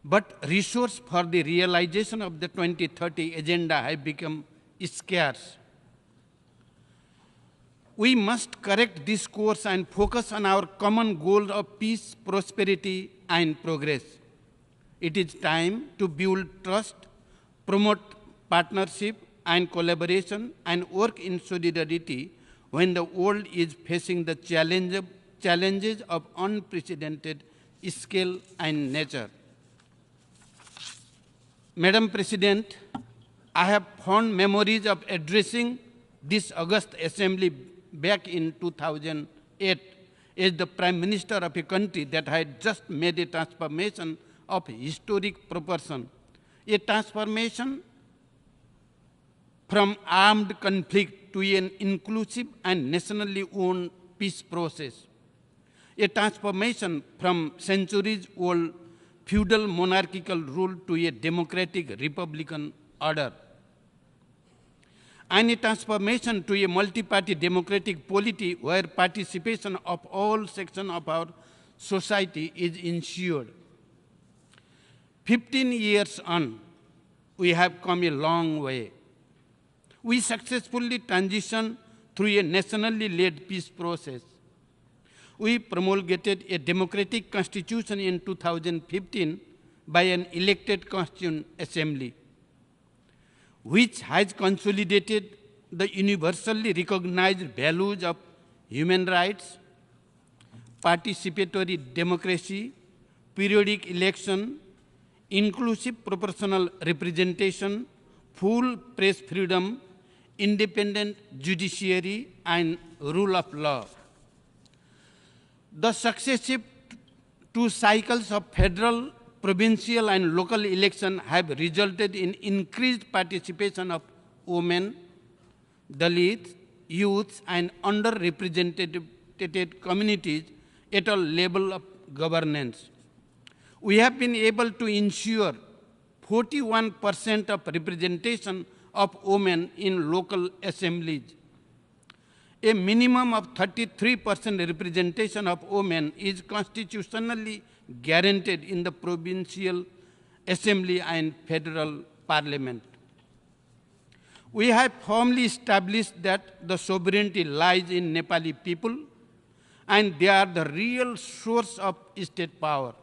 but resources for the realization of the 2030 agenda have become scarce. We must correct this course and focus on our common goal of peace, prosperity, and progress. It is time to build trust, promote partnership and collaboration, and work in solidarity when the world is facing the challenges of unprecedented scale and nature. Madam President, I have fond memories of addressing this August Assembly back in 2008 as the Prime Minister of a country that had just made a transformation of historic proportion, a transformation from armed conflict to an inclusive and nationally owned peace process, a transformation from centuries-old feudal monarchical rule to a democratic republican order, and a transformation to a multi-party democratic polity where participation of all sections of our society is ensured. 15 years on, we have come a long way. We successfully transitioned through a nationally led peace process. We promulgated a democratic constitution in 2015 by an elected constituent assembly, which has consolidated the universally recognized values of human rights, participatory democracy, periodic election, inclusive proportional representation, full press freedom, independent judiciary, and rule of law. The successive two cycles of federal, provincial, and local election have resulted in increased participation of women, Dalits, youths, and underrepresented communities at all levels of governance. We have been able to ensure 41% of representation of women in local assemblies. A minimum of 33% representation of women is constitutionally guaranteed in the provincial assembly and federal parliament. We have firmly established that the sovereignty lies in Nepali people, and they are the real source of state power.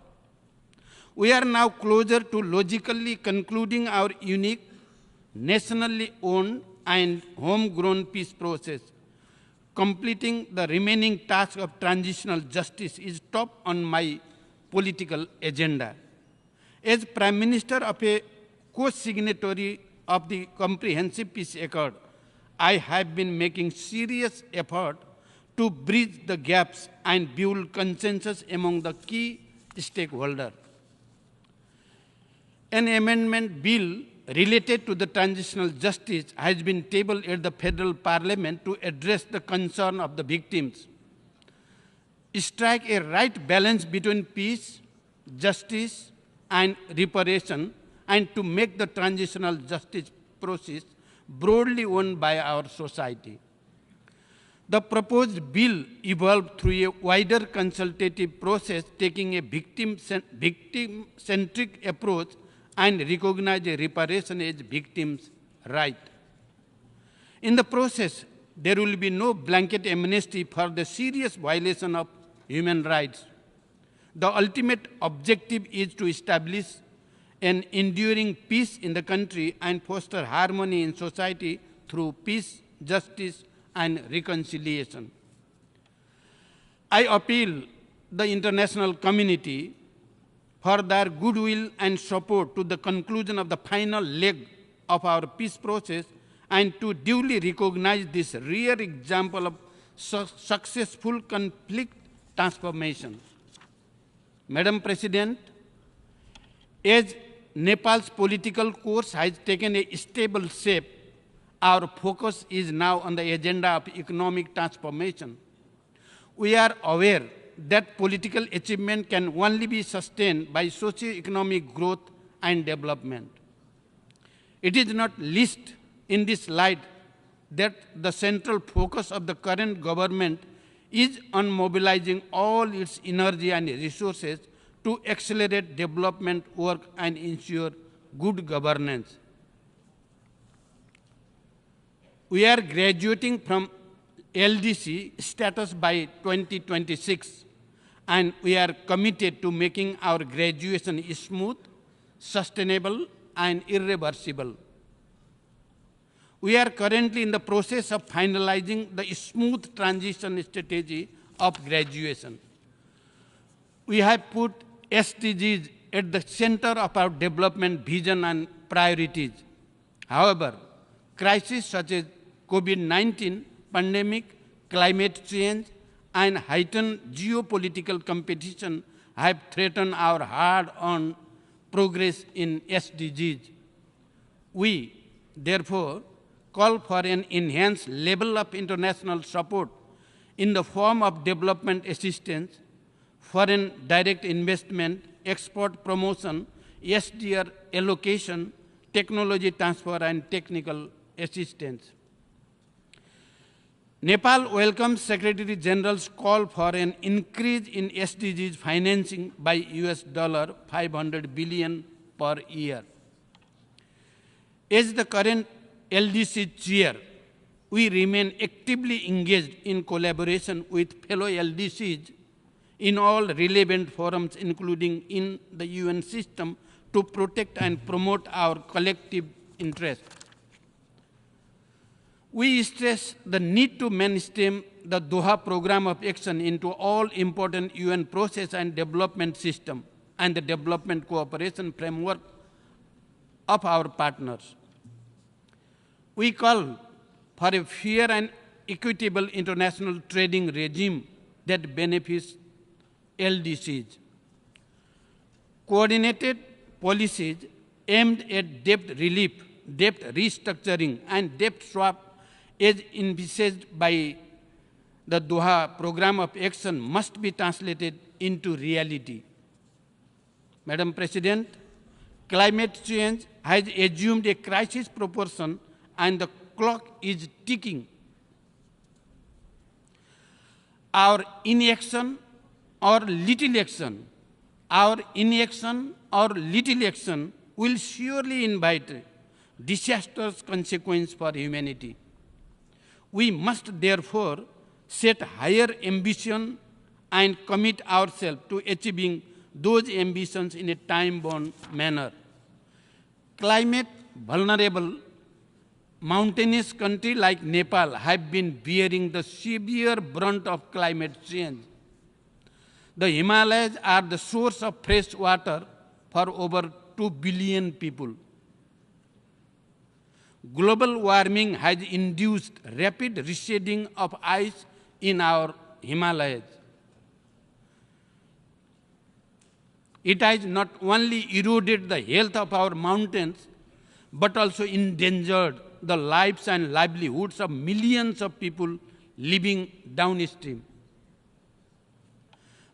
We are now closer to logically concluding our unique, nationally owned and homegrown peace process. Completing the remaining task of transitional justice is top on my political agenda. As Prime Minister of a co-signatory of the Comprehensive Peace Accord, I have been making serious effort to bridge the gaps and build consensus among the key stakeholders. An amendment bill related to the transitional justice has been tabled at the federal parliament to address the concern of the victims, strike a right balance between peace, justice, and reparation, and to make the transitional justice process broadly owned by our society. The proposed bill evolved through a wider consultative process, taking a victim-centric approach and recognize a reparation as victims' right. In the process, there will be no blanket amnesty for the serious violation of human rights. The ultimate objective is to establish an enduring peace in the country and foster harmony in society through peace, justice, and reconciliation. I appeal the international community for their goodwill and support to the conclusion of the final leg of our peace process and to duly recognize this rare example of successful conflict transformation. Madam President, as Nepal's political course has taken a stable shape, our focus is now on the agenda of economic transformation. We are aware that political achievement can only be sustained by socio-economic growth and development. It is not least in this light that the central focus of the current government is on mobilizing all its energy and resources to accelerate development work and ensure good governance. We are graduating from LDC status by 2026, and we are committed to making our graduation smooth, sustainable, and irreversible. We are currently in the process of finalizing the smooth transition strategy of graduation. We have put SDGs at the center of our development vision and priorities. However, crises such as COVID-19 pandemic, climate change, and heightened geopolitical competition have threatened our hard-earned progress in SDGs. We, therefore, call for an enhanced level of international support in the form of development assistance, foreign direct investment, export promotion, SDR allocation, technology transfer, and technical assistance. Nepal welcomes Secretary General's call for an increase in SDGs financing by $500 billion per year. As the current LDC chair, we remain actively engaged in collaboration with fellow LDCs in all relevant forums, including in the UN system, to protect and promote our collective interests. We stress the need to mainstream the Doha Program of Action into all important UN process and development system and the development cooperation framework of our partners. We call for a fair and equitable international trading regime that benefits LDCs. Coordinated policies aimed at debt relief, debt restructuring, and debt swap as envisaged by the Doha Program of Action must be translated into reality. Madam President, climate change has assumed a crisis proportion and the clock is ticking. Our inaction or little action, will surely invite disastrous consequences for humanity. We must therefore set higher ambition and commit ourselves to achieving those ambitions in a time-bound manner. Climate vulnerable mountainous countries like Nepal have been bearing the severe brunt of climate change. The Himalayas are the source of fresh water for over 2 billion people. Global warming has induced rapid receding of ice in our Himalayas. It has not only eroded the health of our mountains, but also endangered the lives and livelihoods of millions of people living downstream.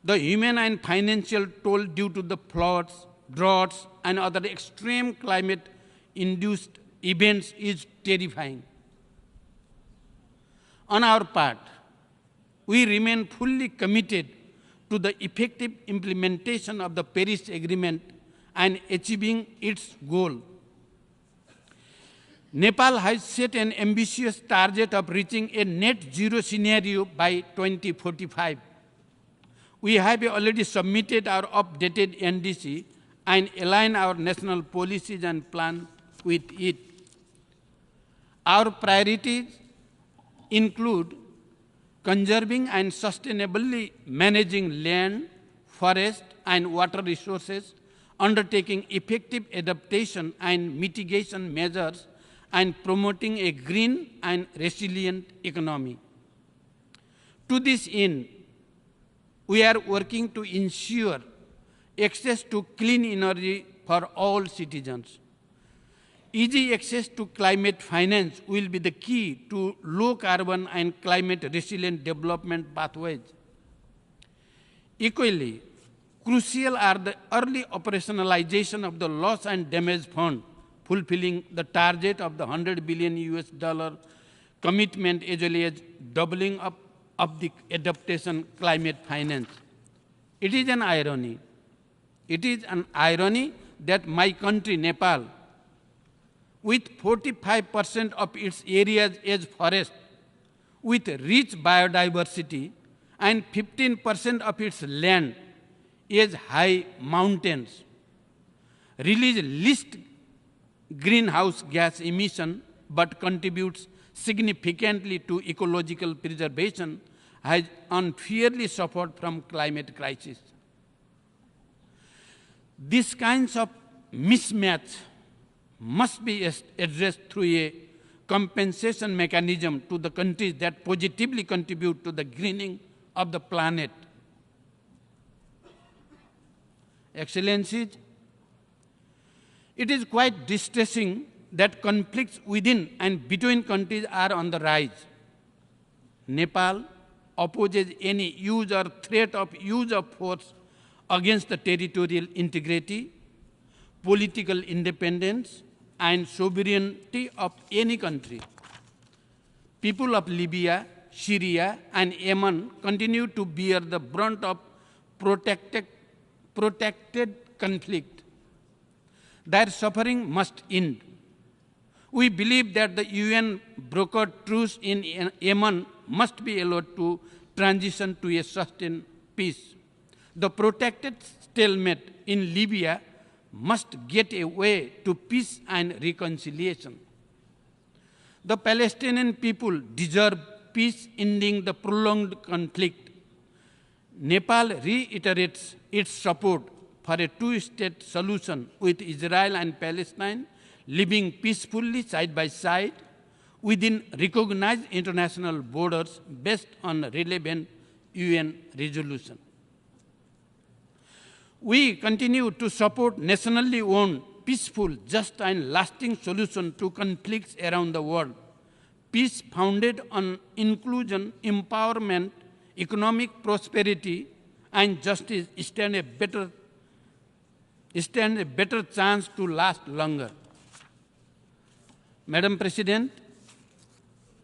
The human and financial toll due to the floods, droughts, and other extreme climate-induced events is terrifying. On our part, we remain fully committed to the effective implementation of the Paris Agreement and achieving its goal. Nepal has set an ambitious target of reaching a net zero scenario by 2045. We have already submitted our updated NDC and aligned our national policies and plans with it. Our priorities include conserving and sustainably managing land, forest, and water resources, undertaking effective adaptation and mitigation measures, and promoting a green and resilient economy. To this end, we are working to ensure access to clean energy for all citizens. Easy access to climate finance will be the key to low carbon and climate resilient development pathways. Equally, crucial are the early operationalization of the loss and damage fund, fulfilling the target of the $100 billion commitment as well as doubling up of the adaptation climate finance. It is an irony. It is an irony that my country, Nepal, with 45% of its areas as forest, with rich biodiversity, and 15% of its land as high mountains, release least greenhouse gas emission but contributes significantly to ecological preservation, has unfairly suffered from climate crisis. These kinds of mismatch must be addressed through a compensation mechanism to the countries that positively contribute to the greening of the planet. Excellencies, it is quite distressing that conflicts within and between countries are on the rise. Nepal opposes any use or threat of use of force against the territorial integrity, political independence, and sovereignty of any country. People of Libya, Syria, and Yemen continue to bear the brunt of protracted conflict. Their suffering must end. We believe that the UN brokered truce in Yemen must be allowed to transition to a sustained peace. The protracted stalemate in Libya must get a way to peace and reconciliation. The Palestinian people deserve peace ending the prolonged conflict. Nepal reiterates its support for a two-state solution with Israel and Palestine living peacefully side by side within recognized international borders based on relevant UN resolution. We continue to support nationally owned, peaceful, just and lasting solutions to conflicts around the world. Peace founded on inclusion, empowerment, economic prosperity, and justice stand a better chance to last longer. Madam President,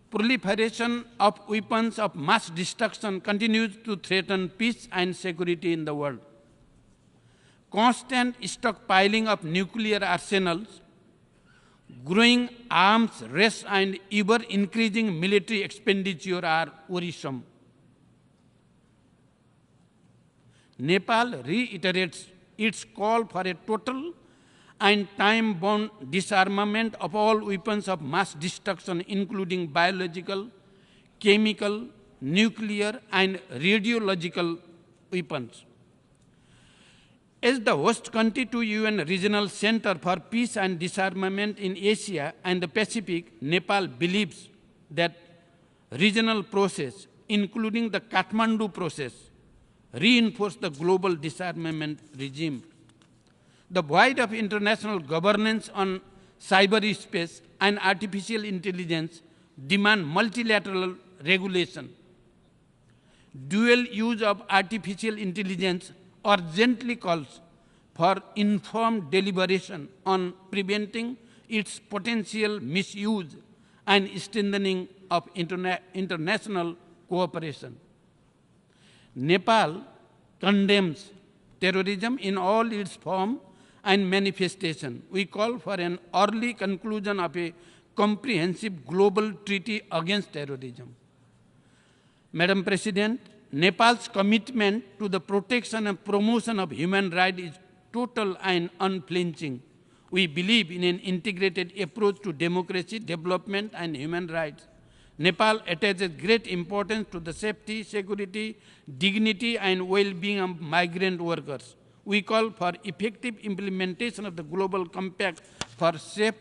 proliferation of weapons of mass destruction continues to threaten peace and security in the world. Constant stockpiling of nuclear arsenals, growing arms race, and ever-increasing military expenditure are worrisome. Nepal reiterates its call for a total and time-bound disarmament of all weapons of mass destruction, including biological, chemical, nuclear, and radiological weapons. As the host country to UN Regional Center for Peace and Disarmament in Asia and the Pacific, Nepal believes that regional process, including the Kathmandu process, reinforce the global disarmament regime. The void of international governance on cyberspace and artificial intelligence demand multilateral regulation. Dual use of artificial intelligence urgently calls for informed deliberation on preventing its potential misuse and strengthening of international cooperation. Nepal condemns terrorism in all its forms and manifestation. We call for an early conclusion of a comprehensive global treaty against terrorism. Madam President, Nepal's commitment to the protection and promotion of human rights is total and unflinching. We believe in an integrated approach to democracy, development, and human rights. Nepal attaches great importance to the safety, security, dignity, and well-being of migrant workers. We call for effective implementation of the Global Compact for safe,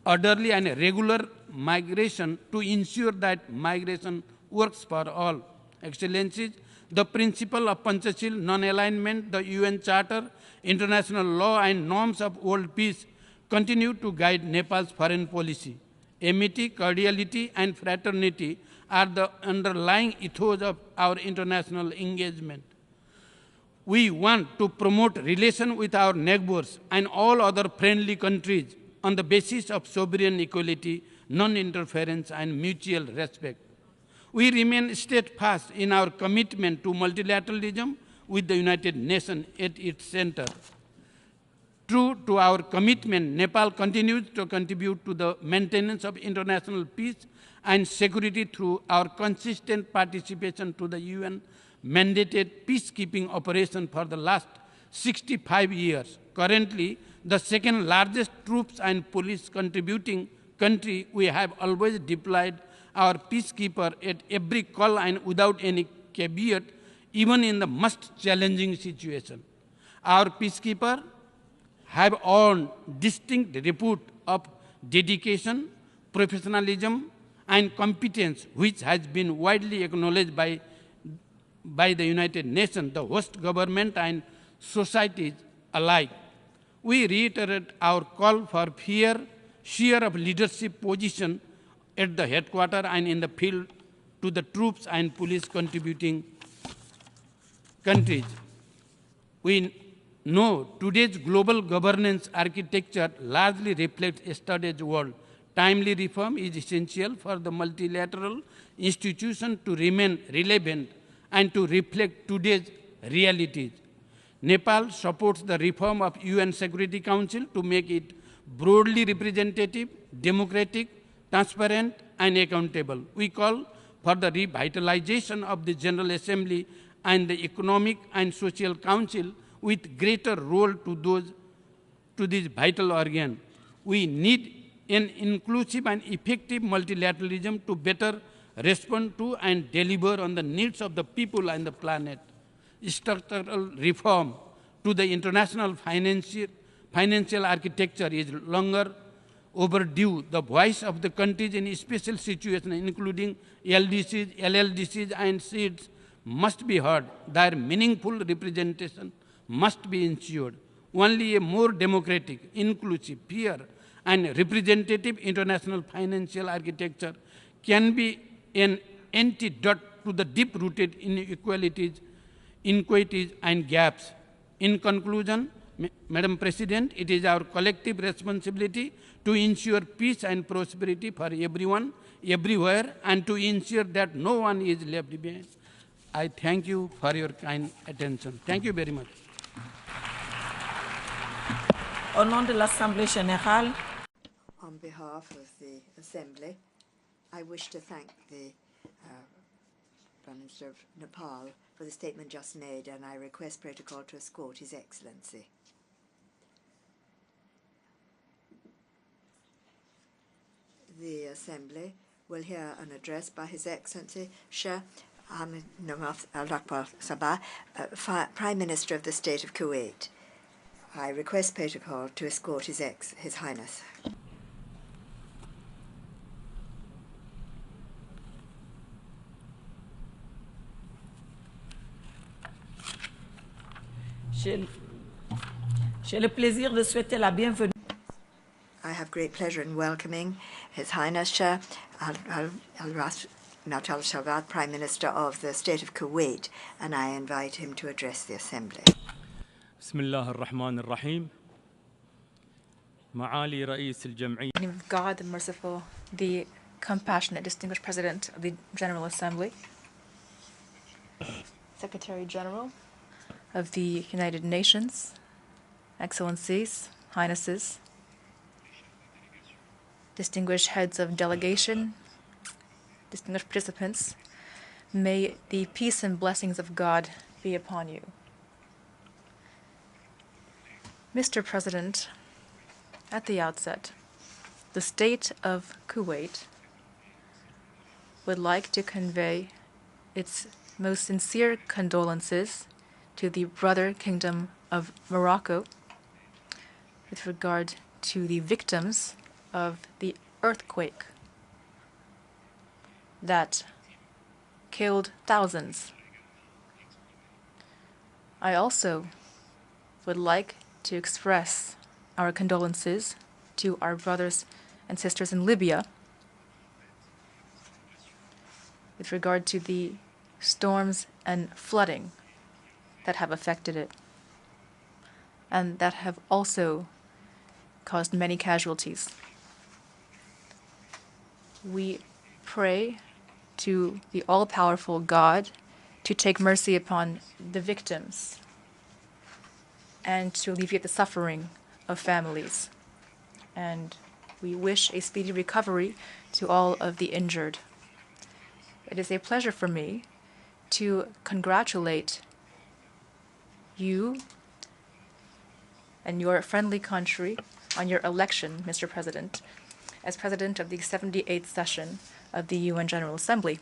orderly, and regular migration to ensure that migration works for all. Excellencies, the principle of Panchashil non-alignment, the UN Charter, international law, and norms of world peace continue to guide Nepal's foreign policy. Amity, cordiality, and fraternity are the underlying ethos of our international engagement. We want to promote relations with our neighbors and all other friendly countries on the basis of sovereign equality, non-interference, and mutual respect. We remain steadfast in our commitment to multilateralism with the United Nations at its center. True to our commitment, Nepal continues to contribute to the maintenance of international peace and security through our consistent participation to the UN mandated peacekeeping operation for the last 65 years. Currently, the second largest troops and police contributing country, we have always deployed our peacekeeper at every call and without any caveat, even in the most challenging situation. Our peacekeeper have earned distinct repute of dedication, professionalism, and competence, which has been widely acknowledged by the United Nations, the host government, and societies alike. We reiterate our call for fair, share of leadership position at the headquarters and in the field to the troops and police contributing countries. We know today's global governance architecture largely reflects yesterday's world. Timely reform is essential for the multilateral institution to remain relevant and to reflect today's realities. Nepal supports the reform of UN Security Council to make it broadly representative, democratic, transparent, and accountable. We call for the revitalization of the General Assembly and the Economic and Social Council with greater role to this vital organ. We need an inclusive and effective multilateralism to better respond to and deliver on the needs of the people and the planet. Structural reform to the international financial architecture is longer overdue. The voice of the countries in special situations, including LDCs, LLDCs, and SEEDs, must be heard. Their meaningful representation must be ensured. Only a more democratic, inclusive, fair, and representative international financial architecture can be an antidote to the deep-rooted inequalities, inequities, and gaps. In conclusion, Madam President, it is our collective responsibility to ensure peace and prosperity for everyone, everywhere, and to ensure that no one is left behind. I thank you for your kind attention. Thank you very much. Au nom de l'Assemblée générale, on behalf of the Assembly, I wish to thank the Prime Minister of Nepal for the statement just made, and I request protocol to escort His Excellency. The Assembly will hear an address by His Excellency Shah Ahmed Al-Akbar Sabah, Prime Minister of the State of Kuwait. I request protocol to escort His Highness. j'ai le plaisir de souhaiter la bienvenue. I have great pleasure in welcoming His Highness Shah Ahmed Al-Shawad, Prime Minister of the State of Kuwait, and I invite him to address the Assembly. Bismillah ar-Rahman ar-Rahim. Ma'ali Ra'is al-Jam'iyya. In the name of God, the Merciful, the Compassionate, Distinguished President of the General Assembly, Secretary General of the United Nations, Excellencies, Highnesses, distinguished heads of delegation, distinguished participants, may the peace and blessings of God be upon you. Mr. President, at the outset, the State of Kuwait would like to convey its most sincere condolences to the brother kingdom of Morocco with regard to the victims of the earthquake that killed thousands. I also would like to express our condolences to our brothers and sisters in Libya with regard to the storms and flooding that have affected it and that have also caused many casualties. We pray to the all-powerful God to take mercy upon the victims and to alleviate the suffering of families. And we wish a speedy recovery to all of the injured. It is a pleasure for me to congratulate you and your friendly country on your election, Mr. President, as President of the 78th session of the UN General Assembly.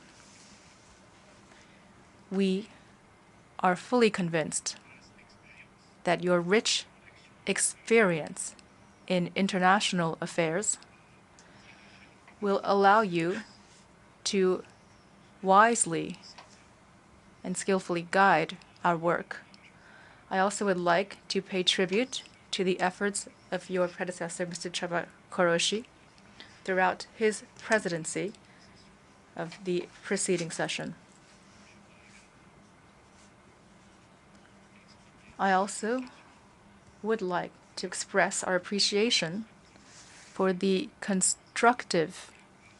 We are fully convinced that your rich experience in international affairs will allow you to wisely and skillfully guide our work. I also would like to pay tribute to the efforts of your predecessor, Mr. Koroshi throughout his presidency of the preceding session. I also would like to express our appreciation for the constructive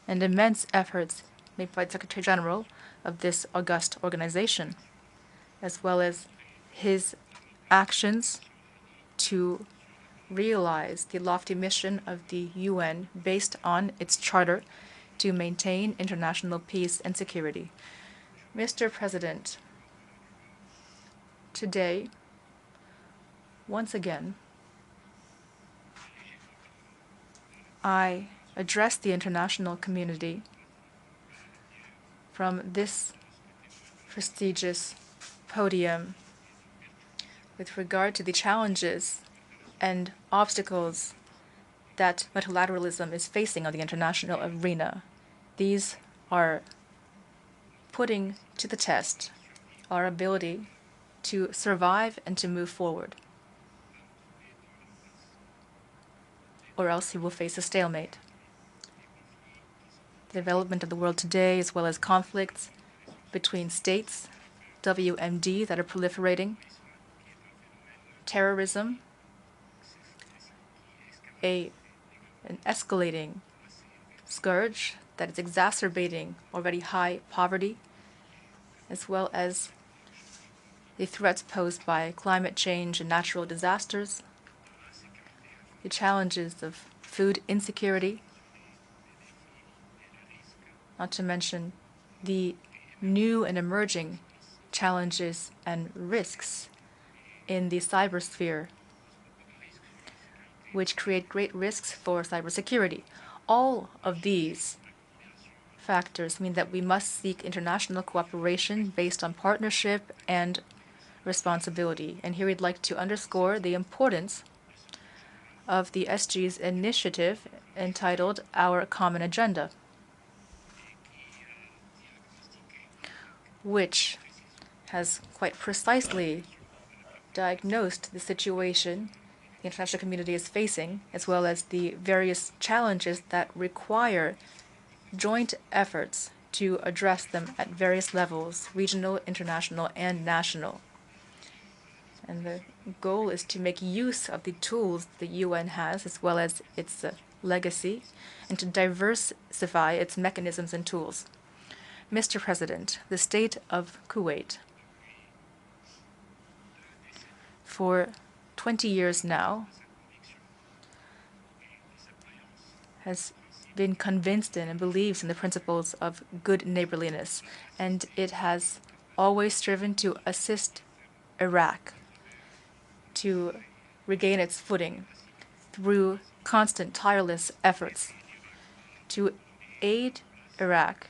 and immense efforts made by the Secretary General of this august organization, as well as his actions to realize the lofty mission of the UN based on its charter to maintain international peace and security. Mr. President, today, once again, I address the international community from this prestigious podium with regard to the challenges and obstacles that multilateralism is facing on the international arena. These are putting to the test our ability to survive and to move forward, or else he will face a stalemate. The development of the world today, as well as conflicts between states, WMD that are proliferating, terrorism, an escalating scourge that is exacerbating already high poverty, as well as the threats posed by climate change and natural disasters, the challenges of food insecurity, not to mention the new and emerging challenges and risks in the cybersphere, which create great risks for cybersecurity. All of these factors mean that we must seek international cooperation based on partnership and responsibility. And here we'd like to underscore the importance of the SG's initiative entitled Our Common Agenda, which has quite precisely diagnosed the situation the international community is facing, as well as the various challenges that require joint efforts to address them at various levels, regional, international, and national. And the goal is to make use of the tools the UN has, as well as its legacy, and to diversify its mechanisms and tools. Mr. President, the state of Kuwait, for 20 years now, has been convinced in and believes in the principles of good neighborliness, and it has always striven to assist Iraq to regain its footing through constant, tireless efforts to aid Iraq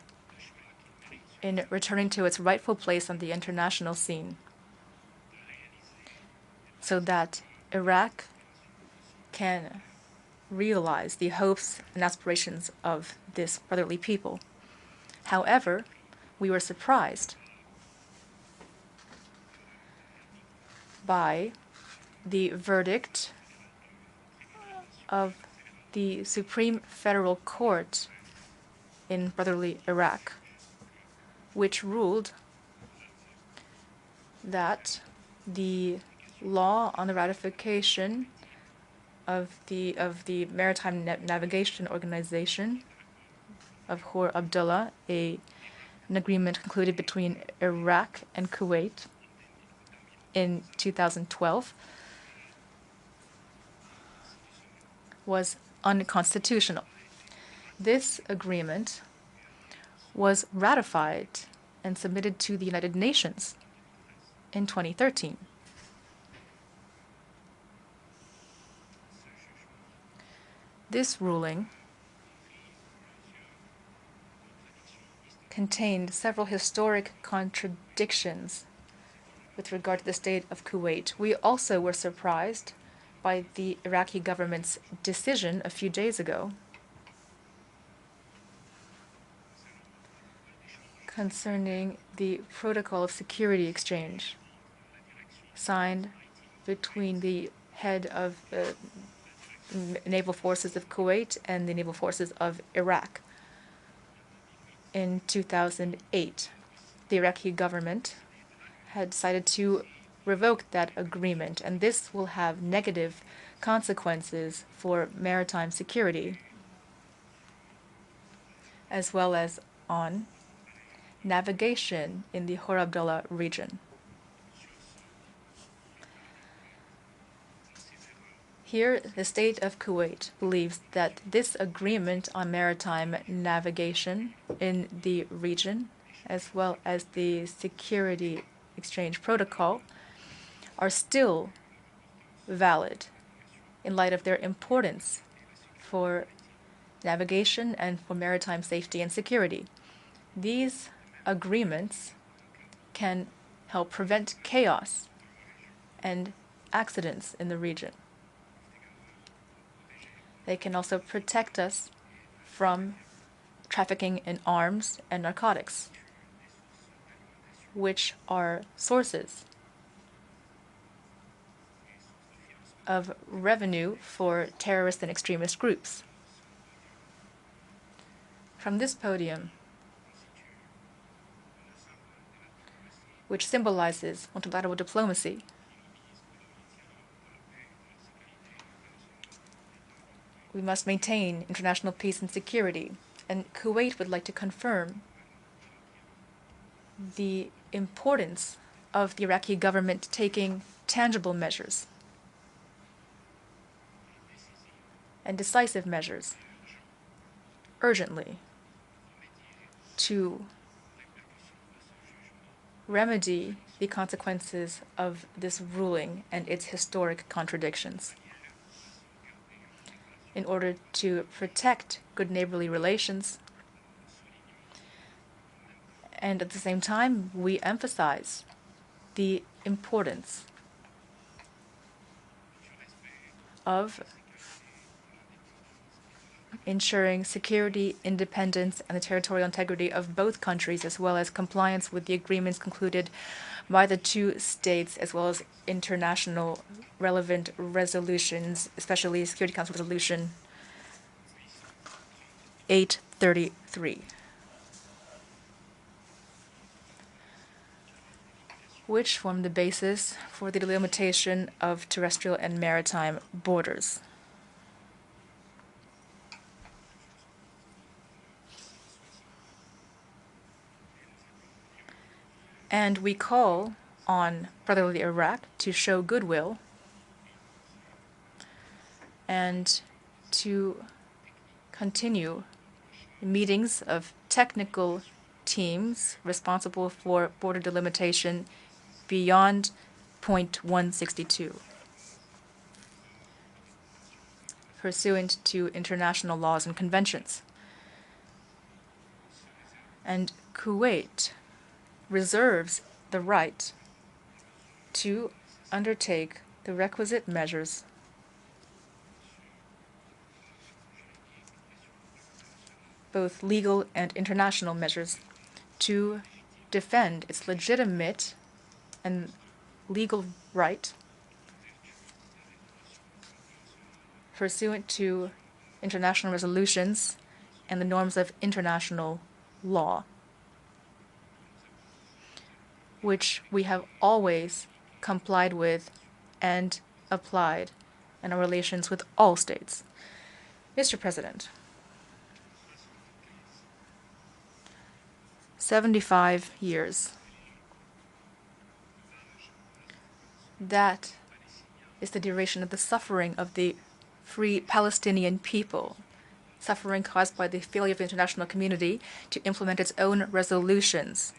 in returning to its rightful place on the international scene, so that Iraq can realize the hopes and aspirations of this brotherly people. However, we were surprised by the verdict of the Supreme Federal Court in brotherly Iraq, which ruled that the law on the ratification of the Maritime Navigation Organization of Khor Abdullah, an agreement concluded between Iraq and Kuwait in 2012, was unconstitutional. This agreement was ratified and submitted to the United Nations in 2013. This ruling contained several historic contradictions with regard to the state of Kuwait. We also were surprised by the Iraqi government's decision a few days ago concerning the Protocol of Security Exchange signed between the head of naval forces of Kuwait and the naval forces of Iraq. In 2008, the Iraqi government had decided to revoke that agreement, and this will have negative consequences for maritime security, as well as on navigation in the Hor Abdullah region. Here, the state of Kuwait believes that this agreement on maritime navigation in the region, as well as the security exchange protocol, are still valid in light of their importance for navigation and for maritime safety and security. These agreements can help prevent chaos and accidents in the region. They can also protect us from trafficking in arms and narcotics, which are sources of revenue for terrorist and extremist groups. From this podium, which symbolizes multilateral diplomacy, we must maintain international peace and security, and Kuwait would like to confirm the importance of the Iraqi government taking tangible measures and decisive measures urgently to remedy the consequences of this ruling and its historic contradictions. In order to protect good neighborly relations, and at the same time, we emphasize the importance of ensuring security, independence, and the territorial integrity of both countries, as well as compliance with the agreements concluded by the two states, as well as international relevant resolutions, especially Security Council Resolution 833, which form the basis for the delimitation of terrestrial and maritime borders. And we call on brotherly Iraq to show goodwill and to continue meetings of technical teams responsible for border delimitation beyond point 162, pursuant to international laws and conventions. And Kuwait reserves the right to undertake the requisite measures both legal and international measures to defend its legitimate and legal right pursuant to international resolutions and the norms of international law, which we have always complied with and applied in our relations with all states. Mr. President, 75 years. That is the duration of the suffering of the free Palestinian people, suffering caused by the failure of the international community to implement its own resolutions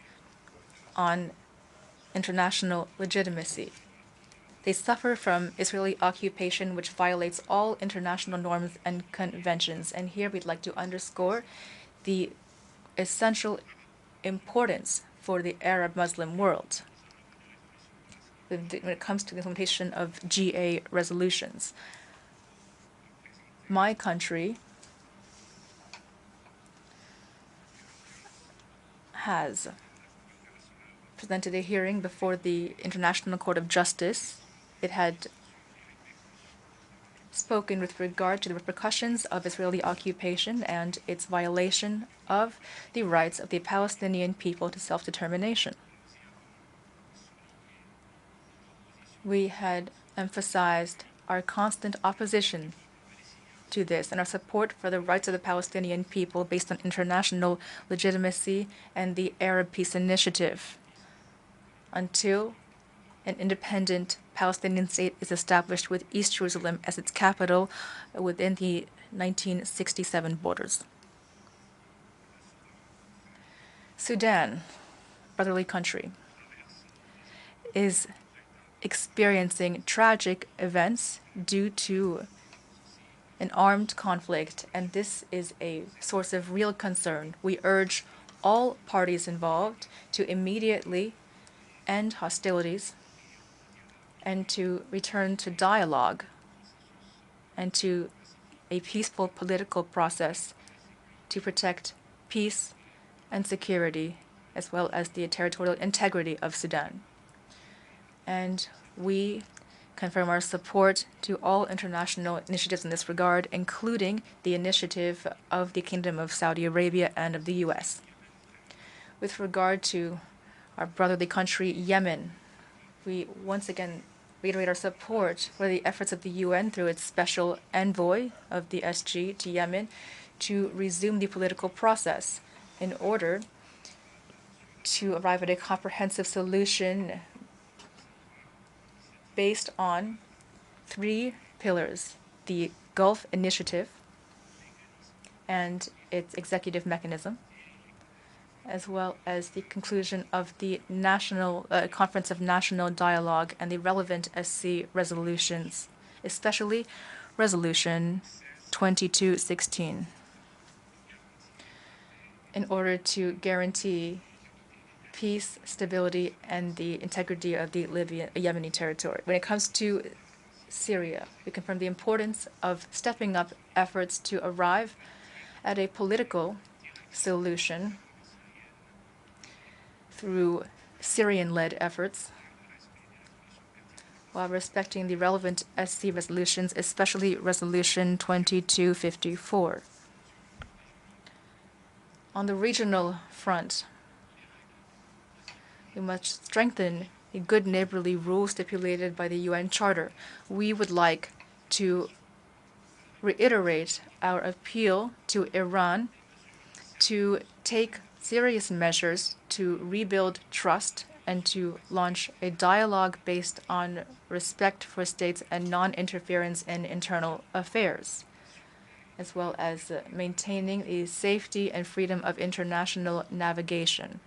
on international legitimacy. They suffer from Israeli occupation, which violates all international norms and conventions. And here we'd like to underscore the essential importance for the Arab Muslim world when it comes to the implementation of GA resolutions. My country has presented a hearing before the International Court of Justice. It had spoken with regard to the repercussions of Israeli occupation and its violation of the rights of the Palestinian people to self-determination. We had emphasized our constant opposition to this and our support for the rights of the Palestinian people based on international legitimacy and the Arab Peace Initiative until an independent Palestinian state is established with East Jerusalem as its capital within the 1967 borders. Sudan, brotherly country, is experiencing tragic events due to an armed conflict, and this is a source of real concern. We urge all parties involved to immediately end hostilities and to return to dialogue and to a peaceful political process to protect peace and security, as well as the territorial integrity of Sudan. And we confirm our support to all international initiatives in this regard, including the initiative of the Kingdom of Saudi Arabia and of the U.S. With regard to our brotherly country, Yemen, we once again reiterate our support for the efforts of the UN through its special envoy of the SG to Yemen to resume the political process in order to arrive at a comprehensive solution based on 3 pillars: the Gulf Initiative and its executive mechanism, as well as the conclusion of the National Conference of National Dialogue and the relevant SC resolutions, especially Resolution 2216, in order to guarantee peace, stability, and the integrity of the Yemeni territory. When it comes to Syria, we confirm the importance of stepping up efforts to arrive at a political solution through Syrian-led efforts, while respecting the relevant SC resolutions, especially Resolution 2254. On the regional front, we must strengthen the good neighborly rules stipulated by the UN Charter. We would like to reiterate our appeal to Iran to take serious measures to rebuild trust and to launch a dialogue based on respect for states and non-interference in internal affairs, as well as maintaining the safety and freedom of international navigation.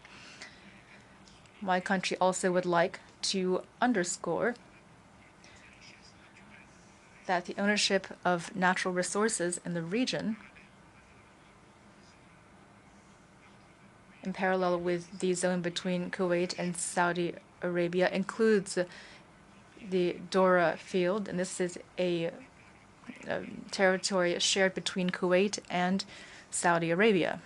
My country also would like to underscore that the ownership of natural resources in the region, in parallel with the zone between Kuwait and Saudi Arabia, includes the Dora field, and this is a territory shared between Kuwait and Saudi Arabia.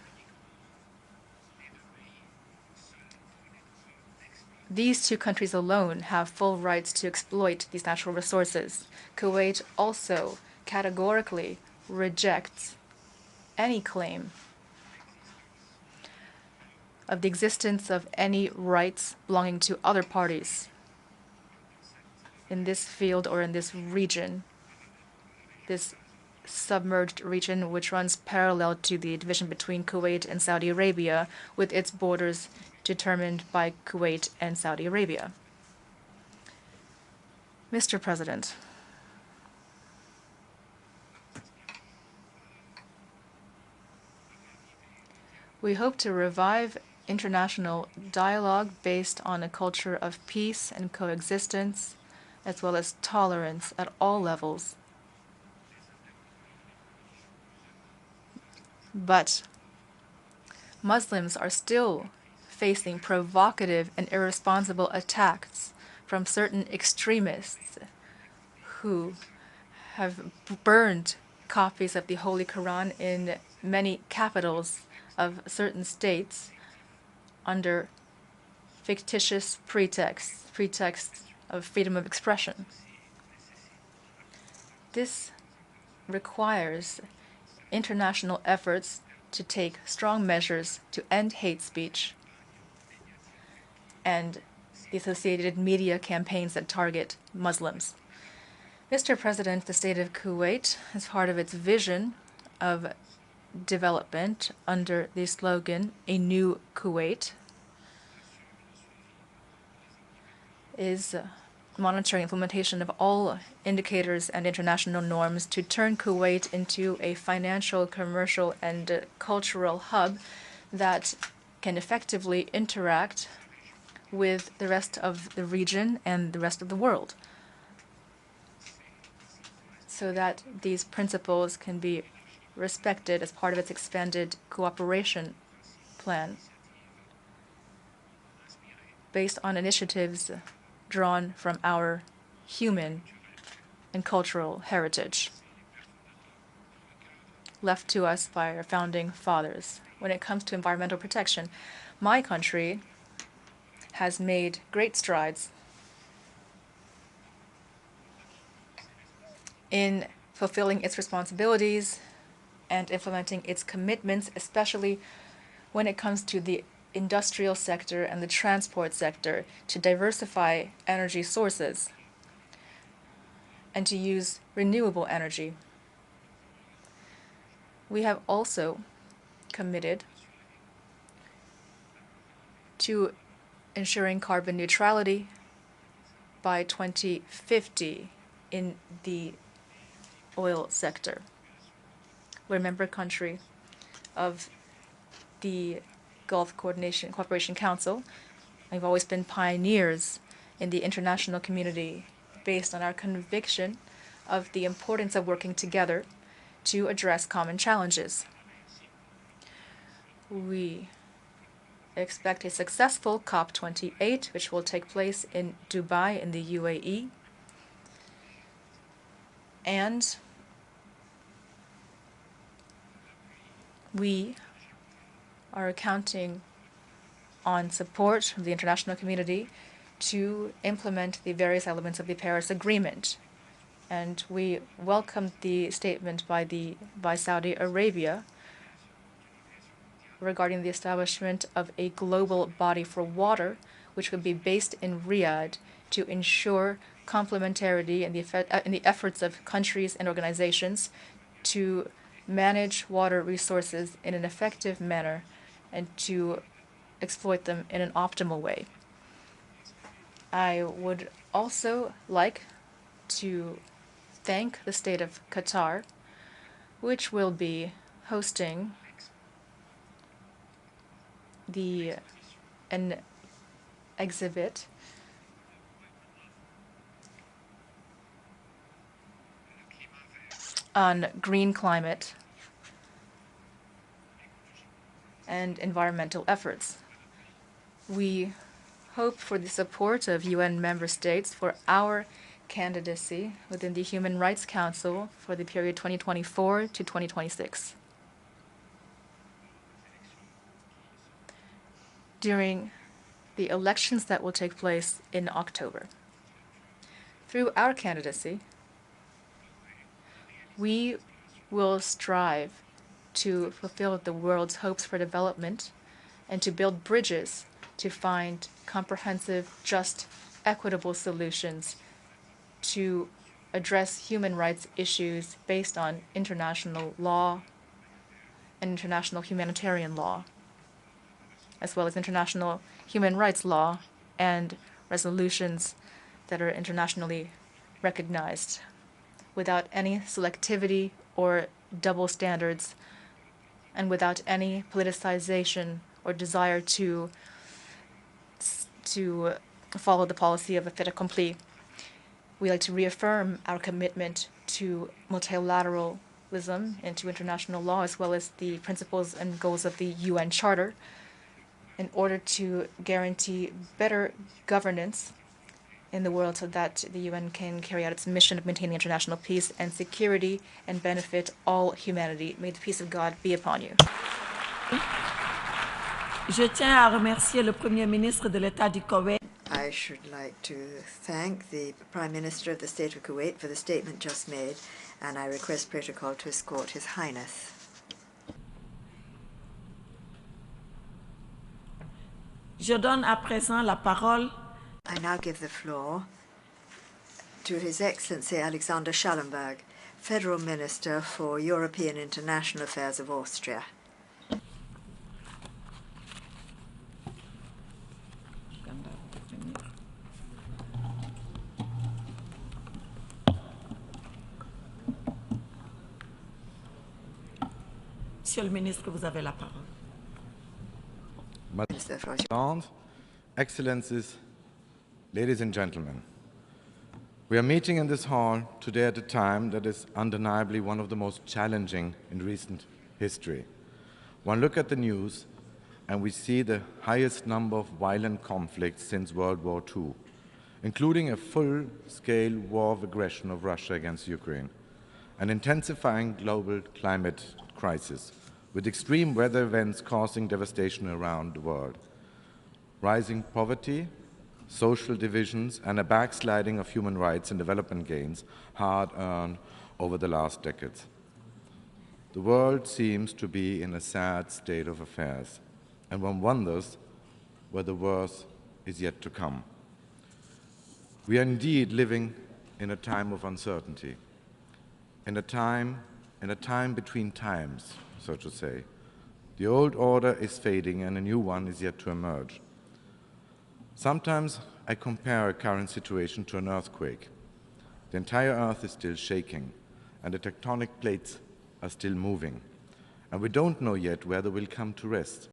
These 2 countries alone have full rights to exploit these natural resources. Kuwait also categorically rejects any claim of the existence of any rights belonging to other parties in this field or in this region, this submerged region which runs parallel to the division between Kuwait and Saudi Arabia, with its borders determined by Kuwait and Saudi Arabia. Mr. President, we hope to revive international dialogue based on a culture of peace and coexistence, as well as tolerance at all levels. But Muslims are still facing provocative and irresponsible attacks from certain extremists who have burned copies of the Holy Quran in many capitals of certain states under fictitious pretexts of freedom of expression. This requires international efforts to take strong measures to end hate speech and the associated media campaigns that target Muslims. Mr. President, the state of Kuwait, as part of its vision of development under the slogan, "A New Kuwait," is monitoring implementation of all indicators and international norms to turn Kuwait into a financial, commercial, and cultural hub that can effectively interact with the rest of the region and the rest of the world, so that these principles can be respected as part of its expanded cooperation plan based on initiatives drawn from our human and cultural heritage left to us by our founding fathers. When it comes to environmental protection, my country has made great strides in fulfilling its responsibilities and implementing its commitments, especially when it comes to the industrial sector and the transport sector, to diversify energy sources and to use renewable energy. We have also committed to ensuring carbon neutrality by 2050 in the oil sector. We're a member country of the Gulf Cooperation Council. We've always been pioneers in the international community based on our conviction of the importance of working together to address common challenges. We expect a successful COP28, which will take place in Dubai in the UAE. And we are counting on support from the international community to implement the various elements of the Paris Agreement. And we welcome the statement by Saudi Arabia regarding the establishment of a global body for water, which would be based in Riyadh to ensure complementarity in the efforts of countries and organizations to manage water resources in an effective manner and to exploit them in an optimal way. I would also like to thank the state of Qatar, which will be hosting an exhibit on green climate and environmental efforts. We hope for the support of UN member states for our candidacy within the Human Rights Council for the period 2024 to 2026. During the elections that will take place in October. Through our candidacy, we will strive to fulfill the world's hopes for development and to build bridges to find comprehensive, just, equitable solutions to address human rights issues based on international law and international humanitarian law, as well as international human rights law and resolutions that are internationally recognized, without any selectivity or double standards, and without any politicization or desire to follow the policy of a fait accompli. We like to reaffirm our commitment to multilateralism and to international law, as well as the principles and goals of the UN Charter, in order to guarantee better governance in the world so that the UN can carry out its mission of maintaining international peace and security and benefit all humanity. May the peace of God be upon you. Je tiens à remercier le Premier ministre de l'État du Koweït. I should like to thank the Prime Minister of the State of Kuwait for the statement just made, and I request protocol to escort His Highness. Je donne à présent la parole. I now give the floor to His Excellency Alexander Schallenberg, Federal Minister for European International Affairs of Austria. Monsieur le Ministre, vous avez la parole. Madam President, Excellencies, ladies and gentlemen, we are meeting in this hall today at a time that is undeniably one of the most challenging in recent history. One look at the news and we see the highest number of violent conflicts since World War II, including a full-scale war of aggression of Russia against Ukraine, an intensifying global climate crisis, with extreme weather events causing devastation around the world, rising poverty, social divisions, and a backsliding of human rights and development gains hard-earned over the last decades. The world seems to be in a sad state of affairs, and one wonders whether worse is yet to come. We are indeed living in a time of uncertainty, in a time between times, so to say. The old order is fading and a new one is yet to emerge. Sometimes I compare our current situation to an earthquake. The entire earth is still shaking and the tectonic plates are still moving. And we don't know yet where they will come to rest.